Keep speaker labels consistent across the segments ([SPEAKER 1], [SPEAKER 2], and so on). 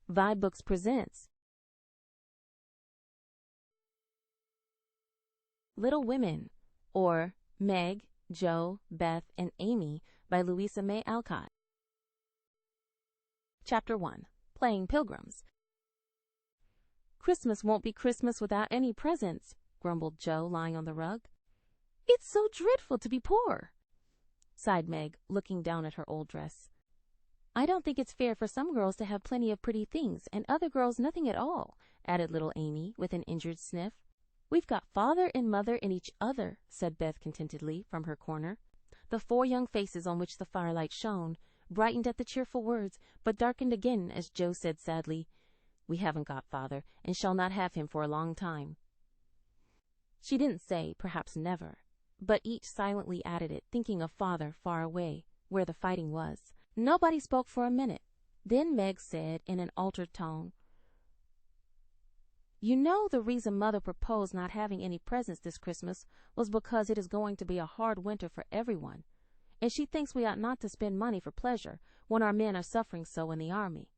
[SPEAKER 1] VibeBooks Presents Little Women, or Meg, Jo, Beth, and Amy by Louisa May Alcott. Chapter 1. Playing Pilgrims. "Christmas won't be Christmas without any presents," grumbled Jo, lying on the rug. "It's so dreadful to be poor," sighed Meg, looking down at her old dress. "I don't think it's fair for some girls to have plenty of pretty things and other girls nothing at all," added little Amy, with an injured sniff. "We've got father and mother and each other," said Beth contentedly from her corner. The 4 young faces on which the firelight shone brightened at the cheerful words, but darkened again as Jo said sadly, "We haven't got father, and shall not have him for a long time." She didn't say, perhaps never, but each silently added it, thinking of father far away, where the fighting was. Nobody spoke for a minute. Then Meg said in an altered tone, "You know the reason Mother proposed not having any presents this Christmas was because it is going to be a hard winter for everyone, and she thinks we ought not to spend money for pleasure when our men are suffering so in the army.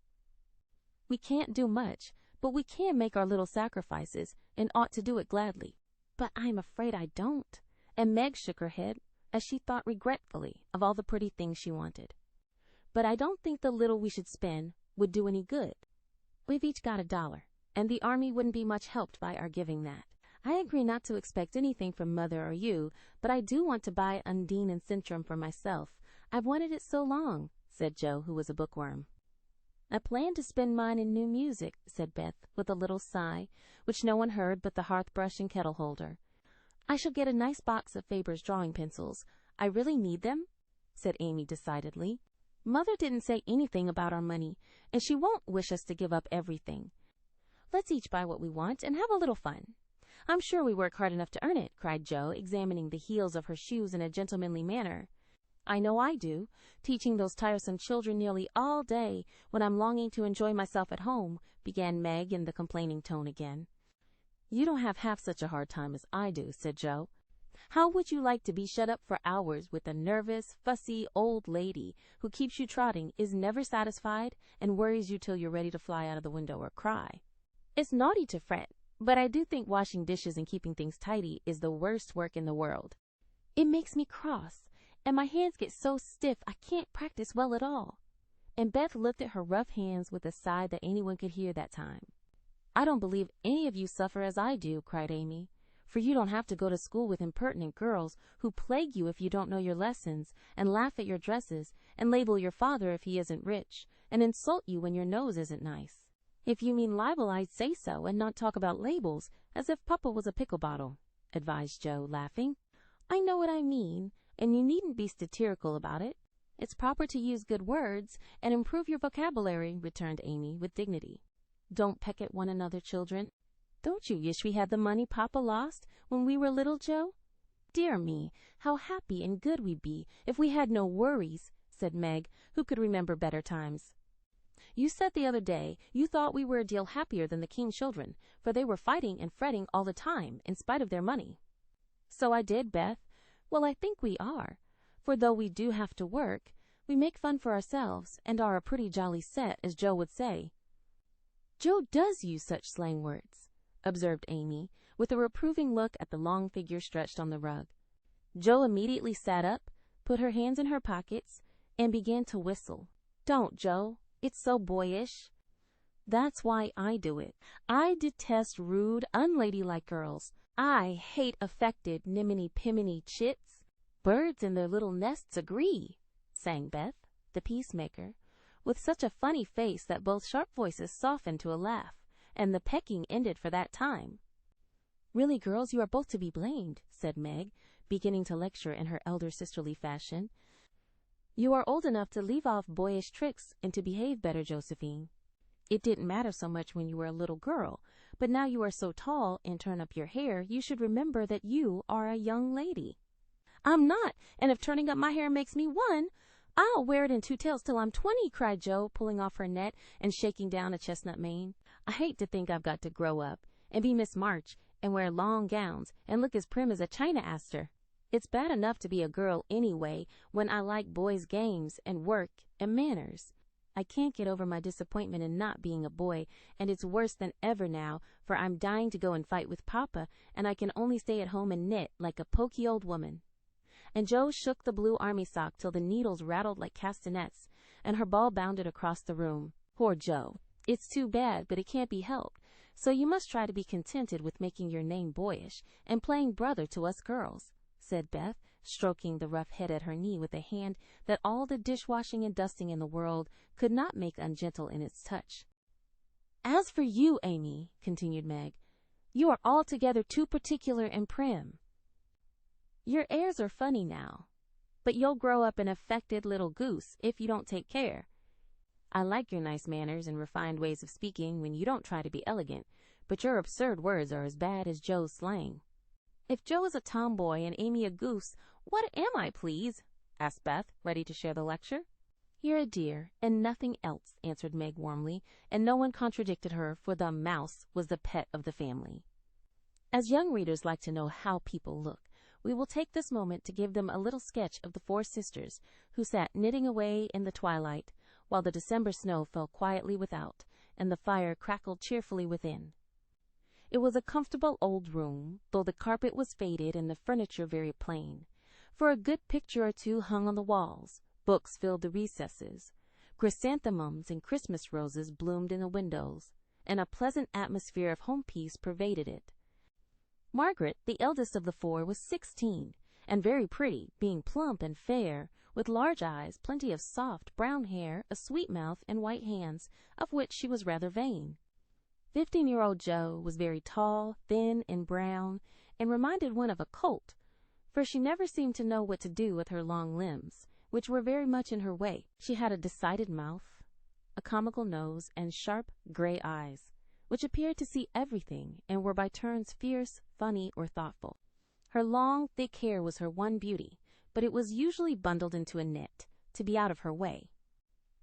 [SPEAKER 1] We can't do much, but we can make our little sacrifices, and ought to do it gladly. But I'm afraid I don't." And Meg shook her head, as she thought regretfully of all the pretty things she wanted. "But I don't think the little we should spend would do any good. We've each got $1, and the army wouldn't be much helped by our giving that. I agree not to expect anything from Mother or you, but I do want to buy Undine and Sintram for myself. I've wanted it so long," said Jo, who was a bookworm. "I plan to spend mine in new music," said Beth, with a little sigh, which no one heard but the hearth brush and kettle holder. "I shall get a nice box of Faber's drawing pencils. I really need them," said Amy decidedly. "Mother didn't say anything about our money, and she won't wish us to give up everything. Let's each buy what we want and have a little fun. I'm sure we work hard enough to earn it," cried Jo, examining the heels of her shoes in a gentlemanly manner. "I know I do, teaching those tiresome children nearly all day when I'm longing to enjoy myself at home," began Meg in the complaining tone again. "You don't have half such a hard time as I do," said Jo. "How would you like to be shut up for hours with a nervous, fussy old lady who keeps you trotting, is never satisfied, and worries you till you're ready to fly out of the window or cry? It's naughty to fret, but I do think washing dishes and keeping things tidy is the worst work in the world. It makes me cross, and my hands get so stiff I can't practice well at all." And Beth looked at her rough hands with a sigh that anyone could hear that time. "I don't believe any of you suffer as I do," cried Amy, "for you don't have to go to school with impertinent girls who plague you if you don't know your lessons, and laugh at your dresses, and label your father if he isn't rich, and insult you when your nose isn't nice." "If you mean libel, I'd say so, and not talk about labels, as if Papa was a pickle bottle," advised Jo, laughing. "I know what I mean, and you needn't be satirical about it. It's proper to use good words and improve your vocabulary," returned Amy, with dignity. "Don't peck at one another, children. Don't you wish we had the money Papa lost when we were little, Jo? Dear me, how happy and good we'd be if we had no worries," said Meg, who could remember better times. "You said the other day you thought we were a deal happier than the King children, for they were fighting and fretting all the time, in spite of their money." "So I did, Beth. Well, I think we are, for though we do have to work, we make fun for ourselves, and are a pretty jolly set, as Jo would say." "Jo does use such slang words," observed Amy, with a reproving look at the long figure stretched on the rug. Jo immediately sat up, put her hands in her pockets, and began to whistle. "Don't, Jo. It's so boyish." "That's why I do it. I detest rude, unladylike girls. I hate affected, niminy-piminy chits." "Birds in their little nests agree," sang Beth, the peacemaker, with such a funny face that both sharp voices softened to a laugh, and the pecking ended for that time. "Really, girls, you are both to be blamed," said Meg, beginning to lecture in her elder sisterly fashion. "You are old enough to leave off boyish tricks and to behave better, Josephine. It didn't matter so much when you were a little girl, but now you are so tall and turn up your hair, you should remember that you are a young lady." "I'm not, and if turning up my hair makes me one, I'll wear it in 2 tails till I'm 20, cried Jo, pulling off her net and shaking down a chestnut mane. "I hate to think I've got to grow up and be Miss March and wear long gowns and look as prim as a China aster. It's bad enough to be a girl anyway when I like boys' games and work and manners." I can't get over my disappointment in not being a boy, and it's worse than ever now, for I'm dying to go and fight with Papa, and I can only stay at home and knit like a poky old woman." And Jo shook the blue army sock till the needles rattled like castanets, and her ball bounded across the room. "Poor Jo. It's too bad, but it can't be helped. So you must try to be contented with making your name boyish, and playing brother to us girls," said Beth, stroking the rough head at her knee with a hand that all the dishwashing and dusting in the world could not make ungentle in its touch. "As for you, Amy," continued Meg, "you are altogether too particular and prim. Your airs are funny now, but you'll grow up an affected little goose if you don't take care. I like your nice manners and refined ways of speaking when you don't try to be elegant, but your absurd words are as bad as Jo's slang." "If Jo is a tomboy and Amy a goose, what am I, please?" asked Beth, ready to share the lecture. "You're a dear, and nothing else," answered Meg warmly, and no one contradicted her, for the mouse was the pet of the family. As young readers like to know how people look, we will take this moment to give them a little sketch of the four sisters who sat knitting away in the twilight, while the December snow fell quietly without, and the fire crackled cheerfully within. It was a comfortable old room, though the carpet was faded and the furniture very plain, for a good picture or two hung on the walls, books filled the recesses, chrysanthemums and Christmas roses bloomed in the windows, and a pleasant atmosphere of home peace pervaded it. Margaret, the eldest of the four, was 16, and very pretty, being plump and fair, with large eyes, plenty of soft brown hair, a sweet mouth, and white hands, of which she was rather vain. 15-year-old Jo was very tall, thin, and brown, and reminded one of a colt, for she never seemed to know what to do with her long limbs, which were very much in her way. She had a decided mouth, a comical nose, and sharp gray eyes, which appeared to see everything, and were by turns fierce, funny, or thoughtful. Her long, thick hair was her one beauty, but it was usually bundled into a net, to be out of her way.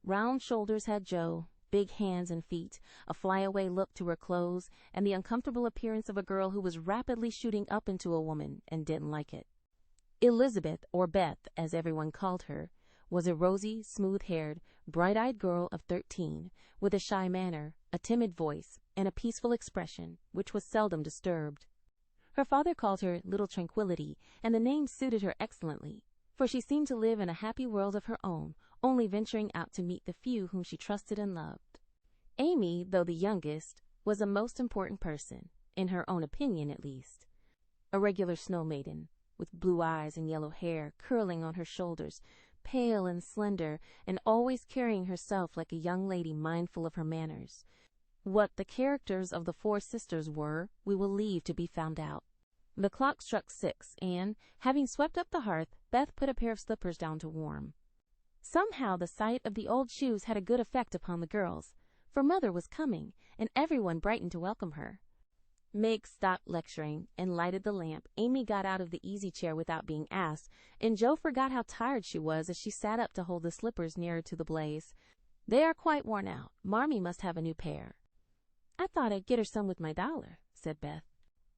[SPEAKER 1] Round shoulders had Jo, big hands and feet, a flyaway look to her clothes, and the uncomfortable appearance of a girl who was rapidly shooting up into a woman and didn't like it. Elizabeth, or Beth, as everyone called her, was a rosy, smooth-haired, bright-eyed girl of 13, with a shy manner, a timid voice, and a peaceful expression, which was seldom disturbed. Her father called her Little Tranquillity, and the name suited her excellently, for she seemed to live in a happy world of her own, only venturing out to meet the few whom she trusted and loved. Amy, though the youngest, was a most important person, in her own opinion at least. A regular snow maiden, with blue eyes and yellow hair curling on her shoulders, pale and slender, and always carrying herself like a young lady mindful of her manners. What the characters of the four sisters were, we will leave to be found out. The clock struck 6, and, having swept up the hearth, Beth put a pair of slippers down to warm. Somehow the sight of the old shoes had a good effect upon the girls, for Mother was coming, and everyone brightened to welcome her. Meg stopped lecturing and lighted the lamp. Amy got out of the easy-chair without being asked, and Jo forgot how tired she was as she sat up to hold the slippers nearer to the blaze. "They are quite worn out. Marmee must have a new pair." "I thought I'd get her some with my dollar," said Beth.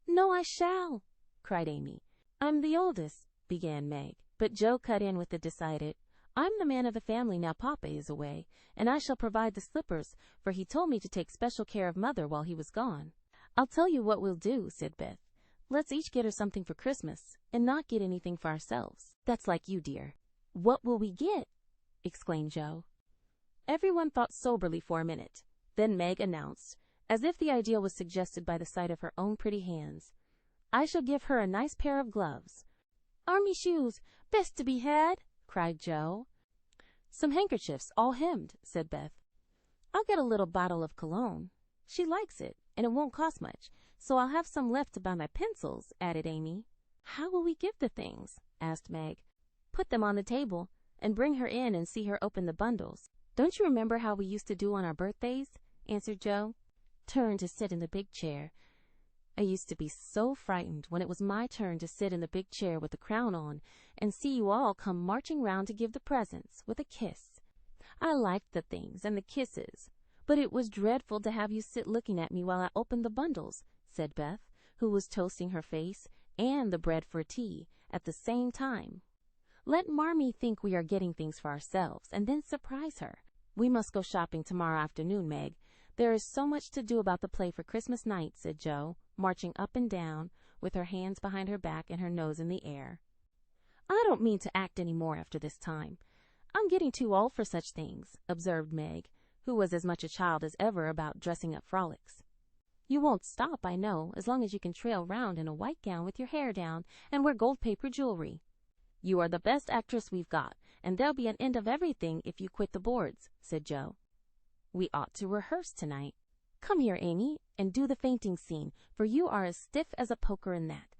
[SPEAKER 1] "No, I shall," cried Amy. "I'm the oldest," began Meg, but Jo cut in with a decided, "I'm the man of the family now Papa is away, and I shall provide the slippers, for he told me to take special care of Mother while he was gone." "I'll tell you what we'll do," said Beth. "Let's each get her something for Christmas, and not get anything for ourselves. That's like you, dear." "What will we get?" exclaimed Jo. Everyone thought soberly for a minute. Then Meg announced, as if the idea was suggested by the sight of her own pretty hands, "I shall give her a nice pair of gloves." "Army shoes, best to be had," cried Jo. "Some handkerchiefs, all hemmed," said Beth. "I'll get a little bottle of cologne. She likes it, and it won't cost much, so I'll have some left to buy my pencils," added Amy. "How will we give the things?" asked Meg. "Put them on the table, and bring her in and see her open the bundles. Don't you remember how we used to do on our birthdays?" answered Jo. "Turn to sit in the big chair. I used to be so frightened when it was my turn to sit in the big chair with the crown on, and see you all come marching round to give the presents, with a kiss. I liked the things and the kisses, but it was dreadful to have you sit looking at me while I opened the bundles," said Beth, who was toasting her face and the bread for tea at the same time. "Let Marmee think we are getting things for ourselves, and then surprise her. We must go shopping tomorrow afternoon, Meg. There is so much to do about the play for Christmas night, said Jo, marching up and down with her hands behind her back and her nose in the air. I don't mean to act any more after this time. I'm getting too old for such things, observed Meg, who was as much a child as ever about dressing up frolics. You won't stop, I know, as long as you can trail round in a white gown with your hair down and wear gold paper jewelry. You are the best actress we've got, and there'll be an end of everything if you quit the boards, said Jo. We ought to rehearse tonight. Come here, Amy, and do the fainting scene, for you are as stiff as a poker in that.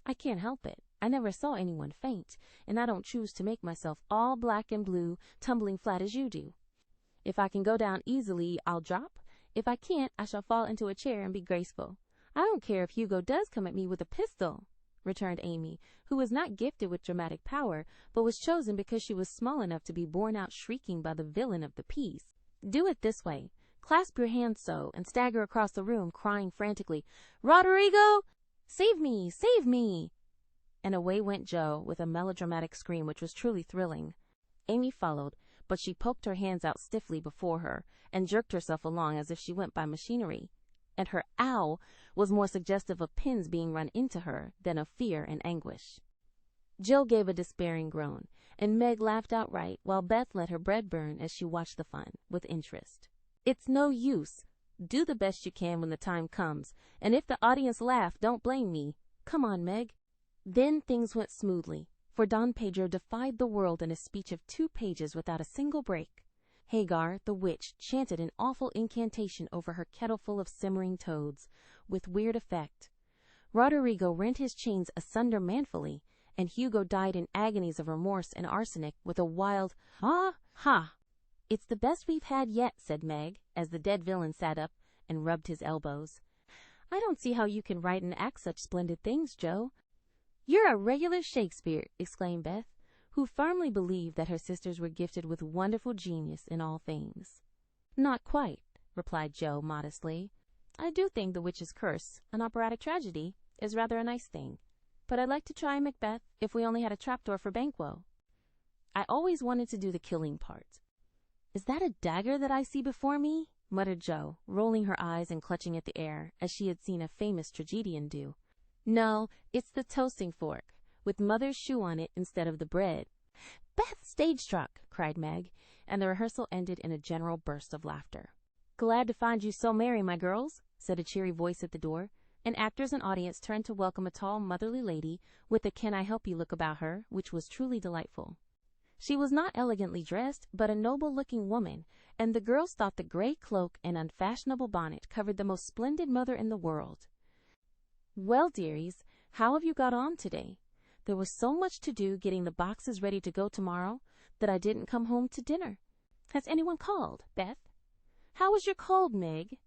[SPEAKER 1] I can't help it. I never saw anyone faint, and I don't choose to make myself all black and blue, tumbling flat as you do. If I can go down easily, I'll drop. If I can't, I shall fall into a chair and be graceful. I don't care if Hugo does come at me with a pistol, returned Amy, who was not gifted with dramatic power, but was chosen because she was small enough to be borne out shrieking by the villain of the piece. Do it this way. Clasp your hands so, and stagger across the room, crying frantically, Roderigo! Save me! Save me! And away went Jo, with a melodramatic scream which was truly thrilling. Amy followed, but she poked her hands out stiffly before her, and jerked herself along as if she went by machinery, and her ow was more suggestive of pins being run into her than of fear and anguish. Jill gave a despairing groan, and Meg laughed outright, while Beth let her bread burn as she watched the fun, with interest. It's no use. Do the best you can when the time comes, and if the audience laugh, don't blame me. Come on, Meg. Then things went smoothly, for Don Pedro defied the world in a speech of 2 pages without a single break. Hagar, the witch, chanted an awful incantation over her kettleful of simmering toads, with weird effect. Roderigo rent his chains asunder manfully, and Hugo died in agonies of remorse and arsenic with a wild, ha, ha. It's the best we've had yet, said Meg, as the dead villain sat up and rubbed his elbows. I don't see how you can write and act such splendid things, Jo. You're a regular Shakespeare, exclaimed Beth, who firmly believed that her sisters were gifted with wonderful genius in all things. Not quite, replied Jo modestly. I do think The Witch's Curse, an operatic tragedy, is rather a nice thing, but I'd like to try Macbeth if we only had a trapdoor for Banquo. I always wanted to do the killing part. Is that a dagger that I see before me? Muttered Jo, rolling her eyes and clutching at the air, as she had seen a famous tragedian do. No, it's the toasting fork, with Mother's shoe on it instead of the bread. Beth, stage struck, cried Meg, and the rehearsal ended in a general burst of laughter. Glad to find you so merry, my girls, said a cheery voice at the door, and actors and audience turned to welcome a tall, motherly lady with a can-I-help-you look about her, which was truly delightful. She was not elegantly dressed, but a noble-looking woman, and the girls thought the gray cloak and unfashionable bonnet covered the most splendid mother in the world. Well, dearies, how have you got on today? There was so much to do getting the boxes ready to go tomorrow that I didn't come home to dinner. Has anyone called, Beth? How was your cold, Meg?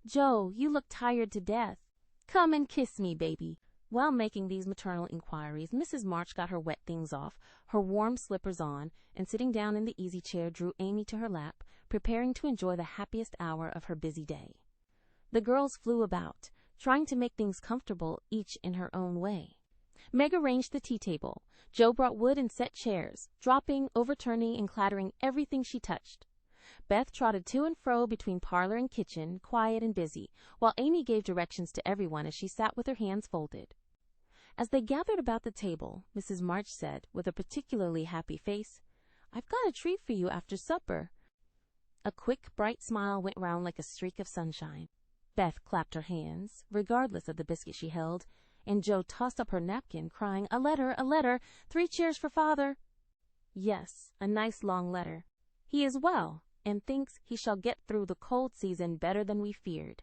[SPEAKER 1] Jo, you look tired to death. Come and kiss me, baby. While making these maternal inquiries, Mrs. March got her wet things off, her warm slippers on, and sitting down in the easy chair drew Amy to her lap, preparing to enjoy the happiest hour of her busy day. The girls flew about, trying to make things comfortable, each in her own way. Meg arranged the tea table. Jo brought wood and set chairs, dropping, overturning, and clattering everything she touched. Beth trotted to and fro between parlor and kitchen, quiet and busy, while Amy gave directions to everyone as she sat with her hands folded. As they gathered about the table, Mrs. March said, with a particularly happy face, I've got a treat for you after supper. A quick, bright smile went round like a streak of sunshine. Beth clapped her hands, regardless of the biscuit she held, and Jo tossed up her napkin, crying, a letter, 3 cheers for Father. Yes, a nice long letter. He is well, and thinks he shall get through the cold season better than we feared.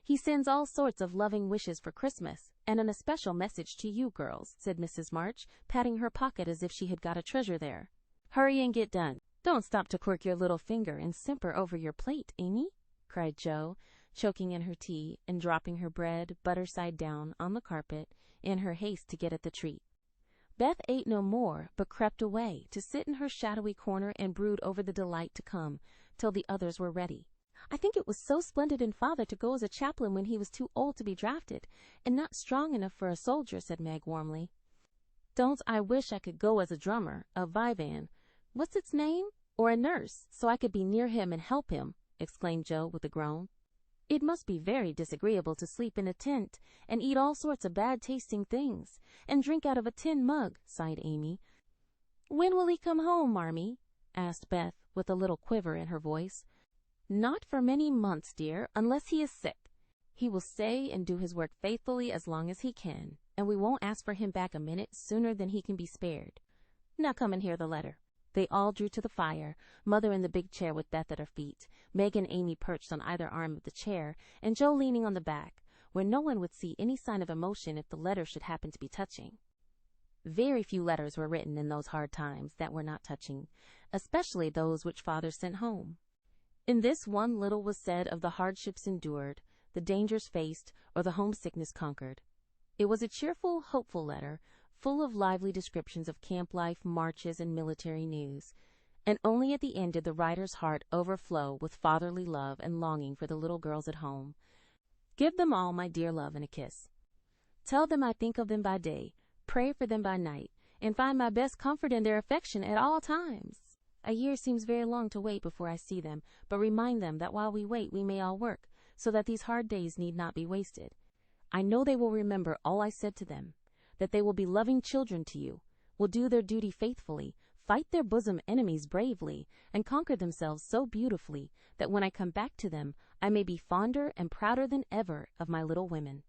[SPEAKER 1] He sends all sorts of loving wishes for Christmas, and an especial message to you girls, said Mrs. March, patting her pocket as if she had got a treasure there. Hurry and get done. Don't stop to quirk your little finger and simper over your plate, Amy, cried Jo, choking in her tea and dropping her bread, butter side down, on the carpet in her haste to get at the treat. Beth ate no more, but crept away to sit in her shadowy corner and brood over the delight to come, till the others were ready. I think it was so splendid in Father to go as a chaplain when he was too old to be drafted, and not strong enough for a soldier, said Meg warmly. Don't I wish I could go as a drummer, a vivan. What's its name? Or a nurse, so I could be near him and help him, exclaimed Joe with a groan. It must be very disagreeable to sleep in a tent and eat all sorts of bad-tasting things and drink out of a tin mug, sighed Amy. When will he come home, Marmee? Asked Beth with a little quiver in her voice. Not for many months, dear, unless he is sick. He will stay and do his work faithfully as long as he can, and we won't ask for him back a minute sooner than he can be spared. Now come and hear the letter. They all drew to the fire, Mother in the big chair with Beth at her feet, Meg and Amy perched on either arm of the chair, and Joe leaning on the back, where no one would see any sign of emotion if the letter should happen to be touching. Very few letters were written in those hard times that were not touching, especially those which Father sent home. In this one little was said of the hardships endured, the dangers faced, or the homesickness conquered. It was a cheerful, hopeful letter, full of lively descriptions of camp life, marches, and military news, and only at the end did the writer's heart overflow with fatherly love and longing for the little girls at home. Give them all my dear love and a kiss. Tell them I think of them by day, pray for them by night, and find my best comfort in their affection at all times. A year seems very long to wait before I see them, but remind them that while we wait we may all work, so that these hard days need not be wasted. I know they will remember all I said to them, that they will be loving children to you, will do their duty faithfully, fight their bosom enemies bravely, and conquer themselves so beautifully that when I come back to them, I may be fonder and prouder than ever of my little women.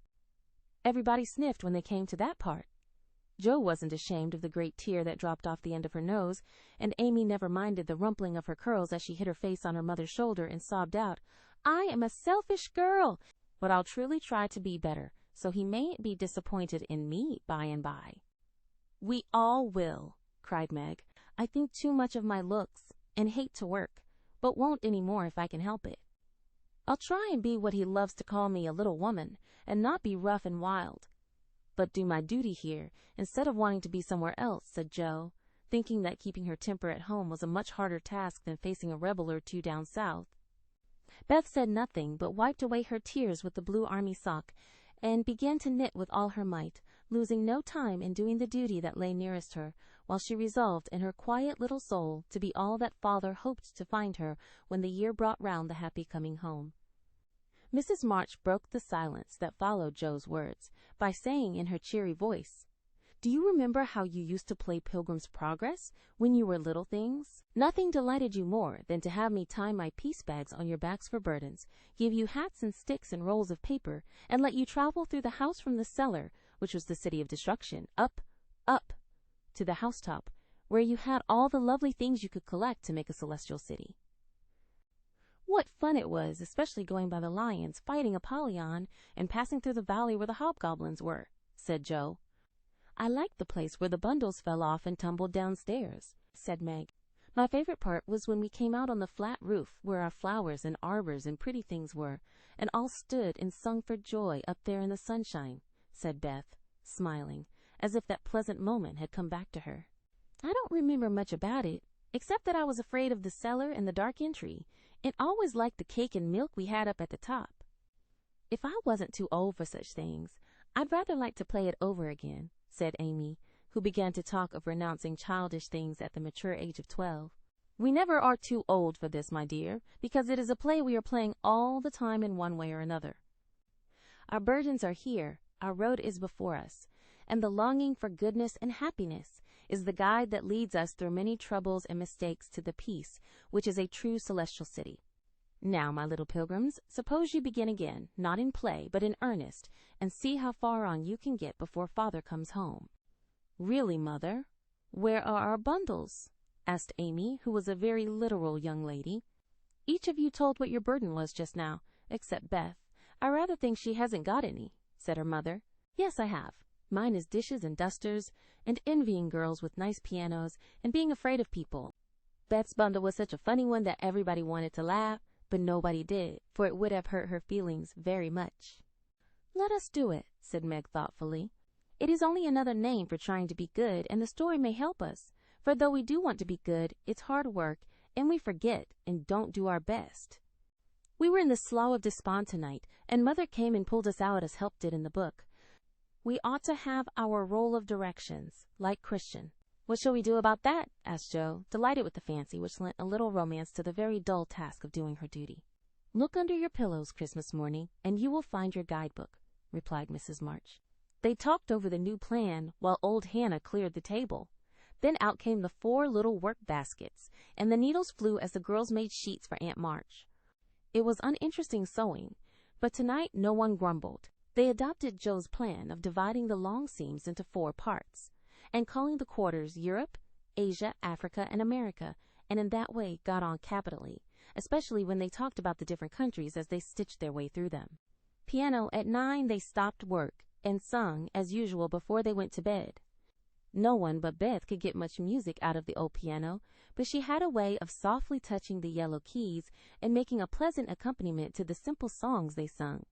[SPEAKER 1] Everybody sniffed when they came to that part. Joe wasn't ashamed of the great tear that dropped off the end of her nose, and Amy never minded the rumpling of her curls as she hid her face on her mother's shoulder and sobbed out, I am a selfish girl, but I'll truly try to be better, so he mayn't be disappointed in me by and by. We all will, cried Meg. I think too much of my looks, and hate to work, but won't any more if I can help it. I'll try and be what he loves to call me, a little woman, and not be rough and wild, but do my duty here, instead of wanting to be somewhere else, said Joe, thinking that keeping her temper at home was a much harder task than facing a rebel or two down south. Beth said nothing, but wiped away her tears with the blue army sock, and began to knit with all her might, losing no time in doing the duty that lay nearest her, while she resolved in her quiet little soul to be all that Father hoped to find her when the year brought round the happy coming home. Mrs. March broke the silence that followed Joe's words by saying in her cheery voice, Do you remember how you used to play Pilgrim's Progress when you were little things? Nothing delighted you more than to have me tie my piece bags on your backs for burdens, give you hats and sticks and rolls of paper, and let you travel through the house from the cellar, which was the city of destruction, up, to the housetop, where you had all the lovely things you could collect to make a celestial city. What fun it was, especially going by the lions, fighting Apollyon, and passing through the valley where the hobgoblins were, said Joe. I liked the place where the bundles fell off and tumbled downstairs, said Meg. My favorite part was when we came out on the flat roof where our flowers and arbors and pretty things were, and all stood and sung for joy up there in the sunshine, said Beth, smiling, as if that pleasant moment had come back to her. I don't remember much about it, except that I was afraid of the cellar and the dark entry, and always liked the cake and milk we had up at the top. If I wasn't too old for such things, I'd rather like to play it over again, said Amy, who began to talk of renouncing childish things at the mature age of 12. We never are too old for this, my dear, because it is a play we are playing all the time in one way or another. Our burdens are here, our road is before us, and the longing for goodness and happiness is the guide that leads us through many troubles and mistakes to the peace which is a true celestial city. Now, my little pilgrims, suppose you begin again, not in play, but in earnest, and see how far on you can get before Father comes home. Really, Mother, where are our bundles? Asked Amy, who was a very literal young lady. Each of you told what your burden was just now, except Beth. I rather think she hasn't got any, said her mother. Yes, I have. Mine is dishes and dusters, and envying girls with nice pianos, and being afraid of people. Beth's bundle was such a funny one that everybody wanted to laugh, but nobody did, for it would have hurt her feelings very much. Let us do it, said Meg thoughtfully. It is only another name for trying to be good, and the story may help us, for though we do want to be good, it's hard work, and we forget and don't do our best. We were in the Slough of Despond tonight, and Mother came and pulled us out as Help did in the book. We ought to have our roll of directions, like Christian. "What shall we do about that?" asked Joe, delighted with the fancy which lent a little romance to the very dull task of doing her duty. "Look under your pillows Christmas morning, and you will find your guidebook," replied Mrs. March. They talked over the new plan while old Hannah cleared the table. Then out came the 4 little work baskets, and the needles flew as the girls made sheets for Aunt March. It was uninteresting sewing, but tonight no one grumbled. They adopted Joe's plan of dividing the long seams into 4 parts, and calling the quarters Europe, Asia, Africa, and America, and in that way got on capitally, especially when they talked about the different countries as they stitched their way through them. Piano at 9 they stopped work, and sung, as usual, before they went to bed. No one but Beth could get much music out of the old piano, but she had a way of softly touching the yellow keys and making a pleasant accompaniment to the simple songs they sung.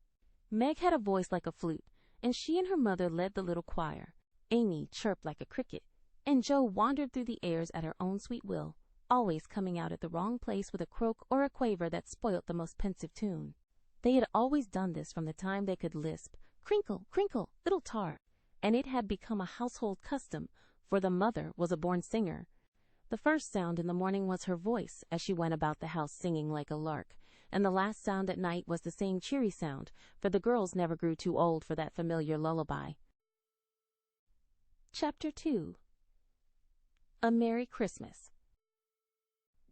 [SPEAKER 1] Meg had a voice like a flute, and she and her mother led the little choir. Amy chirped like a cricket, and Jo wandered through the airs at her own sweet will, always coming out at the wrong place with a croak or a quaver that spoilt the most pensive tune. They had always done this from the time they could lisp, "Crinkle, crinkle, little tar," and it had become a household custom, for the mother was a born singer. The first sound in the morning was her voice as she went about the house singing like a lark, and the last sound at night was the same cheery sound, for the girls never grew too old for that familiar lullaby. Chapter 2. A Merry Christmas.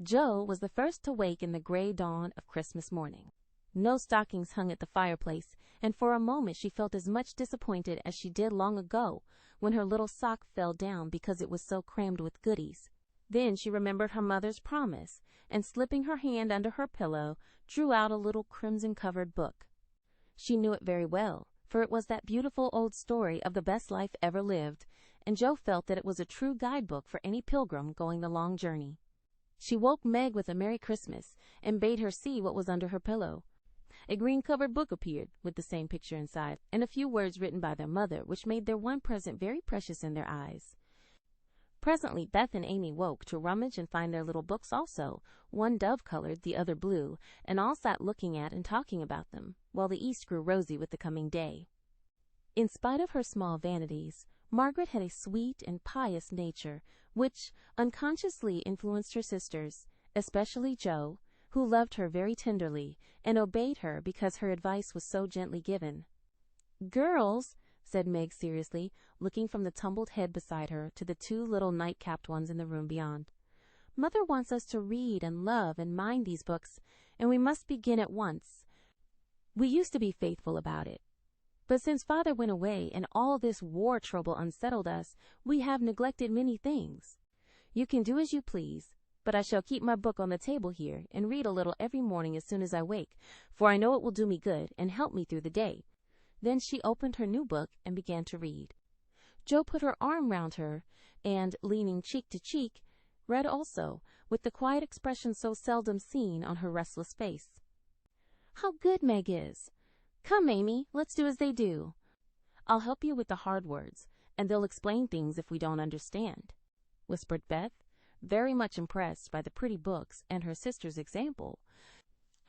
[SPEAKER 1] Jo was the first to wake in the gray dawn of Christmas morning. No stockings hung at the fireplace, and for a moment she felt as much disappointed as she did long ago when her little sock fell down because it was so crammed with goodies. Then she remembered her mother's promise, and slipping her hand under her pillow, drew out a little crimson-covered book. She knew it very well, for it was that beautiful old story of the best life ever lived, and Jo felt that it was a true guidebook for any pilgrim going the long journey. She woke Meg with a Merry Christmas, and bade her see what was under her pillow. A green-covered book appeared, with the same picture inside, and a few words written by their mother, which made their one present very precious in their eyes. Presently Beth and Amy woke to rummage and find their little books also, one dove-colored, the other blue, and all sat looking at and talking about them, while the east grew rosy with the coming day. In spite of her small vanities, Margaret had a sweet and pious nature, which unconsciously influenced her sisters, especially Jo, who loved her very tenderly, and obeyed her because her advice was so gently given. "Girls," said Meg seriously, looking from the tumbled head beside her to the 2 little night-capped ones in the room beyond, "Mother wants us to read and love and mind these books, and we must begin at once. We used to be faithful about it, but since Father went away and all this war trouble unsettled us, we have neglected many things. You can do as you please, but I shall keep my book on the table here and read a little every morning as soon as I wake, for I know it will do me good and help me through the day." Then she opened her new book and began to read. Jo put her arm round her and, leaning cheek to cheek, read also, with the quiet expression so seldom seen on her restless face. "How good Meg is! Come, Amy, let's do as they do. I'll help you with the hard words, and they'll explain things if we don't understand," whispered Beth, very much impressed by the pretty books and her sister's example.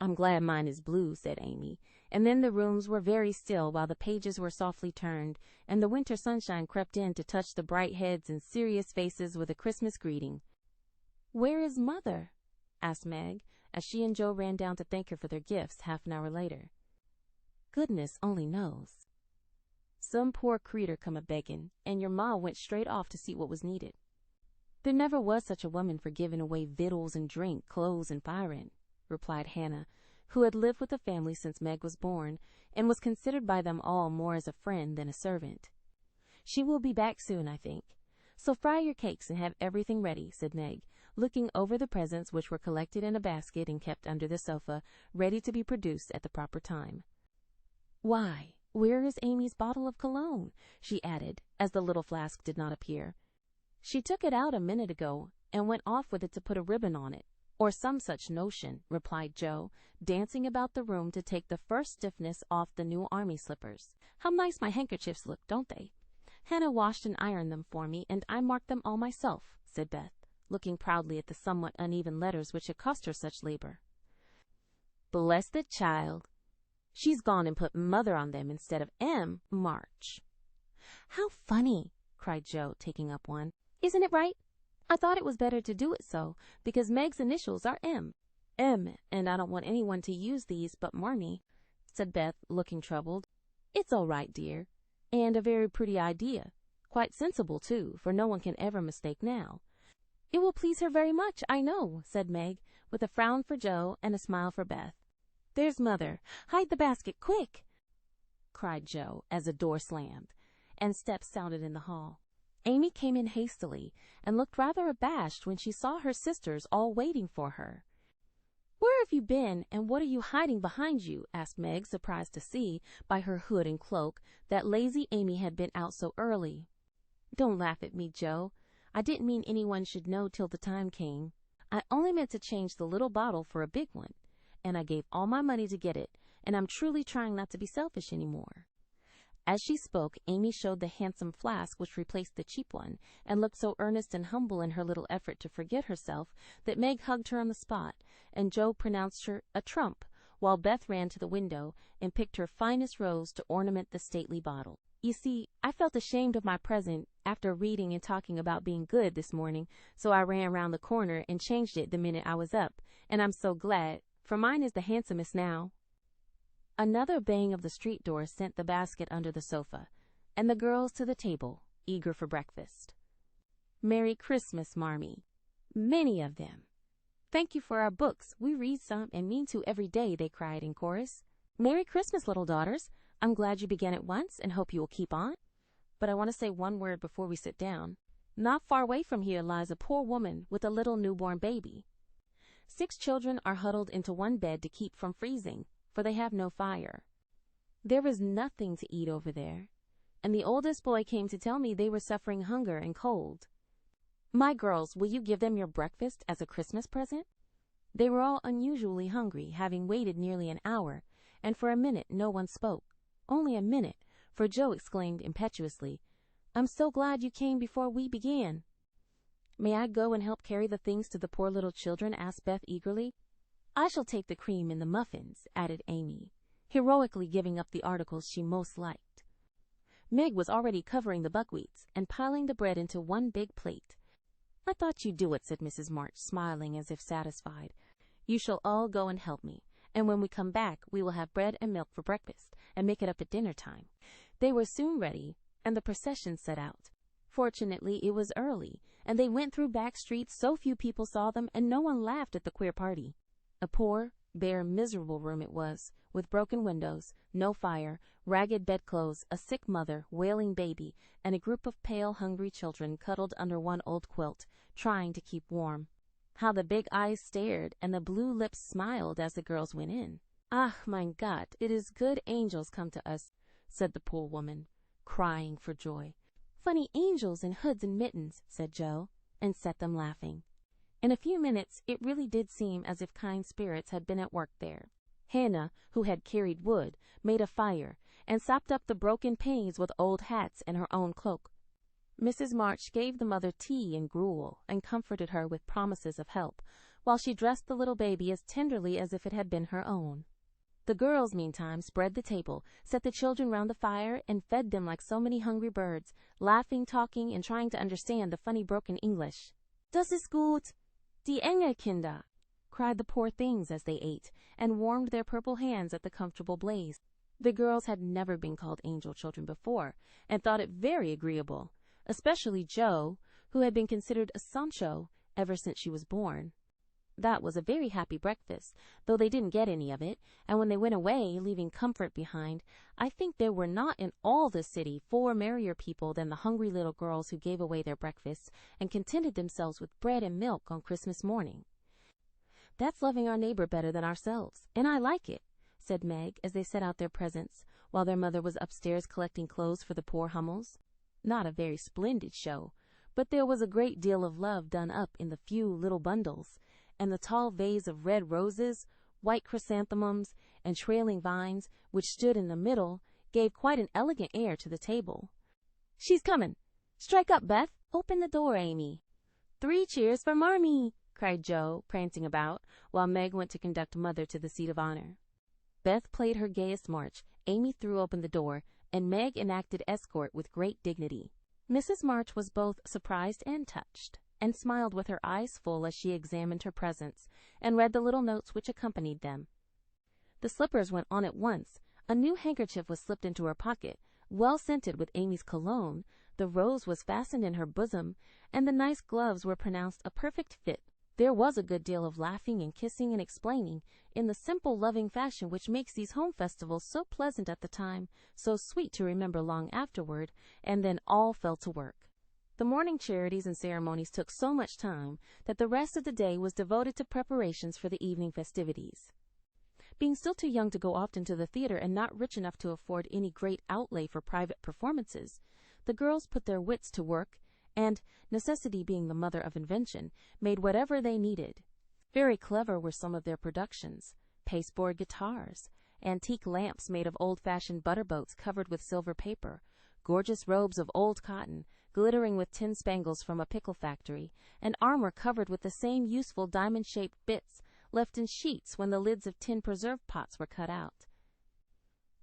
[SPEAKER 1] "I'm glad mine is blue," said Amy, and then the rooms were very still while the pages were softly turned, and the winter sunshine crept in to touch the bright heads and serious faces with a Christmas greeting. "Where is Mother?" asked Meg, as she and Jo ran down to thank her for their gifts half an hour later. "Goodness only knows. Some poor creeter come a-begging, and your ma went straight off to see what was needed. There never was such a woman for giving away victuals and drink, clothes and firing," replied Hannah, who had lived with the family since Meg was born, and was considered by them all more as a friend than a servant. "She will be back soon, I think. So fry your cakes and have everything ready," said Meg, looking over the presents which were collected in a basket and kept under the sofa, ready to be produced at the proper time. "Why, where is Amy's bottle of cologne?" she added, as the little flask did not appear. "She took it out a minute ago and went off with it to put a ribbon on it, or some such notion," replied Jo, dancing about the room to take the first stiffness off the new army slippers. "How nice my handkerchiefs look, don't they? Hannah washed and ironed them for me, and I marked them all myself," said Beth, looking proudly at the somewhat uneven letters which had cost her such labor. "Bless the child! She's gone and put Mother on them instead of M. March." "How funny!" cried Jo, taking up one. Isn't it right? I thought it was better to do it so, because Meg's initials are M. M, and I don't want anyone to use these but Marmee," said Beth, looking troubled. "It's all right, dear, and a very pretty idea. Quite sensible, too, for no one can ever mistake now." "It will please her very much, I know," said Meg, with a frown for Joe and a smile for Beth. "There's Mother. Hide the basket, quick!" cried Joe, as a door slammed, and steps sounded in the hall. Amy came in hastily, and looked rather abashed when she saw her sisters all waiting for her. "Where have you been, and what are you hiding behind you?" asked Meg, surprised to see, by her hood and cloak, that lazy Amy had been out so early. "Don't laugh at me, Joe. I didn't mean anyone should know till the time came. I only meant to change the little bottle for a big one, and I gave all my money to get it, and I'm truly trying not to be selfish any more." As she spoke, Amy showed the handsome flask which replaced the cheap one, and looked so earnest and humble in her little effort to forget herself that Meg hugged her on the spot, and Joe pronounced her a trump, while Beth ran to the window and picked her finest rose to ornament the stately bottle. "You see, I felt ashamed of my present after reading and talking about being good this morning, so I ran round the corner and changed it the minute I was up, and I'm so glad, for mine is the handsomest now." Another bang of the street door sent the basket under the sofa, and the girls to the table, eager for breakfast. "Merry Christmas, Marmee. Many of them. Thank you for our books. We read some and mean to every day," they cried in chorus. "Merry Christmas, little daughters. I'm glad you began at once and hope you will keep on. But I want to say one word before we sit down. Not far away from here lies a poor woman with a little newborn baby. 6 children are huddled into one bed to keep from freezing, for they have no fire. There is nothing to eat over there, and the oldest boy came to tell me they were suffering hunger and cold. My girls, will you give them your breakfast as a Christmas present?" They were all unusually hungry, having waited nearly an hour, and for a minute no one spoke. Only a minute, for Joe exclaimed impetuously, "I'm so glad you came before we began." "May I go and help carry the things to the poor little children?" asked Beth eagerly. "I shall take the cream and the muffins," added Amy, heroically giving up the articles she most liked. Meg was already covering the buckwheats and piling the bread into one big plate. "I thought you'd do it," said Mrs. March, smiling as if satisfied. "You shall all go and help me, and when we come back we will have bread and milk for breakfast, and make it up at dinner time." They were soon ready, and the procession set out. Fortunately, it was early, and they went through back streets so few people saw them, and no one laughed at the queer party. A poor, bare, miserable room it was, with broken windows, no fire, ragged bedclothes, a sick mother, wailing baby, and a group of pale, hungry children cuddled under one old quilt, trying to keep warm. How the big eyes stared and the blue lips smiled as the girls went in. "Ach, mein Gott, it is good angels come to us," said the poor woman, crying for joy. "Funny angels in hoods and mittens," said Joe, and set them laughing. In a few minutes it really did seem as if kind spirits had been at work there. Hannah, who had carried wood, made a fire, and sopped up the broken panes with old hats and her own cloak. Mrs. March gave the mother tea and gruel, and comforted her with promises of help, while she dressed the little baby as tenderly as if it had been her own. The girls, meantime, spread the table, set the children round the fire, and fed them like so many hungry birds, laughing, talking, and trying to understand the funny broken English. "Das ist gut, die Engelkinder," cried the poor things as they ate, and warmed their purple hands at the comfortable blaze. The girls had never been called angel children before, and thought it very agreeable, especially Joe, who had been considered a Sancho ever since she was born. That was a very happy breakfast, though they didn't get any of it, and when they went away, leaving comfort behind, I think there were not in all the city 4 merrier people than the hungry little girls who gave away their breakfasts and contented themselves with bread and milk on Christmas morning. "That's loving our neighbor better than ourselves, and I like it," said Meg as they set out their presents, while their mother was upstairs collecting clothes for the poor Hummels. Not a very splendid show, but there was a great deal of love done up in the few little bundles, and the tall vase of red roses, white chrysanthemums, and trailing vines, which stood in the middle, gave quite an elegant air to the table. "She's comin'. Strike up, Beth. Open the door, Amy." "3 cheers for Marmee," cried Joe, prancing about, while Meg went to conduct Mother to the seat of honor. Beth played her gayest march, Amy threw open the door, and Meg enacted escort with great dignity. Mrs. March was both surprised and touched, and smiled with her eyes full as she examined her presents and read the little notes which accompanied them. The slippers went on at once. A new handkerchief was slipped into her pocket, well scented with Amy's cologne, the rose was fastened in her bosom, and the nice gloves were pronounced a perfect fit. There was a good deal of laughing and kissing and explaining, in the simple, loving fashion which makes these home festivals so pleasant at the time, so sweet to remember long afterward, and then all fell to work. The morning charities and ceremonies took so much time that the rest of the day was devoted to preparations for the evening festivities. Being still too young to go often to the theater and not rich enough to afford any great outlay for private performances, the girls put their wits to work, and, necessity being the mother of invention, made whatever they needed. Very clever were some of their productions: pasteboard guitars, antique lamps made of old-fashioned butter boats covered with silver paper, gorgeous robes of old cotton, glittering with tin spangles from a pickle factory, and armor covered with the same useful diamond-shaped bits left in sheets when the lids of tin preserve pots were cut out.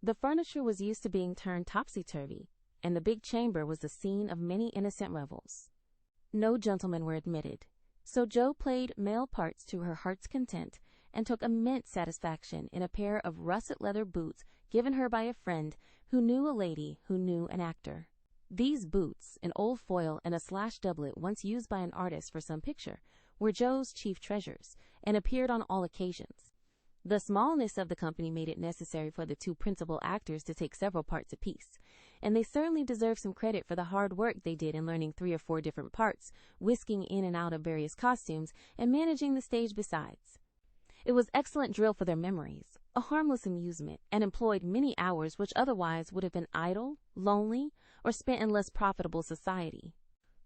[SPEAKER 1] The furniture was used to being turned topsy-turvy, and the big chamber was the scene of many innocent revels. No gentlemen were admitted, so Jo played male parts to her heart's content, and took immense satisfaction in a pair of russet leather boots given her by a friend who knew a lady who knew an actor. These boots, an old foil and a slashed doublet once used by an artist for some picture, were Jo's chief treasures, and appeared on all occasions. The smallness of the company made it necessary for the two principal actors to take several parts apiece, and they certainly deserve some credit for the hard work they did in learning 3 or 4 different parts, whisking in and out of various costumes, and managing the stage besides. It was excellent drill for their memories, a harmless amusement, and employed many hours which otherwise would have been idle, lonely, or spent in less profitable society.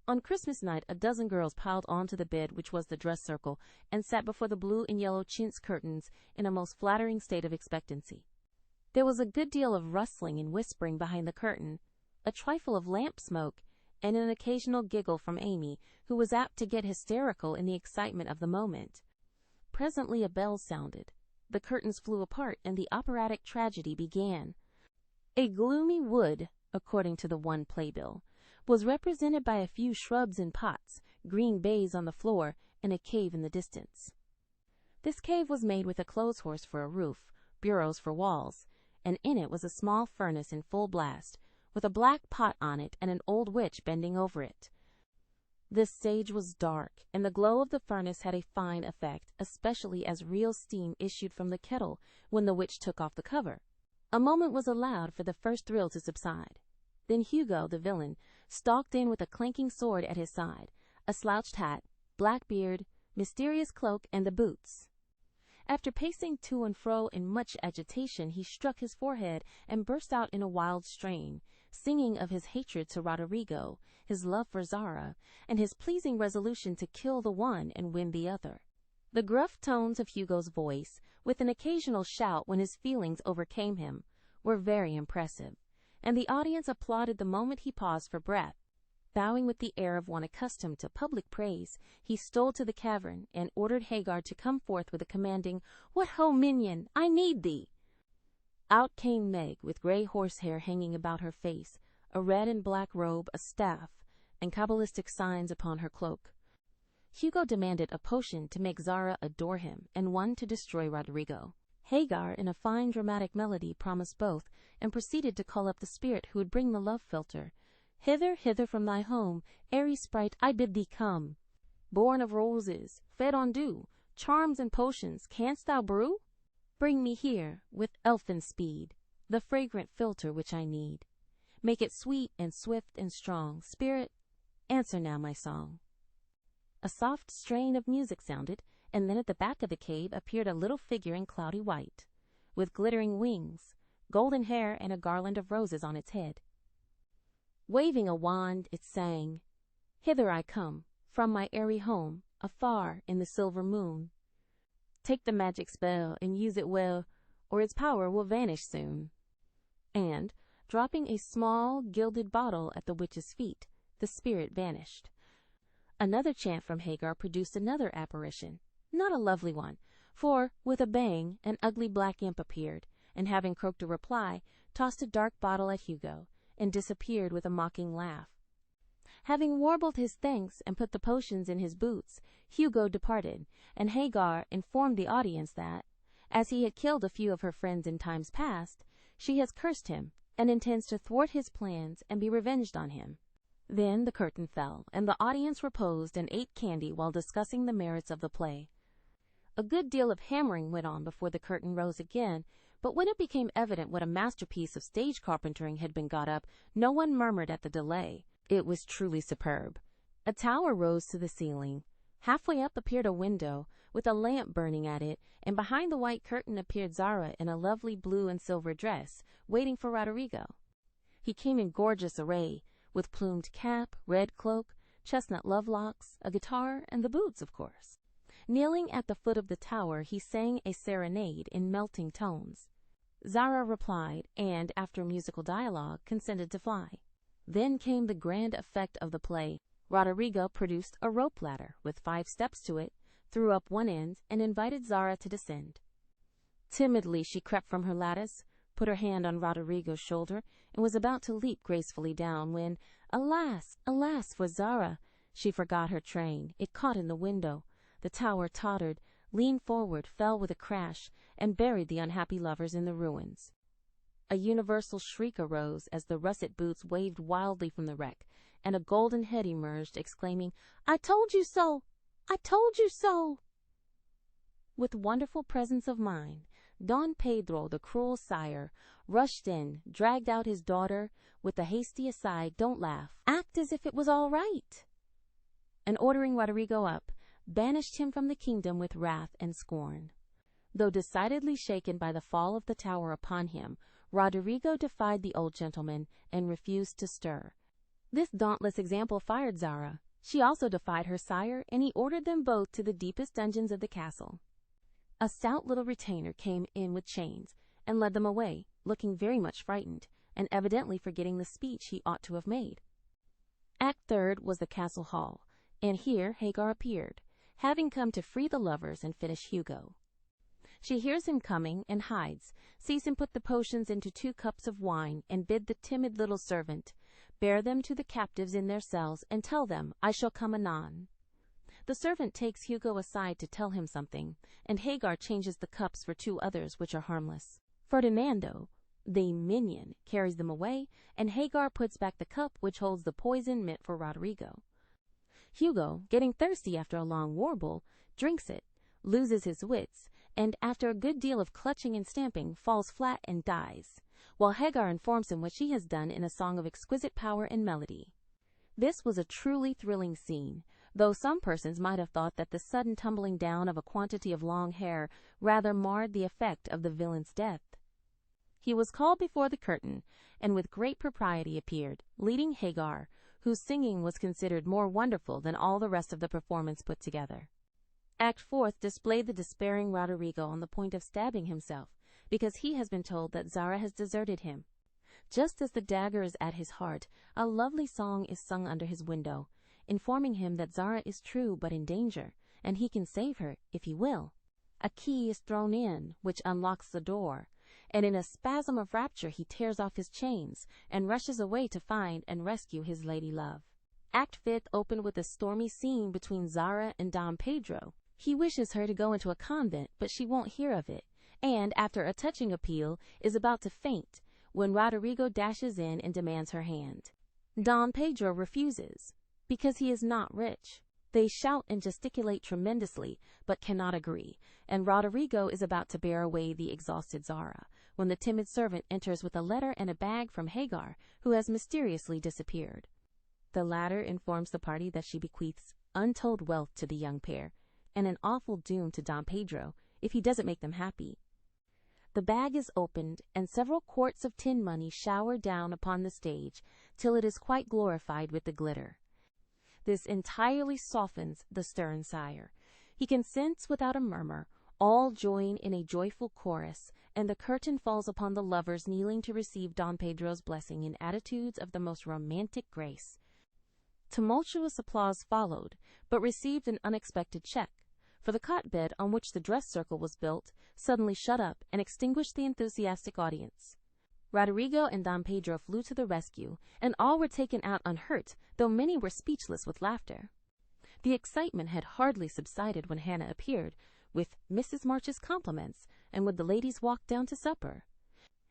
[SPEAKER 1] On Christmas night, a dozen girls piled onto the bed which was the dress circle, and sat before the blue and yellow chintz curtains in a most flattering state of expectancy. There was a good deal of rustling and whispering behind the curtain, a trifle of lamp smoke, and an occasional giggle from Amy, who was apt to get hysterical in the excitement of the moment. Presently a bell sounded, the curtains flew apart, and the operatic tragedy began. A gloomy wood, according to the one playbill, was represented by a few shrubs in pots, green baize on the floor, and a cave in the distance. This cave was made with a clothes horse for a roof, bureaus for walls, and in it was a small furnace in full blast, with a black pot on it and an old witch bending over it. This stage was dark, and the glow of the furnace had a fine effect, especially as real steam issued from the kettle when the witch took off the cover. A moment was allowed for the first thrill to subside. Then Hugo, the villain, stalked in with a clanking sword at his side, a slouched hat, black beard, mysterious cloak, and the boots. After pacing to and fro in much agitation, he struck his forehead and burst out in a wild strain, singing of his hatred to Roderigo, his love for Zara, and his pleasing resolution to kill the one and win the other. The gruff tones of Hugo's voice, with an occasional shout when his feelings overcame him, were very impressive, and the audience applauded the moment he paused for breath. Bowing with the air of one accustomed to public praise, he stole to the cavern and ordered Hagar to come forth with a commanding, "What ho, minion! I need thee!" Out came Meg, with gray horsehair hanging about her face, a red and black robe, a staff, and cabalistic signs upon her cloak. Hugo demanded a potion to make Zara adore him, and one to destroy Roderigo. Hagar, in a fine dramatic melody, promised both, and proceeded to call up the spirit who would bring the love philtre. "Hither, hither from thy home, airy sprite, I bid thee come. Born of roses, fed on dew, charms and potions, canst thou brew? Bring me here, with elfin speed, the fragrant philtre which I need. Make it sweet and swift and strong. Spirit, answer now my song." A soft strain of music sounded, and then at the back of the cave appeared a little figure in cloudy white, with glittering wings, golden hair, and a garland of roses on its head. Waving a wand, it sang, "Hither I come, from my airy home, afar in the silver moon. Take the magic spell and use it well, or its power will vanish soon." And, dropping a small gilded bottle at the witch's feet, the spirit vanished. Another chant from Hagar produced another apparition, not a lovely one, for, with a bang, an ugly black imp appeared, and having croaked a reply, tossed a dark bottle at Hugo, and disappeared with a mocking laugh. Having warbled his thanks and put the potions in his boots, Hugo departed, and Hagar informed the audience that, as he had killed a few of her friends in times past, she has cursed him and intends to thwart his plans and be revenged on him. Then the curtain fell, and the audience reposed and ate candy while discussing the merits of the play. A good deal of hammering went on before the curtain rose again, but when it became evident what a masterpiece of stage carpentering had been got up, no one murmured at the delay. It was truly superb. A tower rose to the ceiling. Halfway up appeared a window, with a lamp burning at it, and behind the white curtain appeared Zara in a lovely blue and silver dress, waiting for Roderigo. He came in gorgeous array, with plumed cap, red cloak, chestnut lovelocks, a guitar, and the boots, of course. Kneeling at the foot of the tower, he sang a serenade in melting tones. Zara replied, and, after musical dialogue, consented to fly. Then came the grand effect of the play. Roderigo produced a rope ladder with 5 steps to it, threw up one end, and invited Zara to descend. Timidly she crept from her lattice, put her hand on Roderigo's shoulder, and was about to leap gracefully down when, alas, alas for Zara! She forgot her train. It caught in the window. The tower tottered, leaned forward, fell with a crash, and buried the unhappy lovers in the ruins. A universal shriek arose as the russet boots waved wildly from the wreck, and a golden head emerged, exclaiming, "I told you so! I told you so!" With wonderful presence of mind, Don Pedro, the cruel sire, rushed in, dragged out his daughter, with a hasty aside, "Don't laugh. Act as if it was all right," and ordering Roderigo up, banished him from the kingdom with wrath and scorn. Though decidedly shaken by the fall of the tower upon him, Roderigo defied the old gentleman and refused to stir. This dauntless example fired Zara. She also defied her sire, and he ordered them both to the deepest dungeons of the castle. A stout little retainer came in with chains and led them away, looking very much frightened, and evidently forgetting the speech he ought to have made. Act III was the castle hall, and here Hagar appeared, having come to free the lovers and finish Hugo. She hears him coming and hides, sees him put the potions into 2 cups of wine, and bid the timid little servant bear them to the captives in their cells and tell them, "I shall come anon." The servant takes Hugo aside to tell him something, and Hagar changes the cups for 2 others which are harmless. Ferdinando, the minion, carries them away, and Hagar puts back the cup which holds the poison meant for Roderigo. Hugo, getting thirsty after a long warble, drinks it, loses his wits, and after a good deal of clutching and stamping, falls flat and dies, while Hagar informs him what she has done in a song of exquisite power and melody. This was a truly thrilling scene, though some persons might have thought that the sudden tumbling down of a quantity of long hair rather marred the effect of the villain's death. He was called before the curtain, and with great propriety appeared, leading Hagar, whose singing was considered more wonderful than all the rest of the performance put together. Act IV displayed the despairing Roderigo on the point of stabbing himself, because he has been told that Zara has deserted him. Just as the dagger is at his heart, a lovely song is sung under his window, informing him that Zara is true but in danger, and he can save her if he will. A key is thrown in, which unlocks the door, and in a spasm of rapture he tears off his chains and rushes away to find and rescue his lady love. Act V opened with a stormy scene between Zara and Don Pedro. He wishes her to go into a convent, but she won't hear of it, and, after a touching appeal, is about to faint, when Roderigo dashes in and demands her hand. Don Pedro refuses, because he is not rich. They shout and gesticulate tremendously, but cannot agree, and Roderigo is about to bear away the exhausted Zara, when the timid servant enters with a letter and a bag from Hagar, who has mysteriously disappeared. The latter informs the party that she bequeaths untold wealth to the young pair, and an awful doom to Don Pedro if he doesn't make them happy. The bag is opened, and several quarts of tin money shower down upon the stage, till it is quite glorified with the glitter. This entirely softens the stern sire. He consents without a murmur, all join in a joyful chorus, and the curtain falls upon the lovers kneeling to receive Don Pedro's blessing in attitudes of the most romantic grace. Tumultuous applause followed, but received an unexpected check, for the cot bed on which the dress circle was built suddenly shut up and extinguished the enthusiastic audience. Rodrigo and Don Pedro flew to the rescue, and all were taken out unhurt, though many were speechless with laughter. The excitement had hardly subsided when Hannah appeared, with Mrs. March's compliments, and would the ladies walk down to supper.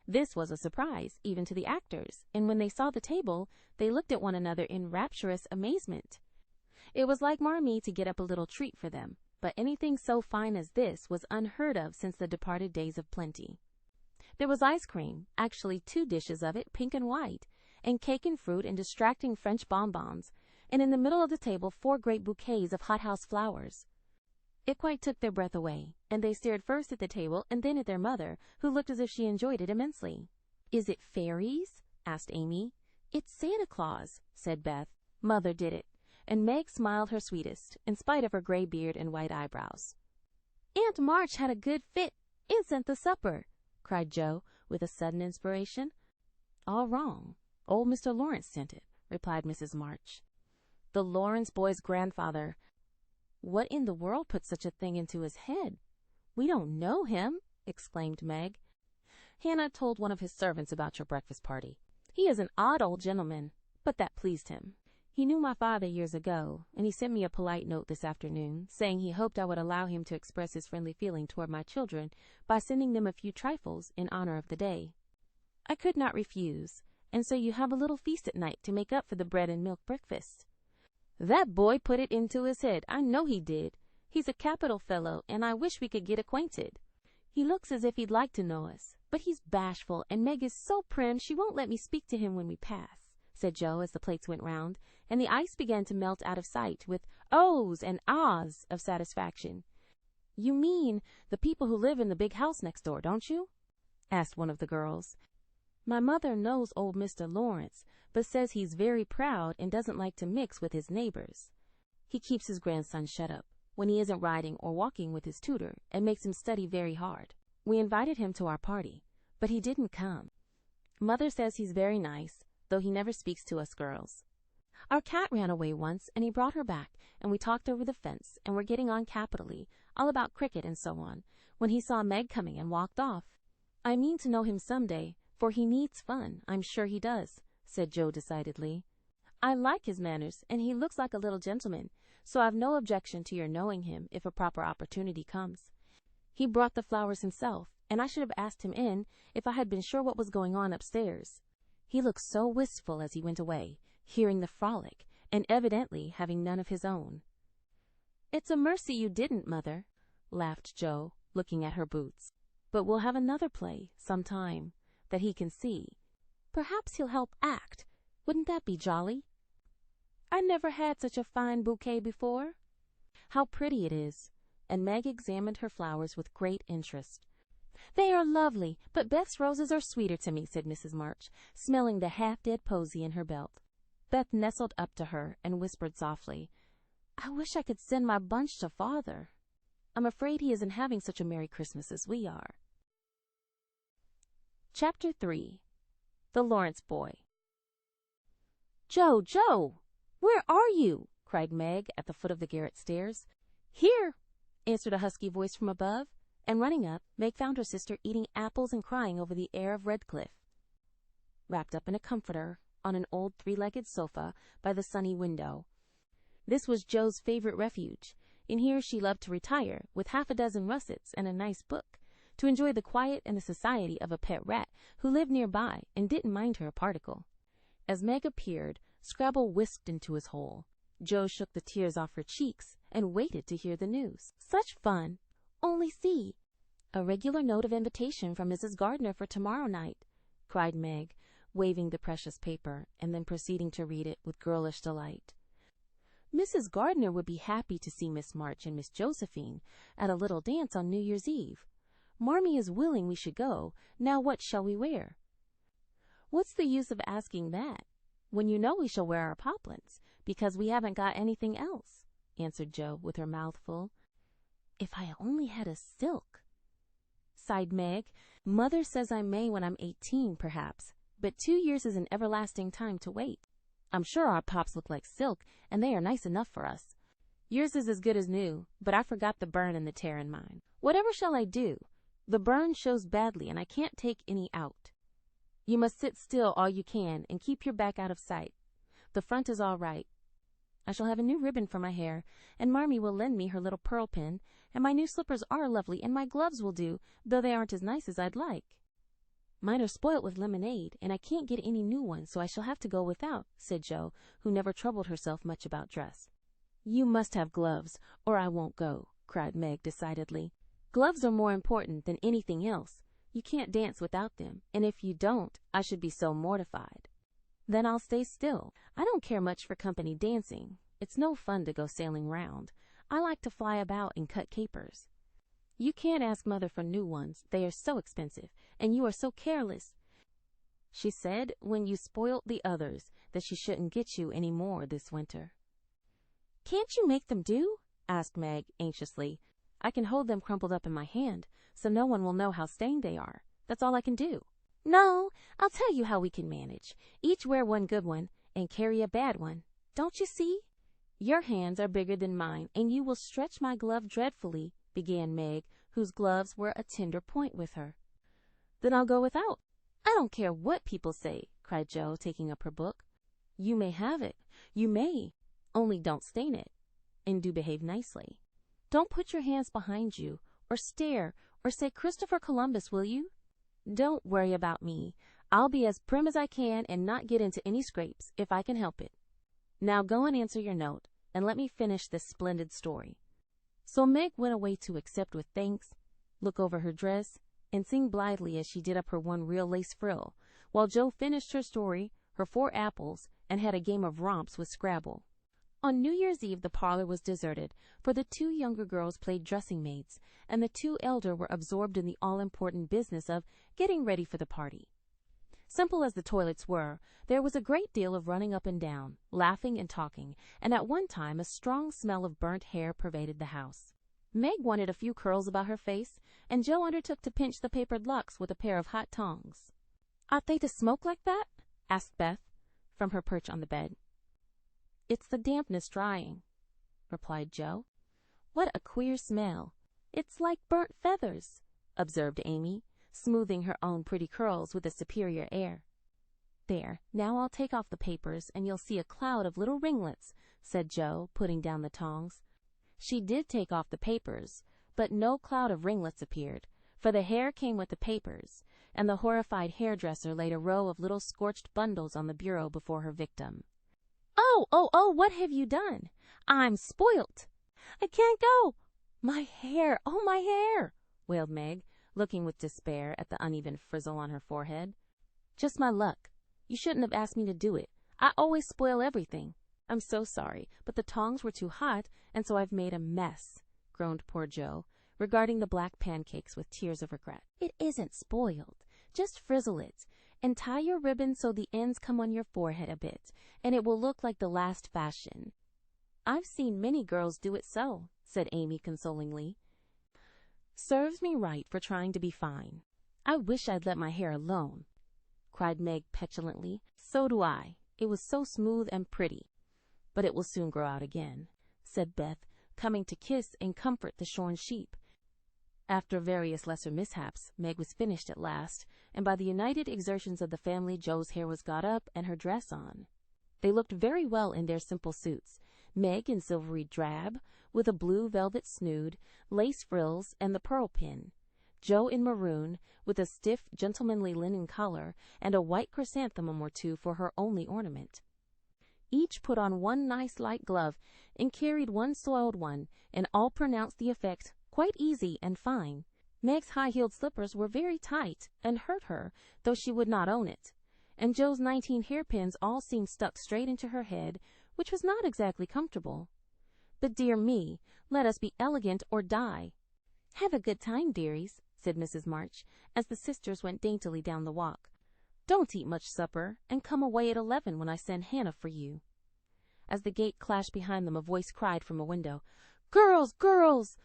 [SPEAKER 1] This was a surprise, even to the actors, and when they saw the table, they looked at one another in rapturous amazement. It was like Marmee to get up a little treat for them, but anything so fine as this was unheard of since the departed days of plenty. There was ice cream, actually 2 dishes of it, pink and white, and cake and fruit and distracting French bonbons, and in the middle of the table 4 great bouquets of hothouse flowers. It quite took their breath away, and they stared first at the table and then at their mother, who looked as if she enjoyed it immensely. "Is it fairies?" asked Amy. "It's Santa Claus," said Beth. Mother did it, and Meg smiled her sweetest, in spite of her gray beard and white eyebrows. "Aunt March had a good fit and sent the supper," cried Joe, with a sudden inspiration. "All wrong. Old Mr. Laurence sent it," replied Mrs. March. "The Laurence boy's grandfather. What in the world put such a thing into his head? We don't know him," exclaimed Meg. "Hannah told one of his servants about your breakfast party. He is an odd old gentleman, but that pleased him. He knew my father years ago, and he sent me a polite note this afternoon, saying he hoped I would allow him to express his friendly feeling toward my children by sending them a few trifles in honor of the day. I could not refuse, and so you have a little feast at night to make up for the bread and milk breakfast." "That boy put it into his head. I know he did. He's a capital fellow, and I wish we could get acquainted. He looks as if he'd like to know us, but he's bashful, and Meg is so prim she won't let me speak to him when we pass," said Joe as the plates went round, and the ice began to melt out of sight with ohs and ahs of satisfaction. "You mean the people who live in the big house next door, don't you?" asked one of the girls. "My mother knows old Mr. Laurence, but says he's very proud and doesn't like to mix with his neighbors. He keeps his grandson shut up when he isn't riding or walking with his tutor, and makes him study very hard. We invited him to our party, but he didn't come. Mother says he's very nice, though he never speaks to us girls. Our cat ran away once, and he brought her back, and we talked over the fence, and were getting on capitally, all about cricket and so on, when he saw Meg coming and walked off. I mean to know him some day, for he needs fun, I'm sure he does," said Joe decidedly. "I like his manners, and he looks like a little gentleman, so I've no objection to your knowing him if a proper opportunity comes. He brought the flowers himself, and I should have asked him in if I had been sure what was going on upstairs. He looked so wistful as he went away, hearing the frolic, and evidently having none of his own." "It's a mercy you didn't, Mother," laughed Joe, looking at her boots. "But we'll have another play, some time, that he can see. Perhaps he'll help act. Wouldn't that be jolly? I never had such a fine bouquet before. How pretty it is," and Meg examined her flowers with great interest. "They are lovely, but Beth's roses are sweeter to me," said Mrs. March, smelling the half-dead posy in her belt. Beth nestled up to her and whispered softly, "I wish I could send my bunch to Father. I'm afraid he isn't having such a Merry Christmas as we are." Chapter 3. The Laurence Boy. "Joe, where are you?" cried Meg at the foot of the garret stairs. "Here," answered a husky voice from above, and running up, Meg found her sister eating apples and crying over the air of Redcliffe. Wrapped up in a comforter, on an old 3-legged sofa by the sunny window. This was Joe's favorite refuge, and here she loved to retire, with 6 russets and a nice book, to enjoy the quiet and the society of a pet rat who lived nearby and didn't mind her a particle. As Meg appeared, Scrabble whisked into his hole. Joe shook the tears off her cheeks and waited to hear the news. "Such fun! Only see! A regular note of invitation from Mrs. Gardner for tomorrow night," cried Meg, waving the precious paper, and then proceeding to read it with girlish delight. "Mrs. Gardner would be happy to see Miss March and Miss Josephine at a little dance on New Year's Eve. Marmee is willing we should go. Now what shall we wear?" "What's the use of asking that, when you know we shall wear our poplins, because we haven't got anything else," answered Joe, with her mouth full. "If I only had a silk," sighed Meg. "Mother says I may when I'm 18, perhaps, but 2 years is an everlasting time to wait. I'm sure our pops look like silk, and they are nice enough for us. Yours is as good as new, but I forgot the burn and the tear in mine. Whatever shall I do? The burn shows badly, and I can't take any out." You must sit still all you can and keep your back out of sight. The front is all right. I shall have a new ribbon for my hair, and Marmee will lend me her little pearl pin, and my new slippers are lovely, and my gloves will do, though they aren't as nice as I'd like. Mine are spoilt with lemonade, and I can't get any new ones, so I shall have to go without, said Jo, who never troubled herself much about dress. You must have gloves, or I won't go, cried Meg decidedly. Gloves are more important than anything else. You can't dance without them, and if you don't, I should be so mortified. Then I'll stay still. I don't care much for company dancing. It's no fun to go sailing round. I like to fly about and cut capers. You can't ask Mother for new ones. They are so expensive, and you are so careless. She said when you spoilt the others that she shouldn't get you any more this winter. Can't you make them do? Asked Meg anxiously. I can hold them crumpled up in my hand, so no one will know how stained they are. That's all I can do. No, I'll tell you how we can manage. Each wear one good one and carry a bad one. Don't you see? Your hands are bigger than mine, and you will stretch my glove dreadfully, began Meg, whose gloves were a tender point with her. Then I'll go without. I don't care what people say, cried Jo, taking up her book. You may have it. You may. Only don't stain it. And do behave nicely. Don't put your hands behind you, or stare, or say Christopher Columbus, will you? Don't worry about me. I'll be as prim as I can and not get into any scrapes, if I can help it. Now go and answer your note, and let me finish this splendid story. So Meg went away to accept with thanks, look over her dress, and sing blithely as she did up her one real lace frill, while Jo finished her story, her 4 apples, and had a game of romps with Scrabble. On New Year's Eve the parlor was deserted, for the 2 younger girls played dressing maids, and the 2 elder were absorbed in the all-important business of getting ready for the party. Simple as the toilets were, there was a great deal of running up and down, laughing and talking, and at one time a strong smell of burnt hair pervaded the house. Meg wanted a few curls about her face, and Jo undertook to pinch the papered locks with a pair of hot tongs. Ought they to smoke like that? Asked Beth, from her perch on the bed. It's the dampness drying, replied Jo. What a queer smell. It's like burnt feathers, observed Amy, smoothing her own pretty curls with a superior air. There, now I'll take off the papers, and you'll see a cloud of little ringlets, said Jo, putting down the tongs. She did take off the papers, but no cloud of ringlets appeared, for the hair came with the papers, and the horrified hairdresser laid a row of little scorched bundles on the bureau before her victim. Oh, what have you done? I'm spoilt. I can't go. My hair, oh, my hair, wailed Meg, looking with despair at the uneven frizzle on her forehead. Just my luck. You shouldn't have asked me to do it. I always spoil everything. I'm so sorry, but the tongs were too hot, and so I've made a mess, groaned poor Jo, regarding the black pancakes with tears of regret. It isn't spoiled. Just frizzle it, and tie your ribbon so the ends come on your forehead a bit, and it will look like the last fashion. I've seen many girls do it so, said Amy consolingly. Serves me right for trying to be fine. I wish I'd let my hair alone, cried Meg petulantly. So do I. It was so smooth and pretty. But it will soon grow out again, said Beth, coming to kiss and comfort the shorn sheep. After various lesser mishaps, Meg was finished at last, and by the united exertions of the family Jo's hair was got up and her dress on. They looked very well in their simple suits, Meg in silvery drab, with a blue velvet snood, lace frills, and the pearl pin, Jo in maroon, with a stiff, gentlemanly linen collar, and a white chrysanthemum or 2 for her only ornament. Each put on one nice light glove and carried one soiled one, and all pronounced the effect quite easy and fine. Meg's high-heeled slippers were very tight and hurt her, though she would not own it, and Jo's 19 hairpins all seemed stuck straight into her head, which was not exactly comfortable. But dear me, let us be elegant or die. Have a good time, dearies, said Mrs. March, as the sisters went daintily down the walk. Don't eat much supper, and come away at 11 when I send Hannah for you. As the gate clashed behind them, a voice cried from a window, Girls, girls!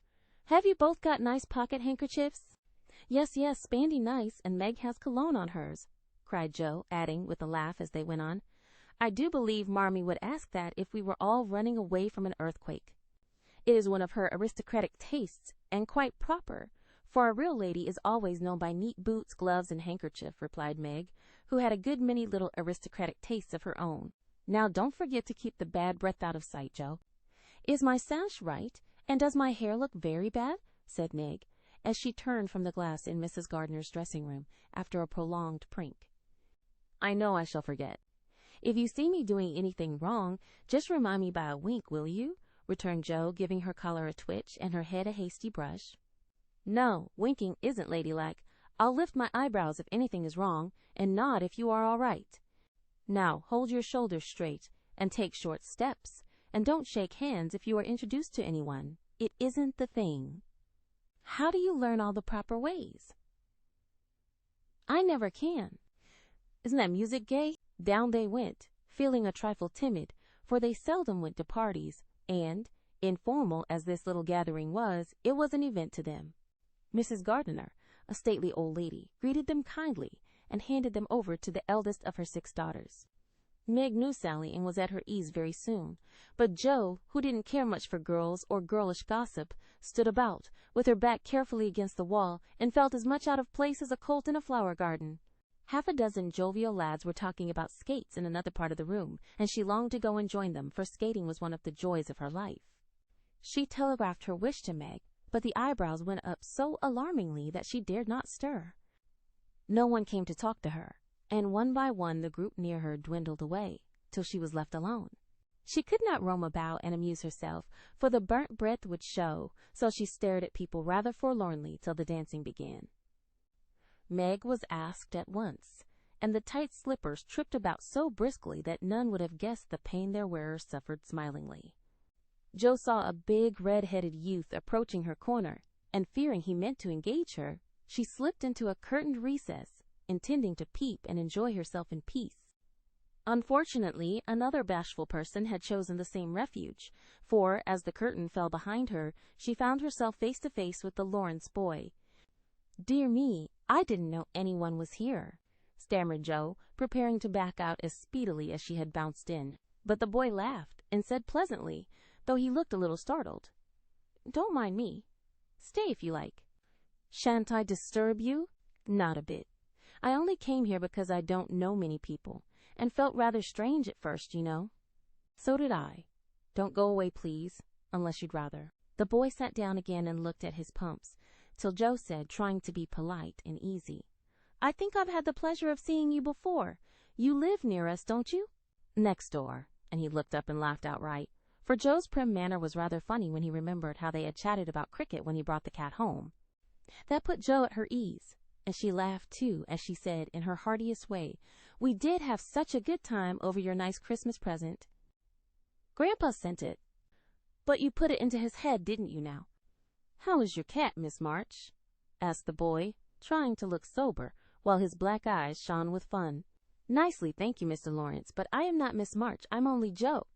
[SPEAKER 1] Have you both got nice pocket handkerchiefs? Yes, spandy nice, and Meg has cologne on hers, cried Jo, adding with a laugh as they went on, I do believe Marmee would ask that if we were all running away from an earthquake. It is one of her aristocratic tastes, and quite proper, for a real lady is always known by neat boots, gloves, and handkerchief, replied Meg, who had a good many little aristocratic tastes of her own. Now don't forget to keep the bad breath out of sight, Joe. Is my sash right, and does my hair look very bad? Said Meg, as she turned from the glass in Mrs. Gardner's dressing room after a prolonged prink. I know I shall forget. If you see me doing anything wrong, just remind me by a wink, will you? Returned Joe, giving her collar a twitch and her head a hasty brush. No, winking isn't ladylike. I'll lift my eyebrows if anything is wrong, and nod if you are all right. Now hold your shoulders straight, and take short steps, and don't shake hands if you are introduced to anyone. It isn't the thing. How do you learn all the proper ways? I never can. Isn't that music gay? Down they went, feeling a trifle timid, for they seldom went to parties, and, informal as this little gathering was, it was an event to them. Mrs. Gardner, a stately old lady, greeted them kindly and handed them over to the eldest of her 6 daughters. Meg knew Sally and was at her ease very soon, but Joe, who didn't care much for girls or girlish gossip, stood about, with her back carefully against the wall, and felt as much out of place as a colt in a flower garden. Half a dozen jovial lads were talking about skates in another part of the room, and she longed to go and join them, for skating was one of the joys of her life. She telegraphed her wish to Meg, but the eyebrows went up so alarmingly that she dared not stir. No one came to talk to her, and one by one the group near her dwindled away, till she was left alone. She could not roam about and amuse herself, for the burnt breath would show, so she stared at people rather forlornly till the dancing began. Meg was asked at once, and the tight slippers tripped about so briskly that none would have guessed the pain their wearer suffered smilingly. Joe saw a big red-headed youth approaching her corner, and fearing he meant to engage her, she slipped into a curtained recess, intending to peep and enjoy herself in peace. Unfortunately, another bashful person had chosen the same refuge, for, as the curtain fell behind her, she found herself face to face with the LAURENCE boy. "Dear me, I didn't know anyone was here," stammered Joe, preparing to back out as speedily as she had bounced in. But the boy laughed and said pleasantly, though he looked a little startled, "Don't mind me. Stay if you like." "Shan't I disturb you?" "Not a bit. I only came here because I don't know many people, and felt rather strange at first, you know." "So did I. Don't go away, please, unless you'd rather." The boy sat down again and looked at his pumps, till Joe said, trying to be polite and easy, "I think I've had the pleasure of seeing you before. You live near us, don't you?" "Next door," and he looked up and laughed outright, for Joe's prim manner was rather funny when he remembered how they had chatted about cricket when he brought the cat home. That put Joe at her ease, and she laughed too as she said in her heartiest way, "We did have such a good time over your nice Christmas present. Grandpa sent it. But you put it into his head, didn't you now?" "How is your cat, Miss March?" asked the boy, trying to look sober, while his black eyes shone with fun. "Nicely, thank you, Mr. Laurence, but I am not Miss March. I'm only Joe,"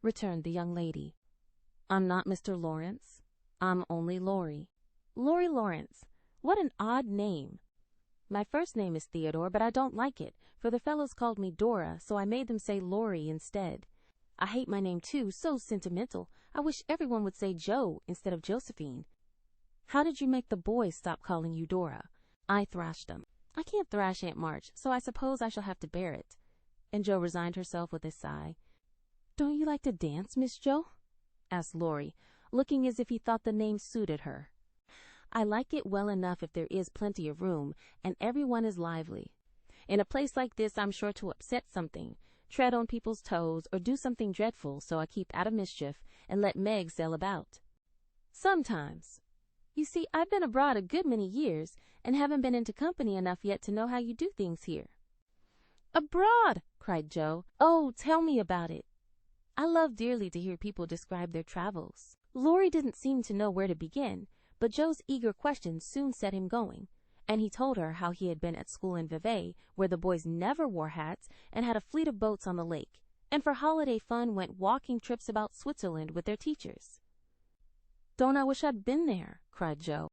[SPEAKER 1] returned the young lady. "I'm not Mr. Laurence. I'm only Laurie." "Laurie Laurence. What an odd name." "My first name is Theodore, but I don't like it, for the fellows called me Dora, so I made them say Laurie instead. I hate my name, too, so sentimental. I wish everyone would say Joe instead of Josephine." "How did you make the boys stop calling you Dora?" "I thrashed them." "I can't thrash Aunt March, so I suppose I shall have to bear it." And Joe resigned herself with a sigh. "Don't you like to dance, Miss Joe?" asked Laurie, looking as if he thought the name suited her. "I like it well enough if there is plenty of room, and everyone is lively. In a place like this I'm sure to upset something, tread on people's toes, or do something dreadful, so I keep out of mischief and let Meg sail about." "Sometimes. You see, I've been abroad a good many years, and haven't been into company enough yet to know how you do things here." "Abroad!" cried Joe. "Oh, tell me about it." I love dearly to hear people describe their travels. Laurie didn't seem to know where to begin, but Joe's eager questions soon set him going, and he told her how he had been at school in VIII, where the boys never wore hats and had a fleet of boats on the lake, and for holiday fun went walking trips about Switzerland with their teachers. "Don't I wish I'd been there?" cried Joe.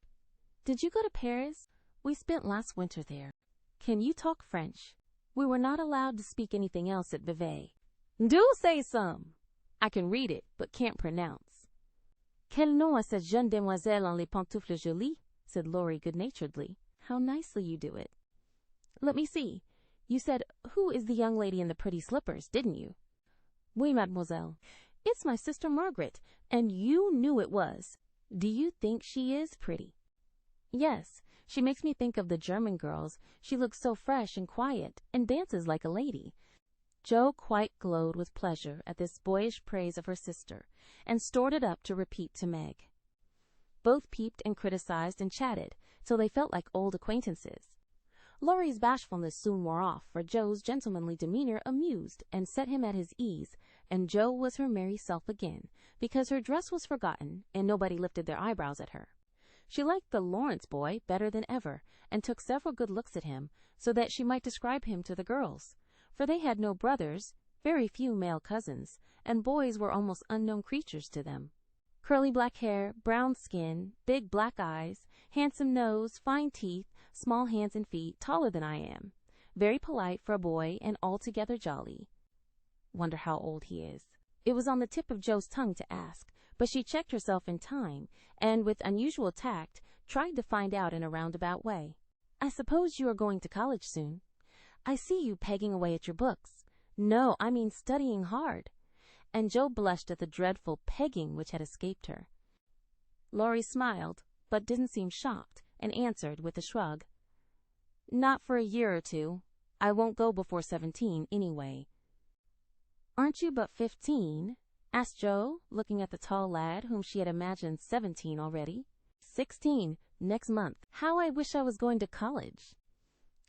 [SPEAKER 1] "Did you go to Paris? We spent last winter there." "Can you talk French?" "We were not allowed to speak anything else at VIII." "Do say some." "I can read it, but can't pronounce." "Quel nom a cette jeune demoiselle en les pantoufles jolies?" said Laurie good-naturedly. "How nicely you do it." "Let me see. You said, "Who is the young lady in the pretty slippers," didn't you? Oui, mademoiselle. It's my sister Margaret, and you knew it was. Do you think she is pretty? Yes, she makes me think of the German girls. She looks so fresh and quiet, and dances like a lady. Jo quite glowed with pleasure at this boyish praise of her sister, and stored it up to repeat to Meg. Both peeped and criticized and chatted, till they felt like old acquaintances. Laurie's bashfulness soon wore off, for Jo's gentlemanly demeanor amused and set him at his ease, and Jo was her merry self again, because her dress was forgotten, and nobody lifted their eyebrows at her. She liked the Laurence boy better than ever, and took several good looks at him, so that she might describe him to the girls, for they had no brothers, very few male cousins, and boys were almost unknown creatures to them. Curly black hair, brown skin, big black eyes, handsome nose, fine teeth, small hands and feet, taller than I am. Very polite for a boy and altogether jolly. Wonder how old he is. It was on the tip of Jo's tongue to ask, but she checked herself in time, and with unusual tact, tried to find out in a roundabout way. I suppose you are going to college soon. I see you pegging away at your books. No, I mean studying hard. And Jo blushed at the dreadful pegging which had escaped her. Laurie smiled, but didn't seem shocked, and answered with a shrug. Not for a year or two. I won't go before 17, anyway. Aren't you but 15? Asked Jo, looking at the tall lad whom she had imagined 17 already. 16, next month. How I wish I was going to college.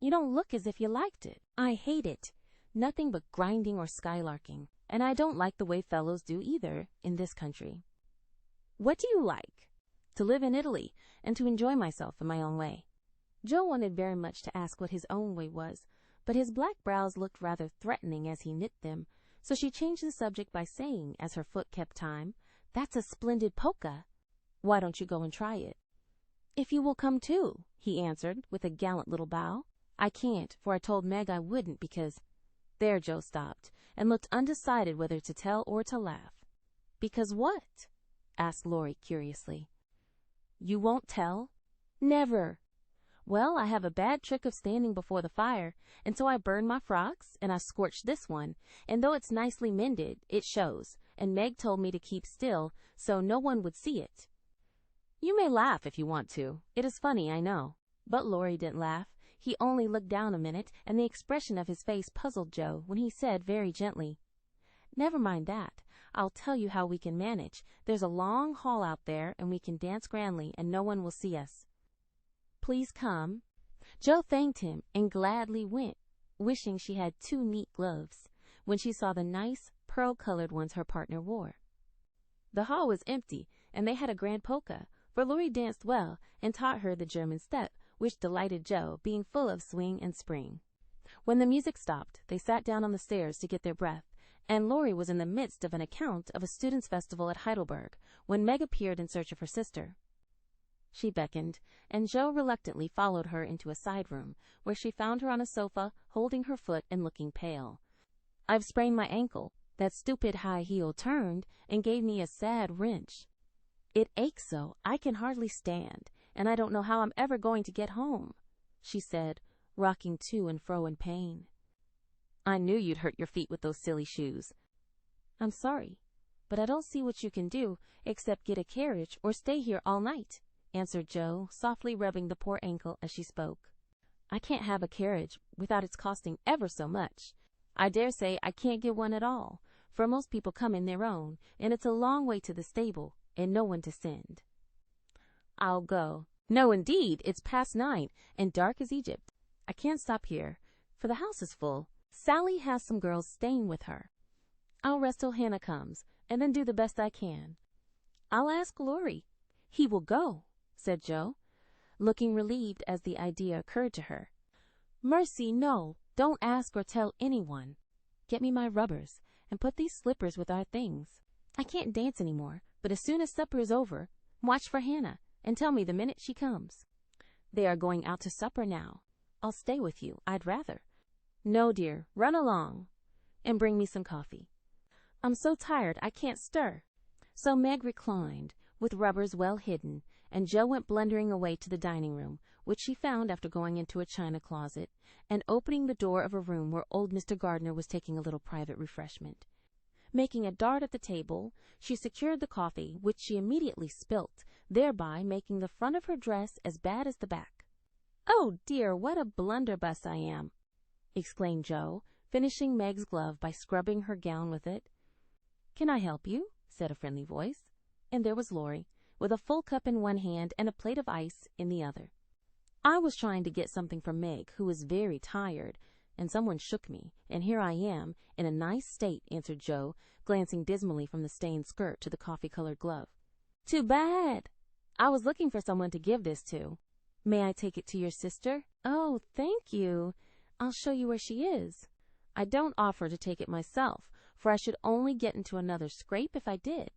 [SPEAKER 1] You don't look as if you liked it. I hate it. Nothing but grinding or skylarking. And I don't like the way fellows do either in this country. What do you like? To live in Italy, and to enjoy myself in my own way. Jo wanted very much to ask what his own way was, but his black brows looked rather threatening as he knit them, so she changed the subject by saying, as her foot kept time, That's a splendid polka. Why don't you go and try it? If you will come too, he answered, with a gallant little bow. I can't, for I told Meg I wouldn't because... There Jo stopped, and looked undecided whether to tell or to laugh. Because what? Asked Laurie curiously. You won't tell? Never. Well, I have a bad trick of standing before the fire, and so I burn my frocks, and I scorched this one, and though it's nicely mended, it shows, and Meg told me to keep still, so no one would see it. You may laugh if you want to. It is funny, I know. But Laurie didn't laugh. He only looked down a minute, and the expression of his face puzzled Jo when he said very gently, Never mind that. I'll tell you how we can manage. There's a long hall out there, and we can dance grandly, and no one will see us. Please come. Jo thanked him and gladly went, wishing she had 2 neat gloves, when she saw the nice, pearl-colored ones her partner wore. The hall was empty, and they had a grand polka, for Laurie danced well and taught her the German step, which delighted Jo, being full of swing and spring. When the music stopped, they sat down on the stairs to get their breath, and Laurie was in the midst of an account of a students' festival at Heidelberg, when Meg appeared in search of her sister. She beckoned, and Jo reluctantly followed her into a side room, where she found her on a sofa, holding her foot and looking pale. I've sprained my ankle. That stupid high heel turned and gave me a sad wrench. It aches so I can hardly stand, and I don't know how I'm ever going to get home, she said, rocking to and fro in pain. I knew you'd hurt your feet with those silly shoes. I'm sorry, but I don't see what you can do except get a carriage or stay here all night, answered Jo, softly rubbing the poor ankle as she spoke. I can't have a carriage without its costing ever so much. I dare say I can't get one at all, for most people come in their own, and it's a long way to the stable, and no one to send. I'll go. No, indeed, it's past 9, and dark as Egypt. I can't stop here, for the house is full. Sally has some girls staying with her. I'll rest till Hannah comes, and then do the best I can. I'll ask Laurie. He will go, said Jo, looking relieved as the idea occurred to her. Mercy, no, don't ask or tell anyone. Get me my rubbers, and put these slippers with our things. I can't dance any more, but as soon as supper is over, watch for Hannah, and tell me the minute she comes. They are going out to supper now. I'll stay with you, I'd rather. No, dear, run along, and bring me some coffee. I'm so tired I can't stir. So Meg reclined, with rubbers well hidden, and Jo went blundering away to the dining room, which she found after going into a china closet and opening the door of a room where old Mr. Gardner was taking a little private refreshment. Making a dart at the table, she secured the coffee, which she immediately spilt, thereby making the front of her dress as bad as the back. "Oh dear, what a blunderbuss I am!" exclaimed Jo, finishing Meg's glove by scrubbing her gown with it. "Can I help you?" said a friendly voice, and there was Laurie, with a full cup in one hand and a plate of ice in the other. "I was trying to get something for Meg, who is very tired, and someone shook me, and here I am, in a nice state," answered Jo, glancing dismally from the stained skirt to the coffee-colored glove. "Too bad! I was looking for someone to give this to. May I take it to your sister?" "Oh, thank you. I'll show you where she is." "I don't offer to take it myself, for I should only get into another scrape if I did."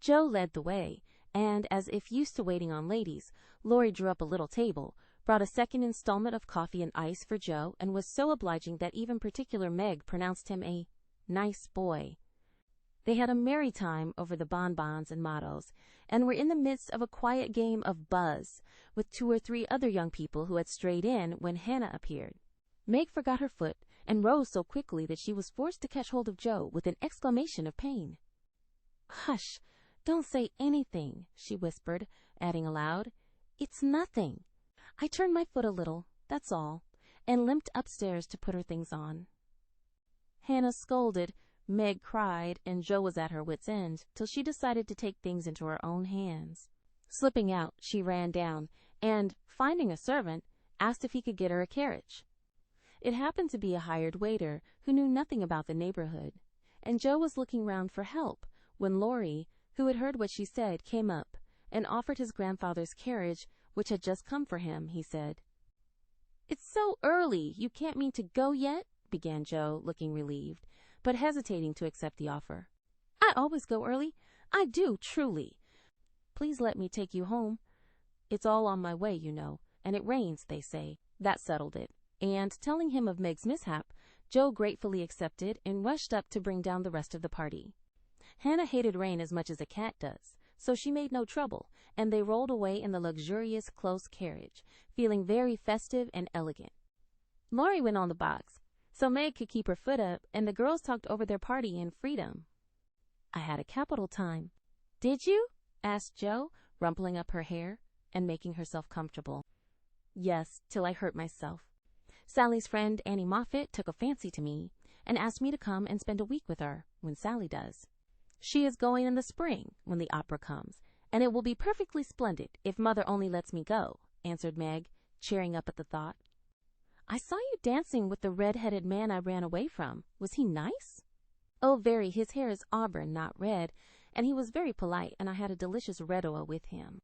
[SPEAKER 1] Jo led the way, and, as if used to waiting on ladies, Laurie drew up a little table, brought a second installment of coffee and ice for Jo, and was so obliging that even particular Meg pronounced him a nice boy. They had a merry time over the bonbons and mottos, and were in the midst of a quiet game of buzz with 2 or 3 other young people who had strayed in when Hannah appeared. Meg forgot her foot and rose so quickly that she was forced to catch hold of Jo with an exclamation of pain. "Hush, don't say anything," she whispered, adding aloud, "It's nothing. I turned my foot a little, that's all," and limped upstairs to put her things on. Hannah scolded, Meg cried, and Jo was at her wits' end till she decided to take things into her own hands. Slipping out, she ran down, and, finding a servant, asked if he could get her a carriage. It happened to be a hired waiter who knew nothing about the neighborhood, and Jo was looking round for help when Laurie, who had heard what she said, came up and offered his grandfather's carriage, which had just come for him. He said, "It's so early, you can't mean to go yet?" began Jo, looking relieved, but hesitating to accept the offer. "I always go early. I do, truly. Please let me take you home. It's all on my way, you know, and it rains, they say." That settled it, and, telling him of Meg's mishap, Jo gratefully accepted and rushed up to bring down the rest of the party. Hannah hated rain as much as a cat does, so she made no trouble, and they rolled away in the luxurious close carriage, feeling very festive and elegant. Laurie went on the box, so Meg could keep her foot up, and the girls talked over their party in freedom. "I had a capital time." "Did you?" asked Jo, rumpling up her hair and making herself comfortable. "Yes, till I hurt myself. Sally's friend Annie Moffat took a fancy to me and asked me to come and spend a week with her when Sally does. She is going in the spring when the opera comes, and it will be perfectly splendid if Mother only lets me go," answered Meg, cheering up at the thought. "I saw you dancing with the red-headed man I ran away from. Was he nice?" "Oh, very. His hair is auburn, not red, and he was very polite, and I had a delicious redowa with him.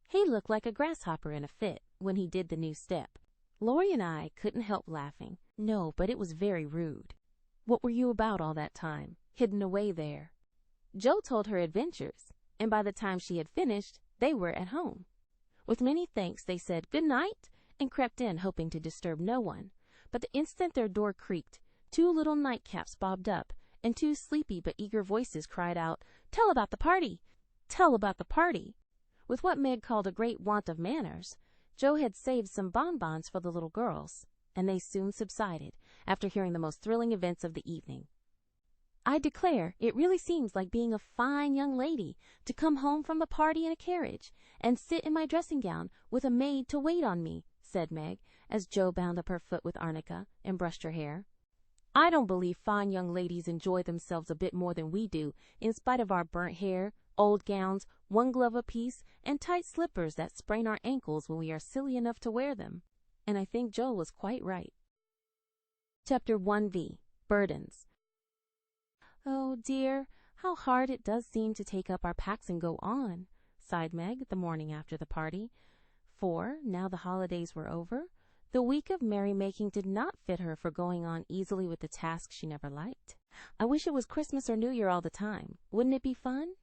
[SPEAKER 1] He looked like a grasshopper in a fit when he did the new step." Laurie and I couldn't help laughing. "No, but it was very rude." "What were you about all that time, hidden away there?" Jo told her adventures, and by the time she had finished, they were at home. With many thanks, they said good night and crept in, hoping to disturb no one. But the instant their door creaked, 2 little nightcaps bobbed up, and 2 sleepy but eager voices cried out, "Tell about the party! Tell about the party!" With what Meg called a great want of manners, Jo had saved some bonbons for the little girls, and they soon subsided after hearing the most thrilling events of the evening. "I declare, it really seems like being a fine young lady to come home from a party in a carriage and sit in my dressing gown with a maid to wait on me," said Meg, as Jo bound up her foot with arnica and brushed her hair. "I don't believe fine young ladies enjoy themselves a bit more than we do, in spite of our burnt hair, old gowns, 1 glove apiece, and tight slippers that sprain our ankles when we are silly enough to wear them." And I think Jo was quite right. Chapter 1V. Burdens. "Oh, dear, how hard it does seem to take up our packs and go on," sighed Meg the morning after the party. For, now the holidays were over, the week of merrymaking did not fit her for going on easily with the task she never liked. "I wish it was Christmas or New Year all the time. Wouldn't it be fun?"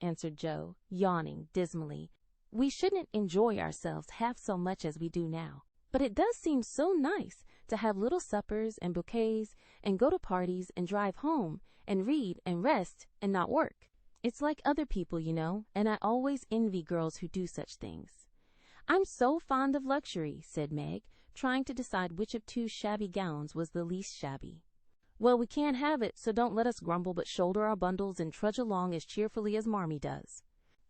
[SPEAKER 1] answered Jo, yawning dismally. "We shouldn't enjoy ourselves half so much as we do now. But it does seem so nice to have little suppers and bouquets and go to parties and drive home and read and rest and not work. It's like other people, you know, and I always envy girls who do such things. I'm so fond of luxury, said Meg, trying to decide which of two shabby gowns was the least shabby. Well, we can't have it, so don't let us grumble, but shoulder our bundles and trudge along as cheerfully as Marmee does.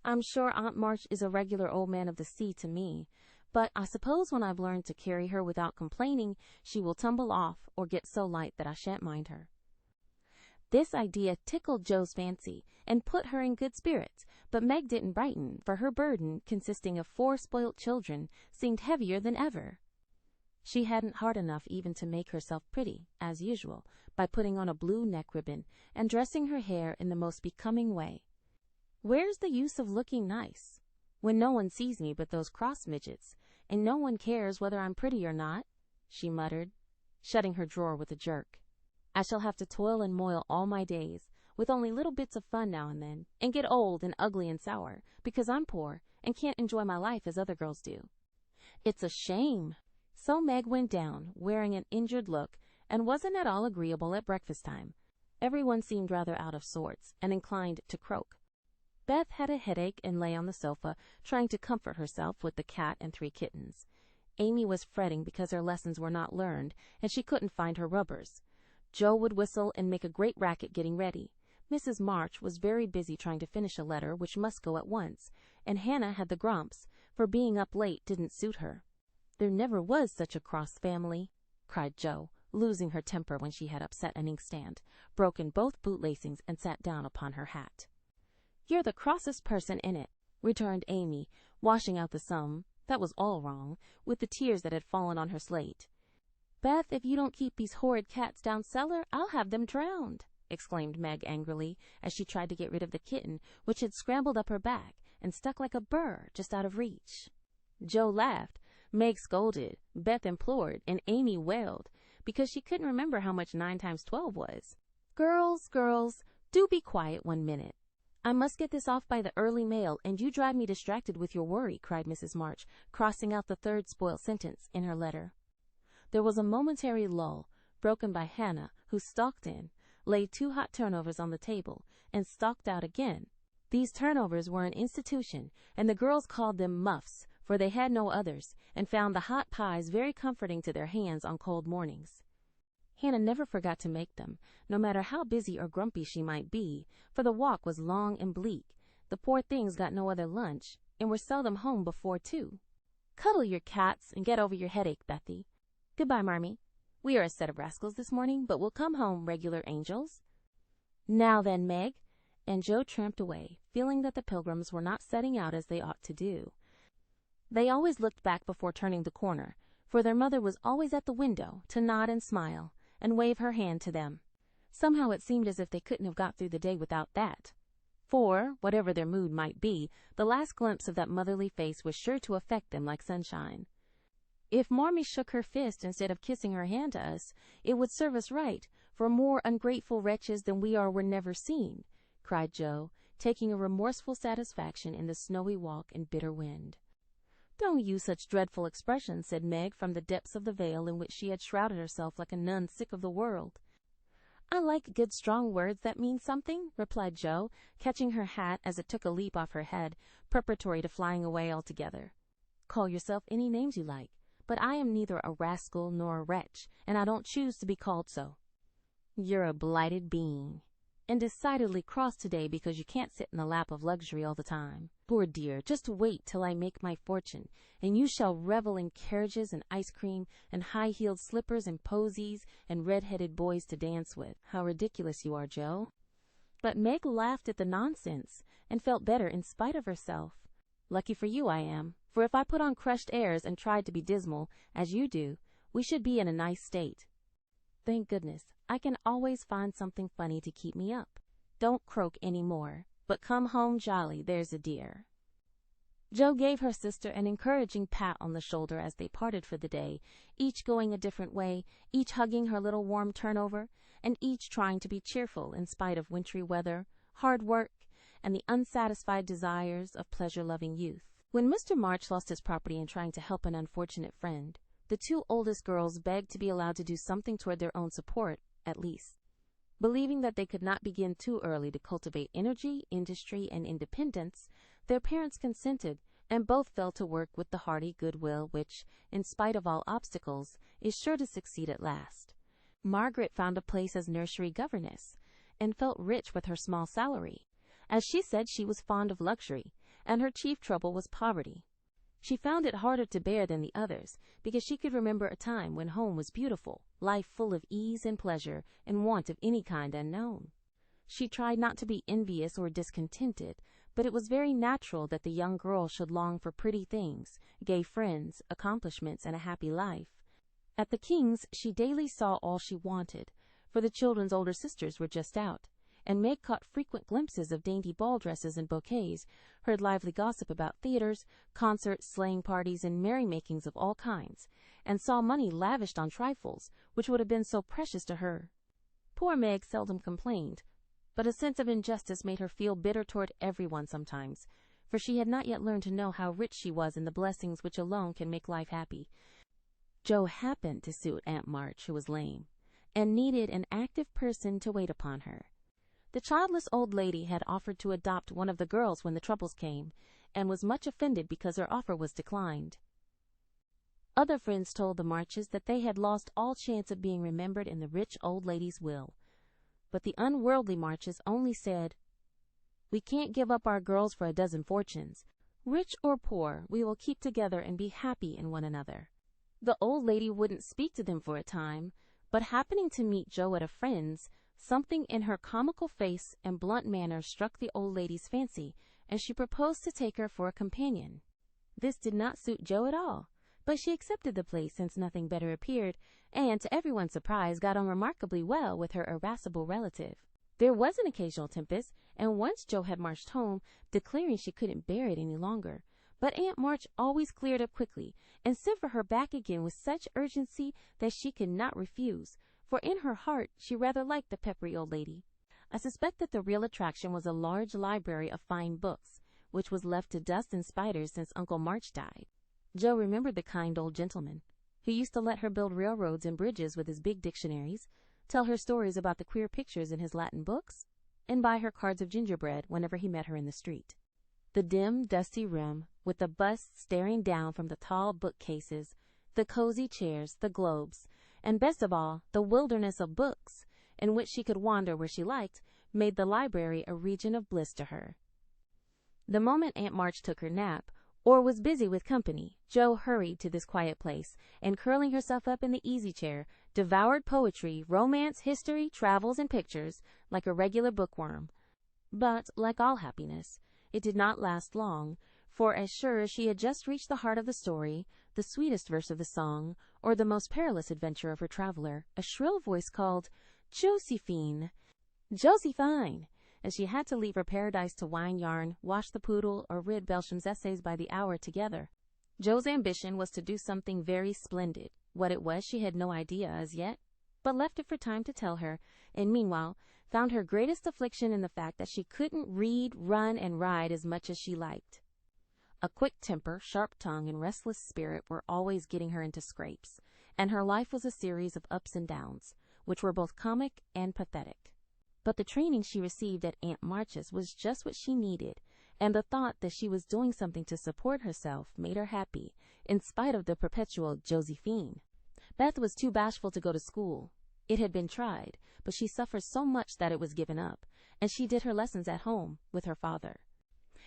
[SPEAKER 1] I'm sure Aunt March is a regular old man of the sea to me, but I suppose when I've learned to carry her without complaining, she will tumble off or get so light that I shan't mind her. This idea tickled Jo's fancy and put her in good spirits, but Meg didn't brighten, for her burden, consisting of 4 spoilt children, seemed heavier than ever. She hadn't heart enough even to make herself pretty, as usual, by putting on a blue neck ribbon and dressing her hair in the most becoming way. Where's the use of looking nice, when no one sees me but those cross midgets, and no one cares whether I'm pretty or not? She muttered, shutting her drawer with a jerk. I shall have to toil and moil all my days, with only little bits of fun now and then, and get old and ugly and sour, because I'm poor and can't enjoy my life as other girls do. It's a shame. So Meg went down, wearing an injured look, and wasn't at all agreeable at breakfast time. Everyone seemed rather out of sorts, and inclined to croak. Beth had a headache and lay on the sofa, trying to comfort herself with the cat and 3 kittens. Amy was fretting because her lessons were not learned, and she couldn't find her rubbers. Jo would whistle and make a great racket getting ready. Mrs. March was very busy trying to finish a letter which must go at once, and Hannah had the grumps, for being up late didn't suit her. There never was such a cross family, cried Jo, losing her temper when she had upset an inkstand, broken both bootlacings, and sat down upon her hat. You're the crossest person in it, returned Amy, washing out the sum, that was all wrong, with the tears that had fallen on her slate. Beth, if you don't keep these horrid cats down cellar, I'll have them drowned, exclaimed Meg angrily, as she tried to get rid of the kitten, which had scrambled up her back and stuck like a burr just out of reach. Jo laughed, Meg scolded, Beth implored, and Amy wailed, because she couldn't remember how much 9 times 12 was. Girls, do be quiet 1 minute. I must get this off by the early mail, and you drive me distracted with your worry, cried Mrs. March, crossing out the 3rd spoiled sentence in her letter. There was a momentary lull, broken by Hannah, who stalked in, laid 2 hot turnovers on the table, and stalked out again. These turnovers were an institution, and the girls called them muffs, for they had no others, and found the hot pies very comforting to their hands on cold mornings. Hannah never forgot to make them, no matter how busy or grumpy she might be, for the walk was long and bleak. The poor things got no other lunch, and were seldom home before 2. Cuddle your cats and get over your headache, Bethy. Goodbye, Marmee. We are a set of rascals this morning, but we'll come home regular angels. Now then, Meg. And Jo tramped away, feeling that the Pilgrims were not setting out as they ought to do. They always looked back before turning the corner, for their mother was always at the window to nod and smile, and wave her hand to them. Somehow it seemed as if they couldn't have got through the day without that. For, whatever their mood might be, the last glimpse of that motherly face was sure to affect them like sunshine. If Marmee shook her fist instead of kissing her hand to us, it would serve us right, for more ungrateful wretches than we are were never seen, cried Jo, taking a remorseful satisfaction in the snowy walk and bitter wind. Don't use such dreadful expressions, said Meg from the depths of the veil in which she had shrouded herself like a nun sick of the world. I like good strong words that mean something, replied Jo, catching her hat as it took a leap off her head, preparatory to flying away altogether. Call yourself any names you like, but I am neither a rascal nor a wretch, and I don't choose to be called so. You're a blighted being, and decidedly cross today because you can't sit in the lap of luxury all the time. Poor dear, just wait till I make my fortune, and you shall revel in carriages and ice cream and high-heeled slippers and posies and red-headed boys to dance with. How ridiculous you are, Jo. But Meg laughed at the nonsense and felt better in spite of herself. Lucky for you I am, for if I put on crushed airs and tried to be dismal, as you do, we should be in a nice state. Thank goodness, I can always find something funny to keep me up. Don't croak any more, but come home jolly, there's a dear. Jo gave her sister an encouraging pat on the shoulder as they parted for the day, each going a different way, each hugging her little warm turnover, and each trying to be cheerful in spite of wintry weather, hard work, and the unsatisfied desires of pleasure-loving youth. When Mr. March lost his property in trying to help an unfortunate friend, the 2 oldest girls begged to be allowed to do something toward their own support, at least. Believing that they could not begin too early to cultivate energy, industry, and independence, their parents consented, and both fell to work with the hearty goodwill which, in spite of all obstacles, is sure to succeed at last. Margaret found a place as nursery governess, and felt rich with her small salary. As she said, she was fond of luxury, and her chief trouble was poverty. She found it harder to bear than the others, because she could remember a time when home was beautiful, life full of ease and pleasure, and want of any kind unknown. She tried not to be envious or discontented, but it was very natural that the young girl should long for pretty things, gay friends, accomplishments, and a happy life. At the King's she daily saw all she wanted, for the children's older sisters were just out, and Meg caught frequent glimpses of dainty ball dresses and bouquets, heard lively gossip about theaters, concerts, sleighing parties, and merrymakings of all kinds, and saw money lavished on trifles, which would have been so precious to her. Poor Meg seldom complained, but a sense of injustice made her feel bitter toward everyone sometimes, for she had not yet learned to know how rich she was in the blessings which alone can make life happy. Jo happened to suit Aunt March, who was lame, and needed an active person to wait upon her. The childless old lady had offered to adopt one of the girls when the troubles came, and was much offended because her offer was declined. Other friends told the Marches that they had lost all chance of being remembered in the rich old lady's will, but the unworldly Marches only said, "We can't give up our girls for a dozen fortunes. Rich or poor, we will keep together and be happy in one another." The old lady wouldn't speak to them for a time, but happening to meet Jo at a friend's, something in her comical face and blunt manner struck the old lady's fancy, and she proposed to take her for a companion. This did not suit Jo at all, but she accepted the place since nothing better appeared, and, to everyone's surprise, got on remarkably well with her irascible relative. There was an occasional tempest, and once Jo had marched home, declaring she couldn't bear it any longer. But Aunt March always cleared up quickly, and sent for her back again with such urgency that she could not refuse, for in her heart she rather liked the peppery old lady. I suspect that the real attraction was a large library of fine books, which was left to dust and spiders since Uncle March died. Jo remembered the kind old gentleman, who used to let her build railroads and bridges with his big dictionaries, tell her stories about the queer pictures in his Latin books, and buy her cards of gingerbread whenever he met her in the street. The dim, dusty room, with the busts staring down from the tall bookcases, the cozy chairs, the globes, and best of all, the wilderness of books, in which she could wander where she liked, made the library a region of bliss to her. The moment Aunt March took her nap, or was busy with company, Jo hurried to this quiet place, and curling herself up in the easy-chair, devoured poetry, romance, history, travels, and pictures, like a regular bookworm. But, like all happiness, it did not last long, for as sure as she had just reached the heart of the story, the sweetest verse of the song, or the most perilous adventure of her traveler, a shrill voice called, "Josephine! Josephine!" and she had to leave her paradise to wind yarn, wash the poodle, or read Belcham's essays by the hour together. Jo's ambition was to do something very splendid. What it was she had no idea as yet, but left it for time to tell her, and meanwhile found her greatest affliction in the fact that she couldn't read, run, and ride as much as she liked. A quick temper, sharp tongue, and restless spirit were always getting her into scrapes, and her life was a series of ups and downs, which were both comic and pathetic. But the training she received at Aunt March's was just what she needed, and the thought that she was doing something to support herself made her happy, in spite of the perpetual Josephine. Beth was too bashful to go to school. It had been tried, but she suffered so much that it was given up, and she did her lessons at home with her father.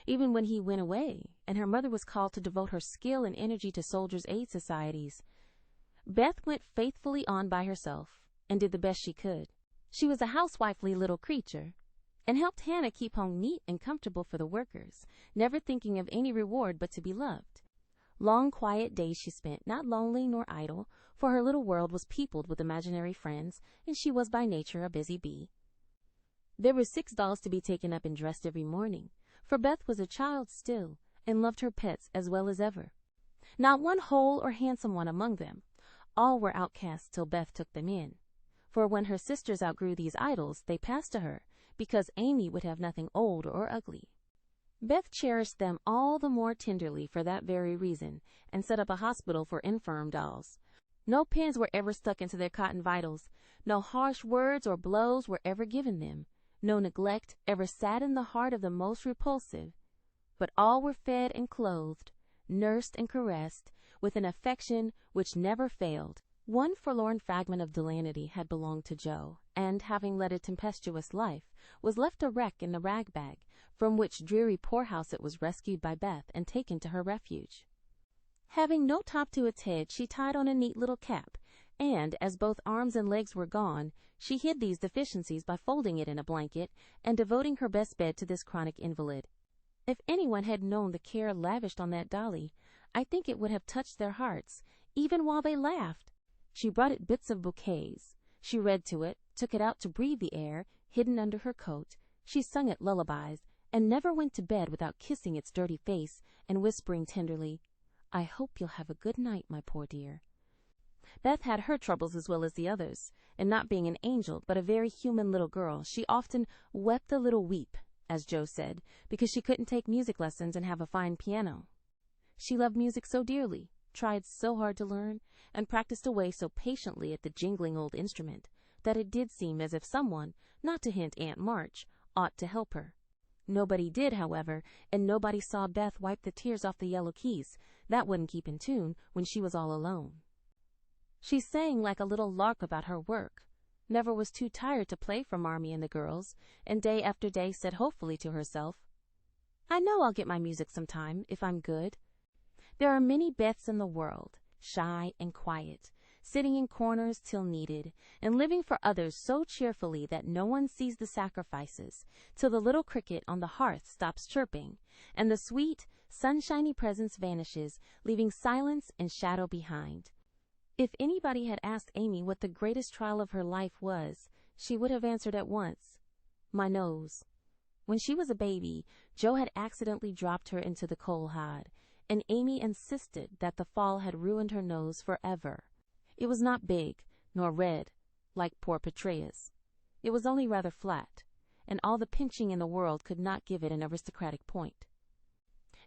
[SPEAKER 1] Even when he went away, and her mother was called to devote her skill and energy to soldiers' aid societies, Beth went faithfully on by herself, and did the best she could. She was a housewifely little creature, and helped Hannah keep home neat and comfortable for the workers, never thinking of any reward but to be loved. Long, quiet days she spent, not lonely nor idle, for her little world was peopled with imaginary friends, and she was by nature a busy bee. There were 6 dolls to be taken up and dressed every morning, for Beth was a child still, and loved her pets as well as ever. Not one whole or handsome one among them. All were outcasts till Beth took them in, for when her sisters outgrew these idols, they passed to her, because Amy would have nothing old or ugly. Beth cherished them all the more tenderly for that very reason, and set up a hospital for infirm dolls. No pins were ever stuck into their cotton vitals, no harsh words or blows were ever given them, no neglect ever saddened the heart of the most repulsive. but all were fed and clothed, nursed and caressed, with an affection which never failed. One forlorn fragment of Delaney had belonged to Jo, and, having led a tempestuous life, was left a wreck in the rag bag, from which dreary poorhouse it was rescued by Beth and taken to her refuge. Having no top to its head, she tied on a neat little cap, and, as both arms and legs were gone, she hid these deficiencies by folding it in a blanket and devoting her best bed to this chronic invalid. If anyone had known the care lavished on that dolly, I think it would have touched their hearts, even while they laughed. She brought it bits of bouquets. She read to it, took it out to breathe the air, hidden under her coat. She sung it lullabies, and never went to bed without kissing its dirty face and whispering tenderly, "I hope you'll have a good night, my poor dear." Beth had her troubles as well as the others, and not being an angel but a very human little girl, she often wept a little weep, as Jo said, because she couldn't take music lessons and have a fine piano. She loved music so dearly, tried so hard to learn, and practiced away so patiently at the jingling old instrument, that it did seem as if someone, not to hint Aunt March, ought to help her. Nobody did, however, and nobody saw Beth wipe the tears off the yellow keys. That wouldn't keep in tune when she was all alone. She sang like a little lark about her work, never was too tired to play for Marmee and the girls, and day after day said hopefully to herself, "I know I'll get my music sometime, if I'm good." There are many Beths in the world, shy and quiet, sitting in corners till needed, and living for others so cheerfully that no one sees the sacrifices, till the little cricket on the hearth stops chirping, and the sweet, sunshiny presence vanishes, leaving silence and shadow behind. If anybody had asked Amy what the greatest trial of her life was, she would have answered at once, "My nose." When she was a baby, Jo had accidentally dropped her into the coal hod, and Amy insisted that the fall had ruined her nose forever. It was not big, nor red, like poor Petrea's. It was only rather flat, and all the pinching in the world could not give it an aristocratic point.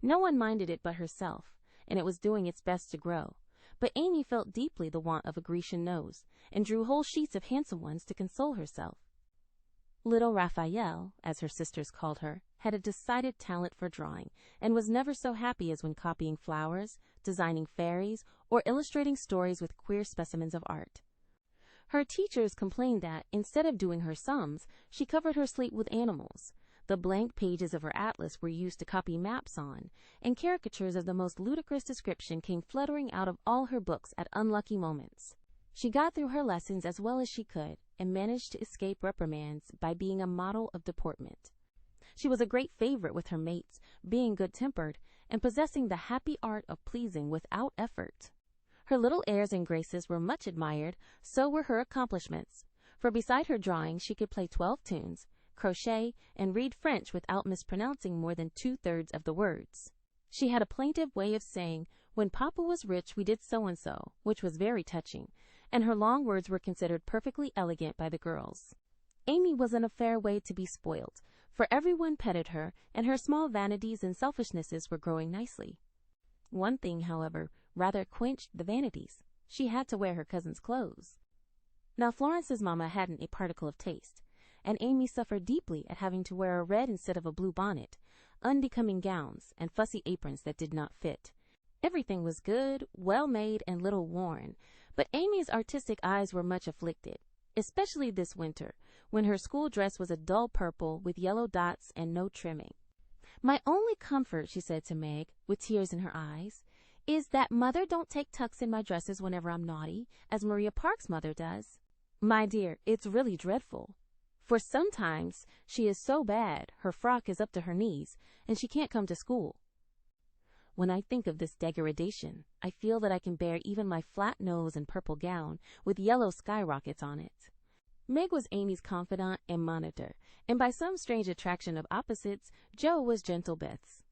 [SPEAKER 1] No one minded it but herself, and it was doing its best to grow. But Amy felt deeply the want of a Grecian nose, and drew whole sheets of handsome ones to console herself. Little Raphael, as her sisters called her, had a decided talent for drawing, and was never so happy as when copying flowers, designing fairies, or illustrating stories with queer specimens of art. Her teachers complained that, instead of doing her sums, she covered her slate with animals. The blank pages of her atlas were used to copy maps on, and caricatures of the most ludicrous description came fluttering out of all her books at unlucky moments. She got through her lessons as well as she could, and managed to escape reprimands by being a model of deportment. She was a great favorite with her mates, being good-tempered, and possessing the happy art of pleasing without effort. Her little airs and graces were much admired, so were her accomplishments, for beside her drawing she could play 12 tunes, crochet, and read French without mispronouncing more than 2/3 of the words. She had a plaintive way of saying, "When Papa was rich we did so-and-so," which was very touching, and her long words were considered perfectly elegant by the girls. Amy was in a fair way to be spoiled, for everyone petted her, and her small vanities and selfishnesses were growing nicely. One thing, however, rather quenched the vanities. She had to wear her cousin's clothes. Now Florence's mamma hadn't a particle of taste, and Amy suffered deeply at having to wear a red instead of a blue bonnet, unbecoming gowns, and fussy aprons that did not fit. Everything was good, well made, and little worn, but Amy's artistic eyes were much afflicted, especially this winter, when her school dress was a dull purple with yellow dots and no trimming. "My only comfort," she said to Meg, with tears in her eyes, "is that Mother don't take tucks in my dresses whenever I'm naughty, as Maria Park's mother does. My dear, it's really dreadful. For sometimes she is so bad her frock is up to her knees, and she can't come to school. When I think of this degradation, I feel that I can bear even my flat nose and purple gown with yellow skyrockets on it." Meg was Amy's confidant and monitor, and by some strange attraction of opposites, Jo was gentle Beth's.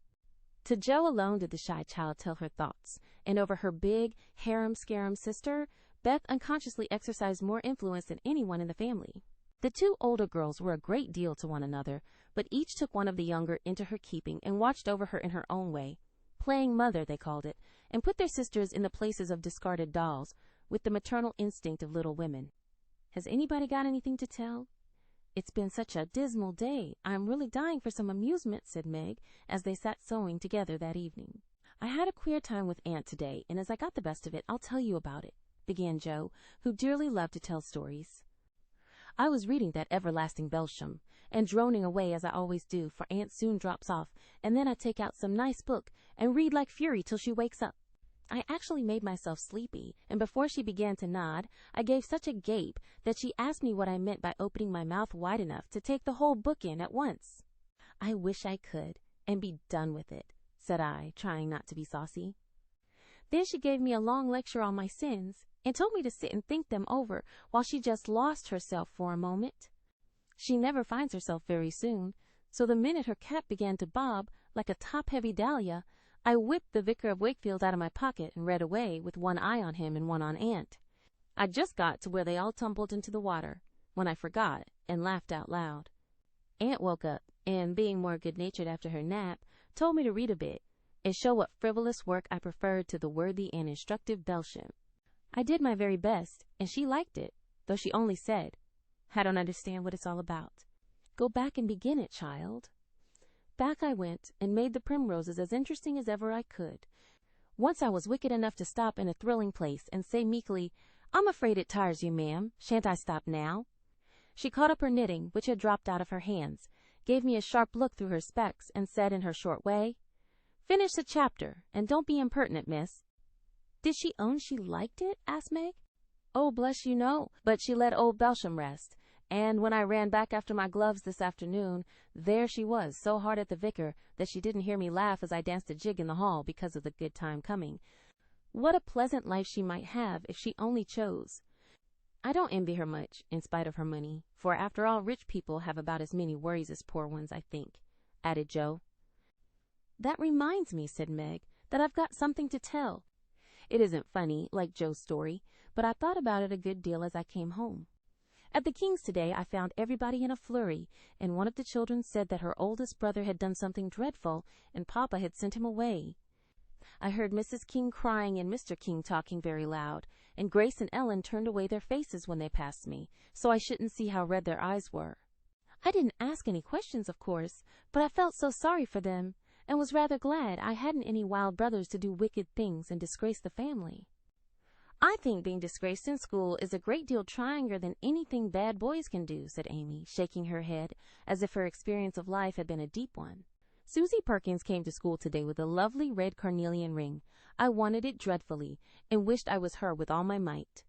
[SPEAKER 1] To Jo alone did the shy child tell her thoughts, and over her big, harum-scarum sister, Beth unconsciously exercised more influence than anyone in the family. The two older girls were a great deal to one another, but each took one of the younger into her keeping and watched over her in her own way. Playing mother, they called it, and put their sisters in the places of discarded dolls, with the maternal instinct of little women. Has anybody got anything to tell? "It's been such a dismal day. I'm really dying for some amusement," said Meg, as they sat sewing together that evening. "I had a queer time with Aunt today, and as I got the best of it, I'll tell you about it," began Jo, who dearly loved to tell stories. "I was reading that everlasting Belsham, and droning away as I always do, for Aunt soon drops off, and then I take out some nice book and read like fury till she wakes up. I actually made myself sleepy, and before she began to nod, I gave such a gape that she asked me what I meant by opening my mouth wide enough to take the whole book in at once. 'I wish I could, and be done with it,' said I, trying not to be saucy. Then she gave me a long lecture on my sins, and told me to sit and think them over while she just lost herself for a moment. She never finds herself very soon, so the minute her cap began to bob like a top-heavy dahlia, I whipped the Vicar of Wakefield out of my pocket and read away, with one eye on him and one on Aunt. I just got to where they all tumbled into the water, when I forgot and laughed out loud. Aunt woke up, and being more good-natured after her nap, told me to read a bit, and show what frivolous work I preferred to the worthy and instructive Belsham. I did my very best, and she liked it, though she only said, 'I don't understand what it's all about.' Go back and begin it, child." Back I went, and made the primroses as interesting as ever I could. Once I was wicked enough to stop in a thrilling place and say meekly, "I'm afraid it tires you, ma'am. Shan't I stop now?" She caught up her knitting, which had dropped out of her hands, gave me a sharp look through her specs, and said in her short way, "Finish the chapter, and don't be impertinent, miss." "Did she own she liked it?" asked Meg. "Oh, bless you, no, but she let old Belsham rest. And when I ran back after my gloves this afternoon, there she was, so hard at the vicar that she didn't hear me laugh as I danced a jig in the hall because of the good time coming. What a pleasant life she might have if she only chose. I don't envy her much, in spite of her money, for after all, rich people have about as many worries as poor ones, I think," added Jo. "That reminds me," said Meg, "that I've got something to tell. It isn't funny, like Jo's story, but I thought about it a good deal as I came home. At the King's today I found everybody in a flurry, and one of the children said that her oldest brother had done something dreadful, and Papa had sent him away. I heard Mrs. King crying and Mr. King talking very loud, and Grace and Ellen turned away their faces when they passed me, so I shouldn't see how red their eyes were. I didn't ask any questions, of course, but I felt so sorry for them, and was rather glad I hadn't any wild brothers to do wicked things and disgrace the family." "I think being disgraced in school is a great deal tryinger than anything bad boys can do," said Amy, shaking her head as if her experience of life had been a deep one. "Susie Perkins came to school today with a lovely red carnelian ring. I wanted it dreadfully, and wished I was her with all my might.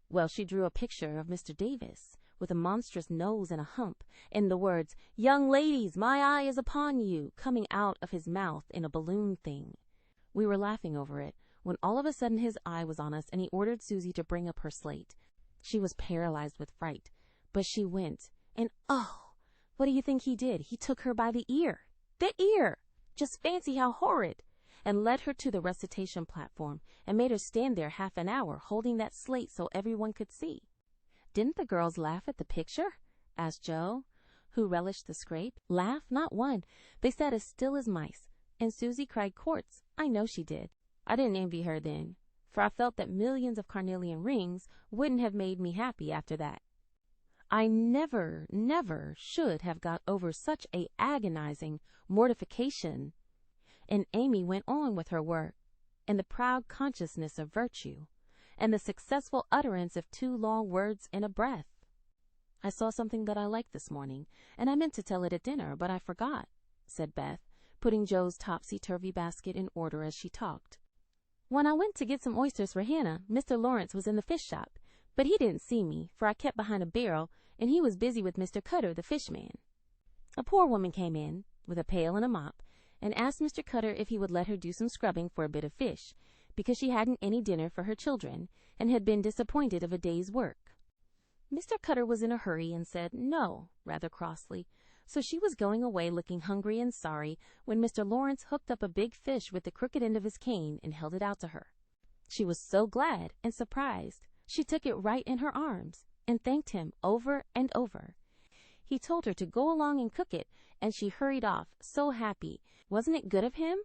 [SPEAKER 1] Well, she drew a picture of Mr. Davis, with a monstrous nose and a hump, and the words, 'Young ladies, my eye is upon you,' coming out of his mouth in a balloon thing. We were laughing over it, when all of a sudden his eye was on us, and he ordered Susie to bring up her slate. She was paralyzed with fright, but she went, and oh, what do you think he did? He took her by the ear. The ear! Just fancy how horrid! And led her to the recitation platform, and made her stand there half an hour, holding that slate so everyone could see." "Didn't the girls laugh at the picture?" asked Jo, who relished the scrape. "Laugh? Not one. They sat as still as mice, and Susie cried quarts. I know she did. I didn't envy her then, for I felt that millions of carnelian rings wouldn't have made me happy after that. I never should have got over such a agonizing mortification." And Amy went on with her work, and the proud consciousness of virtue, and the successful utterance of 2 long words in a breath. "I saw something that I liked this morning, and I meant to tell it at dinner, but I forgot," said Beth, putting Jo's topsy-turvy basket in order as she talked. "When I went to get some oysters for Hannah, Mr. Laurence was in the fish shop, but he didn't see me, for I kept behind a barrel, and he was busy with Mr. Cutter, the fishman. A poor woman came in, with a pail and a mop, and asked Mr. Cutter if he would let her do some scrubbing for a bit of fish, because she hadn't any dinner for her children, and had been disappointed of a day's work. Mr. Cutter was in a hurry and said no, rather crossly, so she was going away looking hungry and sorry when Mr. Laurence hooked up a big fish with the crooked end of his cane and held it out to her. She was so glad and surprised, she took it right in her arms and thanked him over and over. He told her to go along and cook it, and she hurried off, so happy. Wasn't it good of him?"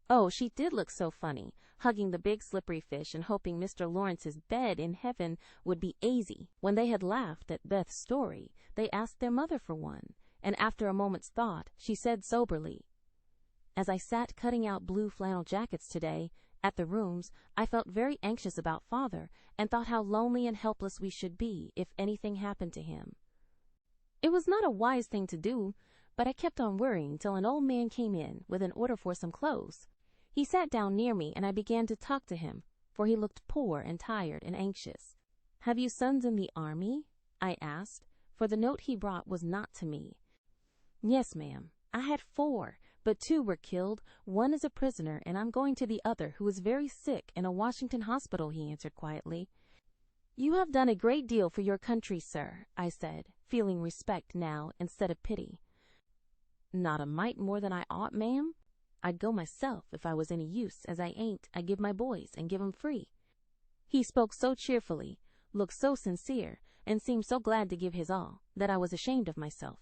[SPEAKER 1] Oh, she did look so funny, hugging the big slippery fish and hoping Mr. Lawrence's bed in heaven would be easy. When they had laughed at Beth's story, they asked their mother for one, and after a moment's thought, she said soberly, "As I sat cutting out blue flannel jackets today, at the rooms, I felt very anxious about Father and thought how lonely and helpless we should be if anything happened to him. It was not a wise thing to do, but I kept on worrying till an old man came in with an order for some clothes. He sat down near me and I began to talk to him, for he looked poor and tired and anxious. 'Have you sons in the army?' I asked, for the note he brought was not to me. 'Yes, ma'am. I had 4, but 2 were killed. One is a prisoner, and I'm going to the other, who is very sick in a Washington hospital,' he answered quietly. 'You have done a great deal for your country, sir,' I said, feeling respect now instead of pity. 'Not a mite more than I ought, ma'am. I'd go myself if I was any use. As I ain't, I give my boys and give 'em free.' He spoke so cheerfully, looked so sincere, and seemed so glad to give his all, that I was ashamed of myself.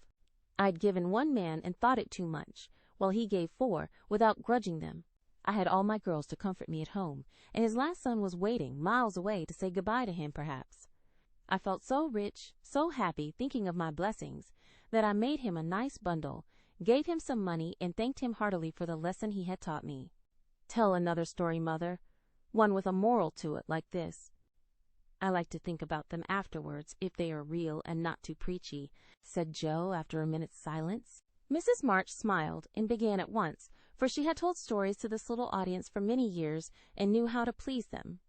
[SPEAKER 1] I'd given 1 man and thought it too much, while he gave 4 without grudging them. I had all my girls to comfort me at home, and his last son was waiting miles away to say goodbye to him, perhaps. I felt so rich, so happy thinking of my blessings, that I made him a nice bundle, gave him some money, and thanked him heartily for the lesson he had taught me. Tell another story, Mother, one with a moral to it, like this. I like to think about them afterwards, if they are real and not too preachy," said Jo after a minute's silence. Mrs. March smiled and began at once, for she had told stories to this little audience for many years and knew how to please them.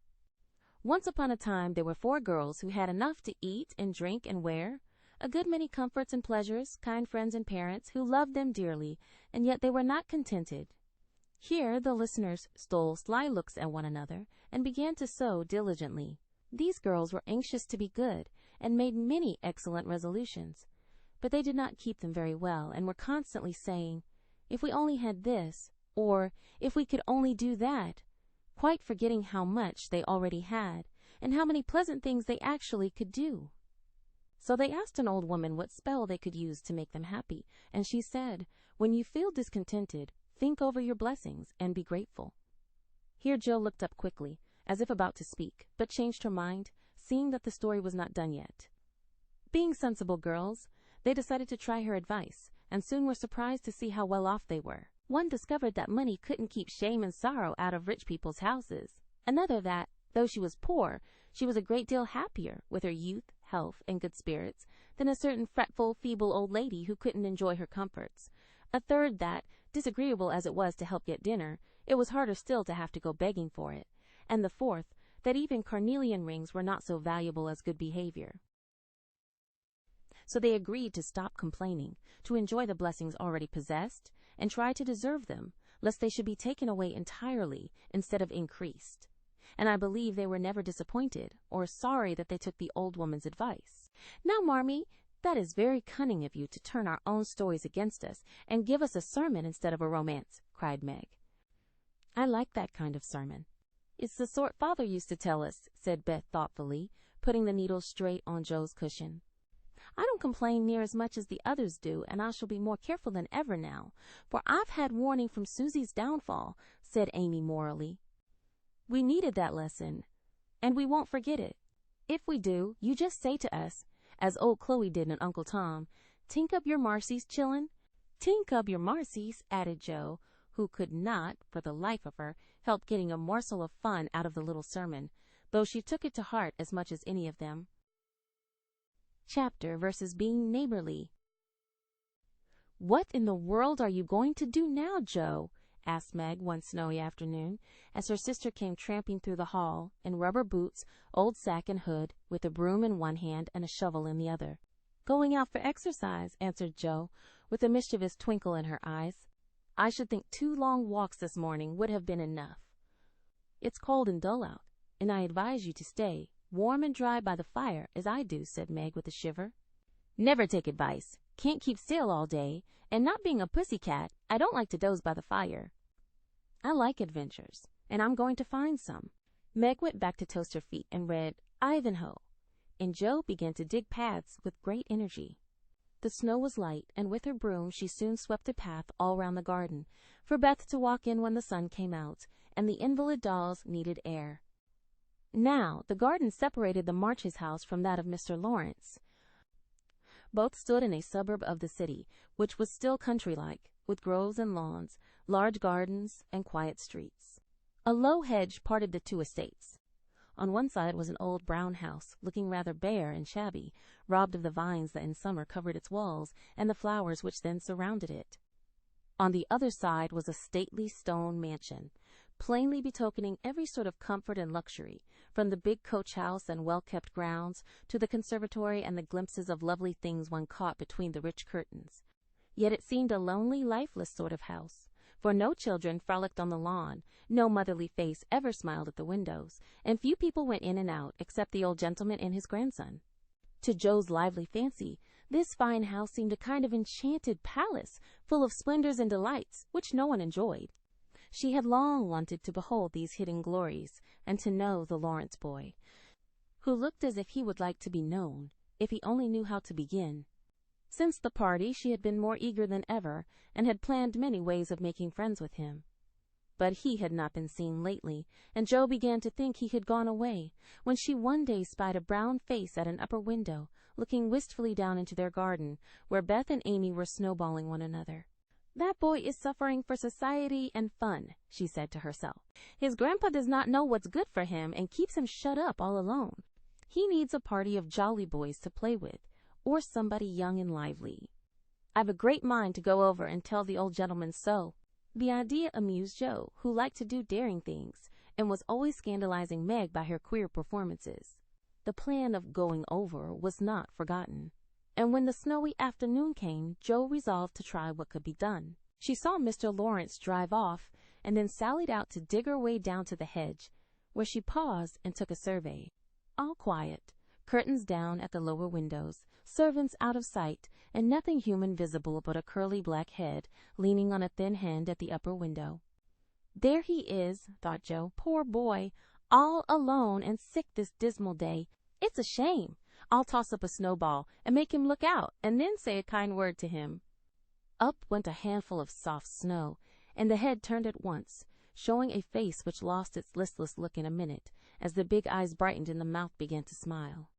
[SPEAKER 1] Once upon a time there were 4 girls who had enough to eat and drink and wear, a good many comforts and pleasures, kind friends and parents who loved them dearly, and yet they were not contented. Here the listeners stole sly looks at one another and began to sew diligently. These girls were anxious to be good and made many excellent resolutions, but they did not keep them very well and were constantly saying, "If we only had this," or "If we could only do that," quite forgetting how much they already had and how many pleasant things they actually could do. So they asked an old woman what spell they could use to make them happy, and she said, "When you feel discontented, think over your blessings and be grateful." Here Jo looked up quickly, as if about to speak, but changed her mind, seeing that the story was not done yet. Being sensible girls, they decided to try her advice, and soon were surprised to see how well off they were. One discovered that money couldn't keep shame and sorrow out of rich people's houses. Another that, though she was poor, she was a great deal happier with her youth, health, and good spirits than a certain fretful, feeble old lady who couldn't enjoy her comforts. A third that, disagreeable as it was to help get dinner, it was harder still to have to go begging for it. And the 4th, that even carnelian rings were not so valuable as good behavior. So they agreed to stop complaining, to enjoy the blessings already possessed, and try to deserve them, lest they should be taken away entirely instead of increased. And I believe they were never disappointed or sorry that they took the old woman's advice. "Now, Marmee, that is very cunning of you to turn our own stories against us and give us a sermon instead of a romance," cried Meg. "I like that kind of sermon. It's the sort Father used to tell us," said Beth thoughtfully, putting the needle straight on Jo's cushion. "I don't complain near as much as the others do, and I shall be more careful than ever now, for I've had warning from Susie's downfall," said Amy morally. "We needed that lesson, and we won't forget it. If we do, you just say to us, as old Chloe did in Uncle Tom, 'Tink up your marcies, chillin'.'" "Tink up your marcies," added Jo, who could not, for the life of her, help getting a morsel of fun out of the little sermon, though she took it to heart as much as any of them. Chapter versus being neighborly. "What in the world are you going to do now, Jo?" asked Meg one snowy afternoon, as her sister came tramping through the hall, in rubber boots, old sack and hood, with a broom in one hand and a shovel in the other. "Going out for exercise," answered Jo, with a mischievous twinkle in her eyes. "I should think 2 long walks this morning would have been enough." "It's cold and dull out, and I advise you to stay, warm and dry by the fire, as I do," said Meg with a shiver. "Never take advice. Can't keep still all day, and not being a pussy cat, I don't like to doze by the fire." "I like adventures, and I'm going to find some." Meg went back to toast her feet and read Ivanhoe, and Jo began to dig paths with great energy. The snow was light, and with her broom she soon swept a path all round the garden, for Beth to walk in when the sun came out, and the invalid dolls needed air. Now, the garden separated the Marches' house from that of Mr. Laurence. Both stood in a suburb of the city, which was still country-like, with groves and lawns, large gardens, and quiet streets. A low hedge parted the two estates. On one side was an old brown house, looking rather bare and shabby, robbed of the vines that in summer covered its walls and the flowers which then surrounded it. On the other side was a stately stone mansion, plainly betokening every sort of comfort and luxury, from the big coach house and well-kept grounds to the conservatory and the glimpses of lovely things one caught between the rich curtains. Yet it seemed a lonely, lifeless sort of house, for no children frolicked on the lawn, no motherly face ever smiled at the windows, and few people went in and out except the old gentleman and his grandson. To Joe's lively fancy, this fine house seemed a kind of enchanted palace, full of splendors and delights, which no one enjoyed. She had long wanted to behold these hidden glories, and to know the Laurence boy, who looked as if he would like to be known, if he only knew how to begin. Since the party, she had been more eager than ever, and had planned many ways of making friends with him. But he had not been seen lately, and Joe began to think he had gone away, when she one day spied a brown face at an upper window, looking wistfully down into their garden, where Beth and Amy were snowballing one another. "That boy is suffering for society and fun," she said to herself. "His grandpa does not know what's good for him and keeps him shut up all alone. He needs a party of jolly boys to play with, or somebody young and lively. I've a great mind to go over and tell the old gentleman so." The idea amused Joe, who liked to do daring things, and was always scandalizing Meg by her queer performances. The plan of going over was not forgotten, and when the snowy afternoon came, Joe resolved to try what could be done. She saw Mr. Laurence drive off, and then sallied out to dig her way down to the hedge, where she paused and took a survey. All quiet, curtains down at the lower windows, servants out of sight, and nothing human visible but a curly black head leaning on a thin hand at the upper window. "There he is," thought Joe, "poor boy, all alone and sick this dismal day. It's a shame. I'll toss up a snowball and make him look out, and then say a kind word to him." Up went a handful of soft snow, and the head turned at once, showing a face which lost its listless look in a minute, as the big eyes brightened and the mouth began to smile.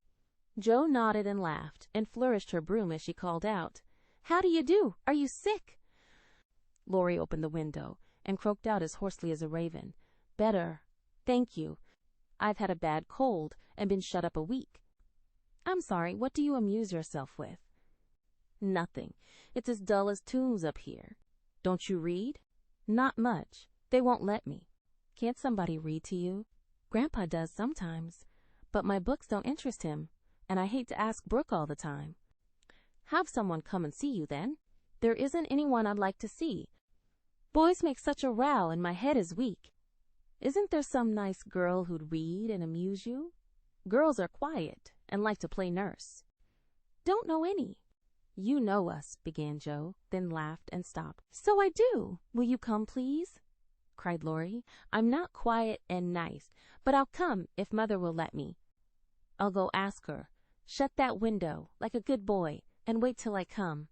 [SPEAKER 1] Joe nodded and laughed, and flourished her broom as she called out, "How do you do? Are you sick?" Laurie opened the window, and croaked out as hoarsely as a raven, "Better, thank you. I've had a bad cold, and been shut up a week." "I'm sorry, what do you amuse yourself with?" "Nothing. It's as dull as tombs up here." "Don't you read?" "Not much. They won't let me." "Can't somebody read to you?" "Grandpa does sometimes, but my books don't interest him, and I hate to ask Brooke all the time." "Have someone come and see you, then." "There isn't anyone I'd like to see. Boys make such a row, and my head is weak." "Isn't there some nice girl who'd read and amuse you?" "Girls are quiet, and like to play nurse." "Don't know any." "You know us," began Joe, then laughed and stopped. "So I do. Will you come, please?" cried Laurie. "I'm not quiet and nice, but I'll come if Mother will let me." "I'll go ask her. Shut that window, like a good boy, and wait till I come."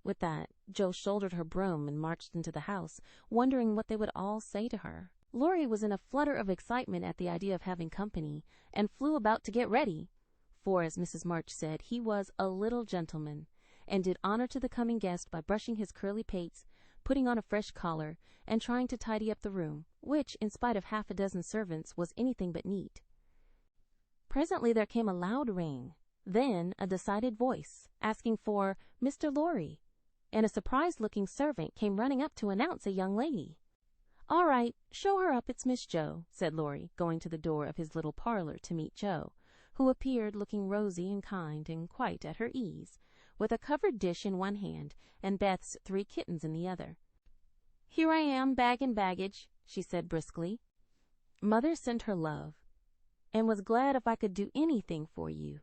[SPEAKER 1] With that, Joe shouldered her broom and marched into the house, wondering what they would all say to her. Laurie was in a flutter of excitement at the idea of having company, and flew about to get ready, for, as Mrs. March said, he was a little gentleman, and did honor to the coming guest by brushing his curly pates, putting on a fresh collar, and trying to tidy up the room, which, in spite of half a dozen servants, was anything but neat. Presently there came a loud ring, then a decided voice, asking for Mr. Laurie, and a surprised-looking servant came running up to announce a young lady. "All right, show her up, it's Miss Joe," said Laurie, going to the door of his little parlor to meet Joe, who appeared looking rosy and kind and quite at her ease, with a covered dish in one hand and Beth's 3 kittens in the other. "Here I am, bag and baggage," she said briskly. "Mother sent her love, and was glad if I could do anything for you.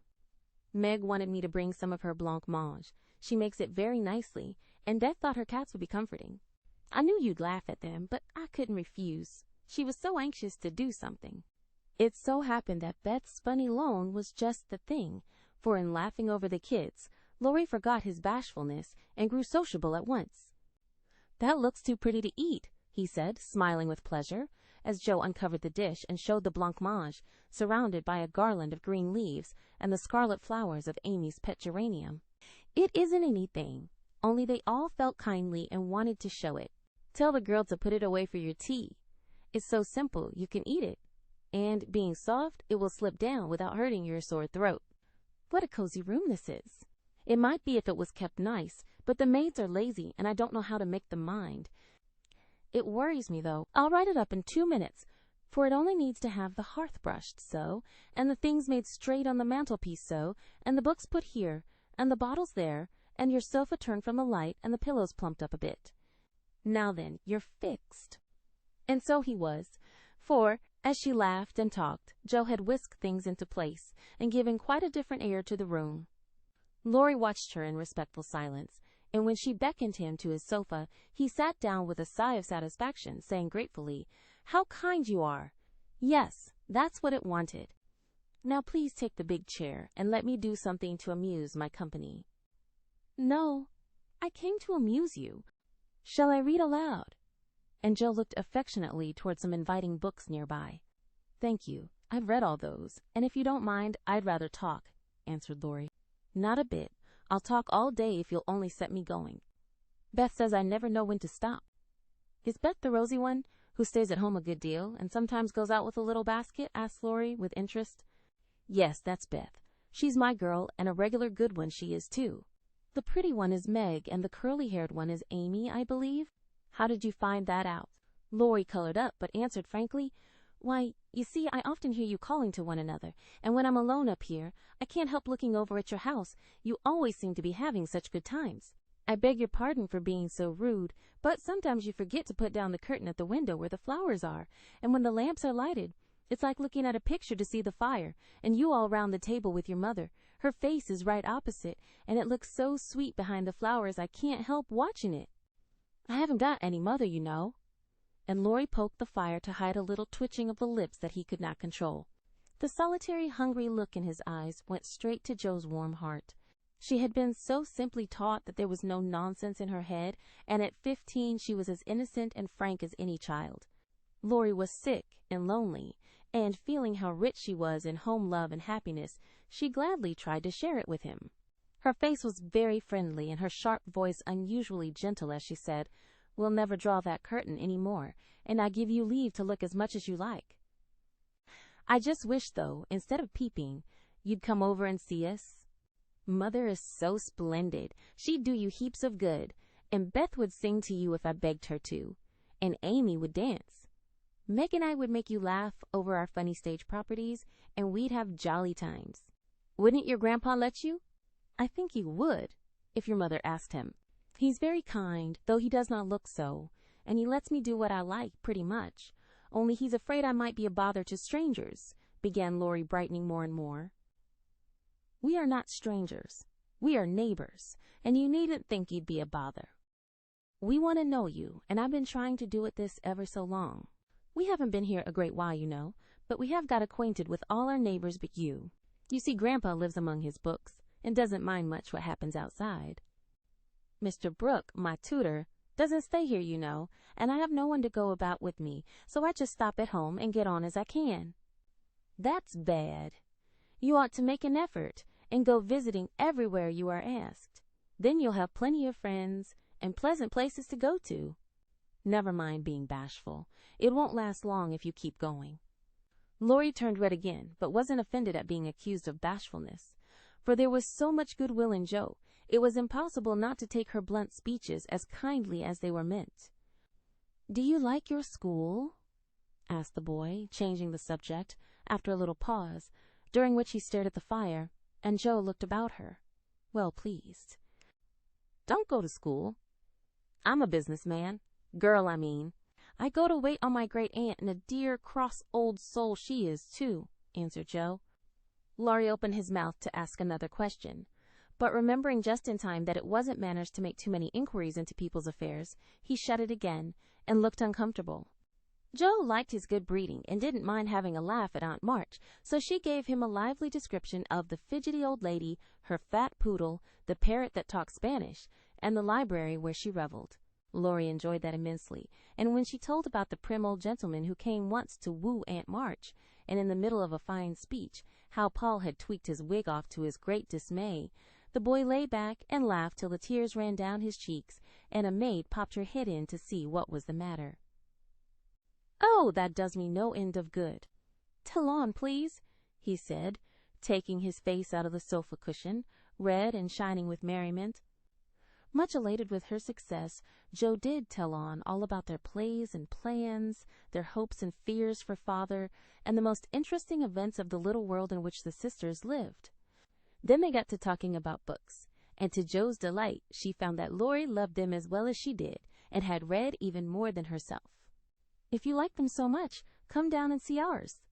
[SPEAKER 1] Meg wanted me to bring some of her blancmange. She makes it very nicely, and Beth thought her cats would be comforting. I knew you'd laugh at them, but I couldn't refuse. She was so anxious to do something." It so happened that Beth's funny loan was just the thing, for in laughing over the kids, Laurie forgot his bashfulness and grew sociable at once. "That looks too pretty to eat," he said, smiling with pleasure, as Joe uncovered the dish and showed the blancmange, surrounded by a garland of green leaves and the scarlet flowers of Amy's pet geranium. "It isn't anything, only they all felt kindly and wanted to show it. Tell the girl to put it away for your tea. It's so simple you can eat it, and being soft, it will slip down without hurting your sore throat." What a cozy room this is. It might be if it was kept nice, but the maids are lazy and I don't know how to make them mind. It worries me, though. I'll write it up in 2 minutes, for it only needs to have the hearth brushed so, and the things made straight on the mantelpiece so, and the books put here, and the bottles there, and your sofa turned from the light, and the pillows plumped up a bit. Now then, you're fixed. And so he was, for, as she laughed and talked, Joe had whisked things into place and given quite a different air to the room. Laurie watched her in respectful silence, and when she beckoned him to his sofa, he sat down with a sigh of satisfaction, saying gratefully, "How kind you are! Yes, that's what it wanted. Now please take the big chair and let me do something to amuse my company." "No, I came to amuse you. Shall I read aloud?" And Joe looked affectionately toward some inviting books nearby. "Thank you. I've read all those, and if you don't mind, I'd rather talk," answered Laurie. "Not a bit. I'll talk all day if you'll only set me going. Beth says I never know when to stop." "Is Beth the rosy one, who stays at home a good deal and sometimes goes out with a little basket?" asked Laurie with interest. "Yes, that's Beth. She's my girl, and a regular good one she is, too. The pretty one is Meg, and the curly-haired one is Amy, I believe." "How did you find that out?" Laurie colored up, but answered frankly, "Why, you see, I often hear you calling to one another, and when I'm alone up here, I can't help looking over at your house. You always seem to be having such good times. I beg your pardon for being so rude, but sometimes you forget to put down the curtain at the window where the flowers are, and when the lamps are lighted, it's like looking at a picture to see the fire, and you all round the table with your mother. Her face is right opposite, and it looks so sweet behind the flowers I can't help watching it. I haven't got any mother, you know." And Laurie poked the fire to hide a little twitching of the lips that he could not control. The solitary, hungry look in his eyes went straight to Joe's warm heart. She had been so simply taught that there was no nonsense in her head, and at 15 she was as innocent and frank as any child. Laurie was sick and lonely, and feeling how rich she was in home love and happiness, she gladly tried to share it with him. Her face was very friendly and her sharp voice unusually gentle as she said, "We'll never draw that curtain any more, and I give you leave to look as much as you like. I just wish, though, instead of peeping, you'd come over and see us. Mother is so splendid. She'd do you heaps of good, and Beth would sing to you if I begged her to, and Amy would dance. Meg and I would make you laugh over our funny stage properties, and we'd have jolly times. Wouldn't your grandpa let you?" "I think he would, if your mother asked him. He's very kind, though he does not look so, and he lets me do what I like, pretty much. Only he's afraid I might be a bother to strangers," began Laurie, brightening more and more. "We are not strangers. We are neighbors, and you needn't think you'd be a bother. We want to know you, and I've been trying to do it this ever so long. We haven't been here a great while, you know, but we have got acquainted with all our neighbors but you. You see, Grandpa lives among his books, and doesn't mind much what happens outside. Mr. Brooke, my tutor, doesn't stay here, you know, and I have no one to go about with me, so I just stop at home and get on as I can." "That's bad. You ought to make an effort and go visiting everywhere you are asked. Then you'll have plenty of friends and pleasant places to go to. Never mind being bashful. It won't last long if you keep going." Laurie turned red again, but wasn't offended at being accused of bashfulness, for there was so much goodwill in Joe, it was impossible not to take her blunt speeches as kindly as they were meant. "Do you like your school?" asked the boy, changing the subject, after a little pause, during which he stared at the fire, and Joe looked about her, well pleased. "Don't go to school. I'm a businessman. Girl, I mean. I go to wait on my great-aunt, and a dear, cross old soul she is, too," answered Joe. Laurie opened his mouth to ask another question, but remembering just in time that it wasn't manners to make too many inquiries into people's affairs, he shut it again and looked uncomfortable. Joe liked his good breeding and didn't mind having a laugh at Aunt March, so she gave him a lively description of the fidgety old lady, her fat poodle, the parrot that talked Spanish, and the library where she reveled. Laurie enjoyed that immensely, and when she told about the prim old gentleman who came once to woo Aunt March, and in the middle of a fine speech, how Paul had tweaked his wig off to his great dismay, the boy lay back and laughed till the tears ran down his cheeks, and a maid popped her head in to see what was the matter. "Oh, that does me no end of good. Tell on, please," he said, taking his face out of the sofa cushion, red and shining with merriment. Much elated with her success, Joe did tell on all about their plays and plans, their hopes and fears for father, and the most interesting events of the little world in which the sisters lived. Then they got to talking about books, and to Joe's delight, she found that Laurie loved them as well as she did, and had read even more than herself. "If you like them so much, come down and see ours.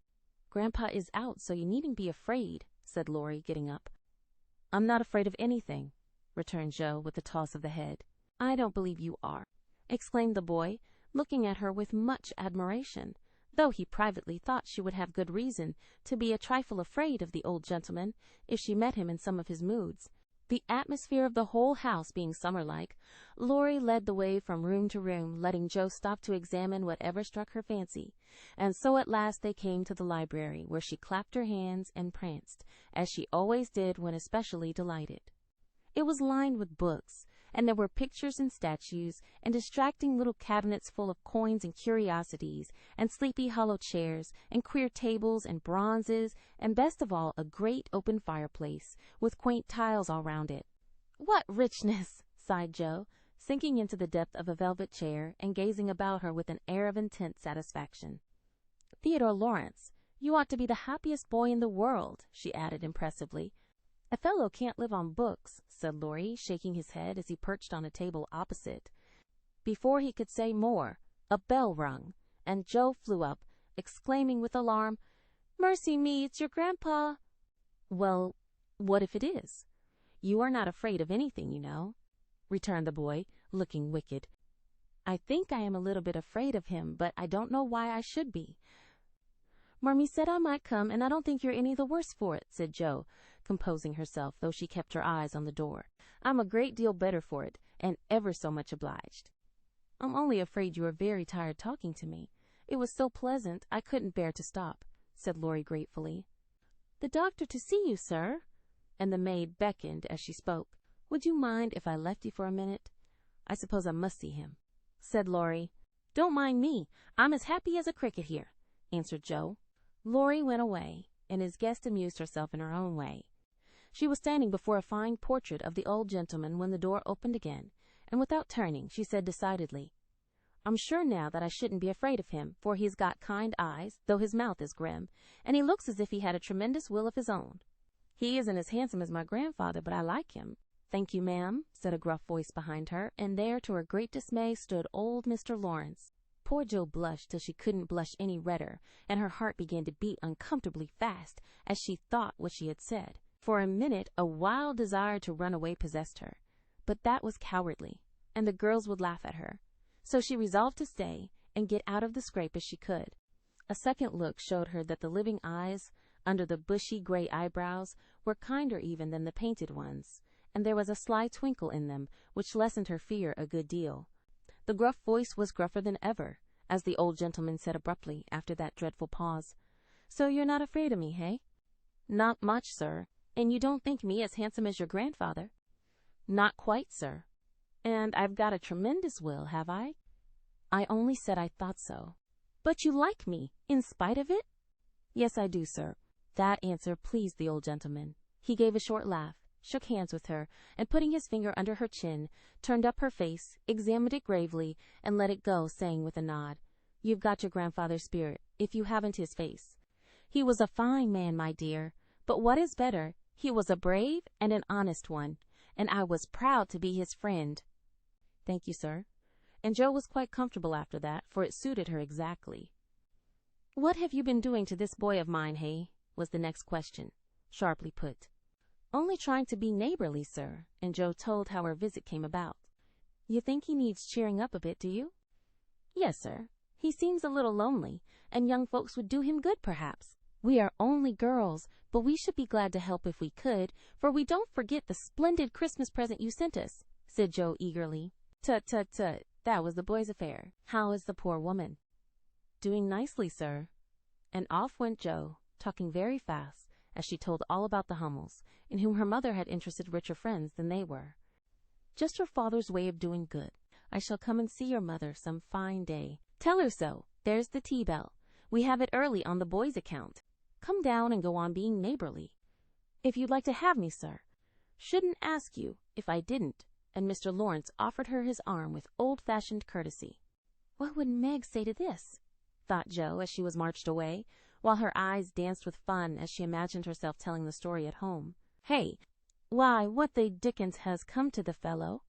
[SPEAKER 1] Grandpa is out, so you needn't be afraid," said Laurie, getting up. "I'm not afraid of anything," returned Joe with a toss of the head. "I don't believe you are," exclaimed the boy, looking at her with much admiration, though he privately thought she would have good reason to be a trifle afraid of the old gentleman if she met him in some of his moods. The atmosphere of the whole house being summer-like, Laurie led the way from room to room, letting Joe stop to examine whatever struck her fancy, and so at last they came to the library, where she clapped her hands and pranced, as she always did when especially delighted. It was lined with books, and there were pictures and statues, and distracting little cabinets full of coins and curiosities, and sleepy hollow chairs, and queer tables and bronzes, and best of all, a great open fireplace, with quaint tiles all round it. "What richness!" sighed Joe, sinking into the depth of a velvet chair, and gazing about her with an air of intense satisfaction. "Theodore Laurence, you ought to be the happiest boy in the world," she added impressively. "A fellow can't live on books," said Laurie, shaking his head as he perched on a table opposite. Before he could say more, a bell rung, and Joe flew up, exclaiming with alarm, "Mercy me, it's your grandpa!" "Well, what if it is? You are not afraid of anything, you know," returned the boy, looking wicked. "I think I am a little bit afraid of him, but I don't know why I should be." "Marmee said I might come, and I don't think you're any the worse for it," said Joe, composing herself, though she kept her eyes on the door. "I'm a great deal better for it, and ever so much obliged." "I'm only afraid you are very tired talking to me. It was so pleasant, I couldn't bear to stop," said Laurie gratefully. "The doctor to see you, sir," and the maid beckoned as she spoke. "Would you mind if I left you for a minute? I suppose I must see him," said Laurie. "Don't mind me. I'm as happy as a cricket here," answered Joe. Laurie went away, and his guest amused herself in her own way. She was standing before a fine portrait of the old gentleman when the door opened again, and without turning, she said decidedly, "I'm sure now that I shouldn't be afraid of him, for he's got kind eyes, though his mouth is grim, and he looks as if he had a tremendous will of his own. He isn't as handsome as my grandfather, but I like him." "Thank you, ma'am," said a gruff voice behind her, and there, to her great dismay, stood old Mr. Laurence. Poor Joe blushed till she couldn't blush any redder, and her heart began to beat uncomfortably fast as she thought what she had said. For a minute a wild desire to run away possessed her, but that was cowardly, and the girls would laugh at her. So she resolved to stay and get out of the scrape as she could. A second look showed her that the living eyes, under the bushy gray eyebrows, were kinder even than the painted ones, and there was a sly twinkle in them which lessened her fear a good deal. The gruff voice was gruffer than ever, as the old gentleman said abruptly, after that dreadful pause, "So you're not afraid of me, hey?" "Not much, sir." "And you don't think me as handsome as your grandfather?" "Not quite, sir." "And I've got a tremendous will, have I?" "I only said I thought so." "But you like me, in spite of it?" "Yes, I do, sir." That answer pleased the old gentleman. He gave a short laugh, shook hands with her, and putting his finger under her chin, turned up her face, examined it gravely, and let it go, saying with a nod, "You've got your grandfather's spirit, if you haven't his face. He was a fine man, my dear, but what is better, he was a brave and an honest one, and I was proud to be his friend." "Thank you, sir." And Joe was quite comfortable after that, for it suited her exactly. "What have you been doing to this boy of mine, hey?" was the next question, sharply put. "Only trying to be neighborly, sir," and Joe told how her visit came about. "You think he needs cheering up a bit, do you?" "Yes, sir. He seems a little lonely, and young folks would do him good, perhaps. We are only girls, but we should be glad to help if we could, for we don't forget the splendid Christmas present you sent us," said Joe eagerly. "Tut, tut, tut, that was the boy's affair. How is the poor woman?" "Doing nicely, sir." And off went Joe, talking very fast, as she told all about the Hummels, in whom her mother had interested richer friends than they were. "Just her father's way of doing good. I shall come and see your mother some fine day. Tell her so. There's the tea bell. We have it early on the boys' account. Come down and go on being neighborly. If you'd like to have me, sir. Shouldn't ask you if I didn't," and Mr. Laurence offered her his arm with old-fashioned courtesy. What would Meg say to this? Thought Joe as she was marched away, while her eyes danced with fun as she imagined herself telling the story at home. "Hey, why, what the dickens has come to the fellow?"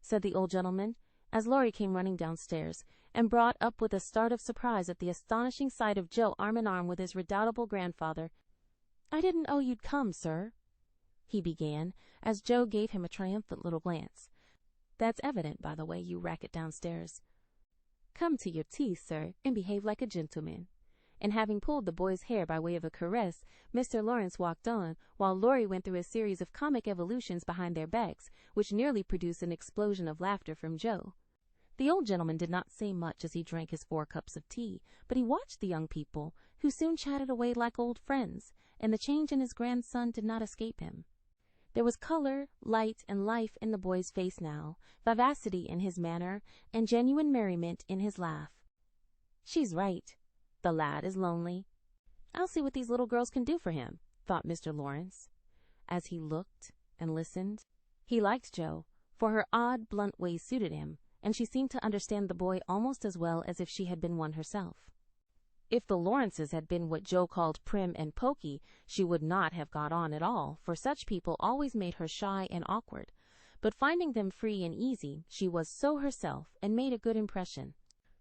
[SPEAKER 1] said the old gentleman, as Laurie came running downstairs, and brought up with a start of surprise at the astonishing sight of Joe arm in arm with his redoubtable grandfather. "I didn't know you'd come, sir," he began, as Joe gave him a triumphant little glance. "That's evident by the way you rack it downstairs. Come to your tea, sir, and behave like a gentleman." And having pulled the boy's hair by way of a caress, Mr. Laurence walked on, while Laurie went through a series of comic evolutions behind their backs, which nearly produced an explosion of laughter from Joe. The old gentleman did not say much as he drank his 4 cups of tea, but he watched the young people, who soon chatted away like old friends, and the change in his grandson did not escape him. There was color, light, and life in the boy's face now, vivacity in his manner, and genuine merriment in his laugh. "She's right. The lad is lonely. I'll see what these little girls can do for him," thought Mr. Laurence, as he looked and listened. He liked Joe, for her odd, blunt ways suited him, and she seemed to understand the boy almost as well as if she had been one herself. If the Laurences had been what Joe called prim and poky, she would not have got on at all, for such people always made her shy and awkward. But finding them free and easy, she was so herself, and made a good impression.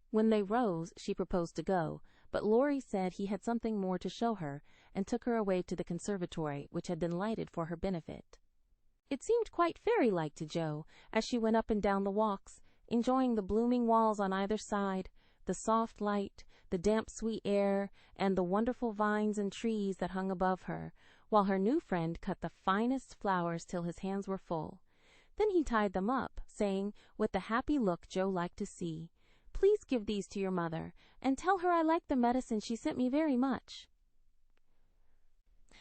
[SPEAKER 1] When they rose, she proposed to go, but Laurie said he had something more to show her, and took her away to the conservatory, which had been lighted for her benefit. It seemed quite fairy-like to Joe, as she went up and down the walks, enjoying the blooming walls on either side, the soft light, the damp sweet air, and the wonderful vines and trees that hung above her, while her new friend cut the finest flowers till his hands were full. Then he tied them up, saying, with the happy look Joe liked to see, "Please give these to your mother, and tell her I like the medicine she sent me very much."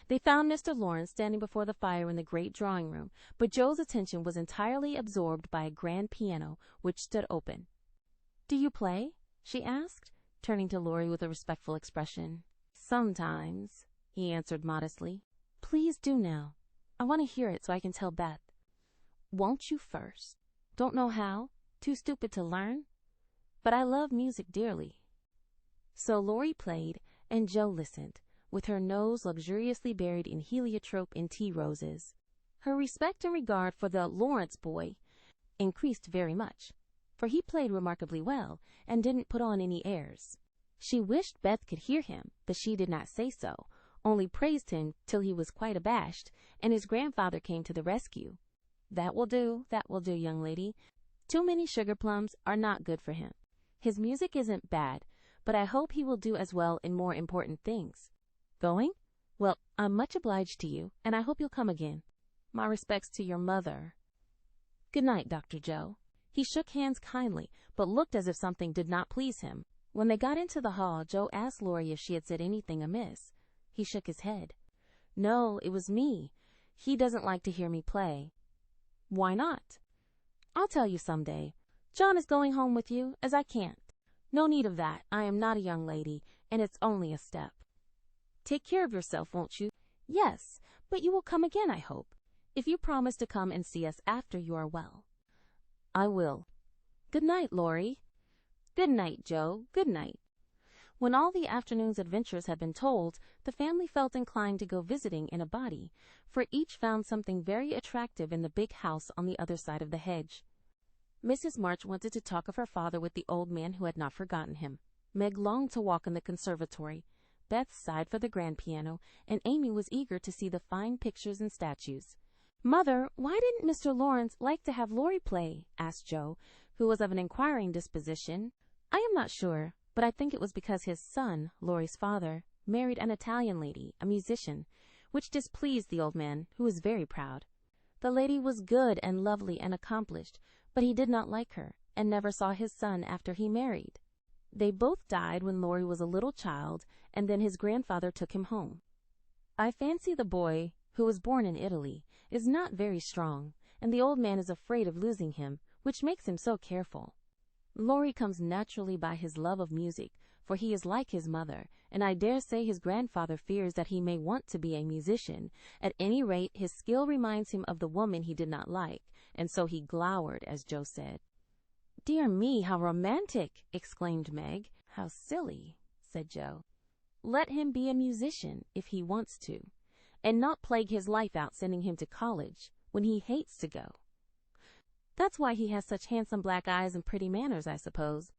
[SPEAKER 1] They found Mr. Laurence standing before the fire in the great drawing-room, but Joe's attention was entirely absorbed by a grand piano, which stood open. "Do you play?" she asked, turning to Laurie with a respectful expression. "Sometimes," he answered modestly. "Please do now. I want to hear it so I can tell Beth." "Won't you first?" "Don't know how. Too stupid to learn. But I love music dearly." So Laurie played, and Joe listened, with her nose luxuriously buried in heliotrope and tea roses. Her respect and regard for the Laurence boy increased very much, for he played remarkably well, and didn't put on any airs. She wished Beth could hear him, but she did not say so, only praised him till he was quite abashed, and his grandfather came to the rescue. That will do, young lady. Too many sugar plums are not good for him. His music isn't bad, but I hope he will do as well in more important things. Going? Well, I'm much obliged to you, and I hope you'll come again. My respects to your mother. Good night, Dr. Joe." He shook hands kindly, but looked as if something did not please him. When they got into the hall, Joe asked Laurie if she had said anything amiss. He shook his head. "No, it was me. He doesn't like to hear me play." "Why not?" "I'll tell you some day. John is going home with you, as I can't." "No need of that. I am not a young lady, and it's only a step." "Take care of yourself, won't you?" "Yes, but you will come again, I hope, if you promise to come and see us after you are well." "I will. Good night, Laurie." "Good night, Joe. Good night." When all the afternoon's adventures had been told, the family felt inclined to go visiting in a body, for each found something very attractive in the big house on the other side of the hedge. Mrs. March wanted to talk of her father with the old man who had not forgotten him. Meg longed to walk in the conservatory. Beth sighed for the grand piano, and Amy was eager to see the fine pictures and statues. "Mother, why didn't Mr. Laurence like to have Laurie play?" asked Joe, who was of an inquiring disposition. "I am not sure. but I think it was because his son, Laurie's father, married an Italian lady, a musician, which displeased the old man, who was very proud. The lady was good and lovely and accomplished, but he did not like her, and never saw his son after he married. They both died when Laurie was a little child, and then his grandfather took him home. I fancy the boy, who was born in Italy, is not very strong, and the old man is afraid of losing him, which makes him so careful. Laurie comes naturally by his love of music, for he is like his mother, and I dare say his grandfather fears that he may want to be a musician. At any rate, his skill reminds him of the woman he did not like, and so he glowered, as Joe said. "Dear me, how romantic!" exclaimed Meg. "How silly," said Joe. "Let him be a musician, if he wants to, and not plague his life out sending him to college, when he hates to go. That's why he has such handsome black eyes and pretty manners, I suppose."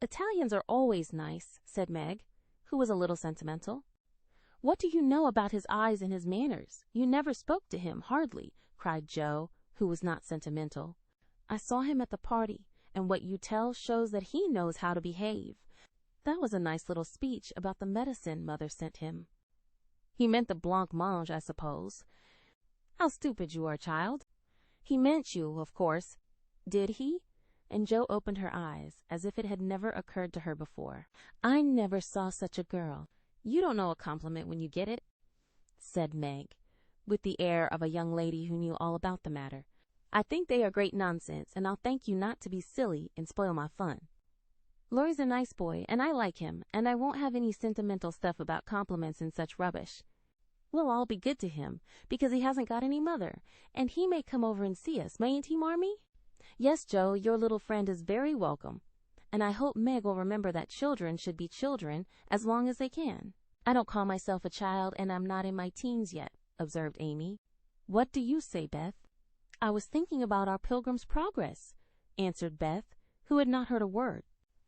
[SPEAKER 1] "Italians are always nice," said Meg, who was a little sentimental. "What do you know about his eyes and his manners? You never spoke to him, hardly," cried Joe, who was not sentimental. "I saw him at the party, and what you tell shows that he knows how to behave. That was a nice little speech about the medicine Mother sent him." "He meant the blancmange, I suppose." "How stupid you are, child. He meant you, of course." "Did he?" And Joe opened her eyes, as if it had never occurred to her before. "I never saw such a girl. You don't know a compliment when you get it," said Meg, with the air of a young lady who knew all about the matter. "I think they are great nonsense, and I'll thank you not to be silly and spoil my fun. Laurie's a nice boy, and I like him, and I won't have any sentimental stuff about compliments and such rubbish. We'll all be good to him, because he hasn't got any mother, and he may come over and see us, mayn't he, Marmee?" "Yes, Joe, your little friend is very welcome, and I hope Meg will remember that children should be children as long as they can." "I don't call myself a child, and I'm not in my teens yet," observed Amy. "What do you say, Beth?" "I was thinking about our Pilgrim's Progress," answered Beth, who had not heard a word.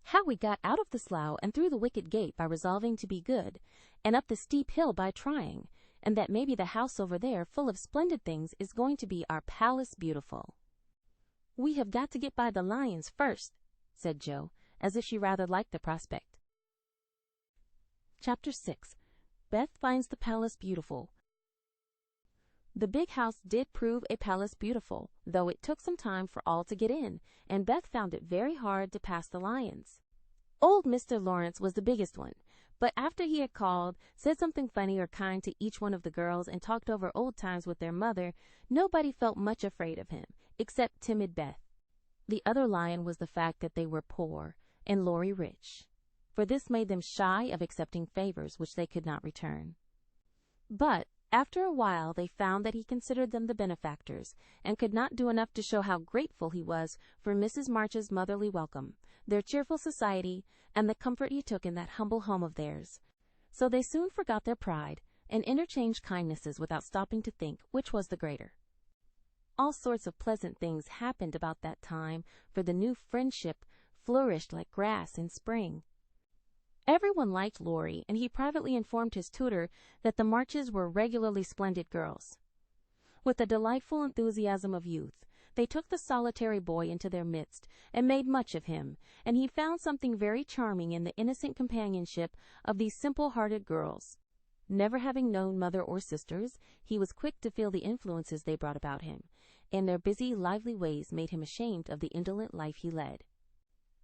[SPEAKER 1] "How we got out of the slough and through the wicket gate by resolving to be good, and up the steep hill by trying, and that maybe the house over there, full of splendid things, is going to be our Palace Beautiful." "We have got to get by the lions first," said Joe, as if she rather liked the prospect. Chapter 6. Beth Finds the Palace Beautiful. The big house did prove a palace beautiful, though it took some time for all to get in, and Beth found it very hard to pass the lions. Old Mr. Laurence was the biggest one, but after he had called, said something funny or kind to each one of the girls, and talked over old times with their mother, nobody felt much afraid of him, except timid Beth. The other lion was the fact that they were poor, and Laurie rich, for this made them shy of accepting favors which they could not return. But after a while they found that he considered them the benefactors, and could not do enough to show how grateful he was for Mrs. March's motherly welcome, their cheerful society, and the comfort he took in that humble home of theirs. So they soon forgot their pride, and interchanged kindnesses without stopping to think which was the greater. All sorts of pleasant things happened about that time, for the new friendship flourished like grass in spring. Everyone liked Laurie, and he privately informed his tutor that the Marches were regularly splendid girls. With the delightful enthusiasm of youth, they took the solitary boy into their midst and made much of him, and he found something very charming in the innocent companionship of these simple-hearted girls. Never having known mother or sisters, he was quick to feel the influences they brought about him, and their busy, lively ways made him ashamed of the indolent life he led.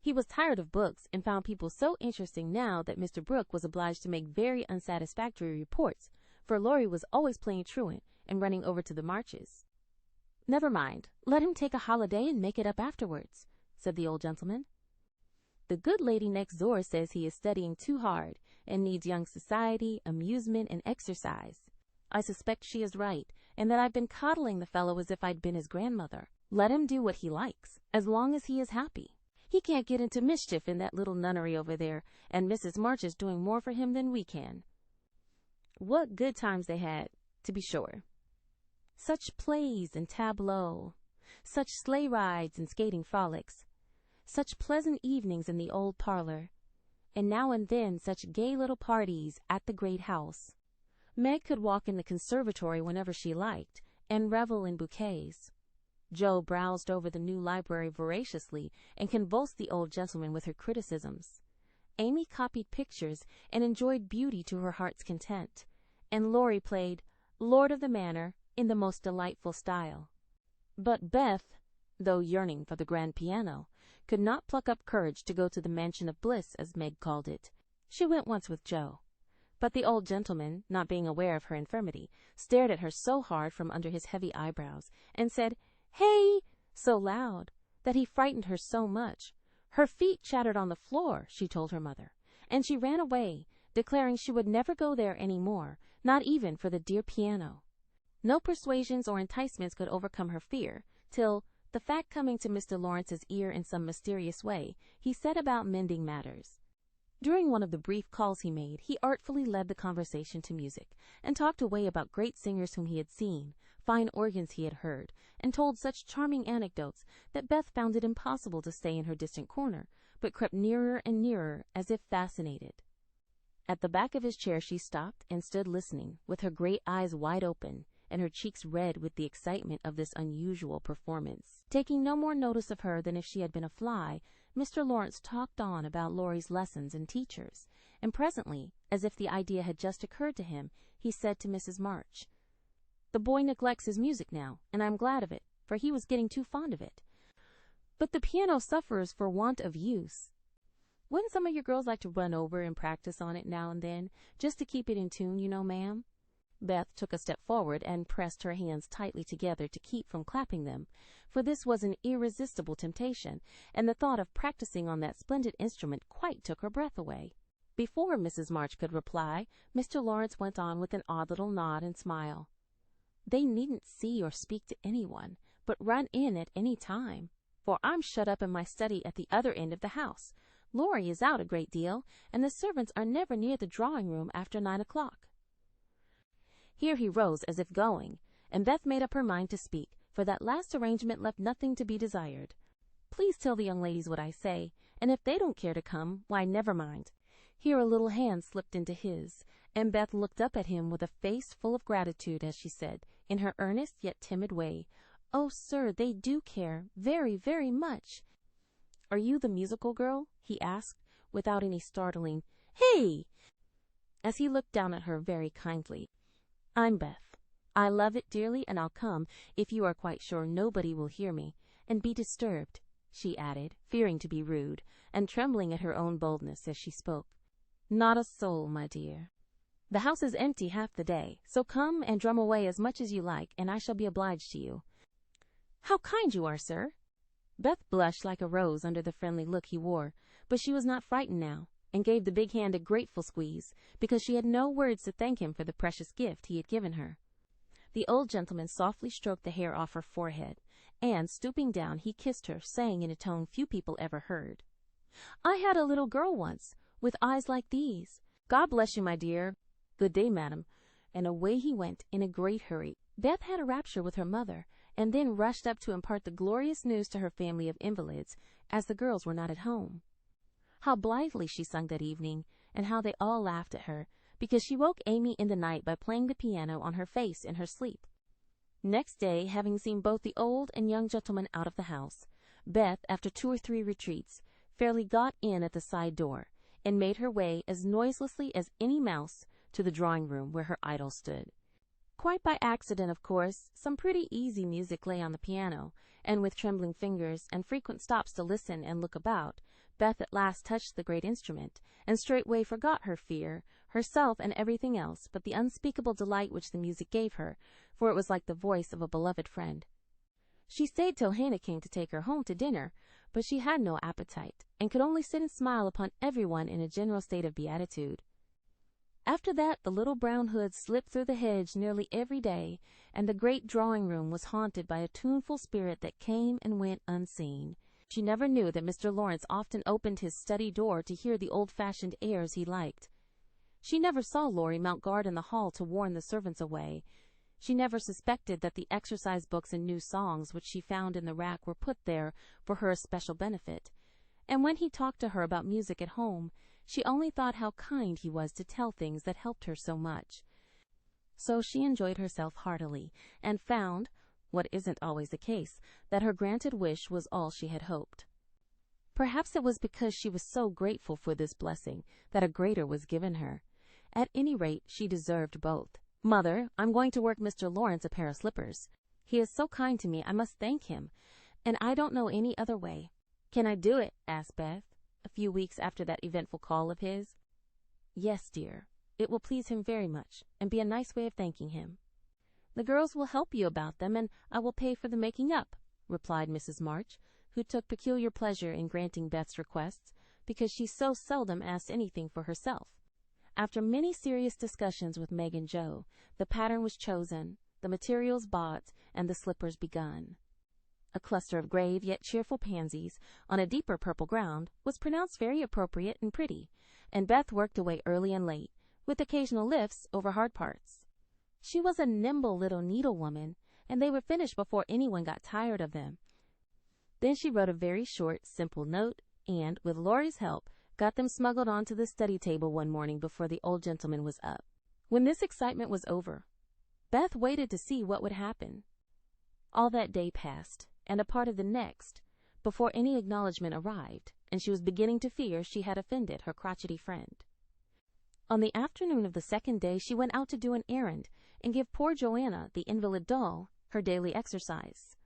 [SPEAKER 1] He was tired of books, and found people so interesting now that Mr. Brooke was obliged to make very unsatisfactory reports, for Laurie was always playing truant and running over to the Marches. "Never mind, let him take a holiday and make it up afterwards," said the old gentleman. "The good lady next door says he is studying too hard, and needs young society, amusement, and exercise. I suspect she is right, and that I've been coddling the fellow as if I'd been his grandmother. Let him do what he likes, as long as he is happy. He can't get into mischief in that little nunnery over there, and Mrs. March is doing more for him than we can." What good times they had, to be sure. Such plays and tableaux, such sleigh rides and skating frolics, such pleasant evenings in the old parlor, and now and then such gay little parties at the great house. Meg could walk in the conservatory whenever she liked, and revel in bouquets. Joe browsed over the new library voraciously, and convulsed the old gentleman with her criticisms. Amy copied pictures and enjoyed beauty to her heart's content, and Laurie played Lord of the Manor in the most delightful style. But Beth, though yearning for the grand piano, could not pluck up courage to go to the mansion of bliss, as Meg called it. She went once with Joe, but the old gentleman, not being aware of her infirmity, stared at her so hard from under his heavy eyebrows, and said, "Hey!" so loud that he frightened her so much. Her feet chattered on the floor, she told her mother, and she ran away, declaring she would never go there any more, not even for the dear piano. No persuasions or enticements could overcome her fear, till, the fact coming to Mr. Lawrence's ear in some mysterious way, he set about mending matters. During one of the brief calls he made, he artfully led the conversation to music, and talked away about great singers whom he had seen, fine organs he had heard, and told such charming anecdotes that Beth found it impossible to stay in her distant corner, but crept nearer and nearer as if fascinated. At the back of his chair she stopped and stood listening, with her great eyes wide open, and her cheeks red with the excitement of this unusual performance. Taking no more notice of her than if she had been a fly, Mr. Laurence talked on about Laurie's lessons and teachers, and presently, as if the idea had just occurred to him, he said to Mrs. March, "The boy neglects his music now, and I'm glad of it, for he was getting too fond of it. But the piano suffers for want of use. Wouldn't some of your girls like to run over and practice on it now and then, just to keep it in tune, you know, ma'am?" Beth took a step forward and pressed her hands tightly together to keep from clapping them, for this was an irresistible temptation, and the thought of practicing on that splendid instrument quite took her breath away. Before Mrs. March could reply, Mr. Laurence went on with an odd little nod and smile. "They needn't see or speak to anyone, but run in at any time, for I'm shut up in my study at the other end of the house. Laurie is out a great deal, and the servants are never near the drawing-room after 9 o'clock. Here he rose as if going, and Beth made up her mind to speak, for that last arrangement left nothing to be desired. "Please tell the young ladies what I say, and if they don't care to come, why, never mind." Here a little hand slipped into his, and Beth looked up at him with a face full of gratitude as she said, in her earnest yet timid way, "Oh, sir, they do care, very, very much." "Are you the musical girl?" he asked, without any startling, "Hey!" as he looked down at her very kindly. "I'm Beth. I love it dearly, and I'll come, if you are quite sure nobody will hear me, and be disturbed," she added, fearing to be rude, and trembling at her own boldness as she spoke. "Not a soul, my dear. The house is empty half the day, so come and drum away as much as you like, and I shall be obliged to you." "How kind you are, sir!" Beth blushed like a rose under the friendly look he wore, but she was not frightened now, and gave the big hand a grateful squeeze, because she had no words to thank him for the precious gift he had given her. The old gentleman softly stroked the hair off her forehead, and, stooping down, he kissed her, saying in a tone few people ever heard, "I had a little girl once, with eyes like these. God bless you, my dear. Good day, madam." And away he went in a great hurry. Beth had a rapture with her mother, and then rushed up to impart the glorious news to her family of invalids, as the girls were not at home. How blithely she sung that evening, and how they all laughed at her, because she woke Amy in the night by playing the piano on her face in her sleep. Next day, having seen both the old and young gentlemen out of the house, Beth, after 2 or 3 retreats, fairly got in at the side door, and made her way as noiselessly as any mouse to the drawing-room where her idol stood. Quite by accident, of course, some pretty easy music lay on the piano, and with trembling fingers and frequent stops to listen and look about, Beth at last touched the great instrument, and straightway forgot her fear, herself and everything else, but the unspeakable delight which the music gave her, for it was like the voice of a beloved friend. She stayed till Hannah came to take her home to dinner, but she had no appetite, and could only sit and smile upon everyone in a general state of beatitude. After that, the little brown hood slipped through the hedge nearly every day, and the great drawing-room was haunted by a tuneful spirit that came and went unseen. She never knew that Mr. Laurence often opened his study door to hear the old-fashioned airs he liked. She never saw Laurie mount guard in the hall to warn the servants away. She never suspected that the exercise books and new songs which she found in the rack were put there for her especial benefit. And when he talked to her about music at home, she only thought how kind he was to tell things that helped her so much. So she enjoyed herself heartily, and found, what isn't always the case, that her granted wish was all she had hoped. Perhaps it was because she was so grateful for this blessing that a greater was given her. At any rate, she deserved both. Mother, I'm going to work Mr. Laurence a pair of slippers. He is so kind to me, I must thank him, and I don't know any other way. Can I do it? Asked Beth, a few weeks after that eventful call of his. Yes, dear. It will please him very much, and be a nice way of thanking him. The girls will help you about them, and I will pay for the making up, replied Mrs. March, who took peculiar pleasure in granting Beth's requests, because she so seldom asked anything for herself. After many serious discussions with Meg and Joe, the pattern was chosen, the materials bought, and the slippers begun. A cluster of grave yet cheerful pansies on a deeper purple ground was pronounced very appropriate and pretty, and Beth worked away early and late, with occasional lifts over hard parts. She was a nimble little needlewoman, and they were finished before anyone got tired of them. Then she wrote a very short, simple note, and, with Laurie's help, got them smuggled onto the study table one morning before the old gentleman was up. When this excitement was over, Beth waited to see what would happen. All that day passed, and a part of the next, before any acknowledgment arrived, and she was beginning to fear she had offended her crotchety friend. On the afternoon of the second day she went out to do an errand and give poor Joanna, the invalid doll, her daily exercise.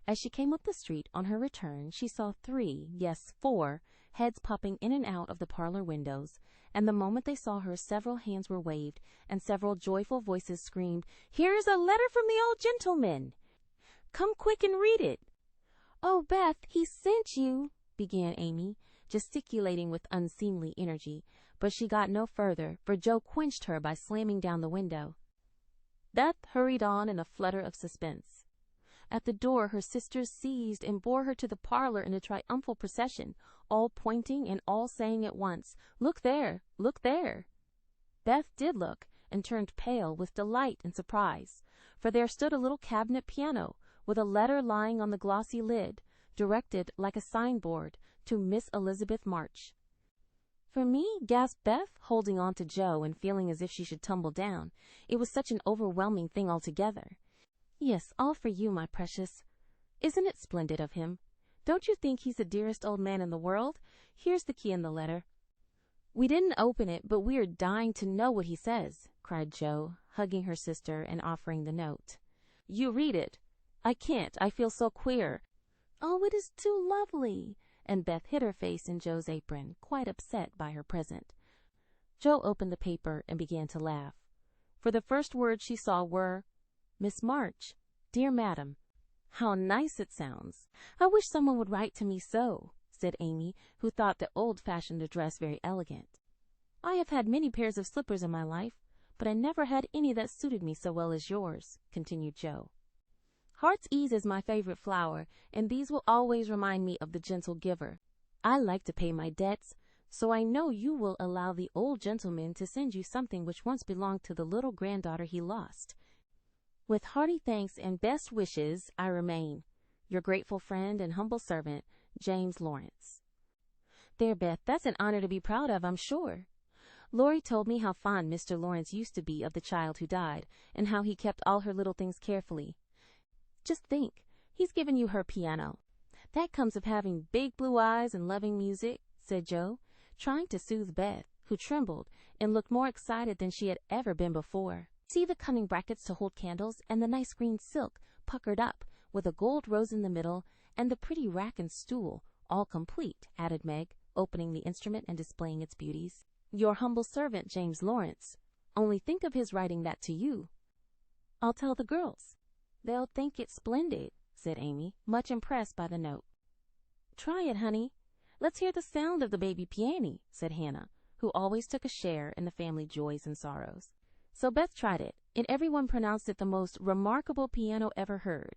[SPEAKER 1] As she came up the street on her return, she saw 3, yes 4, heads popping in and out of the parlor windows, and the moment they saw her, several hands were waved, and several joyful voices screamed, "Here's a letter from the old gentleman! Come quick and read it!" "Oh, Beth, he sent you," began Amy, gesticulating with unseemly energy, but she got no further, for Joe quenched her by slamming down the window. Beth hurried on in a flutter of suspense. At the door her sisters seized and bore her to the parlor in a triumphal procession, all pointing and all saying at once, "Look there! Look there!" Beth did look, and turned pale with delight and surprise, for there stood a little cabinet piano, with a letter lying on the glossy lid, directed like a signboard to Miss Elizabeth March. "For me?" gasped Beth, holding on to Joe and feeling as if she should tumble down. It was such an overwhelming thing altogether. "Yes, all for you, my precious. Isn't it splendid of him? Don't you think he's the dearest old man in the world? Here's the key in the letter." "We didn't open it, but we are dying to know what he says," cried Joe, hugging her sister and offering the note. "You read it." "I can't. I feel so queer." "Oh, it is too lovely," and Beth hid her face in Joe's apron, quite upset by her present. Joe opened the paper and began to laugh, for the first words she saw were, "Miss March, dear Madam." "How nice it sounds. I wish someone would write to me so," said Amy, who thought the old-fashioned address very elegant. "I have had many pairs of slippers in my life, but I never had any that suited me so well as yours," continued Joe. "Heart's ease is my favorite flower, and these will always remind me of the gentle giver. I like to pay my debts, so I know you will allow the old gentleman to send you something which once belonged to the little granddaughter he lost. With hearty thanks and best wishes, I remain, your grateful friend and humble servant, James Laurence." "There, Beth, that's an honor to be proud of, I'm sure. Laurie told me how fond Mr. Laurence used to be of the child who died, and how he kept all her little things carefully. Just think, he's given you her piano. That comes of having big blue eyes and loving music," said Joe, trying to soothe Beth, who trembled and looked more excited than she had ever been before. "See the cunning brackets to hold candles, and the nice green silk, puckered up, with a gold rose in the middle, and the pretty rack and stool, all complete," added Meg, opening the instrument and displaying its beauties. "Your humble servant, James Laurence. Only think of his writing that to you." "I'll tell the girls. They'll think it splendid," said Amy, much impressed by the note. "Try it, honey. Let's hear the sound of the baby piano," said Hannah, who always took a share in the family joys and sorrows. So Beth tried it, and everyone pronounced it the most remarkable piano ever heard.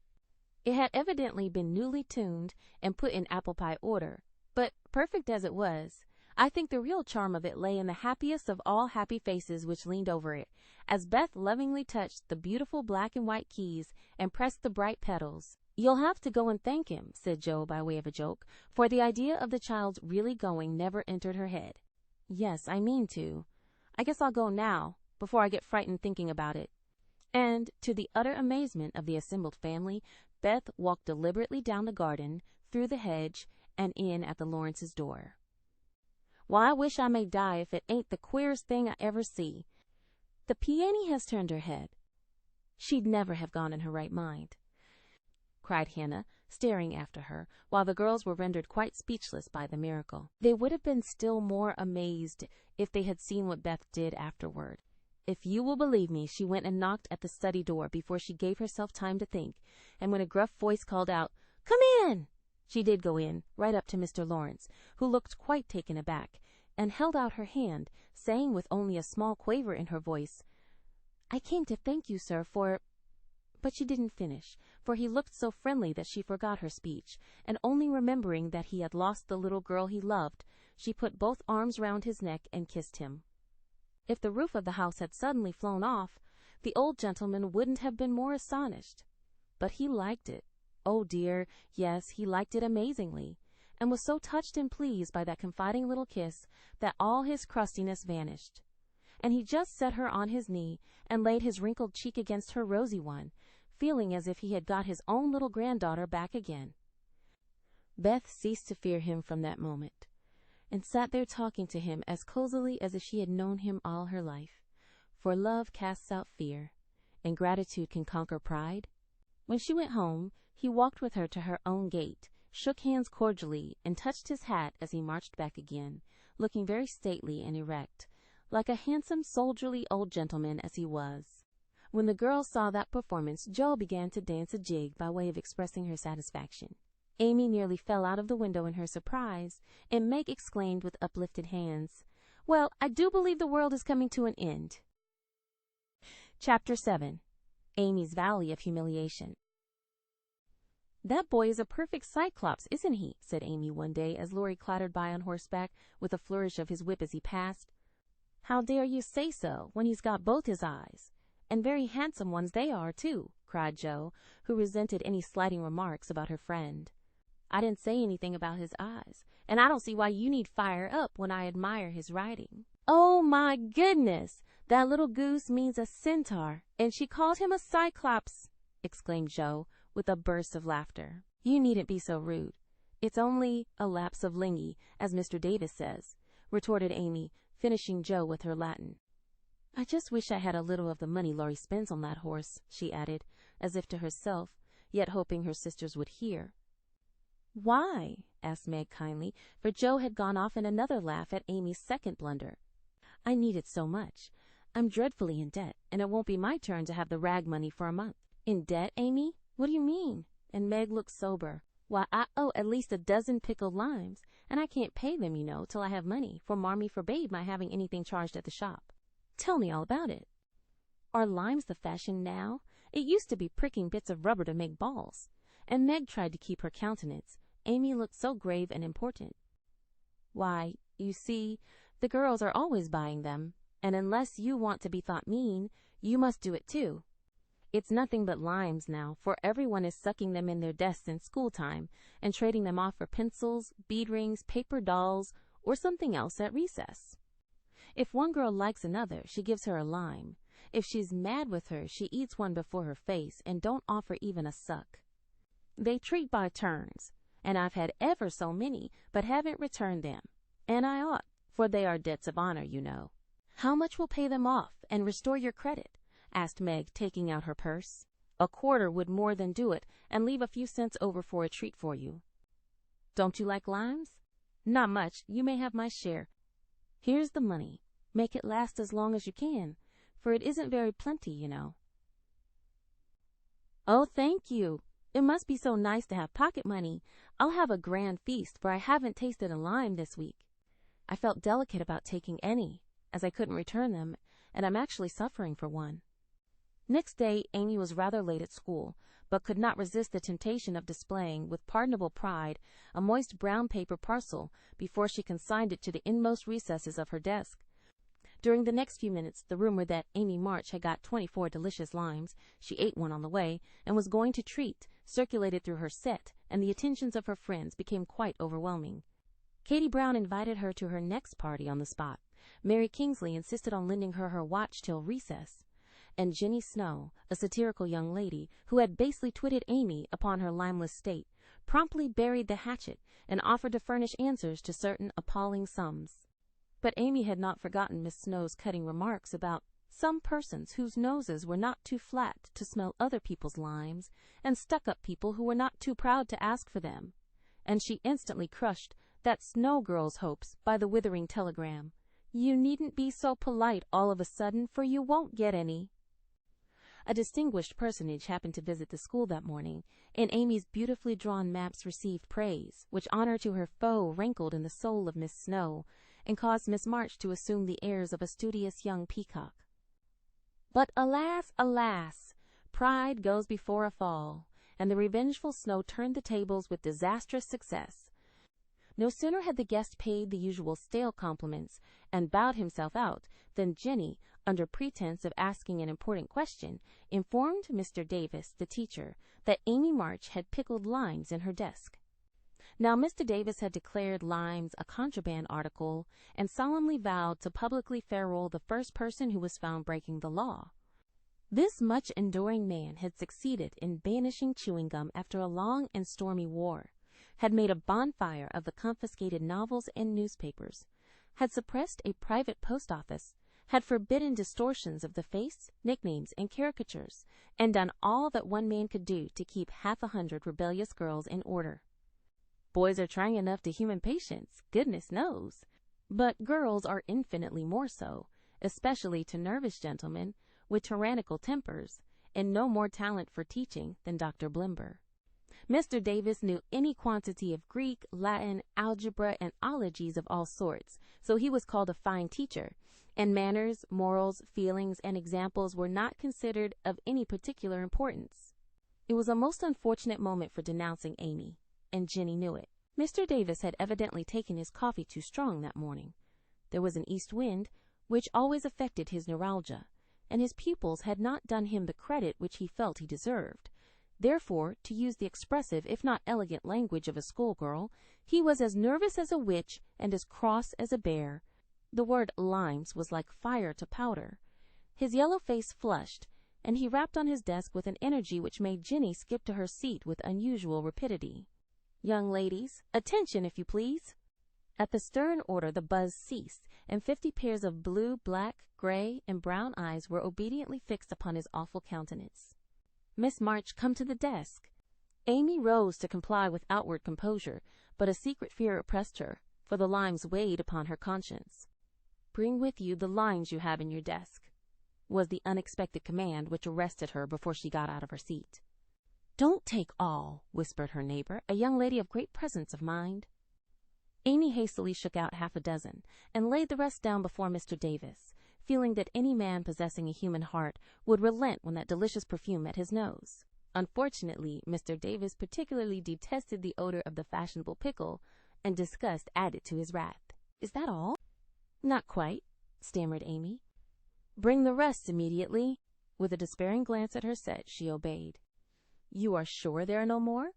[SPEAKER 1] It had evidently been newly tuned and put in apple pie order, but perfect as it was, I think the real charm of it lay in the happiest of all happy faces which leaned over it, as Beth lovingly touched the beautiful black and white keys and pressed the bright pedals. "You'll have to go and thank him," said Joe by way of a joke, for the idea of the child's really going never entered her head. "Yes, I mean to. I guess I'll go now, before I get frightened thinking about it." And, to the utter amazement of the assembled family, Beth walked deliberately down the garden, through the hedge, and in at the Laurence's door. "Well, I wish I may die if it ain't the queerest thing I ever see. The peony has turned her head. She'd never have gone in her right mind," cried Hannah, staring after her, while the girls were rendered quite speechless by the miracle. They would have been still more amazed if they had seen what Beth did afterward. If you will believe me, she went and knocked at the study door before she gave herself time to think, and when a gruff voice called out, "Come in!" she did go in, right up to Mr. Laurence, who looked quite taken aback, and held out her hand, saying with only a small quaver in her voice, "I came to thank you, sir, for—" But she didn't finish, for he looked so friendly that she forgot her speech, and only remembering that he had lost the little girl he loved, she put both arms round his neck and kissed him. If the roof of the house had suddenly flown off, the old gentleman wouldn't have been more astonished. But he liked it. Oh dear, yes, he liked it amazingly, and was so touched and pleased by that confiding little kiss that all his crustiness vanished. And he just set her on his knee and laid his wrinkled cheek against her rosy one, feeling as if he had got his own little granddaughter back again. Beth ceased to fear him from that moment, and sat there talking to him as cozily as if she had known him all her life. For love casts out fear, and gratitude can conquer pride. When she went home, he walked with her to her own gate, shook hands cordially, and touched his hat as he marched back again, looking very stately and erect, like a handsome, soldierly old gentleman as he was. When the girls saw that performance, Jo began to dance a jig by way of expressing her satisfaction. Amy nearly fell out of the window in her surprise, and Meg exclaimed with uplifted hands, "Well, I do believe the world is coming to an end." Chapter 7. Amy's Valley of Humiliation. "That boy is a perfect cyclops, isn't he?" said Amy one day as Laurie clattered by on horseback with a flourish of his whip as he passed. "How dare you say so, when he's got both his eyes? And very handsome ones they are, too," cried Jo, who resented any slighting remarks about her friend. "I didn't say anything about his eyes, and I don't see why you need fire up when I admire his riding." "Oh, my goodness! That little goose means a centaur, and she called him a cyclops!" exclaimed Jo, with a burst of laughter. "You needn't be so rude. It's only a lapse of linguae, as Mr. Davis says," retorted Amy, finishing Jo with her Latin. "I just wish I had a little of the money Laurie spends on that horse," she added, as if to herself, yet hoping her sisters would hear. "Why?" asked Meg kindly, for Jo had gone off in another laugh at Amy's second blunder. "I need it so much. I'm dreadfully in debt, and it won't be my turn to have the rag money for a month." "In debt, Amy? What do you mean?" And Meg looked sober. "Why, I owe at least a dozen pickled limes, and I can't pay them, you know, till I have money, for Marmee forbade my having anything charged at the shop." "Tell me all about it." "Are limes the fashion now? It used to be pricking bits of rubber to make balls." And Meg tried to keep her countenance. Amy looked so grave and important. "Why, you see, the girls are always buying them, and unless you want to be thought mean, you must do it too. It's nothing but limes now, for everyone is sucking them in their desks in school time, and trading them off for pencils, bead rings, paper dolls, or something else at recess. If one girl likes another, she gives her a lime. If she's mad with her, she eats one before her face, and don't offer even a suck. They treat by turns, and I've had ever so many, but haven't returned them. And I ought, for they are debts of honor, you know." "How much will pay them off and restore your credit?" asked Meg, taking out her purse. "A quarter would more than do it, and leave a few cents over for a treat for you." "Don't you like limes?" "Not much. You may have my share. Here's the money. Make it last as long as you can, for it isn't very plenty, you know." "Oh, thank you. It must be so nice to have pocket money. I'll have a grand feast, for I haven't tasted a lime this week. I felt delicate about taking any, as I couldn't return them, and I'm actually suffering for one." Next day, Amy was rather late at school, but could not resist the temptation of displaying, with pardonable pride, a moist brown paper parcel before she consigned it to the inmost recesses of her desk. During the next few minutes, the rumor that Amy March had got 24 delicious limes, she ate one on the way, and was going to treat, circulated through her set, and the attentions of her friends became quite overwhelming. Katie Brown invited her to her next party on the spot. Mary Kingsley insisted on lending her watch till recess. And Jenny Snow, a satirical young lady, who had basely twitted Amy upon her limeless state, promptly buried the hatchet and offered to furnish answers to certain appalling sums. But Amy had not forgotten Miss Snow's cutting remarks about some persons whose noses were not too flat to smell other people's limes, and stuck-up people who were not too proud to ask for them, and she instantly crushed that Snow girl's hopes by the withering telegram, "You needn't be so polite all of a sudden, for you won't get any." A distinguished personage happened to visit the school that morning, and Amy's beautifully drawn maps received praise, which honor to her foe rankled in the soul of Miss Snow, and caused Miss March to assume the airs of a studious young peacock. But alas, alas! Pride goes before a fall, and the revengeful Snow turned the tables with disastrous success. No sooner had the guest paid the usual stale compliments and bowed himself out than Jenny, under pretense of asking an important question, informed Mr. Davis, the teacher, that Amy March had pickled limes in her desk. Now Mr. Davis had declared limes a contraband article and solemnly vowed to publicly ferule the first person who was found breaking the law. This much-enduring man had succeeded in banishing chewing gum after a long and stormy war, had made a bonfire of the confiscated novels and newspapers, had suppressed a private post office, had forbidden distortions of the face, nicknames, and caricatures, and done all that one man could do to keep 100 rebellious girls in order. Boys are trying enough to human patience, goodness knows, but girls are infinitely more so, especially to nervous gentlemen with tyrannical tempers and no more talent for teaching than Dr. Blimber. Mr. Davis knew any quantity of Greek, Latin, algebra, and ologies of all sorts, so he was called a fine teacher, and manners, morals, feelings, and examples were not considered of any particular importance. It was a most unfortunate moment for denouncing Amy, and Jenny knew it. Mr. Davis had evidently taken his coffee too strong that morning. There was an east wind, which always affected his neuralgia, and his pupils had not done him the credit which he felt he deserved. Therefore, to use the expressive if not elegant language of a schoolgirl, he was as nervous as a witch and as cross as a bear. The word limes was like fire to powder. His yellow face flushed, and he rapped on his desk with an energy which made Jenny skip to her seat with unusual rapidity. "Young ladies, attention, if you please." At the stern order the buzz ceased, and 50 pairs of blue, black, gray, and brown eyes were obediently fixed upon his awful countenance. "Miss March, come to the desk." Amy rose to comply with outward composure, but a secret fear oppressed her, for the limes weighed upon her conscience. "Bring with you the limes you have in your desk," was the unexpected command which arrested her before she got out of her seat. "Don't take all," whispered her neighbor, a young lady of great presence of mind. Amy hastily shook out 6 and laid the rest down before Mr. Davis, feeling that any man possessing a human heart would relent when that delicious perfume met his nose. Unfortunately, Mr. Davis particularly detested the odor of the fashionable pickle, and disgust added to his wrath. "Is that all?" "Not quite," stammered Amy. "Bring the rest immediately." With a despairing glance at her set, she obeyed. "You are sure there are no more?"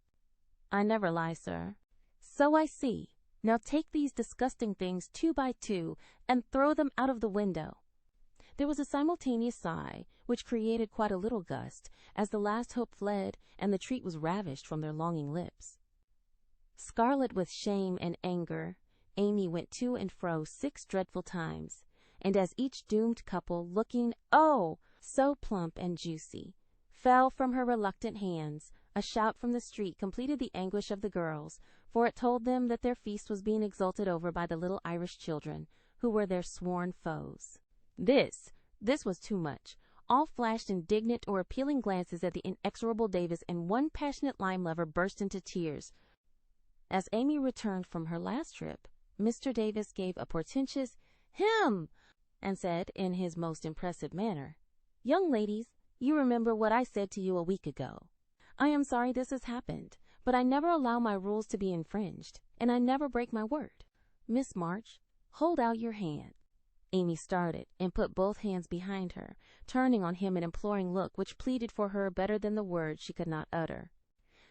[SPEAKER 1] "I never lie, sir." "So I see. Now take these disgusting things 2 by 2 and throw them out of the window." There was a simultaneous sigh, which created quite a little gust, as the last hope fled and the treat was ravished from their longing lips. Scarlet with shame and anger, Amy went to and fro 6 dreadful times, and as each doomed couple, looking, oh, so plump and juicy, fell from her reluctant hands, a shout from the street completed the anguish of the girls, for it told them that their feast was being exulted over by the little Irish children, who were their sworn foes. This was too much. All flashed indignant or appealing glances at the inexorable Davis, and one passionate lime lover burst into tears. As Amy returned from her last trip, Mr. Davis gave a portentous "Hem!" and said, in his most impressive manner, "Young ladies, you remember what I said to you a week ago. I am sorry this has happened, but I never allow my rules to be infringed, and I never break my word. Miss March, hold out your hand." Amy started and put both hands behind her, turning on him an imploring look which pleaded for her better than the words she could not utter.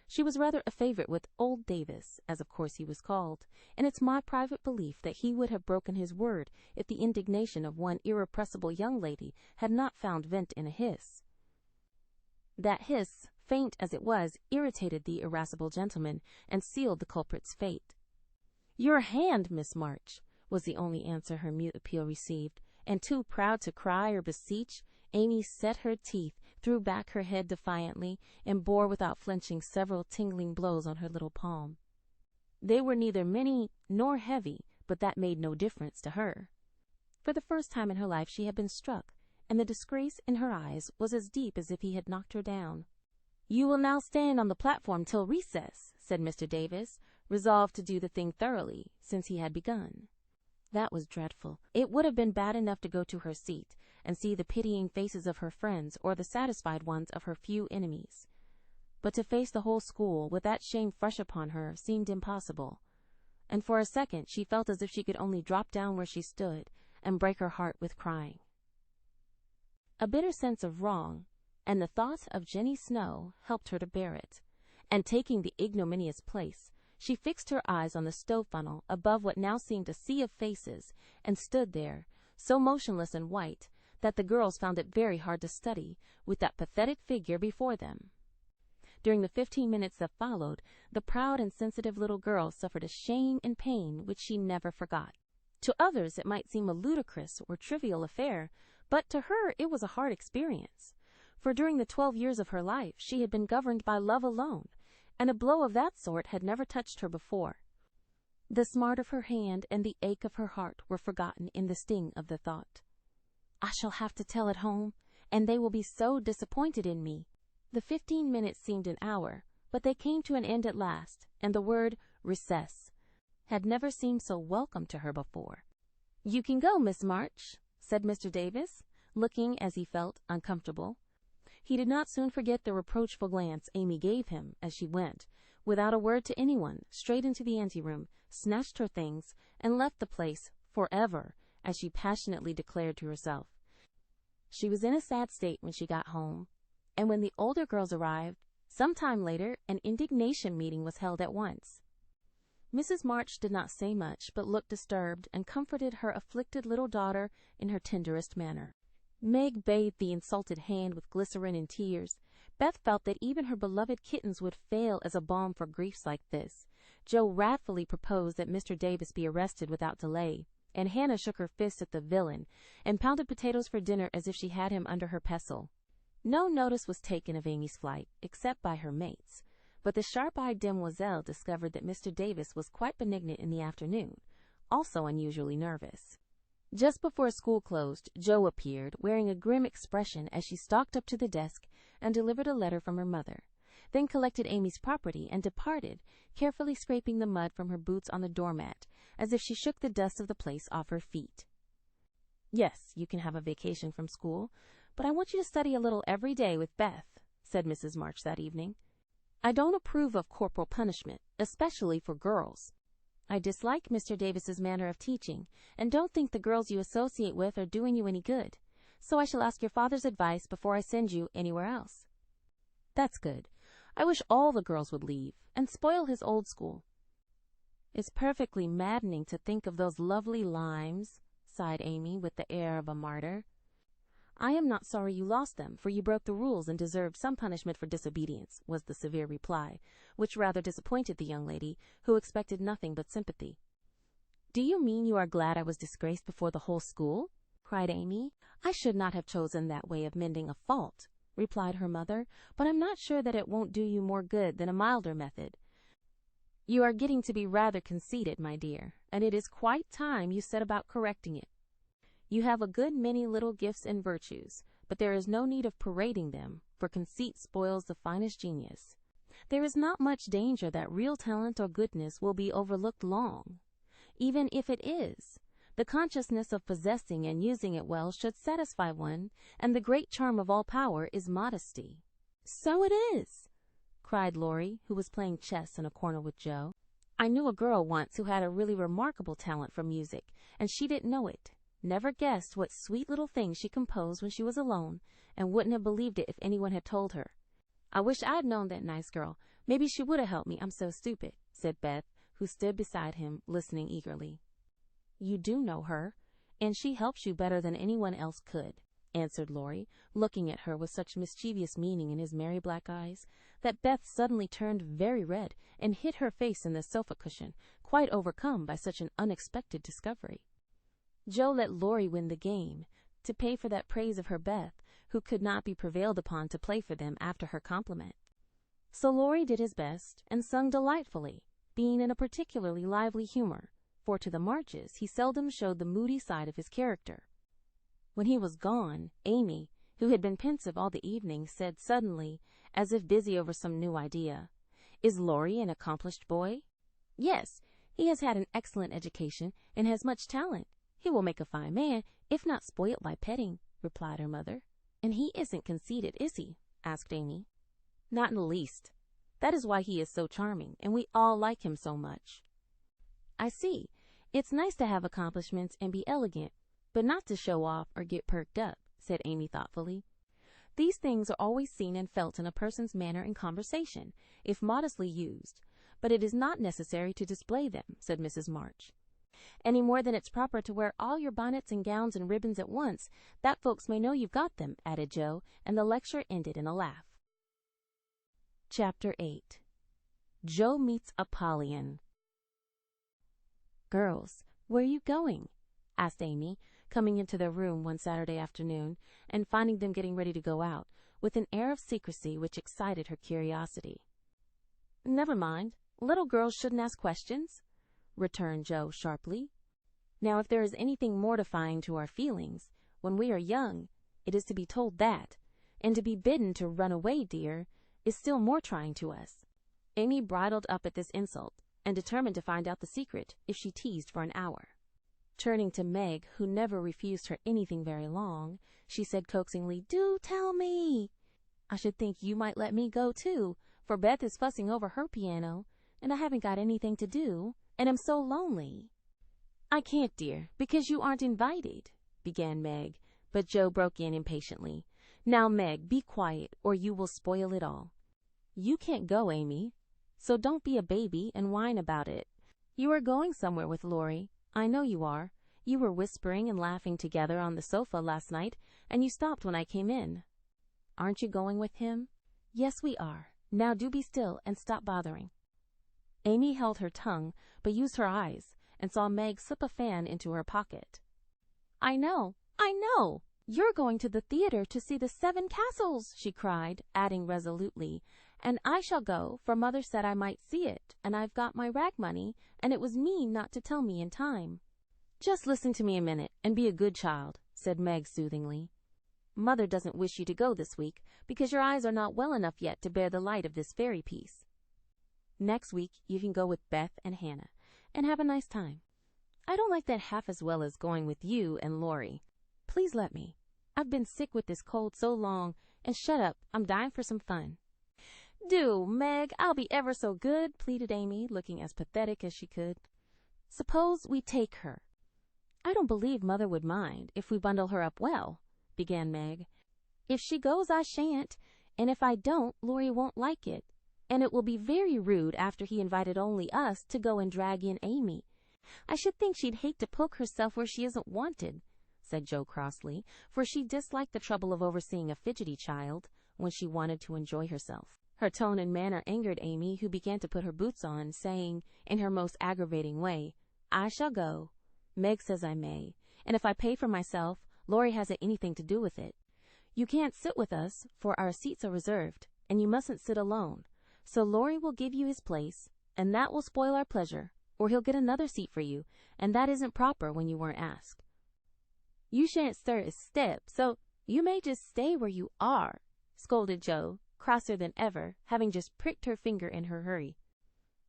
[SPEAKER 1] She was rather a favorite with old Davis, as of course he was called, and it's my private belief that he would have broken his word if the indignation of one irrepressible young lady had not found vent in a hiss. That hiss faint as it was, irritated the irascible gentleman and sealed the culprit's fate. "Your hand, Miss March," was the only answer her mute appeal received, and too proud to cry or beseech, Amy set her teeth, threw back her head defiantly, and bore without flinching several tingling blows on her little palm. They were neither many nor heavy, but that made no difference to her. For the first time in her life she had been struck, and the disgrace in her eyes was as deep as if he had knocked her down. "You will now stand on the platform till recess," said Mr. Davis, resolved to do the thing thoroughly, since he had begun. That was dreadful. It would have been bad enough to go to her seat and see the pitying faces of her friends or the satisfied ones of her few enemies. But to face the whole school with that shame fresh upon her seemed impossible, and for a second she felt as if she could only drop down where she stood and break her heart with crying. A bitter sense of wrong and the thought of Jenny Snow helped her to bear it, and taking the ignominious place, she fixed her eyes on the stove funnel above what now seemed a sea of faces, and stood there, so motionless and white that the girls found it very hard to study, with that pathetic figure before them. During the 15 minutes that followed, the proud and sensitive little girl suffered a shame and pain which she never forgot. To others it might seem a ludicrous or trivial affair, but to her it was a hard experience, for during the 12 years of her life she had been governed by love alone, and a blow of that sort had never touched her before. The smart of her hand and the ache of her heart were forgotten in the sting of the thought. "I shall have to tell at home, and they will be so disappointed in me." The 15 minutes seemed an hour, but they came to an end at last, and the word recess had never seemed so welcome to her before. "You can go, Miss March," said Mr. Davis, looking, as he felt, uncomfortable. He did not soon forget the reproachful glance Amy gave him as she went, without a word to anyone, straight into the anteroom, snatched her things, and left the place forever, as she passionately declared to herself. She was in a sad state when she got home, and when the older girls arrived, some time later, an indignation meeting was held at once. Mrs. March did not say much, but looked disturbed, and comforted her afflicted little daughter in her tenderest manner. Meg bathed the insulted hand with glycerin and tears. Beth felt that even her beloved kittens would fail as a balm for griefs like this. Joe wrathfully proposed that Mr. Davis be arrested without delay, and Hannah shook her fist at the villain, and pounded potatoes for dinner as if she had him under her pestle. No notice was taken of Amy's flight, except by her mates, but the sharp-eyed demoiselle discovered that Mr. Davis was quite benignant in the afternoon, also unusually nervous. Just before school closed, Jo appeared, wearing a grim expression as she stalked up to the desk and delivered a letter from her mother, then collected Amy's property and departed, carefully scraping the mud from her boots on the doormat, as if she shook the dust of the place off her feet. "Yes, you can have a vacation from school, but I want you to study a little every day with Beth," said Mrs. March that evening. "I don't approve of corporal punishment, especially for girls. I dislike Mr. Davis's manner of teaching, and don't think the girls you associate with are doing you any good, so I shall ask your father's advice before I send you anywhere else." "That's good. I wish all the girls would leave, and spoil his old school." "It's perfectly maddening to think of those lovely limes," sighed Amy, with the air of a martyr. "I am not sorry you lost them, for you broke the rules and deserved some punishment for disobedience," was the severe reply, which rather disappointed the young lady, who expected nothing but sympathy. "Do you mean you are glad I was disgraced before the whole school?" cried Amy. "I should not have chosen that way of mending a fault," replied her mother, "but I'm not sure that it won't do you more good than a milder method. You are getting to be rather conceited, my dear, and it is quite time you set about correcting it. You have a good many little gifts and virtues, but there is no need of parading them, for conceit spoils the finest genius. There is not much danger that real talent or goodness will be overlooked long. Even if it is, the consciousness of possessing and using it well should satisfy one, and the great charm of all power is modesty." "So it is," cried Laurie, who was playing chess in a corner with Jo. "I knew a girl once who had a really remarkable talent for music, and she didn't know it. Never guessed what sweet little things she composed when she was alone, and wouldn't have believed it if anyone had told her. I wish I'd known that nice girl. Maybe she would have helped me. I'm so stupid," said Beth, who stood beside him, listening eagerly. "You do know her, and she helps you better than anyone else could." answered Laurie, looking at her with such mischievous meaning in his merry black eyes, that Beth suddenly turned very red and hid her face in the sofa cushion, quite overcome by such an unexpected discovery. Joe let Laurie win the game, to pay for that praise of her Beth, who could not be prevailed upon to play for them after her compliment. So Laurie did his best, and sung delightfully, being in a particularly lively humor, for to the Marches he seldom showed the moody side of his character. When he was gone, Amy, who had been pensive all the evening, said suddenly, as if busy over some new idea, "Is Laurie an accomplished boy?" "Yes, he has had an excellent education and has much talent. He will make a fine man, if not spoilt by petting," replied her mother. "And he isn't conceited, is he?" asked Amy. "Not in the least. That is why he is so charming, and we all like him so much." "I see. It's nice to have accomplishments and be elegant, but not to show off or get perked up," said Amy thoughtfully. "These things are always seen and felt in a person's manner and conversation, if modestly used, but it is not necessary to display them," said Mrs. March. "Any more than it's proper to wear all your bonnets and gowns and ribbons at once, that folks may know you've got them," added Joe, and the lecture ended in a laugh. Chapter 8. Joe Meets Apollyon. "Girls, where are you going?" asked Amy, coming into their room one Saturday afternoon, and finding them getting ready to go out, with an air of secrecy which excited her curiosity. "Never mind. Little girls shouldn't ask questions," returned Joe sharply. "Now, if there is anything mortifying to our feelings, when we are young, it is to be told that, and to be bidden to run away, dear, is still more trying to us." Amy bridled up at this insult, and determined to find out the secret if she teased for an hour. Turning to Meg, who never refused her anything very long, she said coaxingly, "Do tell me. I should think you might let me go, too, for Beth is fussing over her piano, and I haven't got anything to do, and am so lonely." "I can't, dear, because you aren't invited," began Meg, but Joe broke in impatiently. "Now, Meg, be quiet, or you will spoil it all. You can't go, Amy, so don't be a baby and whine about it. You are going somewhere with Laurie. I know you are. You were whispering and laughing together on the sofa last night, and you stopped when I came in." "Aren't you going with him?" "Yes, we are. Now do be still and stop bothering." Amy held her tongue, but used her eyes, and saw Meg slip a fan into her pocket. I know! You're going to the theater to see the 7 Castles," she cried, adding resolutely, "and I shall go, for Mother said I might see it, and I've got my rag money, and it was mean not to tell me in time." "Just listen to me a minute, and be a good child," said Meg soothingly. "Mother doesn't wish you to go this week, because your eyes are not well enough yet to bear the light of this fairy piece. Next week you can go with Beth and Hannah, and have a nice time. I don't like that half as well as going with you and Laurie. Please let me. I've been sick with this cold so long, and shut up, I'm dying for some fun." "Do, Meg, I'll be ever so good," pleaded Amy, looking as pathetic as she could. "Suppose we take her." "I don't believe Mother would mind, if we bundle her up well," began Meg. "If she goes, I shan't, and if I don't, Laurie won't like it, and it will be very rude after he invited only us to go and drag in Amy. I should think she'd hate to poke herself where she isn't wanted," said Joe crossly, for she disliked the trouble of overseeing a fidgety child when she wanted to enjoy herself. Her tone and manner angered Amy, who began to put her boots on, saying, in her most aggravating way, "I shall go. Meg says I may, and if I pay for myself, Laurie hasn't anything to do with it. You can't sit with us, for our seats are reserved, and you mustn't sit alone, so Laurie will give you his place, and that will spoil our pleasure, or he'll get another seat for you, and that isn't proper when you weren't asked. You shan't stir a step, so you may just stay where you are," scolded Joe, crosser than ever, having just pricked her finger in her hurry.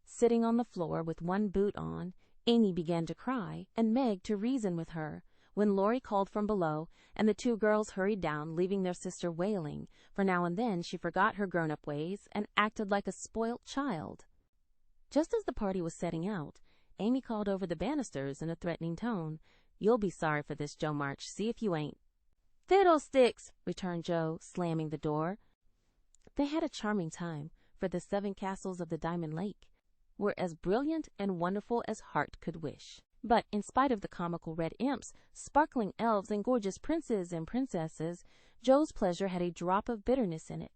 [SPEAKER 1] Sitting on the floor with one boot on, Amy began to cry, and Meg to reason with her, when Laurie called from below, and the 2 girls hurried down, leaving their sister wailing, for now and then she forgot her grown-up ways and acted like a spoilt child. Just as the party was setting out, Amy called over the banisters in a threatening tone, "You'll be sorry for this, Joe March, see if you ain't." "Fiddlesticks!" returned Joe, slamming the door. They had a charming time, for the 7 Castles of the Diamond Lake were as brilliant and wonderful as heart could wish. But in spite of the comical red imps, sparkling elves, and gorgeous princes and princesses, Jo's pleasure had a drop of bitterness in it.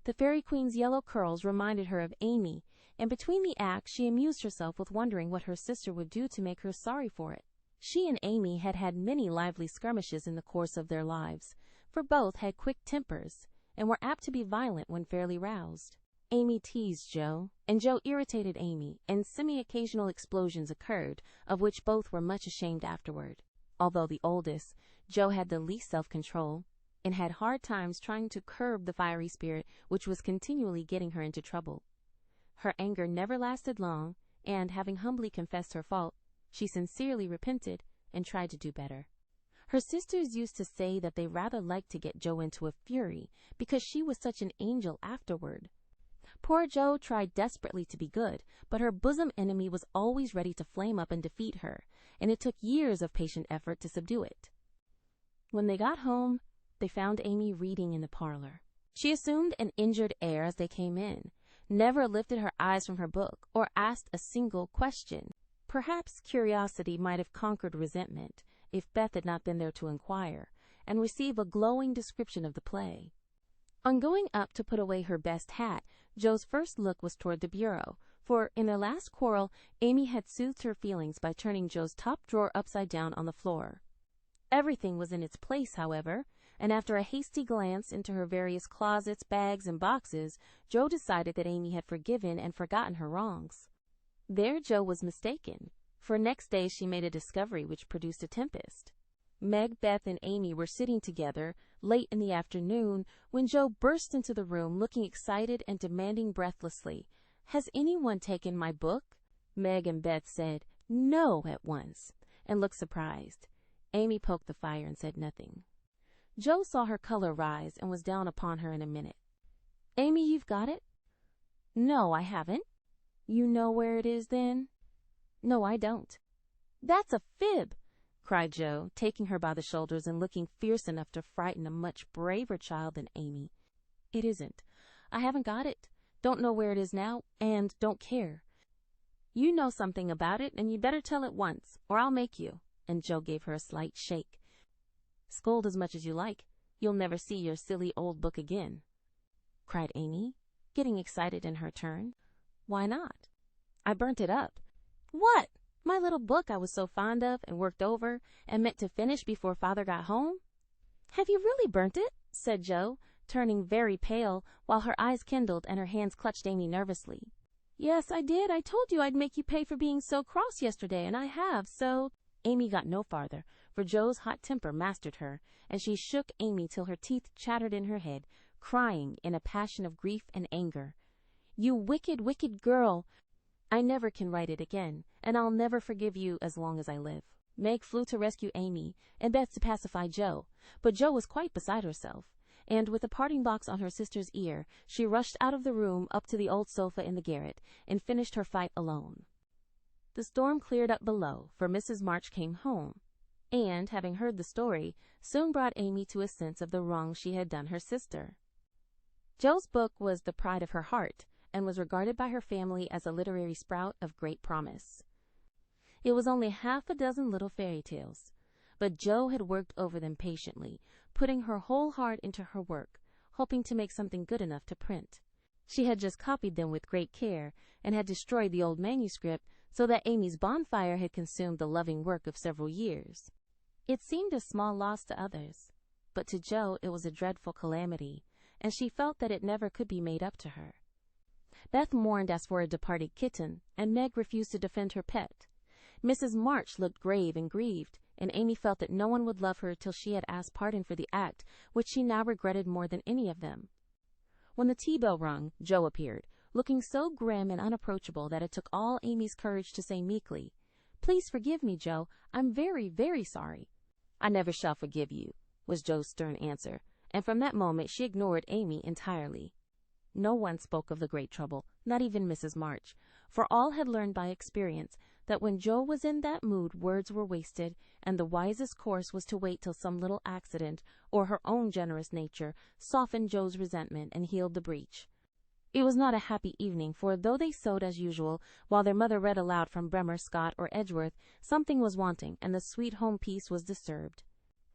[SPEAKER 1] The Fairy Queen's yellow curls reminded her of Amy, and between the acts she amused herself with wondering what her sister would do to make her sorry for it. She and Amy had had many lively skirmishes in the course of their lives, for both had quick tempers, and were apt to be violent when fairly roused. Amy teased Jo, and Jo irritated Amy, and semi-occasional explosions occurred, of which both were much ashamed afterward. Although the oldest, Jo had the least self-control, and had hard times trying to curb the fiery spirit which was continually getting her into trouble. Her anger never lasted long, and, having humbly confessed her fault, she sincerely repented and tried to do better. Her sisters used to say that they rather liked to get Jo into a fury, because she was such an angel afterward. Poor Jo tried desperately to be good, but her bosom enemy was always ready to flame up and defeat her, and it took years of patient effort to subdue it. When they got home, they found Amy reading in the parlor. She assumed an injured air as they came in, never lifted her eyes from her book, or asked a single question. Perhaps curiosity might have conquered resentment, if Beth had not been there to inquire, and receive a glowing description of the play. On going up to put away her best hat, Jo's first look was toward the bureau, for in their last quarrel, Amy had soothed her feelings by turning Jo's top drawer upside down on the floor. Everything was in its place, however, and after a hasty glance into her various closets, bags, and boxes, Jo decided that Amy had forgiven and forgotten her wrongs. There Jo was mistaken, for next day she made a discovery which produced a tempest. Meg, Beth, and Amy were sitting together late in the afternoon when Jo burst into the room looking excited and demanding breathlessly, "Has anyone taken my book?" Meg and Beth said "No" at once and looked surprised. Amy poked the fire and said nothing. Jo saw her color rise and was down upon her in a minute. "Amy, you've got it?" "No, I haven't." "You know where it is, then?" "No, I don't." "That's a fib!" cried Jo, taking her by the shoulders and looking fierce enough to frighten a much braver child than Amy. "It isn't. I haven't got it, don't know where it is now, and don't care. You know something about it, and you'd better tell at once, or I'll make you," and Jo gave her a slight shake. "Scold as much as you like. You'll never see your silly old book again," cried Amy, getting excited in her turn. "Why not?" "I burnt it up." "What? My little book I was so fond of and worked over and meant to finish before Father got home?" "Have you really burnt it?" said Jo, turning very pale, while her eyes kindled and her hands clutched Amy nervously. "Yes, I did. I told you I'd make you pay for being so cross yesterday, and I have, so—" Amy got no farther, for Jo's hot temper mastered her, and she shook Amy till her teeth chattered in her head, crying in a passion of grief and anger, "You wicked, wicked girl! I never can write it again, and I'll never forgive you as long as I live." Meg flew to rescue Amy, and Beth to pacify Jo, but Jo was quite beside herself, and with a parting box on her sister's ear, she rushed out of the room up to the old sofa in the garret, and finished her fight alone. The storm cleared up below, for Mrs. March came home, and, having heard the story, soon brought Amy to a sense of the wrong she had done her sister. Jo's book was the pride of her heart, and was regarded by her family as a literary sprout of great promise. It was only half a dozen little fairy tales, but Jo had worked over them patiently, putting her whole heart into her work, hoping to make something good enough to print. She had just copied them with great care, and had destroyed the old manuscript, so that Amy's bonfire had consumed the loving work of several years. It seemed a small loss to others, but to Jo it was a dreadful calamity, and she felt that it never could be made up to her. Beth mourned as for a departed kitten, and Meg refused to defend her pet. Mrs. March looked grave and grieved, and Amy felt that no one would love her till she had asked pardon for the act which she now regretted more than any of them. When the tea bell rung, Jo appeared, looking so grim and unapproachable that it took all Amy's courage to say meekly, "Please forgive me, Jo. I'm very, very sorry." "I never shall forgive you," was Jo's stern answer, and from that moment she ignored Amy entirely. No one spoke of the great trouble, not even Mrs. March, for all had learned by experience that when Jo was in that mood words were wasted, and the wisest course was to wait till some little accident, or her own generous nature, softened Jo's resentment and healed the breach. It was not a happy evening, for though they sewed as usual, while their mother read aloud from Bremer, Scott, or Edgeworth, something was wanting, and the sweet home peace was disturbed.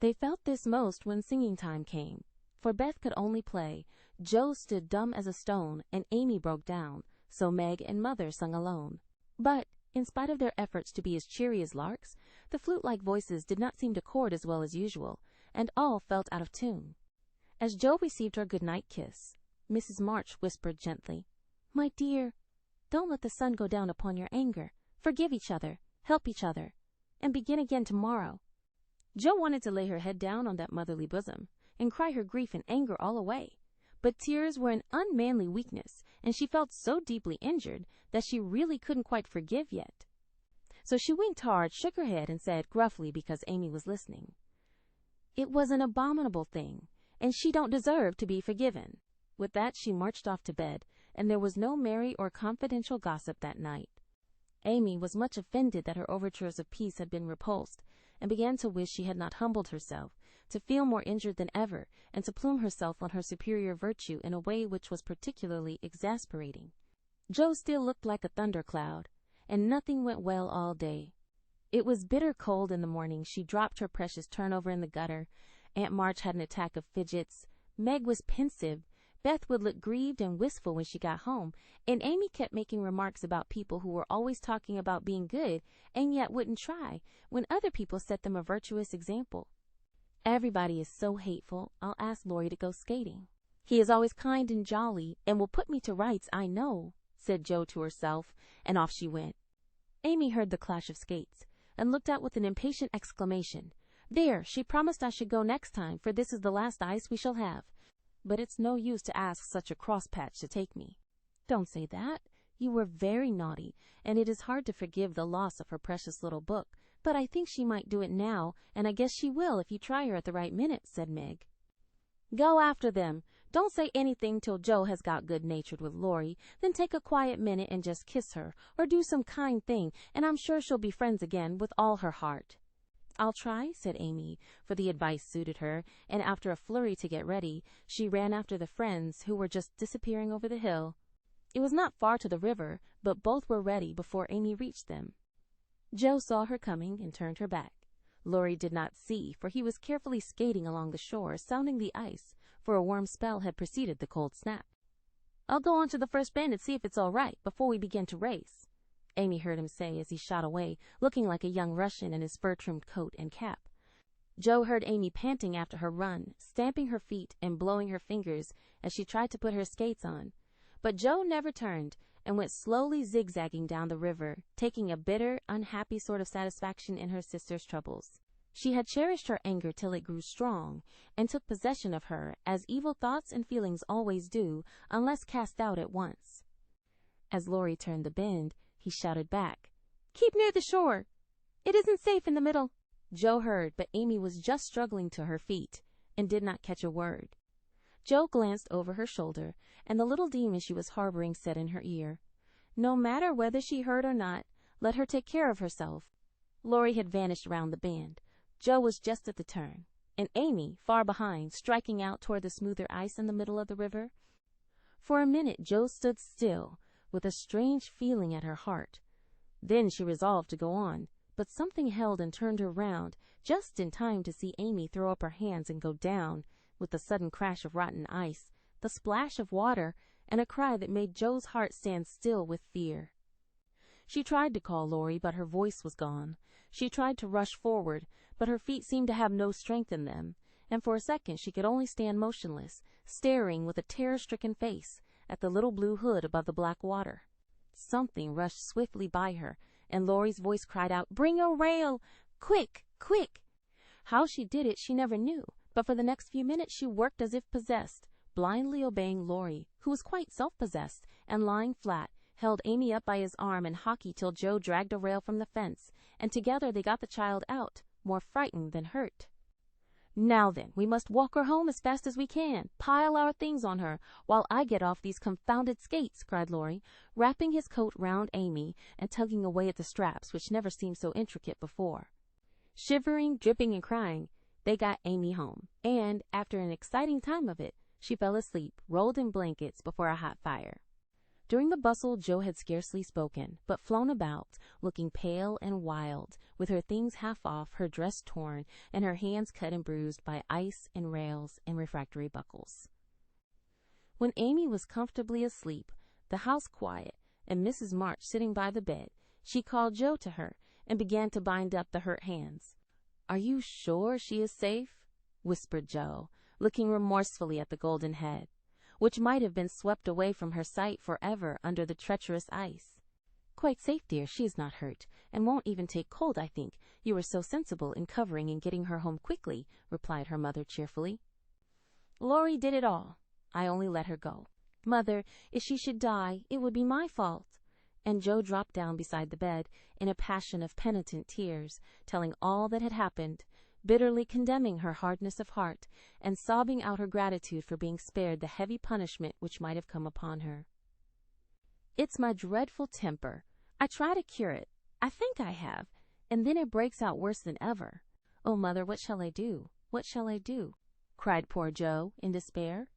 [SPEAKER 1] They felt this most when singing time came, for Beth could only play, Jo stood dumb as a stone, and Amy broke down, so Meg and Mother sung alone. But, in spite of their efforts to be as cheery as larks, the flute-like voices did not seem to chord as well as usual, and all felt out of tune. As Jo received her good-night kiss, Mrs. March whispered gently, "My dear, don't let the sun go down upon your anger. Forgive each other, help each other, and begin again tomorrow." Jo wanted to lay her head down on that motherly bosom, and cry her grief and anger all away, but tears were an unmanly weakness, and she felt so deeply injured that she really couldn't quite forgive yet. So she winked hard, shook her head, and said gruffly, because Amy was listening, "It was an abominable thing, and she don't deserve to be forgiven." With that she marched off to bed, and there was no merry or confidential gossip that night. Amy was much offended that her overtures of peace had been repulsed, and began to wish she had not humbled herself, to feel more injured than ever, and to plume herself on her superior virtue in a way which was particularly exasperating. Jo still looked like a thundercloud, and nothing went well all day. It was bitter cold in the morning. She dropped her precious turnover in the gutter. Aunt March had an attack of fidgets. Meg was pensive. Beth would look grieved and wistful when she got home, and Amy kept making remarks about people who were always talking about being good and yet wouldn't try, when other people set them a virtuous example. "Everybody is so hateful. I'll ask Laurie to go skating. He is always kind and jolly, and will put me to rights, I know," said Jo to herself, and off she went. Amy heard the clash of skates, and looked out with an impatient exclamation. "There, she promised I should go next time, for this is the last ice we shall have. But it's no use to ask such a cross-patch to take me." "Don't say that. You were very naughty, and it is hard to forgive the loss of her precious little book. But I think she might do it now, and I guess she will if you try her at the right minute," said Meg. "Go after them. Don't say anything till Jo has got good-natured with Laurie. Then take a quiet minute and just kiss her, or do some kind thing, and I'm sure she'll be friends again with all her heart." "I'll try," said Amy, for the advice suited her, and after a flurry to get ready, she ran after the friends, who were just disappearing over the hill. It was not far to the river, but both were ready before Amy reached them. Jo saw her coming and turned her back. Laurie did not see, for he was carefully skating along the shore, sounding the ice, for a warm spell had preceded the cold snap. "I'll go on to the first bend and see if it's all right before we begin to race," Amy heard him say as he shot away, looking like a young Russian in his fur-trimmed coat and cap. Jo heard Amy panting after her run, stamping her feet and blowing her fingers as she tried to put her skates on. But Jo never turned, and went slowly zigzagging down the river, taking a bitter, unhappy sort of satisfaction in her sister's troubles. She had cherished her anger till it grew strong, and took possession of her, as evil thoughts and feelings always do, unless cast out at once. As Laurie turned the bend, he shouted back, "Keep near the shore. It isn't safe in the middle." Jo heard, but Amy was just struggling to her feet, and did not catch a word. Jo glanced over her shoulder, and the little demon she was harboring said in her ear, "No matter whether she heard or not, let her take care of herself." Laurie had vanished round the bend. Jo was just at the turn, and Amy, far behind, striking out toward the smoother ice in the middle of the river. For a minute Jo stood still, with a strange feeling at her heart. Then she resolved to go on, but something held and turned her round, just in time to see Amy throw up her hands and go down, with the sudden crash of rotten ice, the splash of water, and a cry that made Jo's heart stand still with fear. She tried to call Laurie, but her voice was gone. She tried to rush forward, but her feet seemed to have no strength in them, and for a second she could only stand motionless, staring with a terror-stricken face at the little blue hood above the black water. Something rushed swiftly by her, and Laurie's voice cried out, "Bring a rail! Quick! Quick!" How she did it she never knew, but for the next few minutes she worked as if possessed, blindly obeying Laurie, who was quite self-possessed, and lying flat, held Amy up by his arm and hockey till Jo dragged a rail from the fence, and together they got the child out, more frightened than hurt. "Now then, we must walk her home as fast as we can. Pile our things on her, while I get off these confounded skates," cried Laurie, wrapping his coat round Amy and tugging away at the straps, which never seemed so intricate before. Shivering, dripping, and crying, they got Amy home, and, after an exciting time of it, she fell asleep, rolled in blankets before a hot fire. During the bustle, Jo had scarcely spoken, but flown about, looking pale and wild, with her things half off, her dress torn, and her hands cut and bruised by ice and rails and refractory buckles. When Amy was comfortably asleep, the house quiet, and Mrs. March sitting by the bed, she called Jo to her and began to bind up the hurt hands. "Are you sure she is safe?" whispered Jo, looking remorsefully at the golden head, which might have been swept away from her sight forever under the treacherous ice. "Quite safe, dear. She is not hurt, and won't even take cold, I think. You were so sensible in covering and getting her home quickly," replied her mother cheerfully. "Laurie did it all. I only let her go. Mother, if she should die, it would be my fault." And Jo dropped down beside the bed in a passion of penitent tears, telling all that had happened, bitterly condemning her hardness of heart, and sobbing out her gratitude for being spared the heavy punishment which might have come upon her. "It's my dreadful temper. I try to cure it. I think I have, and then it breaks out worse than ever. Oh, Mother, what shall I do? What shall I do?" cried poor Jo in despair.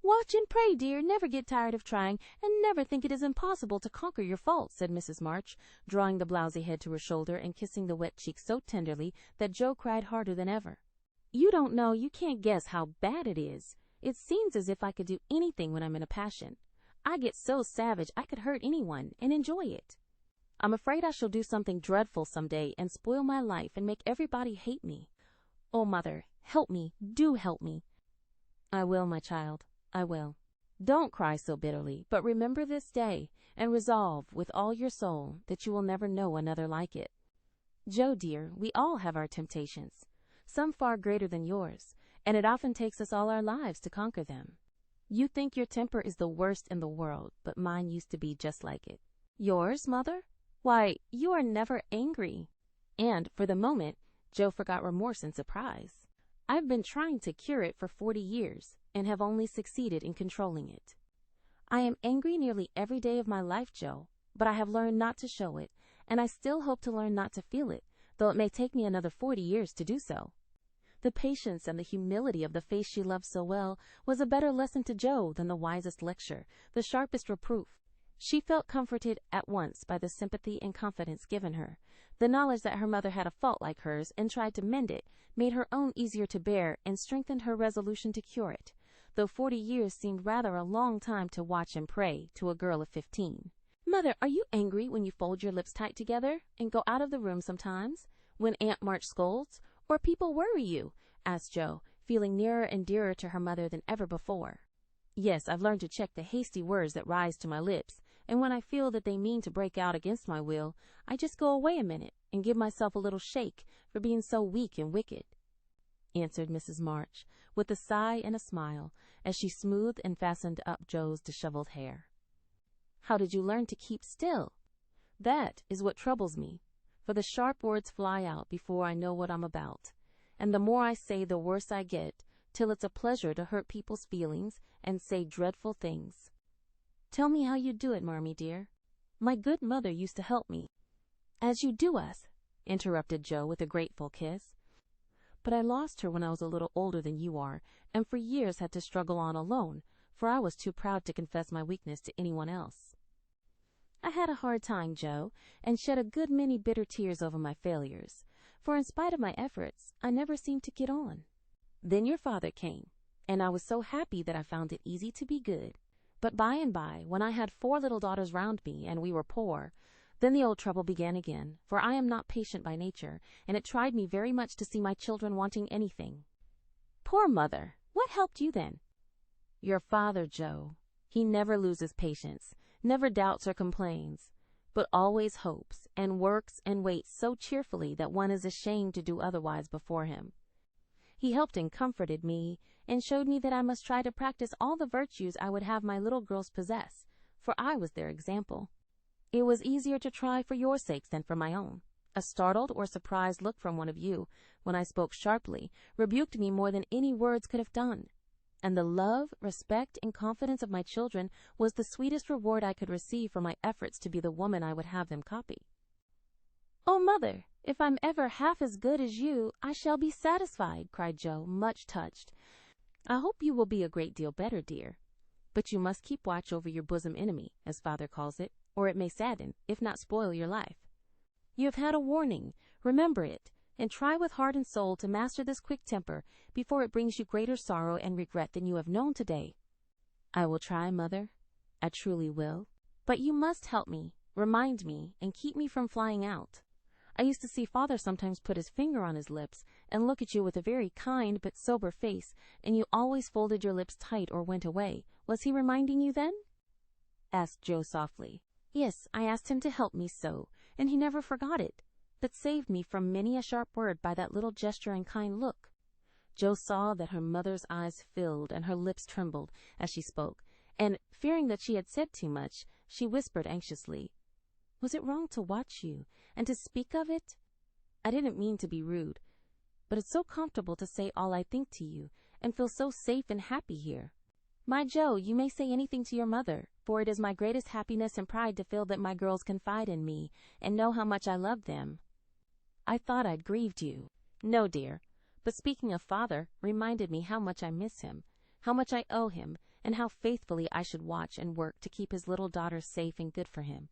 [SPEAKER 1] "Watch and pray, dear. Never get tired of trying, and never think it is impossible to conquer your faults," said Mrs. March, drawing the blousy head to her shoulder and kissing the wet cheek so tenderly that Jo cried harder than ever. "You don't know, you can't guess how bad it is. It seems as if I could do anything when I'm in a passion. I get so savage I could hurt anyone and enjoy it. I'm afraid I shall do something dreadful some day and spoil my life and make everybody hate me. Oh, Mother, help me, do help me." "I will, my child, I will. Don't cry so bitterly, but remember this day, and resolve with all your soul that you will never know another like it. Jo, dear, we all have our temptations, some far greater than yours, and it often takes us all our lives to conquer them. You think your temper is the worst in the world, but mine used to be just like it." "Yours, Mother? Why, you are never angry." And, for the moment, Jo forgot remorse and surprise. "I've been trying to cure it for 40 years, and have only succeeded in controlling it. I am angry nearly every day of my life, Jo, but I have learned not to show it, and I still hope to learn not to feel it, though it may take me another 40 years to do so." The patience and the humility of the face she loved so well was a better lesson to Jo than the wisest lecture, the sharpest reproof. She felt comforted at once by the sympathy and confidence given her. The knowledge that her mother had a fault like hers and tried to mend it made her own easier to bear and strengthened her resolution to cure it, though 40 years seemed rather a long time to watch and pray to a girl of 15. "Mother, are you angry when you fold your lips tight together and go out of the room sometimes, when Aunt March scolds, or people worry you?" asked Jo, feeling nearer and dearer to her mother than ever before. "Yes, I've learned to check the hasty words that rise to my lips, and when I feel that they mean to break out against my will, I just go away a minute and give myself a little shake for being so weak and wicked," answered Mrs. March, with a sigh and a smile, as she smoothed and fastened up Jo's disheveled hair. "How did you learn to keep still? That is what troubles me, for the sharp words fly out before I know what I'm about, and the more I say the worse I get, till it's a pleasure to hurt people's feelings and say dreadful things." "Tell me how you do it, Marmee dear. My good mother used to help me." "As you do us," interrupted Jo with a grateful kiss. "But I lost her when I was a little older than you are, and for years had to struggle on alone, for I was too proud to confess my weakness to anyone else. I had a hard time, Jo, and shed a good many bitter tears over my failures, for in spite of my efforts, I never seemed to get on. Then your father came, and I was so happy that I found it easy to be good. But by and by, when I had 4 little daughters round me, and we were poor, then the old trouble began again, for I am not patient by nature, and it tried me very much to see my children wanting anything." "Poor mother! What helped you then?" "Your father, Jo. He never loses patience, never doubts or complains, but always hopes, and works and waits so cheerfully that one is ashamed to do otherwise before him. He helped and comforted me, and showed me that I must try to practice all the virtues I would have my little girls possess, for I was their example. It was easier to try for your sakes than for my own. A startled or surprised look from one of you, when I spoke sharply, rebuked me more than any words could have done. And the love, respect, and confidence of my children was the sweetest reward I could receive for my efforts to be the woman I would have them copy." "Oh, Mother, if I'm ever half as good as you, I shall be satisfied," cried Jo, much touched. "I hope you will be a great deal better, dear." But you must keep watch over your bosom enemy, as father calls it, or it may sadden, if not spoil your life. You have had a warning. Remember it, and try with heart and soul to master this quick temper before it brings you greater sorrow and regret than you have known today. I will try, mother. I truly will. But you must help me, remind me, and keep me from flying out. I used to see father sometimes put his finger on his lips and look at you with a very kind but sober face, and you always folded your lips tight or went away. Was he reminding you then? Asked Joe softly. Yes, I asked him to help me so, and he never forgot it, but saved me from many a sharp word by that little gesture and kind look. Joe saw that her mother's eyes filled and her lips trembled as she spoke, and, fearing that she had said too much, she whispered anxiously, Was it wrong to watch you, and to speak of it? I didn't mean to be rude, but it's so comfortable to say all I think to you, and feel so safe and happy here. My Joe, you may say anything to your mother, for it is my greatest happiness and pride to feel that my girls confide in me, and know how much I love them. I thought I'd grieved you. No, dear, but speaking of father reminded me how much I miss him, how much I owe him, and how faithfully I should watch and work to keep his little daughters safe and good for him.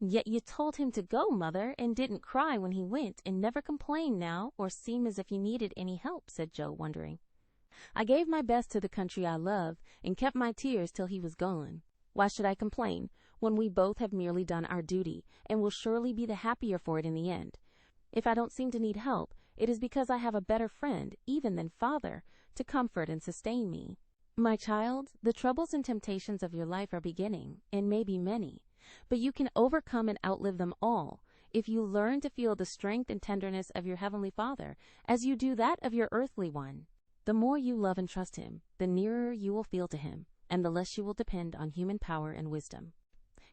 [SPEAKER 1] Yet you told him to go, mother, and didn't cry when he went, and never complained now, or seem as if you needed any help, said Joe, wondering. I gave my best to the country I love, and kept my tears till he was gone. Why should I complain, when we both have merely done our duty, and will surely be the happier for it in the end? If I don't seem to need help, it is because I have a better friend, even than father, to comfort and sustain me. My child, the troubles and temptations of your life are beginning, and may be many, but you can overcome and outlive them all, if you learn to feel the strength and tenderness of your heavenly Father, as you do that of your earthly one. The more you love and trust him, the nearer you will feel to him, and the less you will depend on human power and wisdom.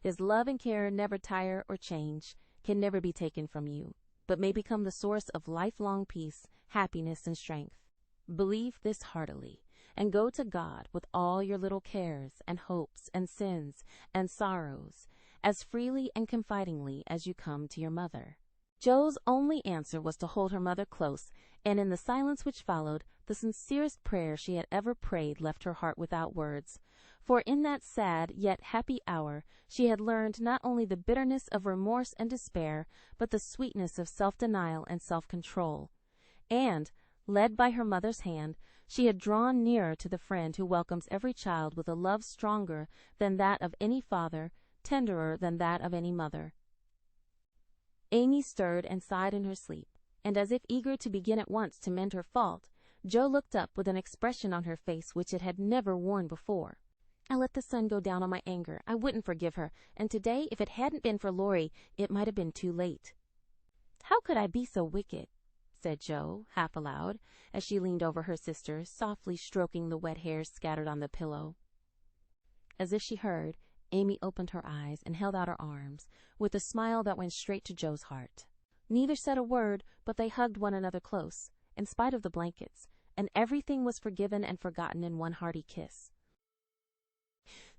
[SPEAKER 1] His love and care never tire or change, can never be taken from you, but may become the source of lifelong peace, happiness, and strength. Believe this heartily, and go to God with all your little cares and hopes and sins and sorrows, as freely and confidingly as you come to your mother. Joe's only answer was to hold her mother close, and in the silence which followed, the sincerest prayer she had ever prayed left her heart without words. For in that sad yet happy hour she had learned not only the bitterness of remorse and despair, but the sweetness of self-denial and self-control. And, led by her mother's hand, she had drawn nearer to the friend who welcomes every child with a love stronger than that of any father, tenderer than that of any mother. Amy stirred and sighed in her sleep, and as if eager to begin at once to mend her fault, Joe looked up with an expression on her face which it had never worn before. I let the sun go down on my anger. I wouldn't forgive her, and today, if it hadn't been for Laurie, it might have been too late. How could I be so wicked? Said Joe, half aloud, as she leaned over her sister, softly stroking the wet hairs scattered on the pillow. As if she heard, Amy opened her eyes and held out her arms, with a smile that went straight to Joe's heart. Neither said a word, but they hugged one another close, in spite of the blankets, and everything was forgiven and forgotten in one hearty kiss.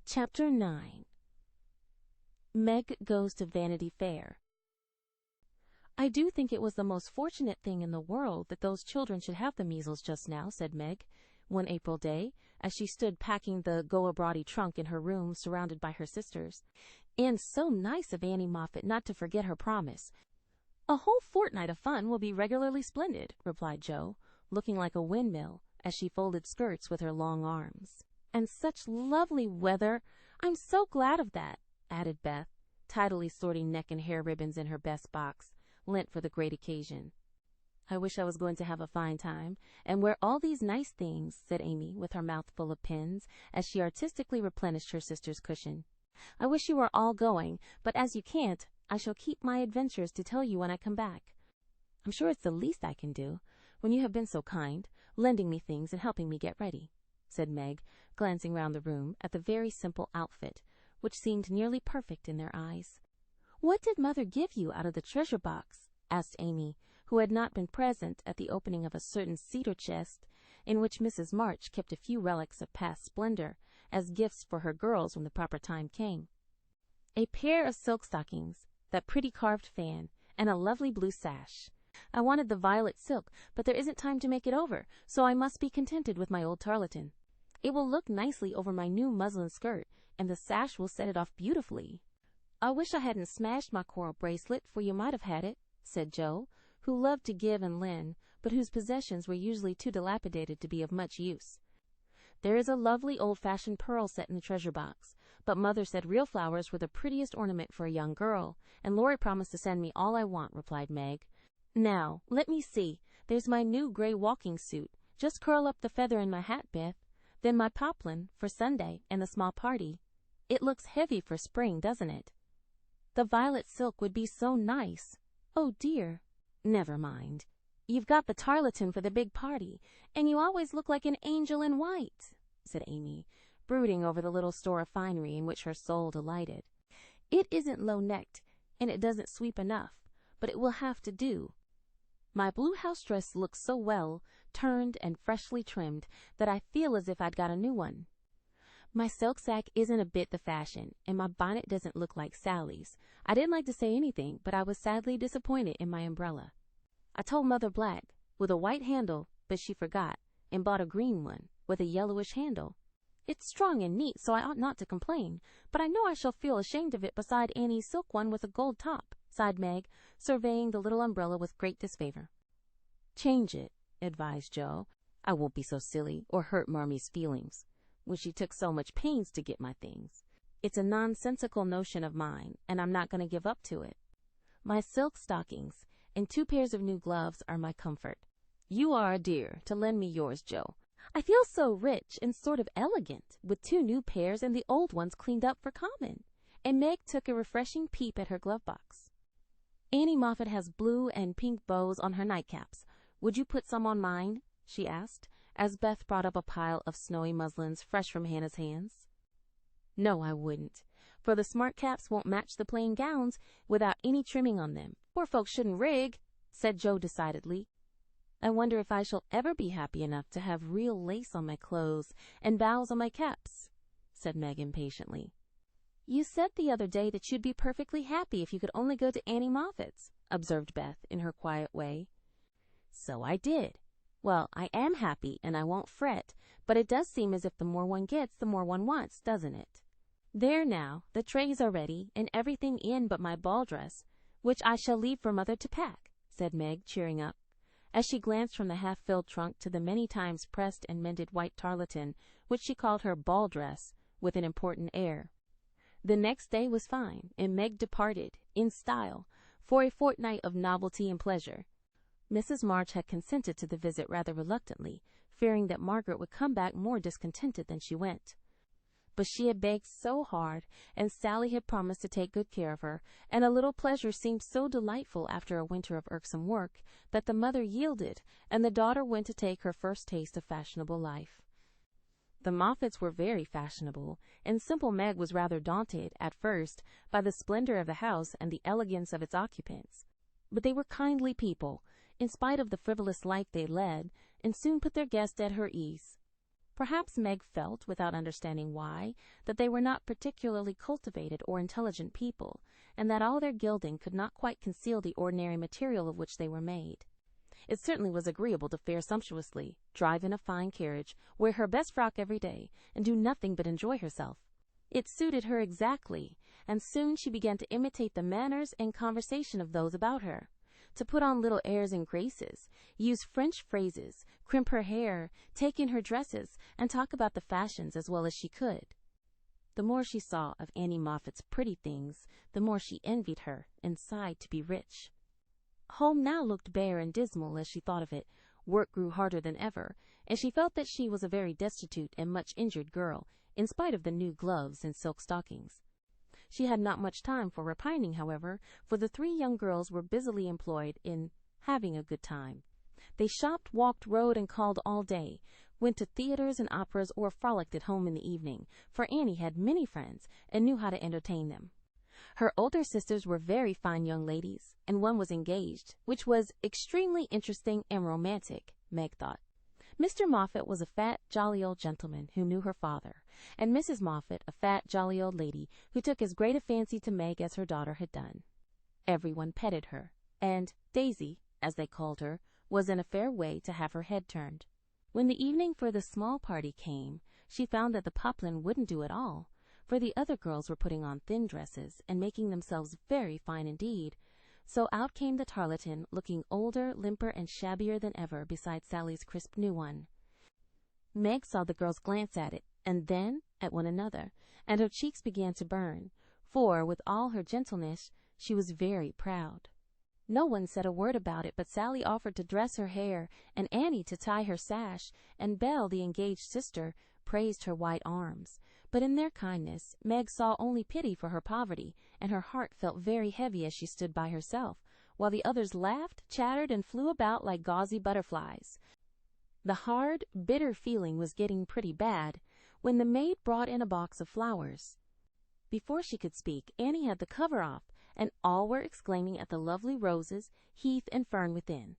[SPEAKER 1] Chapter 9. Meg Goes to Vanity Fair. I do think it was the most fortunate thing in the world that those children should have the measles just now, said Meg, one April day, as she stood packing the go-abroady trunk in her room surrounded by her sisters. And so nice of Annie Moffat not to forget her promise. A whole fortnight of fun will be regularly splendid, replied Joe, looking like a windmill as she folded skirts with her long arms. And such lovely weather. I'm so glad of that, added Beth, tidily sorting neck and hair ribbons in her best box, lent for the great occasion. I wish I was going to have a fine time and wear all these nice things, said Amy, with her mouth full of pins, as she artistically replenished her sister's cushion. I wish you were all going, but as you can't, I shall keep my adventures to tell you when I come back. I'm sure it's the least I can do, when you have been so kind, lending me things and helping me get ready, said Meg, glancing round the room at the very simple outfit, which seemed nearly perfect in their eyes. What did Mother give you out of the treasure box? Asked Amy, who had not been present at the opening of a certain cedar chest, in which Mrs. March kept a few relics of past splendor, as gifts for her girls when the proper time came. A pair of silk stockings, that pretty carved fan, and a lovely blue sash. I wanted the violet silk, but there isn't time to make it over, so I must be contented with my old tarlatan. It will look nicely over my new muslin skirt, and the sash will set it off beautifully." "I wish I hadn't smashed my coral bracelet, for you might have had it," said Joe, who loved to give and lend, but whose possessions were usually too dilapidated to be of much use. "There is a lovely old-fashioned pearl set in the treasure box, but Mother said real flowers were the prettiest ornament for a young girl, and Laurie promised to send me all I want," replied Meg. "Now, let me see. There's my new gray walking suit. Just curl up the feather in my hat, Beth. Then my poplin for Sunday and the small party. It looks heavy for spring, doesn't it? The violet silk would be so nice. Oh, dear. Never mind. You've got the tarlatan for the big party, and you always look like an angel in white," said Amy, brooding over the little store of finery in which her soul delighted. "It isn't low-necked, and it doesn't sweep enough, but it will have to do. My blue house dress looks so well, turned and freshly trimmed, that I feel as if I'd got a new one. My silk sack isn't a bit the fashion, and my bonnet doesn't look like Sally's. I didn't like to say anything, but I was sadly disappointed in my umbrella. I told Mother black, with a white handle, but she forgot, and bought a green one, with a yellowish handle. It's strong and neat, so I ought not to complain, but I know I shall feel ashamed of it beside Annie's silk one with a gold top," sighed Meg, surveying the little umbrella with great disfavor. "Change it," advised Joe. "I won't be so silly, or hurt Marmy's feelings, when she took so much pains to get my things. It's a nonsensical notion of mine, and I'm not going to give up to it. My silk stockings and 2 pairs of new gloves are my comfort. You are a dear to lend me yours, Joe. I feel so rich and sort of elegant, with 2 new pairs and the old ones cleaned up for common." And Meg took a refreshing peep at her glove box. "Annie Moffat has blue and pink bows on her nightcaps. Would you put some on mine?" she asked, as Beth brought up a pile of snowy muslins fresh from Hannah's hands. "No, I wouldn't, for the smart caps won't match the plain gowns without any trimming on them. Poor folks shouldn't rig," said Joe decidedly. "I wonder if I shall ever be happy enough to have real lace on my clothes and bows on my caps," said Meg impatiently. "You said the other day that you'd be perfectly happy if you could only go to Annie Moffat's," observed Beth in her quiet way. "So I did. Well, I am happy, and I won't fret, but it does seem as if the more one gets, the more one wants, doesn't it? There now, the trays are ready, and everything in but my ball dress, which I shall leave for Mother to pack," said Meg, cheering up, as she glanced from the half-filled trunk to the many times pressed and mended white tarlatan, which she called her ball dress, with an important air. The next day was fine, and Meg departed, in style, for a fortnight of novelty and pleasure. Mrs. March had consented to the visit rather reluctantly, fearing that Margaret would come back more discontented than she went. But she had begged so hard, and Sally had promised to take good care of her, and a little pleasure seemed so delightful after a winter of irksome work, that the mother yielded, and the daughter went to take her first taste of fashionable life. The Moffats were very fashionable, and simple Meg was rather daunted, at first, by the splendor of the house and the elegance of its occupants. But they were kindly people, in spite of the frivolous life they led, and soon put their guest at her ease. Perhaps Meg felt, without understanding why, that they were not particularly cultivated or intelligent people, and that all their gilding could not quite conceal the ordinary material of which they were made. It certainly was agreeable to fare sumptuously, drive in a fine carriage, wear her best frock every day, and do nothing but enjoy herself. It suited her exactly, and soon she began to imitate the manners and conversation of those about her, to put on little airs and graces, use French phrases, crimp her hair, take in her dresses, and talk about the fashions as well as she could. The more she saw of Annie Moffat's pretty things, the more she envied her and sighed to be rich. Home now looked bare and dismal as she thought of it. Work grew harder than ever, and she felt that she was a very destitute and much injured girl, in spite of the new gloves and silk stockings. She had not much time for repining, however, for the 3 young girls were busily employed in having a good time. They shopped, walked, rode, and called all day, went to theaters and operas, or frolicked at home in the evening, for Annie had many friends and knew how to entertain them. Her older sisters were very fine young ladies, and one was engaged, which was extremely interesting and romantic, Meg thought. Mr. Moffat was a fat, jolly old gentleman who knew her father, and Mrs. Moffat a fat, jolly old lady who took as great a fancy to Meg as her daughter had done. Everyone petted her, and Daisy, as they called her, was in a fair way to have her head turned. When the evening for the small party came, she found that the poplin wouldn't do at all, for the other girls were putting on thin dresses and making themselves very fine indeed. So out came the tarletan, looking older, limper, and shabbier than ever beside Sally's crisp new one. Meg saw the girls glance at it, and then at one another, and her cheeks began to burn, for, with all her gentleness, she was very proud. No one said a word about it, but Sally offered to dress her hair, and Annie to tie her sash, and Belle, the engaged sister, praised her white arms. But in their kindness, Meg saw only pity for her poverty, and her heart felt very heavy as she stood by herself, while the others laughed, chattered, and flew about like gauzy butterflies. The hard, bitter feeling was getting pretty bad when the maid brought in a box of flowers. Before she could speak, Annie had the cover off, and all were exclaiming at the lovely roses, heath, and fern within.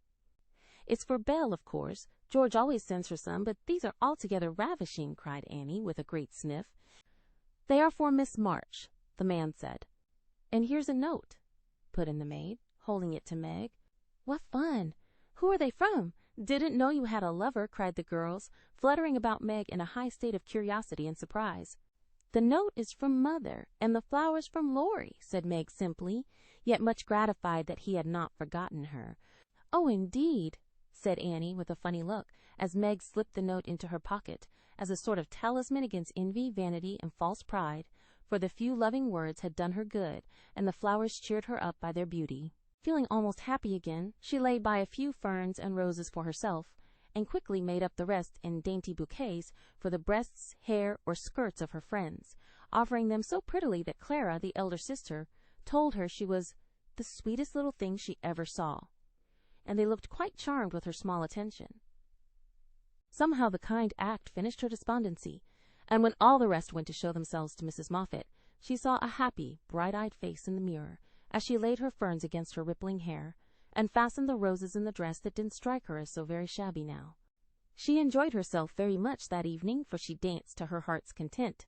[SPEAKER 1] "It's for Belle, of course. George always sends her some, but these are altogether ravishing," cried Annie, with a great sniff. "They are for Miss March," the man said. "And here's a note," put in the maid, holding it to Meg. "What fun! Who are they from? Didn't know you had a lover," cried the girls, fluttering about Meg in a high state of curiosity and surprise. "The note is from Mother, and the flowers from Laurie," said Meg simply, yet much gratified that he had not forgotten her. "Oh, indeed," said Annie, with a funny look, as Meg slipped the note into her pocket, as a sort of talisman against envy, vanity, and false pride, for the few loving words had done her good, and the flowers cheered her up by their beauty. Feeling almost happy again, she laid by a few ferns and roses for herself, and quickly made up the rest in dainty bouquets for the breasts, hair, or skirts of her friends, offering them so prettily that Clara, the elder sister, told her she was the sweetest little thing she ever saw, and they looked quite charmed with her small attention. Somehow the kind act finished her despondency, and when all the rest went to show themselves to Mrs. Moffat, she saw a happy, bright-eyed face in the mirror, as she laid her ferns against her rippling hair, and fastened the roses in the dress that didn't strike her as so very shabby now. She enjoyed herself very much that evening, for she danced to her heart's content.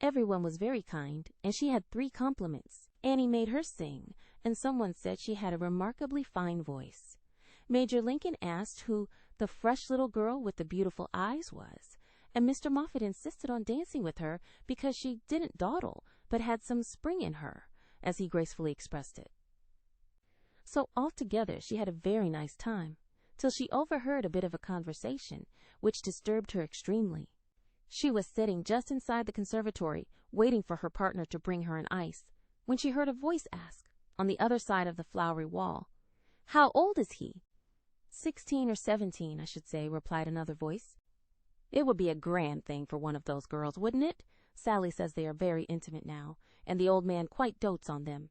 [SPEAKER 1] Everyone was very kind, and she had 3 compliments. Annie made her sing, and someone said she had a remarkably fine voice. Major Lincoln asked who the fresh little girl with the beautiful eyes was, and Mr. Moffat insisted on dancing with her because she didn't dawdle, but had some spring in her, as he gracefully expressed it. So altogether she had a very nice time, till she overheard a bit of a conversation, which disturbed her extremely. She was sitting just inside the conservatory, waiting for her partner to bring her an ice, when she heard a voice ask, on the other side of the flowery wall, "How old is he?" 16 or 17, I should say," replied another voice. "It would be a grand thing for one of those girls, wouldn't it? Sally says they are very intimate now, and the old man quite dotes on them.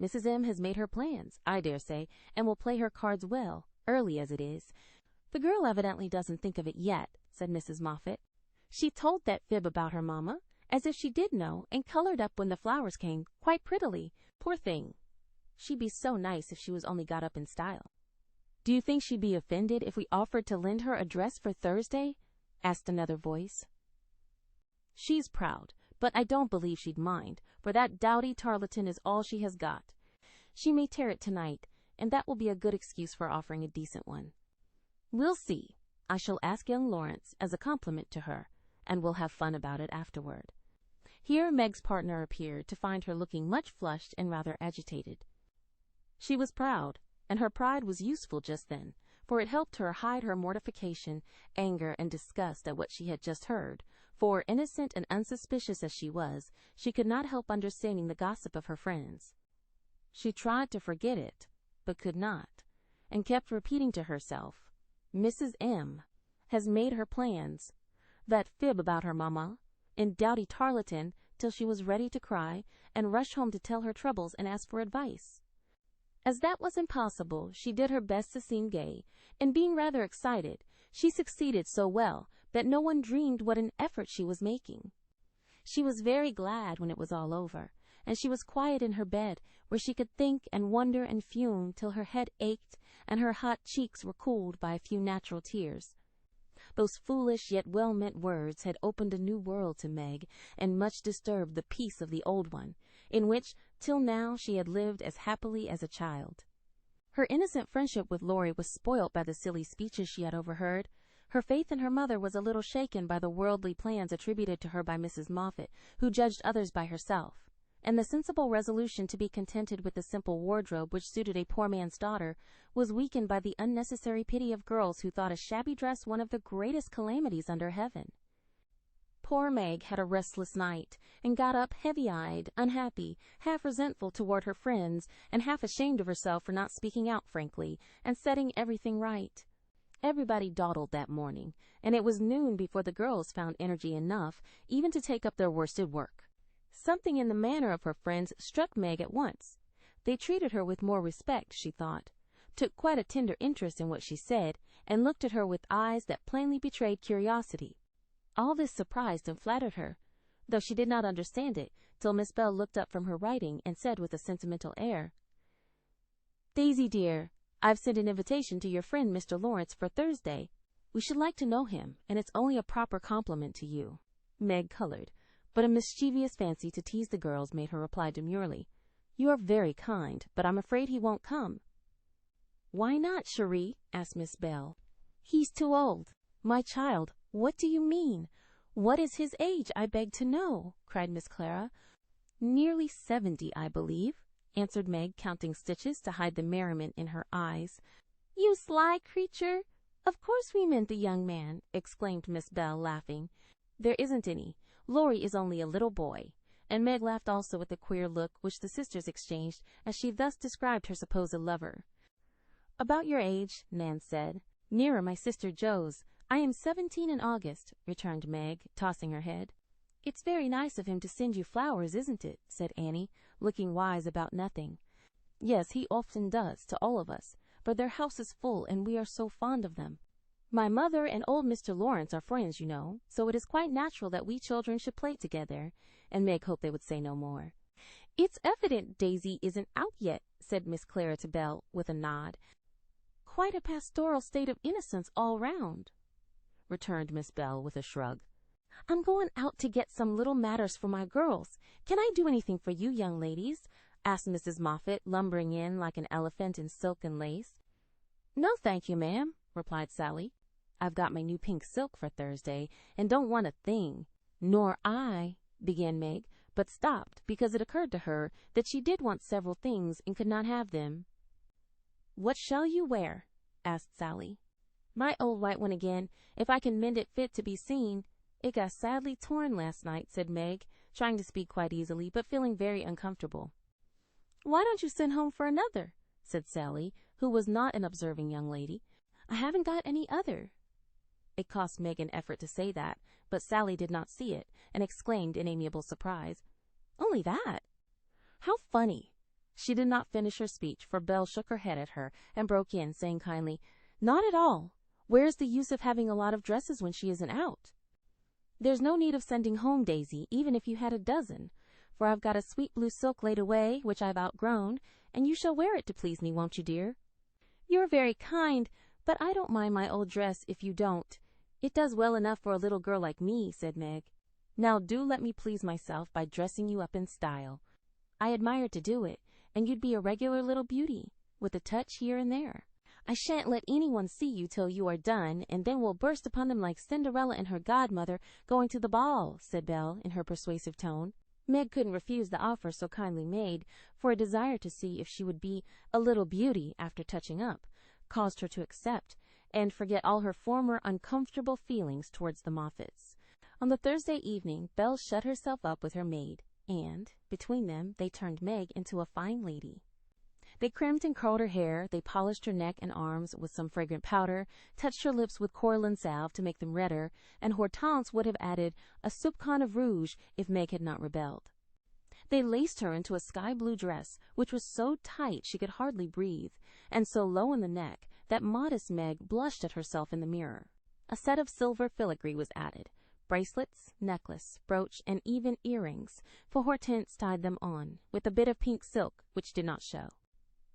[SPEAKER 1] Mrs. M. has made her plans, I dare say, and will play her cards well, early as it is. The girl evidently doesn't think of it yet," said Mrs. Moffat. "She told that fib about her mamma, as if she did know, and colored up when the flowers came, quite prettily. Poor thing! She'd be so nice if she was only got up in style." "Do you think she'd be offended if we offered to lend her a dress for Thursday?" asked another voice. "She's proud, but I don't believe she'd mind, for that dowdy tarletan is all she has got. She may tear it tonight, and that will be a good excuse for offering a decent one. We'll see. I shall ask young Laurence as a compliment to her, and we'll have fun about it afterward." Here Meg's partner appeared, to find her looking much flushed and rather agitated. She was proud, and her pride was useful just then, for it helped her hide her mortification, anger, and disgust at what she had just heard, for, innocent and unsuspicious as she was, she could not help understanding the gossip of her friends. She tried to forget it, but could not, and kept repeating to herself, "Mrs. M. has made her plans, that fib about her mamma, and dowdy tarletan," till she was ready to cry, and rush home to tell her troubles and ask for advice. As that was impossible, she did her best to seem gay, and being rather excited, she succeeded so well that no one dreamed what an effort she was making. She was very glad when it was all over, and she was quiet in her bed, where she could think and wonder and fume till her head ached and her hot cheeks were cooled by a few natural tears. Those foolish yet well-meant words had opened a new world to Meg, and much disturbed the peace of the old one, in which till now she had lived as happily as a child. Her innocent friendship with Laurie was spoilt by the silly speeches she had overheard, Her faith in her mother was a little shaken by the worldly plans attributed to her by Mrs. Moffat, who judged others by herself, and the sensible resolution to be contented with the simple wardrobe which suited a poor man's daughter was weakened by the unnecessary pity of girls who thought a shabby dress one of the greatest calamities under heaven. Poor Meg had a restless night, and got up heavy-eyed, unhappy, half resentful toward her friends, and half ashamed of herself for not speaking out frankly and setting everything right. Everybody dawdled that morning, and it was noon before the girls found energy enough even to take up their worsted work. Something in the manner of her friends struck Meg at once. They treated her with more respect, she thought, took quite a tender interest in what she said, and looked at her with eyes that plainly betrayed curiosity. All this surprised and flattered her, though she did not understand it till Miss Bell looked up from her writing and said with a sentimental air, "Daisy, dear, I've sent an invitation to your friend Mr. Laurence for Thursday. We should like to know him, and it's only a proper compliment to you." Meg colored, but a mischievous fancy to tease the girls made her reply demurely, "You are very kind, but I'm afraid he won't come." "Why not, Cherie?" asked Miss Bell. "He's too old." "My child, what do you mean? What is his age, I beg to know?" cried Miss Clara. "Nearly 70, I believe," answered Meg, counting stitches to hide the merriment in her eyes. "You sly creature! Of course we meant the young man," exclaimed Miss Bell, laughing. "There isn't any. Laurie is only a little boy." And Meg laughed also at the queer look which the sisters exchanged as she thus described her supposed lover. "About your age," Nan said. "Nearer my sister Jo's. I am 17 in August," returned Meg, tossing her head. "It's very nice of him to send you flowers, isn't it?" said Annie, looking wise about nothing. "Yes, he often does, to all of us, but their house is full, and we are so fond of them. My mother and old Mr. Laurence are friends, you know, so it is quite natural that we children should play together," and Meg hoped they would say no more. "It's evident Daisy isn't out yet," said Miss Clara to Belle, with a nod. "Quite a pastoral state of innocence all round," returned Miss Bell with a shrug. "I'm going out to get some little matters for my girls. Can I do anything for you, young ladies?" asked Mrs. Moffat, lumbering in like an elephant in silk and lace. "No, thank you, ma'am," replied Sally. "I've got my new pink silk for Thursday, and don't want a thing." "Nor I," began Meg, but stopped because it occurred to her that she did want several things and could not have them. "What shall you wear?" asked Sally. "My old white one again, if I can mend it fit to be seen. It got sadly torn last night," said Meg, trying to speak quite easily, but feeling very uncomfortable. "Why don't you send home for another?" said Sally, who was not an observing young lady. "I haven't got any other." It cost Meg an effort to say that, but Sally did not see it, and exclaimed in amiable surprise, "Only that? How funny!" She did not finish her speech, for Belle shook her head at her and broke in, saying kindly, "Not at all. Where's the use of having a lot of dresses when she isn't out?" "There's no need of sending home, Daisy, even if you had a dozen, for I've got a sweet blue silk laid away, which I've outgrown, and you shall wear it to please me, won't you, dear?" "You're very kind, but I don't mind my old dress if you don't. It does well enough for a little girl like me," said Meg. "Now do let me please myself by dressing you up in style. I admire to do it, and you'd be a regular little beauty, with a touch here and there. I shan't let anyone see you till you are done, and then we'll burst upon them like Cinderella and her godmother going to the ball," said Belle in her persuasive tone. Meg couldn't refuse the offer so kindly made, for a desire to see if she would be a little beauty after touching up caused her to accept and forget all her former uncomfortable feelings towards the Moffats. On the Thursday evening, Belle shut herself up with her maid, and, between them, they turned Meg into a fine lady. They crimped and curled her hair, they polished her neck and arms with some fragrant powder, touched her lips with coralline salve to make them redder, and Hortense would have added a soupçon of rouge if Meg had not rebelled. They laced her into a sky-blue dress, which was so tight she could hardly breathe, and so low in the neck that modest Meg blushed at herself in the mirror. A set of silver filigree was added, bracelets, necklace, brooch, and even earrings, for Hortense tied them on, with a bit of pink silk, which did not show.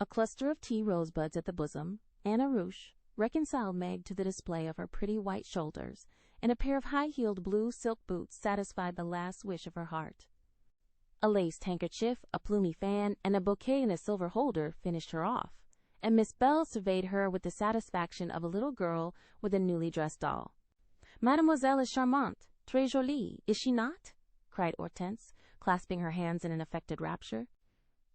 [SPEAKER 1] A cluster of tea rosebuds at the bosom, and a ruche, reconciled Meg to the display of her pretty white shoulders, and a pair of high-heeled blue silk boots satisfied the last wish of her heart. A laced handkerchief, a plumy fan, and a bouquet in a silver holder finished her off, and Miss Belle surveyed her with the satisfaction of a little girl with a newly dressed doll. "Mademoiselle is charmante, très jolie, is she not?" cried Hortense, clasping her hands in an affected rapture.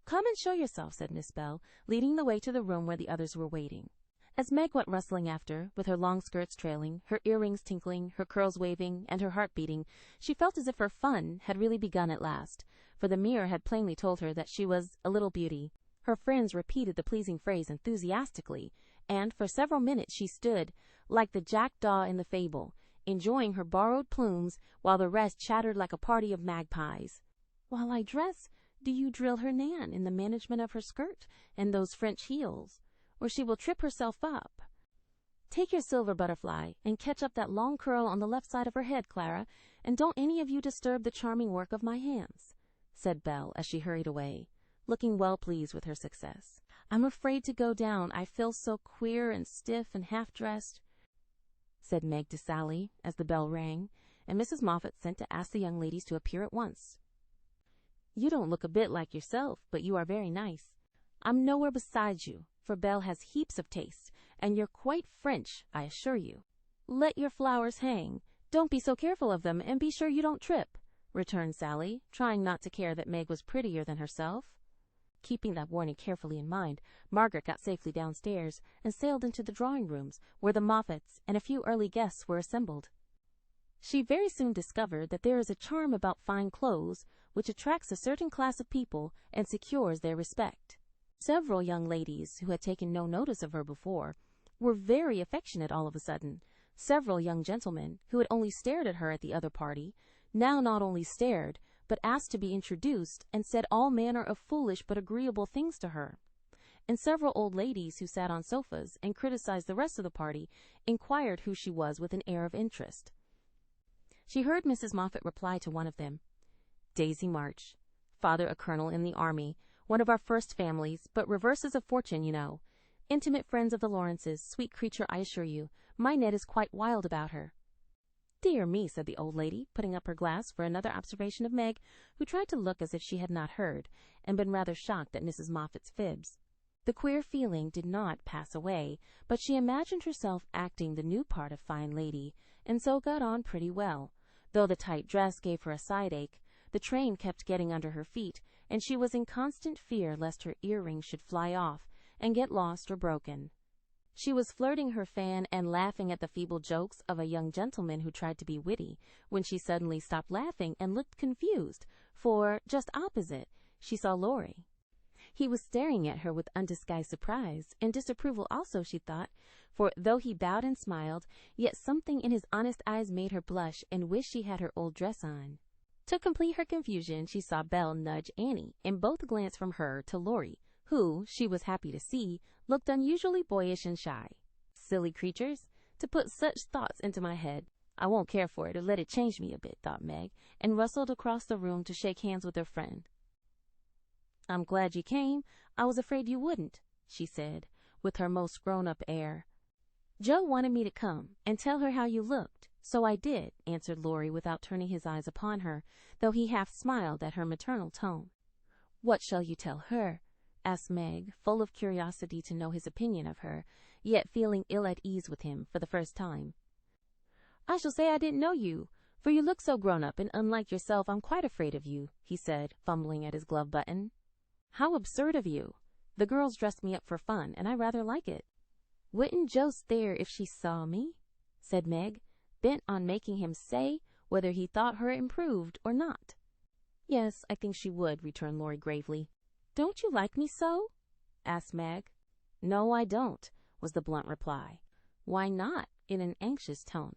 [SPEAKER 1] "Come and show yourself," said Miss Belle, leading the way to the room where the others were waiting. As Meg went rustling after, with her long skirts trailing, her earrings tinkling, her curls waving, and her heart beating, she felt as if her fun had really begun at last, for the mirror had plainly told her that she was a little beauty. Her friends repeated the pleasing phrase enthusiastically, and for several minutes she stood, like the jackdaw in the fable, enjoying her borrowed plumes, while the rest chattered like a party of magpies. "While I dress, do you drill her Nan in the management of her skirt and those French heels, or she will trip herself up. Take your silver butterfly and catch up that long curl on the left side of her head, Clara, and don't any of you disturb the charming work of my hands," said Belle as she hurried away, looking well pleased with her success. "I'm afraid to go down, I feel so queer and stiff and half-dressed," said Meg to Sally as the bell rang, and Mrs. Moffat sent to ask the young ladies to appear at once. "You don't look a bit like yourself, but you are very nice. I'm nowhere beside you, for Belle has heaps of taste, and you're quite French, I assure you." "Let your flowers hang. Don't be so careful of them, and be sure you don't trip," returned Sally, trying not to care that Meg was prettier than herself. Keeping that warning carefully in mind, Margaret got safely downstairs and sailed into the drawing rooms, where the Moffats and a few early guests were assembled. She very soon discovered that there is a charm about fine clothes which attracts a certain class of people and secures their respect. Several young ladies, who had taken no notice of her before, were very affectionate all of a sudden. Several young gentlemen, who had only stared at her at the other party, now not only stared, but asked to be introduced, and said all manner of foolish but agreeable things to her. And several old ladies who sat on sofas and criticized the rest of the party inquired who she was with an air of interest. She heard Mrs. Moffat reply to one of them, "Daisy March, father a colonel in the army, one of our first families, but reverses of fortune, you know. Intimate friends of the Laurences, sweet creature, I assure you. My Ned is quite wild about her." "Dear me," said the old lady, putting up her glass for another observation of Meg, who tried to look as if she had not heard, and been rather shocked at Mrs. Moffat's fibs. The queer feeling did not pass away, but she imagined herself acting the new part of fine lady, and so got on pretty well, though the tight dress gave her a side-ache. The train kept getting under her feet, and she was in constant fear lest her earrings should fly off and get lost or broken. She was flirting her fan and laughing at the feeble jokes of a young gentleman who tried to be witty, when she suddenly stopped laughing and looked confused, for, just opposite, she saw Laurie. He was staring at her with undisguised surprise, and disapproval also, she thought, for though he bowed and smiled, yet something in his honest eyes made her blush and wish she had her old dress on. To complete her confusion, she saw Belle nudge Annie, and both glanced from her to Laurie, who, she was happy to see, looked unusually boyish and shy. "Silly creatures, to put such thoughts into my head. I won't care for it or let it change me a bit," thought Meg, and rustled across the room to shake hands with her friend. "I'm glad you came. I was afraid you wouldn't," she said, with her most grown-up air. "Joe wanted me to come and tell her how you looked, so I did," answered Laurie without turning his eyes upon her, though he half smiled at her maternal tone. "What shall you tell her?" asked Meg, full of curiosity to know his opinion of her, yet feeling ill at ease with him for the first time. "I shall say I didn't know you, for you look so grown-up and unlike yourself I'm quite afraid of you," he said, fumbling at his glove button. "How absurd of you! The girls dressed me up for fun, and I rather like it." "Wouldn't Joe stare if she saw me?" said Meg, bent on making him say whether he thought her improved or not. "Yes, I think she would," returned Laurie gravely. "Don't you like me so?" asked Meg. "No, I don't," was the blunt reply. "Why not?" in an anxious tone.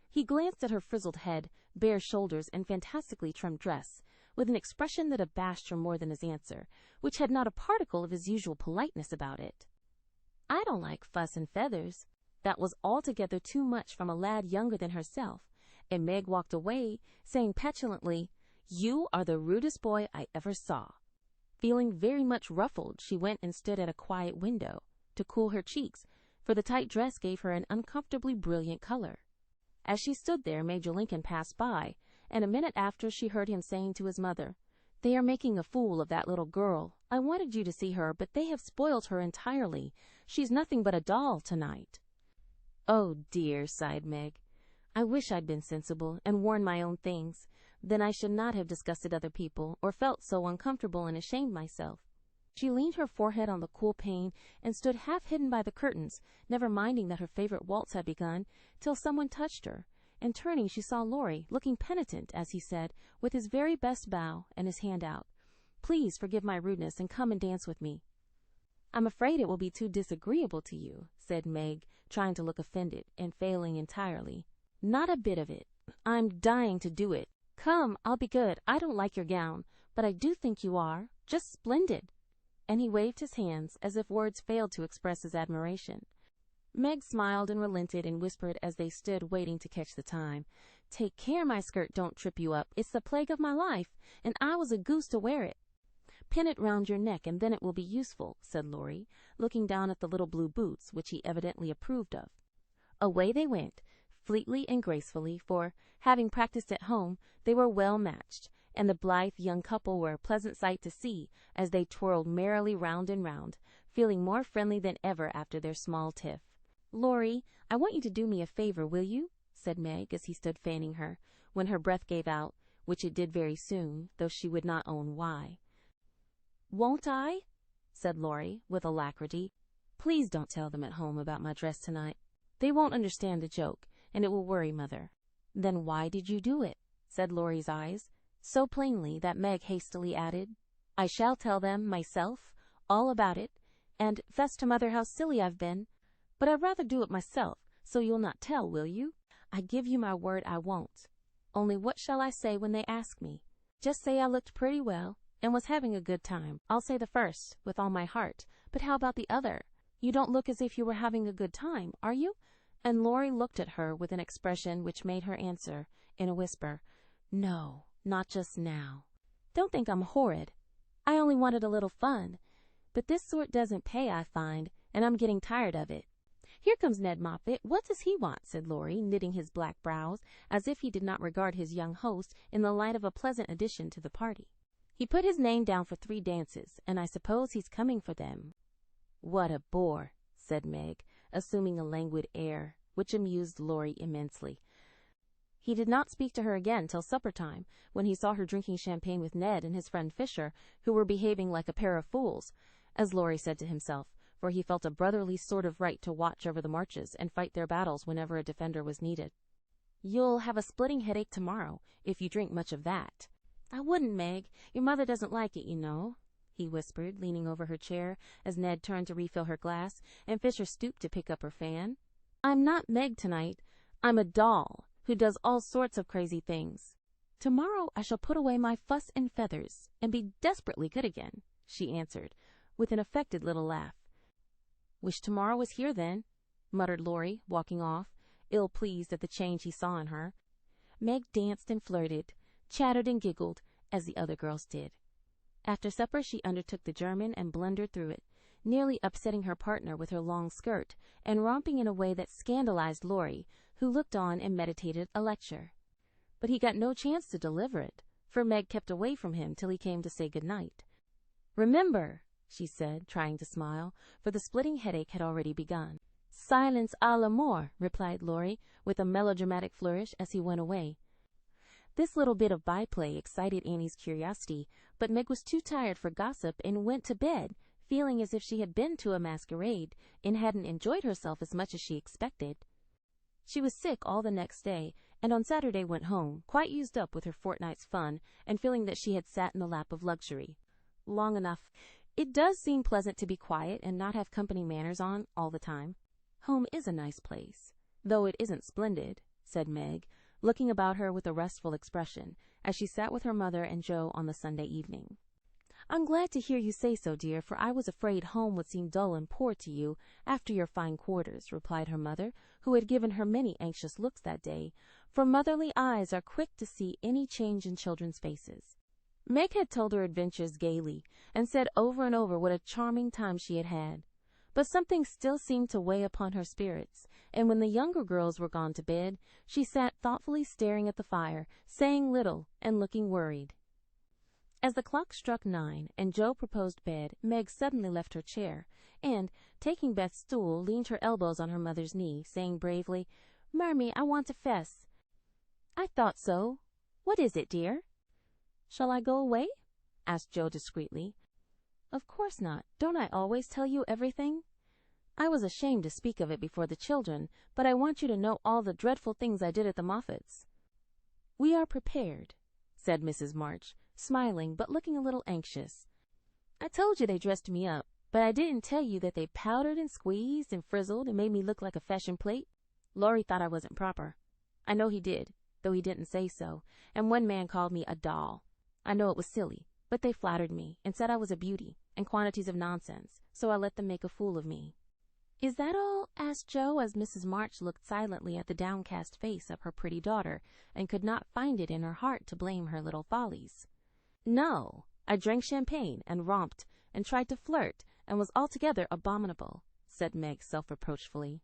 [SPEAKER 1] He glanced at her frizzled head, bare shoulders, and fantastically trimmed dress, with an expression that abashed her more than his answer, which had not a particle of his usual politeness about it. "I don't like fuss and feathers." That was altogether too much from a lad younger than herself, and Meg walked away, saying petulantly, "You are the rudest boy I ever saw." Feeling very much ruffled, she went and stood at a quiet window to cool her cheeks, for the tight dress gave her an uncomfortably brilliant color. As she stood there, Major Lincoln passed by, and a minute after she heard him saying to his mother, They are making a fool of that little girl. I wanted you to see her, but they have spoiled her entirely. She's nothing but a doll tonight." "Oh, dear," sighed Meg. "I wish I'd been sensible and worn my own things. Then I should not have disgusted other people or felt so uncomfortable and ashamed myself." She leaned her forehead on the cool pane and stood half hidden by the curtains, never minding that her favorite waltz had begun, till someone touched her, and turning she saw Laurie, looking penitent, as he said, with his very best bow and his hand out, "Please forgive my rudeness and come and dance with me." "I'm afraid it will be too disagreeable to you," said Meg, trying to look offended and failing entirely. "Not a bit of it. I'm dying to do it. Come, I'll be good. I don't like your gown, but I do think you are just splendid." And he waved his hands as if words failed to express his admiration. Meg smiled and relented and whispered as they stood waiting to catch the time, "Take care my skirt don't trip you up. It's the plague of my life, and I was a goose to wear it." "Pin it round your neck, and then it will be useful," said Laurie, looking down at the little blue boots, which he evidently approved of. Away they went, fleetly and gracefully, for, having practiced at home, they were well matched, and the blithe young couple were a pleasant sight to see as they twirled merrily round and round, feeling more friendly than ever after their small tiff. "Laurie, I want you to do me a favor, will you?" said Meg, as he stood fanning her, when her breath gave out, which it did very soon, though she would not own why. "Won't I?" said Laurie, with alacrity. "Please don't tell them at home about my dress tonight. They won't understand the joke, and it will worry Mother." "Then why did you do it?" said Laurie's eyes, so plainly that Meg hastily added, "I shall tell them, myself, all about it, and 'fess to Mother how silly I've been, but I'd rather do it myself, so you'll not tell, will you?" "I give you my word I won't. Only what shall I say when they ask me?" "Just say I looked pretty well, and was having a good time. I'll say the first, with all my heart, but how about the other? You don't look as if you were having a good time, are you?" And Laurie looked at her with an expression which made her answer, in a whisper, "No, not just now. Don't think I'm horrid. I only wanted a little fun. But this sort doesn't pay, I find, and I'm getting tired of it." "Here comes Ned Moffat. What does he want?" said Laurie, knitting his black brows, as if he did not regard his young host in the light of a pleasant addition to the party. "He put his name down for 3 dances, and I suppose he's coming for them." "What a bore," said Meg, assuming a languid air, which amused Laurie immensely. He did not speak to her again till supper time, when he saw her drinking champagne with Ned and his friend Fisher, who were behaving like a pair of fools, as Laurie said to himself, for he felt a brotherly sort of right to watch over the marches and fight their battles whenever a defender was needed. "You'll have a splitting headache tomorrow, if you drink much of that." "I wouldn't, Meg. Your mother doesn't like it, you know," he whispered, leaning over her chair as Ned turned to refill her glass, and Fisher stooped to pick up her fan. "I'm not Meg tonight. I'm a doll who does all sorts of crazy things. Tomorrow I shall put away my fuss and feathers and be desperately good again," she answered, with an affected little laugh. "Wish tomorrow was here, then," muttered Laurie, walking off, ill-pleased at the change he saw in her. Meg danced and flirted, chattered and giggled, as the other girls did. After supper she undertook the German and blundered through it, nearly upsetting her partner with her long skirt, and romping in a way that scandalized Laurie, who looked on and meditated a lecture. But he got no chance to deliver it, for Meg kept away from him till he came to say good night. "Remember," she said, trying to smile, for the splitting headache had already begun. "Silence à l'amour," replied Laurie, with a melodramatic flourish as he went away. This little bit of byplay excited Annie's curiosity, but Meg was too tired for gossip and went to bed, feeling as if she had been to a masquerade and hadn't enjoyed herself as much as she expected. She was sick all the next day, and on Saturday went home, quite used up with her fortnight's fun, and feeling that she had sat in the lap of luxury long enough. It does seem pleasant to be quiet and not have company manners on all the time. Home is a nice place, though it isn't splendid, said Meg, looking about her with a restful expression, as she sat with her mother and Joe on the Sunday evening. "I'm glad to hear you say so, dear, for I was afraid home would seem dull and poor to you after your fine quarters," replied her mother, who had given her many anxious looks that day, for motherly eyes are quick to see any change in children's faces. Meg had told her adventures gaily, and said over and over what a charming time she had had. But something still seemed to weigh upon her spirits, and when the younger girls were gone to bed, she sat thoughtfully staring at the fire, saying little and looking worried. As the clock struck 9 and Joe proposed bed, Meg suddenly left her chair and, taking Beth's stool, leaned her elbows on her mother's knee, saying bravely, "Marmee, I want to fess." "I thought so. What is it, dear?" "Shall I go away?" asked Joe discreetly. "Of course not. Don't I always tell you everything?" "I was ashamed to speak of it before the children, but I want you to know all the dreadful things I did at the Moffats." "We are prepared," said Mrs. March, smiling but looking a little anxious. "I told you they dressed me up, but I didn't tell you that they powdered and squeezed and frizzled and made me look like a fashion plate. Laurie thought I wasn't proper. I know he did, though he didn't say so, and one man called me a doll. I know it was silly, but they flattered me and said I was a beauty and quantities of nonsense, so I let them make a fool of me." "Is that all?" asked Joe, as Mrs. March looked silently at the downcast face of her pretty daughter and could not find it in her heart to blame her little follies. "No, I drank champagne and romped and tried to flirt and was altogether abominable," said Meg self-reproachfully.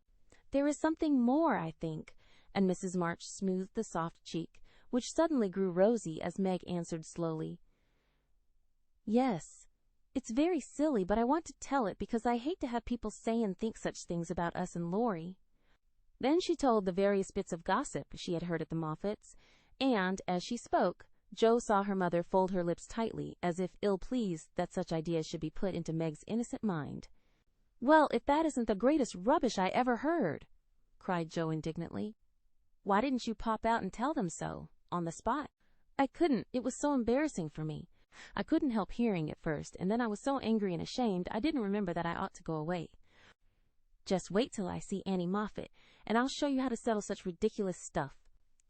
[SPEAKER 1] "There is something more, I think," and Mrs. March smoothed the soft cheek, which suddenly grew rosy as Meg answered slowly, "Yes, it's very silly, but I want to tell it because I hate to have people say and think such things about us and Laurie." Then she told the various bits of gossip she had heard at the Moffats, and, as she spoke, Joe saw her mother fold her lips tightly, as if ill-pleased that such ideas should be put into Meg's innocent mind. "Well, if that isn't the greatest rubbish I ever heard!" cried Joe indignantly. "Why didn't you pop out and tell them so, on the spot?" "I couldn't. It was so embarrassing for me. I couldn't help hearing at first, and then I was so angry and ashamed I didn't remember that I ought to go away. Just wait till I see Annie Moffat, and I'll show you how to settle such ridiculous stuff.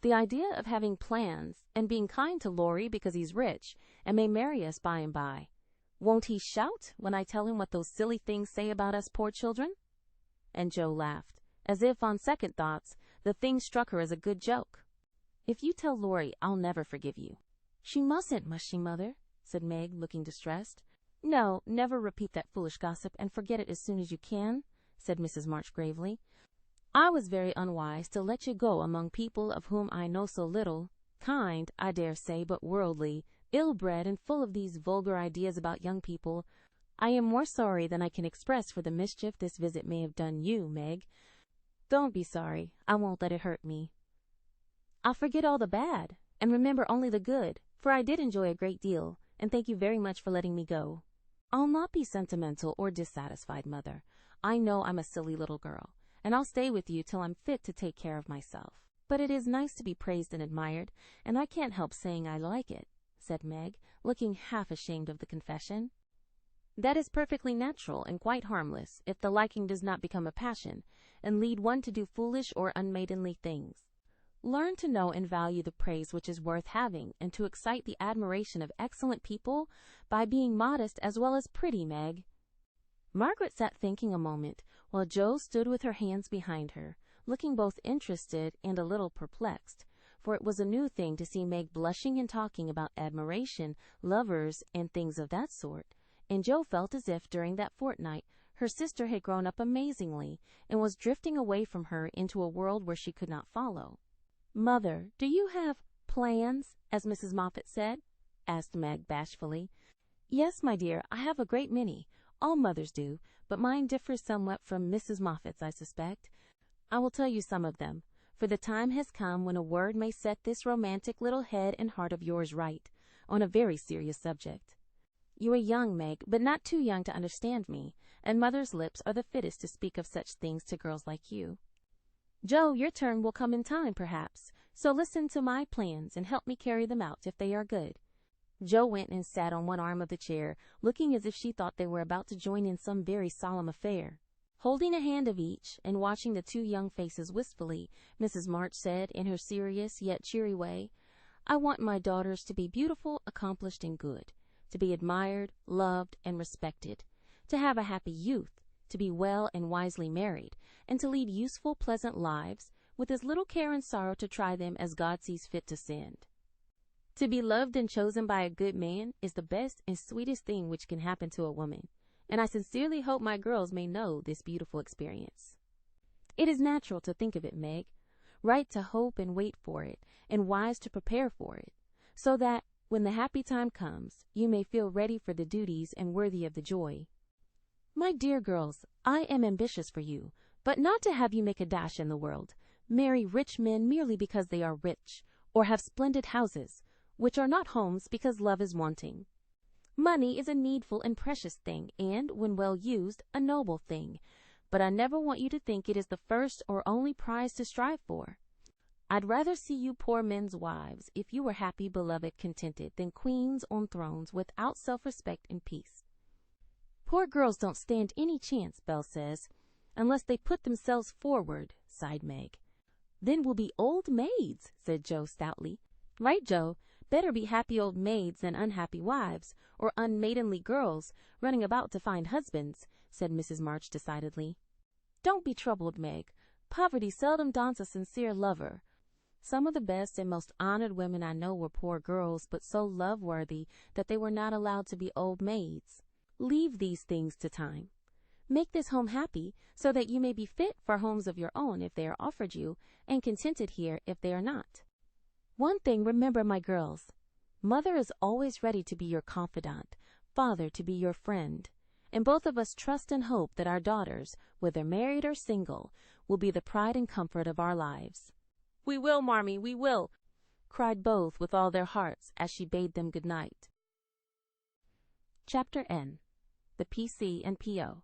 [SPEAKER 1] The idea of having plans and being kind to Laurie because he's rich and may marry us by and by. Won't he shout when I tell him what those silly things say about us poor children?" And Joe laughed, as if on second thoughts the thing struck her as a good joke. "If you tell Laurie, I'll never forgive you." "She mustn't, must she, Mother?" said Meg, looking distressed. "No, never repeat that foolish gossip, and forget it as soon as you can," said Mrs. March gravely. "I was very unwise to let you go among people of whom I know so little, kind, I dare say, but worldly, ill-bred, and full of these vulgar ideas about young people. I am more sorry than I can express for the mischief this visit may have done you, Meg. Don't be sorry. I won't let it hurt me. I'll forget all the bad, and remember only the good, for I did enjoy a great deal, and thank you very much for letting me go. I'll not be sentimental or dissatisfied, Mother. I know I'm a silly little girl, and I'll stay with you till I'm fit to take care of myself. But it is nice to be praised and admired, and I can't help saying I like it," said Meg, looking half ashamed of the confession. "That is perfectly natural and quite harmless, if the liking does not become a passion, and lead one to do foolish or unmaidenly things. Learn to know and value the praise which is worth having, and to excite the admiration of excellent people by being modest as well as pretty, Meg." Margaret sat thinking a moment, while Joe stood with her hands behind her, looking both interested and a little perplexed, for it was a new thing to see Meg blushing and talking about admiration, lovers, and things of that sort, and Joe felt as if, during that fortnight, her sister had grown up amazingly, and was drifting away from her into a world where she could not follow. "Mother, do you have plans, as Mrs. Moffat said?" asked Meg bashfully. "Yes, my dear, I have a great many. All mothers do, but mine differs somewhat from Mrs. Moffat's, I suspect. I will tell you some of them, for the time has come when a word may set this romantic little head and heart of yours right, on a very serious subject. You are young, Meg, but not too young to understand me, and mother's lips are the fittest to speak of such things to girls like you. Joe, your turn will come in time, perhaps, so listen to my plans and help me carry them out if they are good." Joe went and sat on one arm of the chair, looking as if she thought they were about to join in some very solemn affair. Holding a hand of each, and watching the two young faces wistfully, Mrs. March said, in her serious yet cheery way, "I want my daughters to be beautiful, accomplished, and good, to be admired, loved, and respected, to have a happy youth, to be well and wisely married, and to lead useful, pleasant lives, with as little care and sorrow to try them as God sees fit to send. To be loved and chosen by a good man is the best and sweetest thing which can happen to a woman, and I sincerely hope my girls may know this beautiful experience. It is natural to think of it, Meg, right to hope and wait for it, and wise to prepare for it, so that, When the happy time comes, you may feel ready for the duties and worthy of the joy. My dear girls, I am ambitious for you, but not to have you make a dash in the world, marry rich men merely because they are rich, or have splendid houses, which are not homes because love is wanting. Money is a needful and precious thing, and, when well used, a noble thing, but I never want you to think it is the first or only prize to strive for. I'd rather see you poor men's wives, if you were happy, beloved, contented, than queens on thrones without self-respect and peace. Poor girls don't stand any chance, Belle says, unless they put themselves forward, sighed Meg. Then we'll be old maids, said Joe stoutly. Right, Joe. Better be happy old maids than unhappy wives, or unmaidenly girls running about to find husbands, said Mrs. March decidedly. Don't be troubled, Meg. Poverty seldom daunts a sincere lover. Some of the best and most honored women I know were poor girls, but so love-worthy that they were not allowed to be old maids. Leave these things to time. Make this home happy, so that you may be fit for homes of your own if they are offered you, and contented here if they are not. One thing remember, my girls. Mother is always ready to be your confidant, father to be your friend, and both of us trust and hope that our daughters, whether married or single, will be the pride and comfort of our lives. We will, Marmee, we will, cried both with all their hearts as she bade them good night. Chapter N. The P.C. and P.O.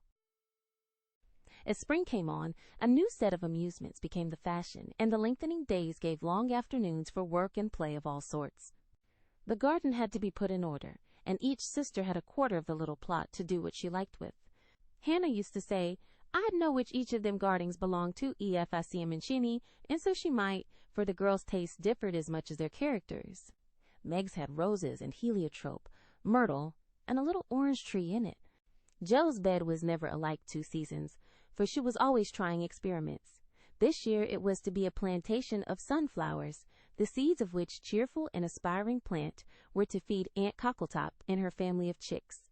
[SPEAKER 1] As spring came on, a new set of amusements became the fashion, and the lengthening days gave long afternoons for work and play of all sorts. The garden had to be put in order, and each sister had a quarter of the little plot to do what she liked with. Hannah used to say, I'd know which each of them gardens belonged to if I see 'em in Chinny, and so she might, for the girls' tastes differed as much as their characters. Meg's had roses and heliotrope, myrtle, and a little orange tree in it. Joe's bed was never alike 2 seasons, for she was always trying experiments. This year it was to be a plantation of sunflowers, the seeds of which cheerful and aspiring plant were to feed Aunt Cockletop and her family of chicks.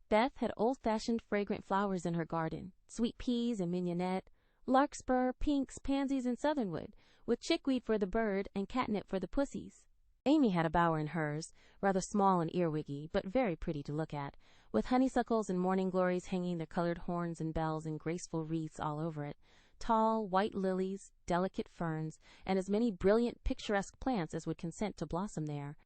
[SPEAKER 1] Beth had old-fashioned fragrant flowers in her garden, sweet peas and mignonette, larkspur, pinks, pansies, and southernwood, with chickweed for the bird and catnip for the pussies. Amy had a bower in hers, rather small and earwiggy, but very pretty to look at, with honeysuckles and morning glories hanging their colored horns and bells in graceful wreaths all over it, tall white lilies, delicate ferns, and as many brilliant picturesque plants as would consent to blossom there.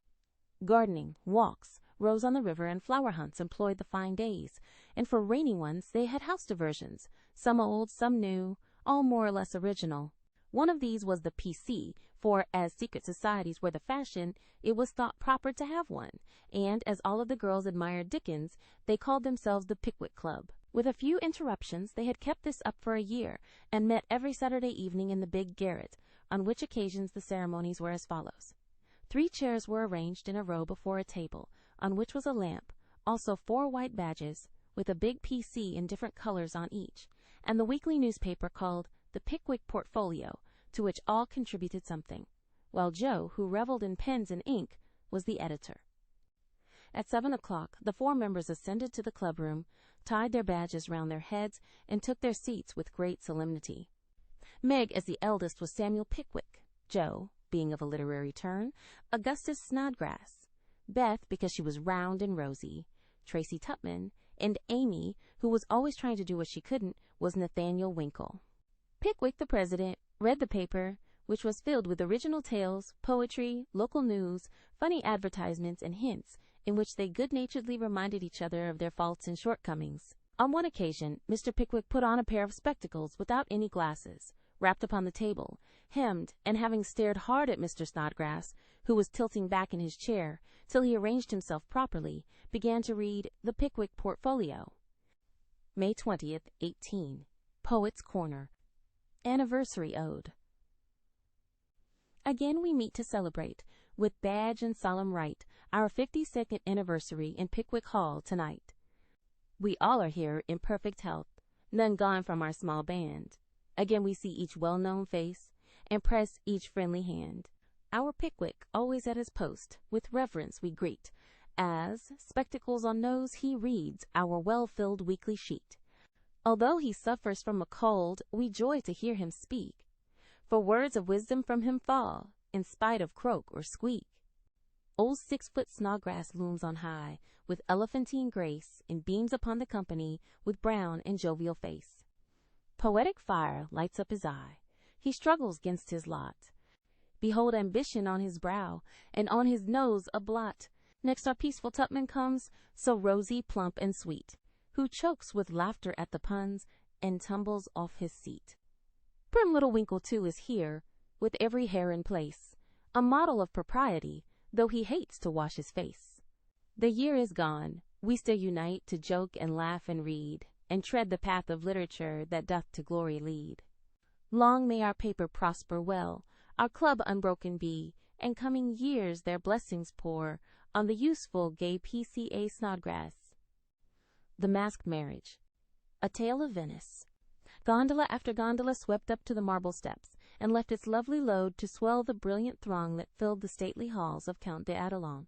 [SPEAKER 1] Gardening, walks, rows on the river, and flower hunts employed the fine days, and for rainy ones they had house diversions, some old, some new, all more or less original. One of these was the P.C., for as secret societies were the fashion, it was thought proper to have one, and as all of the girls admired Dickens, they called themselves the Pickwick Club. With a few interruptions, they had kept this up for a year, and met every Saturday evening in the big garret, on which occasions the ceremonies were as follows. 3 chairs were arranged in a row before a table, on which was a lamp, also 4 white badges, with a big P.C. in different colors on each, and the weekly newspaper called the Pickwick Portfolio, to which all contributed something, while Joe, who reveled in pens and ink, was the editor. At 7 o'clock, the 4 members ascended to the clubroom, tied their badges round their heads, and took their seats with great solemnity. Meg, as the eldest, was Samuel Pickwick, Joe, being of a literary turn, Augustus Snodgrass, Beth, because she was round and rosy, Tracy Tupman, and Amy, who was always trying to do what she couldn't, was Nathaniel Winkle. Pickwick, the president, read the paper, which was filled with original tales, poetry, local news, funny advertisements, and hints, in which they good-naturedly reminded each other of their faults and shortcomings. On one occasion, Mr. Pickwick put on a pair of spectacles without any glasses, rapped upon the table, hemmed, and having stared hard at Mr. Snodgrass, who was tilting back in his chair, till he arranged himself properly, began to read the Pickwick Portfolio. May 20th, 18. Poet's Corner. Anniversary Ode. Again we meet to celebrate, with badge and solemn rite, our 52nd anniversary in Pickwick Hall tonight. We all are here in perfect health, none gone from our small band. Again we see each well-known face, and press each friendly hand. Our Pickwick always at his post, with reverence we greet, as, spectacles on nose, he reads our well-filled weekly sheet. Although he suffers from a cold, we joy to hear him speak, for words of wisdom from him fall, in spite of croak or squeak. Old 6-foot Snodgrass looms on high, with elephantine grace, and beams upon the company with brown and jovial face. Poetic fire lights up his eye. He struggles 'gainst his lot. Behold ambition on his brow, and on his nose a blot. Next our peaceful Tupman comes, so rosy, plump, and sweet, who chokes with laughter at the puns, and tumbles off his seat. Prim little Winkle, too, is here, with every hair in place, a model of propriety, though he hates to wash his face. The year is gone, we still unite to joke and laugh and read, and tread the path of literature that doth to glory lead. Long may our paper prosper well, our club unbroken be, and coming years their blessings pour on the useful gay PCA Snodgrass. The Masked Marriage. A Tale of Venice. Gondola after gondola swept up to the marble steps, and left its lovely load to swell the brilliant throng that filled the stately halls of Count d'Adelon.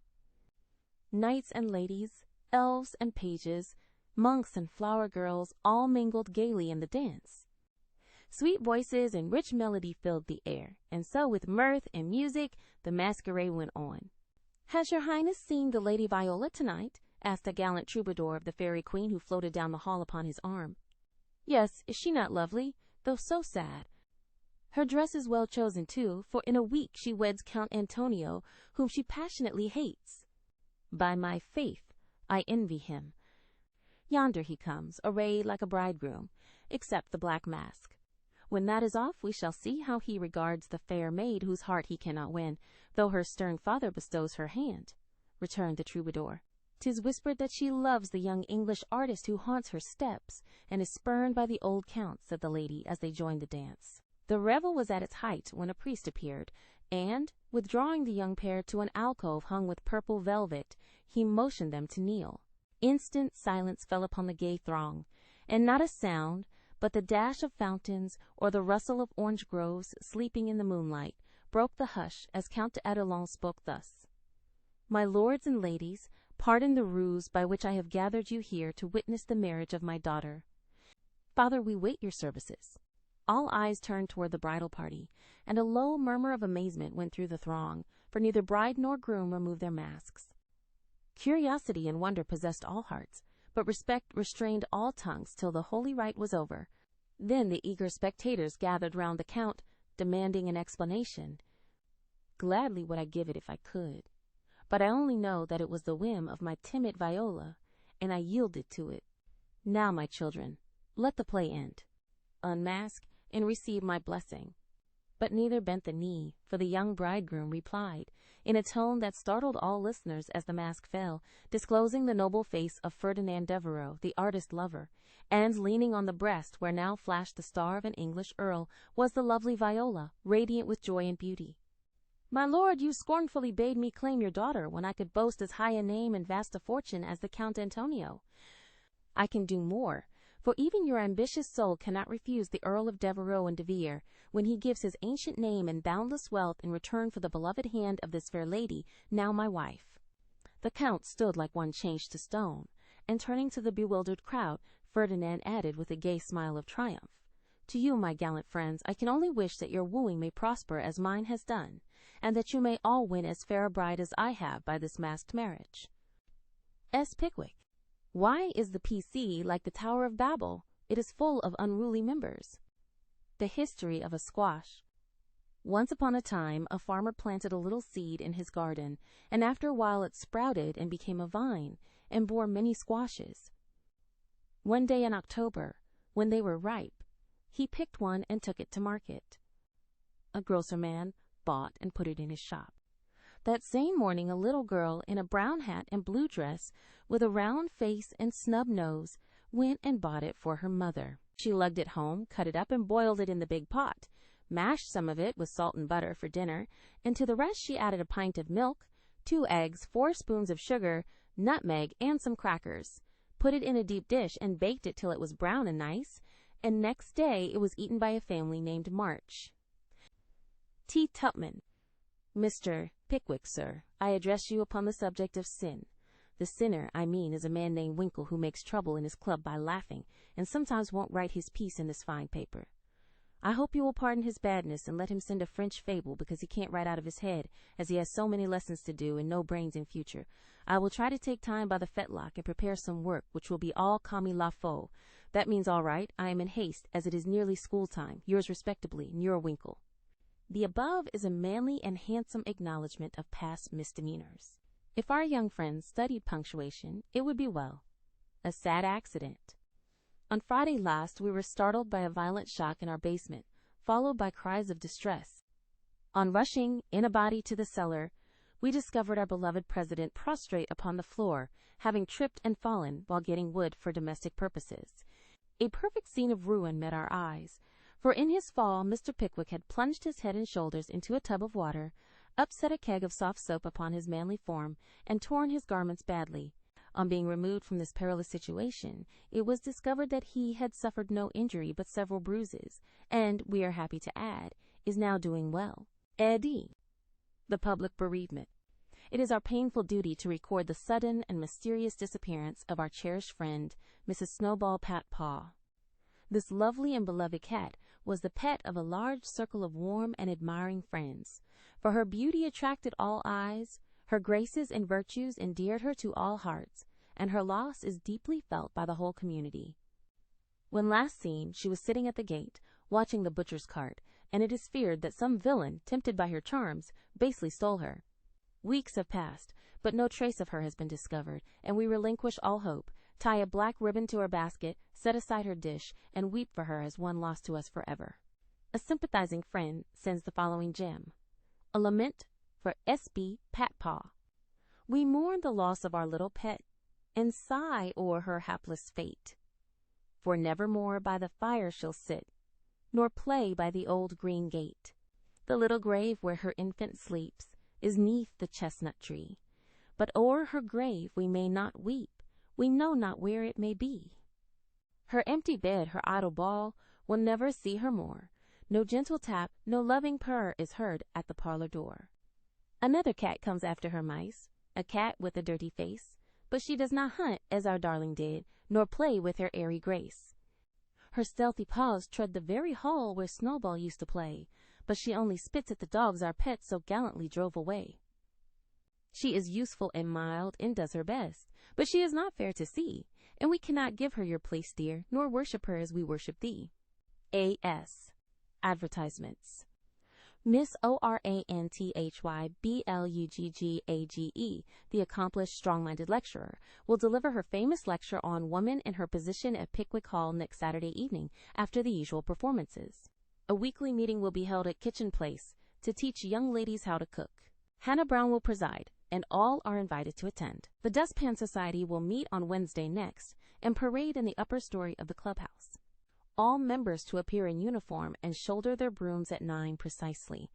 [SPEAKER 1] Knights and ladies, elves and pages, monks and flower girls all mingled gaily in the dance. Sweet voices and rich melody filled the air, and so with mirth and music the masquerade went on. "Has your Highness seen the Lady Viola tonight?" asked a gallant troubadour of the fairy queen who floated down the hall upon his arm. "Yes, is she not lovely, though so sad? Her dress is well chosen, too, for in a week she weds Count Antonio, whom she passionately hates. By my faith, I envy him. Yonder he comes, arrayed like a bridegroom, except the black mask. When that is off, we shall see how he regards the fair maid whose heart he cannot win, though her stern father bestows her hand," returned the troubadour. "'Tis whispered that she loves the young English artist who haunts her steps, and is spurned by the old count," said the lady as they joined the dance. The revel was at its height when a priest appeared, and, withdrawing the young pair to an alcove hung with purple velvet, he motioned them to kneel. Instant silence fell upon the gay throng, and not a sound but the dash of fountains or the rustle of orange groves sleeping in the moonlight broke the hush as Count d'Adelon spoke thus: "My lords and ladies, pardon the ruse by which I have gathered you here to witness the marriage of my daughter. Father, we wait your services." All eyes turned toward the bridal party, and a low murmur of amazement went through the throng, for neither bride nor groom removed their masks. Curiosity and wonder possessed all hearts, but respect restrained all tongues till the holy rite was over. Then the eager spectators gathered round the count, demanding an explanation. Gladly would I give it if I could, but I only know that it was the whim of my timid Viola, and I yielded to it. Now, my children, let the play end. Unmask and receive my blessing." But neither bent the knee, for the young bridegroom replied, in a tone that startled all listeners as the mask fell, disclosing the noble face of Ferdinand Devereux, the artist lover, and leaning on the breast where now flashed the star of an English earl was the lovely Viola, radiant with joy and beauty. "My lord, you scornfully bade me claim your daughter when I could boast as high a name and vast a fortune as the Count Antonio. I can do more, for even your ambitious soul cannot refuse the Earl of Devereux and de Vere when he gives his ancient name and boundless wealth in return for the beloved hand of this fair lady, now my wife." The Count stood like one changed to stone, and turning to the bewildered crowd, Ferdinand added with a gay smile of triumph, "To you, my gallant friends, I can only wish that your wooing may prosper as mine has done, and that you may all win as fair a bride as I have by this masked marriage." S. Pickwick. Why is the PC like the Tower of Babel? It is full of unruly members. The history of a squash. Once upon a time, a farmer planted a little seed in his garden, and after a while it sprouted and became a vine, and bore many squashes. One day in October, when they were ripe, he picked one and took it to market. A grocer man bought and put it in his shop. That same morning, a little girl in a brown hat and blue dress, with a round face and snub nose, went and bought it for her mother. She lugged it home, cut it up, and boiled it in the big pot, mashed some of it with salt and butter for dinner, and to the rest she added a pint of milk, 2 eggs, 4 spoons of sugar, nutmeg, and some crackers, put it in a deep dish, and baked it till it was brown and nice, and next day it was eaten by a family named March. T. Tupman. Mr. Pickwick, sir, I address you upon the subject of sin. The sinner, I mean, is a man named Winkle who makes trouble in his club by laughing, and sometimes won't write his piece in this fine paper. I hope you will pardon his badness and let him send a French fable because he can't write out of his head, as he has so many lessons to do and no brains in future. I will try to take time by the fetlock and prepare some work which will be all comme il faut. That means all right. I am in haste, as it is nearly school time. Yours respectably, Neurwinkle. The above is a manly and handsome acknowledgment of past misdemeanors. If our young friends studied punctuation, it would be well. A sad accident. On Friday last, we were startled by a violent shock in our basement, followed by cries of distress. On rushing in a body to the cellar, we discovered our beloved president prostrate upon the floor, having tripped and fallen while getting wood for domestic purposes. A perfect scene of ruin met our eyes, for in his fall Mr. Pickwick had plunged his head and shoulders into a tub of water, upset a keg of soft soap upon his manly form, and torn his garments badly. On being removed from this perilous situation, it was discovered that he had suffered no injury but several bruises, and, we are happy to add, is now doing well. Eddie. The public bereavement. It is our painful duty to record the sudden and mysterious disappearance of our cherished friend, Mrs. Snowball Patpaw. This lovely and beloved cat was the pet of a large circle of warm and admiring friends, for her beauty attracted all eyes, her graces and virtues endeared her to all hearts, and her loss is deeply felt by the whole community. When last seen, she was sitting at the gate, watching the butcher's cart, and it is feared that some villain, tempted by her charms, basely stole her. Weeks have passed, but no trace of her has been discovered, and we relinquish all hope, tie a black ribbon to her basket, set aside her dish, and weep for her as one lost to us forever. A sympathizing friend sends the following gem: a lament for S.B. Patpaw. We mourn the loss of our little pet, and sigh o'er her hapless fate. For nevermore by the fire she'll sit, nor play by the old green gate. The little grave where her infant sleeps is 'neath the chestnut tree, but o'er her grave we may not weep, we know not where it may be. Her empty bed, her idle ball, will never see her more. No gentle tap, no loving purr is heard at the parlor door. Another cat comes after her mice, a cat with a dirty face, but she does not hunt as our darling did, nor play with her airy grace. Her stealthy paws tread the very hall where Snowball used to play, but she only spits at the dogs our pets so gallantly drove away. She is useful and mild, and does her best, but she is not fair to see, and we cannot give her your place, dear, nor worship her as we worship thee. A.S. Advertisements. Miss ORANTHYBLUGGAGE, the accomplished, strong-minded lecturer, will deliver her famous lecture on Woman in Her Position at Pickwick Hall next Saturday evening after the usual performances. A weekly meeting will be held at Kitchen Place to teach young ladies how to cook. Hannah Brown will preside, and all are invited to attend. The Dustpan Society will meet on Wednesday next and parade in the upper story of the clubhouse. All members to appear in uniform and shoulder their brooms at 9 precisely.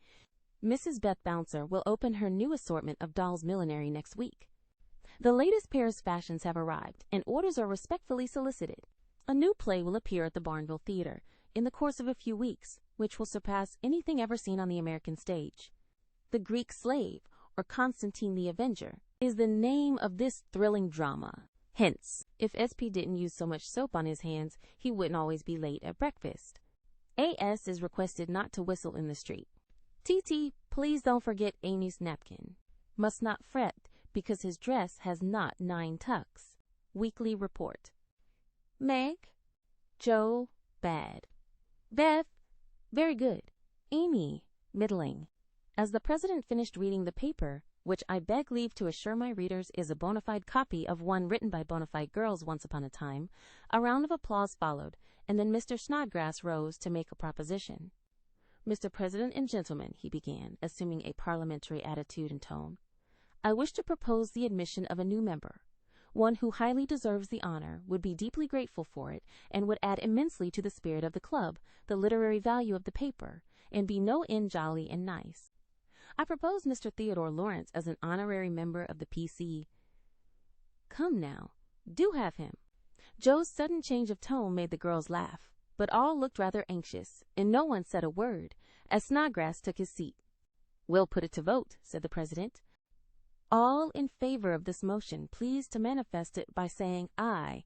[SPEAKER 1] Mrs. Beth Bouncer will open her new assortment of dolls' millinery next week. The latest Paris fashions have arrived, and orders are respectfully solicited. A new play will appear at the Barnville Theater in the course of a few weeks, which will surpass anything ever seen on the American stage. The Greek Slave, or Constantine the Avenger, is the name of this thrilling drama. Hence, if SP didn't use so much soap on his hands, he wouldn't always be late at breakfast. AS is requested not to whistle in the street. TT, please don't forget Amy's napkin. Must not fret because his dress has not 9 tucks. Weekly report. Meg, Joe, bad. Beth, very good. Amy, middling. As the president finished reading the paper, which I beg leave to assure my readers is a bona fide copy of one written by bona fide girls once upon a time, a round of applause followed, and then Mr. Snodgrass rose to make a proposition. Mr. President and gentlemen, he began, assuming a parliamentary attitude and tone, I wish to propose the admission of a new member, one who highly deserves the honor, would be deeply grateful for it, and would add immensely to the spirit of the club, the literary value of the paper, and be no end jolly and nice. I propose Mr. Theodore Laurence as an honorary member of the PC. Come now, do have him. Joe's sudden change of tone made the girls laugh, but all looked rather anxious, and no one said a word, as Snodgrass took his seat. We'll put it to vote, said the president. All in favor of this motion, please to manifest it by saying aye.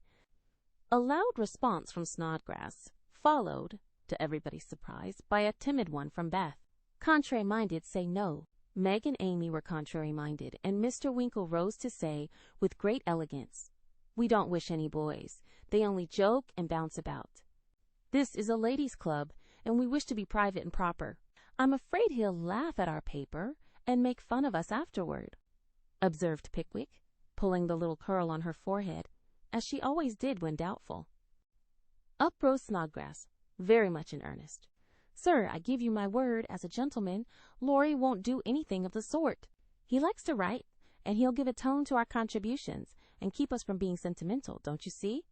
[SPEAKER 1] A loud response from Snodgrass followed, to everybody's surprise, by a timid one from Beth. Contrary-minded say no. Meg and Amy were contrary-minded, and Mr. Winkle rose to say, with great elegance, "We don't wish any boys. They only joke and bounce about. This is a ladies' club, and we wish to be private and proper. I'm afraid he'll laugh at our paper and make fun of us afterward," observed Pickwick, pulling the little curl on her forehead, as she always did when doubtful. Up rose Snodgrass, very much in earnest. "Sir, I give you my word, as a gentleman, Laurie won't do anything of the sort. He likes to write, and he'll give a tone to our contributions and keep us from being sentimental, don't you see?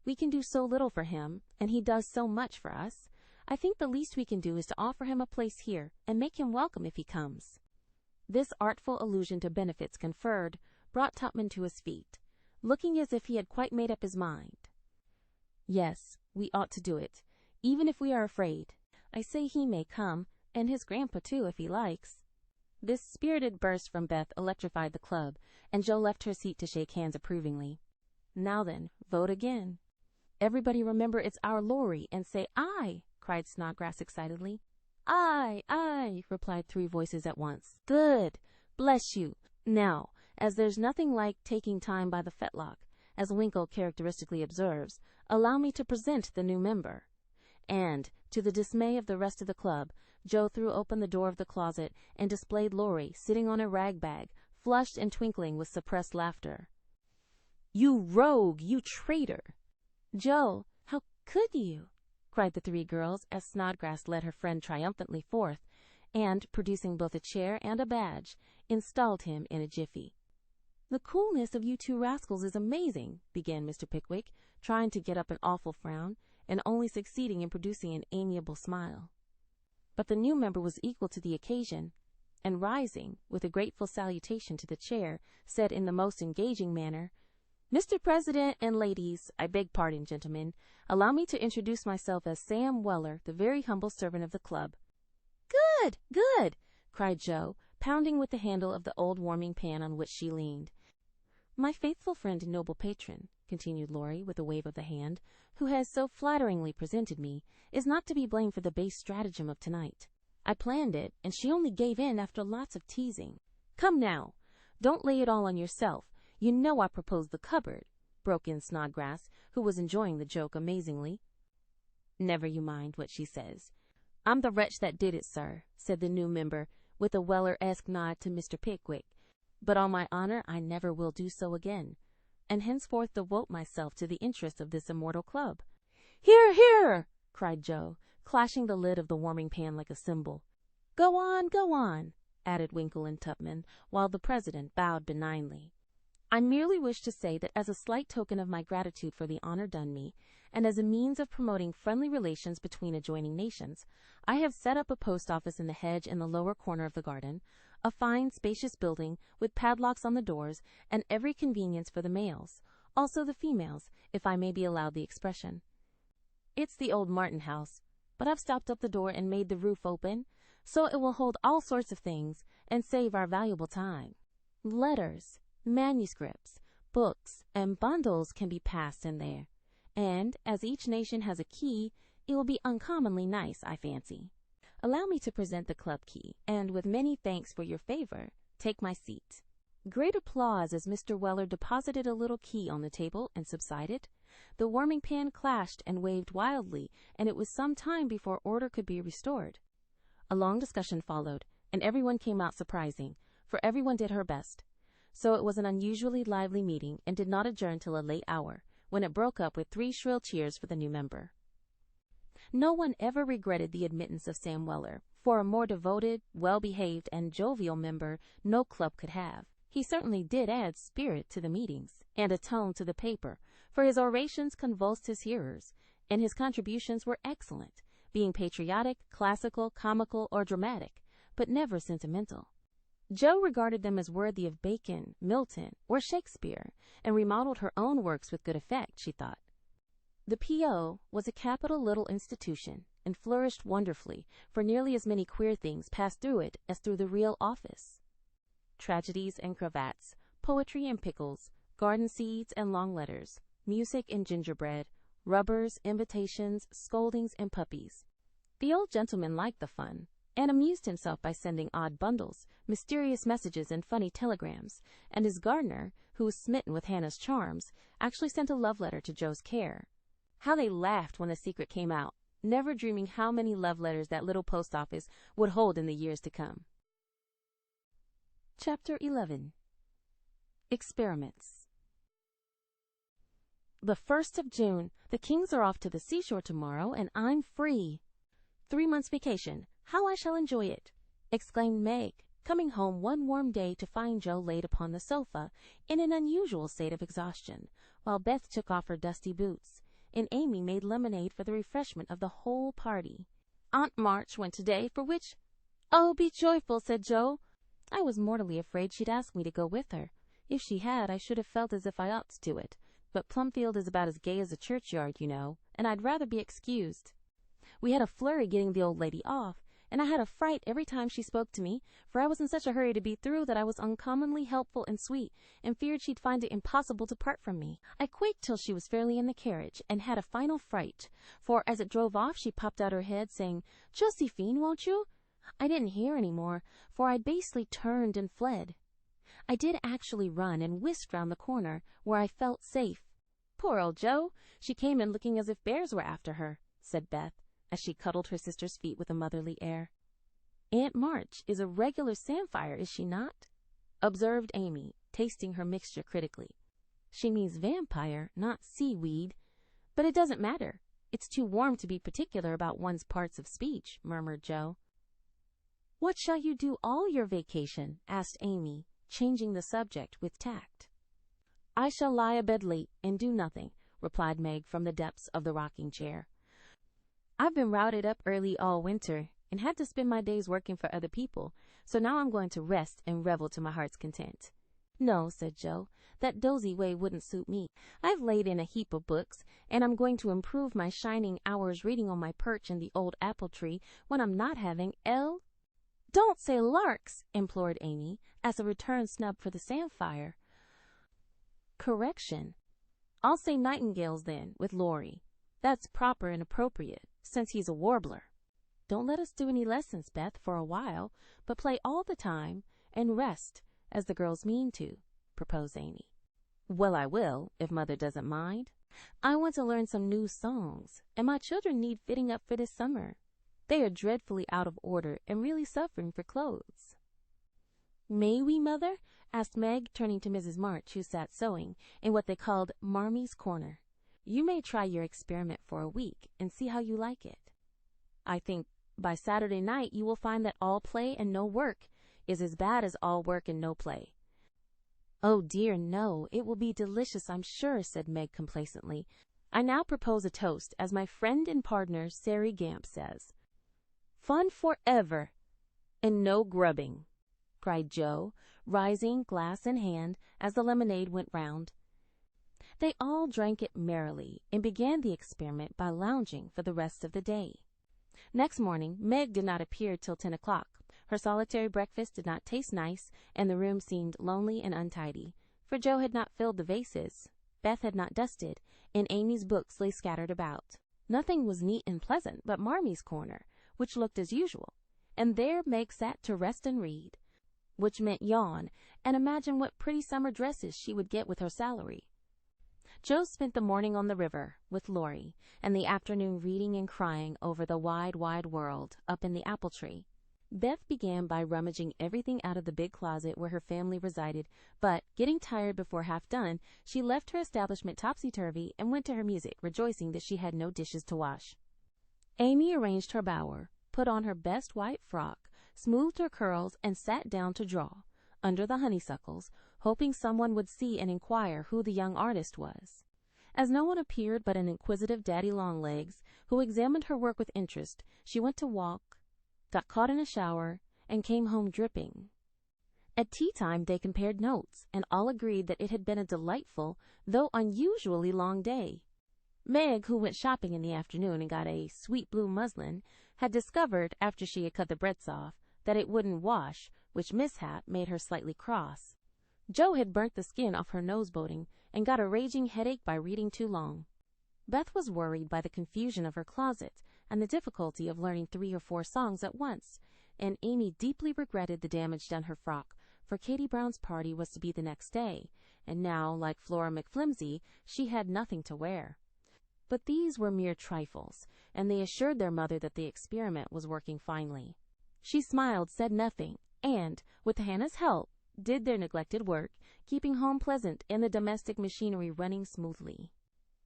[SPEAKER 1] We can do so little for him, and he does so much for us. I think the least we can do is to offer him a place here and make him welcome if he comes." This artful allusion to benefits conferred brought Tupman to his feet, looking as if he had quite made up his mind. "Yes, we ought to do it, even if we are afraid. I say he may come, and his grandpa too, if he likes." This spirited burst from Beth electrified the club, and Jo left her seat to shake hands approvingly. "Now then, vote again." "Everybody remember it's our Laurie, and say aye," cried Snodgrass excitedly. "Aye, aye," replied 3 voices at once. "Good! Bless you! Now, as there's nothing like taking time by the fetlock, as Winkle characteristically observes, allow me to present the new member." And, to the dismay of the rest of the club, Jo threw open the door of the closet and displayed Laurie sitting on a rag bag, flushed and twinkling with suppressed laughter. "You rogue! You traitor!" "Jo, how could you?" cried the 3 girls, as Snodgrass led her friend triumphantly forth, and, producing both a chair and a badge, installed him in a jiffy. "The coolness of you 2 rascals is amazing," began Mr. Pickwick, trying to get up an awful frown, and only succeeding in producing an amiable smile. But the new member was equal to the occasion, and rising, with a grateful salutation to the chair, said in the most engaging manner, "Mr. President and ladies, I beg pardon, gentlemen, allow me to introduce myself as Sam Weller, the very humble servant of the club." "Good! Good!" cried Jo, pounding with the handle of the old warming pan on which she leaned. "My faithful friend and noble patron," continued Laurie, with a wave of the hand, "who has so flatteringly presented me, is not to be blamed for the base stratagem of tonight. I planned it, and she only gave in after lots of teasing." "Come now, don't lay it all on yourself. You know I proposed the cupboard," broke in Snodgrass, who was enjoying the joke amazingly. "Never you mind what she says. I'm the wretch that did it, sir," said the new member, with a Weller-esque nod to Mr. Pickwick. "But on my honor I never will do so again, and henceforth devote myself to the interests of this immortal club." "Hear, hear!" cried Jo, clashing the lid of the warming pan like a cymbal. Go on," added Winkle and Tupman, while the president bowed benignly. "I merely wish to say that as a slight token of my gratitude for the honor done me, and as a means of promoting friendly relations between adjoining nations, I have set up a post office in the hedge in the lower corner of the garden, a fine spacious building with padlocks on the doors and every convenience for the males, also the females, if I may be allowed the expression. It's the old Martin house, but I've stopped up the door and made the roof open, so it will hold all sorts of things and save our valuable time. Letters, manuscripts, books, and bundles can be passed in there, and as each nation has a key, it will be uncommonly nice, I fancy. Allow me to present the club key, and with many thanks for your favor, take my seat." Great applause as Mr. Weller deposited a little key on the table and subsided. The warming pan clashed and waved wildly, and it was some time before order could be restored. A long discussion followed, and everyone came out surprising, for everyone did her best. So it was an unusually lively meeting, and did not adjourn till a late hour, when it broke up with 3 shrill cheers for the new member. No one ever regretted the admittance of Sam Weller, for a more devoted, well-behaved, and jovial member no club could have. He certainly did add spirit to the meetings, and a tone to the paper, for his orations convulsed his hearers, and his contributions were excellent, being patriotic, classical, comical, or dramatic, but never sentimental. Jo regarded them as worthy of Bacon, Milton, or Shakespeare, and remodeled her own works with good effect, she thought. The P.O. was a capital little institution, and flourished wonderfully, for nearly as many queer things passed through it as through the real office. Tragedies and cravats, poetry and pickles, garden seeds and long letters, music and gingerbread, rubbers, invitations, scoldings, and puppies. The old gentleman liked the fun, and amused himself by sending odd bundles, mysterious messages, and funny telegrams, and his gardener, who was smitten with Hannah's charms, actually sent a love letter to Joe's care. How they laughed when the secret came out, never dreaming how many love letters that little post office would hold in the years to come. Chapter 11. Experiments. The 1st of June. The Kings are off to the seashore tomorrow, and I'm free. 3 months' vacation. How I shall enjoy it! Exclaimed Meg, coming home one warm day to find Joe laid upon the sofa in an unusual state of exhaustion, while Beth took off her dusty boots, and Amy made lemonade for the refreshment of the whole party. Aunt March went today, for which, "Oh, be joyful," said Joe. I was mortally afraid she'd ask me to go with her. If she had, I should have felt as if I ought to do it. But Plumfield is about as gay as a churchyard, you know, and I'd rather be excused. We had a flurry getting the old lady off, and I had a fright every time she spoke to me, for I was in such a hurry to be through that I was uncommonly helpful and sweet, and feared she'd find it impossible to part from me. I quaked till she was fairly in the carriage, and had a final fright, for as it drove off she popped out her head, saying, "Josephine, won't you?" I didn't hear any more, for I'd basely turned and fled. I did actually run and whisked round the corner, where I felt safe. "Poor old Joe! She came in looking as if bears were after her," said Beth, as she cuddled her sister's feet with a motherly air. "Aunt March is a regular samphire, is she not?" observed Amy, tasting her mixture critically. "She means vampire, not seaweed. But it doesn't matter. It's too warm to be particular about one's parts of speech," murmured Joe. "What shall you do all your vacation?" asked Amy, changing the subject with tact. "I shall lie abed late and do nothing," replied Meg from the depths of the rocking chair. "I've been routed up early all winter and had to spend my days working for other people, so now I'm going to rest and revel to my heart's content." "No," said Joe, "that dozy way wouldn't suit me. I've laid in a heap of books, and I'm going to improve my shining hours reading on my perch in the old apple tree when I'm not having "Don't say larks," implored Amy, as a return snub for the samphire. "Correction. I'll say nightingales then, with Laurie. That's proper and appropriate, since he's a warbler." "Don't let us do any lessons, Beth, for a while, but play all the time and rest, as the girls mean to," proposed Amy. "Well, I will, if Mother doesn't mind. I want to learn some new songs, and my children need fitting up for this summer. They are dreadfully out of order and really suffering for clothes." "May we, Mother?" asked Meg, turning to Mrs. March, who sat sewing in what they called Marmy's corner. "You may try your experiment for a week and see how you like it. I think by Saturday night you will find that all play and no work is as bad as all work and no play." "Oh dear, no, it will be delicious, I'm sure," said Meg complacently. "I now propose a toast, as my friend and partner, Sari Gamp, says." "Fun forever, and no grubbing," cried Joe, rising, glass in hand, as the lemonade went round. They all drank it merrily, and began the experiment by lounging for the rest of the day. Next morning Meg did not appear till 10 o'clock. Her solitary breakfast did not taste nice, and the room seemed lonely and untidy, for Joe had not filled the vases, Beth had not dusted, and Amy's books lay scattered about. Nothing was neat and pleasant but Marmy's corner, which looked as usual, and there Meg sat to rest and read, which meant yawn and imagine what pretty summer dresses she would get with her salary. Joe spent the morning on the river with Laurie, and the afternoon reading and crying over the wide, wide world up in the apple tree. Beth began by rummaging everything out of the big closet where her family resided, but, getting tired before half done, she left her establishment topsy-turvy and went to her music, rejoicing that she had no dishes to wash. Amy arranged her bower, put on her best white frock, smoothed her curls, and sat down to draw, under the honeysuckles, hoping someone would see and inquire who the young artist was. As no one appeared but an inquisitive daddy-long-legs, who examined her work with interest, she went to walk, got caught in a shower, and came home dripping. At tea-time they compared notes, and all agreed that it had been a delightful, though unusually long day. Meg, who went shopping in the afternoon and got a sweet blue muslin, had discovered, after she had cut the breadths off, that it wouldn't wash, which mishap made her slightly cross. Joe had burnt the skin off her nose-boating and got a raging headache by reading too long. Beth was worried by the confusion of her closet, and the difficulty of learning 3 or 4 songs at once, and Amy deeply regretted the damage done her frock, for Katie Brown's party was to be the next day, and now, like Flora McFlimsy, she had nothing to wear. But these were mere trifles, and they assured their mother that the experiment was working finely. She smiled, said nothing, and, with Hannah's help, did their neglected work, keeping home pleasant and the domestic machinery running smoothly.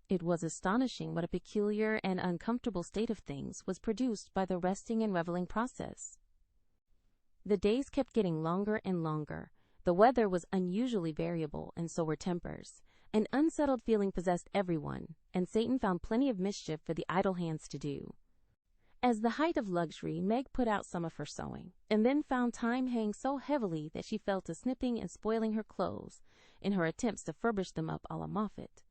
[SPEAKER 1] It was astonishing what a peculiar and uncomfortable state of things was produced by the resting and reveling process. The days kept getting longer and longer. The weather was unusually variable, and so were tempers. An unsettled feeling possessed everyone, and Satan found plenty of mischief for the idle hands to do. As the height of luxury, Meg put out some of her sewing, and then found time hang so heavily that she fell to snipping and spoiling her clothes in her attempts to furbish them up a la Moffat.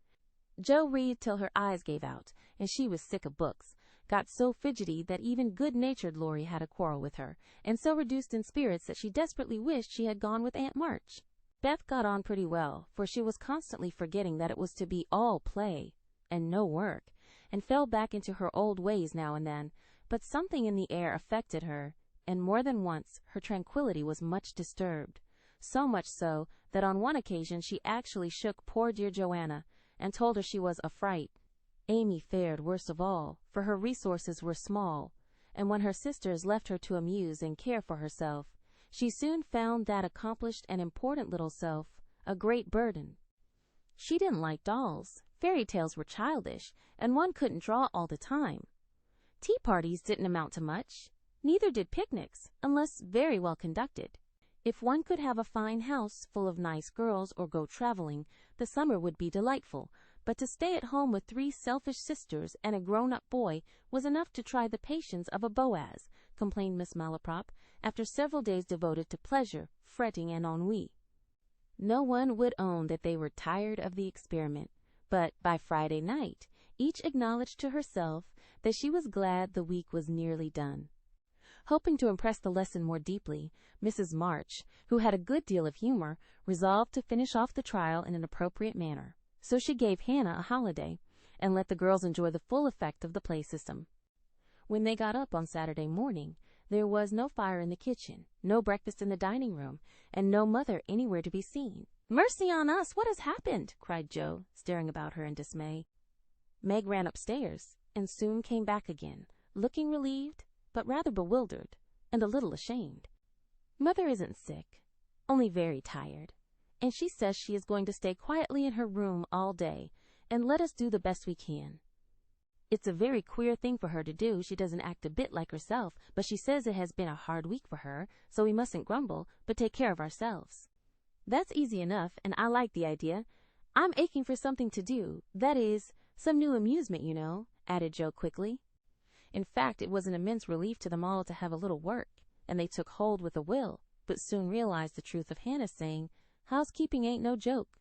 [SPEAKER 1] Jo read till her eyes gave out, and she was sick of books, got so fidgety that even good-natured Laurie had a quarrel with her, and so reduced in spirits that she desperately wished she had gone with Aunt March. Beth got on pretty well, for she was constantly forgetting that it was to be all play and no work, and fell back into her old ways now and then, but something in the air affected her, and more than once her tranquillity was much disturbed, so much so that on one occasion she actually shook poor dear Joanna, and told her she was a fright. Amy fared worst of all, for her resources were small, and when her sisters left her to amuse and care for herself, she soon found that accomplished and important little self a great burden. She didn't like dolls, fairy tales were childish, and one couldn't draw all the time. Tea parties didn't amount to much, neither did picnics, unless very well conducted. If one could have a fine house full of nice girls or go traveling, the summer would be delightful, but to stay at home with 3 selfish sisters and a grown-up boy was enough to try the patience of a Boaz, complained Miss Malaprop, after several days devoted to pleasure, fretting, and ennui. No one would own that they were tired of the experiment, but by Friday night each acknowledged to herself that she was glad the week was nearly done. Hoping to impress the lesson more deeply, Mrs. March, who had a good deal of humor, resolved to finish off the trial in an appropriate manner. So she gave Hannah a holiday, and let the girls enjoy the full effect of the play system. When they got up on Saturday morning, there was no fire in the kitchen, no breakfast in the dining room, and no mother anywhere to be seen. "Mercy on us, what has happened?" cried Jo, staring about her in dismay. Meg ran upstairs, and soon came back again, looking relieved, but rather bewildered, and a little ashamed. "Mother isn't sick, only very tired, and she says she is going to stay quietly in her room all day, and let us do the best we can. It's a very queer thing for her to do. She doesn't act a bit like herself, but she says it has been a hard week for her, so we mustn't grumble, but take care of ourselves." "That's easy enough, and I like the idea. I'm aching for something to do, that is, some new amusement, you know," added Jo quickly. In fact, it was an immense relief to them all to have a little work, and they took hold with a will, but soon realized the truth of Hannah's saying, "Housekeeping ain't no joke."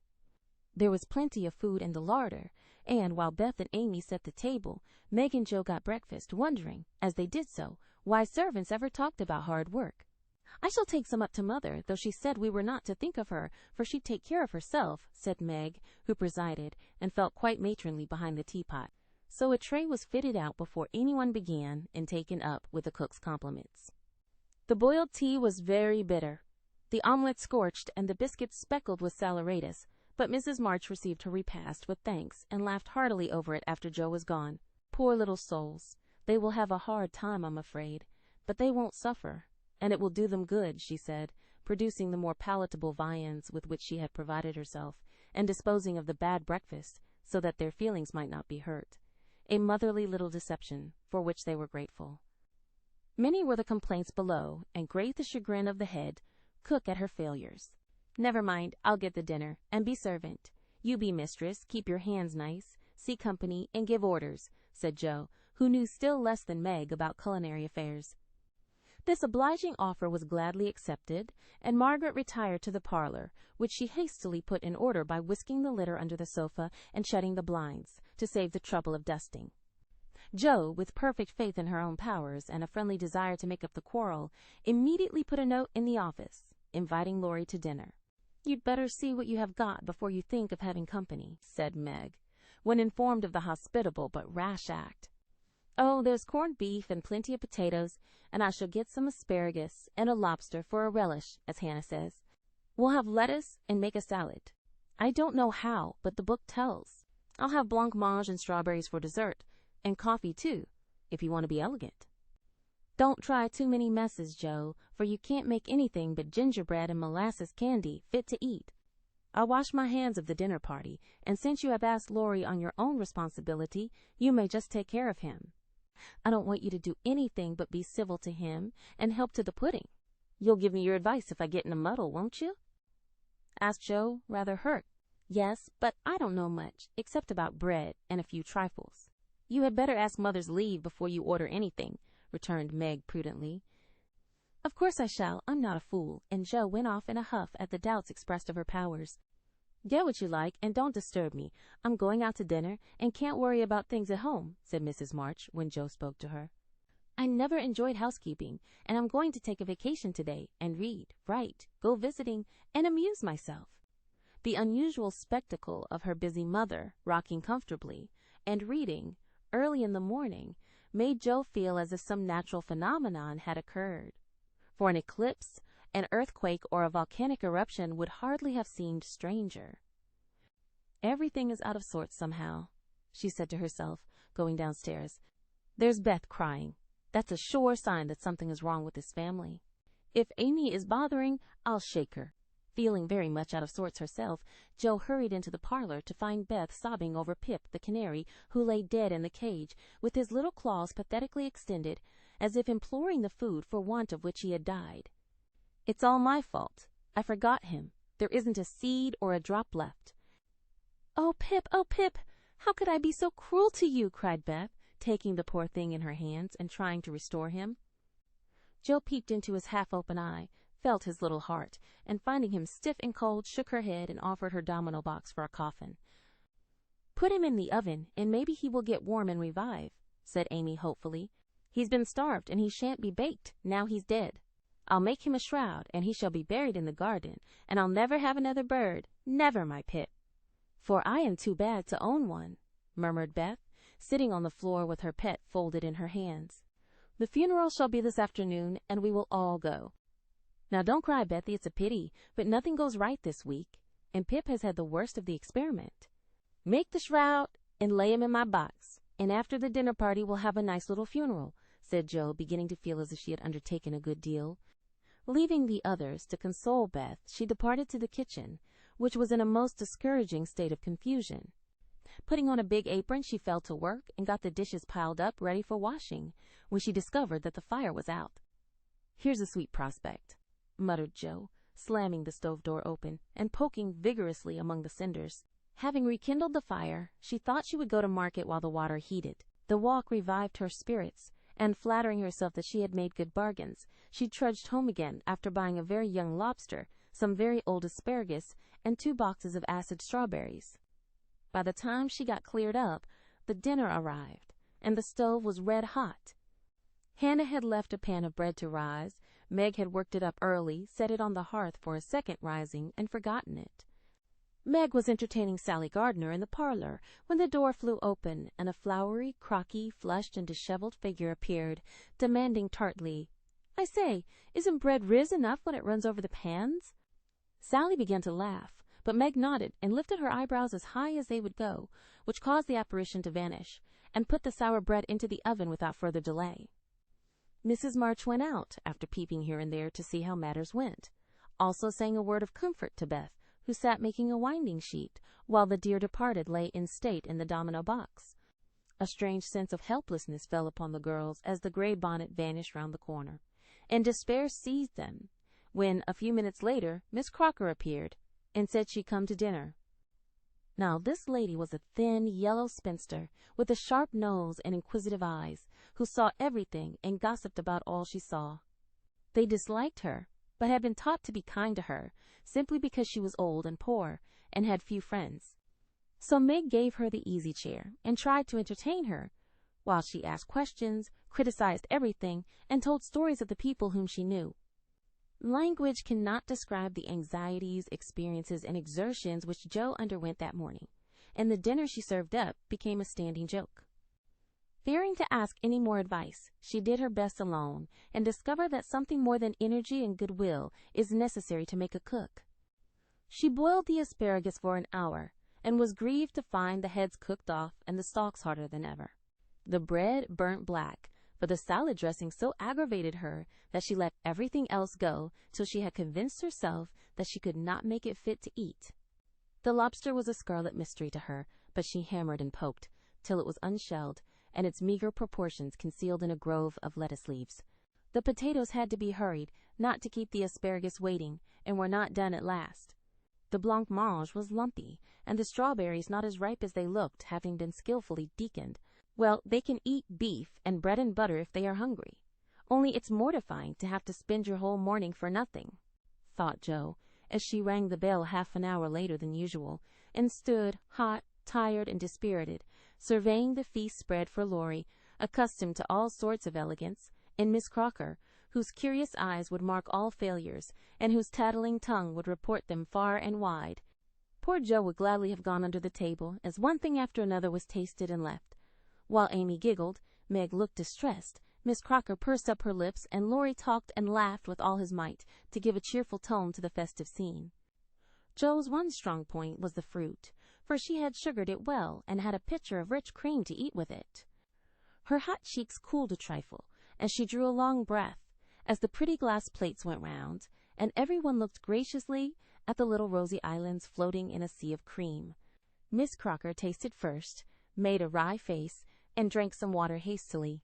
[SPEAKER 1] There was plenty of food in the larder, and while Beth and Amy set the table, Meg and Jo got breakfast, wondering, as they did so, why servants ever talked about hard work. "I shall take some up to Mother, though she said we were not to think of her, for she'd take care of herself," said Meg, who presided, and felt quite matronly behind the teapot. So a tray was fitted out before anyone began, and taken up with the cook's compliments. The boiled tea was very bitter, the omelette scorched, and the biscuits speckled with saleratus, but Mrs. March received her repast with thanks and laughed heartily over it after Jo was gone. "Poor little souls, they will have a hard time, I'm afraid, but they won't suffer, and it will do them good," she said, producing the more palatable viands with which she had provided herself, and disposing of the bad breakfast so that their feelings might not be hurt. A motherly little deception, for which they were grateful. Many were the complaints below, and great the chagrin of the head cook at her failures. "Never mind, I'll get the dinner, and be servant. You be mistress, keep your hands nice, see company, and give orders," said Jo, who knew still less than Meg about culinary affairs. This obliging offer was gladly accepted, and Margaret retired to the parlor, which she hastily put in order by whisking the litter under the sofa and shutting the blinds, to save the trouble of dusting. Jo, with perfect faith in her own powers and a friendly desire to make up the quarrel, immediately put a note in the office, inviting Laurie to dinner. "You'd better see what you have got before you think of having company," said Meg, when informed of the hospitable but rash act. Oh, there's corned beef and plenty of potatoes, and I shall get some asparagus and a lobster for a relish, as Hannah says. We'll have lettuce and make a salad. I don't know how, but the book tells. I'll have blancmange and strawberries for dessert, and coffee too, if you want to be elegant. Don't try too many messes, Joe, for you can't make anything but gingerbread and molasses candy fit to eat. I'll wash my hands of the dinner party, and since you have asked Laurie on your own responsibility, you may just take care of him. I don't want you to do anything but be civil to him and help to the pudding. You'll give me your advice if I get in a muddle, won't you? Asked Joe, rather hurt. Yes, but I don't know much, except about bread and a few trifles. You had better ask Mother's leave before you order anything, returned Meg prudently. Of course I shall. I'm not a fool, and Joe went off in a huff at the doubts expressed of her powers. Get what you like, and don't disturb me. I'm going out to dinner, and can't worry about things at home, said Mrs. March when Joe spoke to her. I never enjoyed housekeeping, and I'm going to take a vacation today, and read, write, go visiting, and amuse myself. The unusual spectacle of her busy mother, rocking comfortably, and reading, early in the morning, made Joe feel as if some natural phenomenon had occurred. For an eclipse, an earthquake, or a volcanic eruption would hardly have seemed stranger. Everything is out of sorts somehow, she said to herself, going downstairs. There's Beth crying. That's a sure sign that something is wrong with this family. If Amy is bothering, I'll shake her. Feeling very much out of sorts herself, Jo hurried into the parlor to find Beth sobbing over Pip, the canary, who lay dead in the cage, with his little claws pathetically extended, as if imploring the food for want of which he had died. It's all my fault. I forgot him. There isn't a seed or a drop left. Oh, Pip, how could I be so cruel to you? Cried Beth, taking the poor thing in her hands and trying to restore him. Jo peeped into his half-open eye, felt his little heart, and finding him stiff and cold, shook her head and offered her domino box for a coffin. Put him in the oven, and maybe he will get warm and revive, said Amy hopefully. He's been starved, and he shan't be baked, now he's dead. I'll make him a shroud, and he shall be buried in the garden, and I'll never have another bird, never, my Pip. For I am too bad to own one, murmured Beth, sitting on the floor with her pet folded in her hands. The funeral shall be this afternoon, and we will all go. Now don't cry, Bethy, it's a pity, but nothing goes right this week, and Pip has had the worst of the experiment. Make the shroud and lay him in my box, and after the dinner party we'll have a nice little funeral, said Jo, beginning to feel as if she had undertaken a good deal. Leaving the others to console Beth, she departed to the kitchen, which was in a most discouraging state of confusion. Putting on a big apron, she fell to work and got the dishes piled up ready for washing, when she discovered that the fire was out. Here's a sweet prospect, muttered Jo, slamming the stove door open and poking vigorously among the cinders. Having rekindled the fire, she thought she would go to market while the water heated. The walk revived her spirits, and flattering herself that she had made good bargains, she trudged home again after buying a very young lobster, some very old asparagus, and 2 boxes of acid strawberries. By the time she got cleared up, the dinner arrived, and the stove was red hot. Hannah had left a pan of bread to rise. Meg had worked it up early, set it on the hearth for a second rising, and forgotten it. Meg was entertaining Sally Gardner in the parlor when the door flew open, and a flowery, crocky, flushed, and disheveled figure appeared, demanding tartly, I say, isn't bread riz enough when it runs over the pans? Sally began to laugh, but Meg nodded and lifted her eyebrows as high as they would go, which caused the apparition to vanish, and put the sour bread into the oven without further delay. Mrs. March went out, after peeping here and there to see how matters went, also saying a word of comfort to Beth, who sat making a winding sheet, while the dear departed lay in state in the domino box. A strange sense of helplessness fell upon the girls as the gray bonnet vanished round the corner, and despair seized them, when, a few minutes later, Miss Crocker appeared, and said she'd come to dinner. Now this lady was a thin, yellow spinster, with a sharp nose and inquisitive eyes, who saw everything and gossiped about all she saw. They disliked her, but had been taught to be kind to her, simply because she was old and poor, and had few friends. So Meg gave her the easy chair, and tried to entertain her, while she asked questions, criticized everything, and told stories of the people whom she knew. Language cannot describe the anxieties, experiences, and exertions which Jo underwent that morning, and the dinner she served up became a standing joke. Fearing to ask any more advice, she did her best alone and discovered that something more than energy and goodwill is necessary to make a cook. She boiled the asparagus for an hour and was grieved to find the heads cooked off and the stalks harder than ever. The bread burnt black, for the salad dressing so aggravated her that she let everything else go till she had convinced herself that she could not make it fit to eat. The lobster was a scarlet mystery to her, but she hammered and poked till it was unshelled and its meager proportions concealed in a grove of lettuce leaves. The potatoes had to be hurried, not to keep the asparagus waiting, and were not done at last. The blancmange was lumpy, and the strawberries not as ripe as they looked, having been skillfully deaconed. Well, they can eat beef and bread and butter if they are hungry. Only it's mortifying to have to spend your whole morning for nothing, thought Jo, as she rang the bell half an hour later than usual, and stood, hot, tired, and dispirited, surveying the feast spread for Laurie, accustomed to all sorts of elegance, and Miss Crocker, whose curious eyes would mark all failures, and whose tattling tongue would report them far and wide. Poor Jo would gladly have gone under the table, as one thing after another was tasted and left. While Amy giggled, Meg looked distressed, Miss Crocker pursed up her lips, and Laurie talked and laughed with all his might to give a cheerful tone to the festive scene. Jo's one strong point was the fruit, for she had sugared it well and had a pitcher of rich cream to eat with it. Her hot cheeks cooled a trifle, and she drew a long breath as the pretty glass plates went round, and everyone looked graciously at the little rosy islands floating in a sea of cream. Miss Crocker tasted first, made a wry face, and drank some water hastily.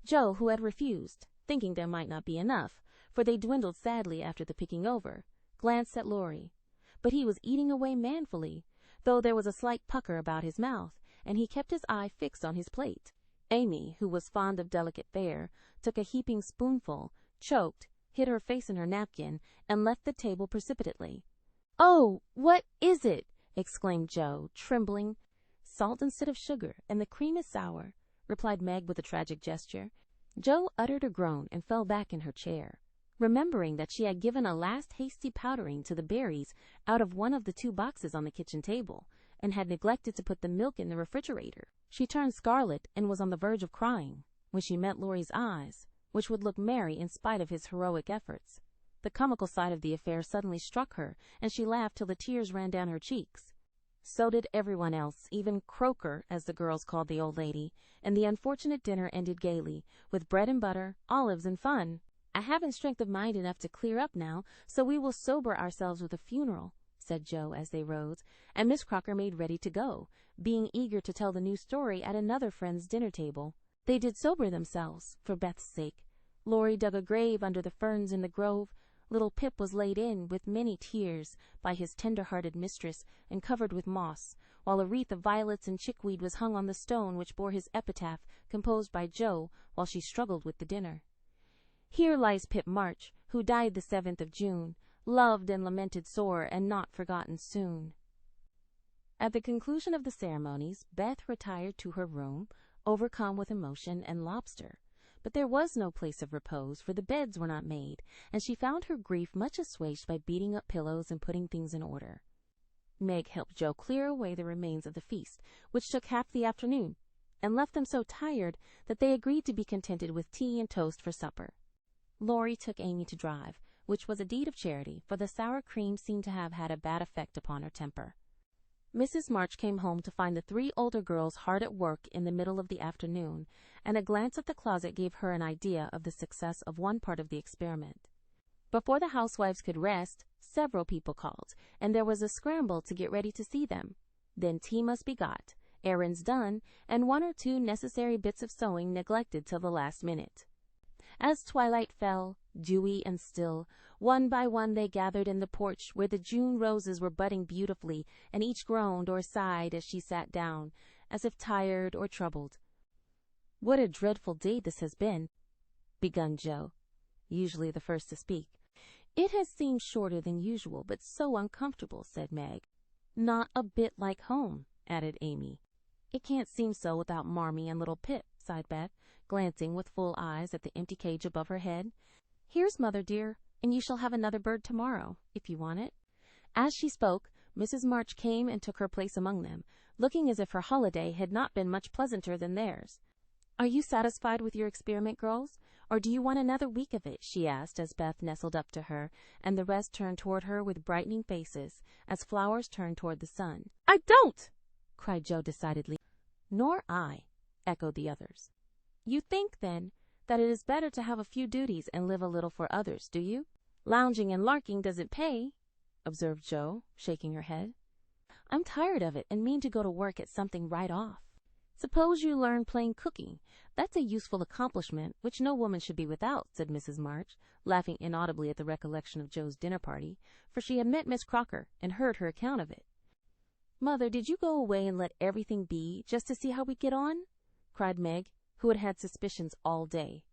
[SPEAKER 1] Jo, who had refused, thinking there might not be enough, for they dwindled sadly after the picking over, glanced at Laurie. But he was eating away manfully, though there was a slight pucker about his mouth, and he kept his eye fixed on his plate. Amy, who was fond of delicate fare, took a heaping spoonful, choked, hid her face in her napkin, and left the table precipitately. "Oh, what is it?" exclaimed Jo, trembling. "Salt instead of sugar, and the cream is sour," replied Meg with a tragic gesture. Jo uttered a groan and fell back in her chair, remembering that she had given a last hasty powdering to the berries out of one of the 2 boxes on the kitchen table, and had neglected to put the milk in the refrigerator. She turned scarlet and was on the verge of crying when she met Laurie's eyes, which would look merry in spite of his heroic efforts. The comical side of the affair suddenly struck her, and she laughed till the tears ran down her cheeks. So did everyone else, even Croker, as the girls called the old lady, and the unfortunate dinner ended gaily, with bread and butter, olives, and fun. "I haven't strength of mind enough to clear up now, so we will sober ourselves with a funeral," said Jo as they rose, and Miss Crocker made ready to go, being eager to tell the new story at another friend's dinner table. They did sober themselves, for Beth's sake. Laurie dug a grave under the ferns in the grove. Little Pip was laid in, with many tears, by his tender-hearted mistress, and covered with moss, while a wreath of violets and chickweed was hung on the stone which bore his epitaph, composed by Jo while she struggled with the dinner. "Here lies Pip March, who died the 7th of June, loved and lamented sore, and not forgotten soon." At the conclusion of the ceremonies, Beth retired to her room, overcome with emotion and lobster. But there was no place of repose, for the beds were not made, and she found her grief much assuaged by beating up pillows and putting things in order. Meg helped Jo clear away the remains of the feast, which took half the afternoon, and left them so tired that they agreed to be contented with tea and toast for supper. Laurie took Amy to drive, which was a deed of charity, for the sour cream seemed to have had a bad effect upon her temper. Mrs. March came home to find the 3 older girls hard at work in the middle of the afternoon, and a glance at the closet gave her an idea of the success of one part of the experiment. Before the housewives could rest, several people called, and there was a scramble to get ready to see them. Then tea must be got, errands done, and 1 or 2 necessary bits of sewing neglected till the last minute. As twilight fell, dewy and still, one by one they gathered in the porch where the June roses were budding beautifully, and each groaned or sighed as she sat down, as if tired or troubled. "What a dreadful day this has been," begun Jo, usually the first to speak. "It has seemed shorter than usual, but so uncomfortable," said Meg. "Not a bit like home," added Amy. "It can't seem so without Marmee and little Pip," sighed Beth, glancing with full eyes at the empty cage above her head. "Here's Mother, dear, and you shall have another bird tomorrow, if you want it." As she spoke, Mrs. March came and took her place among them, looking as if her holiday had not been much pleasanter than theirs. "Are you satisfied with your experiment, girls? Or do you want another week of it?" she asked as Beth nestled up to her, and the rest turned toward her with brightening faces, as flowers turn toward the sun. "I don't!" cried Jo decidedly. "Nor I," echoed the others. "You think, then, that it is better to have a few duties and live a little for others, do you?" "Lounging and larking doesn't pay," observed Jo, shaking her head. "I'm tired of it and mean to go to work at something right off." "Suppose you learn plain cooking. That's a useful accomplishment which no woman should be without," said Mrs. March, laughing inaudibly at the recollection of Jo's dinner party, for she had met Miss Crocker and heard her account of it. "Mother, did you go away and let everything be just to see how we get on?" cried Meg, who had had suspicions all day.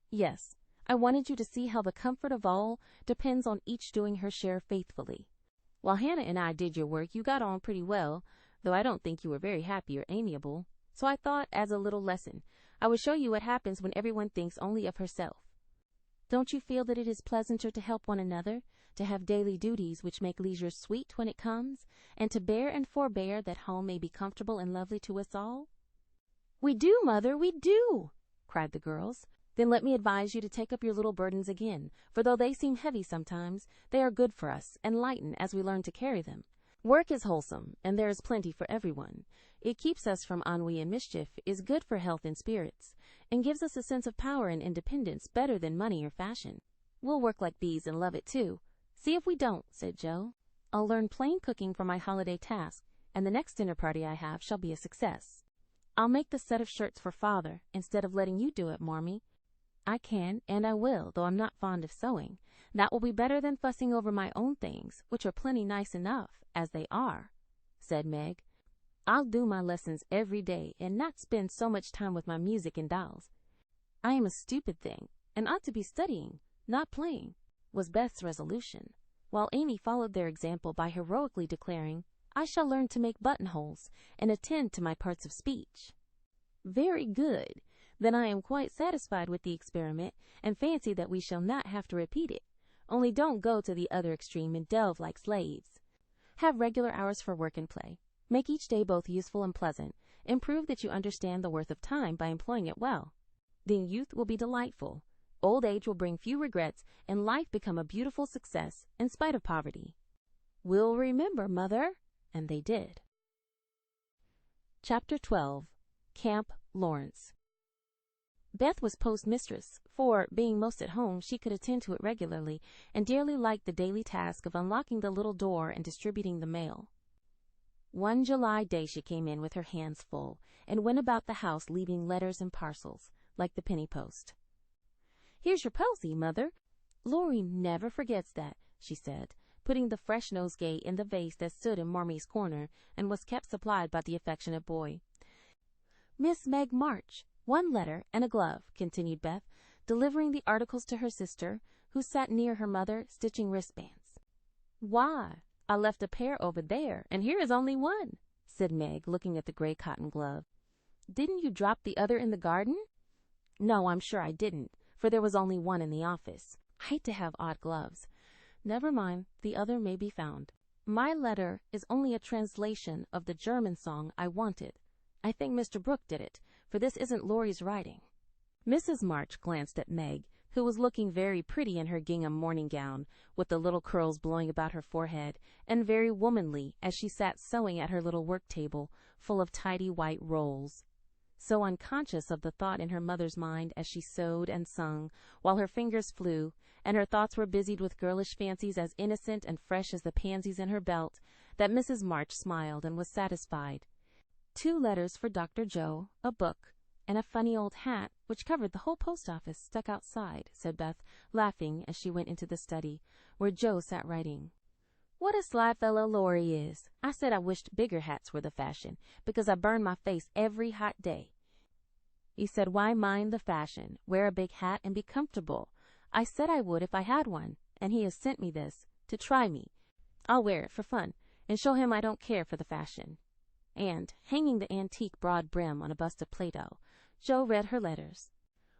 [SPEAKER 1] "Yes, I wanted you to see how the comfort of all depends on each doing her share faithfully. While Hannah and I did your work, you got on pretty well, though I don't think you were very happy or amiable. So I thought, as a little lesson, I would show you what happens when everyone thinks only of herself. Don't you feel that it is pleasanter to help one another, to have daily duties which make leisure sweet when it comes, and to bear and forbear that home may be comfortable and lovely to us all?" "We do, Mother, we do!" cried the girls. "Then let me advise you to take up your little burdens again, for though they seem heavy sometimes, they are good for us, and lighten as we learn to carry them. Work is wholesome, and there is plenty for everyone. It keeps us from ennui and mischief, is good for health and spirits, and gives us a sense of power and independence better than money or fashion. We'll work like bees and love it too. See if we don't," said Jo. "I'll learn plain cooking for my holiday task, and the next dinner party I have shall be a success. I'll make the set of shirts for Father, instead of letting you do it, Marmee. I can, and I will, though I'm not fond of sewing. That will be better than fussing over my own things, which are plenty nice enough, as they are," said Meg. "I'll do my lessons every day, and not spend so much time with my music and dolls. I am a stupid thing, and ought to be studying, not playing," was Beth's resolution, while Amy followed their example by heroically declaring, "I shall learn to make buttonholes, and attend to my parts of speech." "Very good. Then I am quite satisfied with the experiment, and fancy that we shall not have to repeat it. Only don't go to the other extreme and delve like slaves. Have regular hours for work and play. Make each day both useful and pleasant, and prove that you understand the worth of time by employing it well. Then youth will be delightful, old age will bring few regrets, and life become a beautiful success in spite of poverty." "We'll remember, Mother," and they did. Chapter 12. Camp Laurence. Beth was postmistress, for, being most at home, she could attend to it regularly, and dearly liked the daily task of unlocking the little door and distributing the mail. One July day she came in with her hands full, and went about the house leaving letters and parcels, like the penny post. "Here's your posy, Mother. Laurie never forgets that," she said, putting the fresh nosegay in the vase that stood in Marmee's corner, and was kept supplied by the affectionate boy. "Miss Meg March. One letter and a glove," continued Beth, delivering the articles to her sister, who sat near her mother, stitching wristbands. "Why, I left a pair over there, and here is only one," said Meg, looking at the gray cotton glove. "Didn't you drop the other in the garden?" "No, I'm sure I didn't, for there was only one in the office. I hate to have odd gloves. Never mind, the other may be found. My letter is only a translation of the German song I wanted. I think Mr. Brooke did it, for this isn't Laurie's writing." Mrs. March glanced at Meg, who was looking very pretty in her gingham morning gown, with the little curls blowing about her forehead, and very womanly as she sat sewing at her little work table, full of tidy white rolls. So unconscious of the thought in her mother's mind as she sewed and sung, while her fingers flew, and her thoughts were busied with girlish fancies as innocent and fresh as the pansies in her belt, that Mrs. March smiled and was satisfied. 2 letters for Dr. Joe, a book, and a funny old hat, which covered the whole post office, stuck outside," said Beth, laughing as she went into the study, where Joe sat writing. "What a sly fellow Laurie is. I said I wished bigger hats were the fashion, because I burn my face every hot day. He said, 'Why mind the fashion? Wear a big hat and be comfortable.' I said I would if I had one, and he has sent me this, to try me. I'll wear it for fun, and show him I don't care for the fashion." And, hanging the antique broad brim on a bust of Plato, Jo read her letters.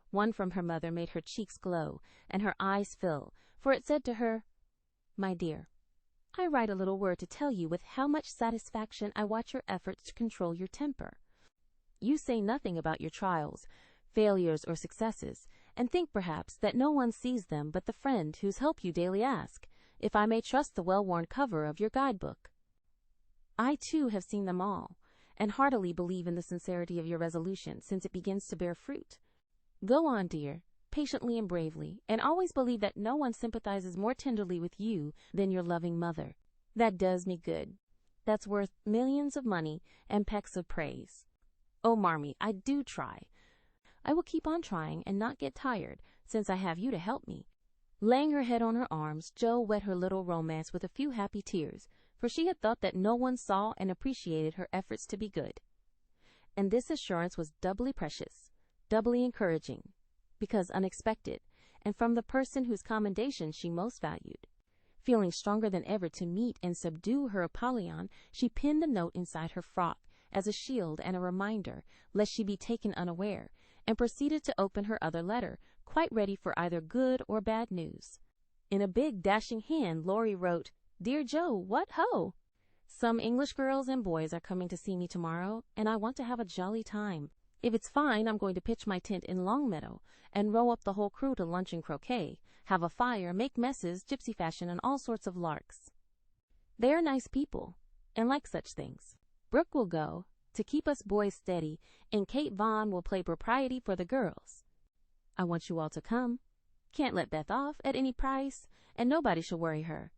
[SPEAKER 1] One from her mother made her cheeks glow and her eyes fill, for it said to her, "My dear, I write a little word to tell you with how much satisfaction I watch your efforts to control your temper. You say nothing about your trials, failures, or successes, and think perhaps that no one sees them but the friend whose help you daily ask, if I may trust the well-worn cover of your guidebook. I, too, have seen them all, and heartily believe in the sincerity of your resolution, since it begins to bear fruit. Go on, dear, patiently and bravely, and always believe that no one sympathizes more tenderly with you than your loving mother. That does me good. That's worth millions of money and pecks of praise. Oh, Marmee, I do try. I will keep on trying and not get tired, since I have you to help me. Laying her head on her arms, Jo wet her little romance with a few happy tears, for she had thought that no one saw and appreciated her efforts to be good. And this assurance was doubly precious, doubly encouraging, because unexpected, and from the person whose commendation she most valued. Feeling stronger than ever to meet and subdue her Apollyon, she pinned the note inside her frock as a shield and a reminder, lest she be taken unaware, and proceeded to open her other letter, quite ready for either good or bad news. In a big, dashing hand, Laurie wrote, "Dear Jo, what ho! Some English girls and boys are coming to see me tomorrow, and I want to have a jolly time. If it's fine, I'm going to pitch my tent in Longmeadow, and row up the whole crew to lunch and croquet, have a fire, make messes, gypsy fashion, and all sorts of larks. They are nice people, and like such things. Brooke will go, to keep us boys steady, and Kate Vaughn will play propriety for the girls. I want you all to come. Can't let Beth off at any price, and nobody shall worry her.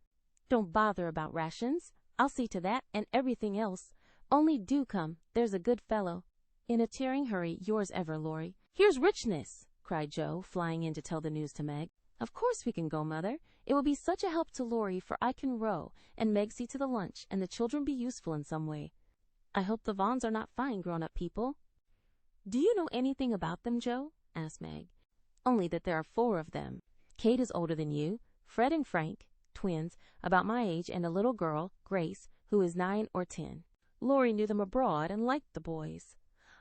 [SPEAKER 1] Don't bother about rations. I'll see to that and everything else. Only do come, there's a good fellow. In a tearing hurry, yours ever, Laurie." "Here's richness!" cried Jo, flying in to tell the news to Meg. "Of course we can go, Mother. It will be such a help to Laurie, for I can row, and Meg see to the lunch, and the children be useful in some way. I hope the Vaughns are not fine grown-up people." "Do you know anything about them, Jo?" asked Meg. "Only that there are 4 of them. Kate is older than you, Fred and Frank, twins, about my age, and a little girl, Grace, who is 9 or 10. Laurie knew them abroad and liked the boys.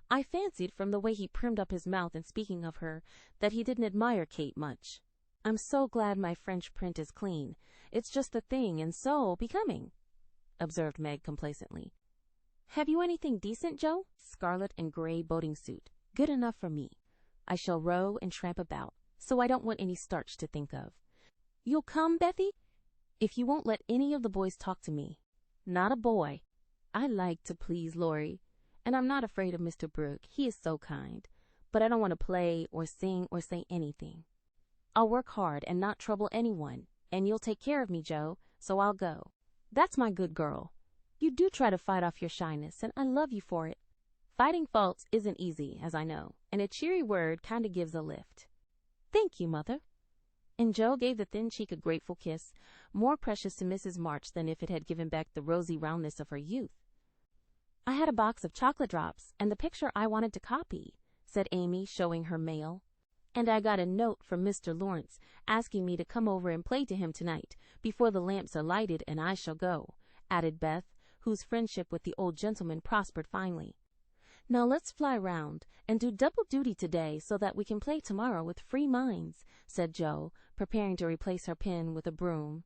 [SPEAKER 1] I fancied from the way he primmed up his mouth in speaking of her that he didn't admire Kate much. I'm so glad my French print is clean. It's just the thing, and so becoming," observed Meg complacently. "Have you anything decent, Jo?" "Scarlet and gray boating suit. Good enough for me. I shall row and tramp about, so I don't want any starch to think of. You'll come, Bethy? If you won't let any of the boys talk to me." "Not a boy. I like to please Laurie, and I'm not afraid of Mr. Brooke. He is so kind. But I don't want to play or sing or say anything. I'll work hard and not trouble anyone, and you'll take care of me, Jo, so I'll go. That's my good girl. You do try to fight off your shyness, and I love you for it. Fighting faults isn't easy, as I know, and a cheery word kind of gives a lift." "Thank you, Mother." And Jo gave the thin cheek a grateful kiss, more precious to Mrs. March than if it had given back the rosy roundness of her youth. "I had a box of chocolate drops and the picture I wanted to copy," said Amy, showing her mail. "And I got a note from Mr. Laurence asking me to come over and play to him tonight before the lamps are lighted, and I shall go," added Beth, whose friendship with the old gentleman prospered finely. "Now let's fly round and do double duty today so that we can play tomorrow with free minds," said Jo, preparing to replace her pen with a broom.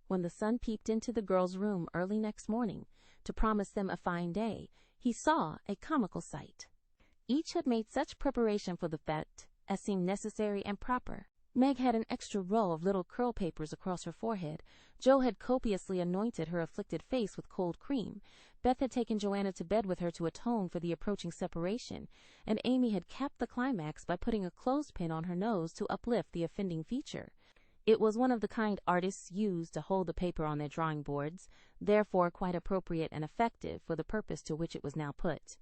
[SPEAKER 1] When the sun peeped into the girls' room early next morning to promise them a fine day, he saw a comical sight. Each had made such preparation for the fete as seemed necessary and proper. Meg had an extra row of little curl papers across her forehead. Jo had copiously anointed her afflicted face with cold cream. Beth had taken Joanna to bed with her to atone for the approaching separation, and Amy had capped the climax by putting a clothespin on her nose to uplift the offending feature. It was one of the kind artists use to hold the paper on their drawing boards, therefore quite appropriate and effective for the purpose to which it was now put.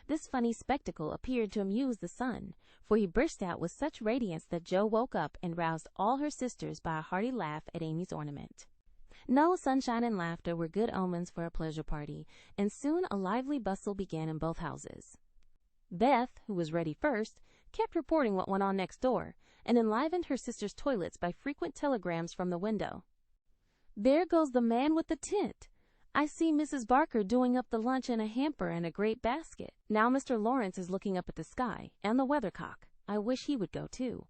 [SPEAKER 1] This funny spectacle appeared to amuse the sun, for he burst out with such radiance that Jo woke up and roused all her sisters by a hearty laugh at Amy's ornament. No, sunshine and laughter were good omens for a pleasure party, and soon a lively bustle began in both houses. Beth, who was ready first, kept reporting what went on next door, and enlivened her sisters' toilets by frequent telegrams from the window. "There goes the man with the tent. I see Mrs. Barker doing up the lunch in a hamper and a great basket. Now Mr. Laurence is looking up at the sky and the weathercock. I wish he would go too.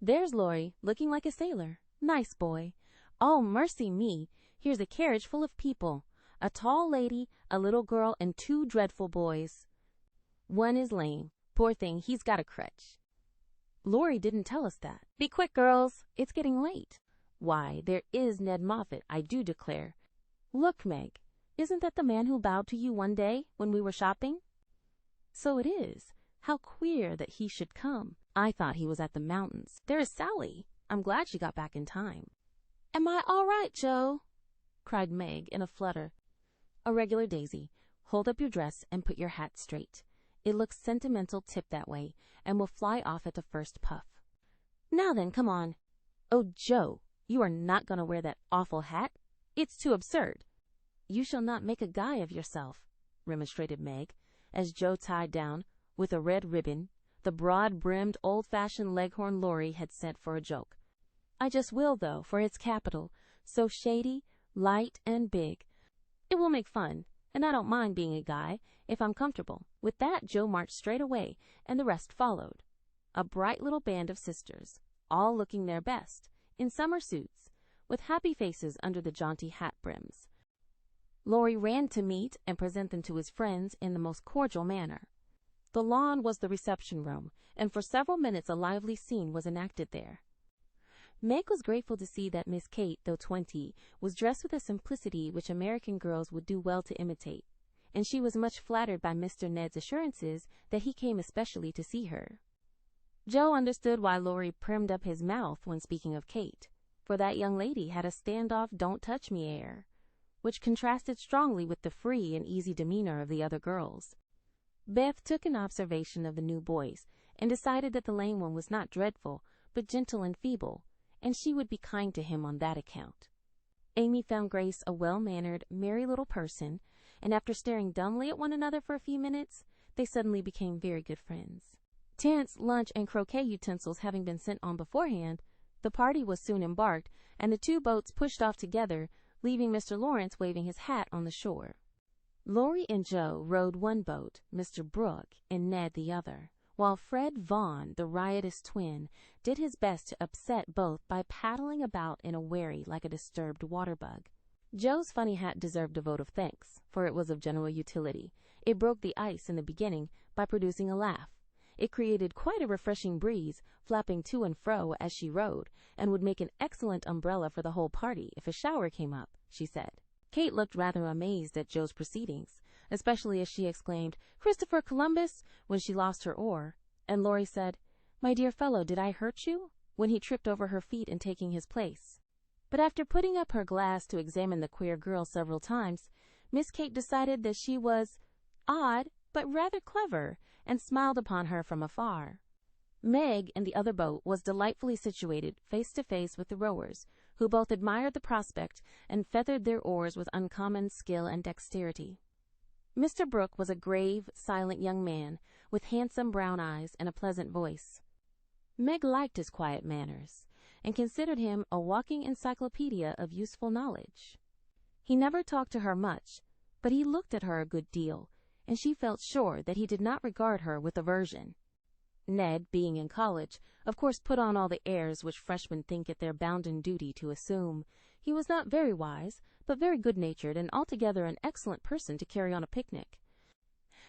[SPEAKER 1] There's Laurie, looking like a sailor. Nice boy. Oh, mercy me, here's a carriage full of people. A tall lady, a little girl, and 2 dreadful boys. One is lame. Poor thing, he's got a crutch. Laurie didn't tell us that. Be quick, girls. It's getting late. Why, there is Ned Moffat, I do declare. Look, Meg, isn't that the man who bowed to you one day when we were shopping? So it is. How queer that he should come. I thought he was at the mountains. There is Sally. I'm glad she got back in time. Am I all right, Joe? Cried Meg in a flutter. A regular daisy. Hold up your dress and put your hat straight. It looks sentimental tipped that way and will fly off at the first puff. Now then, come on. Oh, Joe, you are not going to wear that awful hat. It's too absurd. You shall not make a guy of yourself, remonstrated Meg, as Joe tied down, with a red ribbon, the broad-brimmed, old-fashioned leghorn Laurie had sent for a joke. I just will, though, for it's capital, so shady, light, and big. It will make fun, and I don't mind being a guy, if I'm comfortable. With that, Joe marched straight away, and the rest followed. A bright little band of sisters, all looking their best, in summer suits, with happy faces under the jaunty hat brims. Laurie ran to meet and present them to his friends in the most cordial manner. The lawn was the reception room, and for several minutes a lively scene was enacted there. Meg was grateful to see that Miss Kate, though 20, was dressed with a simplicity which American girls would do well to imitate, and she was much flattered by Mr. Ned's assurances that he came especially to see her. Joe understood why Laurie primmed up his mouth when speaking of Kate, for that young lady had a stand-off, don't-touch-me air, which contrasted strongly with the free and easy demeanor of the other girls. Beth took an observation of the new boys and decided that the lame one was not dreadful, but gentle and feeble, and she would be kind to him on that account. Amy found Grace a well-mannered, merry little person, and after staring dumbly at one another for a few minutes, they suddenly became very good friends. Tents, lunch, and croquet utensils having been sent on beforehand, the party was soon embarked, and the two boats pushed off together, leaving Mr. Laurence waving his hat on the shore. Laurie and Joe rowed one boat, Mr. Brooke and Ned the other, while Fred Vaughn, the riotous twin, did his best to upset both by paddling about in a wherry like a disturbed water-bug. Joe's funny hat deserved a vote of thanks, for it was of general utility. It broke the ice in the beginning by producing a laugh. It created quite a refreshing breeze, flapping to and fro as she rowed, and would make an excellent umbrella for the whole party if a shower came up, she said. Kate looked rather amazed at Joe's proceedings, especially as she exclaimed, "Christopher Columbus," when she lost her oar, and Laurie said, "My dear fellow, did I hurt you?" when he tripped over her feet in taking his place. But after putting up her glass to examine the queer girl several times, Miss Kate decided that she was odd, but rather clever, and smiled upon her from afar. Meg, in the other boat, was delightfully situated face to face with the rowers, who both admired the prospect and feathered their oars with uncommon skill and dexterity. Mr. Brooke was a grave, silent young man, with handsome brown eyes and a pleasant voice. Meg liked his quiet manners, and considered him a walking encyclopedia of useful knowledge. He never talked to her much, but he looked at her a good deal, and she felt sure that he did not regard her with aversion. Ned, being in college, of course put on all the airs which freshmen think it their bounden duty to assume. He was not very wise, but very good-natured, and altogether an excellent person to carry on a picnic.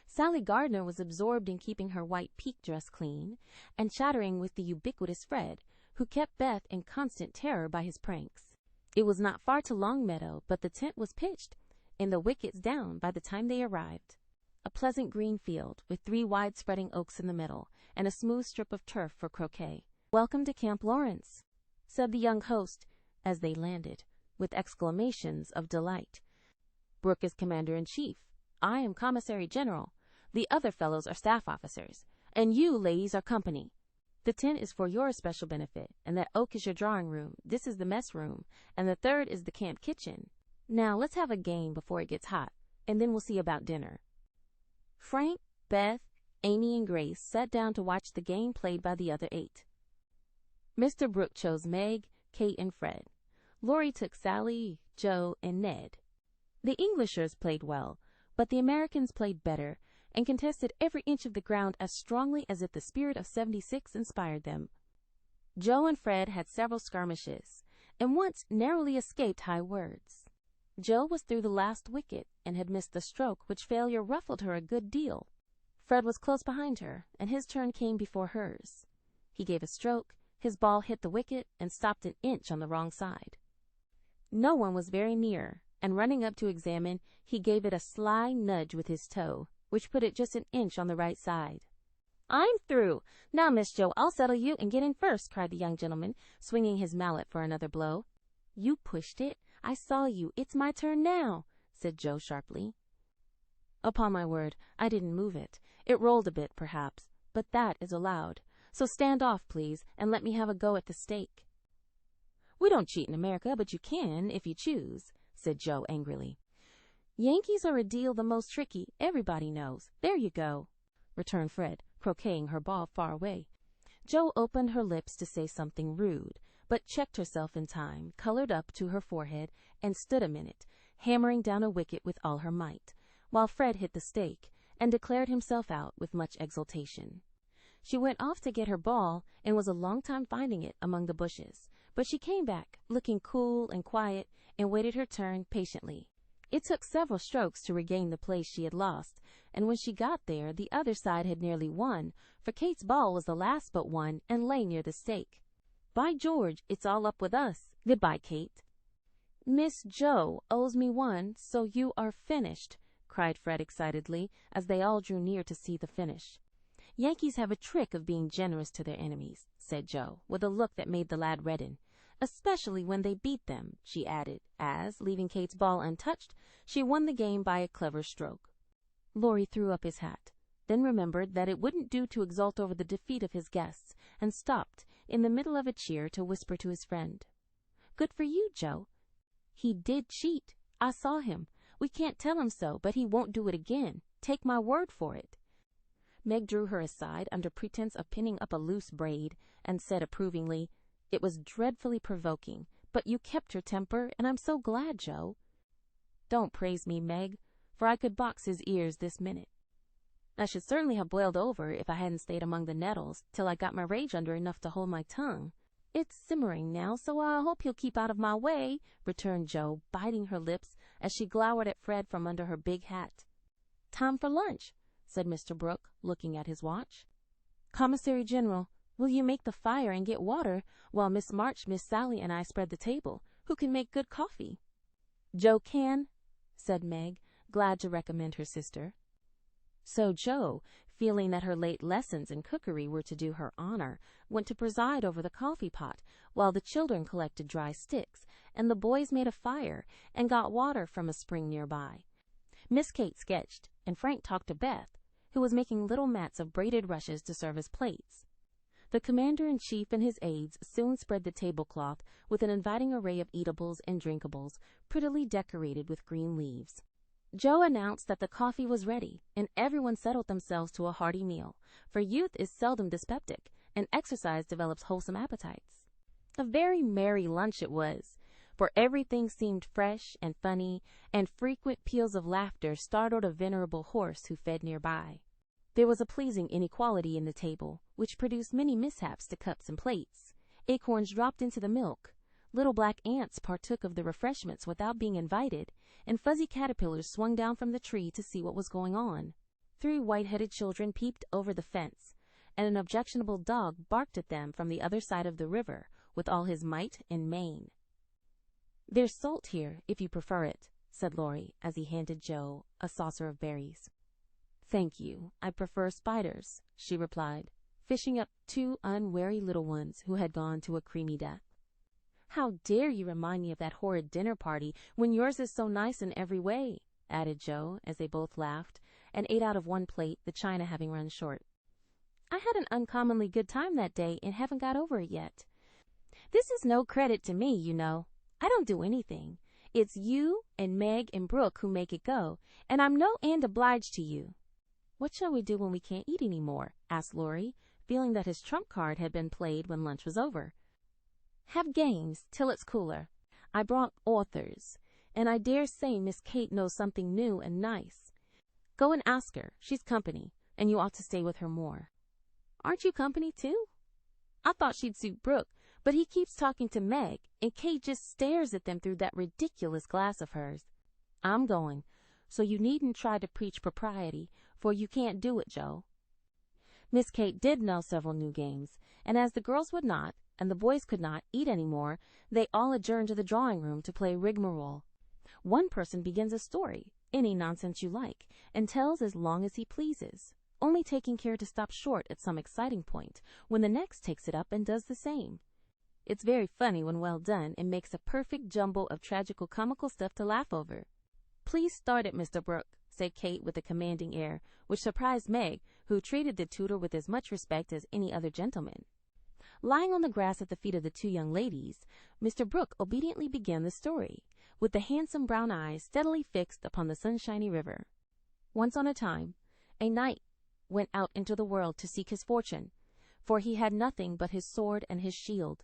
[SPEAKER 1] Sally Gardner was absorbed in keeping her white pique dress clean, and chattering with the ubiquitous Fred, who kept Beth in constant terror by his pranks. It was not far to Longmeadow, but the tent was pitched, and the wickets down by the time they arrived. A pleasant green field, with 3 wide-spreading oaks in the middle, and a smooth strip of turf for croquet. "Welcome to Camp Laurence," said the young host, as they landed, with exclamations of delight. "Brooke is commander-in-chief. I am commissary-general. The other fellows are staff officers, and you, ladies, are company. The tent is for your especial benefit, and that oak is your drawing-room, this is the mess-room, and the third is the camp kitchen. Now let's have a game before it gets hot, and then we'll see about dinner." Frank, Beth, Amy, and Grace sat down to watch the game played by the other 8. Mr. Brooke chose Meg, Kate, and Fred. Laurie took Sally, Joe, and Ned. The Englishers played well, but the Americans played better, and contested every inch of the ground as strongly as if the spirit of '76 inspired them. Joe and Fred had several skirmishes, and once narrowly escaped high words. Joe was through the last wicket, and had missed the stroke, which failure ruffled her a good deal. Fred was close behind her, and his turn came before hers. He gave a stroke, his ball hit the wicket, and stopped an inch on the wrong side. No one was very near, and running up to examine, he gave it a sly nudge with his toe, which put it just an inch on the right side. "I'm through. Now, Miss Joe, I'll settle you and get in first," cried the young gentleman, swinging his mallet for another blow. "You pushed it. I saw you. It's my turn now," said Joe sharply. "Upon my word, I didn't move it. It rolled a bit, perhaps, but that is allowed. So stand off, please, and let me have a go at the stake." "We don't cheat in America, but you can, if you choose," said Joe angrily. "Yankees are a deal the most tricky, everybody knows. There you go," returned Fred, croqueting her ball far away. Joe opened her lips to say something rude, but checked herself in time, colored up to her forehead, and stood a minute, hammering down a wicket with all her might, while Fred hit the stake, and declared himself out with much exultation. She went off to get her ball, and was a long time finding it among the bushes, but she came back, looking cool and quiet, and waited her turn patiently. It took several strokes to regain the place she had lost, and when she got there, the other side had nearly won, for Kate's ball was the last but one and lay near the stake. "By George, it's all up with us. Goodbye, Kate." "Miss Joe owes me one, so you are finished," cried Fred excitedly, as they all drew near to see the finish. "Yankees have a trick of being generous to their enemies," said Joe, with a look that made the lad redden. "Especially when they beat them," she added, as, leaving Kate's ball untouched, she won the game by a clever stroke. Laurie threw up his hat, then remembered that it wouldn't do to exult over the defeat of his guests, and stopped in the middle of a cheer to whisper to his friend, "Good for you, Joe. He did cheat. I saw him. We can't tell him so, but he won't do it again. Take my word for it." Meg drew her aside under pretense of pinning up a loose braid, and said approvingly, "It was dreadfully provoking, but you kept your temper, and I'm so glad, Joe." "Don't praise me, Meg, for I could box his ears this minute. I should certainly have boiled over if I hadn't stayed among the nettles till I got my rage under enough to hold my tongue. It's simmering now, so I hope he'll keep out of my way," returned Joe, biting her lips as she glowered at Fred from under her big hat. "Time for lunch," said Mr. Brooke, looking at his watch. "Commissary General, will you make the fire and get water while Miss March, Miss Sally, and I spread the table? Who can make good coffee?" "Joe can," said Meg, glad to recommend her sister. So Joe, feeling that her late lessons in cookery were to do her honor, went to preside over the coffee pot, while the children collected dry sticks, and the boys made a fire and got water from a spring nearby. Miss Kate sketched, and Frank talked to Beth, who was making little mats of braided rushes to serve as plates. The commander-in-chief and his aides soon spread the tablecloth with an inviting array of eatables and drinkables, prettily decorated with green leaves. Joe announced that the coffee was ready, and everyone settled themselves to a hearty meal, for youth is seldom dyspeptic, and exercise develops wholesome appetites. A very merry lunch it was, for everything seemed fresh and funny, and frequent peals of laughter startled a venerable horse who fed nearby. There was a pleasing inequality in the table, which produced many mishaps to cups and plates. Acorns dropped into the milk, little black ants partook of the refreshments without being invited, and fuzzy caterpillars swung down from the tree to see what was going on. 3 white-headed children peeped over the fence, and an objectionable dog barked at them from the other side of the river with all his might and main. "There's salt here, if you prefer it," said Laurie, as he handed Joe a saucer of berries. "Thank you, I prefer spiders," she replied, fishing up 2 unwary little ones who had gone to a creamy death. "How dare you remind me of that horrid dinner party when yours is so nice in every way," added Joe, as they both laughed, and ate out of one plate, the china having run short. "I had an uncommonly good time that day and haven't got over it yet. This is no credit to me, you know. I don't do anything. It's you and Meg and Brooke who make it go, and I'm no end obliged to you." "What shall we do when we can't eat any more?" asked Laurie, feeling that his trump card had been played when lunch was over. "Have games till it's cooler. I brought authors, and I dare say Miss Kate knows something new and nice. Go and ask her. She's company, and you ought to stay with her more." "Aren't you company, too?" "I thought she'd suit Brooke, but he keeps talking to Meg, and Kate just stares at them through that ridiculous glass of hers. I'm going, so you needn't try to preach propriety, for you can't do it, Joe." Miss Kate did know several new games, and as the girls would not, and the boys could not, eat any more, they all adjourned to the drawing-room to play rigmarole. One person begins a story, any nonsense you like, and tells as long as he pleases, only taking care to stop short at some exciting point, when the next takes it up and does the same. It's very funny when well done, and makes a perfect jumble of tragical-comical stuff to laugh over. "Please start it, Mr. Brooke," said Kate with a commanding air, which surprised Meg, who treated the tutor with as much respect as any other gentleman. Lying on the grass at the feet of the two young ladies, Mr. Brooke obediently began the story, with the handsome brown eyes steadily fixed upon the sunshiny river. Once on a time, a knight went out into the world to seek his fortune, for he had nothing but his sword and his shield.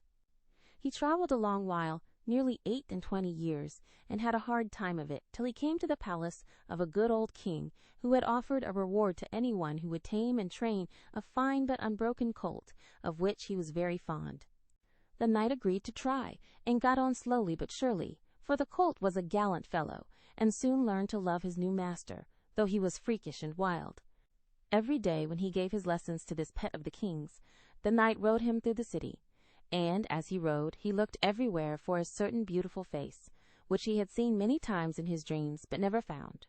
[SPEAKER 1] He traveled a long while, nearly 28 years, and had a hard time of it, till he came to the palace of a good old king, who had offered a reward to any one who would tame and train a fine but unbroken colt, of which he was very fond. The knight agreed to try, and got on slowly but surely, for the colt was a gallant fellow, and soon learned to love his new master, though he was freakish and wild. Every day when he gave his lessons to this pet of the king's, the knight rode him through the city, and as he rode he looked everywhere for a certain beautiful face, which he had seen many times in his dreams but never found.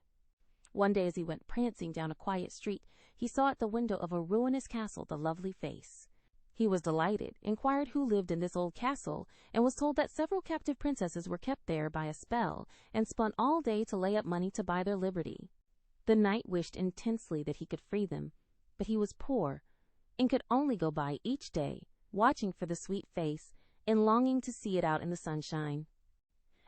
[SPEAKER 1] One day as he went prancing down a quiet street, he saw at the window of a ruinous castle the lovely face. He was delighted, inquired who lived in this old castle, and was told that several captive princesses were kept there by a spell, and spun all day to lay up money to buy their liberty. The knight wished intensely that he could free them, but he was poor, and could only go by each day, watching for the sweet face, and longing to see it out in the sunshine.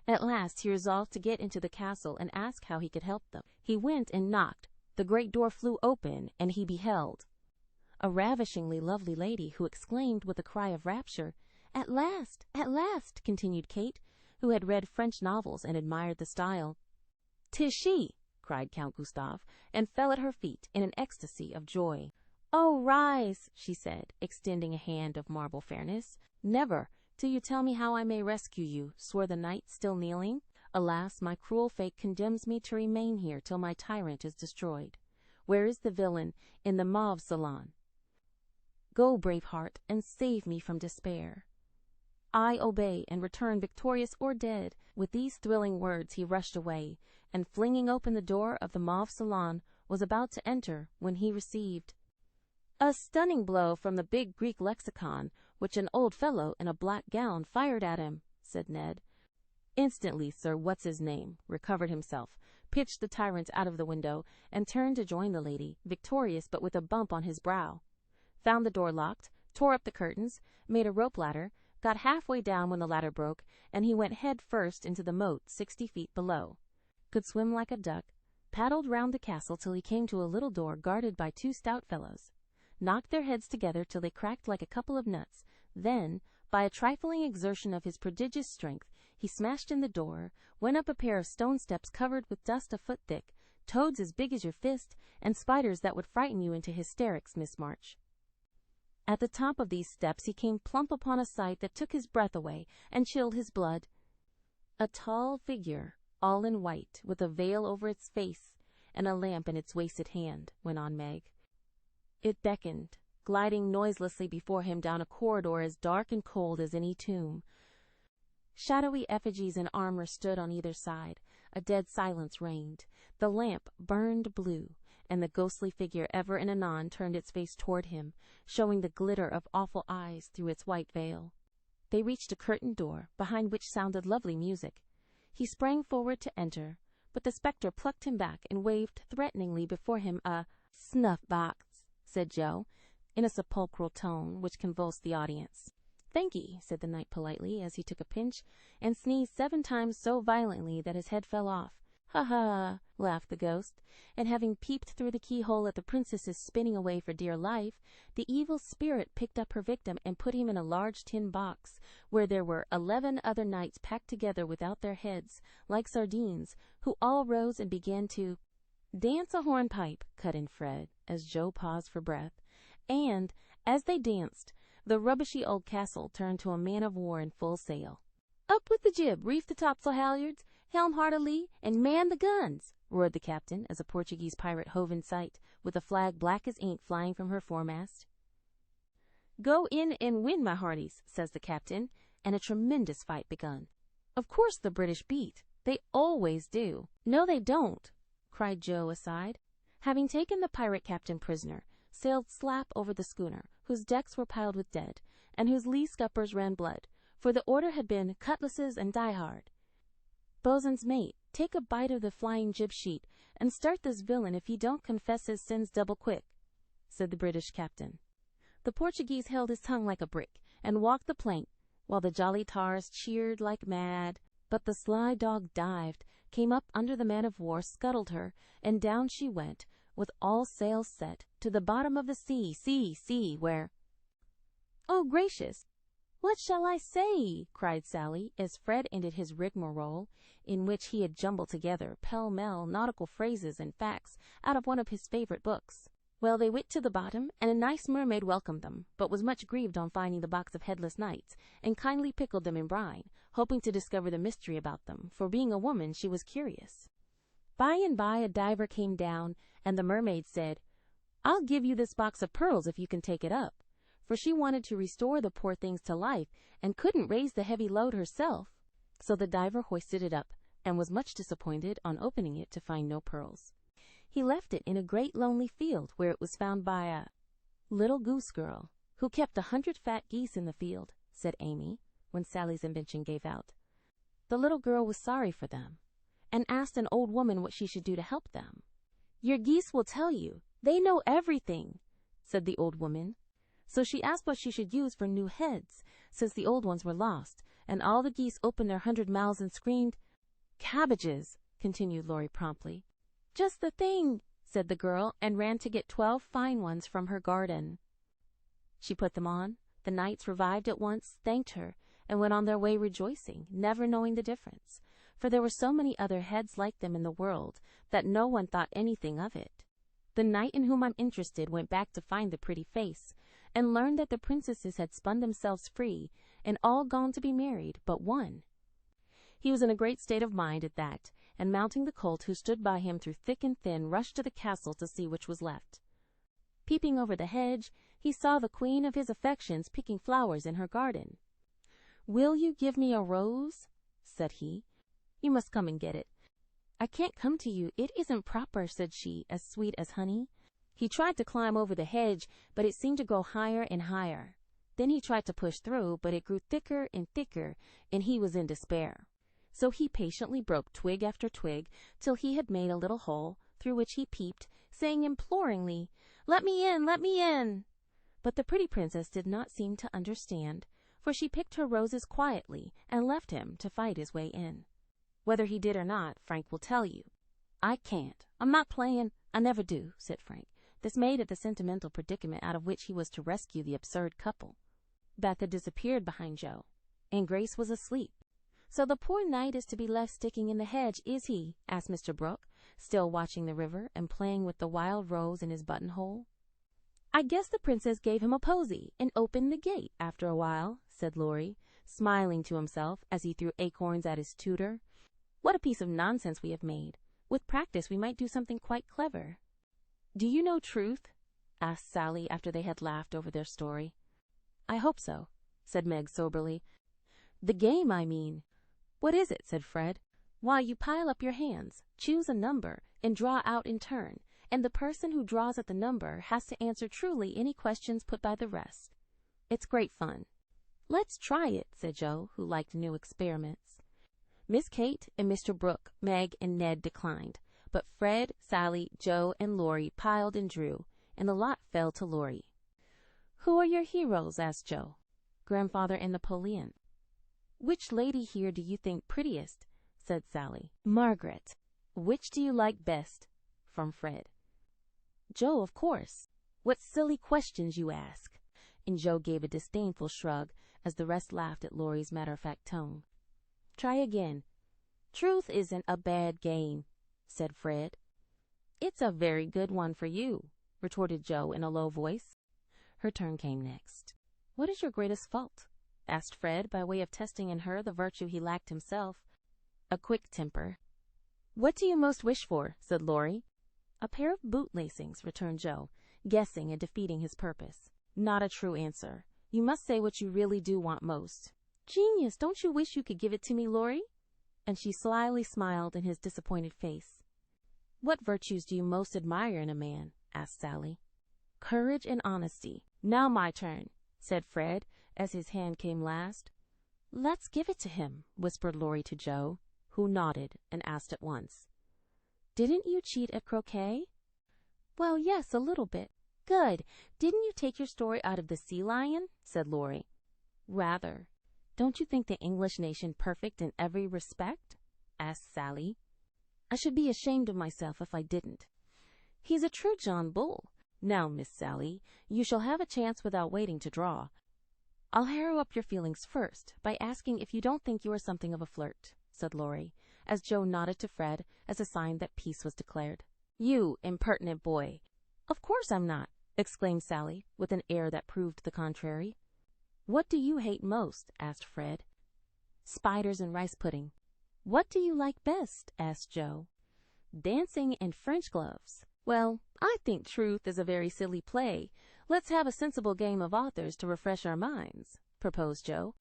[SPEAKER 1] At last he resolved to get into the castle and ask how he could help them. He went and knocked. The great door flew open, and he beheld a ravishingly lovely lady, who exclaimed with a cry of rapture, "At last, at last," continued Kate, who had read French novels and admired the style. "'Tis she!" cried Count Gustave, and fell at her feet in an ecstasy of joy. "Oh, rise," she said, extending a hand of marble fairness. "Never, till you tell me how I may rescue you," swore the knight, still kneeling. "Alas, my cruel fate condemns me to remain here till my tyrant is destroyed. Where is the villain in the mauve salon? Go, brave heart, and save me from despair. I obey, and return victorious or dead." With these thrilling words he rushed away, and flinging open the door of the mauve salon, was about to enter, when he received a stunning blow from the big Greek lexicon, which an old fellow in a black gown fired at him, said Ned. Instantly Sir What's-his-name recovered himself, pitched the tyrant out of the window, and turned to join the lady, victorious but with a bump on his brow. Found the door locked, tore up the curtains, made a rope ladder, got halfway down when the ladder broke, and he went head first into the moat 60 feet below. Could swim like a duck, paddled round the castle till he came to a little door guarded by 2 stout fellows. Knocked their heads together till they cracked like a couple of nuts. Then, by a trifling exertion of his prodigious strength, he smashed in the door, went up a pair of stone steps covered with dust a foot thick, toads as big as your fist, and spiders that would frighten you into hysterics, Miss March. At the top of these steps he came plump upon a sight that took his breath away and chilled his blood. A tall figure, all in white, with a veil over its face and a lamp in its wasted hand, went on Meg. It beckoned, gliding noiselessly before him down a corridor as dark and cold as any tomb. Shadowy effigies in armor stood on either side. A dead silence reigned. The lamp burned blue, and the ghostly figure ever and anon turned its face toward him, showing the glitter of awful eyes through its white veil. They reached a curtained door, behind which sounded lovely music. He sprang forward to enter, but the spectre plucked him back and waved threateningly before him. "A snuff-box," said Joe, in a sepulchral tone which convulsed the audience. "Thank'ee," said the knight politely, as he took a pinch, and sneezed 7 times so violently that his head fell off. "Ha ha!" laughed the ghost, and having peeped through the keyhole at the princess's spinning away for dear life, the evil spirit picked up her victim and put him in a large tin box, where there were 11 other knights packed together without their heads, like sardines, who all rose and began to "Dance a hornpipe," cut in Fred, as Joe paused for breath, and, as they danced, the rubbishy old castle turned to a man-of-war in full sail. "Up with the jib, reef the topsail halyards, helm hard a lee, and man the guns!" roared the captain as a Portuguese pirate hove in sight, with a flag black as ink flying from her foremast. "Go in and win, my hearties," says the captain, and a tremendous fight begun. Of course the British beat. They always do. "No, they don't," cried Joe aside. Having taken the pirate captain prisoner, sailed slap over the schooner, whose decks were piled with dead, and whose lee scuppers ran blood, for the order had been cutlasses and die hard. "Bosun's mate, take a bite of the flying jib sheet, and start this villain if he don't confess his sins double quick," said the British captain. The Portuguese held his tongue like a brick, and walked the plank, while the jolly tars cheered like mad. But the sly dog dived, came up under the man-of-war, scuttled her, and down she went, with all sails set, to the bottom of the sea, where— "Oh, gracious! What shall I say?" cried Sally, as Fred ended his rigmarole, in which he had jumbled together, pell-mell, nautical phrases and facts out of one of his favorite books. Well, they went to the bottom, and a nice mermaid welcomed them, but was much grieved on finding the box of headless knights, and kindly pickled them in brine, hoping to discover the mystery about them, for being a woman she was curious. By and by a diver came down, and the mermaid said, "I'll give you this box of pearls if you can take it up," for she wanted to restore the poor things to life, and couldn't raise the heavy load herself. So the diver hoisted it up, and was much disappointed on opening it to find no pearls. He left it in a great lonely field, where it was found by a little goose girl, who kept 100 fat geese in the field, said Amy, when Sally's invention gave out. The little girl was sorry for them, and asked an old woman what she should do to help them. "Your geese will tell you. They know everything," said the old woman. So she asked what she should use for new heads, since the old ones were lost, and all the geese opened their 100 mouths and screamed. "Cabbages," continued Laurie promptly. "Just the thing," said the girl, and ran to get 12 fine ones from her garden. She put them on. The knights revived at once, thanked her, and went on their way rejoicing, never knowing the difference, for there were so many other heads like them in the world that no one thought anything of it. The knight in whom I'm interested went back to find the pretty face, and learned that the princesses had spun themselves free, and all gone to be married but one. He was in a great state of mind at that, and mounting the colt who stood by him through thick and thin, rushed to the castle to see which was left. Peeping over the hedge, he saw the queen of his affections picking flowers in her garden. "Will you give me a rose?" said he. "You must come and get it." "I can't come to you. It isn't proper," said she, as sweet as honey. He tried to climb over the hedge, but it seemed to go higher and higher. Then he tried to push through, but it grew thicker and thicker, and he was in despair. So he patiently broke twig after twig, till he had made a little hole, through which he peeped, saying imploringly, "Let me in, let me in!" But the pretty princess did not seem to understand, for she picked her roses quietly, and left him to fight his way in. Whether he did or not, Frank will tell you. "I can't. I'm not playing. I never do," said Frank, dismayed at the sentimental predicament out of which he was to rescue the absurd couple. Beth had disappeared behind Joe, and Grace was asleep. "So the poor knight is to be left sticking in the hedge, is he?" asked Mr. Brooke, still watching the river and playing with the wild rose in his buttonhole. "I guess the princess gave him a posy and opened the gate after a while," said Laurie, smiling to himself as he threw acorns at his tutor. "What a piece of nonsense we have made. With practice we might do something quite clever." "Do you know Truth?" asked Sally after they had laughed over their story. "I hope so," said Meg soberly. "The game, I mean." "What is it?" said Fred. "Why, you pile up your hands, choose a number, and draw out in turn, and the person who draws at the number has to answer truly any questions put by the rest. It's great fun." "Let's try it," said Joe, who liked new experiments. Miss Kate and Mr. Brooke, Meg and Ned declined, but Fred, Sally, Joe, and Laurie piled and drew, and the lot fell to Laurie. "Who are your heroes?" asked Joe. "Grandfather and Napoleon." "Which lady here do you think prettiest?" said Sally. "Margaret." "Which do you like best?" from Fred. "Joe, of course." "What silly questions you ask!" And Joe gave a disdainful shrug as the rest laughed at Laurie's matter-of-fact tone. "Try again." "Truth isn't a bad game," said Fred. "It's a very good one for you," retorted Joe in a low voice. Her turn came next. "What is your greatest fault?" asked Fred, by way of testing in her the virtue he lacked himself. "A quick temper." "What do you most wish for?" said Laurie. "A pair of boot lacings," returned Joe, guessing and defeating his purpose. "Not a true answer. You must say what you really do want most." "Genius! Don't you wish you could give it to me, Laurie?" And she slyly smiled in his disappointed face. "What virtues do you most admire in a man?" asked Sally. "Courage and honesty." "Now my turn," said Fred, as his hand came last. "Let's give it to him," whispered Laurie to Joe, who nodded and asked at once, "Didn't you cheat at croquet?" "Well, yes, a little bit." "Good. Didn't you take your story out of the Sea Lion?" said Laurie. "Rather. Don't you think the English nation perfect in every respect?" asked Sally. "I should be ashamed of myself if I didn't." "He's a true John Bull. Now, Miss Sally, you shall have a chance without waiting to draw. I'll harrow up your feelings first by asking if you don't think you are something of a flirt," said Laurie, as Joe nodded to Fred as a sign that peace was declared. "You impertinent boy!" "Of course I'm not," exclaimed Sally, with an air that proved the contrary. "What do you hate most?" asked Fred. "Spiders and rice pudding." "What do you like best?" asked Joe. "Dancing and French gloves." "Well, I think truth is a very silly play. Let's have a sensible game of authors to refresh our minds," proposed Joe.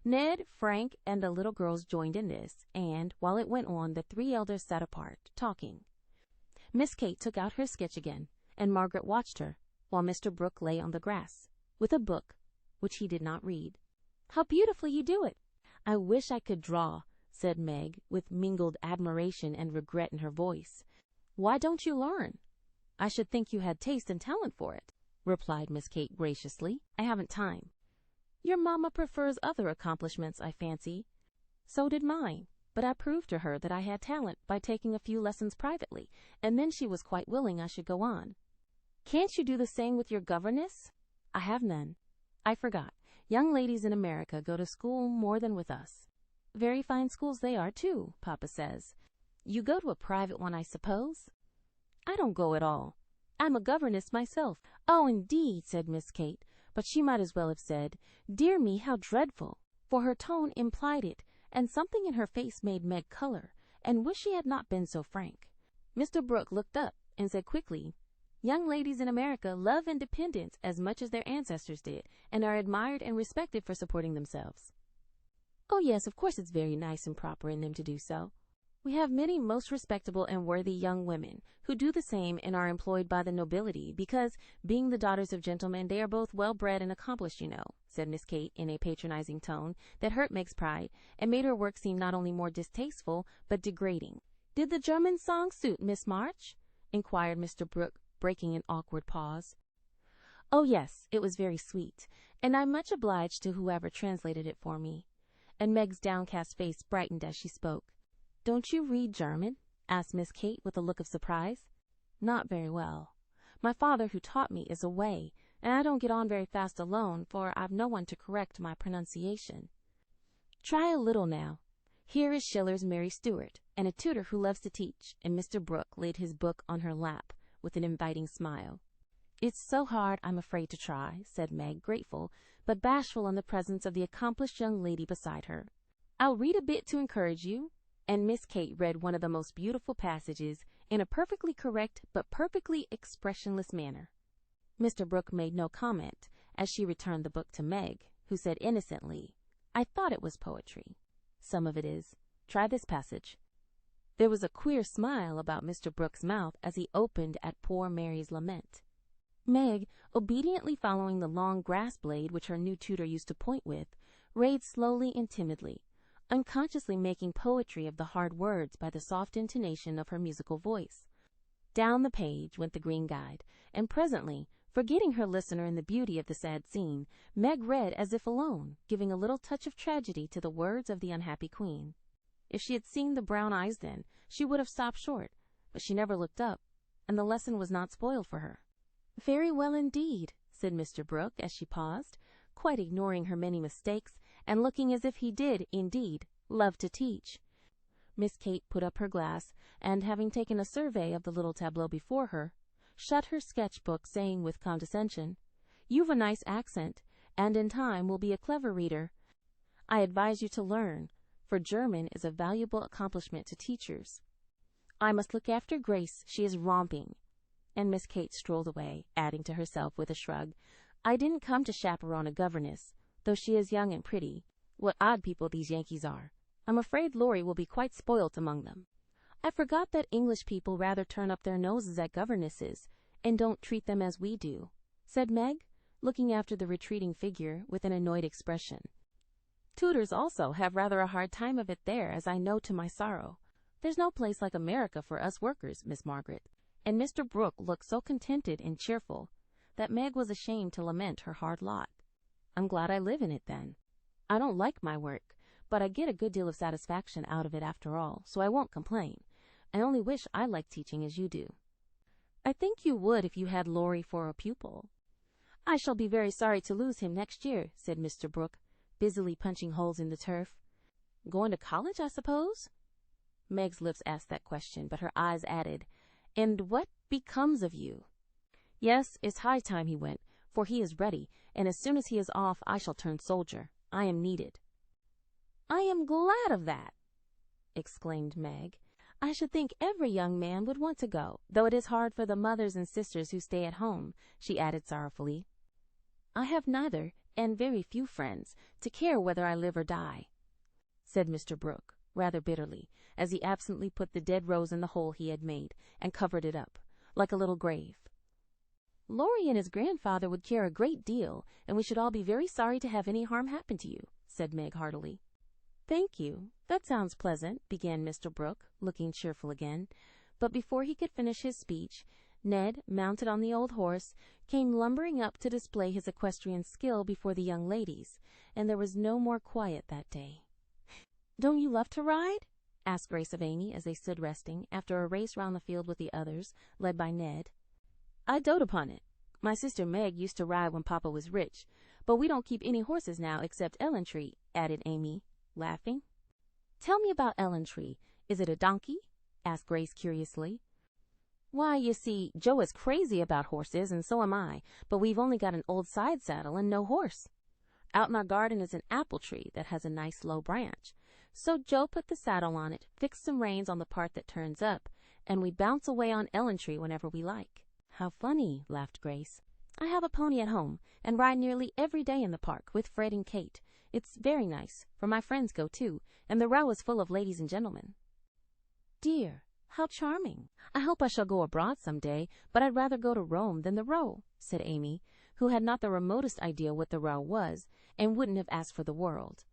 [SPEAKER 1] Ned, Frank, and the little girls joined in this, and, while it went on, the three elders sat apart, talking. Miss Kate took out her sketch again, and Margaret watched her, while Mr. Brooke lay on the grass, with a book, which he did not read. "How beautifully you do it!" "I wish I could draw," said Meg, with mingled admiration and regret in her voice. "Why don't you learn?" "I should think you had taste and talent for it," replied Miss Kate graciously. "I haven't time." "Your mamma prefers other accomplishments, I fancy." "So did mine, but I proved to her that I had talent by taking a few lessons privately, and then she was quite willing I should go on." "Can't you do the same with your governess?" "I have none." "I forgot. Young ladies in America go to school more than with us." "Very fine schools they are, too, Papa says. You go to a private one, I suppose?" "I don't go at all. I'm a governess myself." "Oh, indeed," said Miss Kate, but she might as well have said, "Dear me, how dreadful," for her tone implied it, and something in her face made Meg color, and wish she had not been so frank. Mr. Brooke looked up and said quickly, "Young ladies in America love independence as much as their ancestors did, and are admired and respected for supporting themselves." "Oh, yes, of course it's very nice and proper in them to do so. We have many most respectable and worthy young women who do the same and are employed by the nobility because, being the daughters of gentlemen, they are both well-bred and accomplished, you know," said Miss Kate in a patronizing tone that hurt Meg's pride and made her work seem not only more distasteful but degrading. "Did the German song suit Miss March?" inquired Mr. Brooke, breaking an awkward pause. "Oh, yes, it was very sweet, and I'm much obliged to whoever translated it for me," and Meg's downcast face brightened as she spoke. "Don't you read German?" asked Miss Kate with a look of surprise. "Not very well. My father, who taught me, is away, and I don't get on very fast alone, for I've no one to correct my pronunciation." "Try a little now. Here is Schiller's Mary Stuart, and a tutor who loves to teach," and Mr. Brooke laid his book on her lap with an inviting smile. "It's so hard I'm afraid to try," said Meg, grateful, but bashful in the presence of the accomplished young lady beside her. "I'll read a bit to encourage you." And Miss Kate read one of the most beautiful passages in a perfectly correct but perfectly expressionless manner. Mr. Brooke made no comment as she returned the book to Meg, who said innocently, "I thought it was poetry. Some of it is. Try this passage." There was a queer smile about Mr. Brooke's mouth as he opened at poor Mary's lament. Meg, obediently following the long grass blade which her new tutor used to point with, read slowly and timidly, unconsciously making poetry of the hard words by the soft intonation of her musical voice. Down the page went the green guide, and presently, forgetting her listener in the beauty of the sad scene, Meg read as if alone, giving a little touch of tragedy to the words of the unhappy queen. If she had seen the brown eyes then, she would have stopped short, but she never looked up, and the lesson was not spoiled for her. "Very well indeed," said Mr. Brooke as she paused, quite ignoring her many mistakes, and looking as if he did, indeed, love to teach. Miss Kate put up her glass, and, having taken a survey of the little tableau before her, shut her sketch-book, saying with condescension, "You've a nice accent, and in time will be a clever reader. I advise you to learn, for German is a valuable accomplishment to teachers." I must look after Grace. She is romping. And Miss Kate strolled away, adding to herself with a shrug, I didn't come to chaperone a governess, though she is young and pretty. What odd people these Yankees are. I'm afraid Laurie will be quite spoilt among them. I forgot that English people rather turn up their noses at governesses, and don't treat them as we do, said Meg, looking after the retreating figure with an annoyed expression. Tutors also have rather a hard time of it there, as I know to my sorrow. There's no place like America for us workers, Miss Margaret. And Mr. Brooke looked so contented and cheerful that Meg was ashamed to lament her hard lot. I'm glad I live in it, then. I don't like my work, but I get a good deal of satisfaction out of it after all, so I won't complain. I only wish I liked teaching as you do. I think you would if you had Laurie for a pupil. I shall be very sorry to lose him next year, said Mr. Brooke, busily punching holes in the turf. Going to college, I suppose? Meg's lips asked that question, but her eyes added, And what becomes of you? Yes, it's high time he went, for he is ready, and as soon as he is off I shall turn soldier. I am needed. I am glad of that, exclaimed Meg. I should think every young man would want to go, though it is hard for the mothers and sisters who stay at home, she added sorrowfully. I have neither, and very few friends, to care whether I live or die, said Mr. Brooke, rather bitterly, as he absently put the dead rose in the hole he had made, and covered it up, like a little grave. Laurie and his grandfather would care a great deal, and we should all be very sorry to have any harm happen to you, said Meg heartily. Thank you. That sounds pleasant, began Mr. Brooke, looking cheerful again. But before he could finish his speech, Ned, mounted on the old horse, came lumbering up to display his equestrian skill before the young ladies, and there was no more quiet that day. Don't you love to ride? Asked Grace of Amy as they stood resting, after a race round the field with the others, led by Ned. I dote upon it. My sister Meg used to ride when Papa was rich, but we don't keep any horses now except Ellentry, added Amy, laughing. Tell me about Ellentry. Is it a donkey? Asked Grace curiously. Why, you see, Joe is crazy about horses, and so am I, but we've only got an old side saddle and no horse. Out in our garden is an apple tree that has a nice low branch. So Joe put the saddle on it, fixed some reins on the part that turns up, and we bounce away on Ellentry whenever we like. How funny, laughed Grace. I have a pony at home, and ride nearly every day in the park with Fred and Kate. It's very nice, for my friends go too, and the row is full of ladies and gentlemen. Dear, how charming. I hope I shall go abroad some day, but I'd rather go to Rome than the row, said Amy, who had not the remotest idea what the row was, and wouldn't have asked for the world.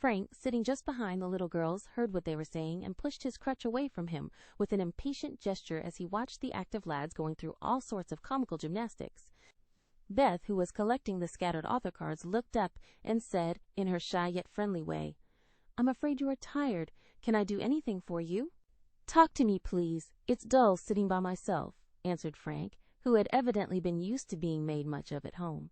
[SPEAKER 1] Frank, sitting just behind the little girls, heard what they were saying and pushed his crutch away from him with an impatient gesture as he watched the active lads going through all sorts of comical gymnastics. Beth, who was collecting the scattered author cards, looked up and said, in her shy yet friendly way, I'm afraid you are tired. Can I do anything for you? Talk to me, please. It's dull sitting by myself, answered Frank, who had evidently been used to being made much of at home.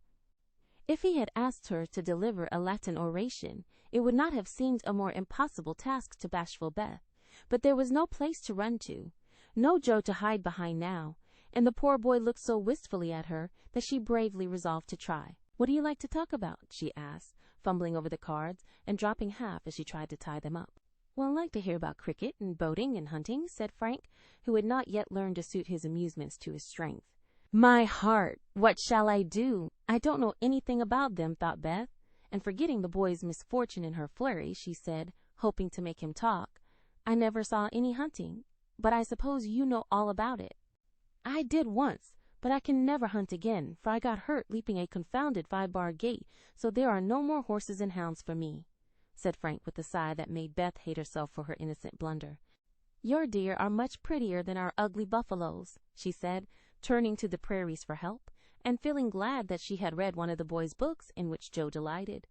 [SPEAKER 1] If he had asked her to deliver a Latin oration, it would not have seemed a more impossible task to bashful Beth, but there was no place to run to, no Joe to hide behind now, and the poor boy looked so wistfully at her that she bravely resolved to try. What do you like to talk about? She asked, fumbling over the cards and dropping half as she tried to tie them up. Well, I like to hear about cricket and boating and hunting, said Frank, who had not yet learned to suit his amusements to his strength. My heart, what shall I do? I don't know anything about them, thought Beth, and forgetting the boy's misfortune in her flurry, she said, hoping to make him talk, I never saw any hunting, but I suppose you know all about it. I did once, but I can never hunt again, for I got hurt leaping a confounded 5-bar gate, so there are no more horses and hounds for me, said Frank with a sigh that made Beth hate herself for her innocent blunder. Your deer are much prettier than our ugly buffaloes, she said, turning to the prairies for help, and feeling glad that she had read one of the boys' books in which Joe delighted.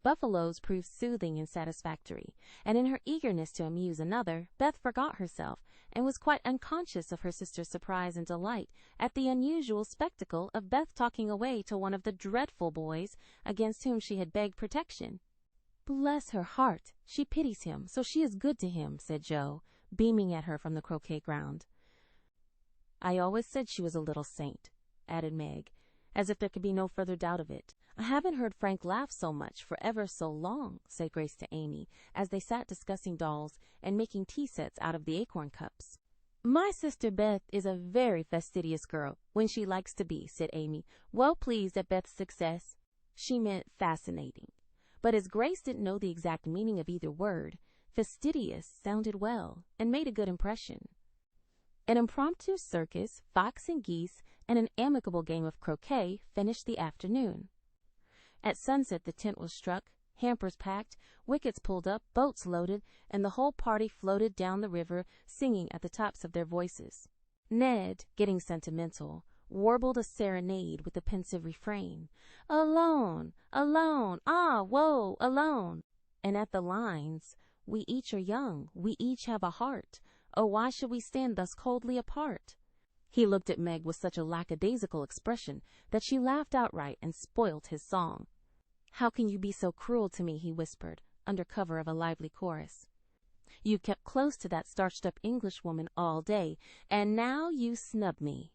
[SPEAKER 1] Buffaloes proved soothing and satisfactory, and in her eagerness to amuse another, Beth forgot herself, and was quite unconscious of her sister's surprise and delight at the unusual spectacle of Beth talking away to one of the dreadful boys against whom she had begged protection. Bless her heart, she pities him, so she is good to him, said Joe, beaming at her from the croquet ground. I always said she was a little saint, added Meg, as if there could be no further doubt of it. I haven't heard Frank laugh so much for ever so long, said Grace to Amy, as they sat discussing dolls and making tea sets out of the acorn cups. "My sister Beth is a very fastidious girl, when she likes to be," said Amy, well pleased at Beth's success. She meant fascinating. But as Grace didn't know the exact meaning of either word, fastidious sounded well and made a good impression. An impromptu circus, fox and geese, and an amicable game of croquet finished the afternoon. At sunset the tent was struck, hampers packed, wickets pulled up, boats loaded, and the whole party floated down the river, singing at the tops of their voices. Ned, getting sentimental, warbled a serenade with the pensive refrain, "Alone, alone, ah, woe, alone," and at the lines, "We each are young, we each have a heart, oh, why should we stand thus coldly apart?" He looked at Meg with such a lackadaisical expression that she laughed outright and spoilt his song. "How can you be so cruel to me?" he whispered, under cover of a lively chorus. "You kept close to that starched-up Englishwoman all day, and now you snub me."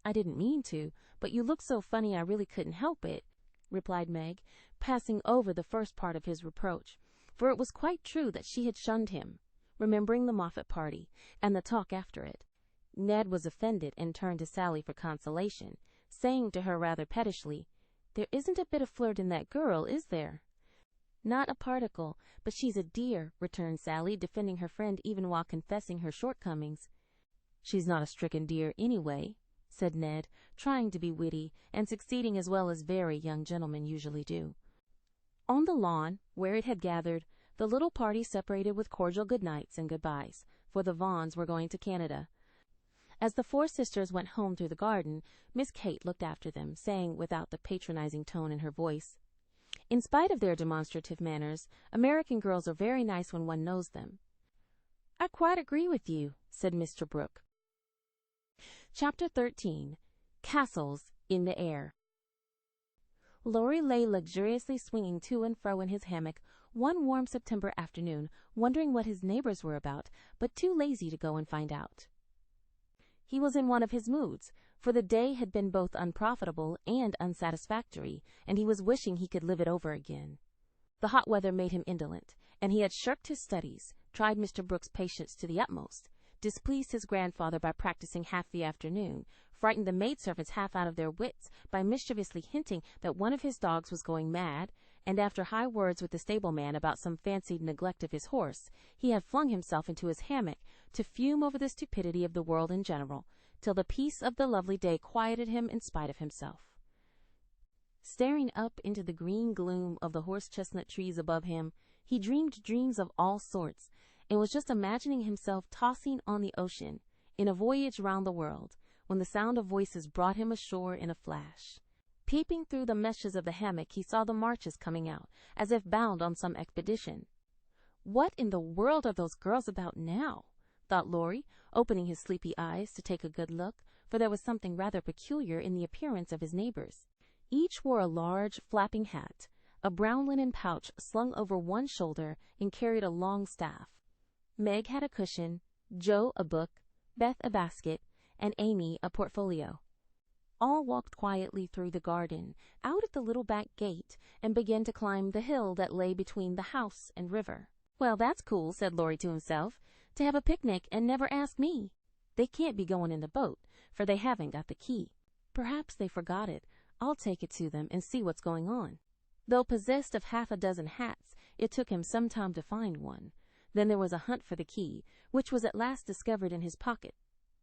[SPEAKER 1] "I didn't mean to, but you looked so funny I really couldn't help it," replied Meg, passing over the first part of his reproach, for it was quite true that she had shunned him, remembering the Moffat party and the talk after it. Ned was offended and turned to Sally for consolation, saying to her rather pettishly, "There isn't a bit of flirt in that girl, is there?" "Not a particle, but she's a dear," returned Sally, defending her friend even while confessing her shortcomings. "She's not a stricken dear anyway," said Ned, trying to be witty, and succeeding as well as very young gentlemen usually do. On the lawn, where it had gathered, the little party separated with cordial good nights and good byes, for the Vaughns were going to Canada. As the four sisters went home through the garden, Miss Kate looked after them, saying, without the patronizing tone in her voice, "In spite of their demonstrative manners, American girls are very nice when one knows them." "I quite agree with you," said Mr. Brooke. Chapter 13. Castles in the Air. Laurie lay luxuriously swinging to and fro in his hammock one warm September afternoon, wondering what his neighbors were about, but too lazy to go and find out. He was in one of his moods, for the day had been both unprofitable and unsatisfactory, and he was wishing he could live it over again. The hot weather made him indolent, and he had shirked his studies, tried Mr. Brooks' patience to the utmost, displeased his grandfather by practicing half the afternoon, frightened the maidservants half out of their wits by mischievously hinting that one of his dogs was going mad, and after high words with the stableman about some fancied neglect of his horse, he had flung himself into his hammock to fume over the stupidity of the world in general, till the peace of the lovely day quieted him in spite of himself. Staring up into the green gloom of the horse-chestnut trees above him, he dreamed dreams of all sorts, and was just imagining himself tossing on the ocean, in a voyage round the world, when the sound of voices brought him ashore in a flash. Peeping through the meshes of the hammock, he saw the Marches coming out, as if bound on some expedition. "What in the world are those girls about now?" thought Laurie, opening his sleepy eyes to take a good look, for there was something rather peculiar in the appearance of his neighbors. Each wore a large, flapping hat, a brown linen pouch slung over one shoulder, and carried a long staff. Meg had a cushion, Joe a book, Beth a basket, and Amy a portfolio. All walked quietly through the garden, out at the little back gate, and began to climb the hill that lay between the house and river. "Well, that's cool," said Laurie to himself, "to have a picnic and never ask me. They can't be going in the boat, for they haven't got the key. Perhaps they forgot it. I'll take it to them and see what's going on." Though possessed of half a dozen hats, it took him some time to find one. Then there was a hunt for the key, which was at last discovered in his pocket,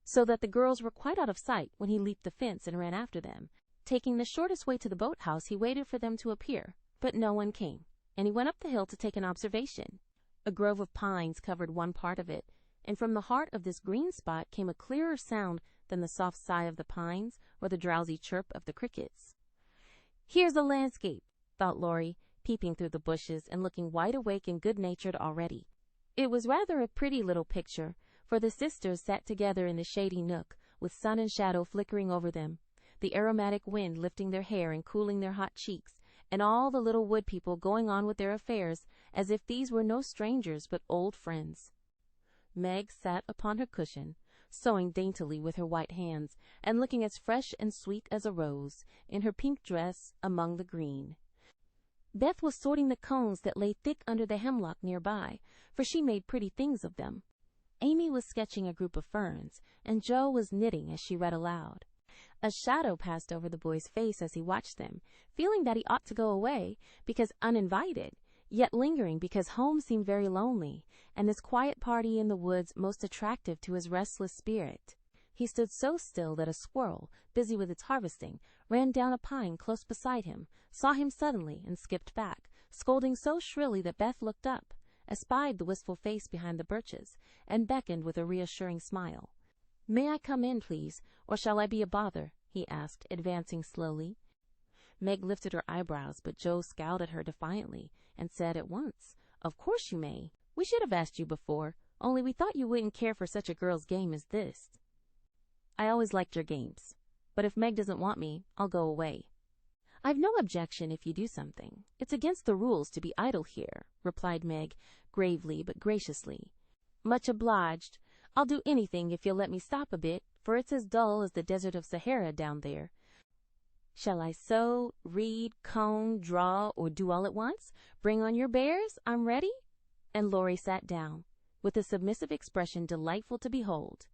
[SPEAKER 1] so that the girls were quite out of sight when he leaped the fence and ran after them. Taking the shortest way to the boathouse, he waited for them to appear, but no one came, and he went up the hill to take an observation. A grove of pines covered one part of it, and from the heart of this green spot came a clearer sound than the soft sigh of the pines or the drowsy chirp of the crickets. "Here's the landscape," thought Laurie, peeping through the bushes and looking wide awake and good-natured already. It was rather a pretty little picture, for the sisters sat together in the shady nook, with sun and shadow flickering over them, the aromatic wind lifting their hair and cooling their hot cheeks, and all the little wood people going on with their affairs as if these were no strangers but old friends. Meg sat upon her cushion, sewing daintily with her white hands, and looking as fresh and sweet as a rose, in her pink dress among the green. Beth was sorting the cones that lay thick under the hemlock near by, for she made pretty things of them. Amy was sketching a group of ferns, and Jo was knitting as she read aloud. A shadow passed over the boy's face as he watched them, feeling that he ought to go away because uninvited, yet lingering because home seemed very lonely, and this quiet party in the woods most attractive to his restless spirit. He stood so still that a squirrel, busy with its harvesting, ran down a pine close beside him, saw him suddenly, and skipped back, scolding so shrilly that Beth looked up, espied the wistful face behind the birches, and beckoned with a reassuring smile. "May I come in, please, or shall I be a bother?" he asked, advancing slowly. Meg lifted her eyebrows, but Jo scowled at her defiantly, and said at once, "Of course you may. We should have asked you before, only we thought you wouldn't care for such a girl's game as this." "I always liked your games, but if Meg doesn't want me, I'll go away." "I've no objection if you do something. It's against the rules to be idle here," replied Meg, gravely but graciously. "Much obliged. I'll do anything if you'll let me stop a bit, for it's as dull as the desert of Sahara down there. Shall I sew, read, comb, draw, or do all at once? Bring on your bears. I'm ready." And Laurie sat down, with a submissive expression delightful to behold.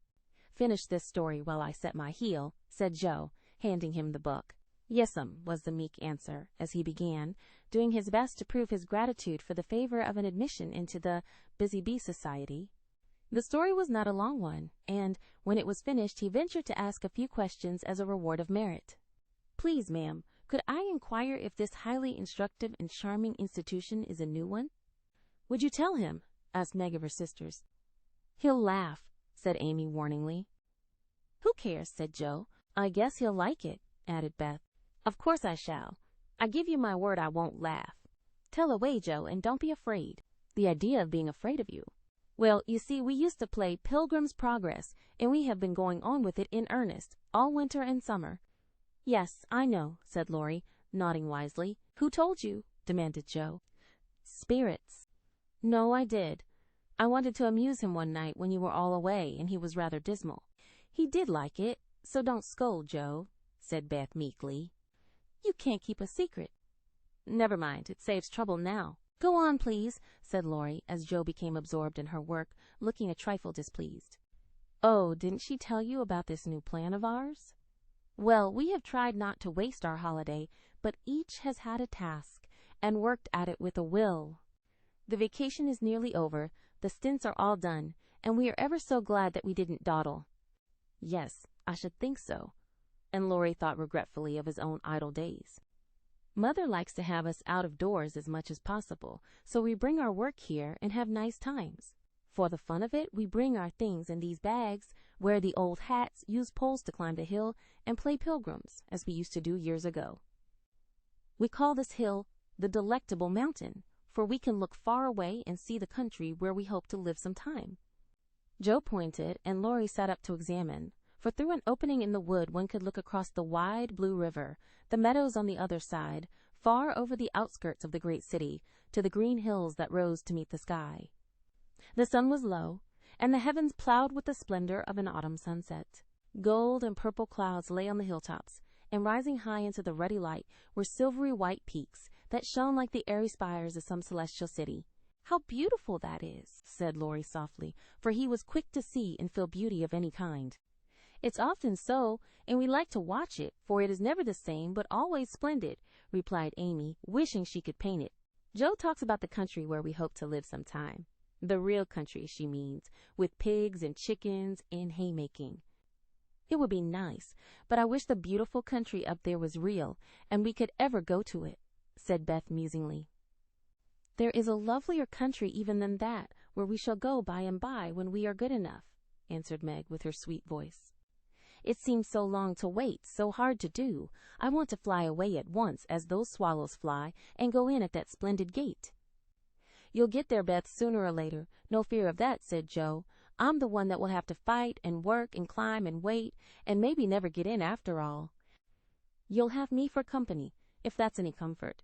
[SPEAKER 1] "Finish this story while I set my heel," said Jo, handing him the book. "Yes'm," was the meek answer, as he began, doing his best to prove his gratitude for the favor of an admission into the Busy Bee Society. The story was not a long one, and when it was finished he ventured to ask a few questions as a reward of merit. "Please, ma'am, could I inquire if this highly instructive and charming institution is a new one?" "Would you tell him?" asked Meg of her sisters. "He'll laugh," said Amy warningly. "Who cares?" said Jo. "I guess he'll like it," added Beth. "Of course I shall. I give you my word I won't laugh." "Tell away, Jo, and don't be afraid." "The idea of being afraid of you." "Well, you see, we used to play Pilgrim's Progress, and we have been going on with it in earnest, all winter and summer." "Yes, I know," said Laurie, nodding wisely. "Who told you?" demanded Jo. "Spirits." "No, I did. I wanted to amuse him one night when you were all away, and he was rather dismal. He did like it, so don't scold, Jo," said Beth meekly. "You can't keep a secret." "Never mind, it saves trouble now." "Go on, please," said Laurie, as Jo became absorbed in her work, looking a trifle displeased. "Oh, didn't she tell you about this new plan of ours? Well, we have tried not to waste our holiday, but each has had a task, and worked at it with a will. The vacation is nearly over, the stints are all done, and we are ever so glad that we didn't dawdle." "Yes, I should think so," and Laurie thought regretfully of his own idle days. "Mother likes to have us out of doors as much as possible, so we bring our work here and have nice times. For the fun of it, we bring our things in these bags, wear the old hats, use poles to climb the hill, and play pilgrims, as we used to do years ago. We call this hill the Delectable Mountain, for we can look far away and see the country where we hope to live some time." Jo pointed, and Laurie sat up to examine, for through an opening in the wood one could look across the wide blue river, the meadows on the other side, far over the outskirts of the great city, to the green hills that rose to meet the sky. The sun was low, and the heavens plowed with the splendor of an autumn sunset. Gold and purple clouds lay on the hilltops, and rising high into the ruddy light were silvery white peaks that shone like the airy spires of some celestial city. "How beautiful that is," said Laurie softly, for he was quick to see and feel beauty of any kind. "It's often so, and we like to watch it, for it is never the same, but always splendid," replied Amy, wishing she could paint it. "Jo talks about the country where we hope to live some time. The real country, she means, with pigs and chickens and haymaking. It would be nice, but I wish the beautiful country up there was real, and we could ever go to it," said Beth musingly. "There is a lovelier country even than that, where we shall go by and by when we are good enough," answered Meg with her sweet voice. "It seems so long to wait, so hard to do. I want to fly away at once, as those swallows fly, and go in at that splendid gate." "You'll get there, Beth, sooner or later. No fear of that," said Jo. "I'm the one that will have to fight and work and climb and wait, and maybe never get in after all. You'll have me for company, if that's any comfort.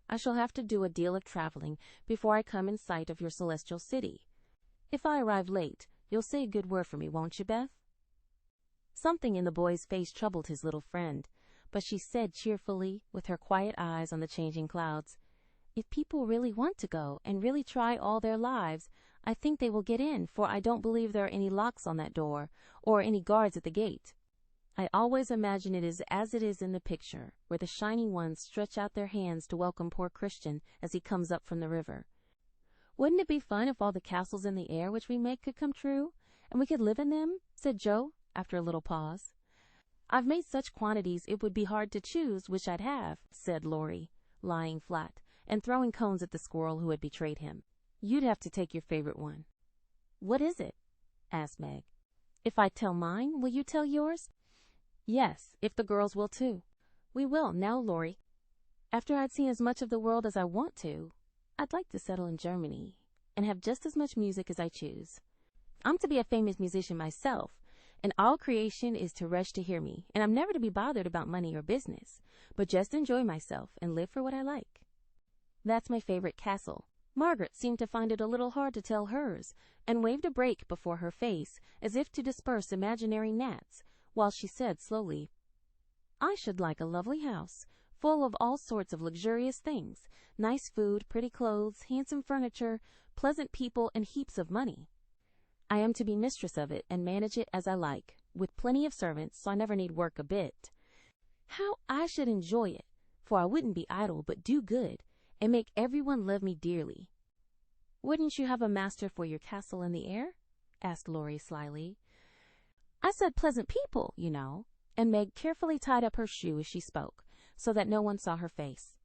[SPEAKER 1] I shall have to do a deal of traveling before I come in sight of your celestial city. If I arrive late, you'll say a good word for me, won't you, Beth?" Something in the boy's face troubled his little friend, but she said cheerfully, with her quiet eyes on the changing clouds, "If people really want to go and really try all their lives, I think they will get in, for I don't believe there are any locks on that door, or any guards at the gate. I always imagine it is as it is in the picture, where the shining ones stretch out their hands to welcome poor Christian as he comes up from the river. Wouldn't it be fun if all the castles in the air which we make could come true, and we could live in them? Said Joe, after a little pause. I've made such quantities it would be hard to choose which I'd have, said Laurie, lying flat, and throwing cones at the squirrel who had betrayed him. You'd have to take your favorite one. What is it? Asked Meg. If I tell mine, will you tell yours? Yes, if the girls will too. We will, now, Laurie. After I'd seen as much of the world as I want to, I'd like to settle in Germany and have just as much music as I choose. I'm to be a famous musician myself, and all creation is to rush to hear me, and I'm never to be bothered about money or business, but just enjoy myself and live for what I like. That's my favorite castle. Margaret seemed to find it a little hard to tell hers, and waved a brake before her face as if to disperse imaginary gnats, while she said slowly, I should like a lovely house, full of all sorts of luxurious things, nice food, pretty clothes, handsome furniture, pleasant people, and heaps of money. I am to be mistress of it and manage it as I like, with plenty of servants, so I never need work a bit. How I should enjoy it, for I wouldn't be idle, but do good, and make everyone love me dearly. Wouldn't you have a master for your castle in the air? Asked Laurie slyly. I said pleasant people, you know, and Meg carefully tied up her shoe as she spoke, so that no one saw her face.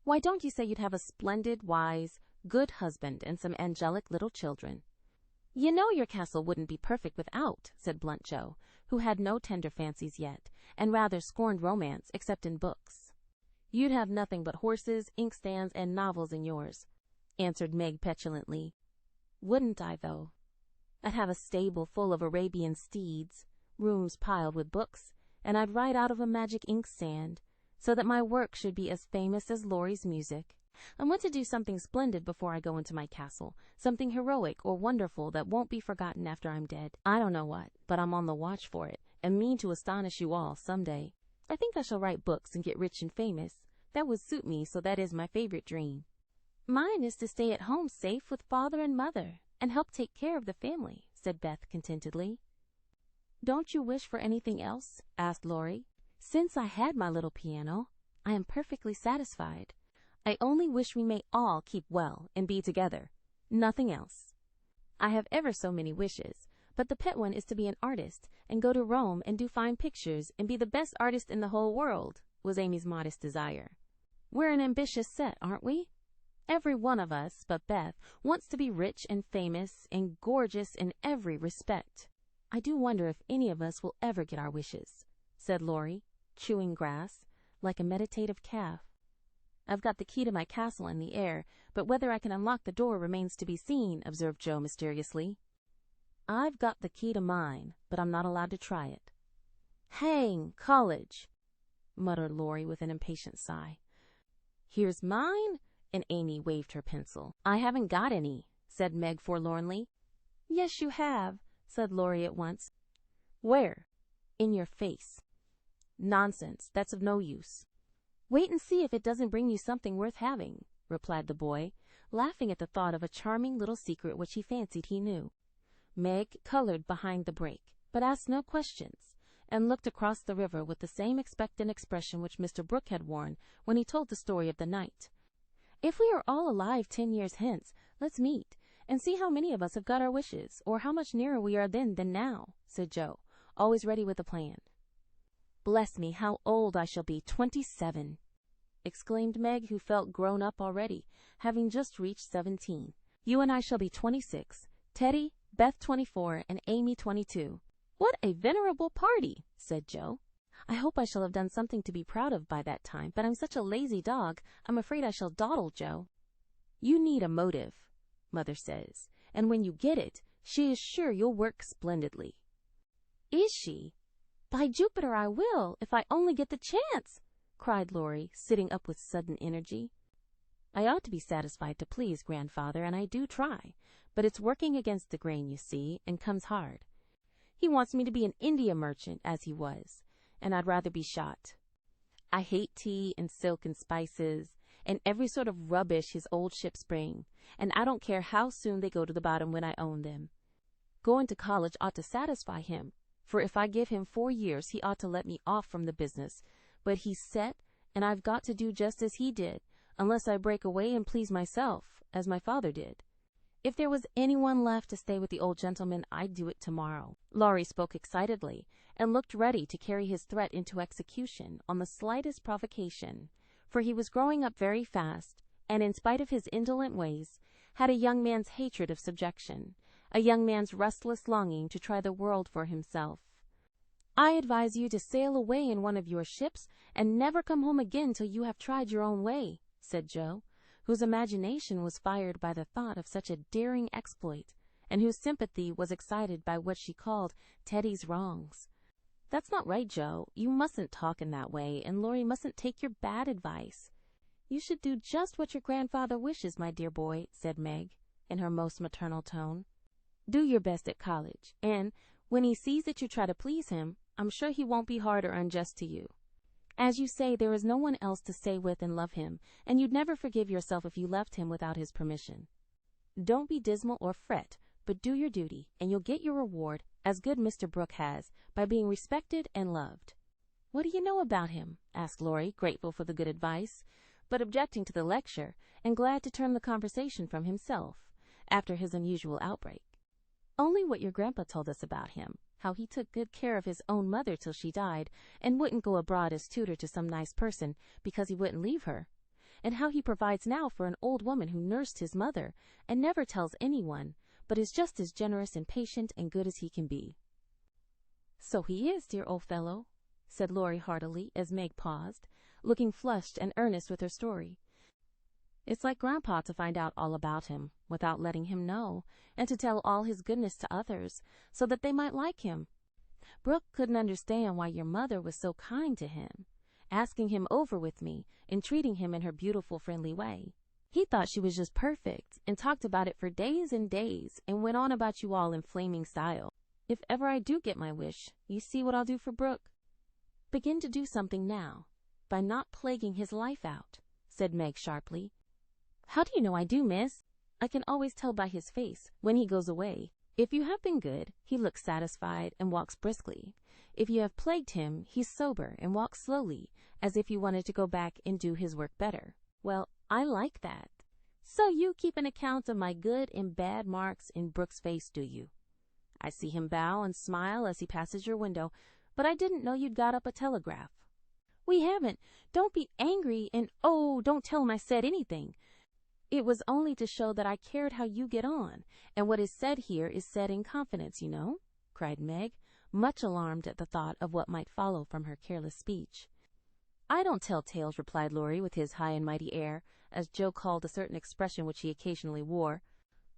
[SPEAKER 1] Why don't you say you'd have a splendid, wise, good husband and some angelic little children? You know your castle wouldn't be perfect without, said blunt Joe, who had no tender fancies yet, and rather scorned romance except in books. You'd have nothing but horses, inkstands, and novels in yours, answered Meg petulantly. Wouldn't I, though? I'd have a stable full of Arabian steeds, rooms piled with books, and I'd write out of a magic inkstand, so that my work should be as famous as Laurie's music. I want to do something splendid before I go into my castle, something heroic or wonderful that won't be forgotten after I'm dead. I don't know what, but I'm on the watch for it, and mean to astonish you all some day. I think I shall write books and get rich and famous. That would suit me, so that is my favorite dream. Mine is to stay at home safe with father and mother, and help take care of the family, said Beth contentedly. Don't you wish for anything else? Asked Laurie. Since I had my little piano, I am perfectly satisfied. I only wish we may all keep well and be together. Nothing else. I have ever so many wishes, but the pet one is to be an artist and go to Rome and do fine pictures and be the best artist in the whole world, was Amy's modest desire. We're an ambitious set, aren't we? Every one of us, but Beth, wants to be rich and famous and gorgeous in every respect. I do wonder if any of us will ever get our wishes, said Laurie, chewing grass, like a meditative calf. I've got the key to my castle in the air, but whether I can unlock the door remains to be seen, observed Joe mysteriously. I've got the key to mine, but I'm not allowed to try it. Hang college, muttered Laurie with an impatient sigh. Here's mine, and Amy waved her pencil. I haven't got any, said Meg forlornly. Yes, you have, said Laurie at once. Where? In your face. Nonsense, that's of no use. Wait and see if it doesn't bring you something worth having, replied the boy, laughing at the thought of a charming little secret which he fancied he knew. Meg colored behind the brake, but asked no questions, and looked across the river with the same expectant expression which Mr. Brooke had worn when he told the story of the night. If we are all alive 10 years hence, let's meet, and see how many of us have got our wishes, or how much nearer we are then than now, said Joe, always ready with a plan. Bless me, how old I shall be, 27, exclaimed Meg, who felt grown up already, having just reached 17. You and I shall be 26, Teddy, Beth 24, and Amy 22. What a venerable party, said Joe. I hope I shall have done something to be proud of by that time, but I'm such a lazy dog, I'm afraid I shall dawdle, Joe. You need a motive, Mother says, and when you get it, she is sure you'll work splendidly. Is she? By Jupiter, I will, if I only get the chance, cried Laurie, sitting up with sudden energy. I ought to be satisfied to please Grandfather, and I do try, but it's working against the grain, you see, and comes hard. He wants me to be an India merchant, as he was, and I'd rather be shot. I hate tea and silk and spices, and every sort of rubbish his old ships bring, and I don't care how soon they go to the bottom when I own them. Going to college ought to satisfy him, for if I give him 4 years he ought to let me off from the business, but he's set, and I've got to do just as he did, unless I break away and please myself, as my father did. If there was anyone left to stay with the old gentleman, I'd do it tomorrow. Laurie spoke excitedly, and looked ready to carry his threat into execution on the slightest provocation, for he was growing up very fast, and in spite of his indolent ways, had a young man's hatred of subjection, a young man's restless longing to try the world for himself. I advise you to sail away in one of your ships, and never come home again till you have tried your own way, said Joe, whose imagination was fired by the thought of such a daring exploit, and whose sympathy was excited by what she called Teddy's wrongs. That's not right, Joe. You mustn't talk in that way, and Laurie mustn't take your bad advice. You should do just what your grandfather wishes, my dear boy, said Meg, in her most maternal tone. Do your best at college, and when he sees that you try to please him, I'm sure he won't be hard or unjust to you. As you say, there is no one else to stay with and love him, and you'd never forgive yourself if you left him without his permission. Don't be dismal or fret, but do your duty, and you'll get your reward, as good Mr. Brooke has, by being respected and loved. What do you know about him? Asked Laurie, grateful for the good advice, but objecting to the lecture, and glad to turn the conversation from himself, after his unusual outbreak. Only what your grandpa told us about him, how he took good care of his own mother till she died, and wouldn't go abroad as tutor to some nice person, because he wouldn't leave her, and how he provides now for an old woman who nursed his mother, and never tells anyone, but is just as generous and patient and good as he can be. So he is, dear old fellow, said Laurie heartily, as Meg paused, looking flushed and earnest with her story. It's like Grandpa to find out all about him, without letting him know, and to tell all his goodness to others, so that they might like him. Brooke couldn't understand why your mother was so kind to him, asking him over with me, entreating him in her beautiful, friendly way. He thought she was just perfect, and talked about it for days and days, and went on about you all in flaming style. If ever I do get my wish, you see what I'll do for Brooke. Begin to do something now, by not plaguing his life out, said Meg sharply. How do you know I do, miss? I can always tell by his face, when he goes away. If you have been good, he looks satisfied and walks briskly. If you have plagued him, he's sober and walks slowly, as if you wanted to go back and do his work better. Well, I like that. So you keep an account of my good and bad marks in Brooke's face, do you? I see him bow and smile as he passes your window, but I didn't know you'd got up a telegraph. We haven't. Don't be angry, and oh, don't tell him I said anything. It was only to show that I cared how you get on, and what is said here is said in confidence, you know, cried Meg, much alarmed at the thought of what might follow from her careless speech. I don't tell tales, replied Laurie with his high and mighty air, as Joe called a certain expression which he occasionally wore.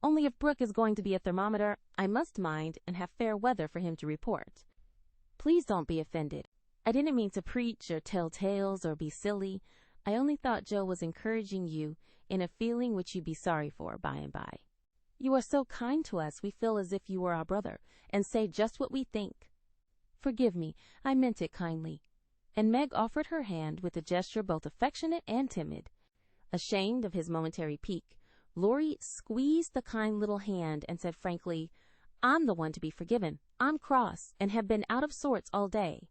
[SPEAKER 1] Only if Brooke is going to be a thermometer, I must mind and have fair weather for him to report. Please don't be offended. I didn't mean to preach or tell tales or be silly. I only thought Joe was encouraging you in a feeling which you'd be sorry for by and by. You are so kind to us, we feel as if you were our brother, and say just what we think. Forgive me, I meant it kindly. And Meg offered her hand with a gesture both affectionate and timid. Ashamed of his momentary pique, Laurie squeezed the kind little hand and said frankly, I'm the one to be forgiven. I'm cross, and have been out of sorts all day.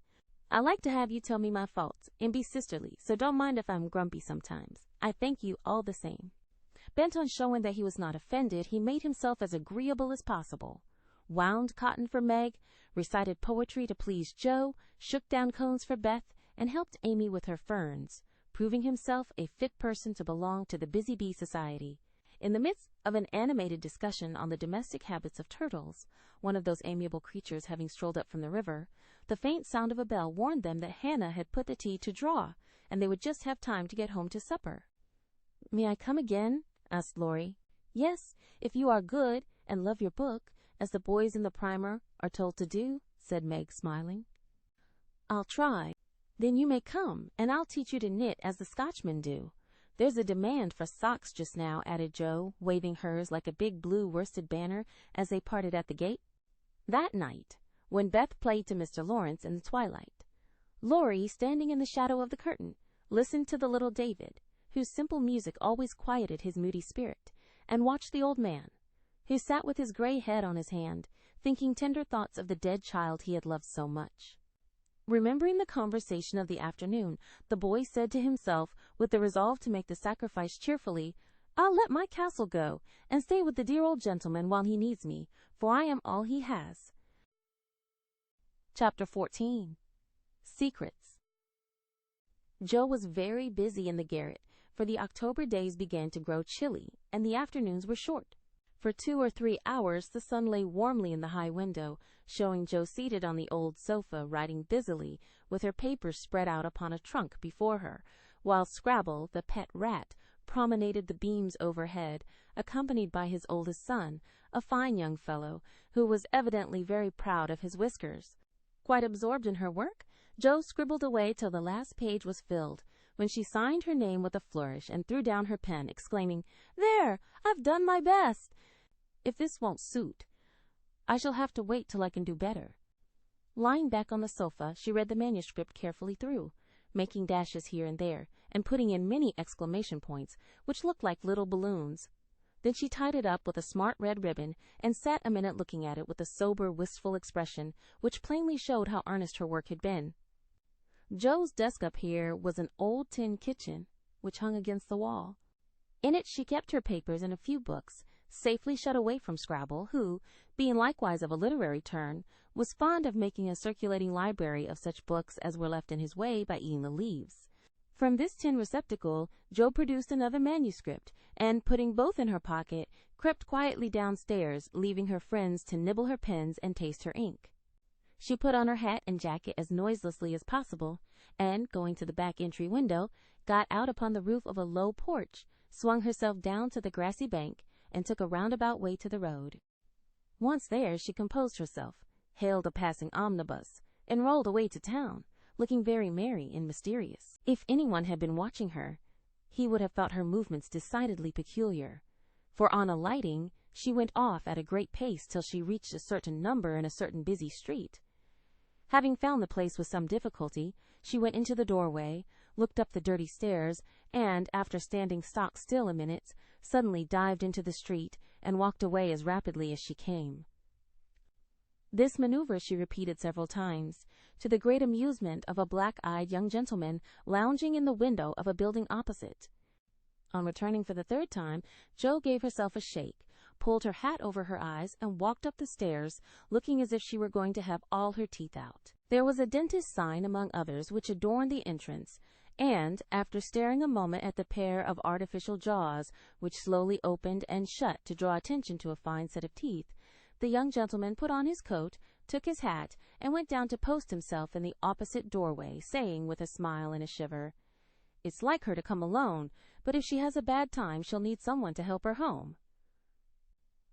[SPEAKER 1] I like to have you tell me my faults, and be sisterly, so don't mind if I'm grumpy sometimes. I thank you all the same. Bent on showing that he was not offended, he made himself as agreeable as possible, wound cotton for Meg, recited poetry to please Joe, shook down cones for Beth, and helped Amy with her ferns, proving himself a fit person to belong to the Busy Bee Society. In the midst of an animated discussion on the domestic habits of turtles, one of those amiable creatures having strolled up from the river, the faint sound of a bell warned them that Hannah had put the tea to draw, and they would just have time to get home to supper. May I come again? Asked Laurie. Yes, if you are good and love your book, as the boys in the primer are told to do, said Meg, smiling. I'll try. Then you may come, and I'll teach you to knit as the Scotchmen do. There's a demand for socks just now, added Joe, waving hers like a big blue worsted banner as they parted at the gate. That night, when Beth played to Mr. Laurence in the twilight, Laurie, standing in the shadow of the curtain, listened to the little David, whose simple music always quieted his moody spirit, and watched the old man, who sat with his gray head on his hand, thinking tender thoughts of the dead child he had loved so much. Remembering the conversation of the afternoon, the boy said to himself, with the resolve to make the sacrifice cheerfully, "I'll let my castle go, and stay with the dear old gentleman while he needs me, for I am all he has." Chapter 14. Secrets. Joe was very busy in the garret, for the October days began to grow chilly, and the afternoons were short. For 2 or 3 hours the sun lay warmly in the high window, showing Joe seated on the old sofa, writing busily, with her papers spread out upon a trunk before her, while Scrabble, the pet rat, promenaded the beams overhead, accompanied by his oldest son, a fine young fellow, who was evidently very proud of his whiskers. Quite absorbed in her work, Joe scribbled away till the last page was filled, when she signed her name with a flourish and threw down her pen, exclaiming, "There! I've done my best! If this won't suit, I shall have to wait till I can do better." Lying back on the sofa, she read the manuscript carefully through, making dashes here and there, and putting in many exclamation points, which looked like little balloons. Then she tied it up with a smart red ribbon, and sat a minute looking at it with a sober, wistful expression, which plainly showed how earnest her work had been. Joe's desk up here was an old tin kitchen, which hung against the wall. In it she kept her papers and a few books, safely shut away from Scrabble, who, being likewise of a literary turn, was fond of making a circulating library of such books as were left in his way by eating the leaves. From this tin receptacle Joe produced another manuscript, and, putting both in her pocket, crept quietly downstairs, leaving her friends to nibble her pens and taste her ink. She put on her hat and jacket as noiselessly as possible, and, going to the back entry window, got out upon the roof of a low porch, swung herself down to the grassy bank, and took a roundabout way to the road. Once there, she composed herself, hailed a passing omnibus, and rolled away to town, looking very merry and mysterious. If anyone had been watching her, he would have thought her movements decidedly peculiar, for on alighting, she went off at a great pace till she reached a certain number in a certain busy street. Having found the place with some difficulty, she went into the doorway, looked up the dirty stairs, and, after standing stock still a minute, suddenly dived into the street, and walked away as rapidly as she came. This maneuver she repeated several times, to the great amusement of a black-eyed young gentleman lounging in the window of a building opposite. On returning for the third time, Joe gave herself a shake, pulled her hat over her eyes, and walked up the stairs, looking as if she were going to have all her teeth out. There was a dentist's sign among others which adorned the entrance, and, after staring a moment at the pair of artificial jaws which slowly opened and shut to draw attention to a fine set of teeth, the young gentleman put on his coat, took his hat, and went down to post himself in the opposite doorway, saying, with a smile and a shiver, "It's like her to come alone, but if she has a bad time she'll need someone to help her home."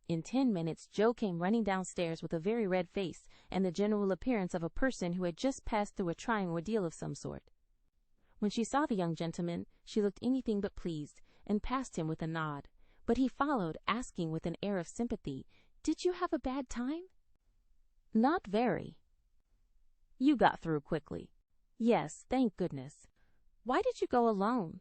[SPEAKER 1] In 10 minutes Joe came running downstairs with a very red face and the general appearance of a person who had just passed through a trying ordeal of some sort. When she saw the young gentleman, she looked anything but pleased, and passed him with a nod, but he followed, asking with an air of sympathy, "Did you have a bad time?" "Not very." "You got through quickly." "Yes, thank goodness." "Why did you go alone?"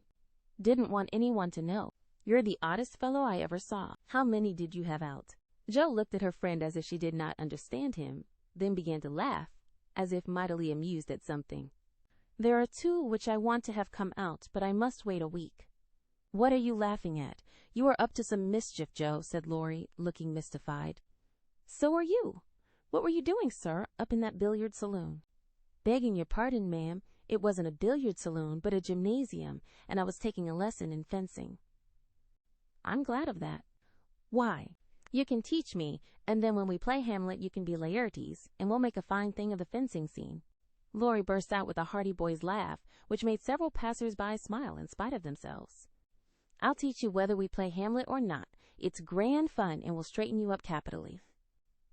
[SPEAKER 1] "Didn't want anyone to know." "You're the oddest fellow I ever saw. How many did you have out?" Joe looked at her friend as if she did not understand him, then began to laugh, as if mightily amused at something. "There are 2 which I want to have come out, but I must wait a week." "What are you laughing at? You are up to some mischief, Joe," said Laurie, looking mystified. "So are you. What were you doing, sir, up in that billiard saloon?" "Begging your pardon, ma'am, it wasn't a billiard saloon, but a gymnasium, and I was taking a lesson in fencing." "I'm glad of that." "Why? You can teach me, and then when we play Hamlet you can be Laertes, and we'll make a fine thing of the fencing scene." Laurie burst out with a hearty boy's laugh, which made several passers-by smile in spite of themselves. "I'll teach you whether we play Hamlet or not. It's grand fun, and will straighten you up capitally."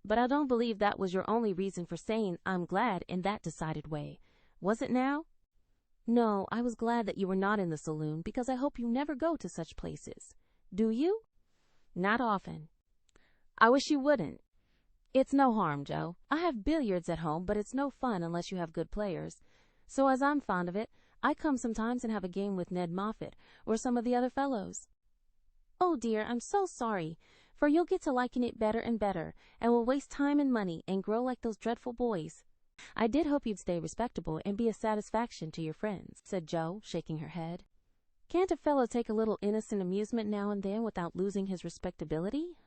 [SPEAKER 1] "But I don't believe that was your only reason for saying 'I'm glad' in that decided way. Was it now?" "No, I was glad that you were not in the saloon, because I hope you never go to such places." "Do you?" "Not often." "I wish you wouldn't." "It's no harm, Joe. I have billiards at home, but it's no fun unless you have good players. So as I'm fond of it, I come sometimes and have a game with Ned Moffat or some of the other fellows. Oh dear, I'm so sorry, for you'll get to liking it better and better, and will waste time and money and grow like those dreadful boys. I did hope you'd stay respectable and be a satisfaction to your friends, said Jo, shaking her head. Can't a fellow take a little innocent amusement now and then without losing his respectability?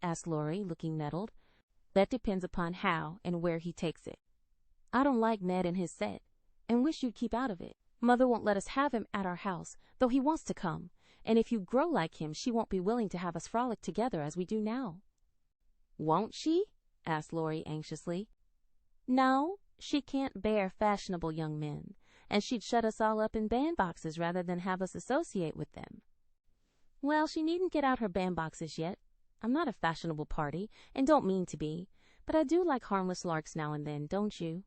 [SPEAKER 1] Asked Laurie, looking nettled. That depends upon how and where he takes it. I don't like Ned and his set, and wish you'd keep out of it. Mother won't let us have him at our house, though he wants to come, and if you grow like him, she won't be willing to have us frolic together as we do now. Won't she? Asked Laurie anxiously. No, she can't bear fashionable young men, and she'd shut us all up in bandboxes rather than have us associate with them. Well, she needn't get out her bandboxes yet. I'm not a fashionable party, and don't mean to be, but I do like harmless larks now and then, don't you?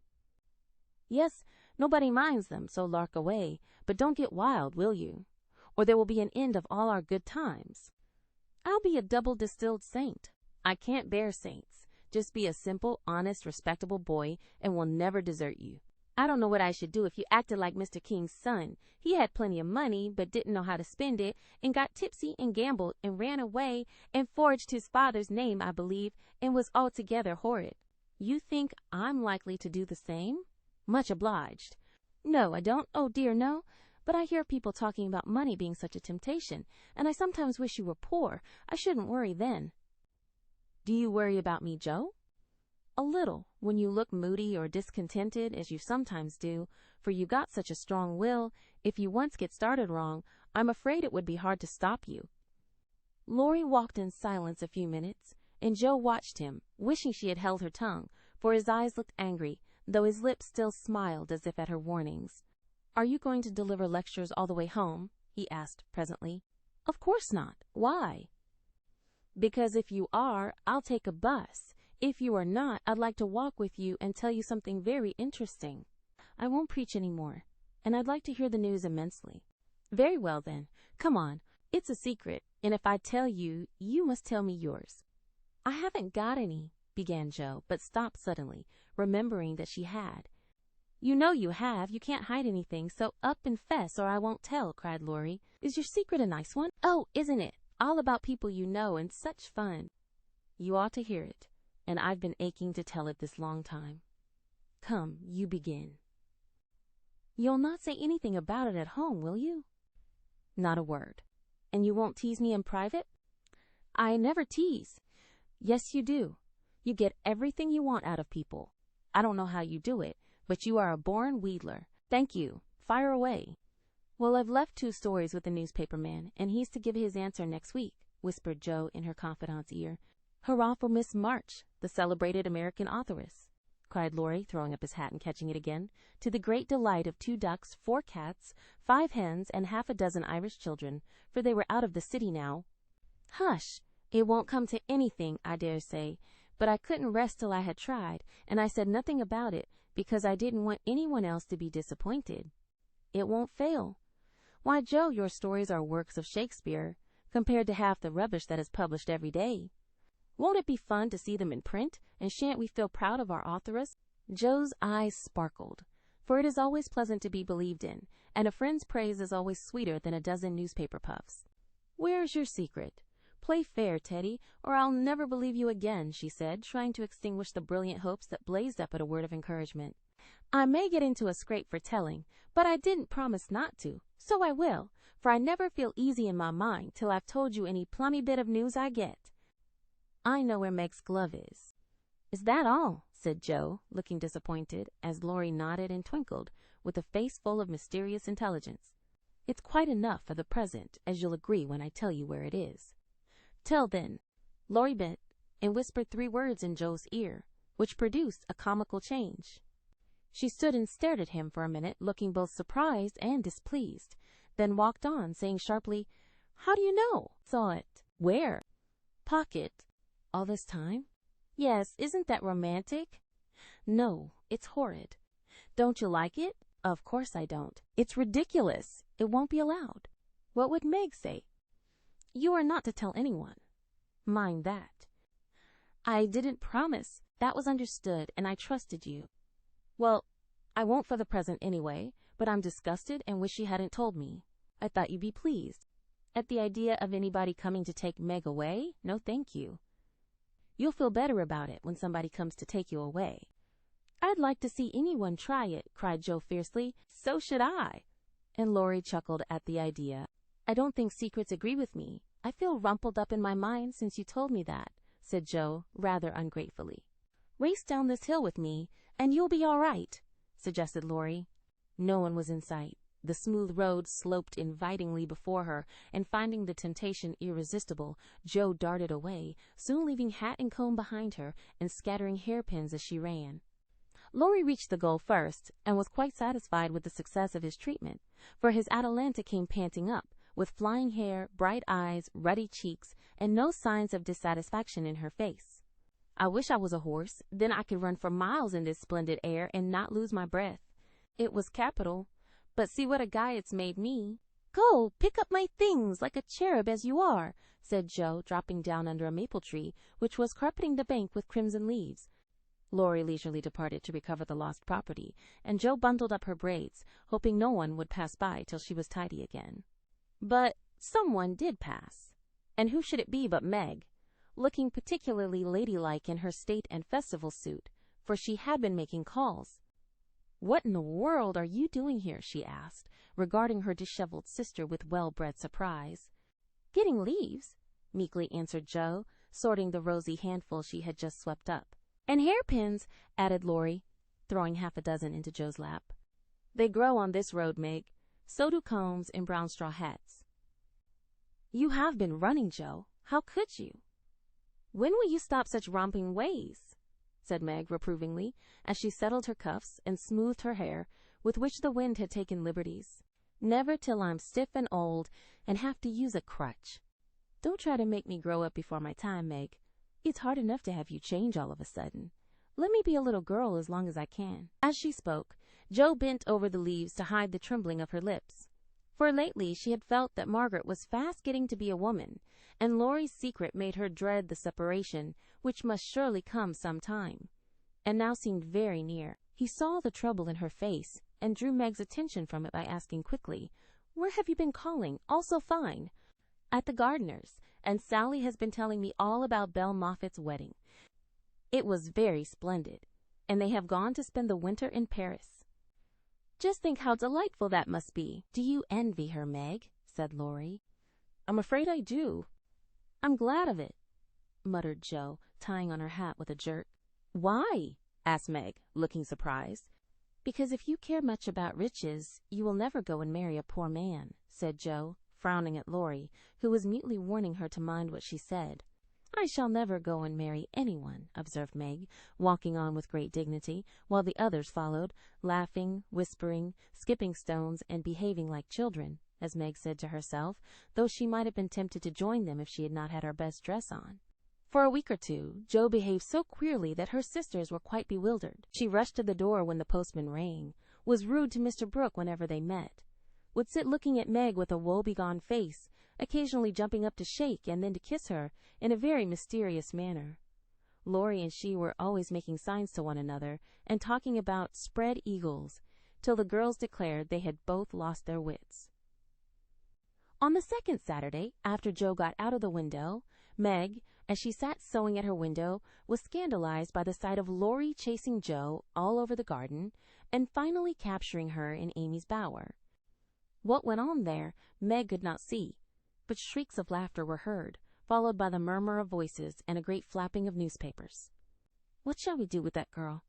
[SPEAKER 1] Yes, nobody minds them, so lark away, but don't get wild, will you? Or there will be an end of all our good times. I'll be a double-distilled saint. I can't bear saints. Just be a simple, honest, respectable boy, and will never desert you. I don't know what I should do if you acted like Mr. King's son. He had plenty of money, but didn't know how to spend it, and got tipsy and gambled and ran away and forged his father's name, I believe, and was altogether horrid. You think I'm likely to do the same? Much obliged. No, I don't. Oh, dear, no. But I hear people talking about money being such a temptation, and I sometimes wish you were poor. I shouldn't worry then. Do you worry about me, Jo? A little, when you look moody or discontented, as you sometimes do, for you got such a strong will. If you once get started wrong, I'm afraid it would be hard to stop you. Laurie walked in silence a few minutes, and Jo watched him, wishing she had held her tongue, for his eyes looked angry, though his lips still smiled as if at her warnings. Are you going to deliver lectures all the way home? He asked presently. Of course not. Why? Because if you are, I'll take a bus. If you are not, I'd like to walk with you and tell you something very interesting. I won't preach any more, and I'd like to hear the news immensely. Very well, then. Come on. It's a secret, and if I tell you, you must tell me yours. I haven't got any, began Jo, but stopped suddenly, remembering that she had. You know you have. You can't hide anything, so up and fess, or I won't tell, cried Laurie. Is your secret a nice one? Oh, isn't it? All about people you know, and such fun. You ought to hear it, and I've been aching to tell it this long time. Come, you begin. You'll not say anything about it at home, will you? Not a word. And you won't tease me in private? I never tease. Yes, you do. You get everything you want out of people. I don't know how you do it, but you are a born wheedler. Thank you. Fire away. Well, I've left 2 stories with the newspaper man, and he's to give his answer next week, whispered Jo in her confidant's ear. Hurrah for Miss March, the celebrated American authoress, cried Laurie, throwing up his hat and catching it again, to the great delight of 2 ducks, 4 cats, 5 hens, and half a dozen Irish children, for they were out of the city now. Hush! It won't come to anything, I dare say, but I couldn't rest till I had tried, and I said nothing about it, because I didn't want anyone else to be disappointed. It won't fail. Why, Jo, your stories are works of Shakespeare, compared to half the rubbish that is published every day. Won't it be fun to see them in print, and shan't we feel proud of our authoress? Jo's eyes sparkled, for it is always pleasant to be believed in, and a friend's praise is always sweeter than a dozen newspaper puffs. Where's your secret? Play fair, Teddy, or I'll never believe you again, she said, trying to extinguish the brilliant hopes that blazed up at a word of encouragement. I may get into a scrape for telling, but I didn't promise not to, so I will, for I never feel easy in my mind till I've told you any plummy bit of news I get. I know where Meg's glove is. Is that all? Said Jo, looking disappointed, as Laurie nodded and twinkled, with a face full of mysterious intelligence. It's quite enough for the present, as you'll agree when I tell you where it is. Tell then. Laurie bent, and whispered 3 words in Jo's ear, which produced a comical change. She stood and stared at him for a minute, looking both surprised and displeased, then walked on, saying sharply, How do you know? Saw it. Where? Pocket. All this time? Yes, isn't that romantic? No, it's horrid. Don't you like it? Of course I don't. It's ridiculous. It won't be allowed. What would Meg say? You are not to tell anyone. Mind that. I didn't promise. That was understood, and I trusted you. Well, I won't for the present anyway, but I'm disgusted and wish you hadn't told me. I thought you'd be pleased. At the idea of anybody coming to take Meg away? No, thank you. You'll feel better about it when somebody comes to take you away. I'd like to see anyone try it, cried Joe fiercely. So should I. And Laurie chuckled at the idea. I don't think secrets agree with me. I feel rumpled up in my mind since you told me that, said Joe, rather ungratefully. Race down this hill with me, and you'll be all right, suggested Laurie. No one was in sight. The smooth road sloped invitingly before her, and finding the temptation irresistible, Joe darted away, soon leaving hat and comb behind her and scattering hairpins as she ran. Laurie reached the goal first, and was quite satisfied with the success of his treatment, for his Atalanta came panting up, with flying hair, bright eyes, ruddy cheeks, and no signs of dissatisfaction in her face. I wish I was a horse, then I could run for miles in this splendid air and not lose my breath. It was capital, but see what a guy it's made me. Go, pick up my things like a cherub as you are, said Joe, dropping down under a maple tree, which was carpeting the bank with crimson leaves. Laurie leisurely departed to recover the lost property, and Joe bundled up her braids, hoping no one would pass by till she was tidy again. But someone did pass. And who should it be but Meg, looking particularly ladylike in her state and festival suit, for she had been making calls. What in the world are you doing here? She asked, regarding her disheveled sister with well-bred surprise. Getting leaves, meekly answered Joe, sorting the rosy handful she had just swept up. And hairpins, added Laurie, throwing half a dozen into Joe's lap. They grow on this road, Meg. So do combs and brown straw hats. You have been running, Joe. How could you? When will you stop such romping ways? Said Meg reprovingly, as she settled her cuffs and smoothed her hair, with which the wind had taken liberties. Never till I'm stiff and old and have to use a crutch. Don't try to make me grow up before my time, Meg. It's hard enough to have you change all of a sudden. Let me be a little girl as long as I can. As she spoke, Joe bent over the leaves to hide the trembling of her lips. For lately she had felt that Margaret was fast getting to be a woman, and Laurie's secret made her dread the separation, which must surely come some time, and now seemed very near. He saw the trouble in her face, and drew Meg's attention from it by asking quickly, Where have you been calling? All so fine. At the gardener's, and Sally has been telling me all about Belle Moffat's wedding. It was very splendid, and they have gone to spend the winter in Paris. Just think how delightful that must be. Do you envy her, Meg? Said Laurie. I'm afraid I do. I'm glad of it, muttered Joe, tying on her hat with a jerk. Why? Asked Meg, looking surprised. Because if you care much about riches, you will never go and marry a poor man, said Joe, frowning at Laurie, who was mutely warning her to mind what she said. I shall never go and marry anyone, observed Meg, walking on with great dignity, while the others followed, laughing, whispering, skipping stones, and behaving like children, as Meg said to herself, though she might have been tempted to join them if she had not had her best dress on. For a week or two, Joe behaved so queerly that her sisters were quite bewildered. She rushed to the door when the postman rang, was rude to Mr. Brooke whenever they met, would sit looking at Meg with a woebegone face, occasionally jumping up to shake and then to kiss her in a very mysterious manner. Laurie and she were always making signs to one another and talking about spread eagles, till the girls declared they had both lost their wits. On the second Saturday, after Joe got out of the window, Meg, as she sat sewing at her window, was scandalized by the sight of Laurie chasing Joe all over the garden and finally capturing her in Amy's bower. What went on there, Meg could not see, but shrieks of laughter were heard, followed by the murmur of voices and a great flapping of newspapers. What shall we do with that girl?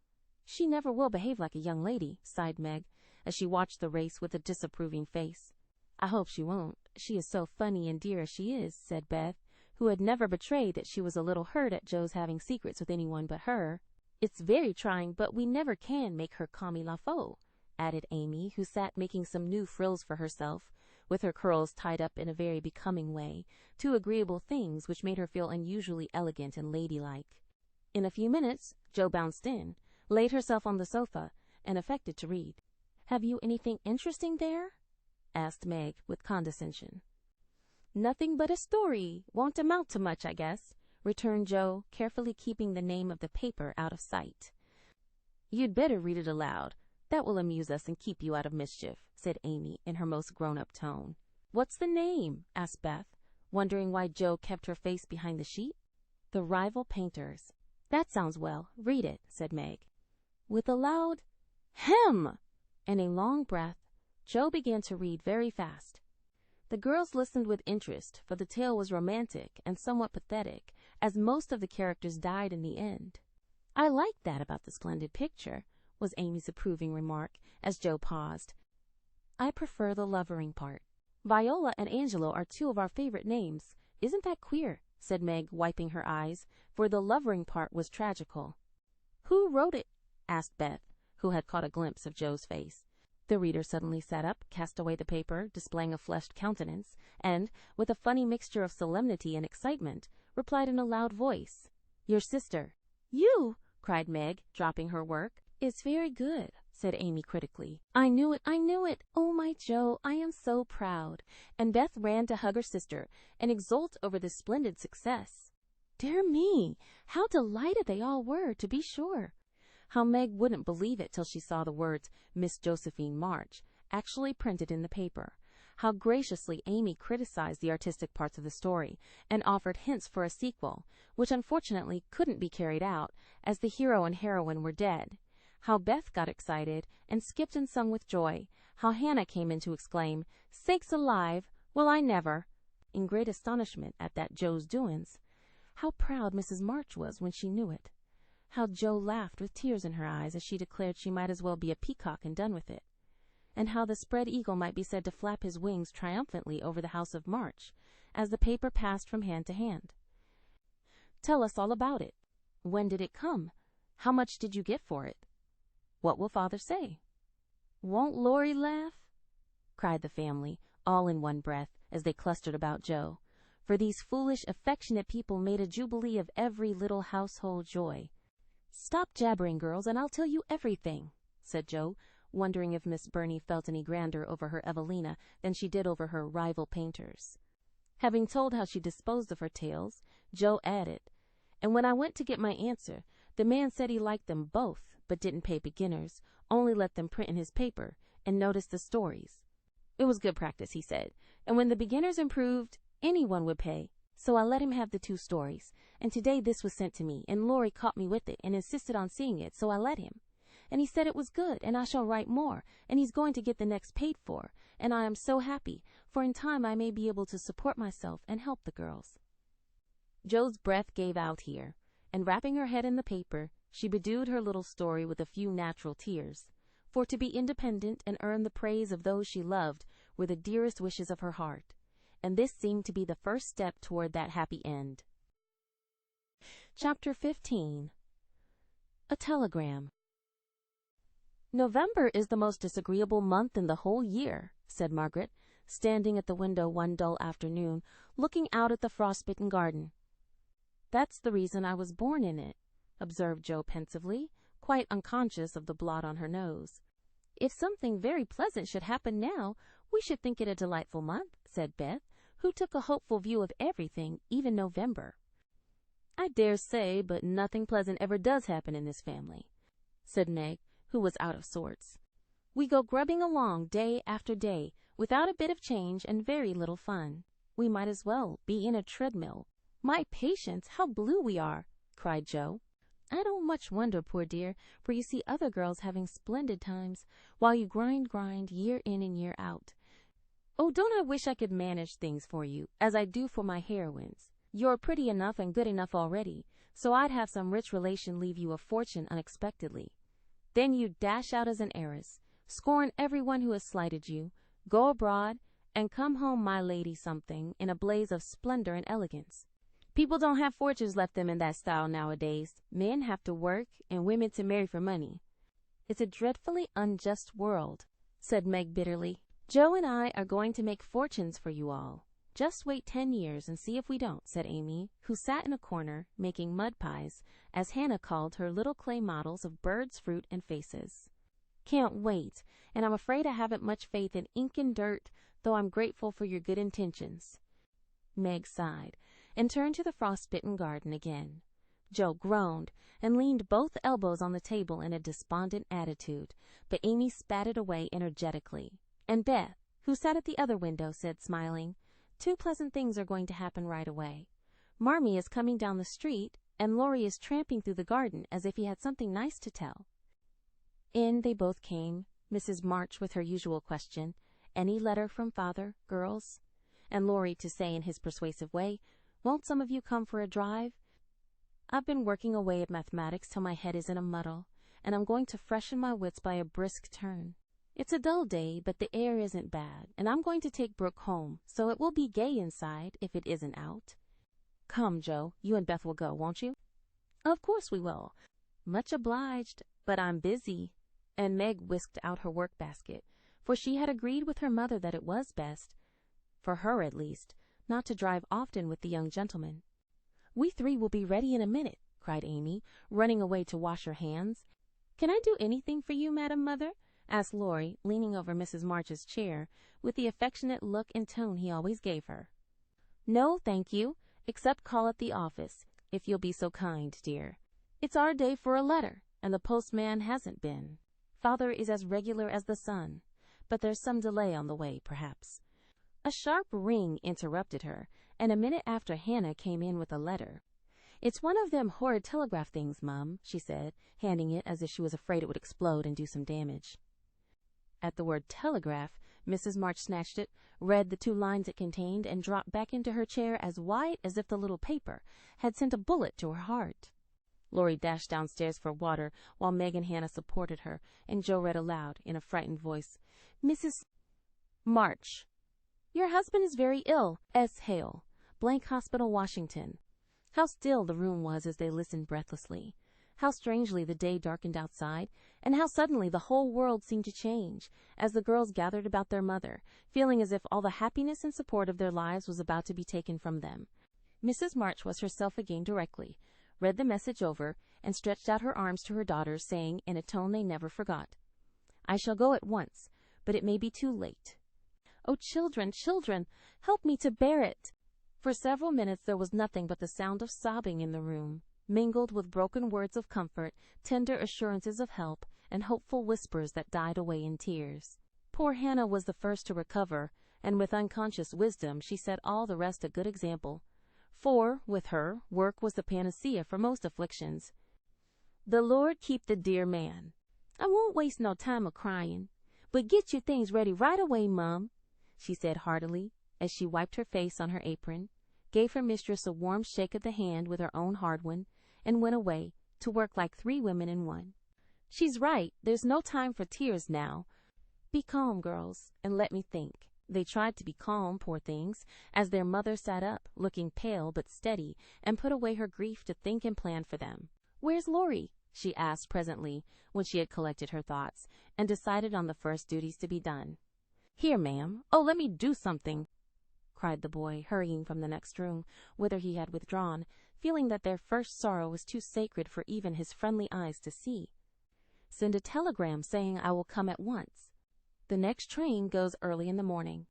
[SPEAKER 1] She never will behave like a young lady, sighed Meg, as she watched the race with a disapproving face. I hope she won't. She is so funny and dear as she is, said Beth, who had never betrayed that she was a little hurt at Joe's having secrets with anyone but her. It's very trying, but we never can make her comme il faut, added Amy, who sat making some new frills for herself, with her curls tied up in a very becoming way, two agreeable things which made her feel unusually elegant and ladylike. In a few minutes, Joe bounced in, laid herself on the sofa, and affected to read. Have you anything interesting there? Asked Meg with condescension. Nothing but a story. Won't amount to much, I guess, returned Joe, carefully keeping the name of the paper out of sight. You'd better read it aloud. That will amuse us and keep you out of mischief, said Amy in her most grown-up tone. What's the name? Asked Beth, wondering why Jo kept her face behind the sheet. The Rival Painters. That sounds well. Read it, said Meg. With a loud hem and a long breath, Jo began to read very fast. The girls listened with interest, for the tale was romantic and somewhat pathetic, as most of the characters died in the end. I like that about the splendid picture, was Amy's approving remark, as Jo paused. I prefer the lovering part. Viola and Angelo are two of our favorite names. Isn't that queer? Said Meg, wiping her eyes, for the lovering part was tragical. Who wrote it? Asked Beth, who had caught a glimpse of Jo's face. The reader suddenly sat up, cast away the paper, displaying a flushed countenance, and, with a funny mixture of solemnity and excitement, replied in a loud voice, Your sister. You, cried Meg, dropping her work. It's very good, said Amy critically. I knew it. Oh, my Jo, I am so proud. And Beth ran to hug her sister and exult over this splendid success. Dear me, how delighted they all were, to be sure. How Meg wouldn't believe it till she saw the words Miss Josephine March actually printed in the paper. How graciously Amy criticized the artistic parts of the story and offered hints for a sequel, which unfortunately couldn't be carried out as the hero and heroine were dead. How Beth got excited and skipped and sung with joy. How Hannah came in to exclaim, Sakes alive, well I never, in great astonishment at that Jo's doings. How proud Mrs. March was when she knew it. How Jo laughed with tears in her eyes as she declared she might as well be a peacock and done with it. And how the spread eagle might be said to flap his wings triumphantly over the house of March as the paper passed from hand to hand. Tell us all about it. When did it come? How much did you get for it? What will Father say? Won't Laurie laugh? Cried the family, all in one breath, as they clustered about Jo. For these foolish, affectionate people made a jubilee of every little household joy. Stop jabbering, girls, and I'll tell you everything, said Jo, wondering if Miss Burney felt any grander over her Evelina than she did over her rival painters. Having told how she disposed of her tales, Jo added, And when I went to get my answer, the man said he liked them both, but didn't pay beginners, only let them print in his paper, and notice the stories. It was good practice, he said, and when the beginners improved, anyone would pay. So I let him have the 2 stories, and today this was sent to me, and Laurie caught me with it and insisted on seeing it, so I let him. And he said it was good, and I shall write more, and he's going to get the next paid for, and I am so happy, for in time I may be able to support myself and help the girls. Jo's breath gave out here, and wrapping her head in the paper, she bedewed her little story with a few natural tears, for to be independent and earn the praise of those she loved were the dearest wishes of her heart, and this seemed to be the first step toward that happy end. Chapter 15. A Telegram. November is the most disagreeable month in the whole year, said Margaret, standing at the window one dull afternoon, looking out at the frostbitten garden. That's the reason I was born in it, observed Jo pensively, quite unconscious of the blot on her nose. If something very pleasant should happen now, we should think it a delightful month, said Beth, who took a hopeful view of everything, even November. I dare say, but nothing pleasant ever does happen in this family, said Meg, who was out of sorts. We go grubbing along day after day, without a bit of change and very little fun. We might as well be in a treadmill. My patience, how blue we are, cried Jo. I don't much wonder, poor dear, for you see other girls having splendid times, while you grind, year in and year out. Oh, don't I wish I could manage things for you, as I do for my heroines. You're pretty enough and good enough already, so I'd have some rich relation leave you a fortune unexpectedly. Then you'd dash out as an heiress, scorn everyone who has slighted you, go abroad, and come home, my lady something, in a blaze of splendor and elegance. People don't have fortunes left them in that style nowadays. Men have to work, and women to marry for money. It's a dreadfully unjust world, said Meg bitterly. Jo and I are going to make fortunes for you all. Just wait 10 years and see if we don't, said Amy, who sat in a corner making mud pies, as Hannah called her little clay models of birds, fruit, and faces. Can't wait, and I'm afraid I haven't much faith in ink and dirt, though I'm grateful for your good intentions. Meg sighed, and turned to the frostbitten garden again. Joe groaned and leaned both elbows on the table in a despondent attitude, but Amy spat it away energetically. And Beth, who sat at the other window, said, smiling, "Two pleasant things are going to happen right away. Marmee is coming down the street, and Laurie is tramping through the garden as if he had something nice to tell." In they both came, Mrs. March with her usual question, "Any letter from father, girls?" And Laurie to say in his persuasive way, "Won't some of you come for a drive? I've been working away at mathematics till my head is in a muddle, and I'm going to freshen my wits by a brisk turn. It's a dull day, but the air isn't bad, and I'm going to take Brooke home, so it will be gay inside if it isn't out. Come, Joe, you and Beth will go, won't you?" "Of course we will." "Much obliged, but I'm busy." And Meg whisked out her work basket, for she had agreed with her mother that it was best, for her at least, not to drive often with the young gentleman. "We three will be ready in a minute," cried Amy, running away to wash her hands. "Can I do anything for you, Madam Mother?" asked Laurie, leaning over Mrs. March's chair, with the affectionate look and tone he always gave her. "No, thank you, except call at the office, if you'll be so kind, dear. It's our day for a letter, and the postman hasn't been. Father is as regular as the sun, but there's some delay on the way, perhaps." A sharp ring interrupted her, and a minute after Hannah came in with a letter. "It's one of them horrid telegraph things, Mum," she said, handing it as if she was afraid it would explode and do some damage. At the word telegraph, Mrs. March snatched it, read the 2 lines it contained, and dropped back into her chair as white as if the little paper had sent a bullet to her heart. Laurie dashed downstairs for water, while Meg and Hannah supported her, and Joe read aloud, in a frightened voice, "Mrs. March, your husband is very ill. S. Hale, Blank Hospital, Washington." How still the room was as they listened breathlessly. How strangely the day darkened outside, and how suddenly the whole world seemed to change, as the girls gathered about their mother, feeling as if all the happiness and support of their lives was about to be taken from them. Mrs. March was herself again directly, read the message over, and stretched out her arms to her daughters, saying, in a tone they never forgot, "I shall go at once, but it may be too late. Oh, children, children, help me to bear it." For several minutes there was nothing but the sound of sobbing in the room, mingled with broken words of comfort, tender assurances of help, and hopeful whispers that died away in tears. Poor Hannah was the first to recover, and with unconscious wisdom she set all the rest a good example. For, with her, work was the panacea for most afflictions. "The Lord keep the dear man. I won't waste no time a-crying, but get your things ready right away, Mum," she said heartily, as she wiped her face on her apron, gave her mistress a warm shake of the hand with her own hard one, and went away, to work like 3 women in one. "She's right, there's no time for tears now. Be calm, girls, and let me think." They tried to be calm, poor things, as their mother sat up, looking pale but steady, and put away her grief to think and plan for them. "Where's Laurie?" she asked presently, when she had collected her thoughts, and decided on the first duties to be done. "Here, ma'am. Oh, let me do something," cried the boy, hurrying from the next room, whither he had withdrawn, feeling that their first sorrow was too sacred for even his friendly eyes to see. "Send a telegram saying I will come at once. The next train goes early in the morning."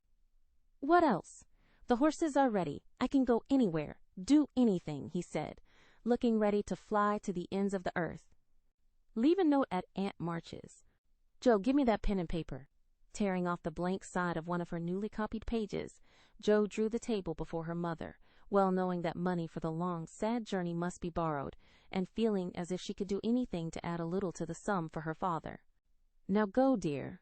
[SPEAKER 1] "What else?" "The horses are ready. I can go anywhere, do anything," he said, looking ready to fly to the ends of the earth. "Leave a note at Aunt March's. Joe, give me that pen and paper." Tearing off the blank side of one of her newly copied pages, Joe drew the table before her mother, well knowing that money for the long, sad journey must be borrowed, and feeling as if she could do anything to add a little to the sum for her father. "Now go, dear.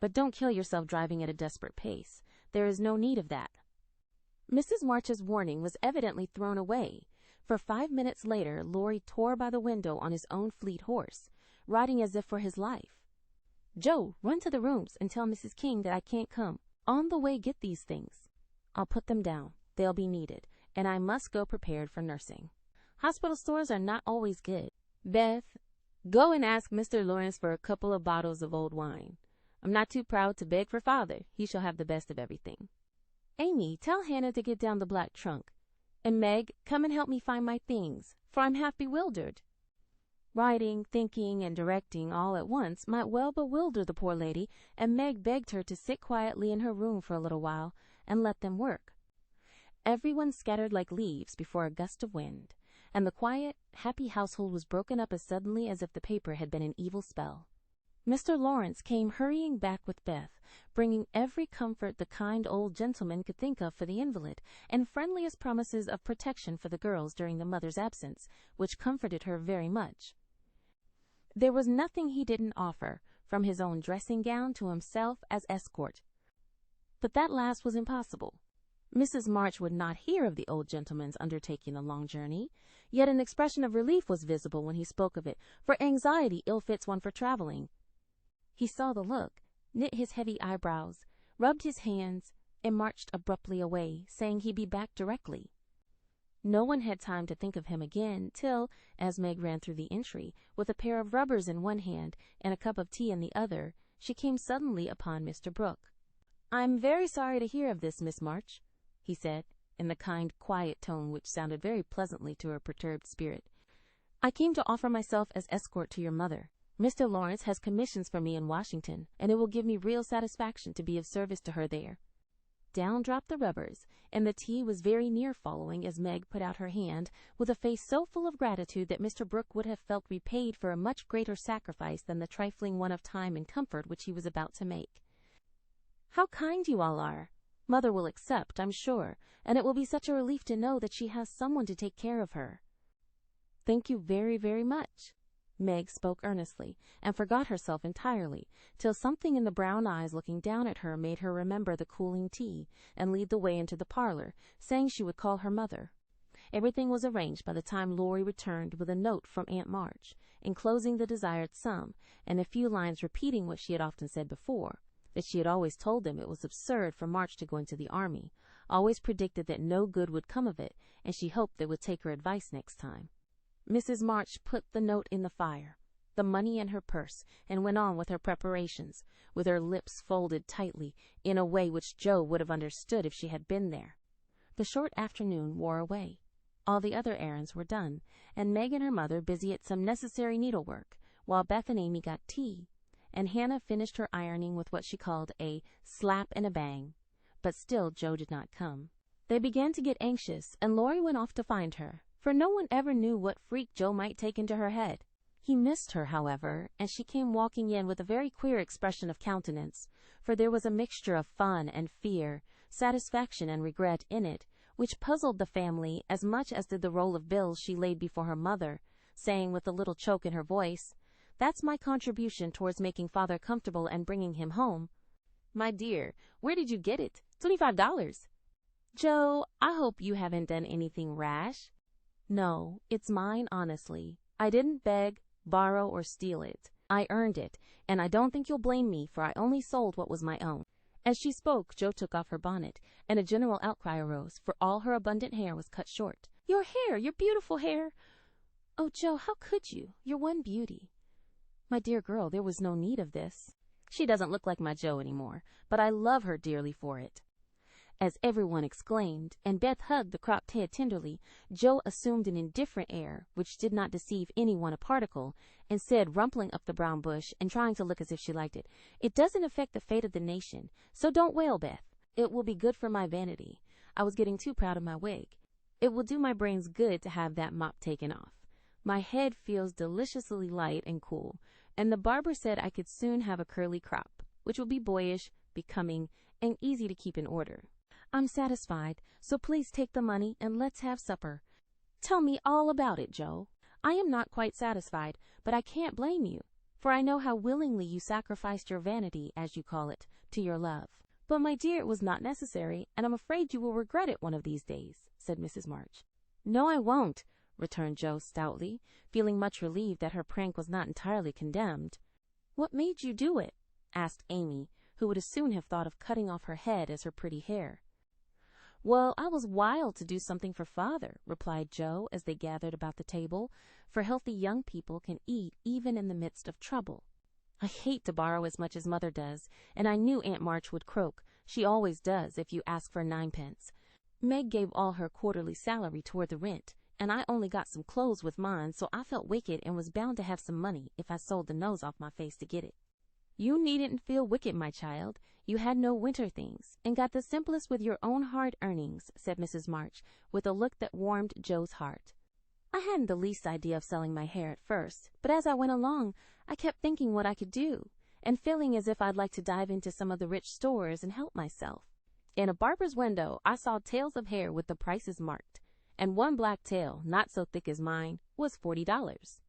[SPEAKER 1] But don't kill yourself driving at a desperate pace. There is no need of that." Mrs. March's warning was evidently thrown away, for 5 minutes later Laurie tore by the window on his own fleet horse, riding as if for his life. "Joe, run to the rooms and tell Mrs. King that I can't come. On the way get these things. I'll put them down. They'll be needed, and I must go prepared for nursing. Hospital stores are not always good. Beth, go and ask Mr. Laurence for a couple of bottles of old wine. I'm not too proud to beg for father. He shall have the best of everything. Amy, tell Hannah to get down the black trunk. And Meg, come and help me find my things, for I'm half bewildered." Writing, thinking, and directing all at once might well bewilder the poor lady, and Meg begged her to sit quietly in her room for a little while and let them work. Everyone scattered like leaves before a gust of wind, and the quiet, happy household was broken up as suddenly as if the paper had been an evil spell. Mr. Laurence came hurrying back with Beth, bringing every comfort the kind old gentleman could think of for the invalid, and friendliest promises of protection for the girls during the mother's absence, which comforted her very much. There was nothing he didn't offer, from his own dressing gown to himself as escort. But that last was impossible. Mrs. March would not hear of the old gentleman's undertaking the long journey, yet an expression of relief was visible when he spoke of it, for anxiety ill-fits one for traveling. He saw the look, knit his heavy eyebrows, rubbed his hands, and marched abruptly away, saying he'd be back directly. No one had time to think of him again till, as Meg ran through the entry, with a pair of rubbers in one hand and a cup of tea in the other, she came suddenly upon Mr. Brooke. "I'm very sorry to hear of this, Miss March," he said, in the kind, quiet tone which sounded very pleasantly to her perturbed spirit. "I came to offer myself as escort to your mother. Mr. Laurence has commissions for me in Washington, and it will give me real satisfaction to be of service to her there." Down dropped the rubbers, and the tea was very near following as Meg put out her hand, with a face so full of gratitude that Mr. Brooke would have felt repaid for a much greater sacrifice than the trifling one of time and comfort which he was about to make. "How kind you all are! Mother will accept, I'm sure, and it will be such a relief to know that she has someone to take care of her." "Thank you very, very much." Meg spoke earnestly, and forgot herself entirely, till something in the brown eyes looking down at her made her remember the cooling tea, and lead the way into the parlor, saying she would call her mother. Everything was arranged by the time Laurie returned with a note from Aunt March, enclosing the desired sum, and a few lines repeating what she had often said before, that she had always told them it was absurd for March to go into the army, always predicted that no good would come of it, and she hoped they would take her advice next time. Mrs. March put the note in the fire, the money in her purse, and went on with her preparations, with her lips folded tightly, in a way which Jo would have understood if she had been there. The short afternoon wore away. All the other errands were done, and Meg and her mother busy at some necessary needlework, while Beth and Amy got tea, and Hannah finished her ironing with what she called a slap and a bang. But still Jo did not come. They began to get anxious, and Laurie went off to find her, for no one ever knew what freak Jo might take into her head. He missed her, however, and she came walking in with a very queer expression of countenance, for there was a mixture of fun and fear, satisfaction and regret in it, which puzzled the family as much as did the roll of bills she laid before her mother, saying with a little choke in her voice, "That's my contribution towards making father comfortable and bringing him home." "My dear, where did you get it? $25. Jo, I hope you haven't done anything rash." "No, it's mine, honestly. I didn't beg, borrow, or steal it. I earned it, and I don't think you'll blame me, for I only sold what was my own." As she spoke, Jo took off her bonnet, and a general outcry arose, for all her abundant hair was cut short. "Your hair! Your beautiful hair!" "Oh, Jo, how could you? You're one beauty." "My dear girl, there was no need of this. She doesn't look like my Jo anymore, but I love her dearly for it." As everyone exclaimed, and Beth hugged the cropped head tenderly, Jo assumed an indifferent air, which did not deceive anyone a particle, and said, rumpling up the brown bush, and trying to look as if she liked it, "It doesn't affect the fate of the nation, so don't wail, Beth. It will be good for my vanity. I was getting too proud of my wig. It will do my brains good to have that mop taken off. My head feels deliciously light and cool, and the barber said I could soon have a curly crop, which will be boyish, becoming, and easy to keep in order. I'm satisfied, so please take the money and let's have supper. Tell me all about it, Jo. I am not quite satisfied, but I can't blame you, for I know how willingly you sacrificed your vanity, as you call it, to your love." "But, my dear, it was not necessary, and I'm afraid you will regret it one of these days," said Mrs. March. "No, I won't," returned Jo stoutly, feeling much relieved that her prank was not entirely condemned. "What made you do it?" asked Amy, who would as soon have thought of cutting off her head as her pretty hair. "Well, I was wild to do something for father," replied Jo, as they gathered about the table, for healthy young people can eat even in the midst of trouble. "I hate to borrow as much as mother does, and I knew Aunt March would croak. She always does if you ask for 9 pence. Meg gave all her quarterly salary toward the rent, and I only got some clothes with mine, so I felt wicked and was bound to have some money if I sold the nose off my face to get it." "You needn't feel wicked, my child. You had no winter things, and got the simplest with your own hard earnings," said Mrs. March, with a look that warmed Jo's heart. I hadn't the least idea of selling my hair at first, but as I went along, I kept thinking what I could do, and feeling as if I'd like to dive into some of the rich stores and help myself. In a barber's window, I saw tails of hair with the prices marked, and one black tail, not so thick as mine, was $40.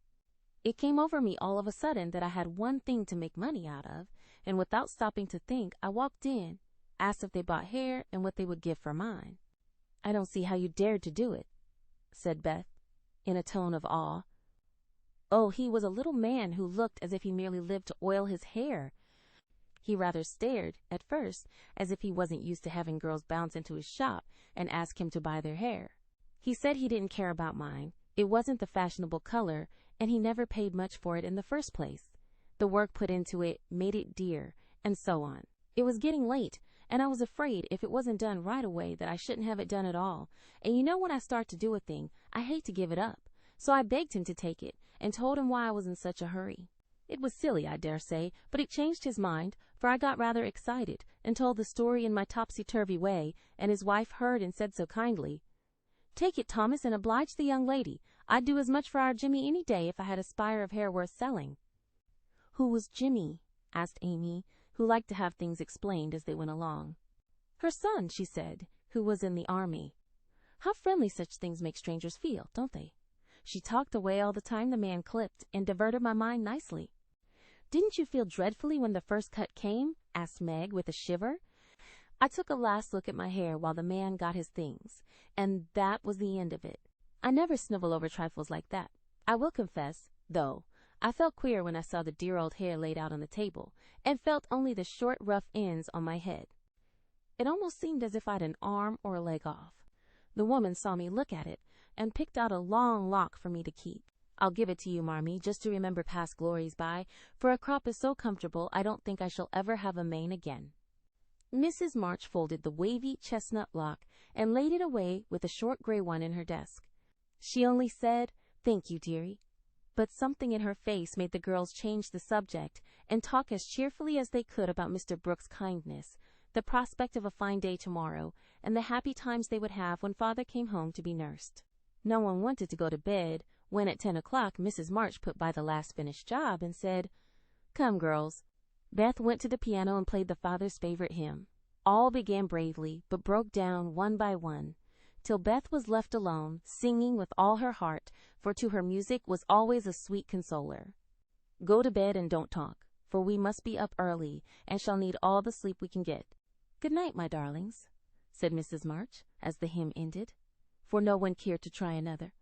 [SPEAKER 1] It came over me all of a sudden that I had one thing to make money out of, and without stopping to think, I walked in, asked if they bought hair and what they would give for mine. "I don't see how you dared to do it," said Beth, in a tone of awe. Oh, he was a little man who looked as if he merely lived to oil his hair. He rather stared, at first, as if he wasn't used to having girls bounce into his shop and ask him to buy their hair. He said he didn't care about mine. It wasn't the fashionable color, and he never paid much for it in the first place. The work put into it made it dear, and so on. It was getting late, and I was afraid if it wasn't done right away that I shouldn't have it done at all. And you know when I start to do a thing, I hate to give it up. So I begged him to take it, and told him why I was in such a hurry. It was silly, I dare say, but it changed his mind, for I got rather excited, and told the story in my topsy-turvy way, and his wife heard and said so kindly, "Take it, Thomas, and oblige the young lady. I'd do as much for our Jimmy any day if I had a spire of hair worth selling." "Who was Jimmy?" asked Amy, who liked to have things explained as they went along. "Her son," she said, "who was in the army." How friendly such things make strangers feel, don't they? She talked away all the time the man clipped, and diverted my mind nicely. "Didn't you feel dreadfully when the first cut came?" asked Meg with a shiver. I took a last look at my hair while the man got his things, and that was the end of it. I never snivel over trifles like that. I will confess, though, I felt queer when I saw the dear old hair laid out on the table, and felt only the short, rough ends on my head. It almost seemed as if I'd an arm or a leg off. The woman saw me look at it, and picked out a long lock for me to keep. "I'll give it to you, Marmee, just to remember past glories by, for a crop is so comfortable I don't think I shall ever have a mane again." Mrs. March folded the wavy chestnut lock and laid it away with a short gray one in her desk. She only said, "Thank you, dearie," but something in her face made the girls change the subject and talk as cheerfully as they could about Mr. Brooks' kindness, the prospect of a fine day tomorrow, and the happy times they would have when father came home to be nursed. No one wanted to go to bed when at 10 o'clock Mrs. March put by the last finished job and said, "Come, girls." Beth went to the piano and played the father's favorite hymn. All began bravely, but broke down one by one, till Beth was left alone, singing with all her heart, for to her music was always a sweet consoler. "Go to bed and don't talk, for we must be up early, and shall need all the sleep we can get. Good night, my darlings," said Mrs. March, as the hymn ended, for no one cared to try another.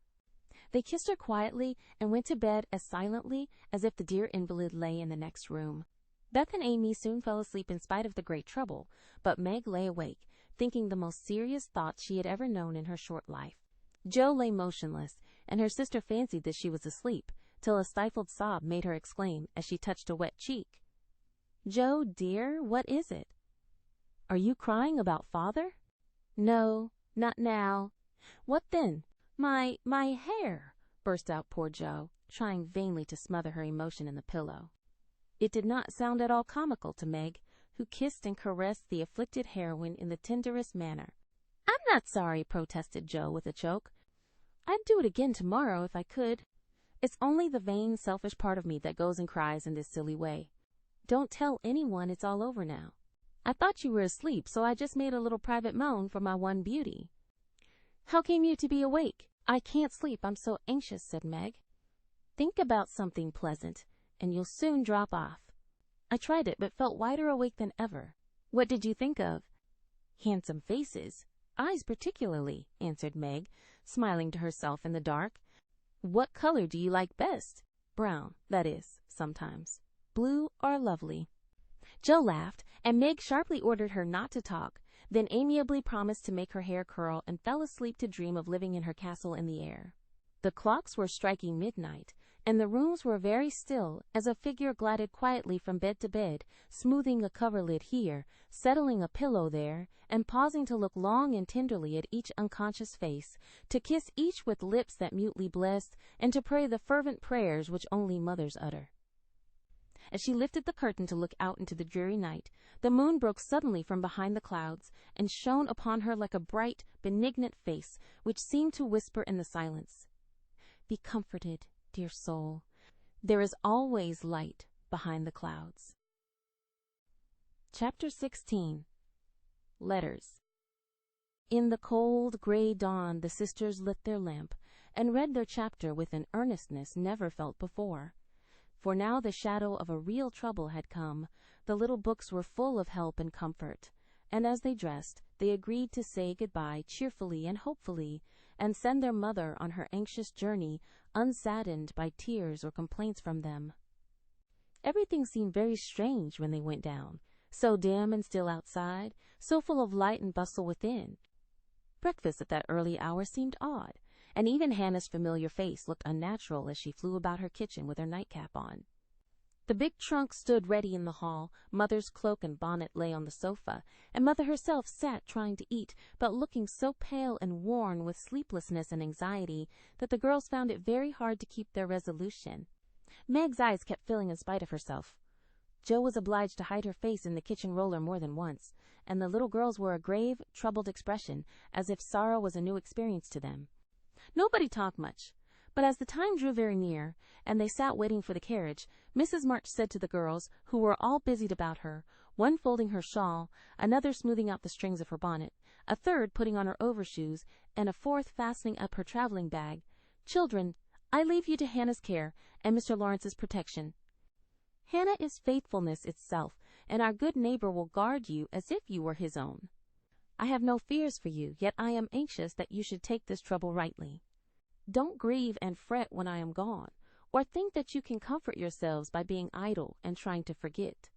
[SPEAKER 1] They kissed her quietly and went to bed as silently as if the dear invalid lay in the next room. Beth and Amy soon fell asleep in spite of the great trouble, but Meg lay awake, thinking the most serious thoughts she had ever known in her short life. Jo lay motionless, and her sister fancied that she was asleep, till a stifled sob made her exclaim as she touched a wet cheek, "Jo, dear, what is it? Are you crying about father?" "No, not now." "What then?" My hair," burst out poor Jo, trying vainly to smother her emotion in the pillow. It did not sound at all comical to Meg, who kissed and caressed the afflicted heroine in the tenderest manner. "I'm not sorry," protested Jo with a choke. "I'd do it again tomorrow if I could. It's only the vain, selfish part of me that goes and cries in this silly way. Don't tell anyone it's all over now. I thought you were asleep, so I just made a little private moan for my one beauty." "How came you to be awake?" "I can't sleep, I'm so anxious," said Meg. "Think about something pleasant, and you'll soon drop off." I tried it, but felt wider awake than ever. "What did you think of?" "Handsome faces, eyes particularly," answered Meg, smiling to herself in the dark. "What color do you like best?" "Brown, that is, sometimes. Blue are lovely." Jo laughed, and Meg sharply ordered her not to talk, then amiably promised to make her hair curl, and fell asleep to dream of living in her castle in the air. The clocks were striking midnight, and the rooms were very still as a figure glided quietly from bed to bed, smoothing a coverlid here, settling a pillow there, and pausing to look long and tenderly at each unconscious face, to kiss each with lips that mutely blessed, and to pray the fervent prayers which only mothers utter. As she lifted the curtain to look out into the dreary night, the moon broke suddenly from behind the clouds, and shone upon her like a bright, benignant face, which seemed to whisper in the silence, Be comforted, dear soul. There is always light behind the clouds. Chapter 16. Letters. In the cold, gray dawn, the sisters lit their lamp and read their chapter with an earnestness never felt before. For now the shadow of a real trouble had come. The little books were full of help and comfort, and as they dressed, they agreed to say goodbye cheerfully and hopefully, and send their mother on her anxious journey, unsaddened by tears or complaints from them. Everything seemed very strange when they went down, so dim and still outside, so full of light and bustle within. Breakfast at that early hour seemed odd, and even Hannah's familiar face looked unnatural as she flew about her kitchen with her nightcap on. The big trunk stood ready in the hall, Mother's cloak and bonnet lay on the sofa, and Mother herself sat trying to eat, but looking so pale and worn with sleeplessness and anxiety that the girls found it very hard to keep their resolution. Meg's eyes kept filling in spite of herself. Jo was obliged to hide her face in the kitchen roller more than once, and the little girls wore a grave, troubled expression, as if sorrow was a new experience to them. Nobody talked much, but as the time drew very near, and they sat waiting for the carriage, Mrs. March said to the girls, who were all busied about her, one folding her shawl, another smoothing out the strings of her bonnet, a third putting on her overshoes, and a fourth fastening up her traveling bag, "Children, I leave you to Hannah's care and Mr. Lawrence's protection. Hannah is faithfulness itself, and our good neighbor will guard you as if you were his own. I have no fears for you, yet I am anxious that you should take this trouble rightly. Don't grieve and fret when I am gone, or think that you can comfort yourselves by being idle and trying to forget.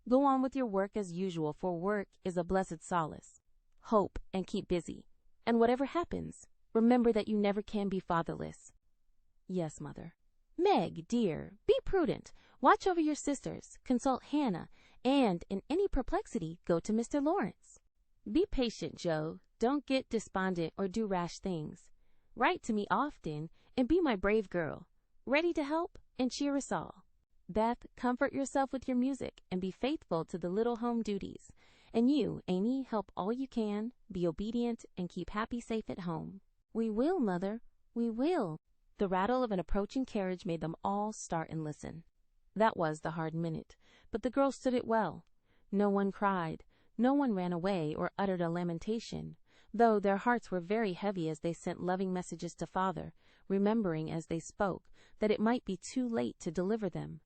[SPEAKER 1] Go on with your work as usual, for work is a blessed solace. Hope and keep busy, and whatever happens, remember that you never can be fatherless." "Yes, Mother." "Meg, dear, be prudent. Watch over your sisters, consult Hannah, and, in any perplexity, go to Mr. Lawrence. Be patient, Jo. Don't get despondent or do rash things. Write to me often, and be my brave girl, ready to help and cheer us all. Beth, comfort yourself with your music, and be faithful to the little home duties. And you, Amy, help all you can, be obedient, and keep Happy safe at home." "We will, Mother, we will." The rattle of an approaching carriage made them all start and listen. That was the hard minute, but the girls stood it well. No one cried, no one ran away or uttered a lamentation, though their hearts were very heavy as they sent loving messages to Father, remembering as they spoke that it might be too late to deliver them.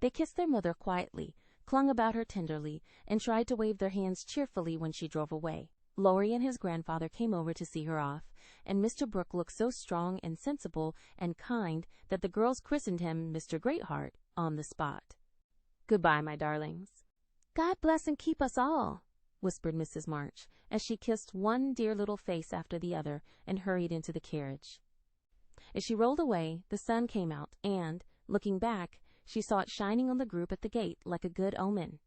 [SPEAKER 1] They kissed their mother quietly, clung about her tenderly, and tried to wave their hands cheerfully when she drove away. Laurie and his grandfather came over to see her off, and Mr. Brooke looked so strong and sensible and kind that the girls christened him Mr. Greatheart on the spot. "Goodbye, my darlings." "God bless and keep us all," whispered Mrs. March, as she kissed one dear little face after the other and hurried into the carriage. As she rolled away, the sun came out, and, looking back, she saw it shining on the group at the gate like a good omen.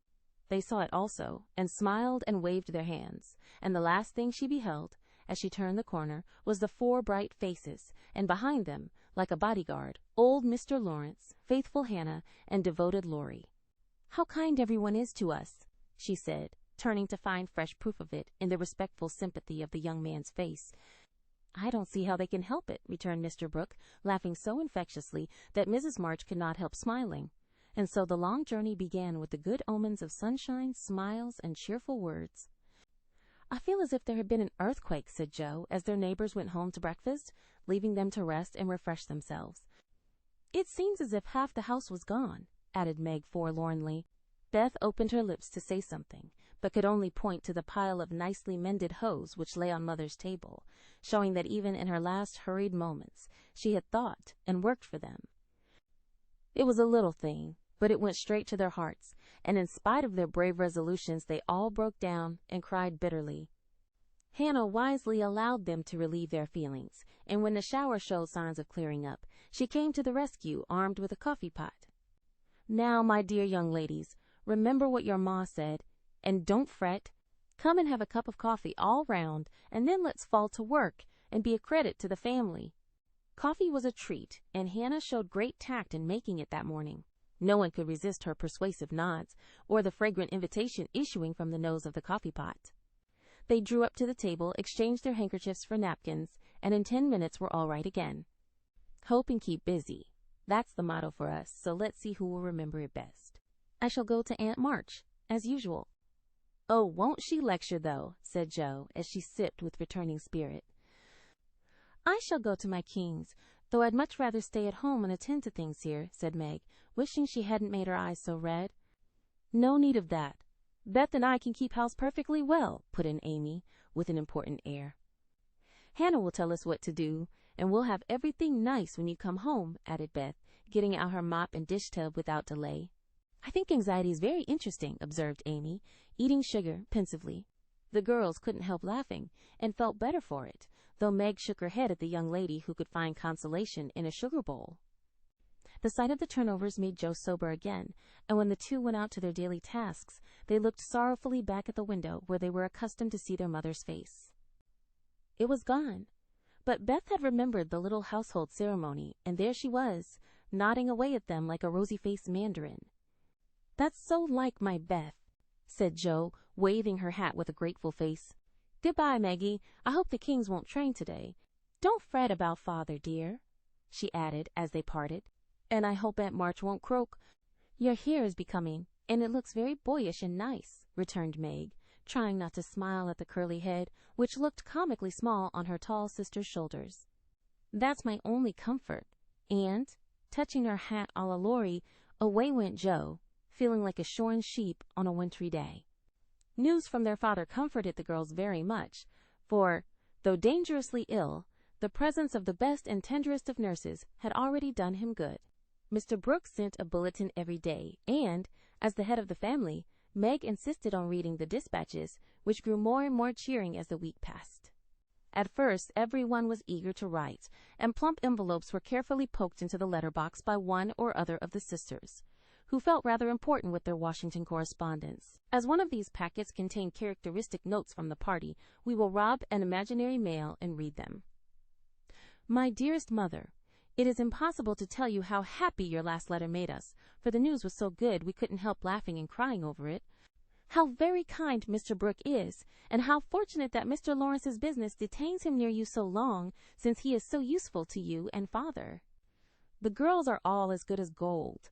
[SPEAKER 1] They saw it also, and smiled and waved their hands, and the last thing she beheld, as she turned the corner, was the 4 bright faces, and behind them, like a bodyguard, old Mr. Lawrence, faithful Hannah, and devoted Laurie. "How kind everyone is to us," she said, turning to find fresh proof of it in the respectful sympathy of the young man's face. "I don't see how they can help it," returned Mr. Brooke, laughing so infectiously that Mrs. March could not help smiling. And so the long journey began with the good omens of sunshine, smiles, and cheerful words. "I feel as if there had been an earthquake," said Jo, as their neighbors went home to breakfast, leaving them to rest and refresh themselves. "It seems as if half the house was gone," added Meg forlornly. Beth opened her lips to say something, but could only point to the pile of nicely mended hose which lay on Mother's table, showing that even in her last hurried moments she had thought and worked for them. It was a little thing, but it went straight to their hearts, and in spite of their brave resolutions they all broke down and cried bitterly. Hannah wisely allowed them to relieve their feelings, and when the shower showed signs of clearing up, she came to the rescue armed with a coffee pot. "Now, my dear young ladies, remember what your ma said, and don't fret. Come and have a cup of coffee all round, and then let's fall to work and be a credit to the family." Coffee was a treat, and Hannah showed great tact in making it that morning. No one could resist her persuasive nods, or the fragrant invitation issuing from the nose of the coffee pot. They drew up to the table, exchanged their handkerchiefs for napkins, and in 10 minutes were all right again. Hope and keep busy. That's the motto for us, so let's see who will remember it best. I shall go to Aunt March, as usual. Oh, won't she lecture, though, said Jo, as she sipped with returning spirit. I shall go to my King's, though I'd much rather stay at home and attend to things here, said Meg, wishing she hadn't made her eyes so red. No need of that. Beth and I can keep house perfectly well, put in Amy, with an important air. Hannah will tell us what to do, and we'll have everything nice when you come home, added Beth, getting out her mop and dish tub without delay. I think anxiety is very interesting, observed Amy, eating sugar pensively. The girls couldn't help laughing, and felt better for it, though Meg shook her head at the young lady who could find consolation in a sugar bowl. The sight of the turnovers made Jo sober again, and when the two went out to their daily tasks, they looked sorrowfully back at the window where they were accustomed to see their mother's face. It was gone, but Beth had remembered the little household ceremony, and there she was, nodding away at them like a rosy-faced mandarin. That's so like my Beth, said Jo, waving her hat with a grateful face. Goodbye, Maggie. I hope the Kings won't train today. Don't fret about Father, dear, she added as they parted. And I hope Aunt March won't croak. Your hair is becoming, and it looks very boyish and nice, returned Meg, trying not to smile at the curly head, which looked comically small on her tall sister's shoulders. That's my only comfort. And, touching her hat a la Laurie, away went Jo, feeling like a shorn sheep on a wintry day. News from their father comforted the girls very much, for, though dangerously ill, the presence of the best and tenderest of nurses had already done him good. Mr. Brooks sent a bulletin every day, and, as the head of the family, Meg insisted on reading the dispatches, which grew more and more cheering as the week passed. At first, everyone was eager to write, and plump envelopes were carefully poked into the letterbox by one or other of the sisters, who felt rather important with their Washington correspondence. As one of these packets contained characteristic notes from the party, we will rob an imaginary mail and read them. My dearest mother, it is impossible to tell you how happy your last letter made us, for the news was so good we couldn't help laughing and crying over it. How very kind Mr. Brooke is, and how fortunate that Mr. Lawrence's business detains him near you so long, since he is so useful to you and Father. The girls are all as good as gold.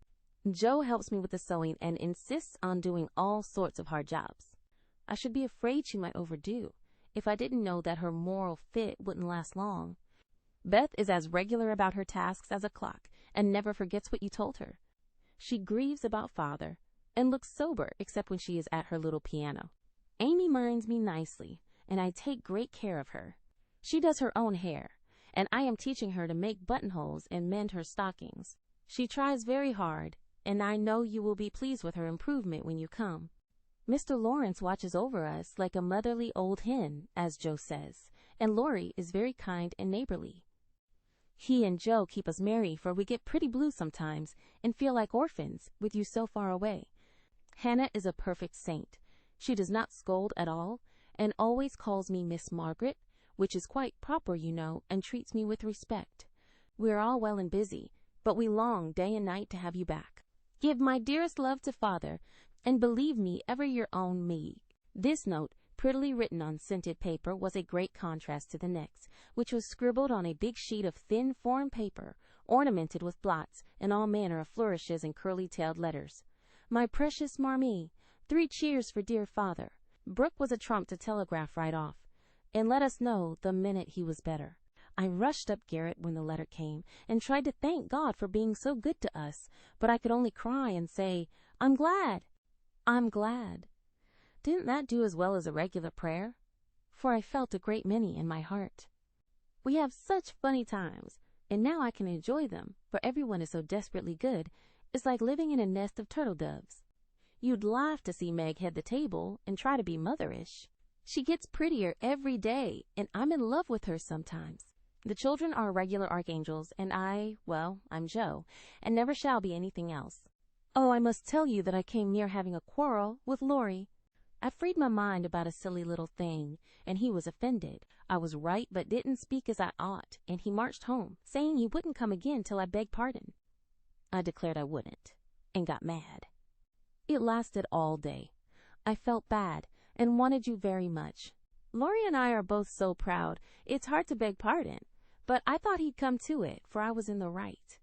[SPEAKER 1] Jo helps me with the sewing and insists on doing all sorts of hard jobs. I should be afraid she might overdo, if I didn't know that her moral fit wouldn't last long. Beth is as regular about her tasks as a clock, and never forgets what you told her. She grieves about Father, and looks sober except when she is at her little piano. Amy minds me nicely, and I take great care of her. She does her own hair, and I am teaching her to make buttonholes and mend her stockings. She tries very hard, and I know you will be pleased with her improvement when you come. Mr. Laurence watches over us like a motherly old hen, as Jo says, and Laurie is very kind and neighborly. He and Jo keep us merry, for we get pretty blue sometimes and feel like orphans with you so far away. Hannah is a perfect saint. She does not scold at all, and always calls me Miss Margaret, which is quite proper, you know, and treats me with respect. We are all well and busy, but we long day and night to have you back. Give my dearest love to Father, and believe me ever your own Meg. This note, prettily written on scented paper, was a great contrast to the next, which was scribbled on a big sheet of thin foreign paper, ornamented with blots and all manner of flourishes and curly-tailed letters. My precious Marmee, 3 cheers for dear Father. Brooke was a trump to telegraph right off, and let us know the minute he was better. I rushed up garret when the letter came, and tried to thank God for being so good to us, but I could only cry and say, I'm glad. I'm glad. Didn't that do as well as a regular prayer? For I felt a great many in my heart. We have such funny times, and now I can enjoy them, for everyone is so desperately good. It's like living in a nest of turtle doves. You'd laugh to see Meg head the table and try to be motherish. She gets prettier every day, and I'm in love with her sometimes. The children are regular archangels, and I'm Jo, and never shall be anything else. Oh, I must tell you that I came near having a quarrel with Laurie. I freed my mind about a silly little thing, and he was offended. I was right, but didn't speak as I ought, and he marched home, saying he wouldn't come again till I begged pardon. I declared I wouldn't, and got mad. It lasted all day. I felt bad, and wanted you very much. Laurie and I are both so proud, it's hard to beg pardon, But I thought he'd come to it, for I was in the right.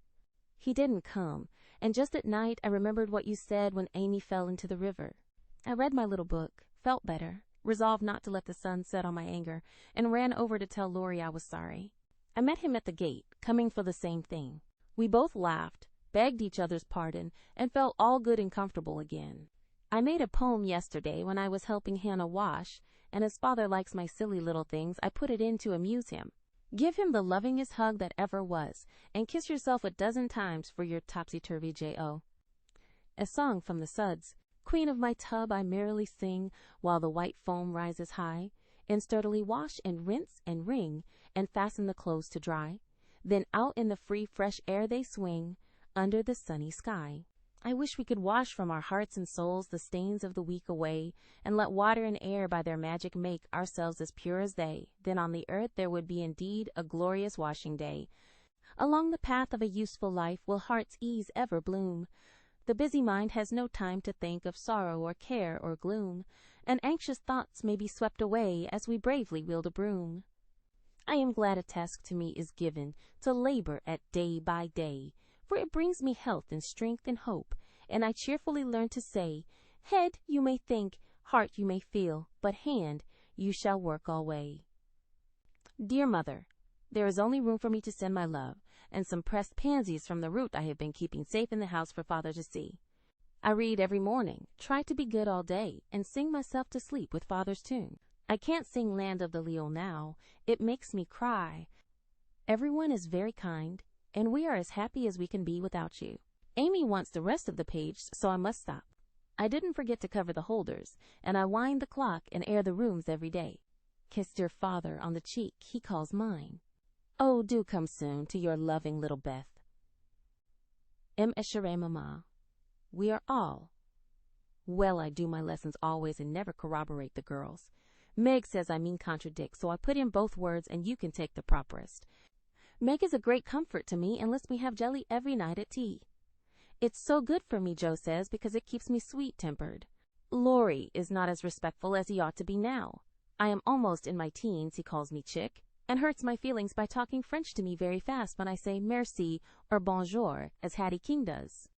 [SPEAKER 1] He didn't come, and just at night I remembered what you said when Amy fell into the river. I read my little book, felt better, resolved not to let the sun set on my anger, and ran over to tell Laurie I was sorry. I met him at the gate, coming for the same thing. We both laughed, begged each other's pardon, and felt all good and comfortable again. I made a poem yesterday when I was helping Hannah wash, and as father likes my silly little things, I put it in to amuse him. Give him the lovingest hug that ever was, and kiss yourself 12 times for your topsy-turvy J.O. A song from the Suds. Queen of my tub I merrily sing, while the white foam rises high, and sturdily wash and rinse and wring, and fasten the clothes to dry. Then out in the free fresh air they swing, under the sunny sky. I wish we could wash from our hearts and souls the stains of the week away, and let water and air by their magic make ourselves as pure as they. Then on the earth there would be indeed a glorious washing day. Along the path of a useful life will heart's ease ever bloom. The busy mind has no time to think of sorrow or care or gloom, and anxious thoughts may be swept away as we bravely wield a broom. I am glad a task to me is given to labor at day by day, for it brings me health and strength and hope, and I cheerfully learn to say, head you may think, heart you may feel, but hand you shall work alway. Dear Mother, there is only room for me to send my love, and some pressed pansies from the root I have been keeping safe in the house for Father to see. I read every morning, try to be good all day, and sing myself to sleep with Father's tune. I can't sing Land of the Leal now, it makes me cry. Everyone is very kind, and we are as happy as we can be without you. Amy wants the rest of the page, so I must stop. I didn't forget to cover the holders, and I wind the clock and air the rooms every day. Kiss dear Father on the cheek he calls mine. Oh, do come soon to your loving little Beth. M. Eshere Mama. We are all. Well, I do my lessons always and never corroborate the girls. Meg says I mean contradict, so I put in both words and you can take the properest. Meg is a great comfort to me and lets me have jelly every night at tea. It's so good for me, Joe says, because it keeps me sweet-tempered. Laurie is not as respectful as he ought to be now. I am almost in my teens, he calls me chick, and hurts my feelings by talking French to me very fast when I say merci or bonjour, as Hattie King does.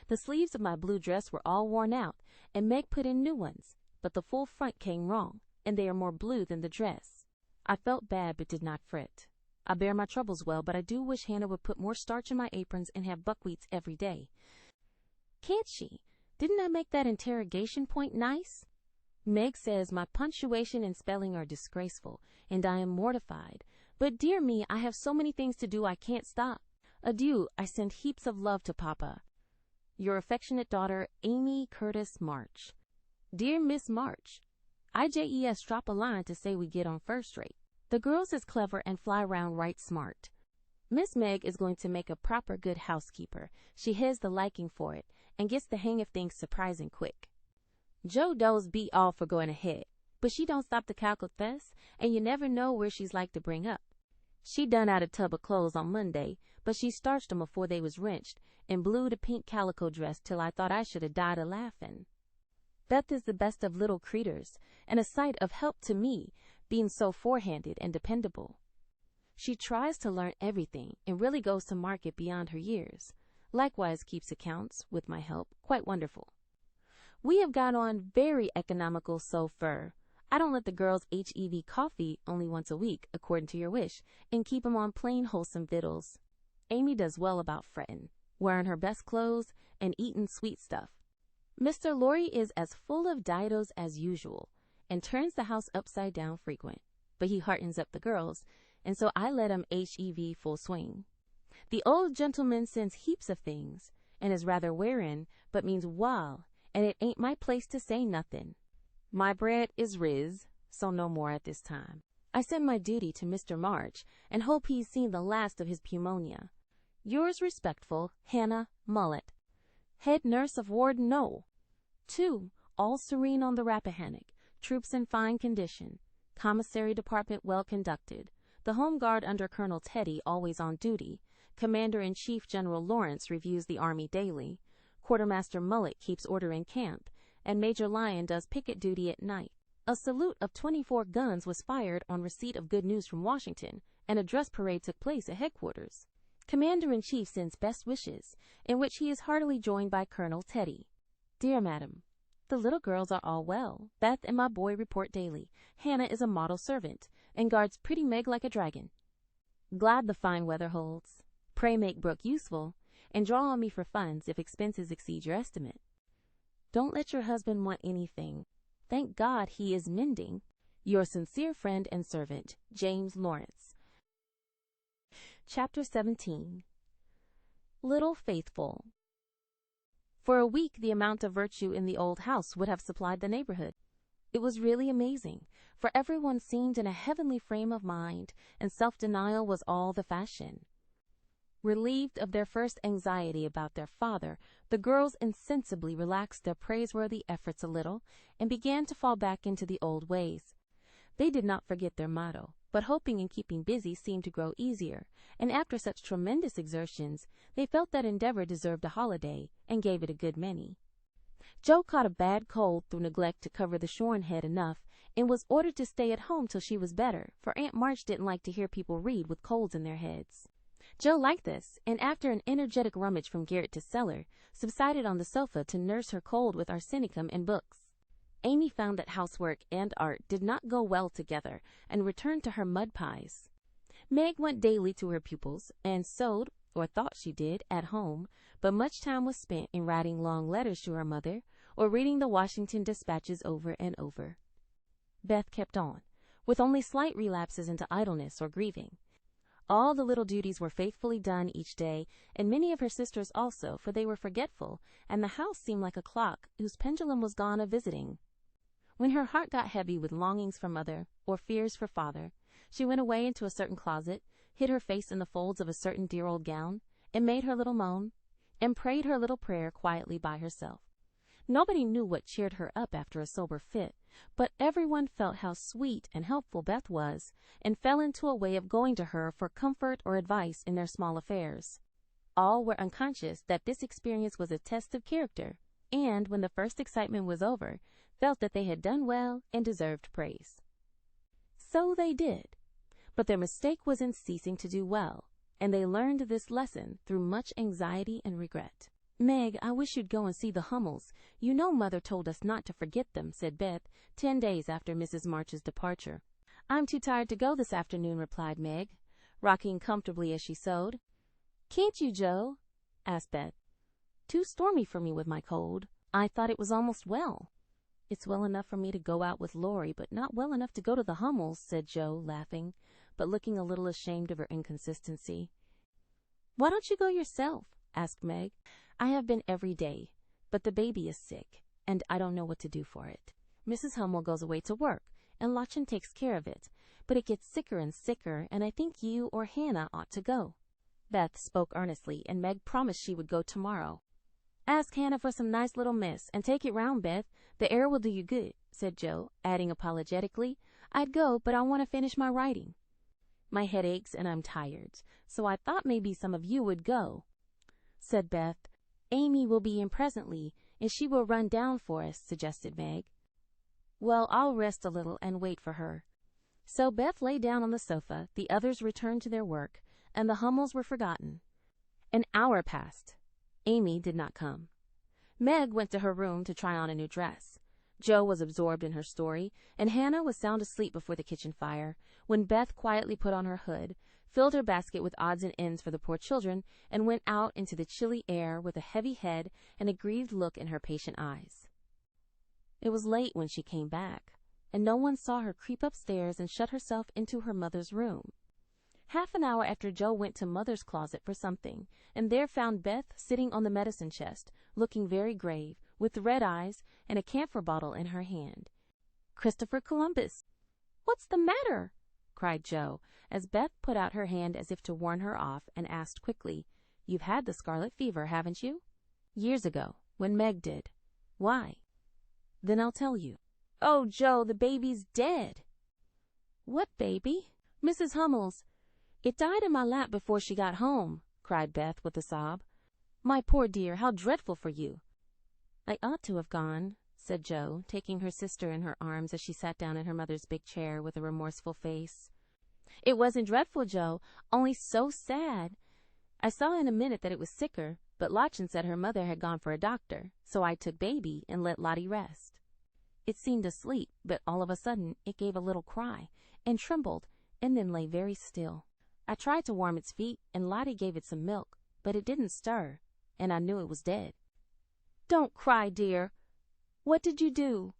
[SPEAKER 1] The sleeves of my blue dress were all worn out, and Meg put in new ones, but the full front came wrong, and they are more blue than the dress. I felt bad but did not fret. I bear my troubles well, but I do wish Hannah would put more starch in my aprons and have buckwheats every day. Can't she? Didn't I make that interrogation point nice? Meg says my punctuation and spelling are disgraceful, and I am mortified. But dear me, I have so many things to do I can't stop. Adieu, I send heaps of love to Papa. Your affectionate daughter, Amy Curtis March. Dear Miss March, IJES drop a line to say we get on first rate. The girls is clever and fly round right smart. Miss Meg is going to make a proper good housekeeper. She has the liking for it, and gets the hang of things surprising quick. Joe does be all for going ahead, but she don't stop to calculate, and you never know where she's like to bring up. She done out a tub of clothes on Monday, but she starched 'em afore they was rinsed, and blued a pink calico dress till I thought I should have died a laughing. Beth is the best of little creeters, and a sight of help to me, being so forehanded and dependable. She tries to learn everything, and really goes to market beyond her years. Likewise keeps accounts, with my help, quite wonderful. We have got on very economical so far. I don't let the girls HEV coffee only once a week, according to your wish, and keep 'em on plain wholesome victuals. Amy does well about fretting, wearing her best clothes, and eating sweet stuff. Mr. Laurie is as full of didos as usual, and turns the house upside down frequent, but he heartens up the girls, and so I let 'em HEV full swing. The old gentleman sends heaps of things, and is rather wearin', but means wall, and it ain't my place to say nothin'. My bread is riz, so no more at this time. I send my duty to Mr. March, and hope he's seen the last of his pneumonia. Yours respectful, Hannah Mullet. Head nurse of Ward No. 2. All serene on the Rappahannock. Troops in fine condition. Commissary department well conducted. The Home Guard under Colonel Teddy always on duty. Commander-in-Chief General Lawrence reviews the Army daily. Quartermaster Mullet keeps order in camp, and Major Lyon does picket duty at night. A salute of 24 guns was fired on receipt of good news from Washington, and a dress parade took place at headquarters. Commander-in-Chief sends best wishes, in which he is heartily joined by Colonel Teddy. Dear Madam, the little girls are all well. Beth and my boy report daily. Hannah is a model servant, and guards pretty Meg like a dragon. Glad the fine weather holds. Pray make Brooke useful, and draw on me for funds if expenses exceed your estimate. Don't let your husband want anything. Thank God he is mending. Your sincere friend and servant, James Lawrence. Chapter 17. Little Faithful. For a week, the amount of virtue in the old house would have supplied the neighborhood. It was really amazing, for everyone seemed in a heavenly frame of mind, and self-denial was all the fashion. Relieved of their first anxiety about their father, the girls insensibly relaxed their praiseworthy efforts a little, and began to fall back into the old ways. They did not forget their motto, but hoping and keeping busy seemed to grow easier, and after such tremendous exertions, they felt that endeavor deserved a holiday, and gave it a good many. Jo caught a bad cold through neglect to cover the shorn head enough, and was ordered to stay at home till she was better, for Aunt March didn't like to hear people read with colds in their heads. Jo liked this, and after an energetic rummage from garret to cellar, subsided on the sofa to nurse her cold with arsenicum and books. Amy found that housework and art did not go well together, and returned to her mud pies. Meg went daily to her pupils, and sewed, or thought she did, at home, but much time was spent in writing long letters to her mother, or reading the Washington dispatches over and over. Beth kept on, with only slight relapses into idleness or grieving. All the little duties were faithfully done each day, and many of her sisters also, for they were forgetful, and the house seemed like a clock whose pendulum was gone a-visiting. When her heart got heavy with longings for mother, or fears for father, she went away into a certain closet, hid her face in the folds of a certain dear old gown, and made her little moan, and prayed her little prayer quietly by herself. Nobody knew what cheered her up after a sober fit, but everyone felt how sweet and helpful Beth was, and fell into a way of going to her for comfort or advice in their small affairs. All were unconscious that this experience was a test of character, and, when the first excitement was over, felt that they had done well and deserved praise. So they did, but their mistake was in ceasing to do well, and they learned this lesson through much anxiety and regret. Meg, I wish you'd go and see the Hummels. You know Mother told us not to forget them, said Beth, 10 days after Mrs. March's departure. I'm too tired to go this afternoon, replied Meg, rocking comfortably as she sewed. Can't you, Jo? asked Beth. Too stormy for me with my cold. I thought it was almost well. It's well enough for me to go out with Laurie, but not well enough to go to the Hummels, said Jo, laughing, but looking a little ashamed of her inconsistency. Why don't you go yourself? asked Meg. I have been every day, but the baby is sick, and I don't know what to do for it. Mrs. Hummel goes away to work, and Lottchen takes care of it, but it gets sicker and sicker, and I think you or Hannah ought to go. Beth spoke earnestly, and Meg promised she would go tomorrow. Ask Hannah for some nice little mess, and take it round, Beth. The air will do you good, said Jo, adding apologetically, I'd go, but I want to finish my writing. My head aches, and I'm tired, so I thought maybe some of you would go, said Beth. Amy will be in presently, and she will run down for us, suggested Meg. Well, I'll rest a little and wait for her. So Beth lay down on the sofa, the others returned to their work, and the Hummels were forgotten. An hour passed. Amy did not come. Meg went to her room to try on a new dress. Jo was absorbed in her story, and Hannah was sound asleep before the kitchen fire, when Beth quietly put on her hood, filled her basket with odds and ends for the poor children, and went out into the chilly air with a heavy head and a grieved look in her patient eyes. It was late when she came back, and no one saw her creep upstairs and shut herself into her mother's room. Half an hour after Jo went to Mother's closet for something, and there found Beth sitting on the medicine chest, looking very grave, with red eyes and a camphor bottle in her hand. Christopher Columbus! What's the matter? cried Jo, as Beth put out her hand as if to warn her off, and asked quickly, You've had the scarlet fever, haven't you? Years ago, when Meg did. Why? Then I'll tell you. Oh, Jo, the baby's dead. What baby? Mrs. Hummel's. It died in my lap before she got home, cried Beth with a sob. My poor dear, how dreadful for you. I ought to have gone, said Jo, taking her sister in her arms as she sat down in her mother's big chair with a remorseful face. It wasn't dreadful, Joe, only so sad. I saw in a minute that it was sicker, but Lottchen said her mother had gone for a doctor, so I took baby and let Lottie rest. It seemed asleep, but all of a sudden it gave a little cry, and trembled, and then lay very still. I tried to warm its feet, and Lottie gave it some milk, but it didn't stir, and I knew it was dead. Don't cry, dear. What did you do?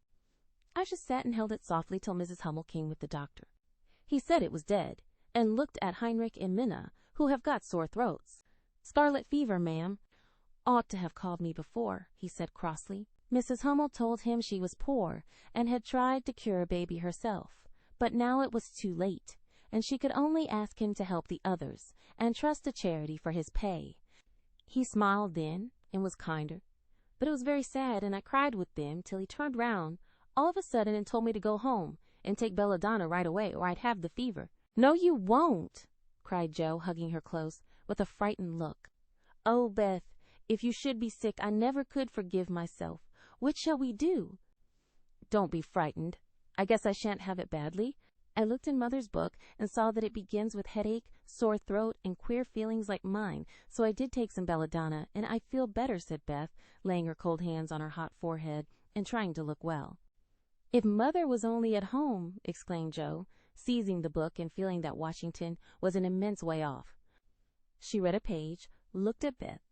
[SPEAKER 1] I just sat and held it softly till Mrs. Hummel came with the doctor. He said it was dead, and looked at Heinrich and Minna, who have got sore throats. Scarlet fever, ma'am. Ought to have called me before, he said crossly. Mrs. Hummel told him she was poor, and had tried to cure baby herself, but now it was too late, and she could only ask him to help the others, and trust to charity for his pay. He smiled then, and was kinder, but it was very sad, and I cried with them till he turned round all of a sudden and told me to go home and take belladonna right away, or I'd have the fever. No, you won't, cried Joe, hugging her close, with a frightened look. Oh, Beth, if you should be sick, I never could forgive myself. What shall we do? Don't be frightened. I guess I shan't have it badly. I looked in Mother's book and saw that it begins with headache, sore throat, and queer feelings like mine, so I did take some belladonna, and I feel better, said Beth, laying her cold hands on her hot forehead and trying to look well. If Mother was only at home, exclaimed Joe, seizing the book and feeling that Washington was an immense way off. She read a page, looked at Beth,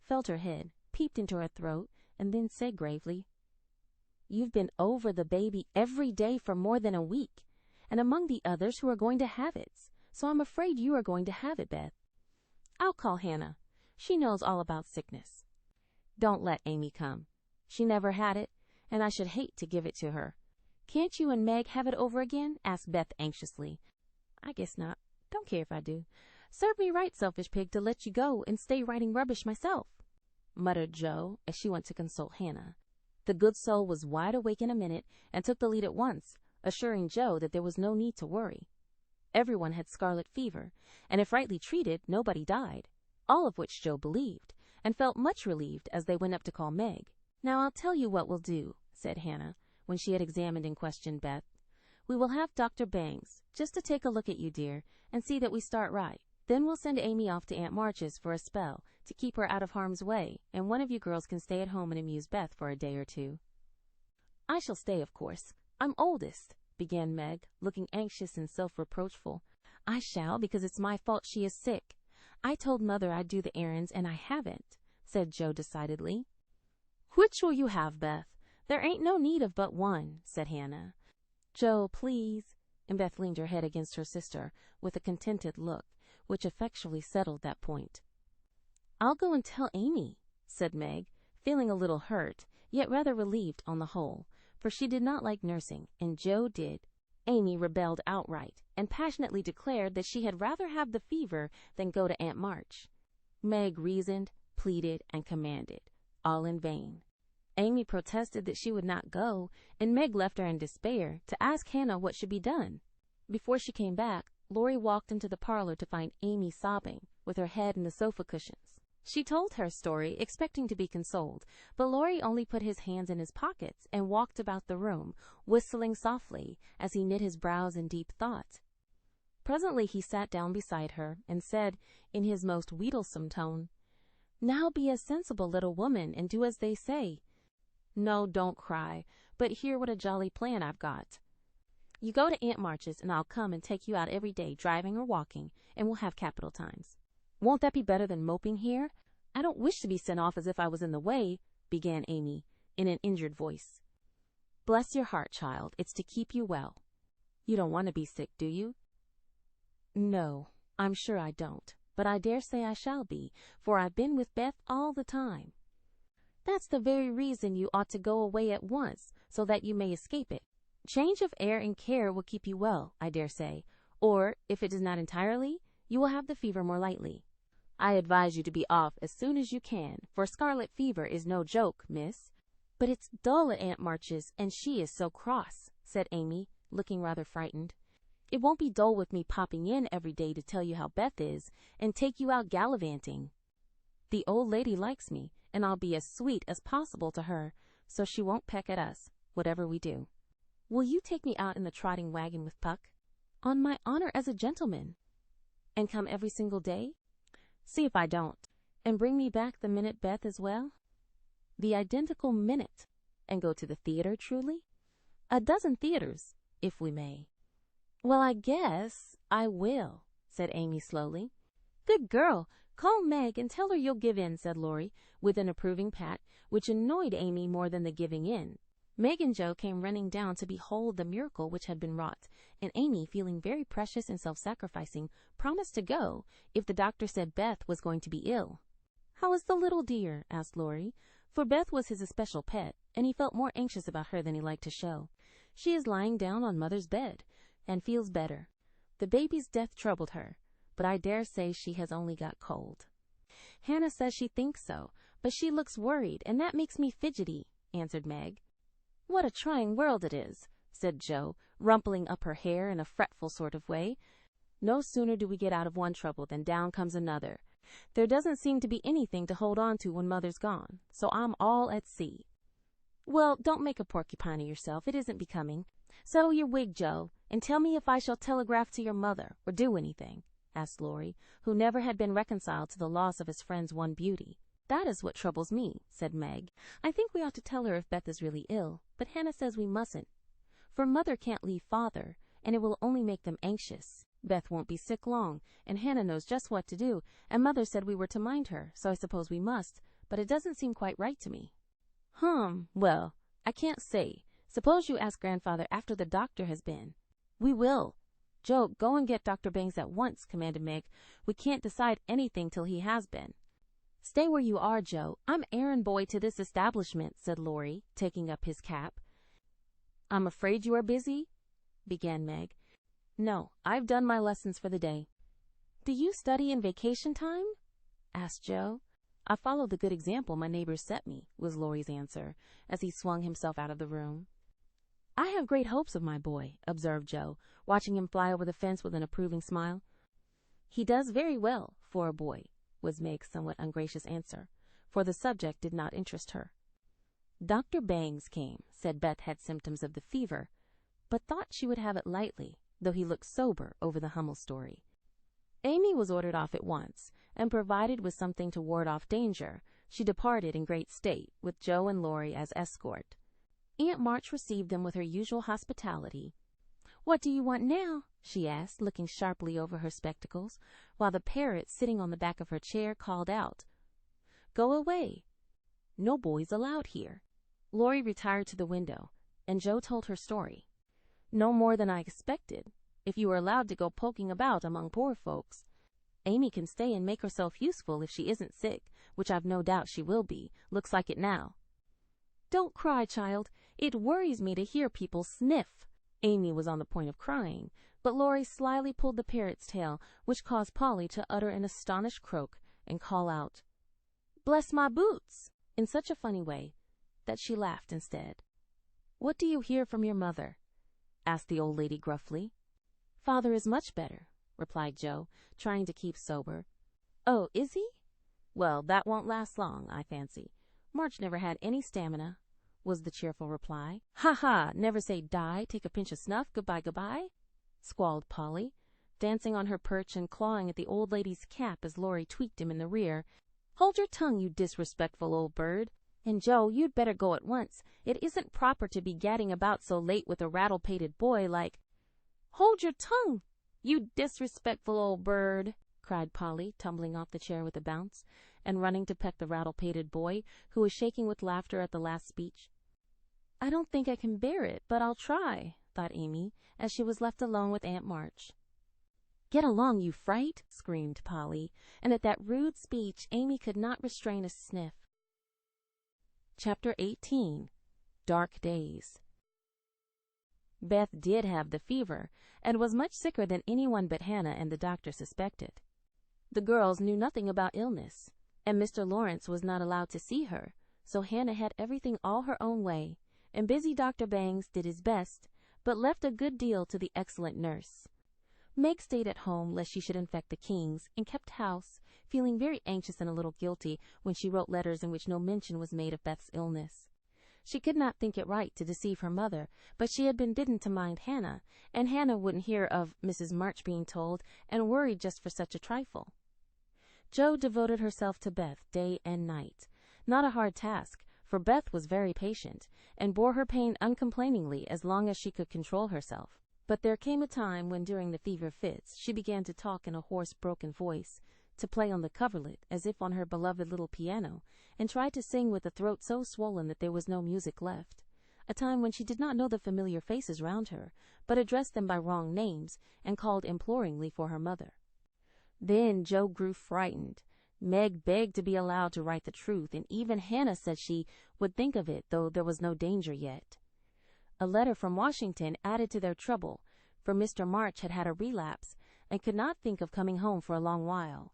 [SPEAKER 1] felt her head, peeped into her throat, and then said gravely, You've been over the baby every day for more than a week, and among the others who are going to have it, so I'm afraid you are going to have it, Beth. I'll call Hannah. She knows all about sickness. Don't let Amy come. She never had it, and I should hate to give it to her. Can't you and Meg have it over again? Asked Beth anxiously. I guess not. Don't care if I do. Serve me right, selfish pig, to let you go and stay writing rubbish myself, muttered Joe as she went to consult Hannah. The good soul was wide awake in a minute and took the lead at once, assuring Joe that there was no need to worry. Everyone had scarlet fever, and if rightly treated, nobody died, all of which Joe believed, and felt much relieved as they went up to call Meg. Now I'll tell you what we'll do, said Hannah, when she had examined and questioned Beth. We will have Dr. Bangs, just to take a look at you, dear, and see that we start right. Then we'll send Amy off to Aunt March's for a spell, to keep her out of harm's way, and one of you girls can stay at home and amuse Beth for a day or two. I shall stay, of course. I'm oldest, began Meg, looking anxious and self-reproachful. I shall, because it's my fault she is sick. I told Mother I'd do the errands, and I haven't, said Joe decidedly. Which will you have, Beth? There ain't no need of but one, said Hannah. Joe, please, and Beth leaned her head against her sister with a contented look, which effectually settled that point. I'll go and tell Amy, said Meg, feeling a little hurt, yet rather relieved on the whole, for she did not like nursing, and Joe did. Amy rebelled outright, and passionately declared that she had rather have the fever than go to Aunt March. Meg reasoned, pleaded, and commanded, all in vain. Amy protested that she would not go, and Meg left her in despair to ask Hannah what should be done. Before she came back, Laurie walked into the parlor to find Amy sobbing, with her head in the sofa cushions. She told her story, expecting to be consoled, but Laurie only put his hands in his pockets and walked about the room, whistling softly as he knit his brows in deep thought. Presently he sat down beside her and said, in his most wheedlesome tone, Now be a sensible little woman and do as they say. No, don't cry, but hear what a jolly plan I've got. You go to Aunt March's, and I'll come and take you out every day, driving or walking, and we'll have capital times. Won't that be better than moping here? I don't wish to be sent off as if I was in the way, began Amy, in an injured voice. Bless your heart, child, it's to keep you well. You don't want to be sick, do you? No, I'm sure I don't, but I dare say I shall be, for I've been with Beth all the time. That's the very reason you ought to go away at once, so that you may escape it. Change of air and care will keep you well, I dare say, or, if it does not entirely, you will have the fever more lightly. I advise you to be off as soon as you can, for scarlet fever is no joke, miss. But it's dull at Aunt March's, and she is so cross, said Amy, looking rather frightened. It won't be dull with me popping in every day to tell you how Beth is, and take you out gallivanting. The old lady likes me, and I'll be as sweet as possible to her, so she won't peck at us, whatever we do. Will you take me out in the trotting wagon with Puck? On my honor as a gentleman. And come every single day? See if I don't. And bring me back the minute Beth as well? The identical minute. And go to the theater, truly? 12 theaters, if we may. Well, I guess I will, said Amy slowly. Good girl. Call Meg and tell her you'll give in, said Laurie, with an approving pat, which annoyed Amy more than the giving in. Meg and Joe came running down to behold the miracle which had been wrought, and Amy, feeling very precious and self-sacrificing, promised to go if the doctor said Beth was going to be ill. How is the little dear? Asked Laurie, for Beth was his especial pet, and he felt more anxious about her than he liked to show. She is lying down on Mother's bed, and feels better. The baby's death troubled her, but I dare say she has only got cold. Hannah says she thinks so, but she looks worried, and that makes me fidgety, answered Meg. What a trying world it is, said Joe, rumpling up her hair in a fretful sort of way. No sooner do we get out of one trouble than down comes another. There doesn't seem to be anything to hold on to when Mother's gone, so I'm all at sea. Well, don't make a porcupine of yourself. It isn't becoming. Settle your wig, Joe, and tell me if I shall telegraph to your mother, or do anything, asked Laurie, who never had been reconciled to the loss of his friend's one beauty. That is what troubles me, said Meg. I think we ought to tell her if Beth is really ill, but Hannah says we mustn't. For Mother can't leave Father, and it will only make them anxious. Beth won't be sick long, and Hannah knows just what to do, and Mother said we were to mind her, so I suppose we must, but it doesn't seem quite right to me. Well, I can't say. Suppose you ask Grandfather after the doctor has been. We will. Joe, go and get Dr. Bangs at once, commanded Meg. We can't decide anything till he has been. Stay where you are, Joe. I'm errand boy to this establishment, said Laurie, taking up his cap. I'm afraid you are busy, began Meg. No, I've done my lessons for the day. Do you study in vacation time? Asked Joe. I follow the good example my neighbors set me, was Laurie's answer, as he swung himself out of the room. I have great hopes of my boy, observed Joe, watching him fly over the fence with an approving smile. He does very well for a boy, was Meg's somewhat ungracious answer, for the subject did not interest her. Dr. Bangs came, said Beth had symptoms of the fever, but thought she would have it lightly, though he looked sober over the Hummel story. Amy was ordered off at once, and provided with something to ward off danger, she departed in great state, with Joe and Laurie as escort. Aunt March received them with her usual hospitality. What do you want now? She asked, looking sharply over her spectacles, while the parrot, sitting on the back of her chair, called out, Go away. No boys allowed here. Laurie retired to the window, and Joe told her story. No more than I expected, if you were allowed to go poking about among poor folks. Amy can stay and make herself useful if she isn't sick, which I've no doubt she will be. Looks like it now. Don't cry, child. It worries me to hear people sniff. Amy was on the point of crying, but Laurie slyly pulled the parrot's tail, which caused Polly to utter an astonished croak and call out, Bless my boots, in such a funny way that she laughed instead. What do you hear from your mother? Asked the old lady gruffly. Father is much better, replied Joe, trying to keep sober. Oh, is he? Well, that won't last long, I fancy. March never had any stamina, was the cheerful reply. Ha ha, never say die, take a pinch of snuff, goodbye, goodbye, squalled Polly, dancing on her perch and clawing at the old lady's cap as Laurie tweaked him in the rear. Hold your tongue, you disrespectful old bird. And Joe, you'd better go at once. It isn't proper to be gadding about so late with a rattle-pated boy like— Hold your tongue, you disrespectful old bird, cried Polly, tumbling off the chair with a bounce, and running to peck the rattle-pated boy, who was shaking with laughter at the last speech. I don't think I can bear it, but I'll try, thought Amy, as she was left alone with Aunt March. Get along, you fright, screamed Polly, and at that rude speech Amy could not restrain a sniff. Chapter 18. Dark Days. Beth did have the fever, and was much sicker than anyone but Hannah and the doctor suspected. The girls knew nothing about illness, and Mr. Laurence was not allowed to see her, so Hannah had everything all her own way, and busy Dr. Bangs did his best, but left a good deal to the excellent nurse. Meg stayed at home lest she should infect the Kings, and kept house, feeling very anxious and a little guilty when she wrote letters in which no mention was made of Beth's illness. She could not think it right to deceive her mother, but she had been bidden to mind Hannah, and Hannah wouldn't hear of Mrs. March being told, and worried just for such a trifle. Jo devoted herself to Beth day and night. Not a hard task, for Beth was very patient, and bore her pain uncomplainingly as long as she could control herself. But there came a time when during the fever fits she began to talk in a hoarse, broken voice, to play on the coverlet as if on her beloved little piano, and tried to sing with a throat so swollen that there was no music left. A time when she did not know the familiar faces round her, but addressed them by wrong names, and called imploringly for her mother. Then Jo grew frightened. Meg begged to be allowed to write the truth, and even Hannah said she would think of it, though there was no danger yet. A letter from Washington added to their trouble, for Mr. March had had a relapse, and could not think of coming home for a long while.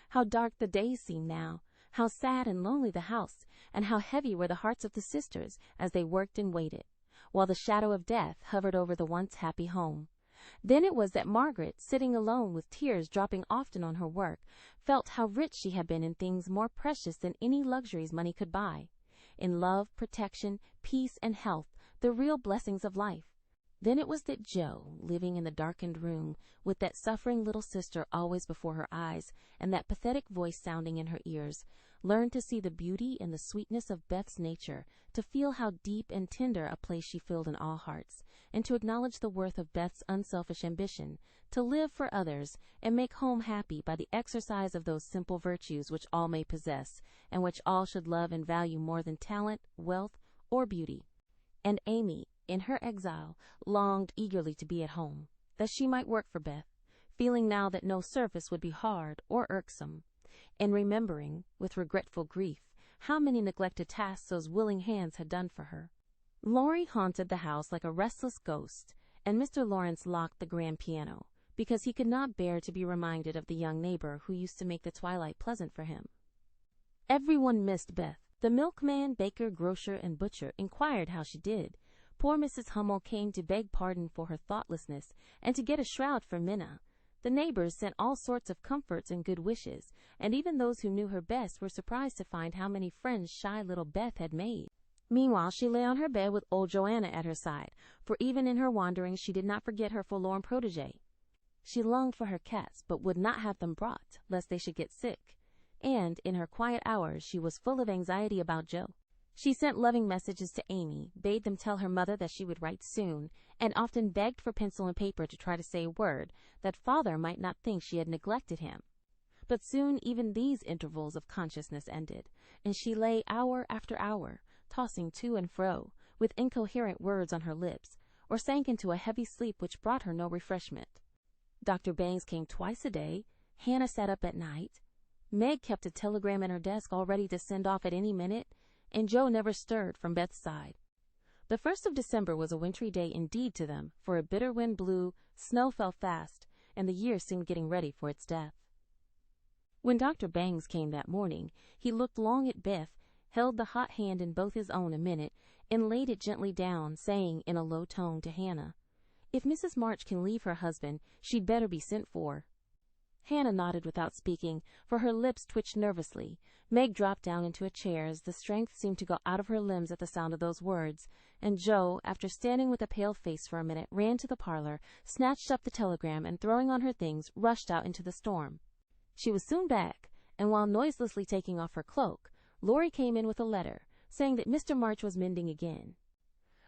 [SPEAKER 1] How dark the days seemed now, how sad and lonely the house, and how heavy were the hearts of the sisters as they worked and waited, while the shadow of death hovered over the once happy home. Then it was that Margaret, sitting alone with tears dropping often on her work, felt how rich she had been in things more precious than any luxuries money could buy, in love, protection, peace, and health, the real blessings of life. Then it was that Jo, living in the darkened room, with that suffering little sister always before her eyes, and that pathetic voice sounding in her ears, learned to see the beauty and the sweetness of Beth's nature, to feel how deep and tender a place she filled in all hearts, and to acknowledge the worth of Beth's unselfish ambition, to live for others, and make home happy by the exercise of those simple virtues which all may possess, and which all should love and value more than talent, wealth, or beauty. And Amy, in her exile, longed eagerly to be at home, that she might work for Beth, feeling now that no service would be hard or irksome, and remembering, with regretful grief, how many neglected tasks those willing hands had done for her. Laurie haunted the house like a restless ghost, and Mr. Laurence locked the grand piano, because he could not bear to be reminded of the young neighbor who used to make the twilight pleasant for him. Everyone missed Beth. The milkman, baker, grocer, and butcher inquired how she did. Poor Mrs. Hummel came to beg pardon for her thoughtlessness, and to get a shroud for Minna. The neighbors sent all sorts of comforts and good wishes, and even those who knew her best were surprised to find how many friends shy little Beth had made. Meanwhile, she lay on her bed with old Joanna at her side, for even in her wanderings she did not forget her forlorn protégé. She longed for her cats, but would not have them brought, lest they should get sick. And, in her quiet hours, she was full of anxiety about Jo. She sent loving messages to Amy, bade them tell her mother that she would write soon, and often begged for pencil and paper to try to say a word, that father might not think she had neglected him. But soon even these intervals of consciousness ended, and she lay hour after hour, tossing to and fro, with incoherent words on her lips, or sank into a heavy sleep which brought her no refreshment. Dr. Bangs came twice a day. Hannah sat up at night. Meg kept a telegram in her desk all ready to send off at any minute, and Jo never stirred from Beth's side. The 1st of December was a wintry day indeed to them, for a bitter wind blew, snow fell fast, and the year seemed getting ready for its death. When Dr. Bangs came that morning, he looked long at Beth, held the hot hand in both his own a minute, and laid it gently down, saying in a low tone to Hannah, "If Mrs. March can leave her husband, she'd better be sent for." Hannah nodded without speaking, for her lips twitched nervously. Meg dropped down into a chair as the strength seemed to go out of her limbs at the sound of those words, and Jo, after standing with a pale face for a minute, ran to the parlor, snatched up the telegram, and throwing on her things, rushed out into the storm. She was soon back, and while noiselessly taking off her cloak, Laurie came in with a letter, saying that Mr. March was mending again.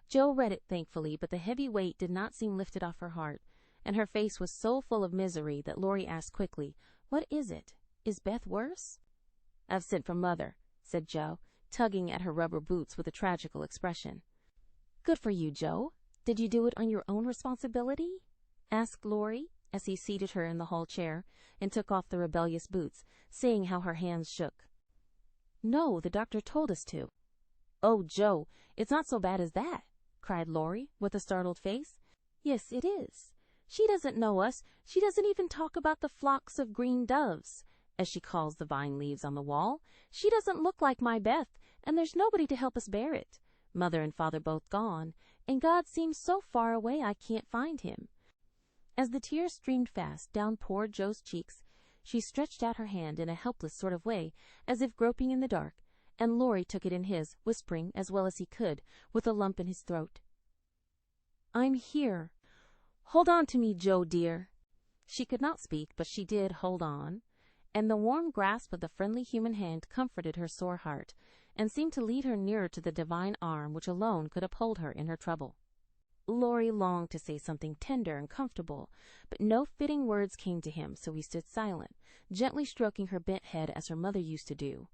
[SPEAKER 1] Jo read it thankfully, but the heavy weight did not seem lifted off her heart, and her face was so full of misery that Laurie asked quickly, "What is it? Is Beth worse?" "I've sent for Mother," said Jo, tugging at her rubber boots with a tragical expression. "Good for you, Jo. Did you do it on your own responsibility?" asked Laurie, as he seated her in the hall chair and took off the rebellious boots, seeing how her hands shook. "No, the doctor told us to." "Oh, Jo, it's not so bad as that," cried Laurie, with a startled face. "Yes, it is. She doesn't know us. She doesn't even talk about the flocks of green doves, as she calls the vine leaves on the wall. She doesn't look like my Beth, and there's nobody to help us bear it. Mother and Father both gone, and God seems so far away I can't find him." As the tears streamed fast down poor Jo's cheeks, she stretched out her hand in a helpless sort of way, as if groping in the dark, and Laurie took it in his, whispering as well as he could, with a lump in his throat. "I'm here. Hold on to me, Joe dear." She could not speak, but she did hold on, and the warm grasp of the friendly human hand comforted her sore heart, and seemed to lead her nearer to the divine arm which alone could uphold her in her trouble. Laurie longed to say something tender and comfortable, but no fitting words came to him, so he stood silent, gently stroking her bent head as her mother used to do.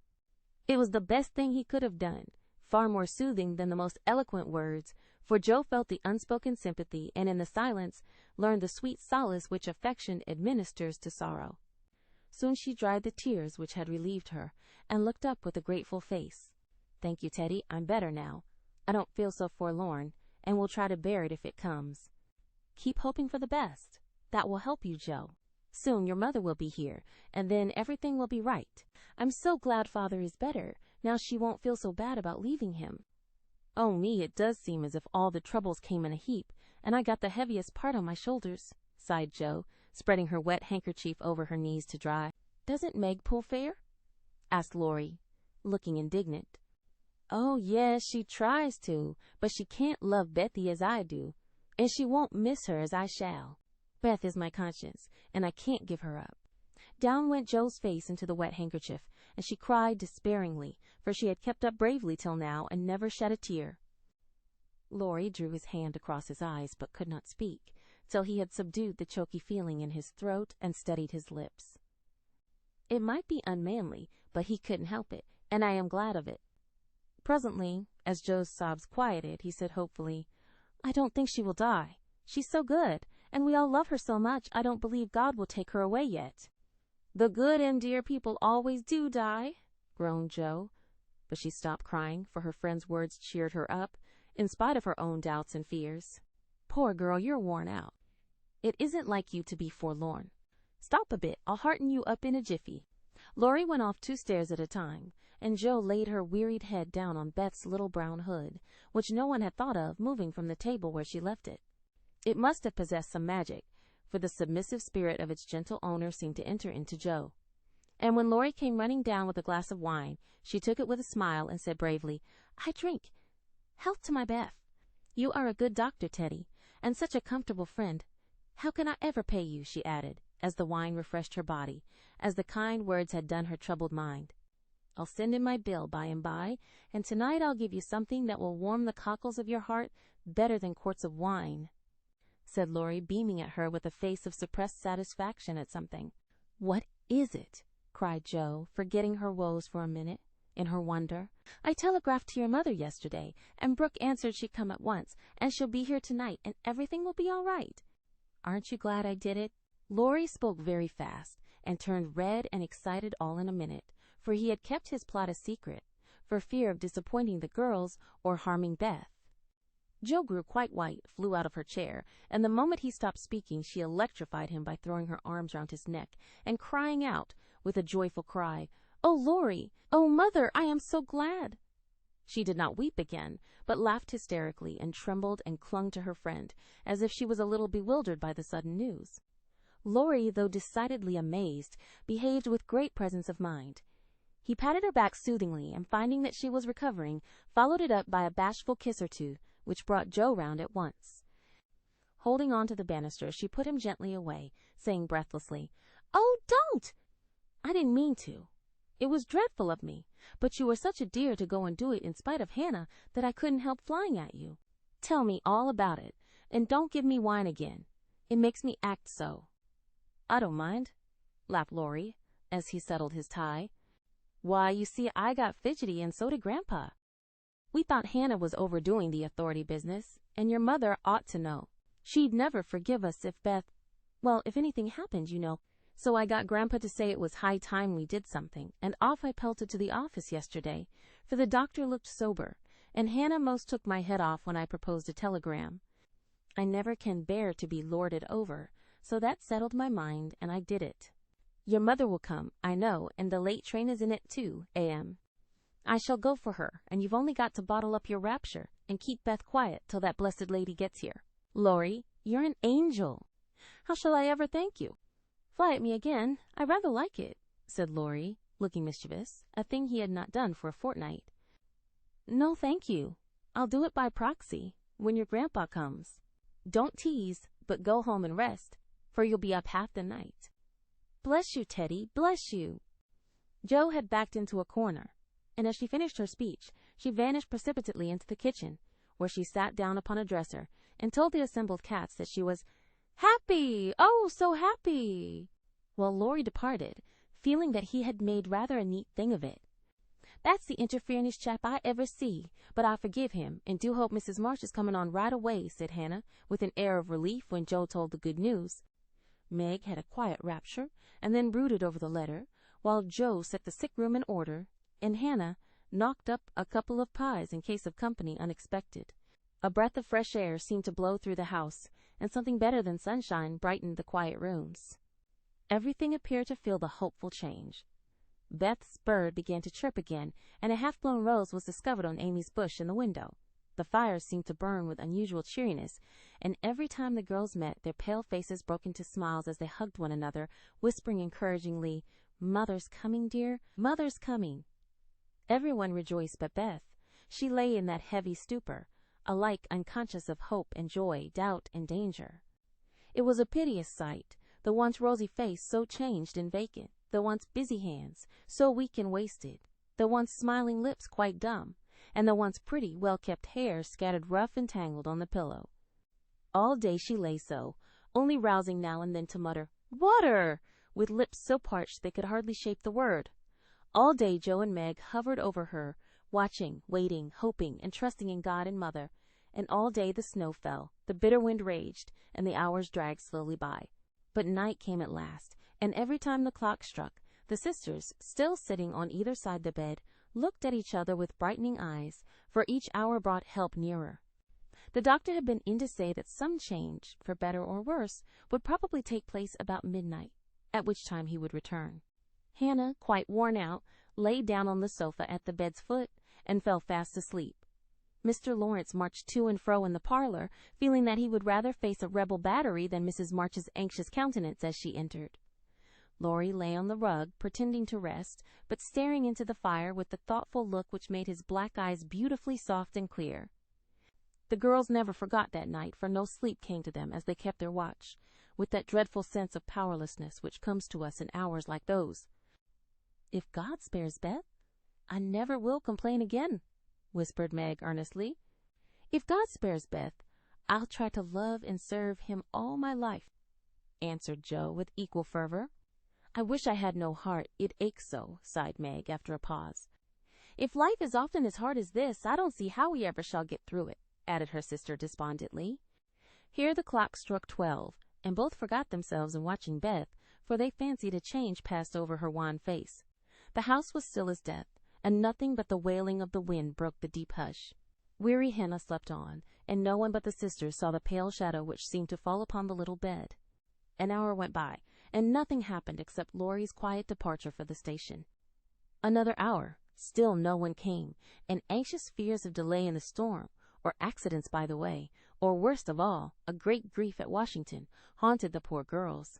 [SPEAKER 1] It was the best thing he could have done, far more soothing than the most eloquent words, for Joe felt the unspoken sympathy, and in the silence learned the sweet solace which affection administers to sorrow. Soon she dried the tears which had relieved her, and looked up with a grateful face. "Thank you, Teddy, I'm better now. I don't feel so forlorn, and will try to bear it if it comes. Keep hoping for the best. That will help you, Joe. Soon your mother will be here, and then everything will be right. I'm so glad Father is better. Now she won't feel so bad about leaving him." "Oh, me, it does seem as if all the troubles came in a heap, and I got the heaviest part on my shoulders," sighed Joe, spreading her wet handkerchief over her knees to dry. "Doesn't Meg pull fair?" asked Laurie, looking indignant. "Oh, yes, she tries to, but she can't love Bethy as I do, and she won't miss her as I shall. Beth is my conscience, and I can't give her up." Down went Joe's face into the wet handkerchief, and she cried despairingly, for she had kept up bravely till now and never shed a tear. Laurie drew his hand across his eyes, but could not speak, till he had subdued the choky feeling in his throat and steadied his lips. It might be unmanly, but he couldn't help it, and I am glad of it. Presently, as Joe's sobs quieted, he said hopefully, "I don't think she will die. She's so good, and we all love her so much I don't believe God will take her away yet." "The good and dear people always do die," groaned Joe, but she stopped crying, for her friend's words cheered her up, in spite of her own doubts and fears. "Poor girl, you're worn out. It isn't like you to be forlorn. Stop a bit, I'll hearten you up in a jiffy." Laurie went off 2 stairs at a time, and Joe laid her wearied head down on Beth's little brown hood, which no one had thought of moving from the table where she left it. It must have possessed some magic, for the submissive spirit of its gentle owner seemed to enter into Joe. And when Laurie came running down with a glass of wine, she took it with a smile and said bravely, "I drink. Health to my Beth. You are a good doctor, Teddy, and such a comfortable friend. How can I ever pay you?" she added, as the wine refreshed her body, as the kind words had done her troubled mind. "I'll send in my bill by and by, and tonight I'll give you something that will warm the cockles of your heart better than quarts of wine," said Laurie, beaming at her with a face of suppressed satisfaction at something. "What is it?" cried Joe, forgetting her woes for a minute, in her wonder. "I telegraphed to your mother yesterday, and Brooke answered she'd come at once, and she'll be here tonight, and everything will be all right. Aren't you glad I did it?" Laurie spoke very fast, and turned red and excited all in a minute, for he had kept his plot a secret, for fear of disappointing the girls or harming Beth. Joe grew quite white, flew out of her chair, and the moment he stopped speaking she electrified him by throwing her arms round his neck and crying out, with a joyful cry, "Oh, Laurie! Oh, Mother, I am so glad!" She did not weep again, but laughed hysterically and trembled and clung to her friend, as if she was a little bewildered by the sudden news. Laurie, though decidedly amazed, behaved with great presence of mind. He patted her back soothingly, and finding that she was recovering, followed it up by a bashful kiss or two, which brought Joe round at once. Holding on to the banister, she put him gently away, saying breathlessly, "Oh, don't! I didn't mean to. It was dreadful of me, but you were such a dear to go and do it in spite of Hannah that I couldn't help flying at you. Tell me all about it, and don't give me wine again. It makes me act so." "I don't mind," laughed Laurie, as he settled his tie. "Why, you see, I got fidgety, and so did Grandpa. We thought Hannah was overdoing the authority business, and your mother ought to know. She'd never forgive us if if anything happened, you know. So I got Grandpa to say it was high time we did something, and off I pelted to the office yesterday, for the doctor looked sober, and Hannah most took my head off when I proposed a telegram. I never can bear to be lorded over, so that settled my mind, and I did it. Your mother will come, I know, and the late train is in at 2 a.m. I shall go for her, and you've only got to bottle up your rapture and keep Beth quiet till that blessed lady gets here. Laurie, you're an angel. How shall I ever thank you?" "Fly at me again. I rather like it," said Laurie, looking mischievous, a thing he had not done for a fortnight. "No, thank you. I'll do it by proxy, when your grandpa comes. Don't tease, but go home and rest, for you'll be up half the night." "Bless you, Teddy, bless you." Jo had backed into a corner, and as she finished her speech, she vanished precipitately into the kitchen, where she sat down upon a dresser and told the assembled cats that she was happy, oh, so happy, while Laurie departed, feeling that he had made rather a neat thing of it. "That's the interferingest chap I ever see, but I forgive him, and do hope Mrs. Marsh is coming on right away," said Hannah, with an air of relief when Jo told the good news. Meg had a quiet rapture, and then brooded over the letter, while Jo set the sick room in order, and Hannah knocked up a couple of pies in case of company unexpected. A breath of fresh air seemed to blow through the house, and something better than sunshine brightened the quiet rooms. Everything appeared to feel the hopeful change. Beth's bird began to chirp again, and a half-blown rose was discovered on Amy's bush in the window. The fires seemed to burn with unusual cheeriness, and every time the girls met, their pale faces broke into smiles as they hugged one another, whispering encouragingly, "Mother's coming, dear, Mother's coming." Everyone rejoiced but Beth. She lay in that heavy stupor, alike unconscious of hope and joy, doubt and danger. It was a piteous sight, the once rosy face so changed and vacant, the once busy hands so weak and wasted, the once smiling lips quite dumb, and the once pretty, well-kept hair scattered rough and tangled on the pillow. All day she lay so, only rousing now and then to mutter, "Water!" with lips so parched they could hardly shape the word. All day Jo and Meg hovered over her, watching, waiting, hoping, and trusting in God and Mother, and all day the snow fell, the bitter wind raged, and the hours dragged slowly by. But night came at last, and every time the clock struck, the sisters, still sitting on either side the bed, looked at each other with brightening eyes, for each hour brought help nearer. The doctor had been in to say that some change, for better or worse, would probably take place about midnight, at which time he would return. Hannah, quite worn out, lay down on the sofa at the bed's foot and fell fast asleep. Mr. Laurence marched to and fro in the parlor, feeling that he would rather face a rebel battery than Mrs. March's anxious countenance as she entered. Laurie lay on the rug, pretending to rest, but staring into the fire with the thoughtful look which made his black eyes beautifully soft and clear. The girls never forgot that night, for no sleep came to them as they kept their watch, with that dreadful sense of powerlessness which comes to us in hours like those. "If God spares Beth, I never will complain again," whispered Meg earnestly. "If God spares Beth, I'll try to love and serve him all my life," answered Jo with equal fervor. "I wish I had no heart, it aches so," sighed Meg after a pause. "If life is often as hard as this, I don't see how we ever shall get through it," added her sister despondently. Here the clock struck 12, and both forgot themselves in watching Beth, for they fancied a change passed over her wan face. The house was still as death, and nothing but the wailing of the wind broke the deep hush. Weary Hannah slept on, and no one but the sisters saw the pale shadow which seemed to fall upon the little bed. An hour went by, and nothing happened except Laurie's quiet departure for the station. Another hour, still no one came, and anxious fears of delay in the storm, or accidents by the way, or worst of all, a great grief at Washington, haunted the poor girls.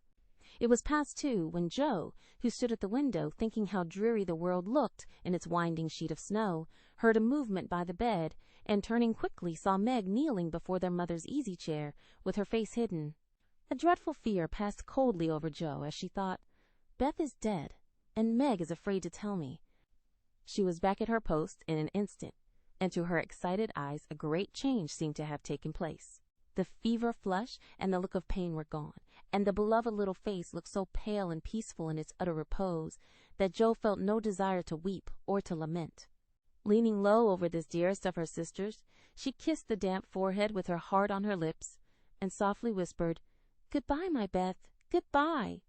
[SPEAKER 1] It was past 2 when Jo, who stood at the window thinking how dreary the world looked in its winding sheet of snow, heard a movement by the bed, and turning quickly saw Meg kneeling before their mother's easy-chair, with her face hidden. A dreadful fear passed coldly over Jo as she thought, "Beth is dead, and Meg is afraid to tell me." She was back at her post in an instant, and to her excited eyes a great change seemed to have taken place. The fever flush and the look of pain were gone, and the beloved little face looked so pale and peaceful in its utter repose that Jo felt no desire to weep or to lament. Leaning low over this dearest of her sisters, she kissed the damp forehead with her heart on her lips, and softly whispered, "Goodbye, my Beth, goodbye."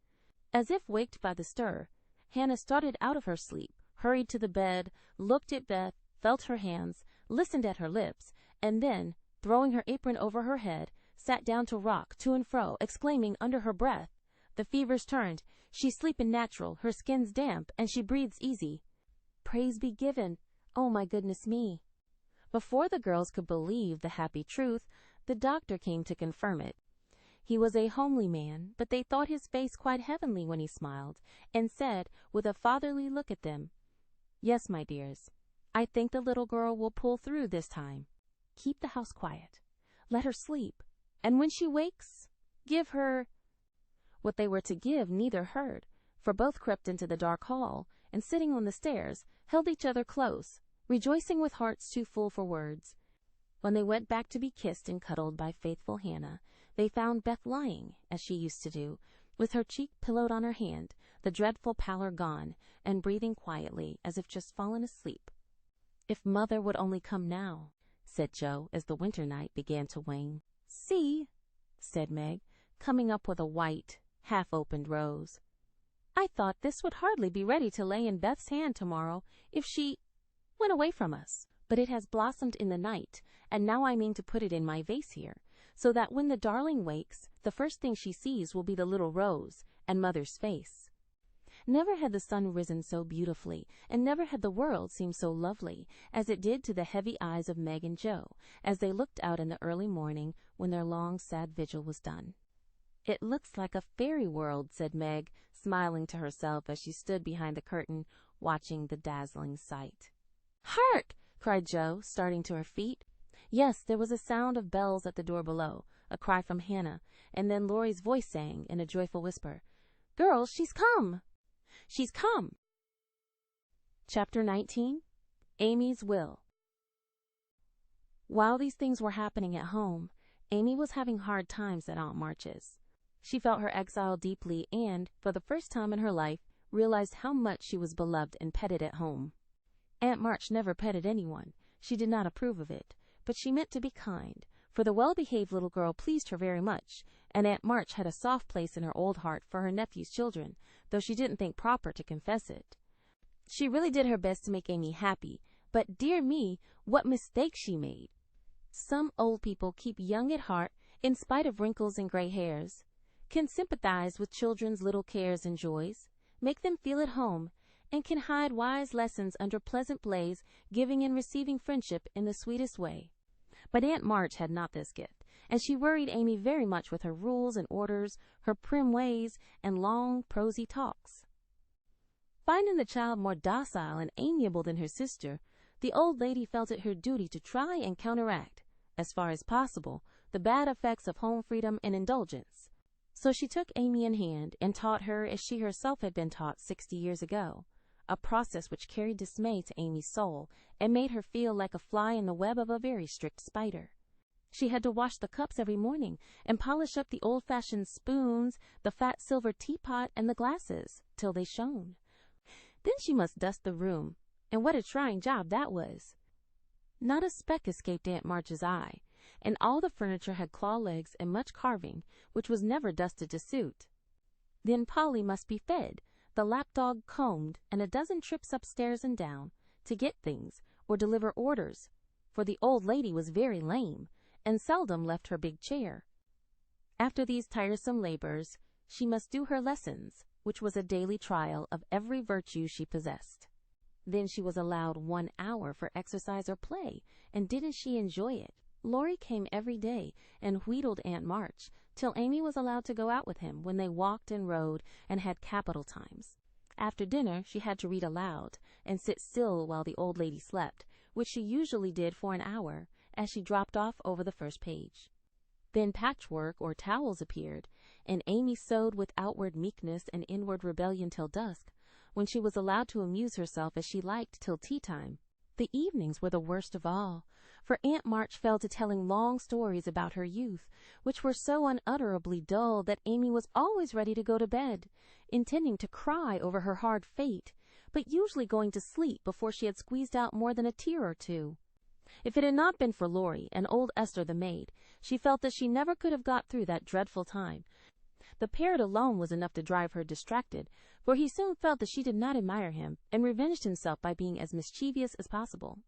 [SPEAKER 1] As if waked by the stir, Hannah started out of her sleep, hurried to the bed, looked at Beth, felt her hands, listened at her lips, and then, throwing her apron over her head, sat down to rock to and fro, exclaiming under her breath, "The fever's turned, she's sleepin' natural, her skin's damp, and she breathes easy. Praise be given, oh my goodness me." Before the girls could believe the happy truth, the doctor came to confirm it. He was a homely man, but they thought his face quite heavenly when he smiled, and said, with a fatherly look at them, "Yes, my dears, I think the little girl will pull through this time. Keep the house quiet. Let her sleep, and when she wakes, give her—" What they were to give neither heard, for both crept into the dark hall, and sitting on the stairs, held each other close, rejoicing with hearts too full for words. When they went back to be kissed and cuddled by faithful Hannah, they found Beth lying, as she used to do, with her cheek pillowed on her hand, the dreadful pallor gone, and breathing quietly as if just fallen asleep. "If Mother would only come now," said Joe, as the winter night began to wane. "See," said Meg, coming up with a white, half-opened rose. "I thought this would hardly be ready to lay in Beth's hand tomorrow if she went away from us. But it has blossomed in the night, and now I mean to put it in my vase here, so that when the darling wakes, the first thing she sees will be the little rose and Mother's face." Never had the sun risen so beautifully, and never had the world seemed so lovely, as it did to the heavy eyes of Meg and Joe, as they looked out in the early morning when their long, sad vigil was done. "It looks like a fairy world," said Meg, smiling to herself as she stood behind the curtain, watching the dazzling sight. "Hark!" cried Joe, starting to her feet. Yes, there was a sound of bells at the door below, a cry from Hannah, and then Laurie's voice sang in a joyful whisper, "Girls, she's come! She's come!" Chapter 19. Amy's Will. While these things were happening at home, Amy was having hard times at Aunt March's. She felt her exile deeply and, for the first time in her life, realized how much she was beloved and petted at home. Aunt March never petted anyone. She did not approve of it, but she meant to be kind, for the well-behaved little girl pleased her very much, and Aunt March had a soft place in her old heart for her nephew's children, though she didn't think proper to confess it. She really did her best to make Amy happy, but dear me, what mistakes she made! Some old people keep young at heart in spite of wrinkles and gray hairs, can sympathize with children's little cares and joys, make them feel at home, and can hide wise lessons under pleasant blaze, giving and receiving friendship in the sweetest way. But Aunt March had not this gift, and she worried Amy very much with her rules and orders, her prim ways, and long, prosy talks. Finding the child more docile and amiable than her sister, the old lady felt it her duty to try and counteract, as far as possible, the bad effects of home freedom and indulgence. So she took Amy in hand and taught her as she herself had been taught 60 years ago, a process which carried dismay to Amy's soul and made her feel like a fly in the web of a very strict spider. She had to wash the cups every morning and polish up the old-fashioned spoons, the fat silver teapot, and the glasses, till they shone. Then she must dust the room, and what a trying job that was! Not a speck escaped Aunt March's eye, and all the furniture had claw legs and much carving, which was never dusted to suit. Then Polly must be fed, the lapdog combed, and a dozen trips upstairs and down, to get things, or deliver orders, for the old lady was very lame, and seldom left her big chair. After these tiresome labors, she must do her lessons, which was a daily trial of every virtue she possessed. Then she was allowed 1 hour for exercise or play, and didn't she enjoy it? Laurie came every day and wheedled Aunt March, till Amy was allowed to go out with him when they walked and rode and had capital times. After dinner she had to read aloud and sit still while the old lady slept, which she usually did for an hour, as she dropped off over the first page. Then patchwork or towels appeared, and Amy sewed with outward meekness and inward rebellion till dusk, when she was allowed to amuse herself as she liked till tea-time. The evenings were the worst of all, for Aunt March fell to telling long stories about her youth, which were so unutterably dull that Amy was always ready to go to bed, intending to cry over her hard fate, but usually going to sleep before she had squeezed out more than a tear or two. If it had not been for Laurie and old Esther the maid, she felt that she never could have got through that dreadful time. The parrot alone was enough to drive her distracted, for he soon felt that she did not admire him, and revenged himself by being as mischievous as possible.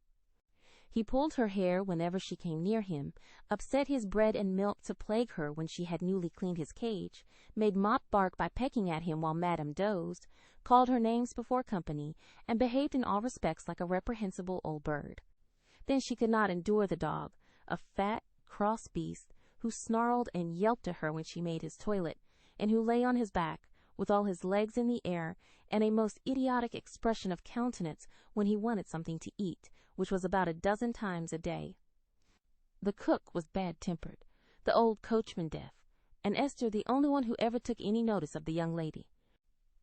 [SPEAKER 1] He pulled her hair whenever she came near him, upset his bread and milk to plague her when she had newly cleaned his cage, made Mop bark by pecking at him while Madame dozed, called her names before company, and behaved in all respects like a reprehensible old bird. Then she could not endure the dog, a fat, cross beast, who snarled and yelped at her when she made his toilet, and who lay on his back, with all his legs in the air, and a most idiotic expression of countenance when he wanted something to eat, which was about 12 times a day. The cook was bad-tempered, the old coachman deaf, and Esther the only one who ever took any notice of the young lady.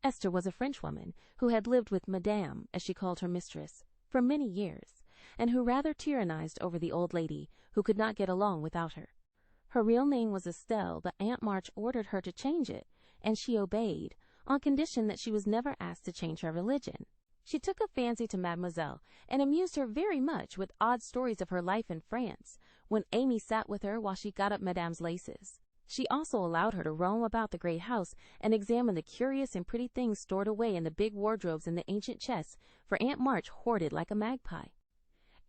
[SPEAKER 1] Esther was a Frenchwoman who had lived with Madame, as she called her mistress, for many years, and who rather tyrannized over the old lady, who could not get along without her. Her real name was Estelle, but Aunt March ordered her to change it, and she obeyed, on condition that she was never asked to change her religion. She took a fancy to Mademoiselle, and amused her very much with odd stories of her life in France, when Amy sat with her while she got up Madame's laces. She also allowed her to roam about the great house and examine the curious and pretty things stored away in the big wardrobes and the ancient chests, for Aunt March hoarded like a magpie.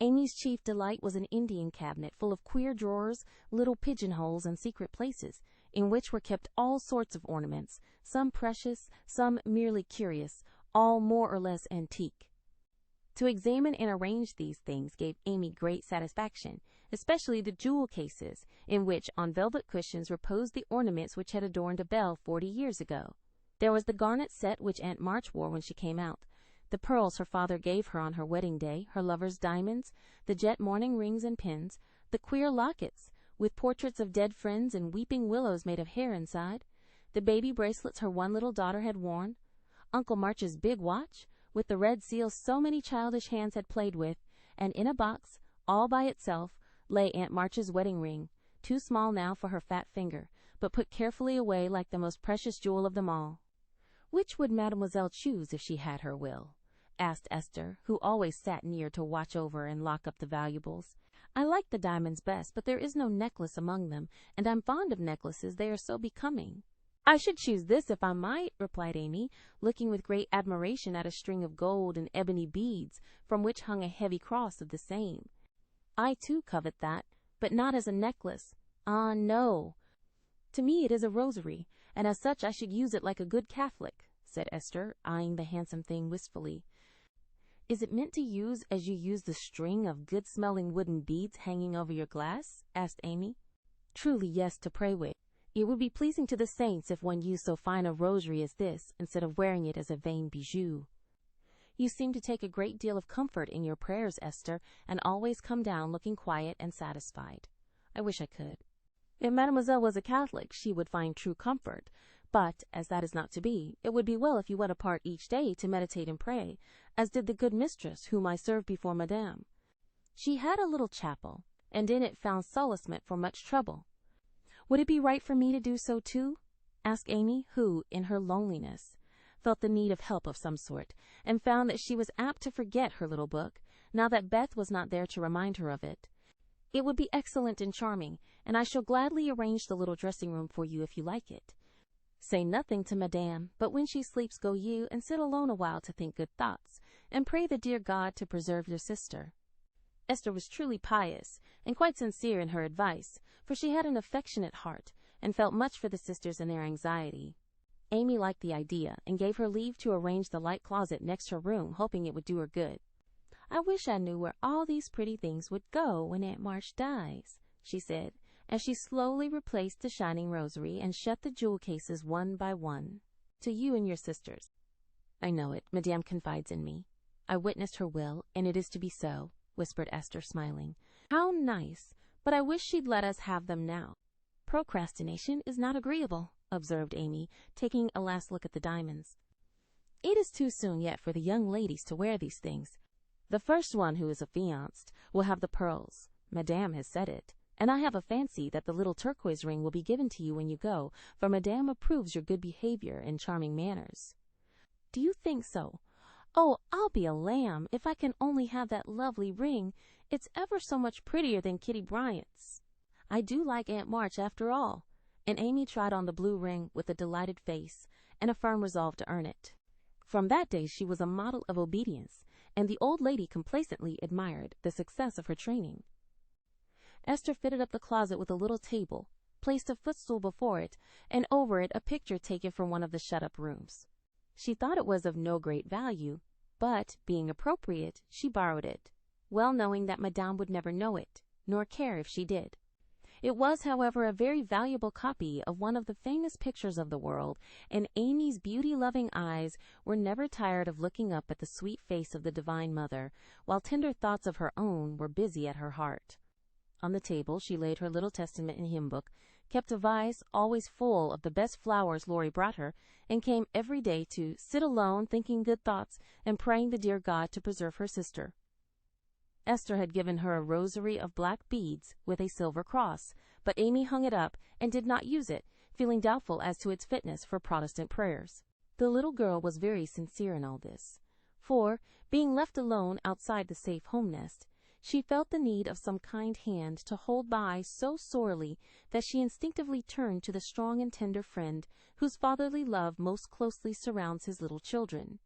[SPEAKER 1] Amy's chief delight was an Indian cabinet full of queer drawers, little pigeonholes, and secret places, in which were kept all sorts of ornaments, some precious, some merely curious, all more or less antique. To examine and arrange these things gave Amy great satisfaction, especially the jewel cases, in which on velvet cushions reposed the ornaments which had adorned a belle 40 years ago. There was the garnet set which Aunt March wore when she came out, the pearls her father gave her on her wedding day, her lover's diamonds, the jet mourning rings and pins, the queer lockets, with portraits of dead friends and weeping willows made of hair inside, the baby bracelets her one little daughter had worn, Uncle March's big watch, with the red seals so many childish hands had played with, and in a box, all by itself, lay Aunt March's wedding ring, too small now for her fat finger, but put carefully away like the most precious jewel of them all. "Which would Mademoiselle choose if she had her will?" asked Esther, who always sat near to watch over and lock up the valuables. "I like the diamonds best, but there is no necklace among them, and I'm fond of necklaces, they are so becoming." "I should choose this if I might," replied Amy, looking with great admiration at a string of gold and ebony beads, from which hung a heavy cross of the same. "I too covet that, but not as a necklace. Ah, no. To me it is a rosary, and as such I should use it like a good Catholic," said Esther, eyeing the handsome thing wistfully. "Is it meant to use as you use the string of good-smelling wooden beads hanging over your glass?" asked Amy. "Truly, yes, to pray with. It would be pleasing to the saints if one used so fine a rosary as this, instead of wearing it as a vain bijou." "You seem to take a great deal of comfort in your prayers, Esther, and always come down looking quiet and satisfied. I wish I could. If Mademoiselle was a Catholic, she would find true comfort. But, as that is not to be, it would be well if you went apart each day to meditate and pray, as did the good mistress whom I served before Madame. She had a little chapel, and in it found solacement for much trouble. Would it be right for me to do so too?" asked Amy, who, in her loneliness, felt the need of help of some sort, and found that she was apt to forget her little book, now that Beth was not there to remind her of it. "It would be excellent and charming, and I shall gladly arrange the little dressing-room for you if you like it. Say nothing to Madame, but when she sleeps go you and sit alone a while to think good thoughts, and pray the dear God to preserve your sister." Esther was truly pious, and quite sincere in her advice, for she had an affectionate heart, and felt much for the sisters in their anxiety. Amy liked the idea, and gave her leave to arrange the light closet next her room, hoping it would do her good. "I wish I knew where all these pretty things would go when Aunt March dies," she said, as she slowly replaced the shining rosary and shut the jewel cases one by one. "To you and your sisters." "I know it. Madame confides in me. I witnessed her will, and it is to be so," whispered Esther, smiling. "How nice! But I wish she'd let us have them now." "Procrastination is not agreeable," observed Amy, taking a last look at the diamonds. "It is too soon yet for the young ladies to wear these things. The first one who is affianced will have the pearls. Madame has said it. And I have a fancy that the little turquoise ring will be given to you when you go, for Madame approves your good behavior and charming manners." "Do you think so? Oh, I'll be a lamb if I can only have that lovely ring. It's ever so much prettier than Kitty Bryant's. I do like Aunt March after all." And Amy tried on the blue ring with a delighted face and a firm resolve to earn it. From that day she was a model of obedience, and the old lady complacently admired the success of her training. Esther fitted up the closet with a little table, placed a footstool before it, and over it a picture taken from one of the shut-up rooms. She thought it was of no great value, but, being appropriate, she borrowed it, well knowing that Madame would never know it, nor care if she did. It was, however, a very valuable copy of one of the famous pictures of the world, and Amy's beauty-loving eyes were never tired of looking up at the sweet face of the Divine Mother, while tender thoughts of her own were busy at her heart. On the table she laid her little Testament and hymn book, kept a vase always full of the best flowers Laurie brought her, and came every day to sit alone thinking good thoughts and praying the dear God to preserve her sister. Esther had given her a rosary of black beads with a silver cross, but Amy hung it up and did not use it, feeling doubtful as to its fitness for Protestant prayers. The little girl was very sincere in all this, for, being left alone outside the safe home nest, she felt the need of some kind hand to hold by so sorely that she instinctively turned to the strong and tender friend whose fatherly love most closely surrounds his little children.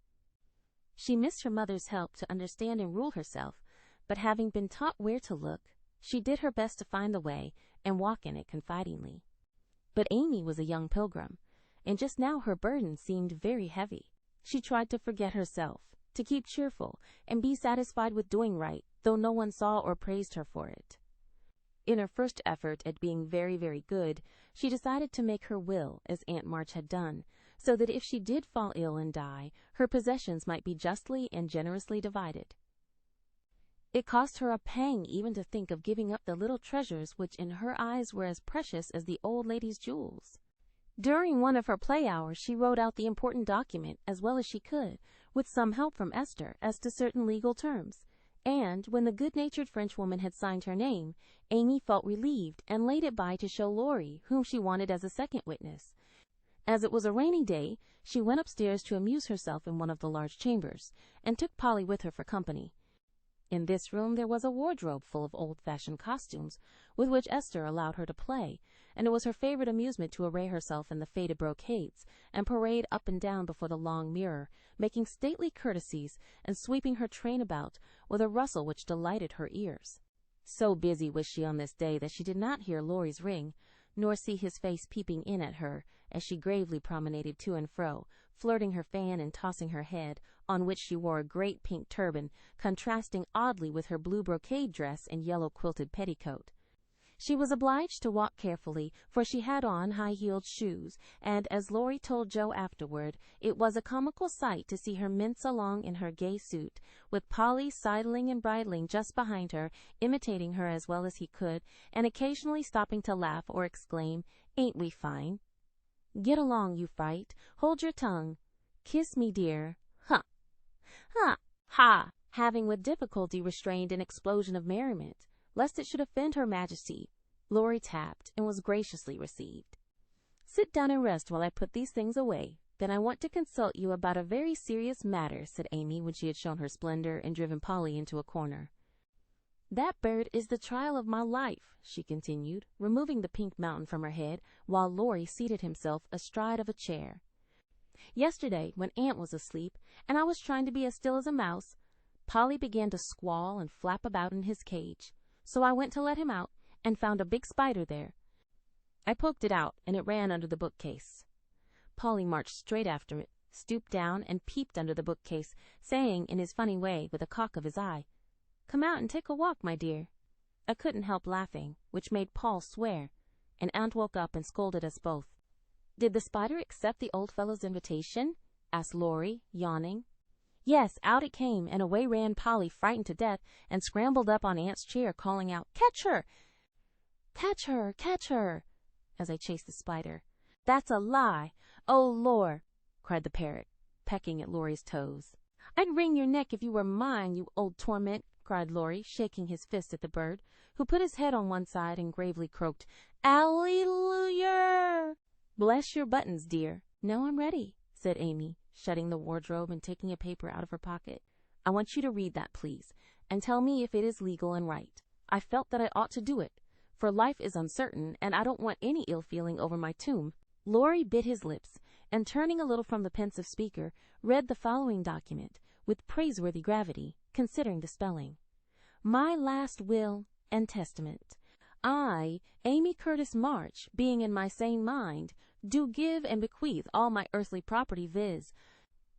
[SPEAKER 1] She missed her mother's help to understand and rule herself, but having been taught where to look, she did her best to find the way and walk in it confidingly. But Amy was a young pilgrim, and just now her burden seemed very heavy. She tried to forget herself, to keep cheerful, and be satisfied with doing right, though no one saw or praised her for it. In her first effort at being very, very good, she decided to make her will, as Aunt March had done, so that if she did fall ill and die, her possessions might be justly and generously divided. It cost her a pang even to think of giving up the little treasures which in her eyes were as precious as the old lady's jewels. During one of her play hours she wrote out the important document as well as she could, with some help from Esther as to certain legal terms, and when the good-natured Frenchwoman had signed her name, Amy felt relieved and laid it by to show Laurie, whom she wanted as a second witness. As it was a rainy day, she went upstairs to amuse herself in one of the large chambers, and took Polly with her for company. In this room there was a wardrobe full of old-fashioned costumes, with which Esther allowed her to play, and it was her favorite amusement to array herself in the faded brocades, and parade up and down before the long mirror, making stately courtesies, and sweeping her train about with a rustle which delighted her ears. So busy was she on this day that she did not hear Laurie's ring, nor see his face peeping in at her, as she gravely promenaded to and fro, flirting her fan and tossing her head, on which she wore a great pink turban, contrasting oddly with her blue brocade dress and yellow quilted petticoat. She was obliged to walk carefully, for she had on high-heeled shoes, and, as Laurie told Joe afterward, it was a comical sight to see her mince along in her gay suit, with Polly sidling and bridling just behind her, imitating her as well as he could, and occasionally stopping to laugh or exclaim, "Ain't we fine? Get along, you fright. Hold your tongue. Kiss me, dear. Ha! Ha! Ha!" having with difficulty restrained an explosion of merriment, lest it should offend her Majesty. Laurie tapped, and was graciously received. "Sit down and rest while I put these things away. Then I want to consult you about a very serious matter," said Amy, when she had shown her splendor and driven Polly into a corner. "That bird is the trial of my life," she continued, removing the pink mountain from her head, while Laurie seated himself astride of a chair. "Yesterday, when Aunt was asleep, and I was trying to be as still as a mouse, Polly began to squall and flap about in his cage. So I went to let him out, and found a big spider there. I poked it out, and it ran under the bookcase. Polly marched straight after it, stooped down, and peeped under the bookcase, saying in his funny way, with a cock of his eye, 'Come out and take a walk, my dear.' I couldn't help laughing, which made Paul swear, and Aunt woke up and scolded us both." "Did the spider accept the old fellow's invitation?" asked Laurie, yawning. "Yes, out it came, and away ran Polly, frightened to death, and scrambled up on Aunt's chair, calling out, 'Catch her! Catch her! Catch her!' as I chased the spider." "That's a lie! Oh, Lor!" cried the parrot, pecking at Laurie's toes. "I'd wring your neck if you were mine, you old torment!" cried Laurie, shaking his fist at the bird, who put his head on one side and gravely croaked, "Alleluia!" "Bless your buttons, dear. Now I'm ready," said Amy, shutting the wardrobe and taking a paper out of her pocket. "I want you to read that, please, and tell me if it is legal and right. I felt that I ought to do it, for life is uncertain, and I don't want any ill feeling over my tomb." Laurie bit his lips, and turning a little from the pensive speaker, read the following document, with praiseworthy gravity, considering the spelling. "My last will and testament. I, Amy Curtis March, being in my sane mind, do give and bequeath all my earthly property, viz.,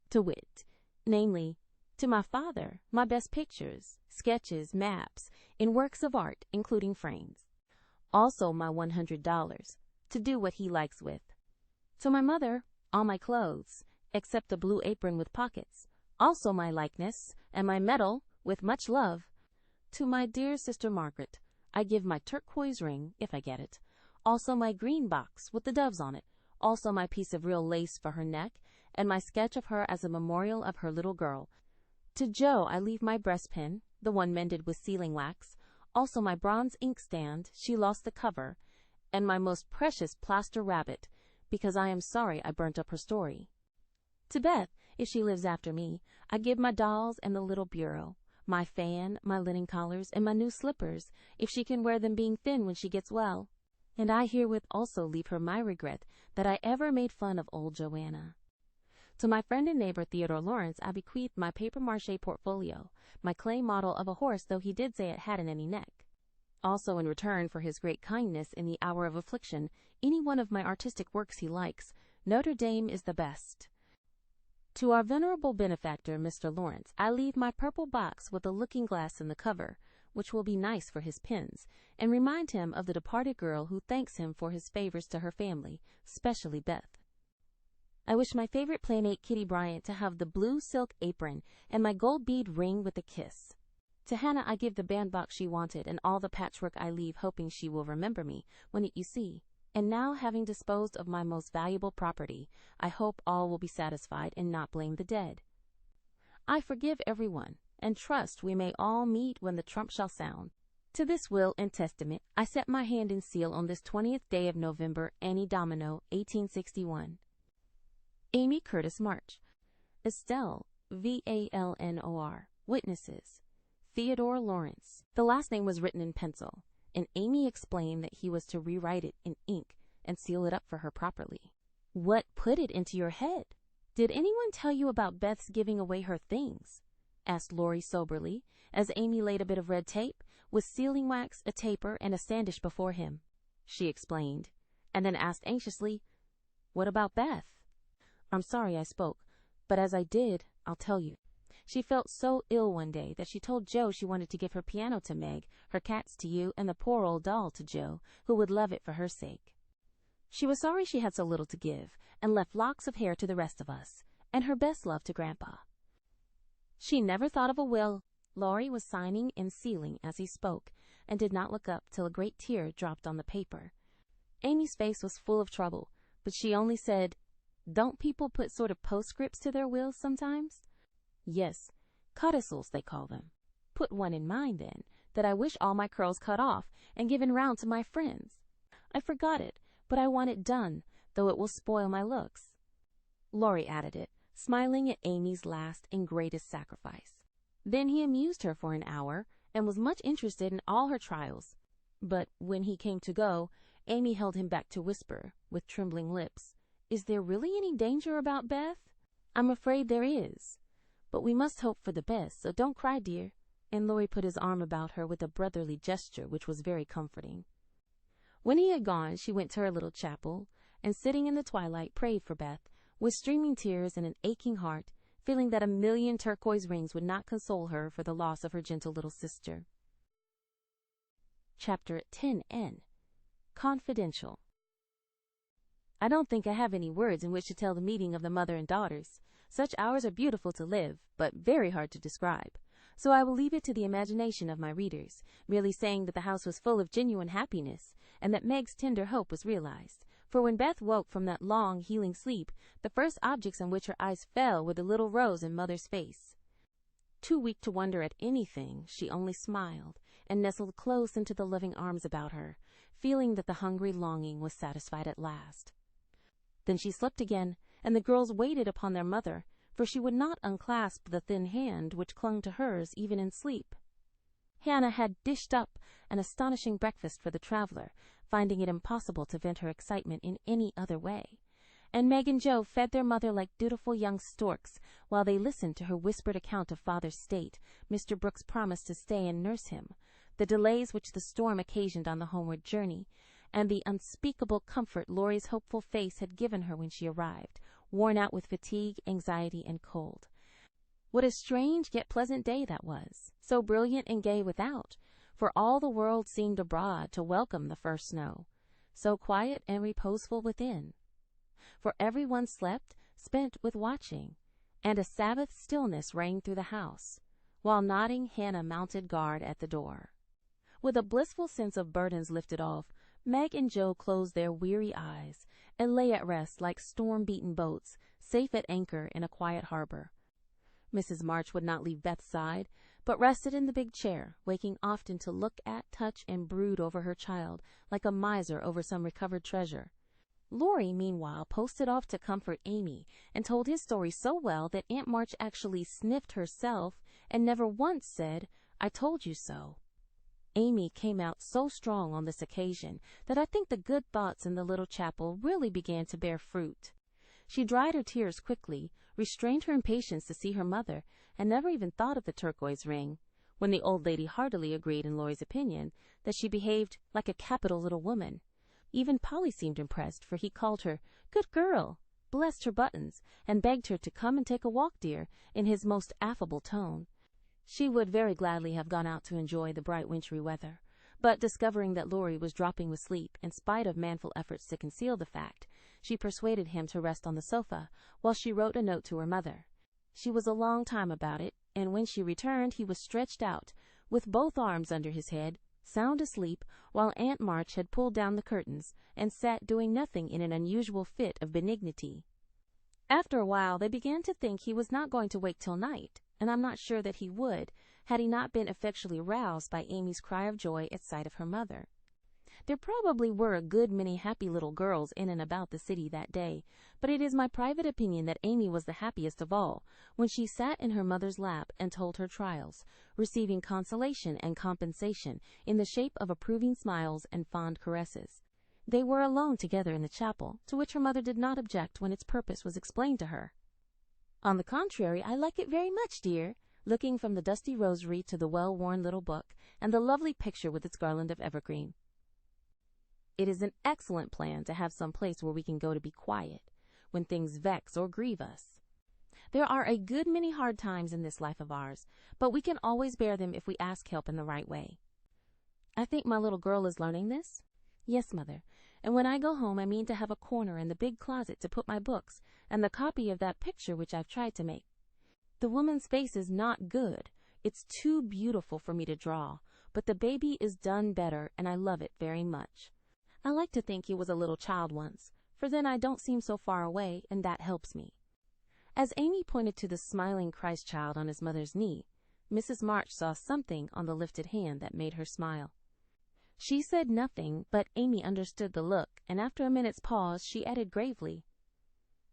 [SPEAKER 1] to wit, namely, to my father, my best pictures, sketches, maps, in works of art, including frames. also my $100, to do what he likes with. To my mother, all my clothes, except the blue apron with pockets, also my likeness, and my medal, with much love. To my dear sister Margaret, I give my turquoise ring, if I get it, also my green box with the doves on it, also my piece of real lace for her neck, and my sketch of her as a memorial of her little girl. To Jo I leave my breastpin, the one mended with sealing wax, also my bronze inkstand, she lost the cover, and my most precious plaster rabbit, because I am sorry I burnt up her story. To Beth, if she lives after me, I give my dolls and the little bureau, my fan, my linen collars, and my new slippers, if she can wear them being thin when she gets well. And I herewith also leave her my regret that I ever made fun of old Joanna. To my friend and neighbor Theodore Laurence I bequeath my papier-mâché portfolio, my clay model of a horse, though he did say it hadn't any neck. Also, in return for his great kindness in the hour of affliction, any one of my artistic works he likes. Notre Dame is the best. To our venerable benefactor, Mr. Laurence, I leave my purple box with a looking-glass in the cover, which will be nice for his pens, and remind him of the departed girl who thanks him for his favors to her family, especially Beth. I wish my favorite playmate Kitty Bryant to have the blue silk apron and my gold bead ring with a kiss. To Hannah I give the bandbox she wanted and all the patchwork I leave, hoping she will remember me when you see. And now, having disposed of my most valuable property, I hope all will be satisfied and not blame the dead. I forgive everyone, and trust we may all meet when the trump shall sound. To this will and testament I set my hand and seal on this 20th day of November, Annie Domino, 1861. Amy Curtis March. Estelle, VALNOR. Witnesses: Theodore Laurence. The last name was written in pencil, and Amy explained that he was to rewrite it in ink and seal it up for her properly. What put it into your head? Did anyone tell you about Beth's giving away her things? Asked Laurie soberly, as Amy laid a bit of red tape, with sealing wax, a taper, and a sandish before him. She explained, and then asked anxiously, "What about Beth?" "I'm sorry I spoke, but as I did, I'll tell you. She felt so ill one day that she told Jo she wanted to give her piano to Meg, her cats to you, and the poor old doll to Jo, who would love it for her sake. She was sorry she had so little to give, and left locks of hair to the rest of us, and her best love to Grandpa. She never thought of a will." Laurie was signing and sealing as he spoke, and did not look up till a great tear dropped on the paper. Amy's face was full of trouble, but she only said, "Don't people put sort of postscripts to their wills sometimes?" "Yes, codicils they call them." "Put one in mine, then, that I wish all my curls cut off and given round to my friends. I forgot it, but I want it done, though it will spoil my looks." Laurie added it, smiling at Amy's last and greatest sacrifice. Then he amused her for an hour, and was much interested in all her trials. But when he came to go, Amy held him back to whisper, with trembling lips, "Is there really any danger about Beth?" "I'm afraid there is. But we must hope for the best, so don't cry, dear." And Laurie put his arm about her with a brotherly gesture which was very comforting. When he had gone, she went to her little chapel, and sitting in the twilight prayed for Beth, with streaming tears and an aching heart, feeling that a million turquoise rings would not console her for the loss of her gentle little sister. Chapter 10N. Confidential. I don't think I have any words in which to tell the meeting of the mother and daughters. Such hours are beautiful to live, but very hard to describe. So I will leave it to the imagination of my readers, merely saying that the house was full of genuine happiness, and that Meg's tender hope was realized. For when Beth woke from that long, healing sleep, the first objects on which her eyes fell were the little rose in Mother's face. Too weak to wonder at anything, she only smiled, and nestled close into the loving arms about her, feeling that the hungry longing was satisfied at last. Then she slept again, and the girls waited upon their mother, for she would not unclasp the thin hand which clung to hers even in sleep. Hannah had dished up an astonishing breakfast for the traveler, finding it impossible to vent her excitement in any other way. And Meg and Jo fed their mother like dutiful young storks, while they listened to her whispered account of father's state, Mr. Brooks' promise to stay and nurse him, the delays which the storm occasioned on the homeward journey, and the unspeakable comfort Laurie's hopeful face had given her when she arrived, worn out with fatigue, anxiety, and cold. What a strange yet pleasant day that was, so brilliant and gay without, for all the world seemed abroad to welcome the first snow, so quiet and reposeful within. For every one slept, spent with watching, and a Sabbath stillness reigned through the house, while nodding Hannah mounted guard at the door. With a blissful sense of burdens lifted off, Meg and Joe closed their weary eyes and lay at rest like storm-beaten boats, safe at anchor in a quiet harbor. Mrs. March would not leave Beth's side, but rested in the big chair, waking often to look at, touch, and brood over her child like a miser over some recovered treasure. Laurie, meanwhile, posted off to comfort Amy and told his story so well that Aunt March actually sniffed herself and never once said, "I told you so." Amy came out so strong on this occasion that I think the good thoughts in the little chapel really began to bear fruit. She dried her tears quickly, restrained her impatience to see her mother, and never even thought of the turquoise ring, when the old lady heartily agreed in Laurie's opinion that she behaved like a capital little woman. Even Polly seemed impressed, for he called her "good girl," blessed her buttons, and begged her to come and take a walk, dear, in his most affable tone. She would very gladly have gone out to enjoy the bright wintry weather, but discovering that Laurie was dropping with sleep, in spite of manful efforts to conceal the fact, she persuaded him to rest on the sofa while she wrote a note to her mother. She was a long time about it, and when she returned he was stretched out, with both arms under his head, sound asleep, while Aunt March had pulled down the curtains and sat doing nothing in an unusual fit of benignity. After a while they began to think he was not going to wake till night, and I'm not sure that he would, had he not been effectually roused by Amy's cry of joy at sight of her mother. There probably were a good many happy little girls in and about the city that day, but it is my private opinion that Amy was the happiest of all when she sat in her mother's lap and told her trials, receiving consolation and compensation in the shape of approving smiles and fond caresses. They were alone together in the chapel, to which her mother did not object when its purpose was explained to her. "On the contrary, I like it very much, dear," looking from the dusty rosary to the well-worn little book and the lovely picture with its garland of evergreen. "It is an excellent plan to have some place where we can go to be quiet, when things vex or grieve us. There are a good many hard times in this life of ours, but we can always bear them if we ask help in the right way. I think my little girl is learning this?" "Yes, Mother, and when I go home I mean to have a corner in the big closet to put my books and the copy of that picture which I've tried to make. The woman's face is not good. It's too beautiful for me to draw, but the baby is done better, and I love it very much. I like to think he was a little child once, for then I don't seem so far away, and that helps me." As Amy pointed to the smiling Christ child on his mother's knee, Mrs. March saw something on the lifted hand that made her smile. She said nothing, but Amy understood the look, and after a minute's pause she added gravely,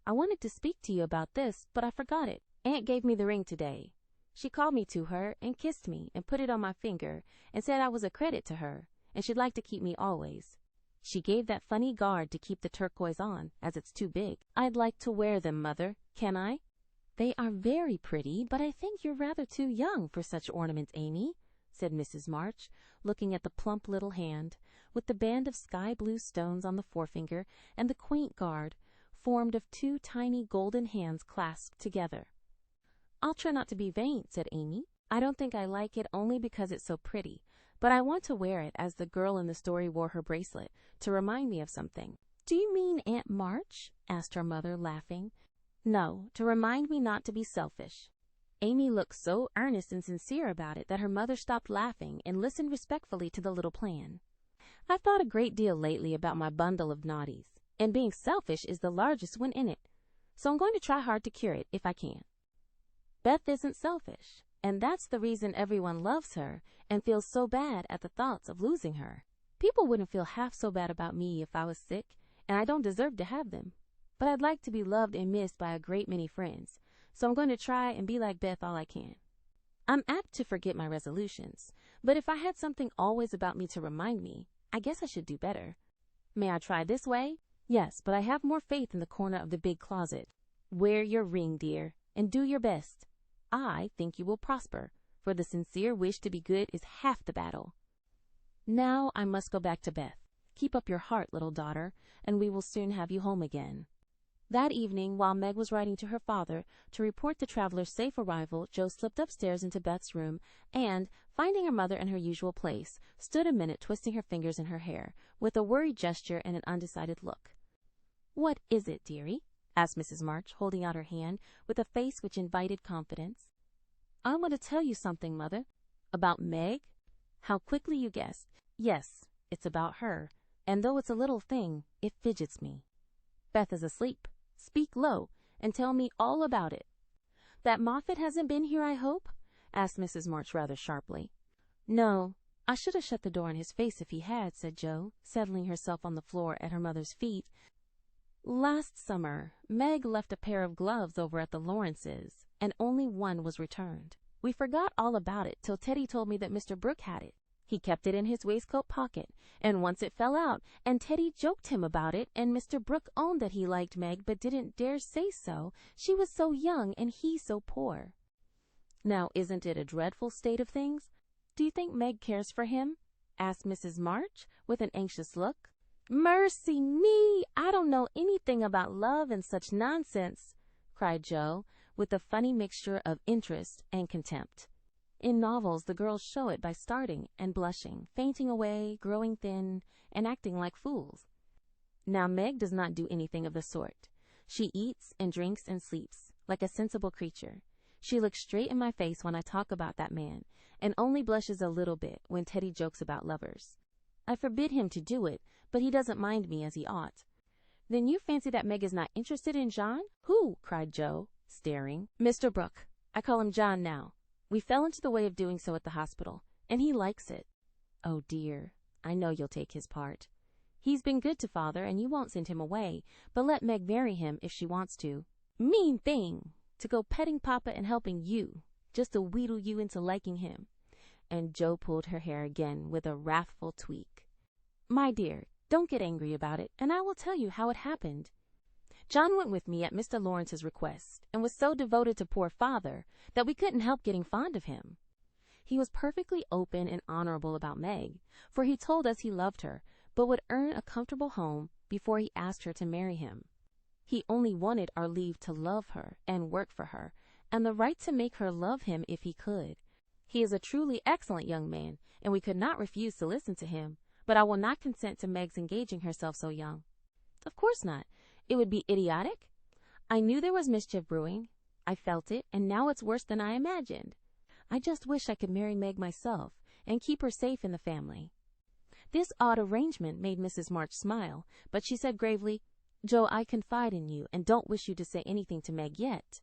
[SPEAKER 1] "I wanted to speak to you about this, but I forgot it. Aunt gave me the ring today. She called me to her and kissed me and put it on my finger and said I was a credit to her, and she'd like to keep me always. She gave that funny guard to keep the turquoise on, as it's too big. I'd like to wear them, Mother. Can I?" "They are very pretty, but I think you're rather too young for such ornaments, Amy," said Mrs. March, looking at the plump little hand, with the band of sky-blue stones on the forefinger and the quaint guard, formed of two tiny golden hands clasped together. "I'll try not to be vain," said Amy. "I don't think I like it only because it's so pretty, but I want to wear it as the girl in the story wore her bracelet, to remind me of something." "Do you mean Aunt March?" asked her mother, laughing. "No, to remind me not to be selfish." Amy looked so earnest and sincere about it that her mother stopped laughing and listened respectfully to the little plan. "I've thought a great deal lately about my bundle of naughties, and being selfish is the largest one in it, so I'm going to try hard to cure it if I can. Beth isn't selfish, and that's the reason everyone loves her and feels so bad at the thoughts of losing her. People wouldn't feel half so bad about me if I was sick, and I don't deserve to have them. But I'd like to be loved and missed by a great many friends, so I'm going to try and be like Beth all I can. I'm apt to forget my resolutions, but if I had something always about me to remind me, I guess I should do better. May I try this way?" "Yes, but I have more faith in the corner of the big closet. Wear your ring, dear, and do your best. I think you will prosper, for the sincere wish to be good is half the battle. Now I must go back to Beth. Keep up your heart, little daughter, and we will soon have you home again." That evening, while Meg was writing to her father to report the traveler's safe arrival, Jo slipped upstairs into Beth's room and, finding her mother in her usual place, stood a minute twisting her fingers in her hair, with a worried gesture and an undecided look. "What is it, dearie?" asked Mrs. March, holding out her hand with a face which invited confidence. "I want to tell you something, Mother." "About Meg?" "How quickly you guessed. Yes, it's about her, and though it's a little thing, it fidgets me." "Beth is asleep. Speak low, and tell me all about it." "That Moffat hasn't been here, I hope?" asked Mrs. March rather sharply. "No, I should have shut the door in his face if he had," said Jo, settling herself on the floor at her mother's feet. "Last summer, Meg left a pair of gloves over at the Laurences, and only one was returned. We forgot all about it till Teddy told me that Mr. Brooke had it. He kept it in his waistcoat pocket, and once it fell out, and Teddy joked him about it, and Mr. Brooke owned that he liked Meg but didn't dare say so. She was so young, and he so poor. Now, isn't it a dreadful state of things? Do you think Meg cares for him?" asked Mrs. March, with an anxious look. "Mercy me! I don't know anything about love and such nonsense," cried Jo, with a funny mixture of interest and contempt. In novels, the girls show it by starting and blushing, fainting away, growing thin, and acting like fools. Now, Meg does not do anything of the sort. She eats and drinks and sleeps, like a sensible creature. She looks straight in my face when I talk about that man, and only blushes a little bit when Teddy jokes about lovers. I forbid him to do it, but he doesn't mind me as he ought. "Then you fancy that Meg is not interested in John?" "Who?" cried Jo, staring. "Mr. Brooke. I call him John now. We fell into the way of doing so at the hospital, and he likes it." "Oh, dear, I know you'll take his part. He's been good to father, and you won't send him away, but let Meg marry him if she wants to." "Mean thing! To go petting Papa and helping you, just to wheedle you into liking him." And Jo pulled her hair again with a wrathful tweak. "My dear, don't get angry about it, and I will tell you how it happened. John went with me at Mr. Laurence's request, and was so devoted to poor father that we couldn't help getting fond of him. He was perfectly open and honorable about Meg, for he told us he loved her, but would earn a comfortable home before he asked her to marry him. He only wanted our leave to love her and work for her, and the right to make her love him if he could. He is a truly excellent young man, and we could not refuse to listen to him, but I will not consent to Meg's engaging herself so young." "Of course not. It would be idiotic. I knew there was mischief brewing. I felt it, and now it's worse than I imagined. I just wish I could marry Meg myself and keep her safe in the family." This odd arrangement made Mrs. March smile, but she said gravely, "Jo, I confide in you and don't wish you to say anything to Meg yet.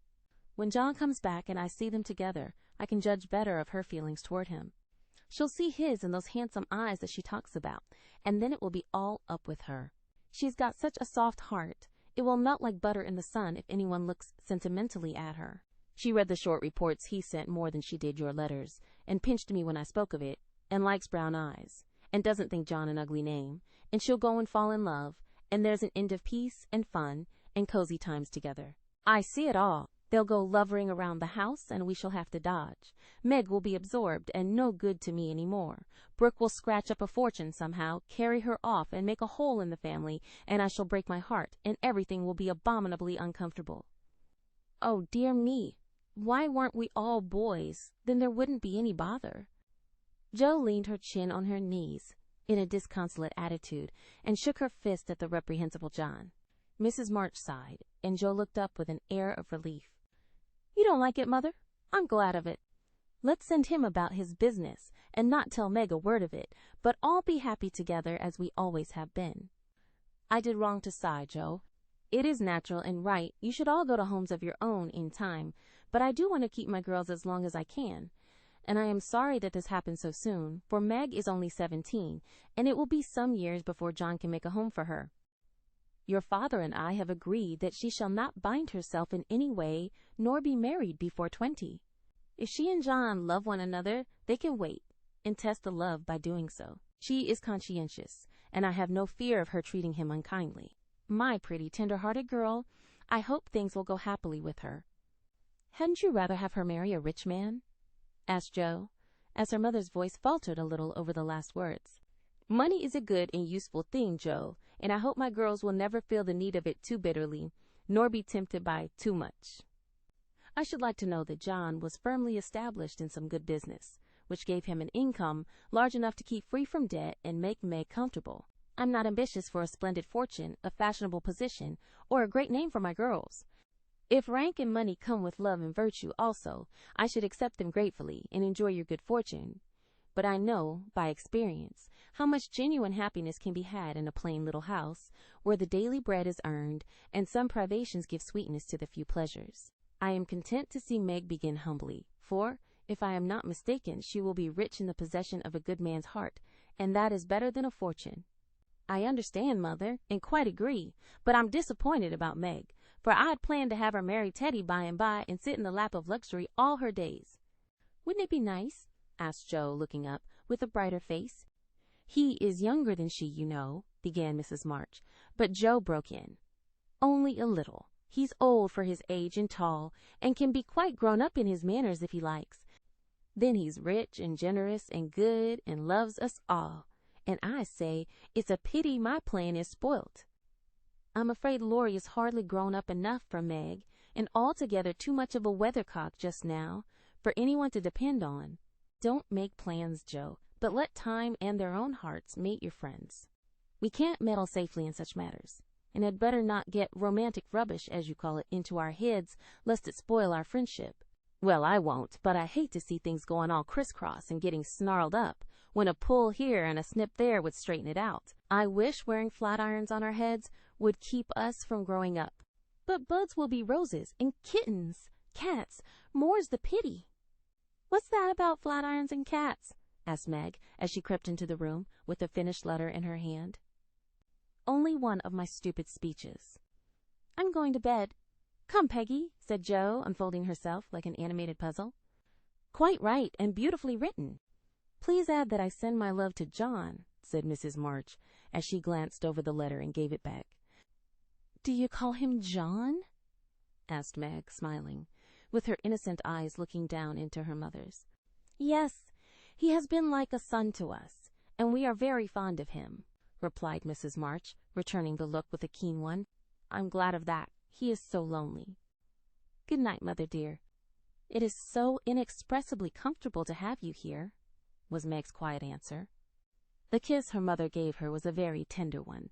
[SPEAKER 1] When John comes back and I see them together, I can judge better of her feelings toward him. She'll see his in those handsome eyes that she talks about, and then it will be all up with her. She's got such a soft heart. It will melt like butter in the sun if anyone looks sentimentally at her. She read the short reports he sent more than she did your letters, and pinched me when I spoke of it, and likes brown eyes, and doesn't think John an ugly name, and she'll go and fall in love, and there's an end of peace and fun and cozy times together. I see it all. They'll go lovering around the house, and we shall have to dodge. Meg will be absorbed and no good to me any more. Brooke will scratch up a fortune somehow, carry her off, and make a hole in the family, and I shall break my heart, and everything will be abominably uncomfortable." "Oh, dear me. Why weren't we all boys? Then there wouldn't be any bother." Jo leaned her chin on her knees in a disconsolate attitude and shook her fist at the reprehensible John. Mrs. March sighed, and Jo looked up with an air of relief. "You don't like it, Mother? I'm glad of it. Let's send him about his business, and not tell Meg a word of it, but all be happy together as we always have been." "I did wrong to sigh, Jo. It is natural and right you should all go to homes of your own in time, but I do want to keep my girls as long as I can, and I am sorry that this happened so soon, for Meg is only 17, and it will be some years before John can make a home for her. Your father and I have agreed that she shall not bind herself in any way, nor be married before 20. If she and John love one another, they can wait, and test the love by doing so. She is conscientious, and I have no fear of her treating him unkindly. My pretty, tender-hearted girl, I hope things will go happily with her." "Hadn't you rather have her marry a rich man?" asked Jo, as her mother's voice faltered a little over the last words. "Money is a good and useful thing, Jo, and I hope my girls will never feel the need of it too bitterly. nor be tempted by too much. I should like to know that John was firmly established in some good business, which gave him an income large enough to keep free from debt and make Meg comfortable. I'm not ambitious for a splendid fortune, a fashionable position, or a great name for my girls. If rank and money come with love and virtue also, I should accept them gratefully and enjoy your good fortune. But I know, by experience, how much genuine happiness can be had in a plain little house, where the daily bread is earned, and some privations give sweetness to the few pleasures. I am content to see Meg begin humbly, for, if I am not mistaken, she will be rich in the possession of a good man's heart, and that is better than a fortune. I understand, Mother, and quite agree, but I'm disappointed about Meg, for I'd planned to have her marry Teddy by and by and sit in the lap of luxury all her days. Wouldn't it be nice? Asked Joe, looking up with a brighter face. He is younger than she, you know, began Mrs. March, but Joe broke in. Only a little. He's old for his age and tall, and can be quite grown up in his manners if he likes. Then he's rich and generous and good and loves us all. And I say, it's a pity my plan is spoilt. I'm afraid Laurie is hardly grown up enough for Meg, and altogether too much of a weathercock just now, for anyone to depend on. Don't make plans, Joe, but let time and their own hearts mate your friends. We can't meddle safely in such matters, and had better not get romantic rubbish, as you call it, into our heads, lest it spoil our friendship. Well, I won't, but I hate to see things going all crisscross and getting snarled up, when a pull here and a snip there would straighten it out. I wish wearing flat irons on our heads would keep us from growing up. But buds will be roses, and kittens, cats, more's the pity. What's that about flat irons and cats? Asked Meg, as she crept into the room with the finished letter in her hand. Only one of my stupid speeches. I'm going to bed. Come, Peggy, said Jo, unfolding herself like an animated puzzle. Quite right, and beautifully written. Please add that I send my love to John, said Mrs. March, as she glanced over the letter and gave it back. Do you call him John? Asked Meg, smiling, with her innocent eyes looking down into her mother's. Yes, he has been like a son to us, and we are very fond of him, replied Mrs. March, returning the look with a keen one. I'm glad of that. He is so lonely. Good night, Mother dear. It is so inexpressibly comfortable to have you here, was Meg's quiet answer. The kiss her mother gave her was a very tender one,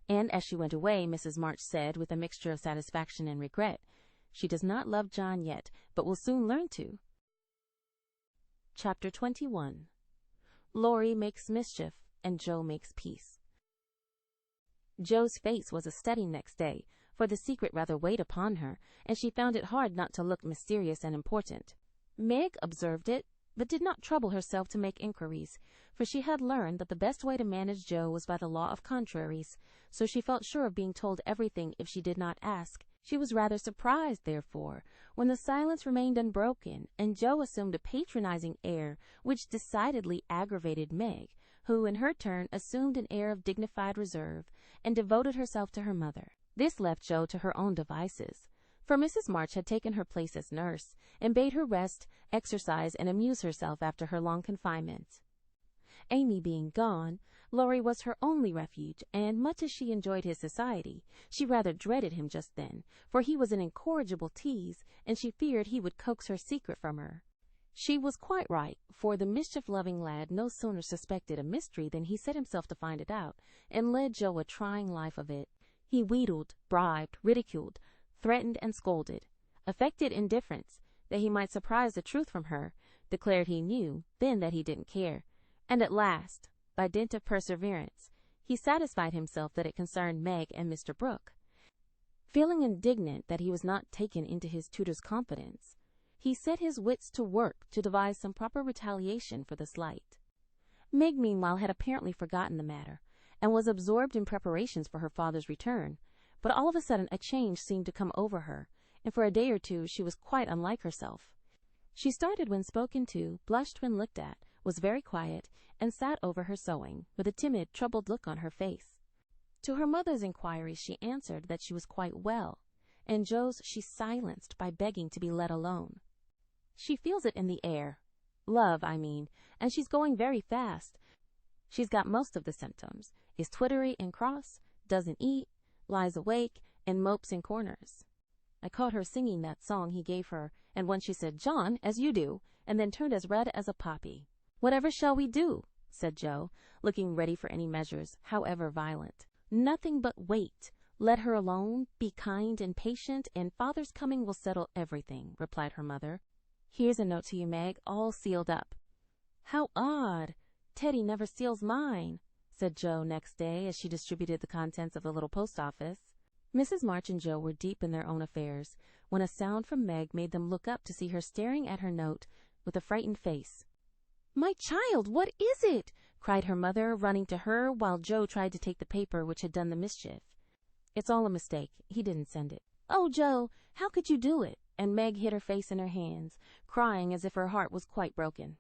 [SPEAKER 1] and as she went away, Mrs. March said, with a mixture of satisfaction and regret, she does not love John yet, but will soon learn to. Chapter 21. Laurie makes mischief, and Jo makes peace. Jo's face was a study next day, for the secret rather weighed upon her, and she found it hard not to look mysterious and important. Meg observed it, but did not trouble herself to make inquiries, for she had learned that the best way to manage Jo was by the law of contraries, so she felt sure of being told everything if she did not ask. She was rather surprised, therefore, when the silence remained unbroken, and Jo assumed a patronizing air which decidedly aggravated Meg, who in her turn assumed an air of dignified reserve, and devoted herself to her mother. This left Jo to her own devices, for Mrs. March had taken her place as nurse, and bade her rest, exercise, and amuse herself after her long confinement. Amy being gone, Laurie was her only refuge, and much as she enjoyed his society, she rather dreaded him just then, for he was an incorrigible tease, and she feared he would coax her secret from her. She was quite right, for the mischief-loving lad no sooner suspected a mystery than he set himself to find it out, and led Jo a trying life of it. He wheedled, bribed, ridiculed, threatened, and scolded, affected indifference, that he might surprise the truth from her, declared he knew, then that he didn't care, and at last, by dint of perseverance, he satisfied himself that it concerned Meg and Mr. Brooke. Feeling indignant that he was not taken into his tutor's confidence, he set his wits to work to devise some proper retaliation for the slight. Meg, meanwhile, had apparently forgotten the matter, and was absorbed in preparations for her father's return, but all of a sudden a change seemed to come over her, and for a day or two she was quite unlike herself. She started when spoken to, blushed when looked at, was very quiet, and sat over her sewing, with a timid, troubled look on her face. To her mother's inquiries she answered that she was quite well, and Jo's she silenced by begging to be let alone. She feels it in the air, love, I mean, and she's going very fast. She's got most of the symptoms, is twittery and cross, doesn't eat, lies awake, and mopes in corners. I caught her singing that song he gave her, and when she said, "John, as you do," and then turned as red as a poppy. "Whatever shall we do?" said Joe, looking ready for any measures, however violent. "Nothing but wait. Let her alone, be kind and patient, and Father's coming will settle everything," replied her mother. "Here's a note to you, Meg, all sealed up." "How odd! Teddy never seals mine," said Joe next day as she distributed the contents of the little post office. Mrs. March and Joe were deep in their own affairs when a sound from Meg made them look up to see her staring at her note with a frightened face. "My child, what is it?" cried her mother, running to her while Joe tried to take the paper which had done the mischief. "It's all a mistake. He didn't send it." "Oh, Joe, how could you do it?" And Meg hid her face in her hands, crying as if her heart was quite broken.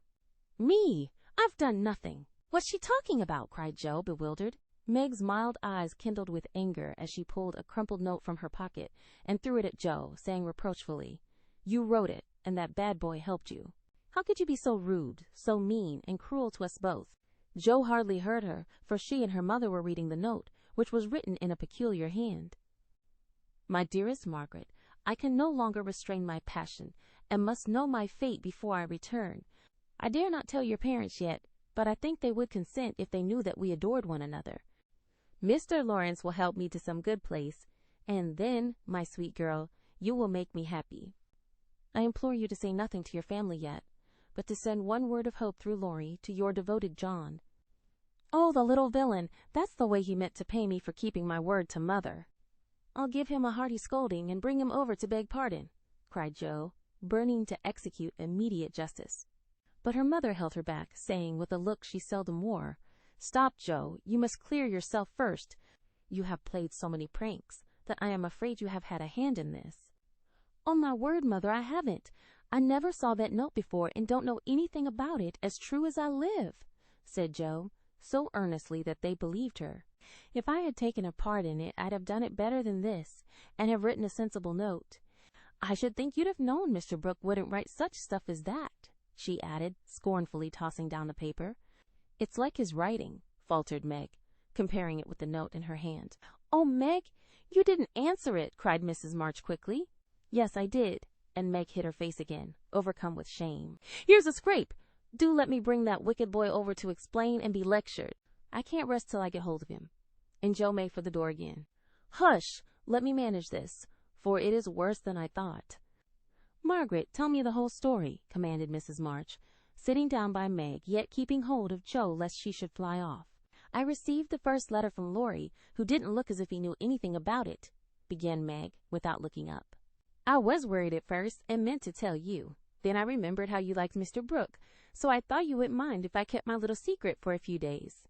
[SPEAKER 1] "Me? I've done nothing. What's she talking about?" cried Joe, bewildered. Meg's mild eyes kindled with anger as she pulled a crumpled note from her pocket and threw it at Joe, saying reproachfully, "You wrote it, and that bad boy helped you. How could you be so rude, so mean, and cruel to us both?" Joe hardly heard her, for she and her mother were reading the note, which was written in a peculiar hand. "My dearest Margaret, I can no longer restrain my passion, and must know my fate before I return. I dare not tell your parents yet, but I think they would consent if they knew that we adored one another. Mr. Laurence will help me to some good place, and then, my sweet girl, you will make me happy. I implore you to say nothing to your family yet, but to send one word of hope through Laurie to your devoted John." "Oh, the little villain! That's the way he meant to pay me for keeping my word to Mother." "I'll give him a hearty scolding and bring him over to beg pardon," cried Joe, burning to execute immediate justice. But her mother held her back, saying with a look she seldom wore, "Stop, Joe, you must clear yourself first. You have played so many pranks that I am afraid you have had a hand in this." "On my word, Mother, I haven't. I never saw that note before and don't know anything about it, as true as I live," said Joe, so earnestly that they believed her. "If I had taken a part in it, I'd have done it better than this, and have written a sensible note. I should think you'd have known Mr. Brooke wouldn't write such stuff as that," she added, scornfully tossing down the paper. "It's like his writing," faltered Meg, comparing it with the note in her hand. "Oh, Meg, you didn't answer it," cried Mrs. March quickly. "Yes, I did," and Meg hid her face again, overcome with shame. "Here's a scrape. Do let me bring that wicked boy over to explain and be lectured. I can't rest till I get hold of him." And Joe made for the door again. "Hush, let me manage this, for it is worse than I thought." "Margaret, tell me the whole story," commanded Mrs. March, sitting down by Meg, yet keeping hold of Joe lest she should fly off. "I received the first letter from Laurie, who didn't look as if he knew anything about it," began Meg, without looking up. "I was worried at first and meant to tell you. Then I remembered how you liked Mr. Brooke, so I thought you wouldn't mind if I kept my little secret for a few days.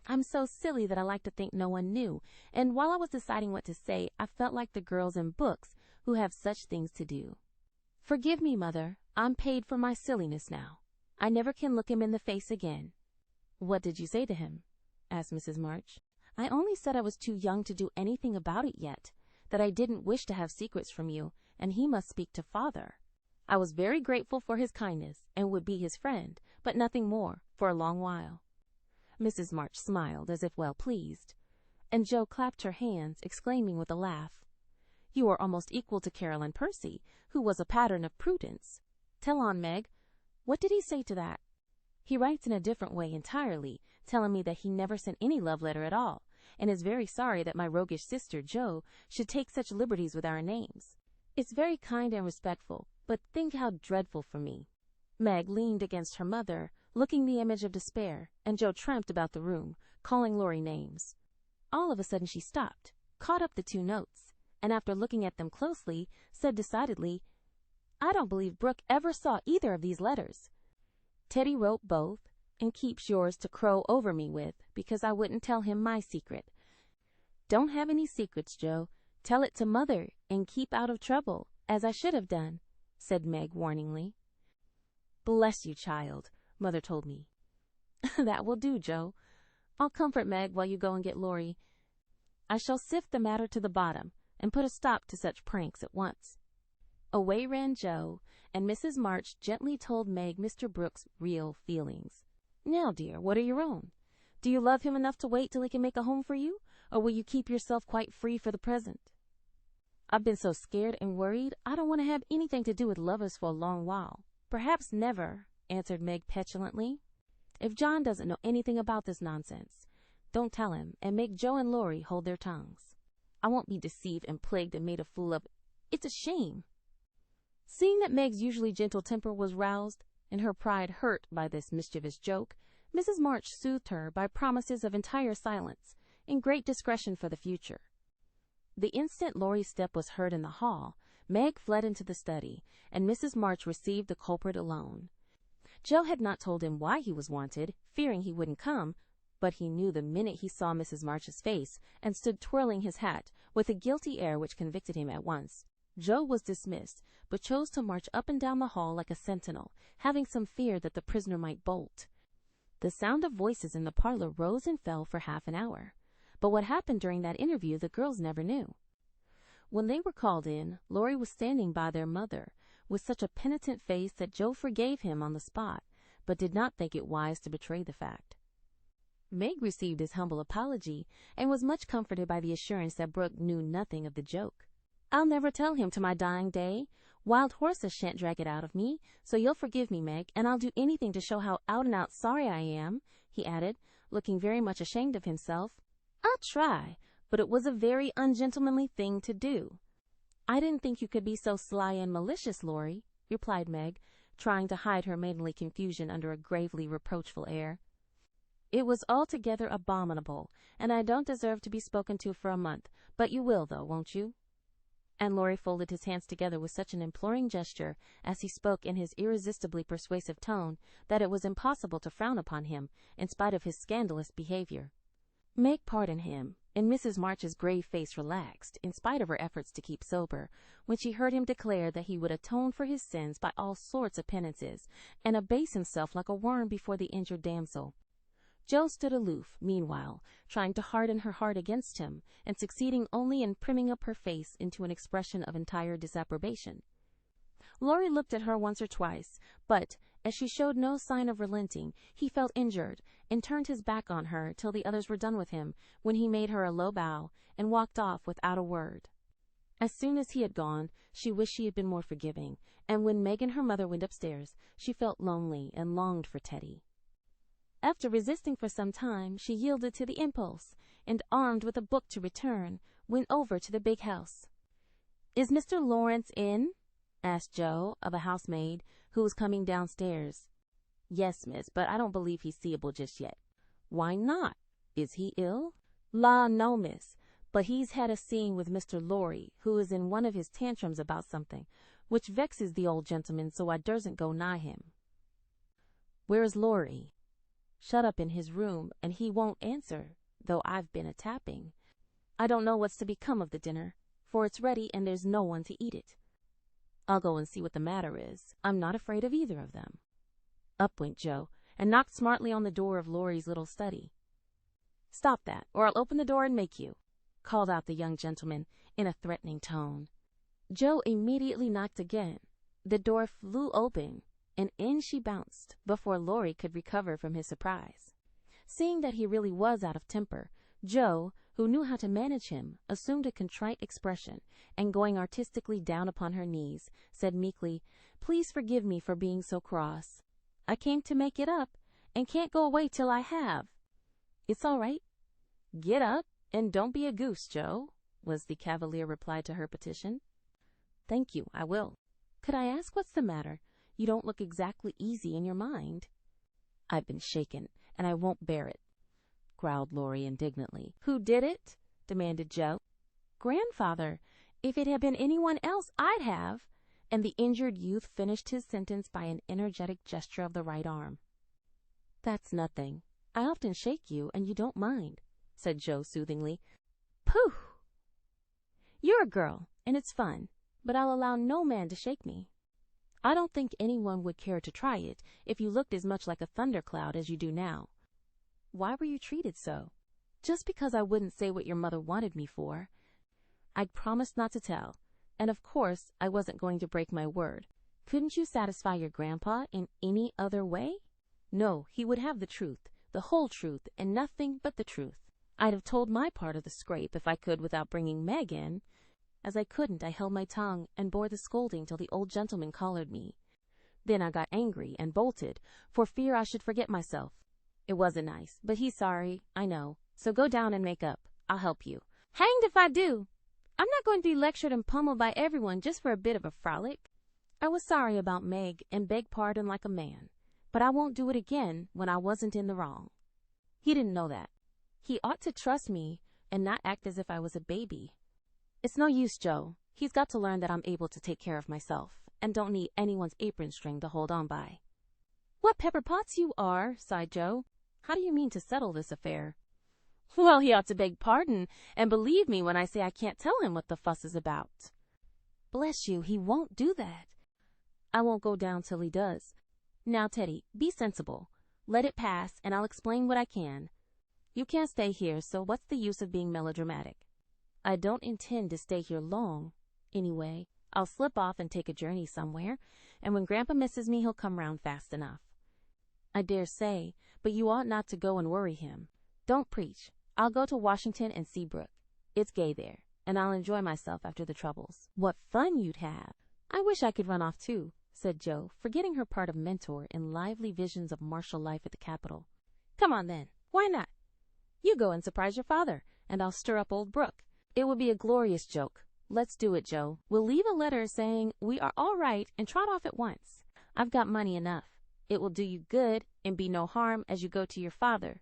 [SPEAKER 1] I'm so silly that I like to think no one knew, and while I was deciding what to say, I felt like the girls in books who have such things to do. Forgive me, Mother. I'm paid for my silliness now. I never can look him in the face again." "What did you say to him?" asked Mrs. March. "I only said I was too young to do anything about it yet, that I didn't wish to have secrets from you, and he must speak to Father. I was very grateful for his kindness, and would be his friend, but nothing more, for a long while." Mrs. March smiled, as if well pleased, and Joe clapped her hands, exclaiming with a laugh, "You are almost equal to Caroline Percy, who was a pattern of prudence. Tell on, Meg. What did he say to that?" "He writes in a different way entirely, telling me that he never sent any love letter at all, and is very sorry that my roguish sister, Joe, should take such liberties with our names. It's very kind and respectful, but think how dreadful for me." Meg leaned against her mother, looking the image of despair, and Joe tramped about the room, calling Laurie names. All of a sudden she stopped, caught up the two notes, and after looking at them closely, said decidedly, "I don't believe Brooke ever saw either of these letters. Teddy wrote both, and keeps yours to crow over me with, because I wouldn't tell him my secret. Don't have any secrets, Joe. Tell it to Mother, and keep out of trouble, as I should have done," said Meg warningly. "Bless you, child," Mother told me. "That will do, Joe. I'll comfort Meg while you go and get Laurie. I shall sift the matter to the bottom, and put a stop to such pranks at once." Away ran Joe, and Mrs. March gently told Meg Mr. Brooke's real feelings. "Now, dear, what are your own? Do you love him enough to wait till he can make a home for you, or will you keep yourself quite free for the present?" I've been so scared and worried, I don't want to have anything to do with lovers for a long while. Perhaps never, answered Meg petulantly. If John doesn't know anything about this nonsense, don't tell him, and make Joe and Laurie hold their tongues. I won't be deceived and plagued and made a fool of. It's a shame. Seeing that Meg's usually gentle temper was roused, and her pride hurt by this mischievous joke, Mrs. March soothed her by promises of entire silence and great discretion for the future. The instant Laurie's step was heard in the hall, Meg fled into the study, and Mrs. March received the culprit alone. Joe had not told him why he was wanted, fearing he wouldn't come, but he knew the minute he saw Mrs. March's face, and stood twirling his hat with a guilty air which convicted him at once. Joe was dismissed, but chose to march up and down the hall like a sentinel, having some fear that the prisoner might bolt. The sound of voices in the parlor rose and fell for half an hour, but what happened during that interview the girls never knew. When they were called in, Laurie was standing by their mother, with such a penitent face that Joe forgave him on the spot, but did not think it wise to betray the fact. Meg received his humble apology, and was much comforted by the assurance that Brooke knew nothing of the joke. I'll never tell him to my dying day. Wild horses shan't drag it out of me, so you'll forgive me, Meg, and I'll do anything to show how out-and-out sorry I am, he added, looking very much ashamed of himself. I'll try, but it was a very ungentlemanly thing to do. I didn't think you could be so sly and malicious, Laurie, replied Meg, trying to hide her maidenly confusion under a gravely reproachful air. It was altogether abominable, and I don't deserve to be spoken to for a month, but you will, though, won't you? And Laurie folded his hands together with such an imploring gesture as he spoke in his irresistibly persuasive tone that it was impossible to frown upon him, in spite of his scandalous behavior. Meg pardoned him, and Mrs. March's grave face relaxed, in spite of her efforts to keep sober, when she heard him declare that he would atone for his sins by all sorts of penances, and abase himself like a worm before the injured damsel. Joe stood aloof, meanwhile, trying to harden her heart against him, and succeeding only in primming up her face into an expression of entire disapprobation. Laurie looked at her once or twice, but, as she showed no sign of relenting, he felt injured, and turned his back on her till the others were done with him, when he made her a low bow, and walked off without a word. As soon as he had gone, she wished she had been more forgiving, and when Meg and her mother went upstairs, she felt lonely and longed for Teddy. After resisting for some time, she yielded to the impulse, and, armed with a book to return, went over to the big house. "Is Mr. Laurence in?" asked Joe of a housemaid who was coming downstairs. "Yes, miss, but I don't believe he's seeable just yet." "Why not? Is he ill?" "La, no, miss, but he's had a scene with Mr. Laurie, who is in one of his tantrums about something, which vexes the old gentleman, so I dursn't go nigh him." "Where is Laurie?" "Shut up in his room, and he won't answer, though I've been a-tapping. I don't know what's to become of the dinner, for it's ready and there's no one to eat it." "I'll go and see what the matter is. I'm not afraid of either of them." Up went Joe, and knocked smartly on the door of Laurie's little study. "Stop that, or I'll open the door and make you," called out the young gentleman in a threatening tone. Joe immediately knocked again. The door flew open, and in she bounced before Laurie could recover from his surprise. Seeing that he really was out of temper, Joe, who knew how to manage him, assumed a contrite expression, and going artistically down upon her knees, said meekly, "Please forgive me for being so cross. I came to make it up, and can't go away till I have." "It's all right. Get up, and don't be a goose, Joe," was the cavalier reply to her petition. "Thank you, I will. Could I ask what's the matter? You don't look exactly easy in your mind." "I've been shaken, and I won't bear it," growled Laurie indignantly. "Who did it?" demanded Joe. "Grandfather. If it had been anyone else, I'd have." And the injured youth finished his sentence by an energetic gesture of the right arm. "That's nothing. I often shake you, and you don't mind," said Joe soothingly. "Pooh! You're a girl, and it's fun, but I'll allow no man to shake me. I don't think anyone would care to try it if you looked as much like a thundercloud as you do now." "Why were you treated so?" "Just because I wouldn't say what your mother wanted me for. I'd promised not to tell, and of course I wasn't going to break my word. Couldn't you satisfy your grandpa in any other way?" "No, he would have the truth, the whole truth, and nothing but the truth. I'd have told my part of the scrape if I could without bringing Meg in." As I couldn't, I held my tongue and bore the scolding till the old gentleman collared me. Then I got angry and bolted, for fear I should forget myself. It wasn't nice, but he's sorry, I know. So go down and make up. I'll help you. Hanged if I do! I'm not going to be lectured and pummeled by everyone just for a bit of a frolic. I was sorry about Meg and begged pardon like a man, but I won't do it again when I wasn't in the wrong. He didn't know that. He ought to trust me and not act as if I was a baby. It's no use, Joe. He's got to learn that I'm able to take care of myself and don't need anyone's apron string to hold on by. What pepper pots you are, sighed Joe. How do you mean to settle this affair? Well, he ought to beg pardon and believe me when I say I can't tell him what the fuss is about. Bless you, he won't do that. I won't go down till he does. Now, Teddy, be sensible. Let it pass, and I'll explain what I can. You can't stay here, so what's the use of being melodramatic? I don't intend to stay here long. Anyway, I'll slip off and take a journey somewhere, and when Grandpa misses me, he'll come round fast enough. I dare say, but you ought not to go and worry him. Don't preach. I'll go to Washington and see Brooke. It's gay there, and I'll enjoy myself after the troubles. What fun you'd have! I wish I could run off too, said Joe, forgetting her part of mentor in lively visions of martial life at the Capitol. Come on then. Why not? You go and surprise your father, and I'll stir up old Brooke. It would be a glorious joke. Let's do it, Joe. We'll leave a letter saying we are all right and trot off at once. I've got money enough. It will do you good and be no harm as you go to your father.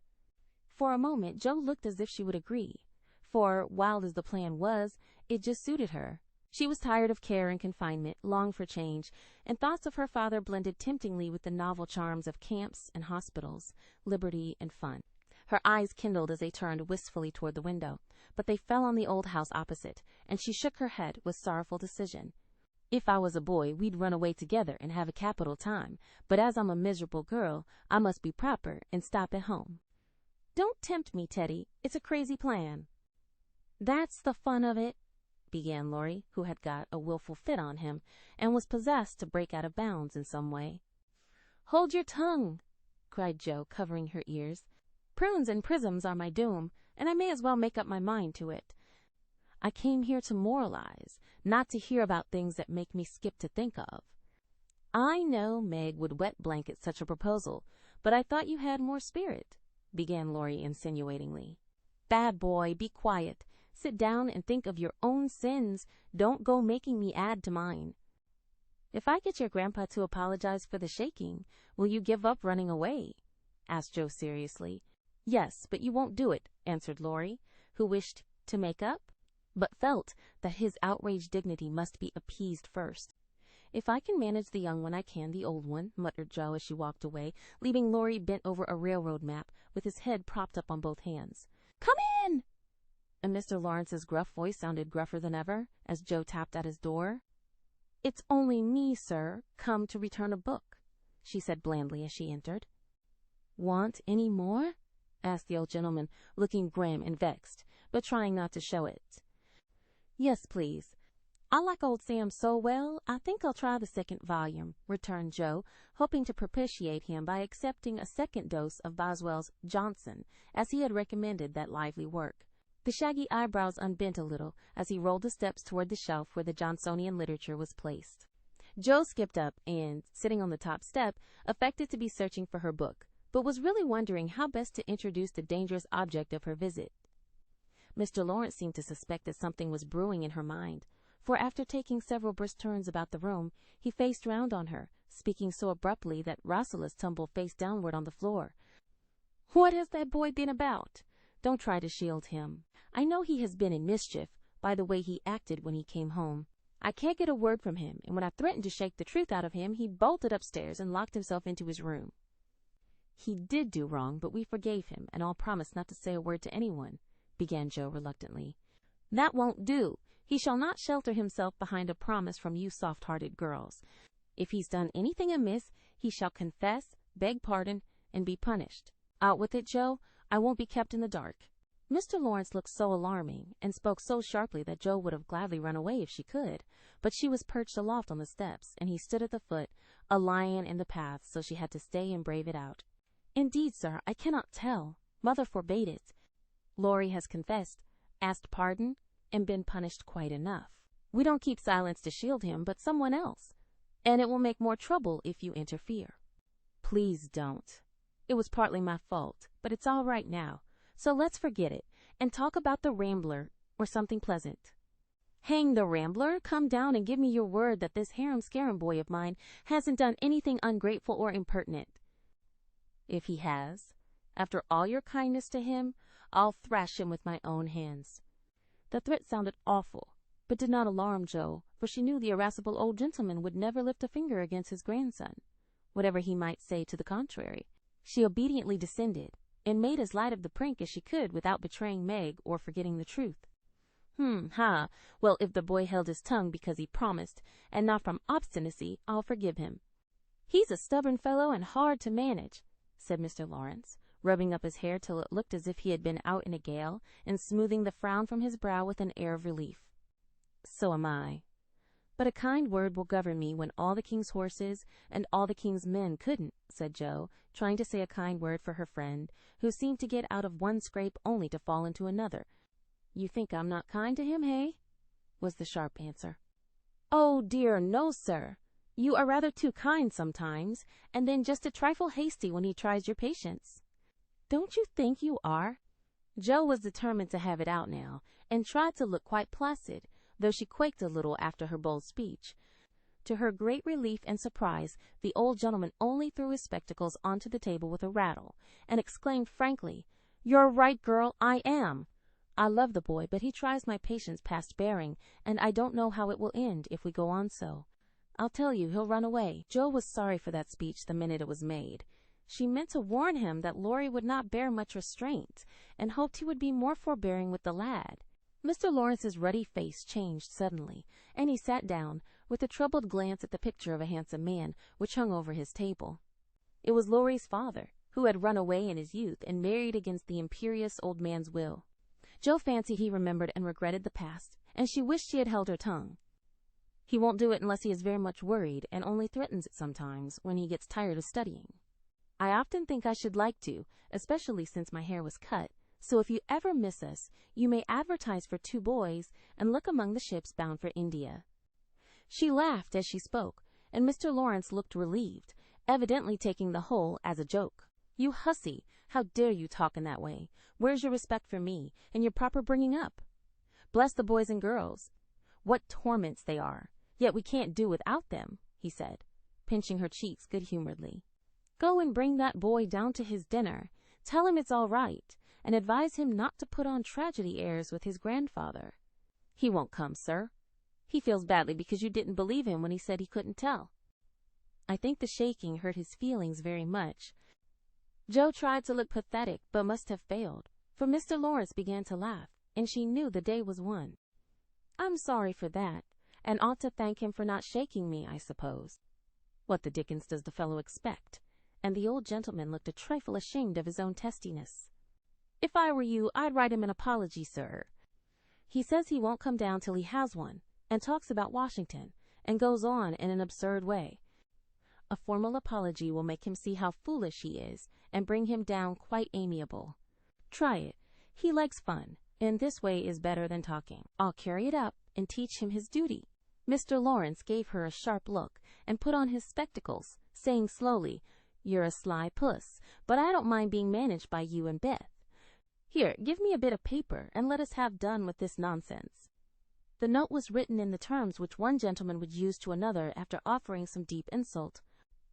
[SPEAKER 1] For a moment, Joe looked as if she would agree, for, wild as the plan was, it just suited her. She was tired of care and confinement, longed for change, and thoughts of her father blended temptingly with the novel charms of camps and hospitals, liberty and fun. Her eyes kindled as they turned wistfully toward the window, but they fell on the old house opposite, and she shook her head with sorrowful decision. If I was a boy, we'd run away together and have a capital time, but as I'm a miserable girl, I must be proper and stop at home. Don't tempt me, Teddy. It's a crazy plan. That's the fun of it, began Laurie, who had got a willful fit on him and was possessed to break out of bounds in some way. Hold your tongue, cried Joe, covering her ears. Prunes and prisms are my doom, and I may as well make up my mind to it. I came here to moralize, not to hear about things that make me skip to think of. I know Meg would wet blanket such a proposal, but I thought you had more spirit, began Laurie insinuatingly. Bad boy, be quiet. Sit down and think of your own sins. Don't go making me add to mine. If I get your grandpa to apologize for the shaking, will you give up running away? Asked Joe seriously. Yes, but you won't do it, answered Laurie, who wished to make up, but felt that his outraged dignity must be appeased first. If I can manage the young one, I can the old one, muttered Joe as she walked away, leaving Laurie bent over a railroad map with his head propped up on both hands. Come in! And Mr. Lawrence's gruff voice sounded gruffer than ever as Joe tapped at his door. It's only me, sir, come to return a book, she said blandly as she entered. Want any more? Asked the old gentleman, looking grim and vexed, but trying not to show it. Yes, please. I like old Sam so well, I think I'll try the second volume, returned Joe, hoping to propitiate him by accepting a second dose of Boswell's Johnson, as he had recommended that lively work. The shaggy eyebrows unbent a little as he rolled the steps toward the shelf where the Johnsonian literature was placed. Joe skipped up and, sitting on the top step, affected to be searching for her book, but was really wondering how best to introduce the dangerous object of her visit. Mr. Lawrence seemed to suspect that something was brewing in her mind, for after taking several brisk turns about the room, he faced round on her, speaking so abruptly that Rosalys tumbled face downward on the floor. What has that boy been about? Don't try to shield him. I know he has been in mischief by the way he acted when he came home. I can't get a word from him, and when I threatened to shake the truth out of him, he bolted upstairs and locked himself into his room. He did do wrong, but we forgave him, and all promised not to say a word to anyone, began Joe reluctantly. That won't do. He shall not shelter himself behind a promise from you soft-hearted girls. If he's done anything amiss, he shall confess, beg pardon, and be punished. Out with it, Joe. I won't be kept in the dark. Mr. Lawrence looked so alarming and spoke so sharply that Joe would have gladly run away if she could, but she was perched aloft on the steps, and he stood at the foot, a lion in the path, so she had to stay and brave it out. Indeed, sir, I cannot tell. Mother forbade it. Laurie has confessed, asked pardon, and been punished quite enough. We don't keep silence to shield him, but someone else. And it will make more trouble if you interfere. Please don't. It was partly my fault, but it's all right now. So let's forget it and talk about the Rambler or something pleasant. Hang the Rambler! Come down and give me your word that this harum-scarum boy of mine hasn't done anything ungrateful or impertinent. If he has, after all your kindness to him, I'll thrash him with my own hands. The threat sounded awful, but did not alarm Jo, for she knew the irascible old gentleman would never lift a finger against his grandson, whatever he might say to the contrary. She obediently descended, and made as light of the prank as she could without betraying Meg or forgetting the truth. Well, if the boy held his tongue because he promised, and not from obstinacy, I'll forgive him. He's a stubborn fellow and hard to manage, said Mr. Laurence, rubbing up his hair till it looked as if he had been out in a gale, and smoothing the frown from his brow with an air of relief. So am I. But a kind word will govern me when all the king's horses and all the king's men couldn't, said Jo, trying to say a kind word for her friend, who seemed to get out of one scrape only to fall into another. You think I'm not kind to him, hey? Was the sharp answer. Oh, dear, no, sir. You are rather too kind sometimes, and then just a trifle hasty when he tries your patience. Don't you think you are? Jo was determined to have it out now, and tried to look quite placid, though she quaked a little after her bold speech. To her great relief and surprise, the old gentleman only threw his spectacles onto the table with a rattle, and exclaimed frankly, You're right, girl, I am. I love the boy, but he tries my patience past bearing, and I don't know how it will end if we go on so. I'll tell you, he'll run away. Jo was sorry for that speech the minute it was made. She meant to warn him that Laurie would not bear much restraint, and hoped he would be more forbearing with the lad. Mr. Lawrence's ruddy face changed suddenly, and he sat down, with a troubled glance at the picture of a handsome man which hung over his table. It was Laurie's father, who had run away in his youth and married against the imperious old man's will. Jo fancied he remembered and regretted the past, and she wished she had held her tongue. He won't do it unless he is very much worried, and only threatens it sometimes when he gets tired of studying. I often think I should like to, especially since my hair was cut, so if you ever miss us, you may advertise for 2 boys and look among the ships bound for India. She laughed as she spoke, and Mr. Laurence looked relieved, evidently taking the whole as a joke. You hussy! How dare you talk in that way? Where's your respect for me, and your proper bringing up? Bless the boys and girls! What torments they are! Yet we can't do without them, he said, pinching her cheeks good-humoredly. Go and bring that boy down to his dinner. Tell him it's all right, and advise him not to put on tragedy airs with his grandfather. He won't come, sir. He feels badly because you didn't believe him when he said he couldn't tell. I think the shaking hurt his feelings very much. Jo tried to look pathetic, but must have failed, for Mr. Laurence began to laugh, and she knew the day was won. I'm sorry for that, and ought to thank him for not shaking me, I suppose. What the dickens does the fellow expect? And the old gentleman looked a trifle ashamed of his own testiness. If I were you, I'd write him an apology, sir. He says he won't come down till he has one, and talks about Washington, and goes on in an absurd way. A formal apology will make him see how foolish he is, and bring him down quite amiable. Try it. He likes fun, and this way is better than talking. I'll carry it up and teach him his duty. Mr. Laurence gave her a sharp look, and put on his spectacles, saying slowly, You're a sly puss, but I don't mind being managed by you and Beth. Here, give me a bit of paper, and let us have done with this nonsense. The note was written in the terms which one gentleman would use to another after offering some deep insult.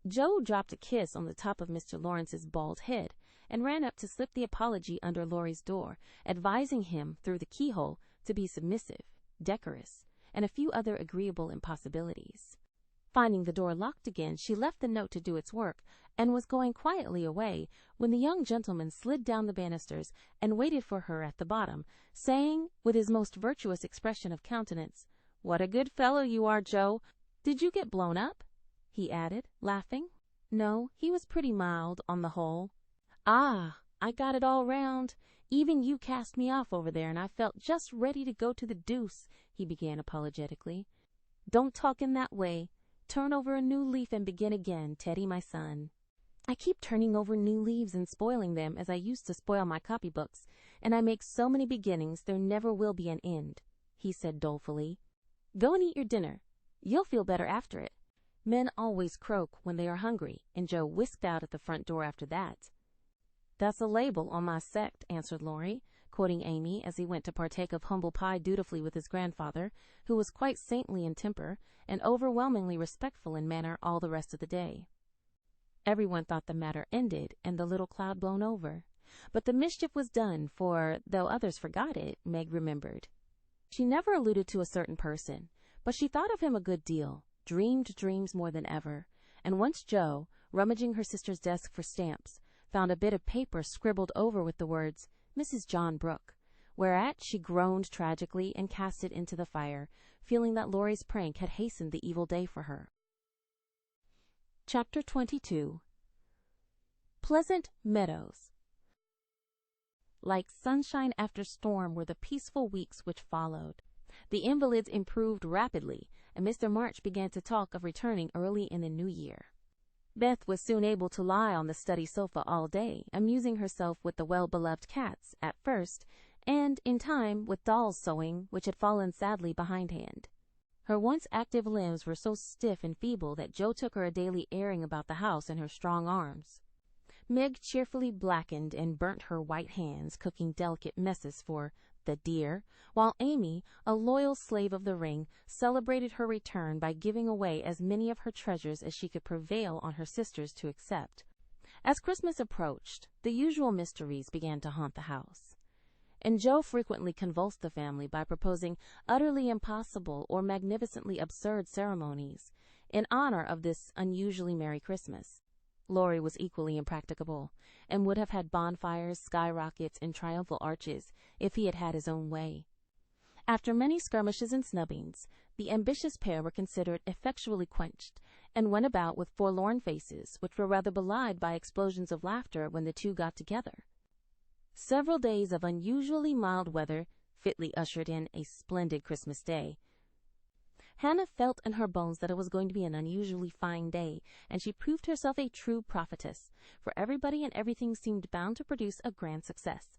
[SPEAKER 1] Jo dropped a kiss on the top of Mr. Lawrence's bald head, and ran up to slip the apology under Laurie's door, advising him through the keyhole to be submissive, decorous, and a few other agreeable impossibilities. Finding the door locked again, she left the note to do its work, and was going quietly away, when the young gentleman slid down the banisters and waited for her at the bottom, saying, with his most virtuous expression of countenance, What a good fellow you are, Jo! Did you get blown up? He added, laughing. No, he was pretty mild, on the whole. Ah, I got it all round. Even you cast me off over there, and I felt just ready to go to the deuce, he began apologetically. Don't talk in that way. Turn over a new leaf and begin again, Teddy, my son. I keep turning over new leaves and spoiling them as I used to spoil my copybooks, and I make so many beginnings there never will be an end, he said dolefully. Go and eat your dinner. You'll feel better after it. Men always croak when they are hungry, and Joe whisked out at the front door after that. That's a label on my sect, answered Laurie, quoting Amy as he went to partake of humble pie dutifully with his grandfather, who was quite saintly in temper and overwhelmingly respectful in manner all the rest of the day. Everyone thought the matter ended and the little cloud blown over. But the mischief was done, for, though others forgot it, Meg remembered. She never alluded to a certain person, but she thought of him a good deal, dreamed dreams more than ever, and once Joe, rummaging her sister's desk for stamps, found a bit of paper scribbled over with the words, Mrs. John Brooke, whereat she groaned tragically and cast it into the fire, feeling that Laurie's prank had hastened the evil day for her. Chapter 22. Pleasant Meadows. Like sunshine after storm were the peaceful weeks which followed. The invalids improved rapidly, and Mr. March began to talk of returning early in the new year. Beth was soon able to lie on the study sofa all day, amusing herself with the well-beloved cats, at first, and, in time, with dolls' sewing, which had fallen sadly behindhand. Her once active limbs were so stiff and feeble that Joe took her a daily airing about the house in her strong arms. Meg cheerfully blackened and burnt her white hands cooking delicate messes for the dear, while Amy, a loyal slave of the ring, celebrated her return by giving away as many of her treasures as she could prevail on her sisters to accept. As Christmas approached, the usual mysteries began to haunt the house, and Joe frequently convulsed the family by proposing utterly impossible or magnificently absurd ceremonies in honor of this unusually merry Christmas. Laurie was equally impracticable, and would have had bonfires, skyrockets, and triumphal arches if he had had his own way. After many skirmishes and snubbings, the ambitious pair were considered effectually quenched, and went about with forlorn faces, which were rather belied by explosions of laughter when the two got together. Several days of unusually mild weather fitly ushered in a splendid Christmas day. Hannah felt in her bones that it was going to be an unusually fine day, and she proved herself a true prophetess, for everybody and everything seemed bound to produce a grand success.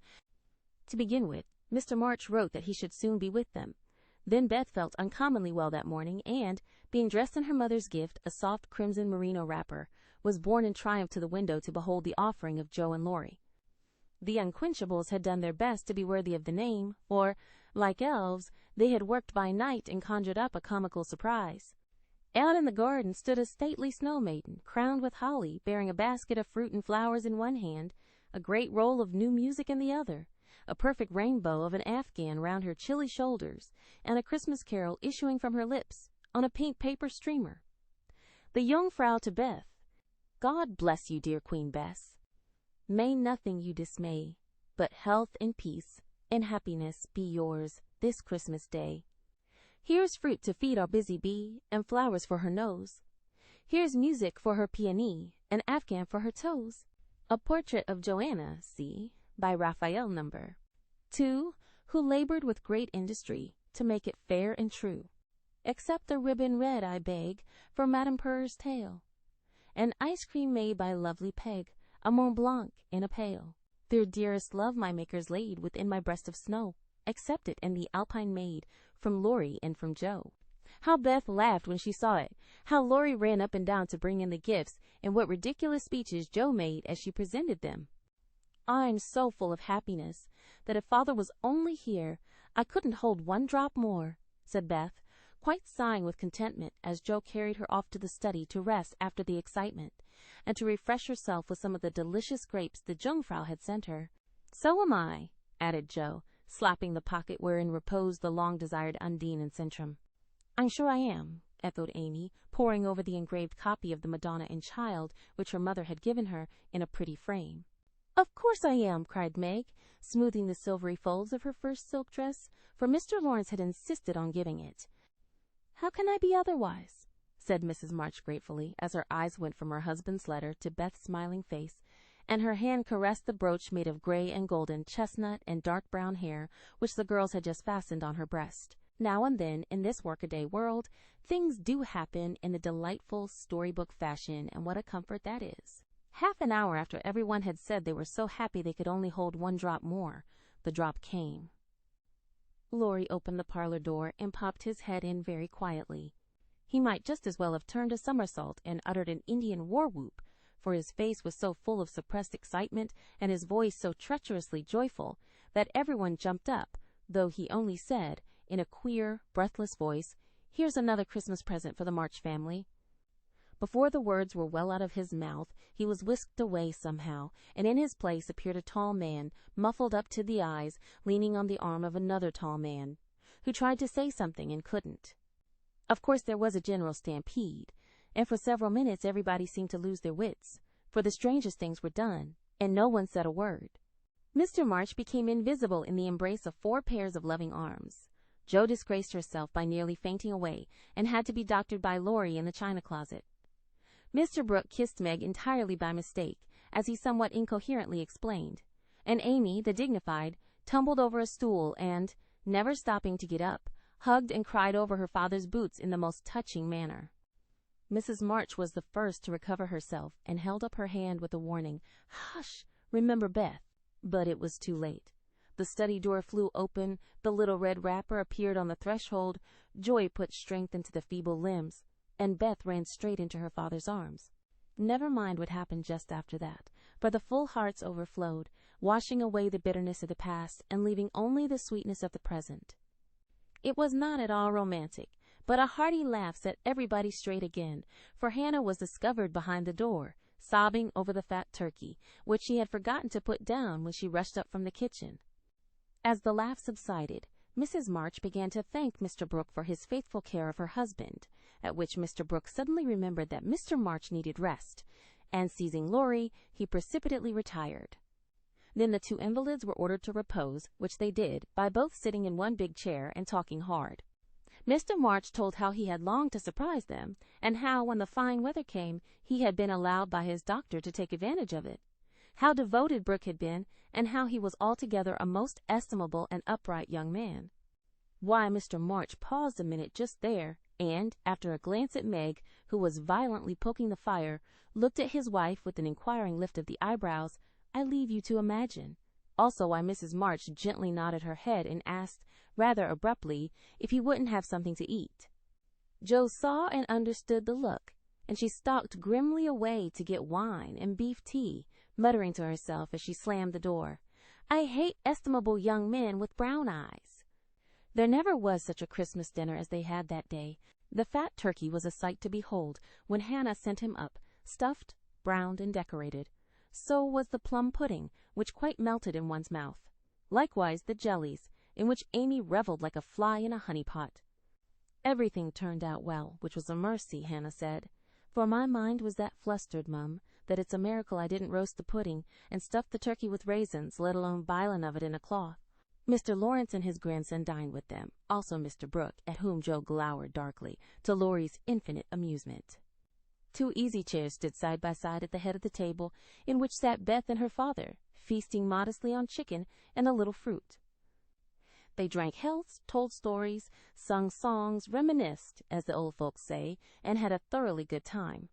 [SPEAKER 1] To begin with, Mr. March wrote that he should soon be with them. Then Beth felt uncommonly well that morning, and, being dressed in her mother's gift, a soft crimson merino wrapper, was borne in triumph to the window to behold the offering of Joe and Laurie. The Unquenchables had done their best to be worthy of the name, for, like elves, they had worked by night and conjured up a comical surprise. Out in the garden stood a stately snow maiden, crowned with holly, bearing a basket of fruit and flowers in one hand, a great roll of new music in the other, a perfect rainbow of an afghan round her chilly shoulders, and a Christmas carol issuing from her lips on a pink paper streamer. The Jungfrau to Beth. God bless you, dear Queen Bess. May nothing you dismay, but health and peace and happiness be yours this Christmas day. Here's fruit to feed our busy bee, and flowers for her nose. Here's music for her peony, and afghan for her toes. A portrait of Joanna, see, by Raphael No. 2, who labored with great industry to make it fair and true. Accept the ribbon red, I beg, for Madame Purr's tail. And ice cream made by lovely Peg, a Mont Blanc in a pail. Their dearest love my makers laid within my breast of snow. Accept it and the Alpine maid, from Laurie and from Joe. How Beth laughed when she saw it, how Laurie ran up and down to bring in the gifts, and what ridiculous speeches Joe made as she presented them. I'm so full of happiness that if Father was only here, I couldn't hold one drop more, said Beth, quite sighing with contentment as Joe carried her off to the study to rest after the excitement, and to refresh herself with some of the delicious grapes the Jungfrau had sent her. So am I, added Joe, slapping the pocket wherein reposed the long-desired Undine and Centrum. I'm sure I am, echoed Amy, poring over the engraved copy of the Madonna and Child which her mother had given her in a pretty frame. Of course I am, cried Meg, smoothing the silvery folds of her first silk dress, for Mr. Laurence had insisted on giving it. How can I be otherwise? Said Mrs. March gratefully, as her eyes went from her husband's letter to Beth's smiling face, and her hand caressed the brooch made of gray and golden chestnut and dark brown hair which the girls had just fastened on her breast. Now and then, in this workaday world, things do happen in a delightful storybook fashion, and what a comfort that is. Half an hour after everyone had said they were so happy they could only hold one drop more, the drop came. Laurie opened the parlor door and popped his head in very quietly. He might just as well have turned a somersault and uttered an Indian war whoop, for his face was so full of suppressed excitement and his voice so treacherously joyful that everyone jumped up, though he only said, in a queer, breathless voice, "Here's another Christmas present for the March family." Before the words were well out of his mouth, he was whisked away somehow, and in his place appeared a tall man, muffled up to the eyes, leaning on the arm of another tall man, who tried to say something and couldn't. Of course there was a general stampede, and for several minutes everybody seemed to lose their wits, for the strangest things were done, and no one said a word. Mr. March became invisible in the embrace of 4 pairs of loving arms. Jo disgraced herself by nearly fainting away, and had to be doctored by Laurie in the china closet. Mr. Brooke kissed Meg entirely by mistake, as he somewhat incoherently explained, and Amy, the dignified, tumbled over a stool and, never stopping to get up, hugged and cried over her father's boots in the most touching manner. Mrs. March was the first to recover herself and held up her hand with a warning, "Hush, remember Beth." But it was too late. The study door flew open, the little red wrapper appeared on the threshold, joy put strength into the feeble limbs, and Beth ran straight into her father's arms. Never mind what happened just after that, for the full hearts overflowed, washing away the bitterness of the past and leaving only the sweetness of the present. It was not at all romantic, but a hearty laugh set everybody straight again, for Hannah was discovered behind the door, sobbing over the fat turkey, which she had forgotten to put down when she rushed up from the kitchen. As the laugh subsided, Mrs. March began to thank Mr. Brooke for his faithful care of her husband, at which Mr. Brooke suddenly remembered that Mr. March needed rest, and seizing Laurie, he precipitately retired. Then the 2 invalids were ordered to repose, which they did, by both sitting in one big chair and talking hard. Mr. March told how he had longed to surprise them, and how, when the fine weather came, he had been allowed by his doctor to take advantage of it. How devoted Brooke had been, and how he was altogether a most estimable and upright young man. Why, Mr. March paused a minute just there, and, after a glance at Meg, who was violently poking the fire, looked at his wife with an inquiring lift of the eyebrows, I leave you to imagine. Also why Mrs. March gently nodded her head and asked, rather abruptly, if he wouldn't have something to eat. Jo saw and understood the look, and she stalked grimly away to get wine and beef tea, muttering to herself as she slammed the door, I hate estimable young men with brown eyes. There never was such a Christmas dinner as they had that day. The fat turkey was a sight to behold when Hannah sent him up, stuffed, browned, and decorated. So was the plum pudding, which quite melted in one's mouth. Likewise the jellies, in which Amy reveled like a fly in a honey pot. Everything turned out well, which was a mercy, Hannah said. For my mind was that flustered, Mum, that it's a miracle I didn't roast the pudding and stuff the turkey with raisins, let alone bilin' of it in a cloth. Mr. Laurence and his grandson dined with them, also Mr. Brooke, at whom Jo glowered darkly, to Laurie's infinite amusement. 2 easy chairs stood side by side at the head of the table, in which sat Beth and her father, feasting modestly on chicken and a little fruit. They drank healths, told stories, sung songs, reminisced, as the old folks say, and had a thoroughly good time.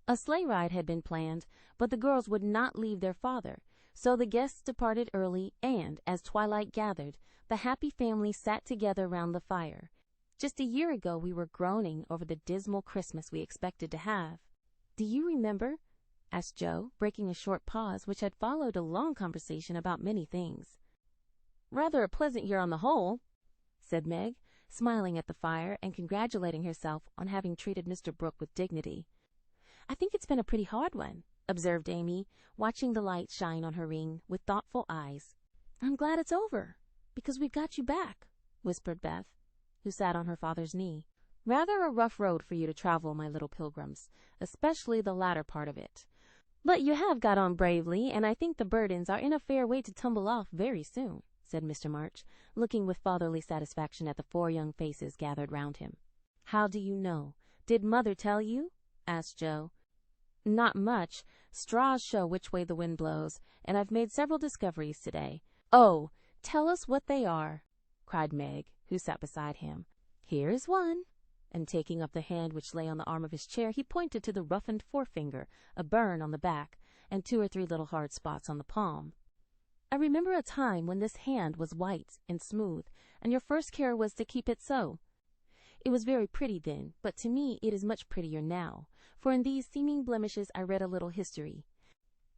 [SPEAKER 1] A sleigh ride had been planned, but the girls would not leave their father, so the guests departed early, and, as twilight gathered, the happy family sat together round the fire. Just a year ago we were groaning over the dismal Christmas we expected to have. Do you remember? Asked Jo, breaking a short pause which had followed a long conversation about many things. Rather a pleasant year on the whole, said Meg, smiling at the fire and congratulating herself on having treated Mr. Brooke with dignity. I think it's been a pretty hard one, observed Amy, watching the light shine on her ring with thoughtful eyes. I'm glad it's over, because we've got you back, whispered Beth, who sat on her father's knee. Rather a rough road for you to travel, my little pilgrims, especially the latter part of it. But you have got on bravely, and I think the burdens are in a fair way to tumble off very soon, said Mr. March, looking with fatherly satisfaction at the 4 young faces gathered round him. How do you know? Did Mother tell you? Asked Jo. Not much. Straws show which way the wind blows, and I've made several discoveries today. Oh, tell us what they are, cried Meg, who sat beside him. Here is one. And taking up the hand which lay on the arm of his chair, he pointed to the roughened forefinger, a burn on the back, and 2 or 3 little hard spots on the palm. I remember a time when this hand was white and smooth, and your first care was to keep it so. It was very pretty then, but to me it is much prettier now, for in these seeming blemishes I read a little history.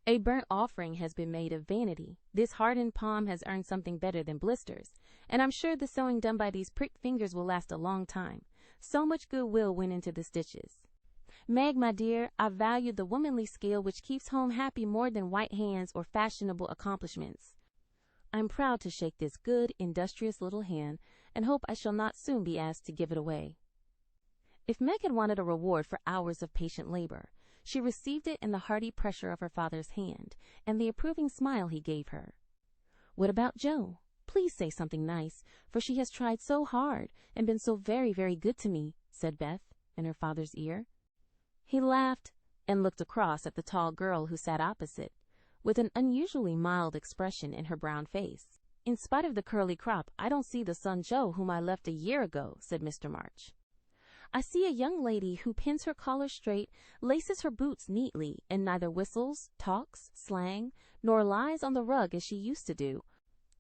[SPEAKER 1] A burnt offering has been made of vanity. This hardened palm has earned something better than blisters, and I'm sure the sewing done by these pricked fingers will last a long time. So much goodwill went into the stitches. Meg, my dear, I value the womanly skill which keeps home happy more than white hands or fashionable accomplishments. I'm proud to shake this good, industrious little hand, and hope I shall not soon be asked to give it away. If Meg had wanted a reward for hours of patient labor, she received it in the hearty pressure of her father's hand, and the approving smile he gave her. What about Jo? Please say something nice, for she has tried so hard and been so very, very good to me, said Beth in her father's ear. He laughed and looked across at the tall girl who sat opposite, with an unusually mild expression in her brown face. In spite of the curly crop, I don't see the son Jo whom I left a year ago, said Mr. March. I see a young lady who pins her collar straight, laces her boots neatly, and neither whistles, talks, slang, nor lies on the rug as she used to do.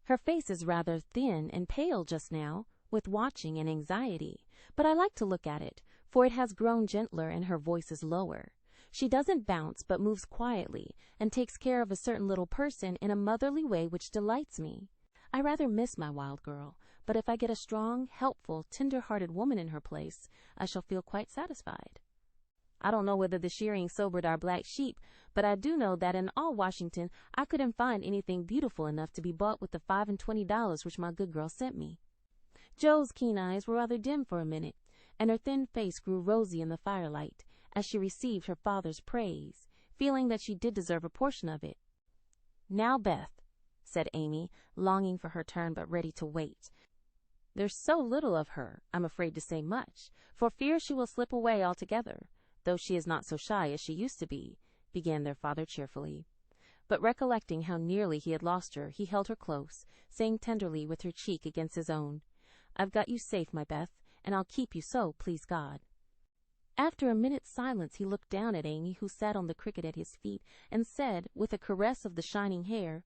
[SPEAKER 1] Her face is rather thin and pale just now, with watching and anxiety, but I like to look at it, for it has grown gentler and her voice is lower. She doesn't bounce, but moves quietly, and takes care of a certain little person in a motherly way which delights me. I rather miss my wild girl, but if I get a strong, helpful, tender-hearted woman in her place, I shall feel quite satisfied. I don't know whether the shearing sobered our black sheep, but I do know that in all Washington I couldn't find anything beautiful enough to be bought with the $25 which my good girl sent me. Jo's keen eyes were rather dim for a minute, and her thin face grew rosy in the firelight as she received her father's praise, feeling that she did deserve a portion of it. Now, Beth, said Amy, longing for her turn but ready to wait. There's so little of her, I'm afraid to say much, for fear she will slip away altogether, though she is not so shy as she used to be, began their father cheerfully. But recollecting how nearly he had lost her, he held her close, saying tenderly with her cheek against his own, I've got you safe, my Beth, and I'll keep you so, please God. After a minute's silence, he looked down at Amy, who sat on the cricket at his feet, and said, with a caress of the shining hair,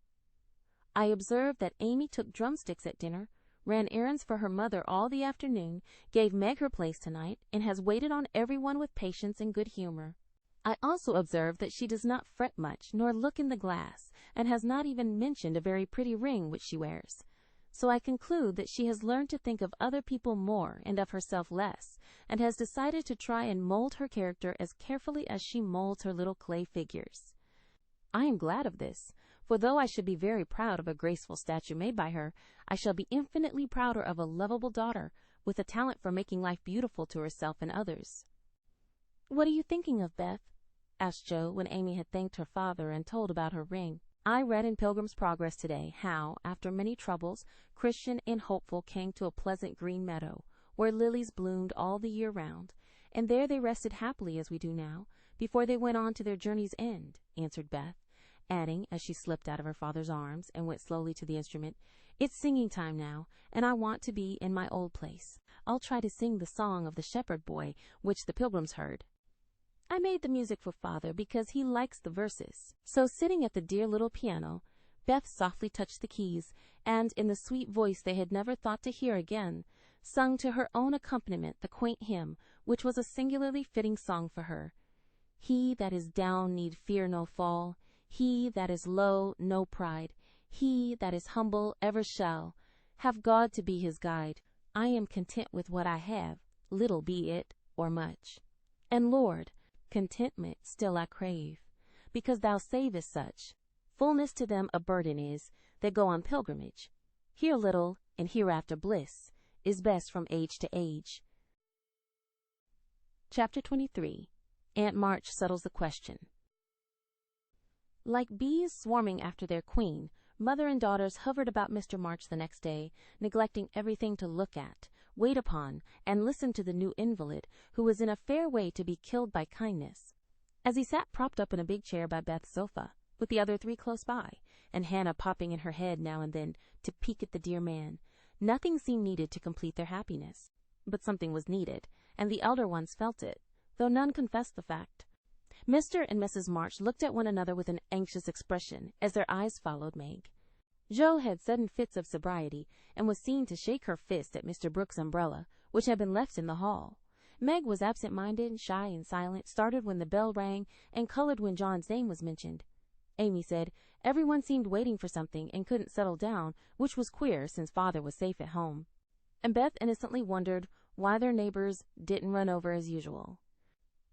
[SPEAKER 1] I observed that Amy took drumsticks at dinner, ran errands for her mother all the afternoon, gave Meg her place tonight, and has waited on everyone with patience and good humor. I also observed that she does not fret much, nor look in the glass, and has not even mentioned a very pretty ring which she wears. So I conclude that she has learned to think of other people more and of herself less, and has decided to try and mold her character as carefully as she molds her little clay figures. I am glad of this, for though I should be very proud of a graceful statue made by her, I shall be infinitely prouder of a lovable daughter with a talent for making life beautiful to herself and others. What are you thinking of, Beth? asked Jo when Amy had thanked her father and told about her ring. I read in Pilgrim's Progress today how, after many troubles, Christian and Hopeful came to a pleasant green meadow, where lilies bloomed all the year round, and there they rested happily as we do now, before they went on to their journey's end, answered Beth, adding, as she slipped out of her father's arms and went slowly to the instrument, It's singing time now, and I want to be in my old place. I'll try to sing the song of the shepherd boy, which the Pilgrims heard. I made the music for Father because he likes the verses. So sitting at the dear little piano, Beth softly touched the keys, and in the sweet voice they had never thought to hear again, sung to her own accompaniment the quaint hymn, which was a singularly fitting song for her. He that is down need fear no fall, he that is low no pride, he that is humble ever shall have God to be his guide. I am content with what I have, little be it or much. And Lord, contentment still I crave, because thou savest such. Fullness to them a burden is, that go on pilgrimage. Here little, and hereafter bliss, is best from age to age. Chapter 23. Aunt March Settles the Question. Like bees swarming after their queen, mother and daughters hovered about Mr. March the next day, neglecting everything to look at, wait upon, and listen to the new invalid, who was in a fair way to be killed by kindness. As he sat propped up in a big chair by Beth's sofa, with the other three close by, and Hannah popping in her head now and then to peek at the dear man, nothing seemed needed to complete their happiness. But something was needed, and the elder ones felt it, though none confessed the fact. Mr. and Mrs. March looked at one another with an anxious expression as their eyes followed Meg. Jo had sudden fits of sobriety and was seen to shake her fist at Mr. Brooks' umbrella, which had been left in the hall. Meg was absent-minded, shy, and silent, started when the bell rang, and colored when John's name was mentioned. Amy said everyone seemed waiting for something and couldn't settle down, which was queer since father was safe at home. And Beth innocently wondered why their neighbors didn't run over as usual.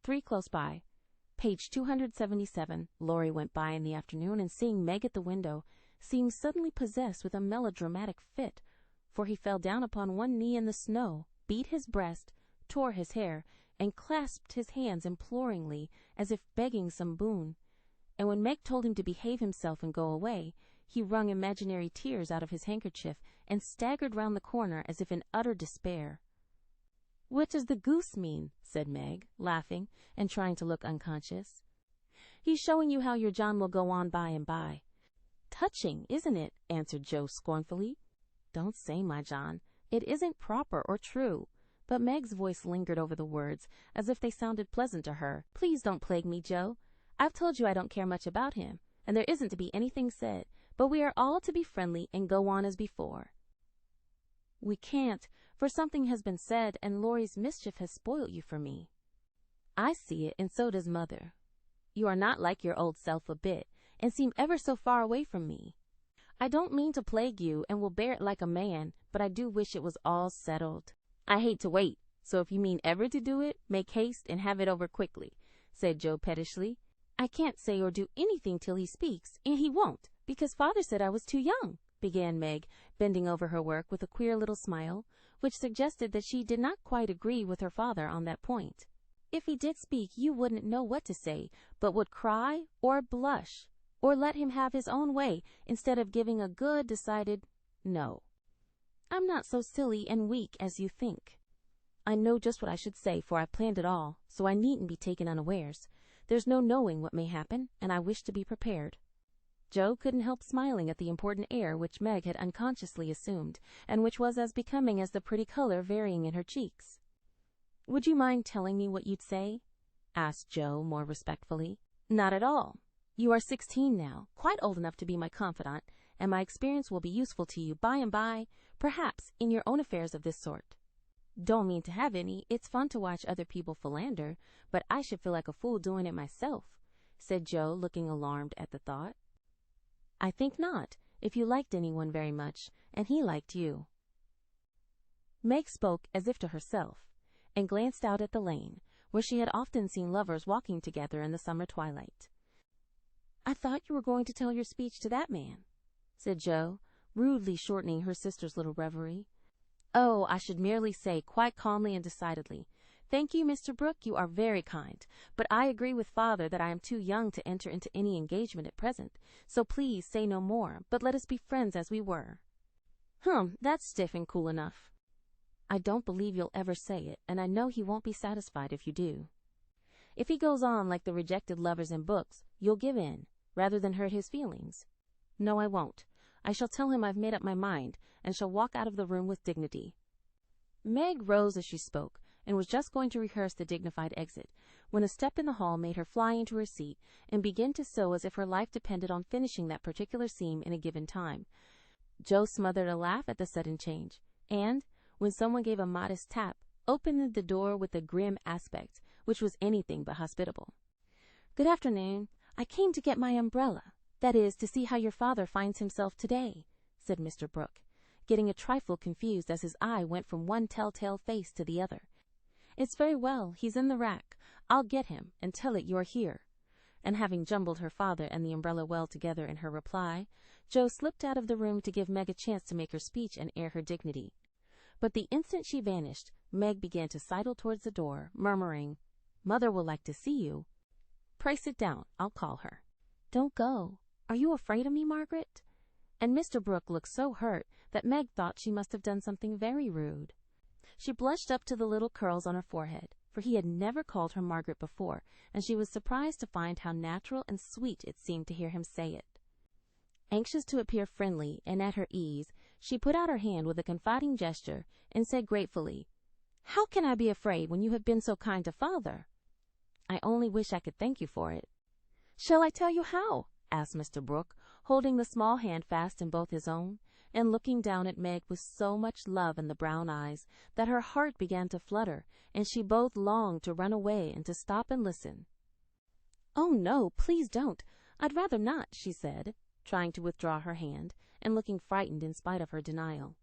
[SPEAKER 1] 3 close by. Page 277, Laurie went by in the afternoon, and seeing Meg at the window, seemed suddenly possessed with a melodramatic fit, for he fell down upon one knee in the snow, beat his breast, tore his hair, and clasped his hands imploringly, as if begging some boon. And when Meg told him to behave himself and go away, he wrung imaginary tears out of his handkerchief and staggered round the corner as if in utter despair. "What does the goose mean?" said Meg, laughing and trying to look unconscious. "He's showing you how your John will go on by and by." "Touching, isn't it?" answered Jo scornfully. "Don't say my John. It isn't proper or true." But Meg's voice lingered over the words, as if they sounded pleasant to her. "Please don't plague me, Jo. I've told you I don't care much about him, and there isn't to be anything said, but we are all to be friendly and go on as before." "We can't, for something has been said, and Laurie's mischief has spoilt you for me." "I see it, and so does Mother. You are not like your old self a bit, and seem ever so far away from me. I don't mean to plague you, and will bear it like a man, but I do wish it was all settled." "I hate to wait, so if you mean ever to do it, make haste and have it over quickly," said Jo pettishly. "I can't say or do anything till he speaks, and he won't, because Father said I was too young," began Meg, bending over her work with a queer little smile, which suggested that she did not quite agree with her father on that point. "If he did speak, you wouldn't know what to say, but would cry or blush, or let him have his own way, instead of giving a good, decided no. I'm not so silly and weak as you think. I know just what I should say, for I've planned it all, so I needn't be taken unawares. There's no knowing what may happen, and I wish to be prepared." Jo couldn't help smiling at the important air which Meg had unconsciously assumed, and which was as becoming as the pretty color varying in her cheeks. "Would you mind telling me what you'd say?" asked Jo more respectfully. "Not at all. You are 16 now, quite old enough to be my confidant, and my experience will be useful to you by and by, perhaps, in your own affairs of this sort." "Don't mean to have any. It's fun to watch other people philander, but I should feel like a fool doing it myself," said Jo, looking alarmed at the thought. "I think not, if you liked anyone very much, and he liked you." Meg spoke as if to herself, and glanced out at the lane, where she had often seen lovers walking together in the summer twilight. "I thought you were going to tell your speech to that man," said Jo, rudely shortening her sister's little reverie. "Oh, I should merely say, quite calmly and decidedly, 'Thank you, Mr. Brooke, you are very kind, but I agree with Father that I am too young to enter into any engagement at present, so please say no more, but let us be friends as we were.'" That's stiff and cool enough." "I don't believe you'll ever say it, and I know he won't be satisfied if you do. If he goes on like the rejected lovers in books, you'll give in, rather than hurt his feelings." "No, I won't. I shall tell him I've made up my mind, and shall walk out of the room with dignity." Meg rose as she spoke, and was just going to rehearse the dignified exit, when a step in the hall made her fly into her seat and begin to sew as if her life depended on finishing that particular seam in a given time. Jo smothered a laugh at the sudden change, and, when someone gave a modest tap, opened the door with a grim aspect, which was anything but hospitable. "Good afternoon. I came to get my umbrella. That is, to see how your father finds himself today," said Mr. Brooke, getting a trifle confused as his eye went from one telltale face to the other. "It's very well. He's in the rack. I'll get him, and tell it you're here." And having jumbled her father and the umbrella well together in her reply, Jo slipped out of the room to give Meg a chance to make her speech and air her dignity. But the instant she vanished, Meg began to sidle towards the door, murmuring, "Mother will like to see you." "Pray sit down. I'll call her." "Don't go. Are you afraid of me, Margaret?" And Mr. Brooke looked so hurt that Meg thought she must have done something very rude. She blushed up to the little curls on her forehead, for he had never called her Margaret before, and she was surprised to find how natural and sweet it seemed to hear him say it. Anxious to appear friendly and at her ease, she put out her hand with a confiding gesture and said gratefully, "How can I be afraid when you have been so kind to Father?" "I only wish I could thank you for it." "Shall I tell you how?" asked Mr. Brooke, holding the small hand fast in both his own, and looking down at Meg with so much love in the brown eyes that her heart began to flutter, and she both longed to run away and to stop and listen. "Oh, no, please don't. I'd rather not," she said, trying to withdraw her hand, and looking frightened in spite of her denial.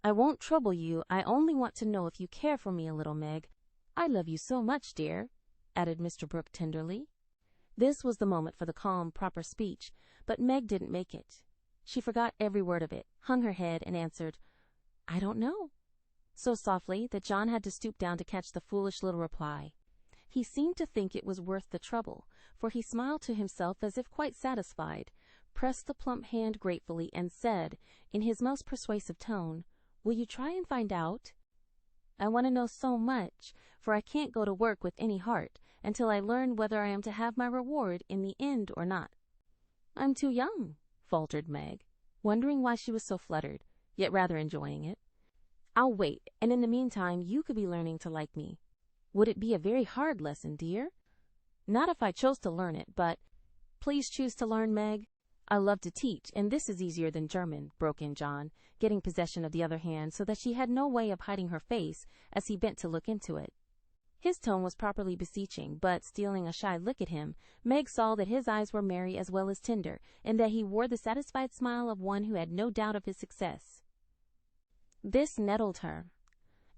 [SPEAKER 1] "I won't trouble you. I only want to know if you care for me a little, Meg. I love you so much, dear," added Mr. Brooke tenderly. This was the moment for the calm, proper speech, but Meg didn't make it. She forgot every word of it, hung her head, and answered, "I don't know," so softly that John had to stoop down to catch the foolish little reply. He seemed to think it was worth the trouble, for he smiled to himself as if quite satisfied, pressed the plump hand gratefully, and said, in his most persuasive tone, "Will you try and find out? I want to know so much, for I can't go to work with any heart until I learn whether I am to have my reward in the end or not." "I'm too young," faltered Meg, wondering why she was so fluttered, yet rather enjoying it. "I'll wait, and in the meantime you could be learning to like me. Would it be a very hard lesson, dear?" "Not if I chose to learn it, but—" "Please choose to learn, Meg. I love to teach, and this is easier than German," broke in John, getting possession of the other hand so that she had no way of hiding her face as he bent to look into it. His tone was properly beseeching, but stealing a shy look at him, Meg saw that his eyes were merry as well as tender, and that he wore the satisfied smile of one who had no doubt of his success. This nettled her.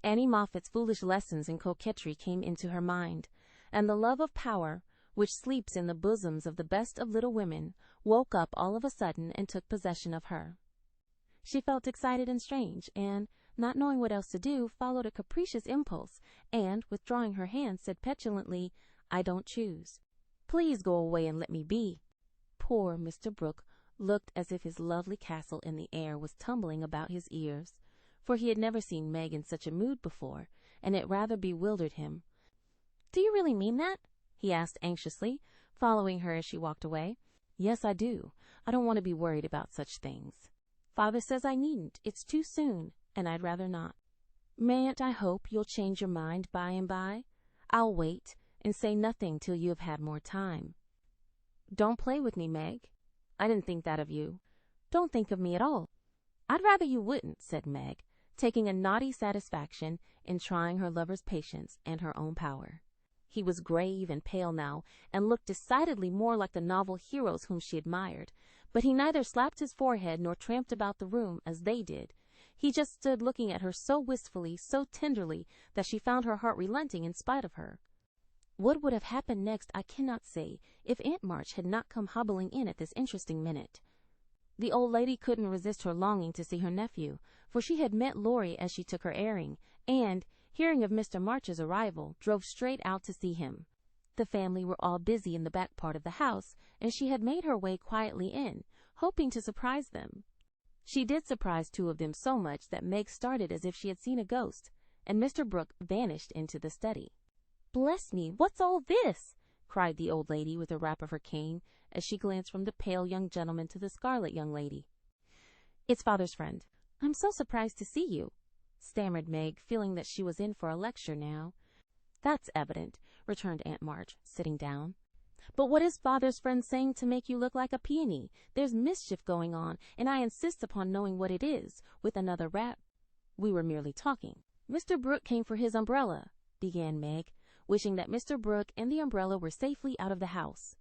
[SPEAKER 1] Annie Moffat's foolish lessons in coquetry came into her mind, and the love of power, which sleeps in the bosoms of the best of little women, woke up all of a sudden and took possession of her. She felt excited and strange, and, not knowing what else to do, followed a capricious impulse, and, withdrawing her hand, said petulantly, "I don't choose. Please go away and let me be." Poor Mr. Brooke looked as if his lovely castle in the air was tumbling about his ears, for he had never seen Meg in such a mood before, and it rather bewildered him. "Do you really mean that?" he asked anxiously, following her as she walked away. "Yes, I do. I don't want to be worried about such things. Father says I needn't. It's too soon, and I'd rather not. Mayn't I hope you'll change your mind by and by? I'll wait, and say nothing till you have had more time." "Don't play with me, Meg. I didn't think that of you." "Don't think of me at all. I'd rather you wouldn't," said Meg, taking a naughty satisfaction in trying her lover's patience and her own power. He was grave and pale now, and looked decidedly more like the novel heroes whom she admired, but he neither slapped his forehead nor tramped about the room as they did. He just stood looking at her so wistfully, so tenderly, that she found her heart relenting in spite of her. What would have happened next I cannot say, if Aunt March had not come hobbling in at this interesting minute. The old lady couldn't resist her longing to see her nephew, for she had met Laurie as she took her airing, and, hearing of Mr. March's arrival, drove straight out to see him. The family were all busy in the back part of the house, and she had made her way quietly in, hoping to surprise them. She did surprise two of them so much that Meg started as if she had seen a ghost, and Mr. Brooke vanished into the study. "Bless me, what's all this?" cried the old lady with a rap of her cane, as she glanced from the pale young gentleman to the scarlet young lady. "It's Father's friend. I'm so surprised to see you," stammered Meg, feeling that she was in for a lecture now. "That's evident," returned Aunt March, sitting down. "But what is Father's friend saying to make you look like a peony? There's mischief going on, and I insist upon knowing what it is," with another rap. "We were merely talking." "Mr. Brooke came for his umbrella," began Meg, wishing that Mr. Brooke and the umbrella were safely out of the house.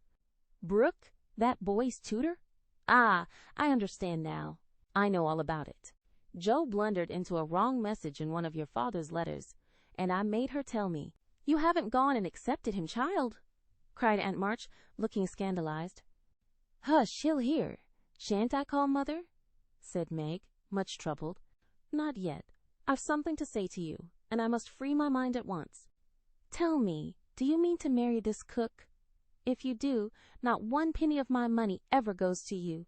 [SPEAKER 1] "Brooke? That boy's tutor? Ah, I understand now. I know all about it. Joe blundered into a wrong message in one of your father's letters, and I made her tell me." "You haven't gone and accepted him, child?" cried Aunt March, looking scandalized. "Hush, he'll hear. Shan't I call Mother?" said Meg, much troubled. "Not yet. I've something to say to you, and I must free my mind at once. Tell me, do you mean to marry this cook? If you do, not one penny of my money ever goes to you.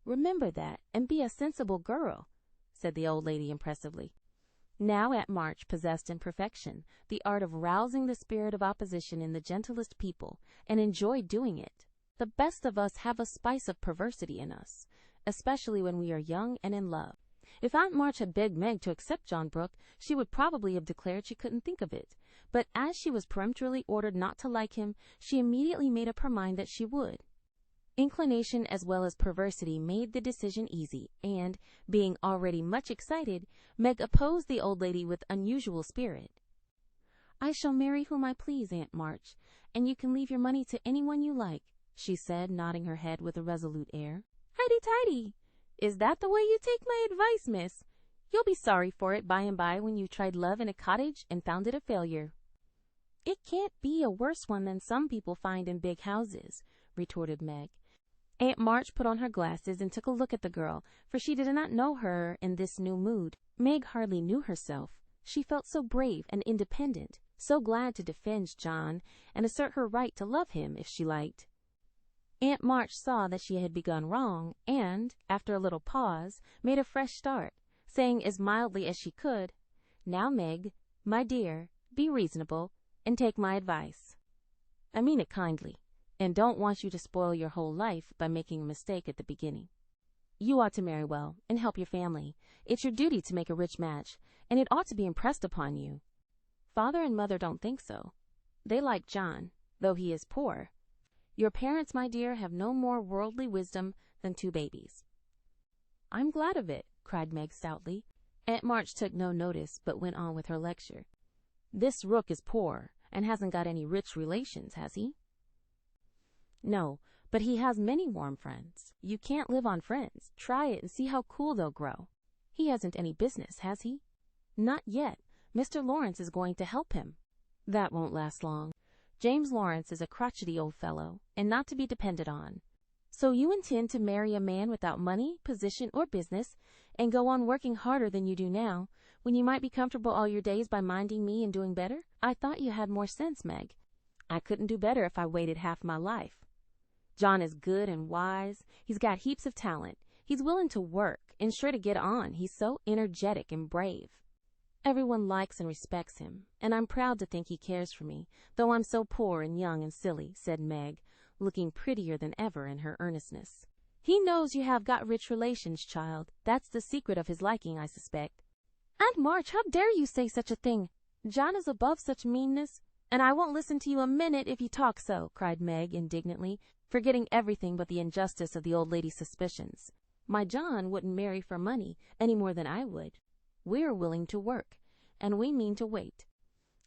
[SPEAKER 1] Remember that, and be a sensible girl," said the old lady impressively. Now Aunt March possessed in perfection the art of rousing the spirit of opposition in the gentlest people, and enjoyed doing it. The best of us have a spice of perversity in us, especially when we are young and in love. If Aunt March had begged Meg to accept John Brooke, she would probably have declared she couldn't think of it. But as she was peremptorily ordered not to like him, she immediately made up her mind that she would. Inclination as well as perversity made the decision easy, and, being already much excited, Meg opposed the old lady with unusual spirit. "I shall marry whom I please, Aunt March, and you can leave your money to anyone you like," she said, nodding her head with a resolute air. "Highty-tighty! Is that the way you take my advice, miss? You'll be sorry for it by and by when you tried love in a cottage and found it a failure." "It can't be a worse one than some people find in big houses," retorted Meg. Aunt March put on her glasses and took a look at the girl, for she did not know her in this new mood. Meg hardly knew herself. She felt so brave and independent, so glad to defend John and assert her right to love him if she liked. Aunt March saw that she had begun wrong, and, after a little pause, made a fresh start, saying as mildly as she could, "Now, Meg, my dear, be reasonable, and take my advice. I mean it kindly, and don't want you to spoil your whole life by making a mistake at the beginning. You ought to marry well and help your family. It's your duty to make a rich match, and it ought to be impressed upon you. Father and Mother don't think so. They like John, though he is poor. Your parents, my dear, have no more worldly wisdom than two babies." "I'm glad of it," cried Meg stoutly. Aunt March took no notice, but went on with her lecture. "This Rook is poor, and hasn't got any rich relations, has he?" "No, but he has many warm friends. You can't live on friends. Try it and see how cool they'll grow. He hasn't any business, has he?" "Not yet. Mr. Laurence is going to help him." "That won't last long. James Laurence is a crotchety old fellow, and not to be depended on. So you intend to marry a man without money, position, or business, and go on working harder than you do now, when you might be comfortable all your days by minding me and doing better? I thought you had more sense, Meg." "I couldn't do better if I waited half my life. John is good and wise. He's got heaps of talent. He's willing to work, and sure to get on. He's so energetic and brave. Everyone likes and respects him, and I'm proud to think he cares for me, though I'm so poor and young and silly," said Meg, looking prettier than ever in her earnestness. "He knows you have got rich relations, child. That's the secret of his liking, I suspect." "Aunt March, how dare you say such a thing? John is above such meanness, and I won't listen to you a minute if you talk so," cried Meg indignantly, forgetting everything but the injustice of the old lady's suspicions. "My John wouldn't marry for money any more than I would. We're willing to work, and we mean to wait.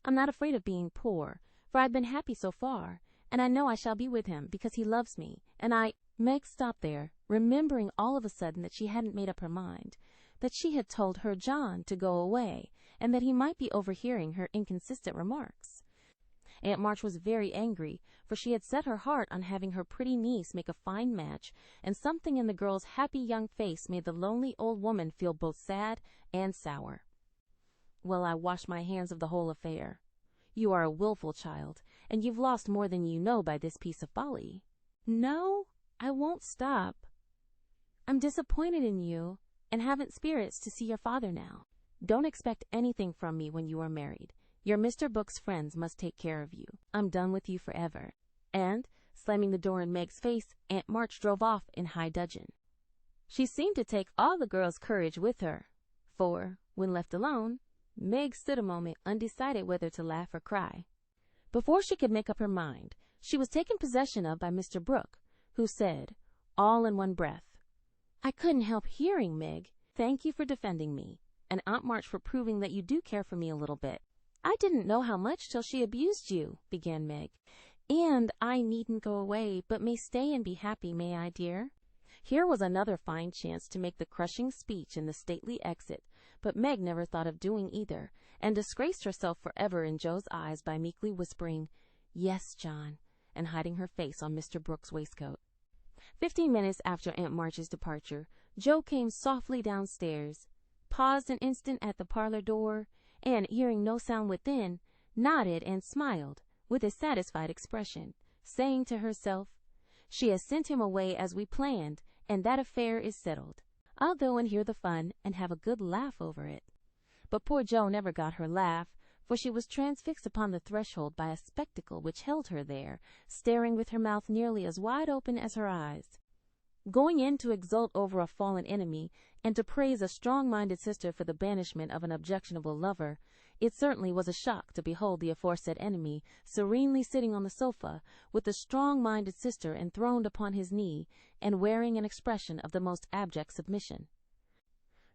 [SPEAKER 1] I'm not afraid of being poor, for I've been happy so far, and I know I shall be with him because he loves me, and Meg stopped there, remembering all of a sudden that she hadn't made up her mind, that she had told her John to go away, and that he might be overhearing her inconsistent remarks. Aunt March was very angry, for she had set her heart on having her pretty niece make a fine match, and something in the girl's happy young face made the lonely old woman feel both sad and sour. "Well, I wash my hands of the whole affair. You are a willful child, and you've lost more than you know by this piece of folly." "No, I won't stop. I'm disappointed in you, and haven't spirits to see your father now. Don't expect anything from me when you are married. Your Mr. Book's friends must take care of you. I'm done with you forever." And, slamming the door in Meg's face, Aunt March drove off in high dudgeon. She seemed to take all the girl's courage with her, for, when left alone, Meg stood a moment undecided whether to laugh or cry. Before she could make up her mind, she was taken possession of by Mr. Brooke, who said, all in one breath, "I couldn't help hearing, Meg. Thank you for defending me, and Aunt March for proving that you do care for me a little bit." "I didn't know how much till she abused you," began Meg. "And I needn't go away, but may stay and be happy, may I, dear?" Here was another fine chance to make the crushing speech and the stately exit, but Meg never thought of doing either, and disgraced herself forever in Joe's eyes by meekly whispering, "Yes, John," and hiding her face on Mr. Brooke's waistcoat. 15 minutes after Aunt March's departure, Joe came softly downstairs, paused an instant at the parlor door, and, hearing no sound within, nodded and smiled with a satisfied expression, saying to herself, "She has sent him away as we planned, and that affair is settled. I'll go and hear the fun and have a good laugh over it." But poor Joe never got her laugh, for she was transfixed upon the threshold by a spectacle which held her there, staring with her mouth nearly as wide open as her eyes. Going in to exult over a fallen enemy and to praise a strong-minded sister for the banishment of an objectionable lover, it certainly was a shock to behold the aforesaid enemy serenely sitting on the sofa with the strong-minded sister enthroned upon his knee and wearing an expression of the most abject submission.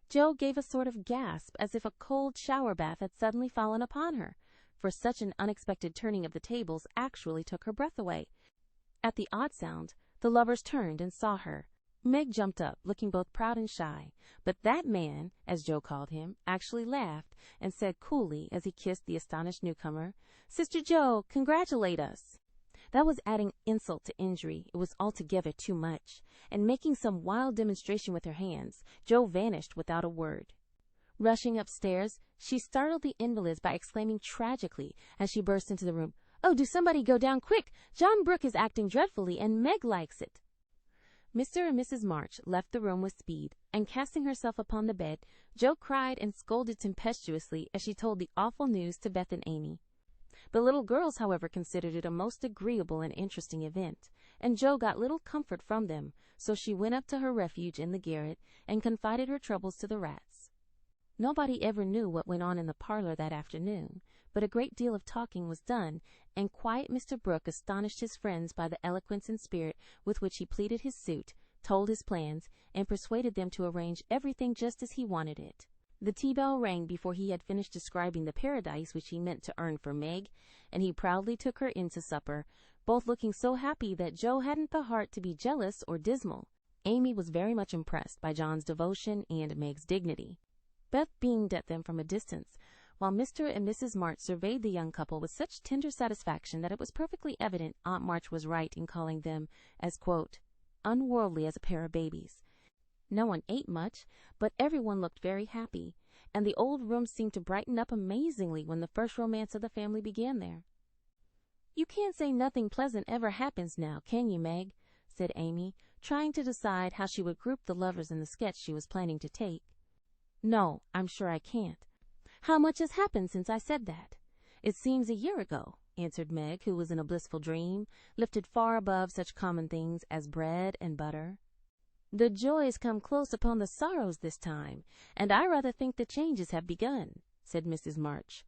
[SPEAKER 1] Jo gave a sort of gasp as if a cold shower bath had suddenly fallen upon her, for such an unexpected turning of the tables actually took her breath away. At the odd sound, the lovers turned and saw her. Meg jumped up, looking both proud and shy, but that man, as Jo called him, actually laughed and said coolly as he kissed the astonished newcomer, "Sister Jo, congratulate us." That was adding insult to injury. It was altogether too much, and making some wild demonstration with her hands, Jo vanished without a word. Rushing upstairs, she startled the invalids by exclaiming tragically as she burst into the room, "Oh, do somebody go down quick! John Brooke is acting dreadfully, and Meg likes it." Mr. and Mrs. March left the room with speed, and casting herself upon the bed, Jo cried and scolded tempestuously as she told the awful news to Beth and Amy. The little girls, however, considered it a most agreeable and interesting event, and Jo got little comfort from them, so she went up to her refuge in the garret and confided her troubles to the rats. Nobody ever knew what went on in the parlor that afternoon, but a great deal of talking was done, and quiet Mr. Brooke astonished his friends by the eloquence and spirit with which he pleaded his suit, told his plans, and persuaded them to arrange everything just as he wanted it. The tea-bell rang before he had finished describing the paradise which he meant to earn for Meg, and he proudly took her in to supper, both looking so happy that Jo hadn't the heart to be jealous or dismal. Amy was very much impressed by John's devotion and Meg's dignity. Beth beamed at them from a distance, while Mr. and Mrs. March surveyed the young couple with such tender satisfaction that it was perfectly evident Aunt March was right in calling them as, quote, unworldly as a pair of babies. No one ate much, but everyone looked very happy, and the old room seemed to brighten up amazingly when the first romance of the family began there. "You can't say nothing pleasant ever happens now, can you, Meg?" said Amy, trying to decide how she would group the lovers in the sketch she was planning to take. "No, I'm sure I can't." "How much has happened since I said that?" "It seems a year ago," answered Meg, who was in a blissful dream, lifted far above such common things as bread and butter. "The joys come close upon the sorrows this time, and I rather think the changes have begun," said Mrs. March.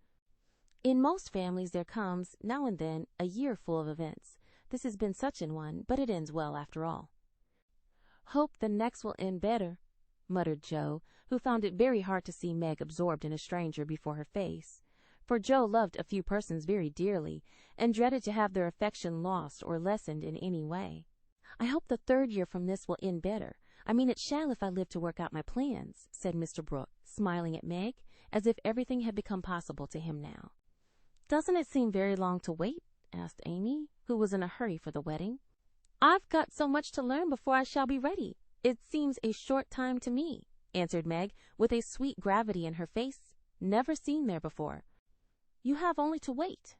[SPEAKER 1] "In most families there comes, now and then, a year full of events. This has been such an one, but it ends well after all." "Hope the next will end better," muttered Jo, who found it very hard to see Meg absorbed in a stranger before her face, for Jo loved a few persons very dearly, and dreaded to have their affection lost or lessened in any way. "I hope the third year from this will end better. I mean it shall if I live to work out my plans," said Mr. Brooke, smiling at Meg, as if everything had become possible to him now. "Doesn't it seem very long to wait?" asked Amy, who was in a hurry for the wedding. "I've got so much to learn before I shall be ready. It seems a short time to me," answered Meg, with a sweet gravity in her face, never seen there before. "You have only to wait.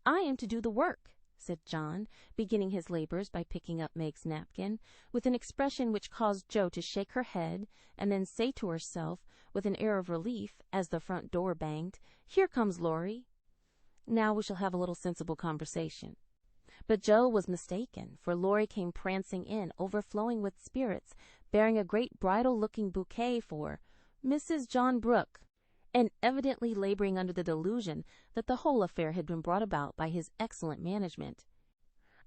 [SPEAKER 1] I am to do the work," said John, beginning his labors by picking up Meg's napkin, with an expression which caused Jo to shake her head, and then say to herself, with an air of relief, as the front door banged, "Here comes Laurie. Now we shall have a little sensible conversation." But Jo was mistaken, for Laurie came prancing in, overflowing with spirits, bearing a great bridal-looking bouquet for Mrs. John Brooke, and evidently laboring under the delusion that the whole affair had been brought about by his excellent management.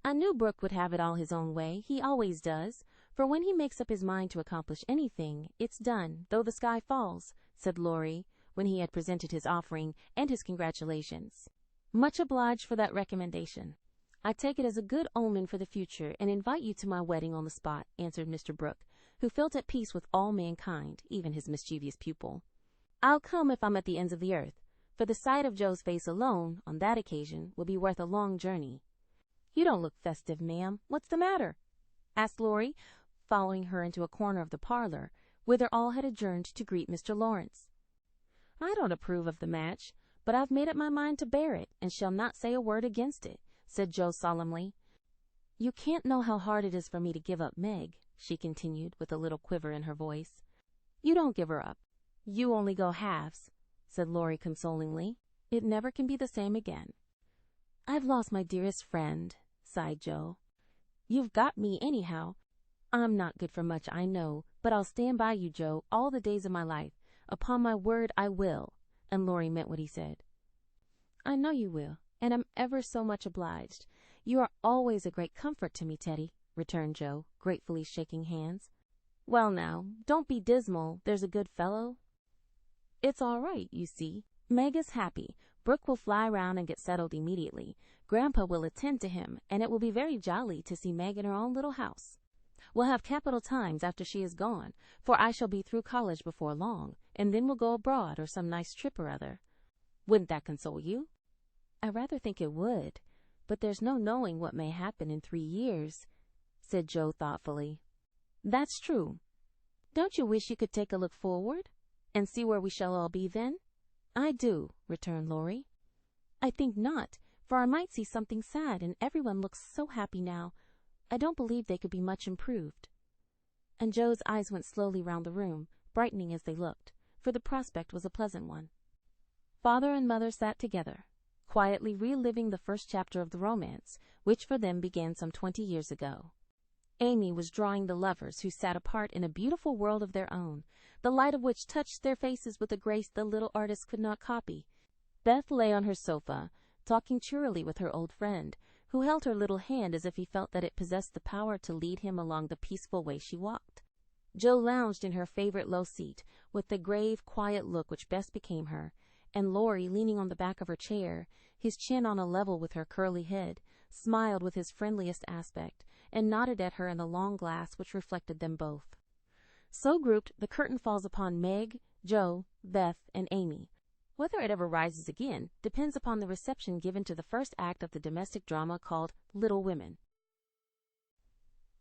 [SPEAKER 1] "I knew Brooke would have it all his own way. He always does, for when he makes up his mind to accomplish anything, it's done, though the sky falls," said Laurie, when he had presented his offering and his congratulations. "Much obliged for that recommendation. I take it as a good omen for the future, and invite you to my wedding on the spot," answered Mr. Brooke, who felt at peace with all mankind, even his mischievous pupil. "I'll come if I'm at the ends of the earth, for the sight of Jo's face alone, on that occasion, will be worth a long journey." "You don't look festive, ma'am. What's the matter?" asked Laurie, following her into a corner of the parlor, whither all had adjourned to greet Mr. Laurence. "I don't approve of the match, but I've made up my mind to bear it, and shall not say a word against it," said Jo solemnly. "You can't know how hard it is for me to give up Meg," she continued, with a little quiver in her voice. "You don't give her up. You only go halves," said Laurie consolingly. "It never can be the same again." "I've lost my dearest friend," sighed Jo. "You've got me anyhow. I'm not good for much, I know, but I'll stand by you, Joe, all the days of my life. Upon my word, I will. And Laurie meant what he said. I know you will, and I'm ever so much obliged. You are always a great comfort to me, Teddy, returned Joe, gratefully shaking hands. Well now, don't be dismal, there's a good fellow. It's all right, you see. Meg is happy. Brooke will fly round and get settled immediately. Grandpa will attend to him, and it will be very jolly to see Meg in her own little house. We'll have capital times after she is gone, for I shall be through college before long, and then we'll go abroad or some nice trip or other. Wouldn't that console you? I rather think it would, but there's no knowing what may happen in 3 years, said Joe thoughtfully. That's true. Don't you wish you could take a look forward and see where we shall all be then? I do, returned Laurie. I think not, for I might see something sad, and everyone looks so happy now. I don't believe they could be much improved. And Joe's eyes went slowly round the room, brightening as they looked, for the prospect was a pleasant one. Father and mother sat together, quietly reliving the first chapter of the romance, which for them began some 20 years ago. Amy was drawing the lovers who sat apart in a beautiful world of their own, the light of which touched their faces with a grace the little artist could not copy. Beth lay on her sofa, talking cheerily with her old friend, who held her little hand as if he felt that it possessed the power to lead him along the peaceful way she walked. Joe lounged in her favorite low seat, with the grave, quiet look which best became her, and Laurie, leaning on the back of her chair, his chin on a level with her curly head, smiled with his friendliest aspect, and nodded at her in the long glass which reflected them both. So grouped, the curtain falls upon Meg, Joe, Beth, and Amy. Whether it ever rises again depends upon the reception given to the first act of the domestic drama called Little Women.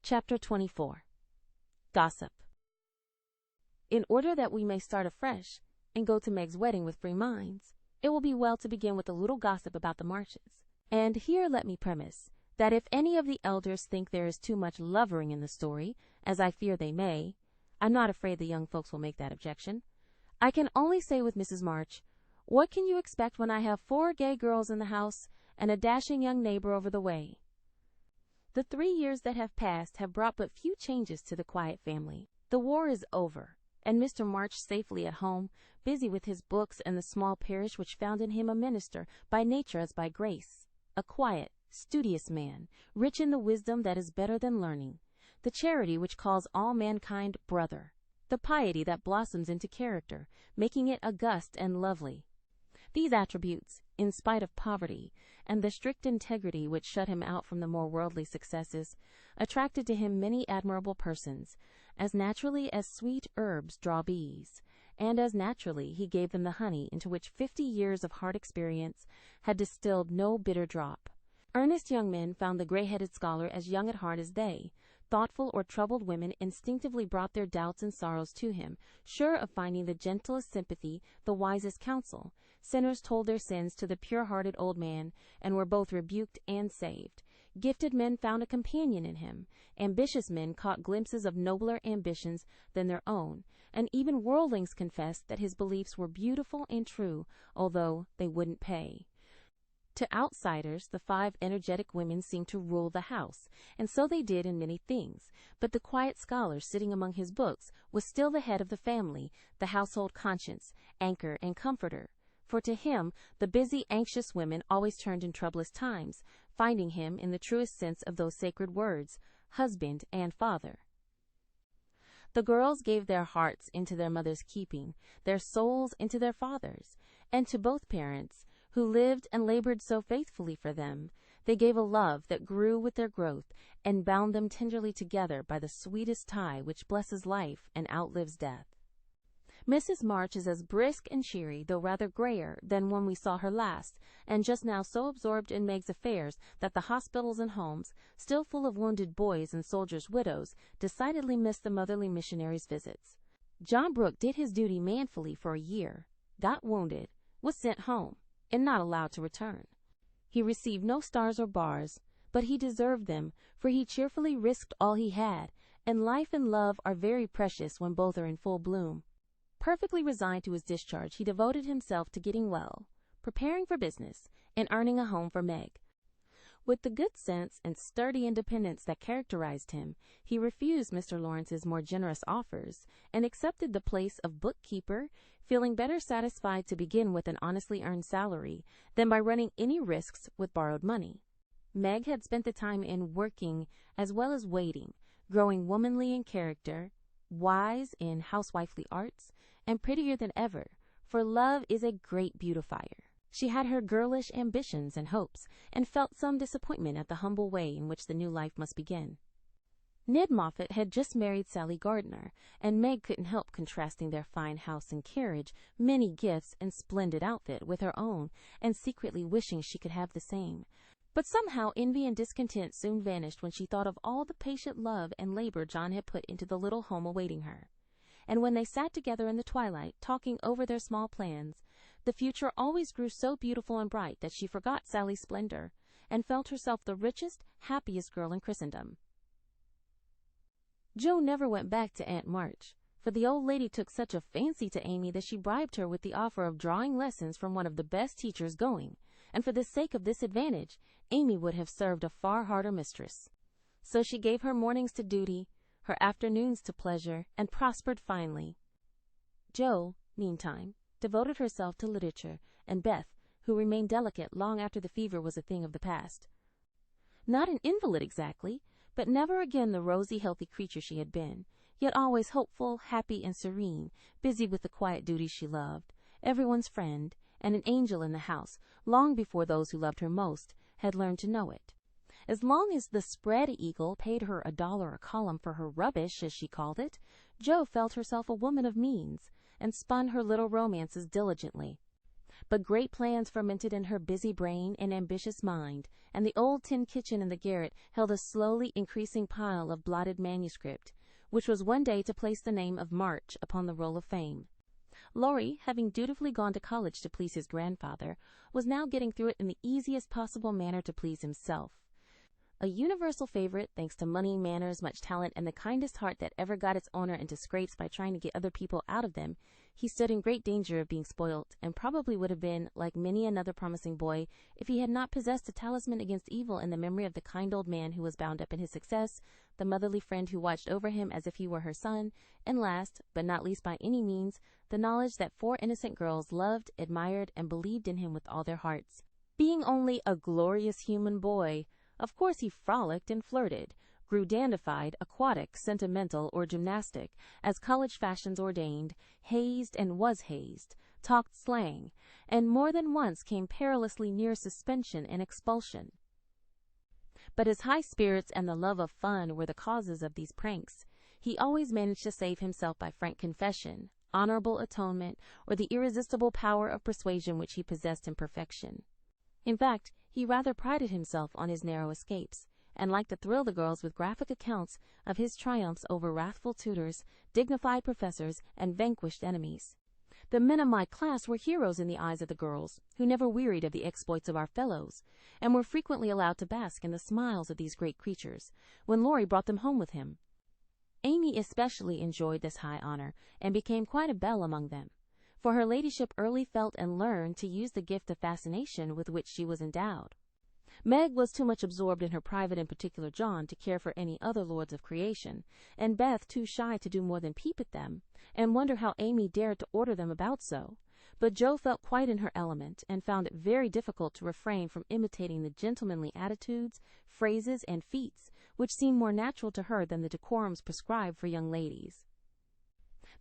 [SPEAKER 1] Chapter 24. Gossip. In order that we may start afresh and go to Meg's wedding with free minds, it will be well to begin with a little gossip about the Marches. And here let me premise that if any of the elders think there is too much lovering in the story, as I fear they may, I'm not afraid the young folks will make that objection. I can only say with Mrs. March, what can you expect when I have 4 gay girls in the house and a dashing young neighbor over the way? The 3 years that have passed have brought but few changes to the quiet family. The war is over, and Mr. March safely at home, busy with his books and the small parish which found in him a minister, by nature as by grace, a quiet, studious man, rich in the wisdom that is better than learning, the charity which calls all mankind brother, the piety that blossoms into character, making it august and lovely. These attributes, in spite of poverty, and the strict integrity which shut him out from the more worldly successes, attracted to him many admirable persons, as naturally as sweet herbs draw bees, and as naturally he gave them the honey into which 50 years of hard experience had distilled no bitter drop. Earnest young men found the gray-headed scholar as young at heart as they. Thoughtful or troubled women instinctively brought their doubts and sorrows to him, sure of finding the gentlest sympathy, the wisest counsel. Sinners told their sins to the pure-hearted old man, and were both rebuked and saved. Gifted men found a companion in him. Ambitious men caught glimpses of nobler ambitions than their own, and even worldlings confessed that his beliefs were beautiful and true, although they wouldn't pay. To outsiders, the 5 energetic women seemed to rule the house, and so they did in many things, but the quiet scholar sitting among his books was still the head of the family, the household conscience, anchor and comforter. For to him, the busy, anxious women always turned in troublous times, finding him, in the truest sense of those sacred words, husband and father. The girls gave their hearts into their mother's keeping, their souls into their father's, and to both parents, who lived and labored so faithfully for them, they gave a love that grew with their growth and bound them tenderly together by the sweetest tie which blesses life and outlives death. Mrs. March is as brisk and cheery, though rather grayer, than when we saw her last, and just now so absorbed in Meg's affairs that the hospitals and homes, still full of wounded boys and soldiers' widows, decidedly missed the motherly missionaries' visits. John Brooke did his duty manfully for a year, got wounded, was sent home, and not allowed to return. He received no stars or bars, but he deserved them, for he cheerfully risked all he had, and life and love are very precious when both are in full bloom. Perfectly resigned to his discharge, he devoted himself to getting well, preparing for business, and earning a home for Meg. With the good sense and sturdy independence that characterized him, he refused Mr. Laurence's more generous offers and accepted the place of bookkeeper, feeling better satisfied to begin with an honestly earned salary than by running any risks with borrowed money. Meg had spent the time in working as well as waiting, growing womanly in character, wise in housewifely arts, and prettier than ever, for love is a great beautifier. She had her girlish ambitions and hopes, and felt some disappointment at the humble way in which the new life must begin. Ned Moffat had just married Sally Gardner, and Meg couldn't help contrasting their fine house and carriage, many gifts, and splendid outfit with her own, and secretly wishing she could have the same. But somehow envy and discontent soon vanished when she thought of all the patient love and labor John had put into the little home awaiting her. And when they sat together in the twilight, talking over their small plans, the future always grew so beautiful and bright that she forgot Sally's splendor, and felt herself the richest, happiest girl in Christendom. Jo never went back to Aunt March, for the old lady took such a fancy to Amy that she bribed her with the offer of drawing lessons from one of the best teachers going, and for the sake of this advantage, Amy would have served a far harder mistress. So she gave her mornings to duty, her afternoons to pleasure, and prospered finely. Jo, meantime, devoted herself to literature, and Beth, who remained delicate long after the fever was a thing of the past. Not an invalid exactly, but never again the rosy, healthy creature she had been, yet always hopeful, happy, and serene, busy with the quiet duties she loved, everyone's friend, and an angel in the house, long before those who loved her most had learned to know it. As long as the Spread Eagle paid her $1 a column for her rubbish, as she called it, Jo felt herself a woman of means, and spun her little romances diligently. But great plans fermented in her busy brain and ambitious mind, and the old tin kitchen in the garret held a slowly increasing pile of blotted manuscript, which was one day to place the name of March upon the roll of fame. Laurie, having dutifully gone to college to please his grandfather, was now getting through it in the easiest possible manner to please himself. A universal favorite, thanks to money, manners, much talent, and the kindest heart that ever got its owner into scrapes by trying to get other people out of them, he stood in great danger of being spoilt, and probably would have been, like many another promising boy, if he had not possessed a talisman against evil in the memory of the kind old man who was bound up in his success, the motherly friend who watched over him as if he were her son, and last, but not least by any means, the knowledge that 4 innocent girls loved, admired, and believed in him with all their hearts. Being only a glorious human boy, of course he frolicked and flirted, grew dandified, aquatic, sentimental, or gymnastic, as college fashions ordained, hazed and was hazed, talked slang, and more than once came perilously near suspension and expulsion. But his high spirits and the love of fun were the causes of these pranks. He always managed to save himself by frank confession, honorable atonement, or the irresistible power of persuasion which he possessed in perfection. In fact, he rather prided himself on his narrow escapes, and liked to thrill the girls with graphic accounts of his triumphs over wrathful tutors, dignified professors, and vanquished enemies. The men of my class were heroes in the eyes of the girls, who never wearied of the exploits of our fellows, and were frequently allowed to bask in the smiles of these great creatures, when Laurie brought them home with him. Amy especially enjoyed this high honor, and became quite a belle among them, for her ladyship early felt and learned to use the gift of fascination with which she was endowed. Meg was too much absorbed in her private and particular John to care for any other lords of creation, and Beth too shy to do more than peep at them, and wonder how Amy dared to order them about so. But Jo felt quite in her element, and found it very difficult to refrain from imitating the gentlemanly attitudes, phrases, and feats, which seemed more natural to her than the decorums prescribed for young ladies.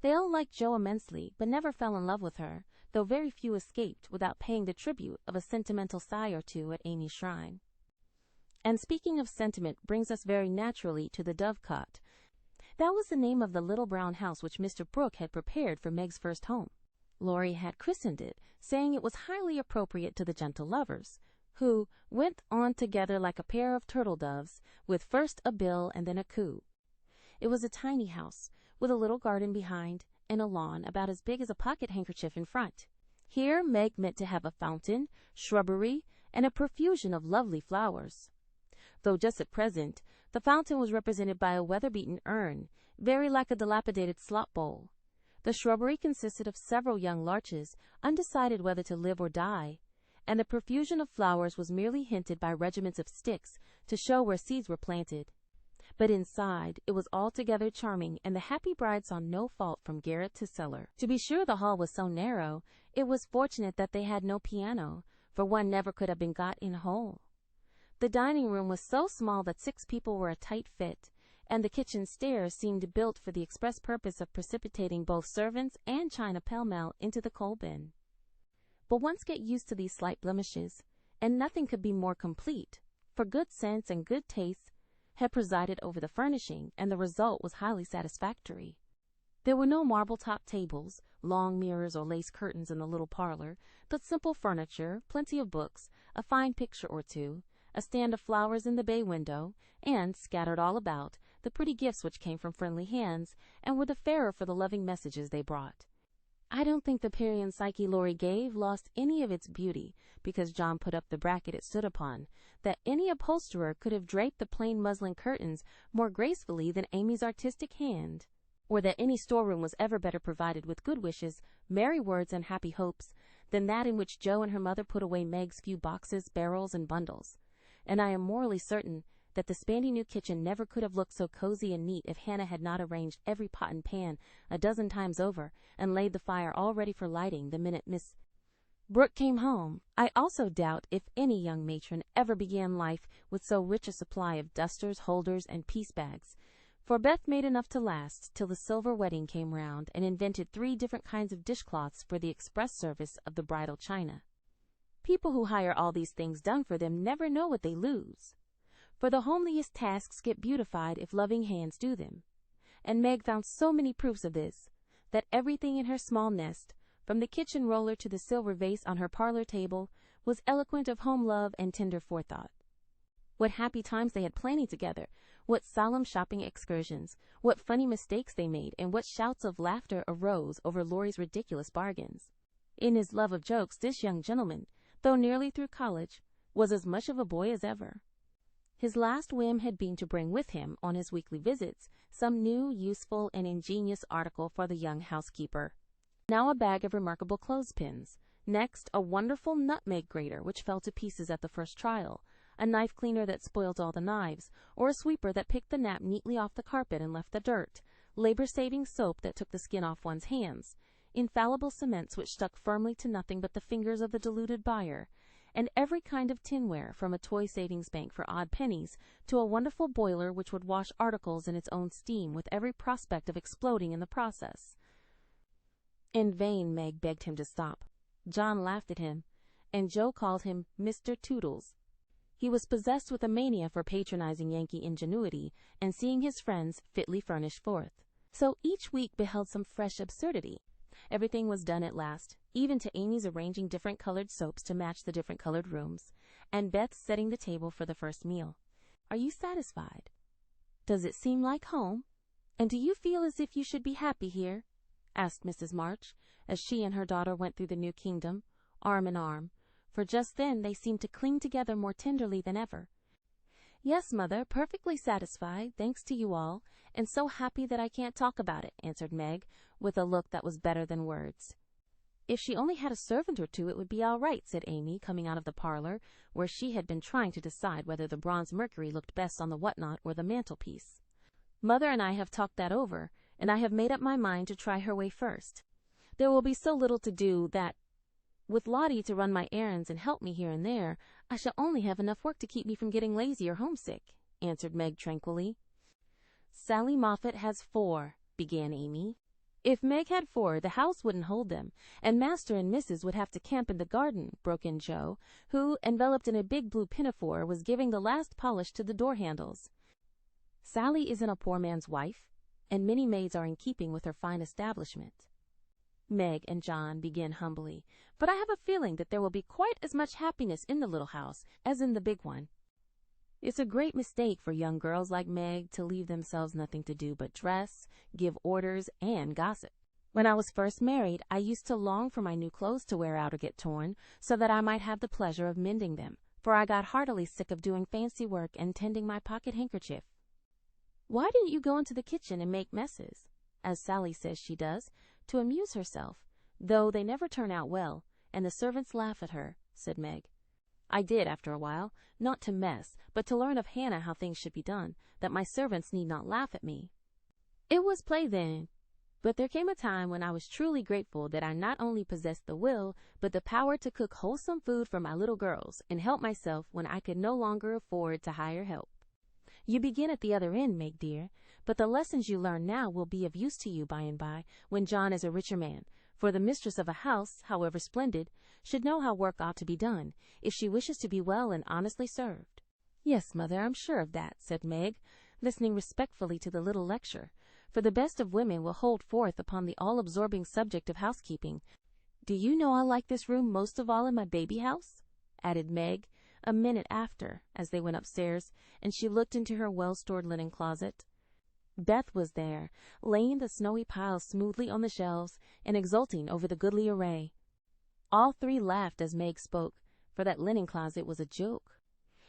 [SPEAKER 1] They all liked Jo immensely, but never fell in love with her, though very few escaped without paying the tribute of a sentimental sigh or two at Amy's shrine. And speaking of sentiment brings us very naturally to the Dovecot. That was the name of the little brown house which Mr. Brooke had prepared for Meg's first home. Laurie had christened it, saying it was highly appropriate to the gentle lovers, who went on together like a pair of turtle doves, with first a bill and then a coo. It was a tiny house, with a little garden behind, and a lawn about as big as a pocket handkerchief in front. Here Meg meant to have a fountain, shrubbery, and a profusion of lovely flowers. Though just at present, the fountain was represented by a weather-beaten urn, very like a dilapidated slop bowl. The shrubbery consisted of several young larches, undecided whether to live or die, and the profusion of flowers was merely hinted by regiments of sticks to show where seeds were planted. But inside, it was altogether charming, and the happy bride saw no fault from garret to cellar. To be sure, the hall was so narrow, it was fortunate that they had no piano, for one never could have been got in whole. The dining room was so small that 6 people were a tight fit, and the kitchen stairs seemed built for the express purpose of precipitating both servants and china pell-mell into the coal bin. But once get used to these slight blemishes, and nothing could be more complete, for good sense and good taste had presided over the furnishing, and the result was highly satisfactory. There were no marble-top tables, long mirrors or lace curtains in the little parlor, but simple furniture, plenty of books, a fine picture or two, a stand of flowers in the bay window, and, scattered all about, the pretty gifts which came from friendly hands, and were the fairer for the loving messages they brought. I don't think the Parian Psyche Laurie gave lost any of its beauty, because John put up the bracket it stood upon, that any upholsterer could have draped the plain muslin curtains more gracefully than Amy's artistic hand, or that any storeroom was ever better provided with good wishes, merry words, and happy hopes, than that in which Jo and her mother put away Meg's few boxes, barrels, and bundles. And I am morally certain that the spandy new kitchen never could have looked so cozy and neat if Hannah had not arranged every pot and pan a dozen times over, and laid the fire all ready for lighting the minute Miss Brooke came home. I also doubt if any young matron ever began life with so rich a supply of dusters, holders, and piece bags, for Beth made enough to last till the silver wedding came round, and invented 3 different kinds of dishcloths for the express service of the bridal china. People who hire all these things done for them never know what they lose, for the homeliest tasks get beautified if loving hands do them, and Meg found so many proofs of this, that everything in her small nest, from the kitchen roller to the silver vase on her parlor table, was eloquent of home love and tender forethought. What happy times they had planning together, what solemn shopping excursions, what funny mistakes they made, and what shouts of laughter arose over Laurie's ridiculous bargains. In his love of jokes, this young gentleman, though nearly through college, was as much of a boy as ever. His last whim had been to bring with him, on his weekly visits, some new, useful, and ingenious article for the young housekeeper. Now a bag of remarkable clothespins, next a wonderful nutmeg grater which fell to pieces at the first trial, a knife cleaner that spoiled all the knives, or a sweeper that picked the nap neatly off the carpet and left the dirt, labor-saving soap that took the skin off one's hands, infallible cements which stuck firmly to nothing but the fingers of the deluded buyer, and every kind of tinware, from a toy savings bank for odd pennies to a wonderful boiler which would wash articles in its own steam with every prospect of exploding in the process. In vain Meg begged him to stop. John laughed at him, and Jo called him Mr. Toodles. He was possessed with a mania for patronizing Yankee ingenuity and seeing his friends fitly furnished forth. So each week beheld some fresh absurdity. Everything was done at last, even to Amy's arranging different colored soaps to match the different colored rooms, and Beth setting the table for the first meal. "Are you satisfied? Does it seem like home? And do you feel as if you should be happy here?" asked Mrs. March, as she and her daughter went through the new kingdom, arm in arm, for just then they seemed to cling together more tenderly than ever. "Yes, Mother, perfectly satisfied, thanks to you all, and so happy that I can't talk about it," answered Meg, with a look that was better than words. "If she only had a servant or 2, it would be all right," said Amy, coming out of the parlor, where she had been trying to decide whether the bronze Mercury looked best on the whatnot or the mantelpiece. "Mother and I have talked that over, and I have made up my mind to try her way first. There will be so little to do that, with Lottie to run my errands and help me here and there, I shall only have enough work to keep me from getting lazy or homesick," answered Meg tranquilly. "Sally Moffat has 4, began Amy. "If Meg had 4, the house wouldn't hold them, and Master and Mrs. would have to camp in the garden," broke in Jo, who, enveloped in a big blue pinafore, was giving the last polish to the door handles. "Sally isn't a poor man's wife, and many maids are in keeping with her fine establishment." Meg and John began humbly, "But I have a feeling that there will be quite as much happiness in the little house as in the big one. It's a great mistake for young girls like Meg to leave themselves nothing to do but dress, give orders, and gossip. When I was first married, I used to long for my new clothes to wear out or get torn, so that I might have the pleasure of mending them, for I got heartily sick of doing fancy work and tending my pocket handkerchief. Why didn't you go into the kitchen and make messes, as Sally says she does, to amuse herself, though they never turn out well, and the servants laugh at her, said Meg. I did after a while, not to mess, but to learn of Hannah how things should be done, that my servants need not laugh at me. It was play then, but there came a time when I was truly grateful that I not only possessed the will, but the power to cook wholesome food for my little girls and help myself when I could no longer afford to hire help. You begin at the other end, Meg dear, but the lessons you learn now will be of use to you by and by, when John is a richer man, for the mistress of a house, however splendid, should know how work ought to be done, if she wishes to be well and honestly served. Yes, mother, I'm sure of that, said Meg, listening respectfully to the little lecture, for the best of women will hold forth upon the all-absorbing subject of housekeeping. Do you know I like this room most of all in my baby house? Added Meg, a minute after, as they went upstairs, and she looked into her well-stored linen closet. Beth was there, laying the snowy piles smoothly on the shelves and exulting over the goodly array. All three laughed as Meg spoke, for that linen closet was a joke.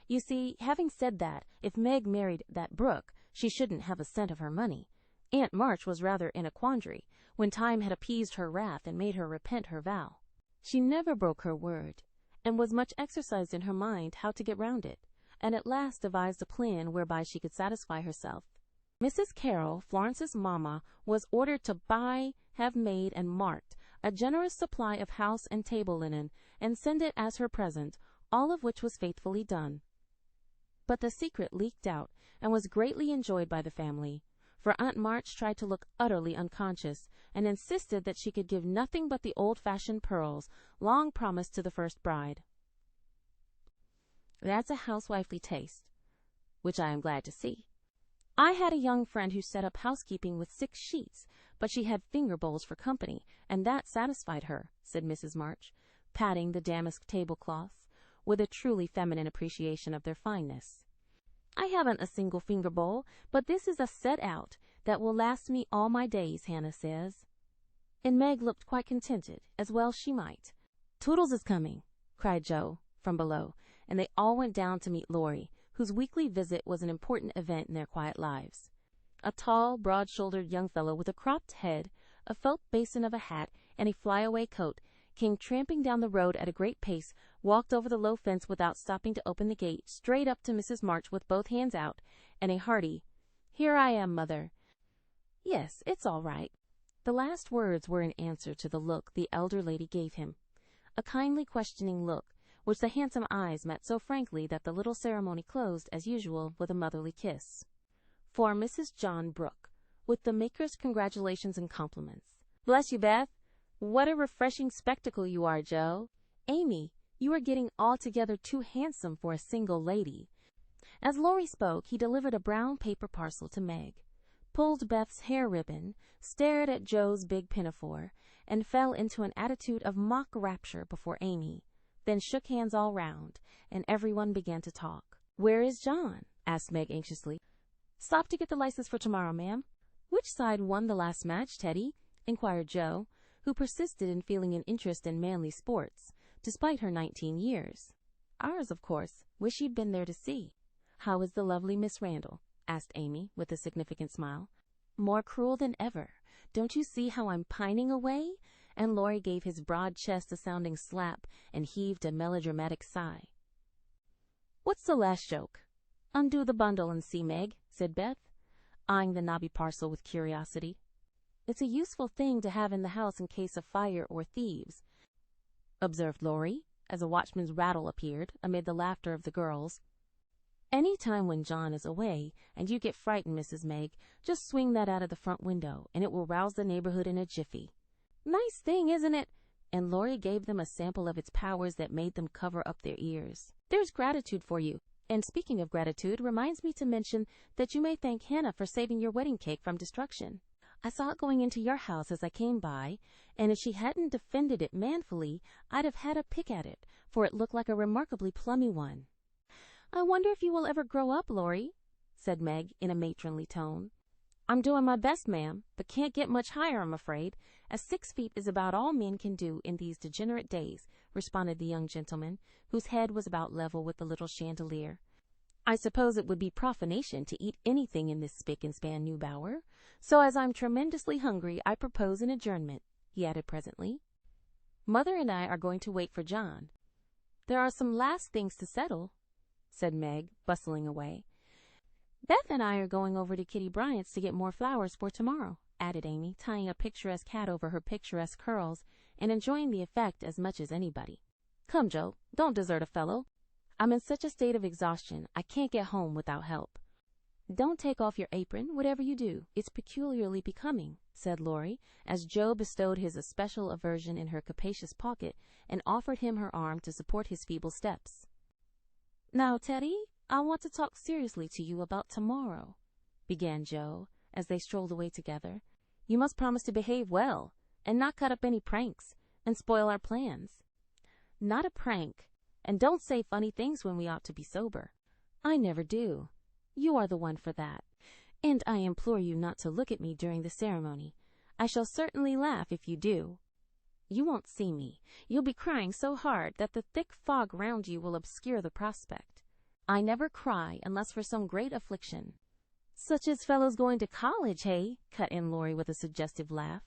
[SPEAKER 1] You see, having said that, if Meg married that Brooke, she shouldn't have a cent of her money. Aunt March was rather in a quandary, when time had appeased her wrath and made her repent her vow. She never broke her word, and was much exercised in her mind how to get round it, and at last devised a plan whereby she could satisfy herself. Mrs. Carroll, Florence's mamma, was ordered to buy, have made, and marked a generous supply of house and table linen, and send it as her present, all of which was faithfully done. But the secret leaked out, and was greatly enjoyed by the family, for Aunt March tried to look utterly unconscious, and insisted that she could give nothing but the old-fashioned pearls, long promised to the first bride. That's a housewifely taste, which I am glad to see. I had a young friend who set up housekeeping with 6 sheets, but she had finger bowls for company, and that satisfied her, said Mrs. March, patting the damask tablecloths, with a truly feminine appreciation of their fineness. I haven't a single finger bowl, but this is a set-out that will last me all my days, Hannah says. And Meg looked quite contented, as well she might. Toodles is coming, cried Joe, from below, and they all went down to meet Laurie, whose weekly visit was an important event in their quiet lives. A tall, broad-shouldered young fellow with a cropped head, a felt basin of a hat, and a fly-away coat, came tramping down the road at a great pace, walked over the low fence without stopping to open the gate, straight up to Mrs. March with both hands out, and a hearty, "Here I am, mother." "Yes, it's all right." The last words were in answer to the look the elder lady gave him, a kindly questioning look, which the handsome eyes met so frankly that the little ceremony closed, as usual, with a motherly kiss. For Mrs. John Brooke, with the maker's congratulations and compliments. "Bless you, Beth. What a refreshing spectacle you are, Joe. Amy, you are getting altogether too handsome for a single lady." As Laurie spoke, he delivered a brown paper parcel to Meg, pulled Beth's hair ribbon, stared at Joe's big pinafore, and fell into an attitude of mock rapture before Amy, then shook hands all round, and everyone began to talk. "Where is John?" asked Meg anxiously. "Stop to get the license for tomorrow, ma'am." "Which side won the last match, Teddy?" inquired Joe, who persisted in feeling an interest in manly sports, despite her 19 years. "Ours, of course. Wish you'd been there to see." "How is the lovely Miss Randall?" asked Amy, with a significant smile. "More cruel than ever. Don't you see how I'm pining away?" And Laurie gave his broad chest a sounding slap and heaved a melodramatic sigh. "What's the last joke?" "Undo the bundle and see, Meg," said Beth, eyeing the knobby parcel with curiosity. "It's a useful thing to have in the house in case of fire or thieves," observed Laurie, as a watchman's rattle appeared amid the laughter of the girls. "Any time when John is away and you get frightened, Mrs. Meg, just swing that out of the front window, and it will rouse the neighborhood in a jiffy." "Nice thing, isn't it?" And Laurie gave them a sample of its powers that made them cover up their ears. "There's gratitude for you. And speaking of gratitude, reminds me to mention that you may thank Hannah for saving your wedding cake from destruction. I saw it going into your house as I came by, and if she hadn't defended it manfully, I'd have had a pick at it, for it looked like a remarkably plummy one." "I wonder if you will ever grow up, Laurie," said Meg in a matronly tone. "I'm doing my best, ma'am, but can't get much higher, I'm afraid, as 6 feet is about all men can do in these degenerate days," responded the young gentleman, whose head was about level with the little chandelier. "I suppose it would be profanation to eat anything in this spick-and-span new bower, so as I'm tremendously hungry, I propose an adjournment," he added presently. "Mother and I are going to wait for John." There are some last things to settle, said Meg, bustling away. Beth and I are going over to Kitty Bryant's to get more flowers for tomorrow, added Amy, tying a picturesque hat over her picturesque curls and enjoying the effect as much as anybody. Come, Joe, don't desert a fellow. I'm in such a state of exhaustion, I can't get home without help. Don't take off your apron, whatever you do. It's peculiarly becoming, said Laurie, as Joe bestowed his especial aversion in her capacious pocket and offered him her arm to support his feeble steps. Now, Teddy, I want to talk seriously to you about tomorrow, began Joe, as they strolled away together. You must promise to behave well, and not cut up any pranks, and spoil our plans. Not a prank, and don't say funny things when we ought to be sober. I never do. You are the one for that, and I implore you not to look at me during the ceremony. I shall certainly laugh if you do. You won't see me. You'll be crying so hard that the thick fog round you will obscure the prospect. I never cry unless for some great affliction. Such as fellows going to college, hey? Cut in Laurie with a suggestive laugh.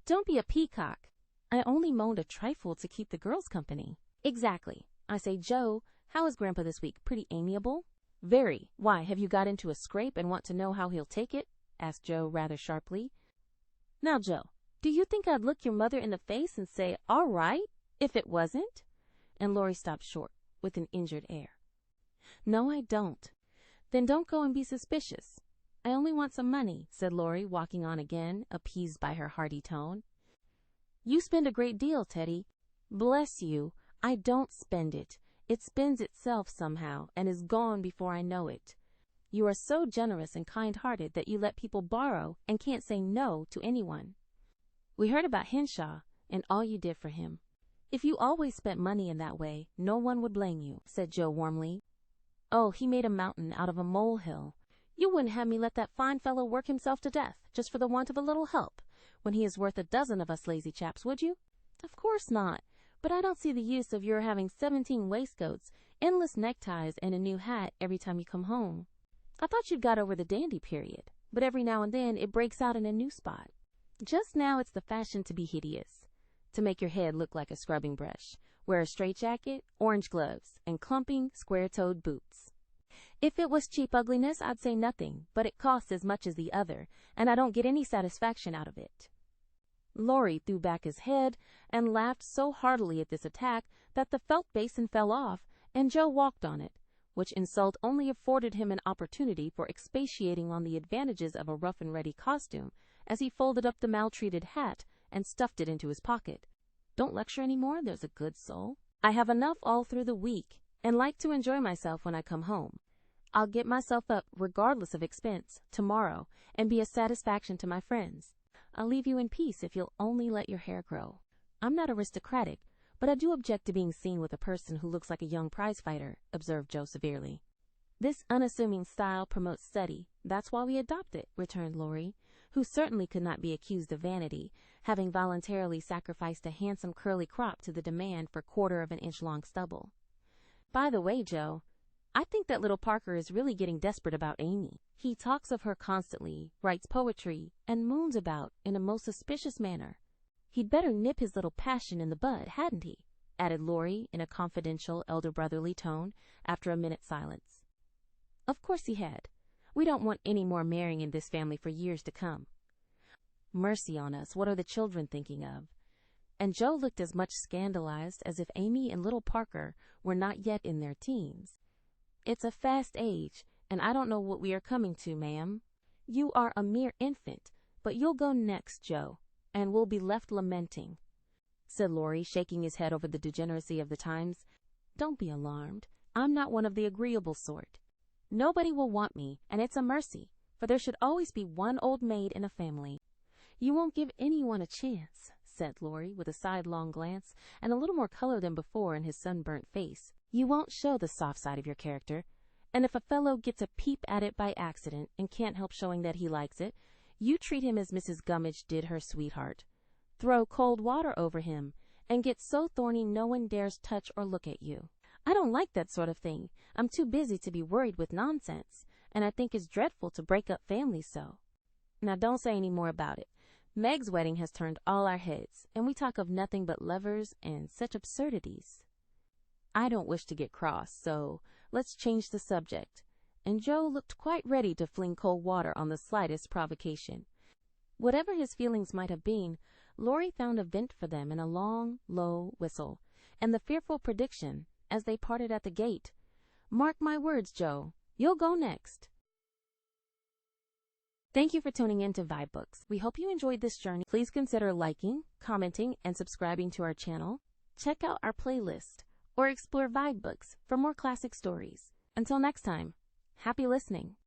[SPEAKER 1] Don't be a peacock. I only moaned a trifle to keep the girls company. Exactly. I say, Joe, how is Grandpa this week? Pretty amiable? Very. Why, have you got into a scrape and want to know how he'll take it? Asked Joe rather sharply. Now, Joe, do you think I'd look your mother in the face and say, all right, if it wasn't? And Laurie stopped short, with an injured air. No, I don't. Then don't go and be suspicious. I only want some money, said Laurie, walking on again, appeased by her hearty tone. You spend a great deal, Teddy. Bless you, I don't spend it. It spends itself somehow, and is gone before I know it. You are so generous and kind-hearted that you let people borrow and can't say no to anyone. We heard about Henshaw and all you did for him. If you always spent money in that way, no one would blame you, said Joe warmly. Oh, he made a mountain out of a molehill. You wouldn't have me let that fine fellow work himself to death, just for the want of a little help, when he is worth a dozen of us lazy chaps, would you? Of course not. But I don't see the use of your having 17 waistcoats, endless neckties, and a new hat every time you come home. I thought you'd got over the dandy period, but every now and then it breaks out in a new spot. Just now it's the fashion to be hideous, to make your head look like a scrubbing brush, wear a straitjacket, orange gloves, and clumping, square-toed boots. If it was cheap ugliness, I'd say nothing, but it costs as much as the other, and I don't get any satisfaction out of it. Laurie threw back his head and laughed so heartily at this attack that the felt basin fell off, and Joe walked on it, which insult only afforded him an opportunity for expatiating on the advantages of a rough-and-ready costume as he folded up the maltreated hat and stuffed it into his pocket. Don't lecture any more, there's a good soul. I have enough all through the week, and like to enjoy myself when I come home. I'll get myself up, regardless of expense, tomorrow, and be a satisfaction to my friends. I'll leave you in peace if you'll only let your hair grow. I'm not aristocratic, but I do object to being seen with a person who looks like a young prizefighter, observed Joe severely. This unassuming style promotes study. That's why we adopt it, returned Laurie, who certainly could not be accused of vanity, having voluntarily sacrificed a handsome curly crop to the demand for 1/4 of an inch long stubble. By the way, Joe, I think that little Parker is really getting desperate about Amy. He talks of her constantly, writes poetry, and moons about in a most suspicious manner. He'd better nip his little passion in the bud, hadn't he? Added Laurie in a confidential, elder-brotherly tone after a minute's silence. Of course he had. We don't want any more marrying in this family for years to come. Mercy on us, what are the children thinking of? And Joe looked as much scandalized as if Amy and little Parker were not yet in their teens. It's a fast age, and I don't know what we are coming to, ma'am. You are a mere infant, but you'll go next, Joe, and we'll be left lamenting, said Laurie, shaking his head over the degeneracy of the times. Don't be alarmed. I'm not one of the agreeable sort. Nobody will want me, and it's a mercy, for there should always be one old maid in a family. You won't give anyone a chance, said Laurie, with a sidelong glance and a little more color than before in his sunburnt face. You won't show the soft side of your character, and if a fellow gets a peep at it by accident and can't help showing that he likes it, you treat him as Mrs. Gummidge did her sweetheart. Throw cold water over him, and get so thorny no one dares touch or look at you. I don't like that sort of thing. I'm too busy to be worried with nonsense, and I think it's dreadful to break up families so. Now don't say any more about it. Meg's wedding has turned all our heads, and we talk of nothing but lovers and such absurdities. I don't wish to get cross, so let's change the subject. And Joe looked quite ready to fling cold water on the slightest provocation. Whatever his feelings might have been, Laurie found a vent for them in a long, low whistle, and the fearful prediction, as they parted at the gate, "Mark my words, Joe, you'll go next." Thank you for tuning in to VibeBooks. We hope you enjoyed this journey. Please consider liking, commenting, and subscribing to our channel. Check out our playlist or explore VibeBooks for more classic stories. Until next time, happy listening.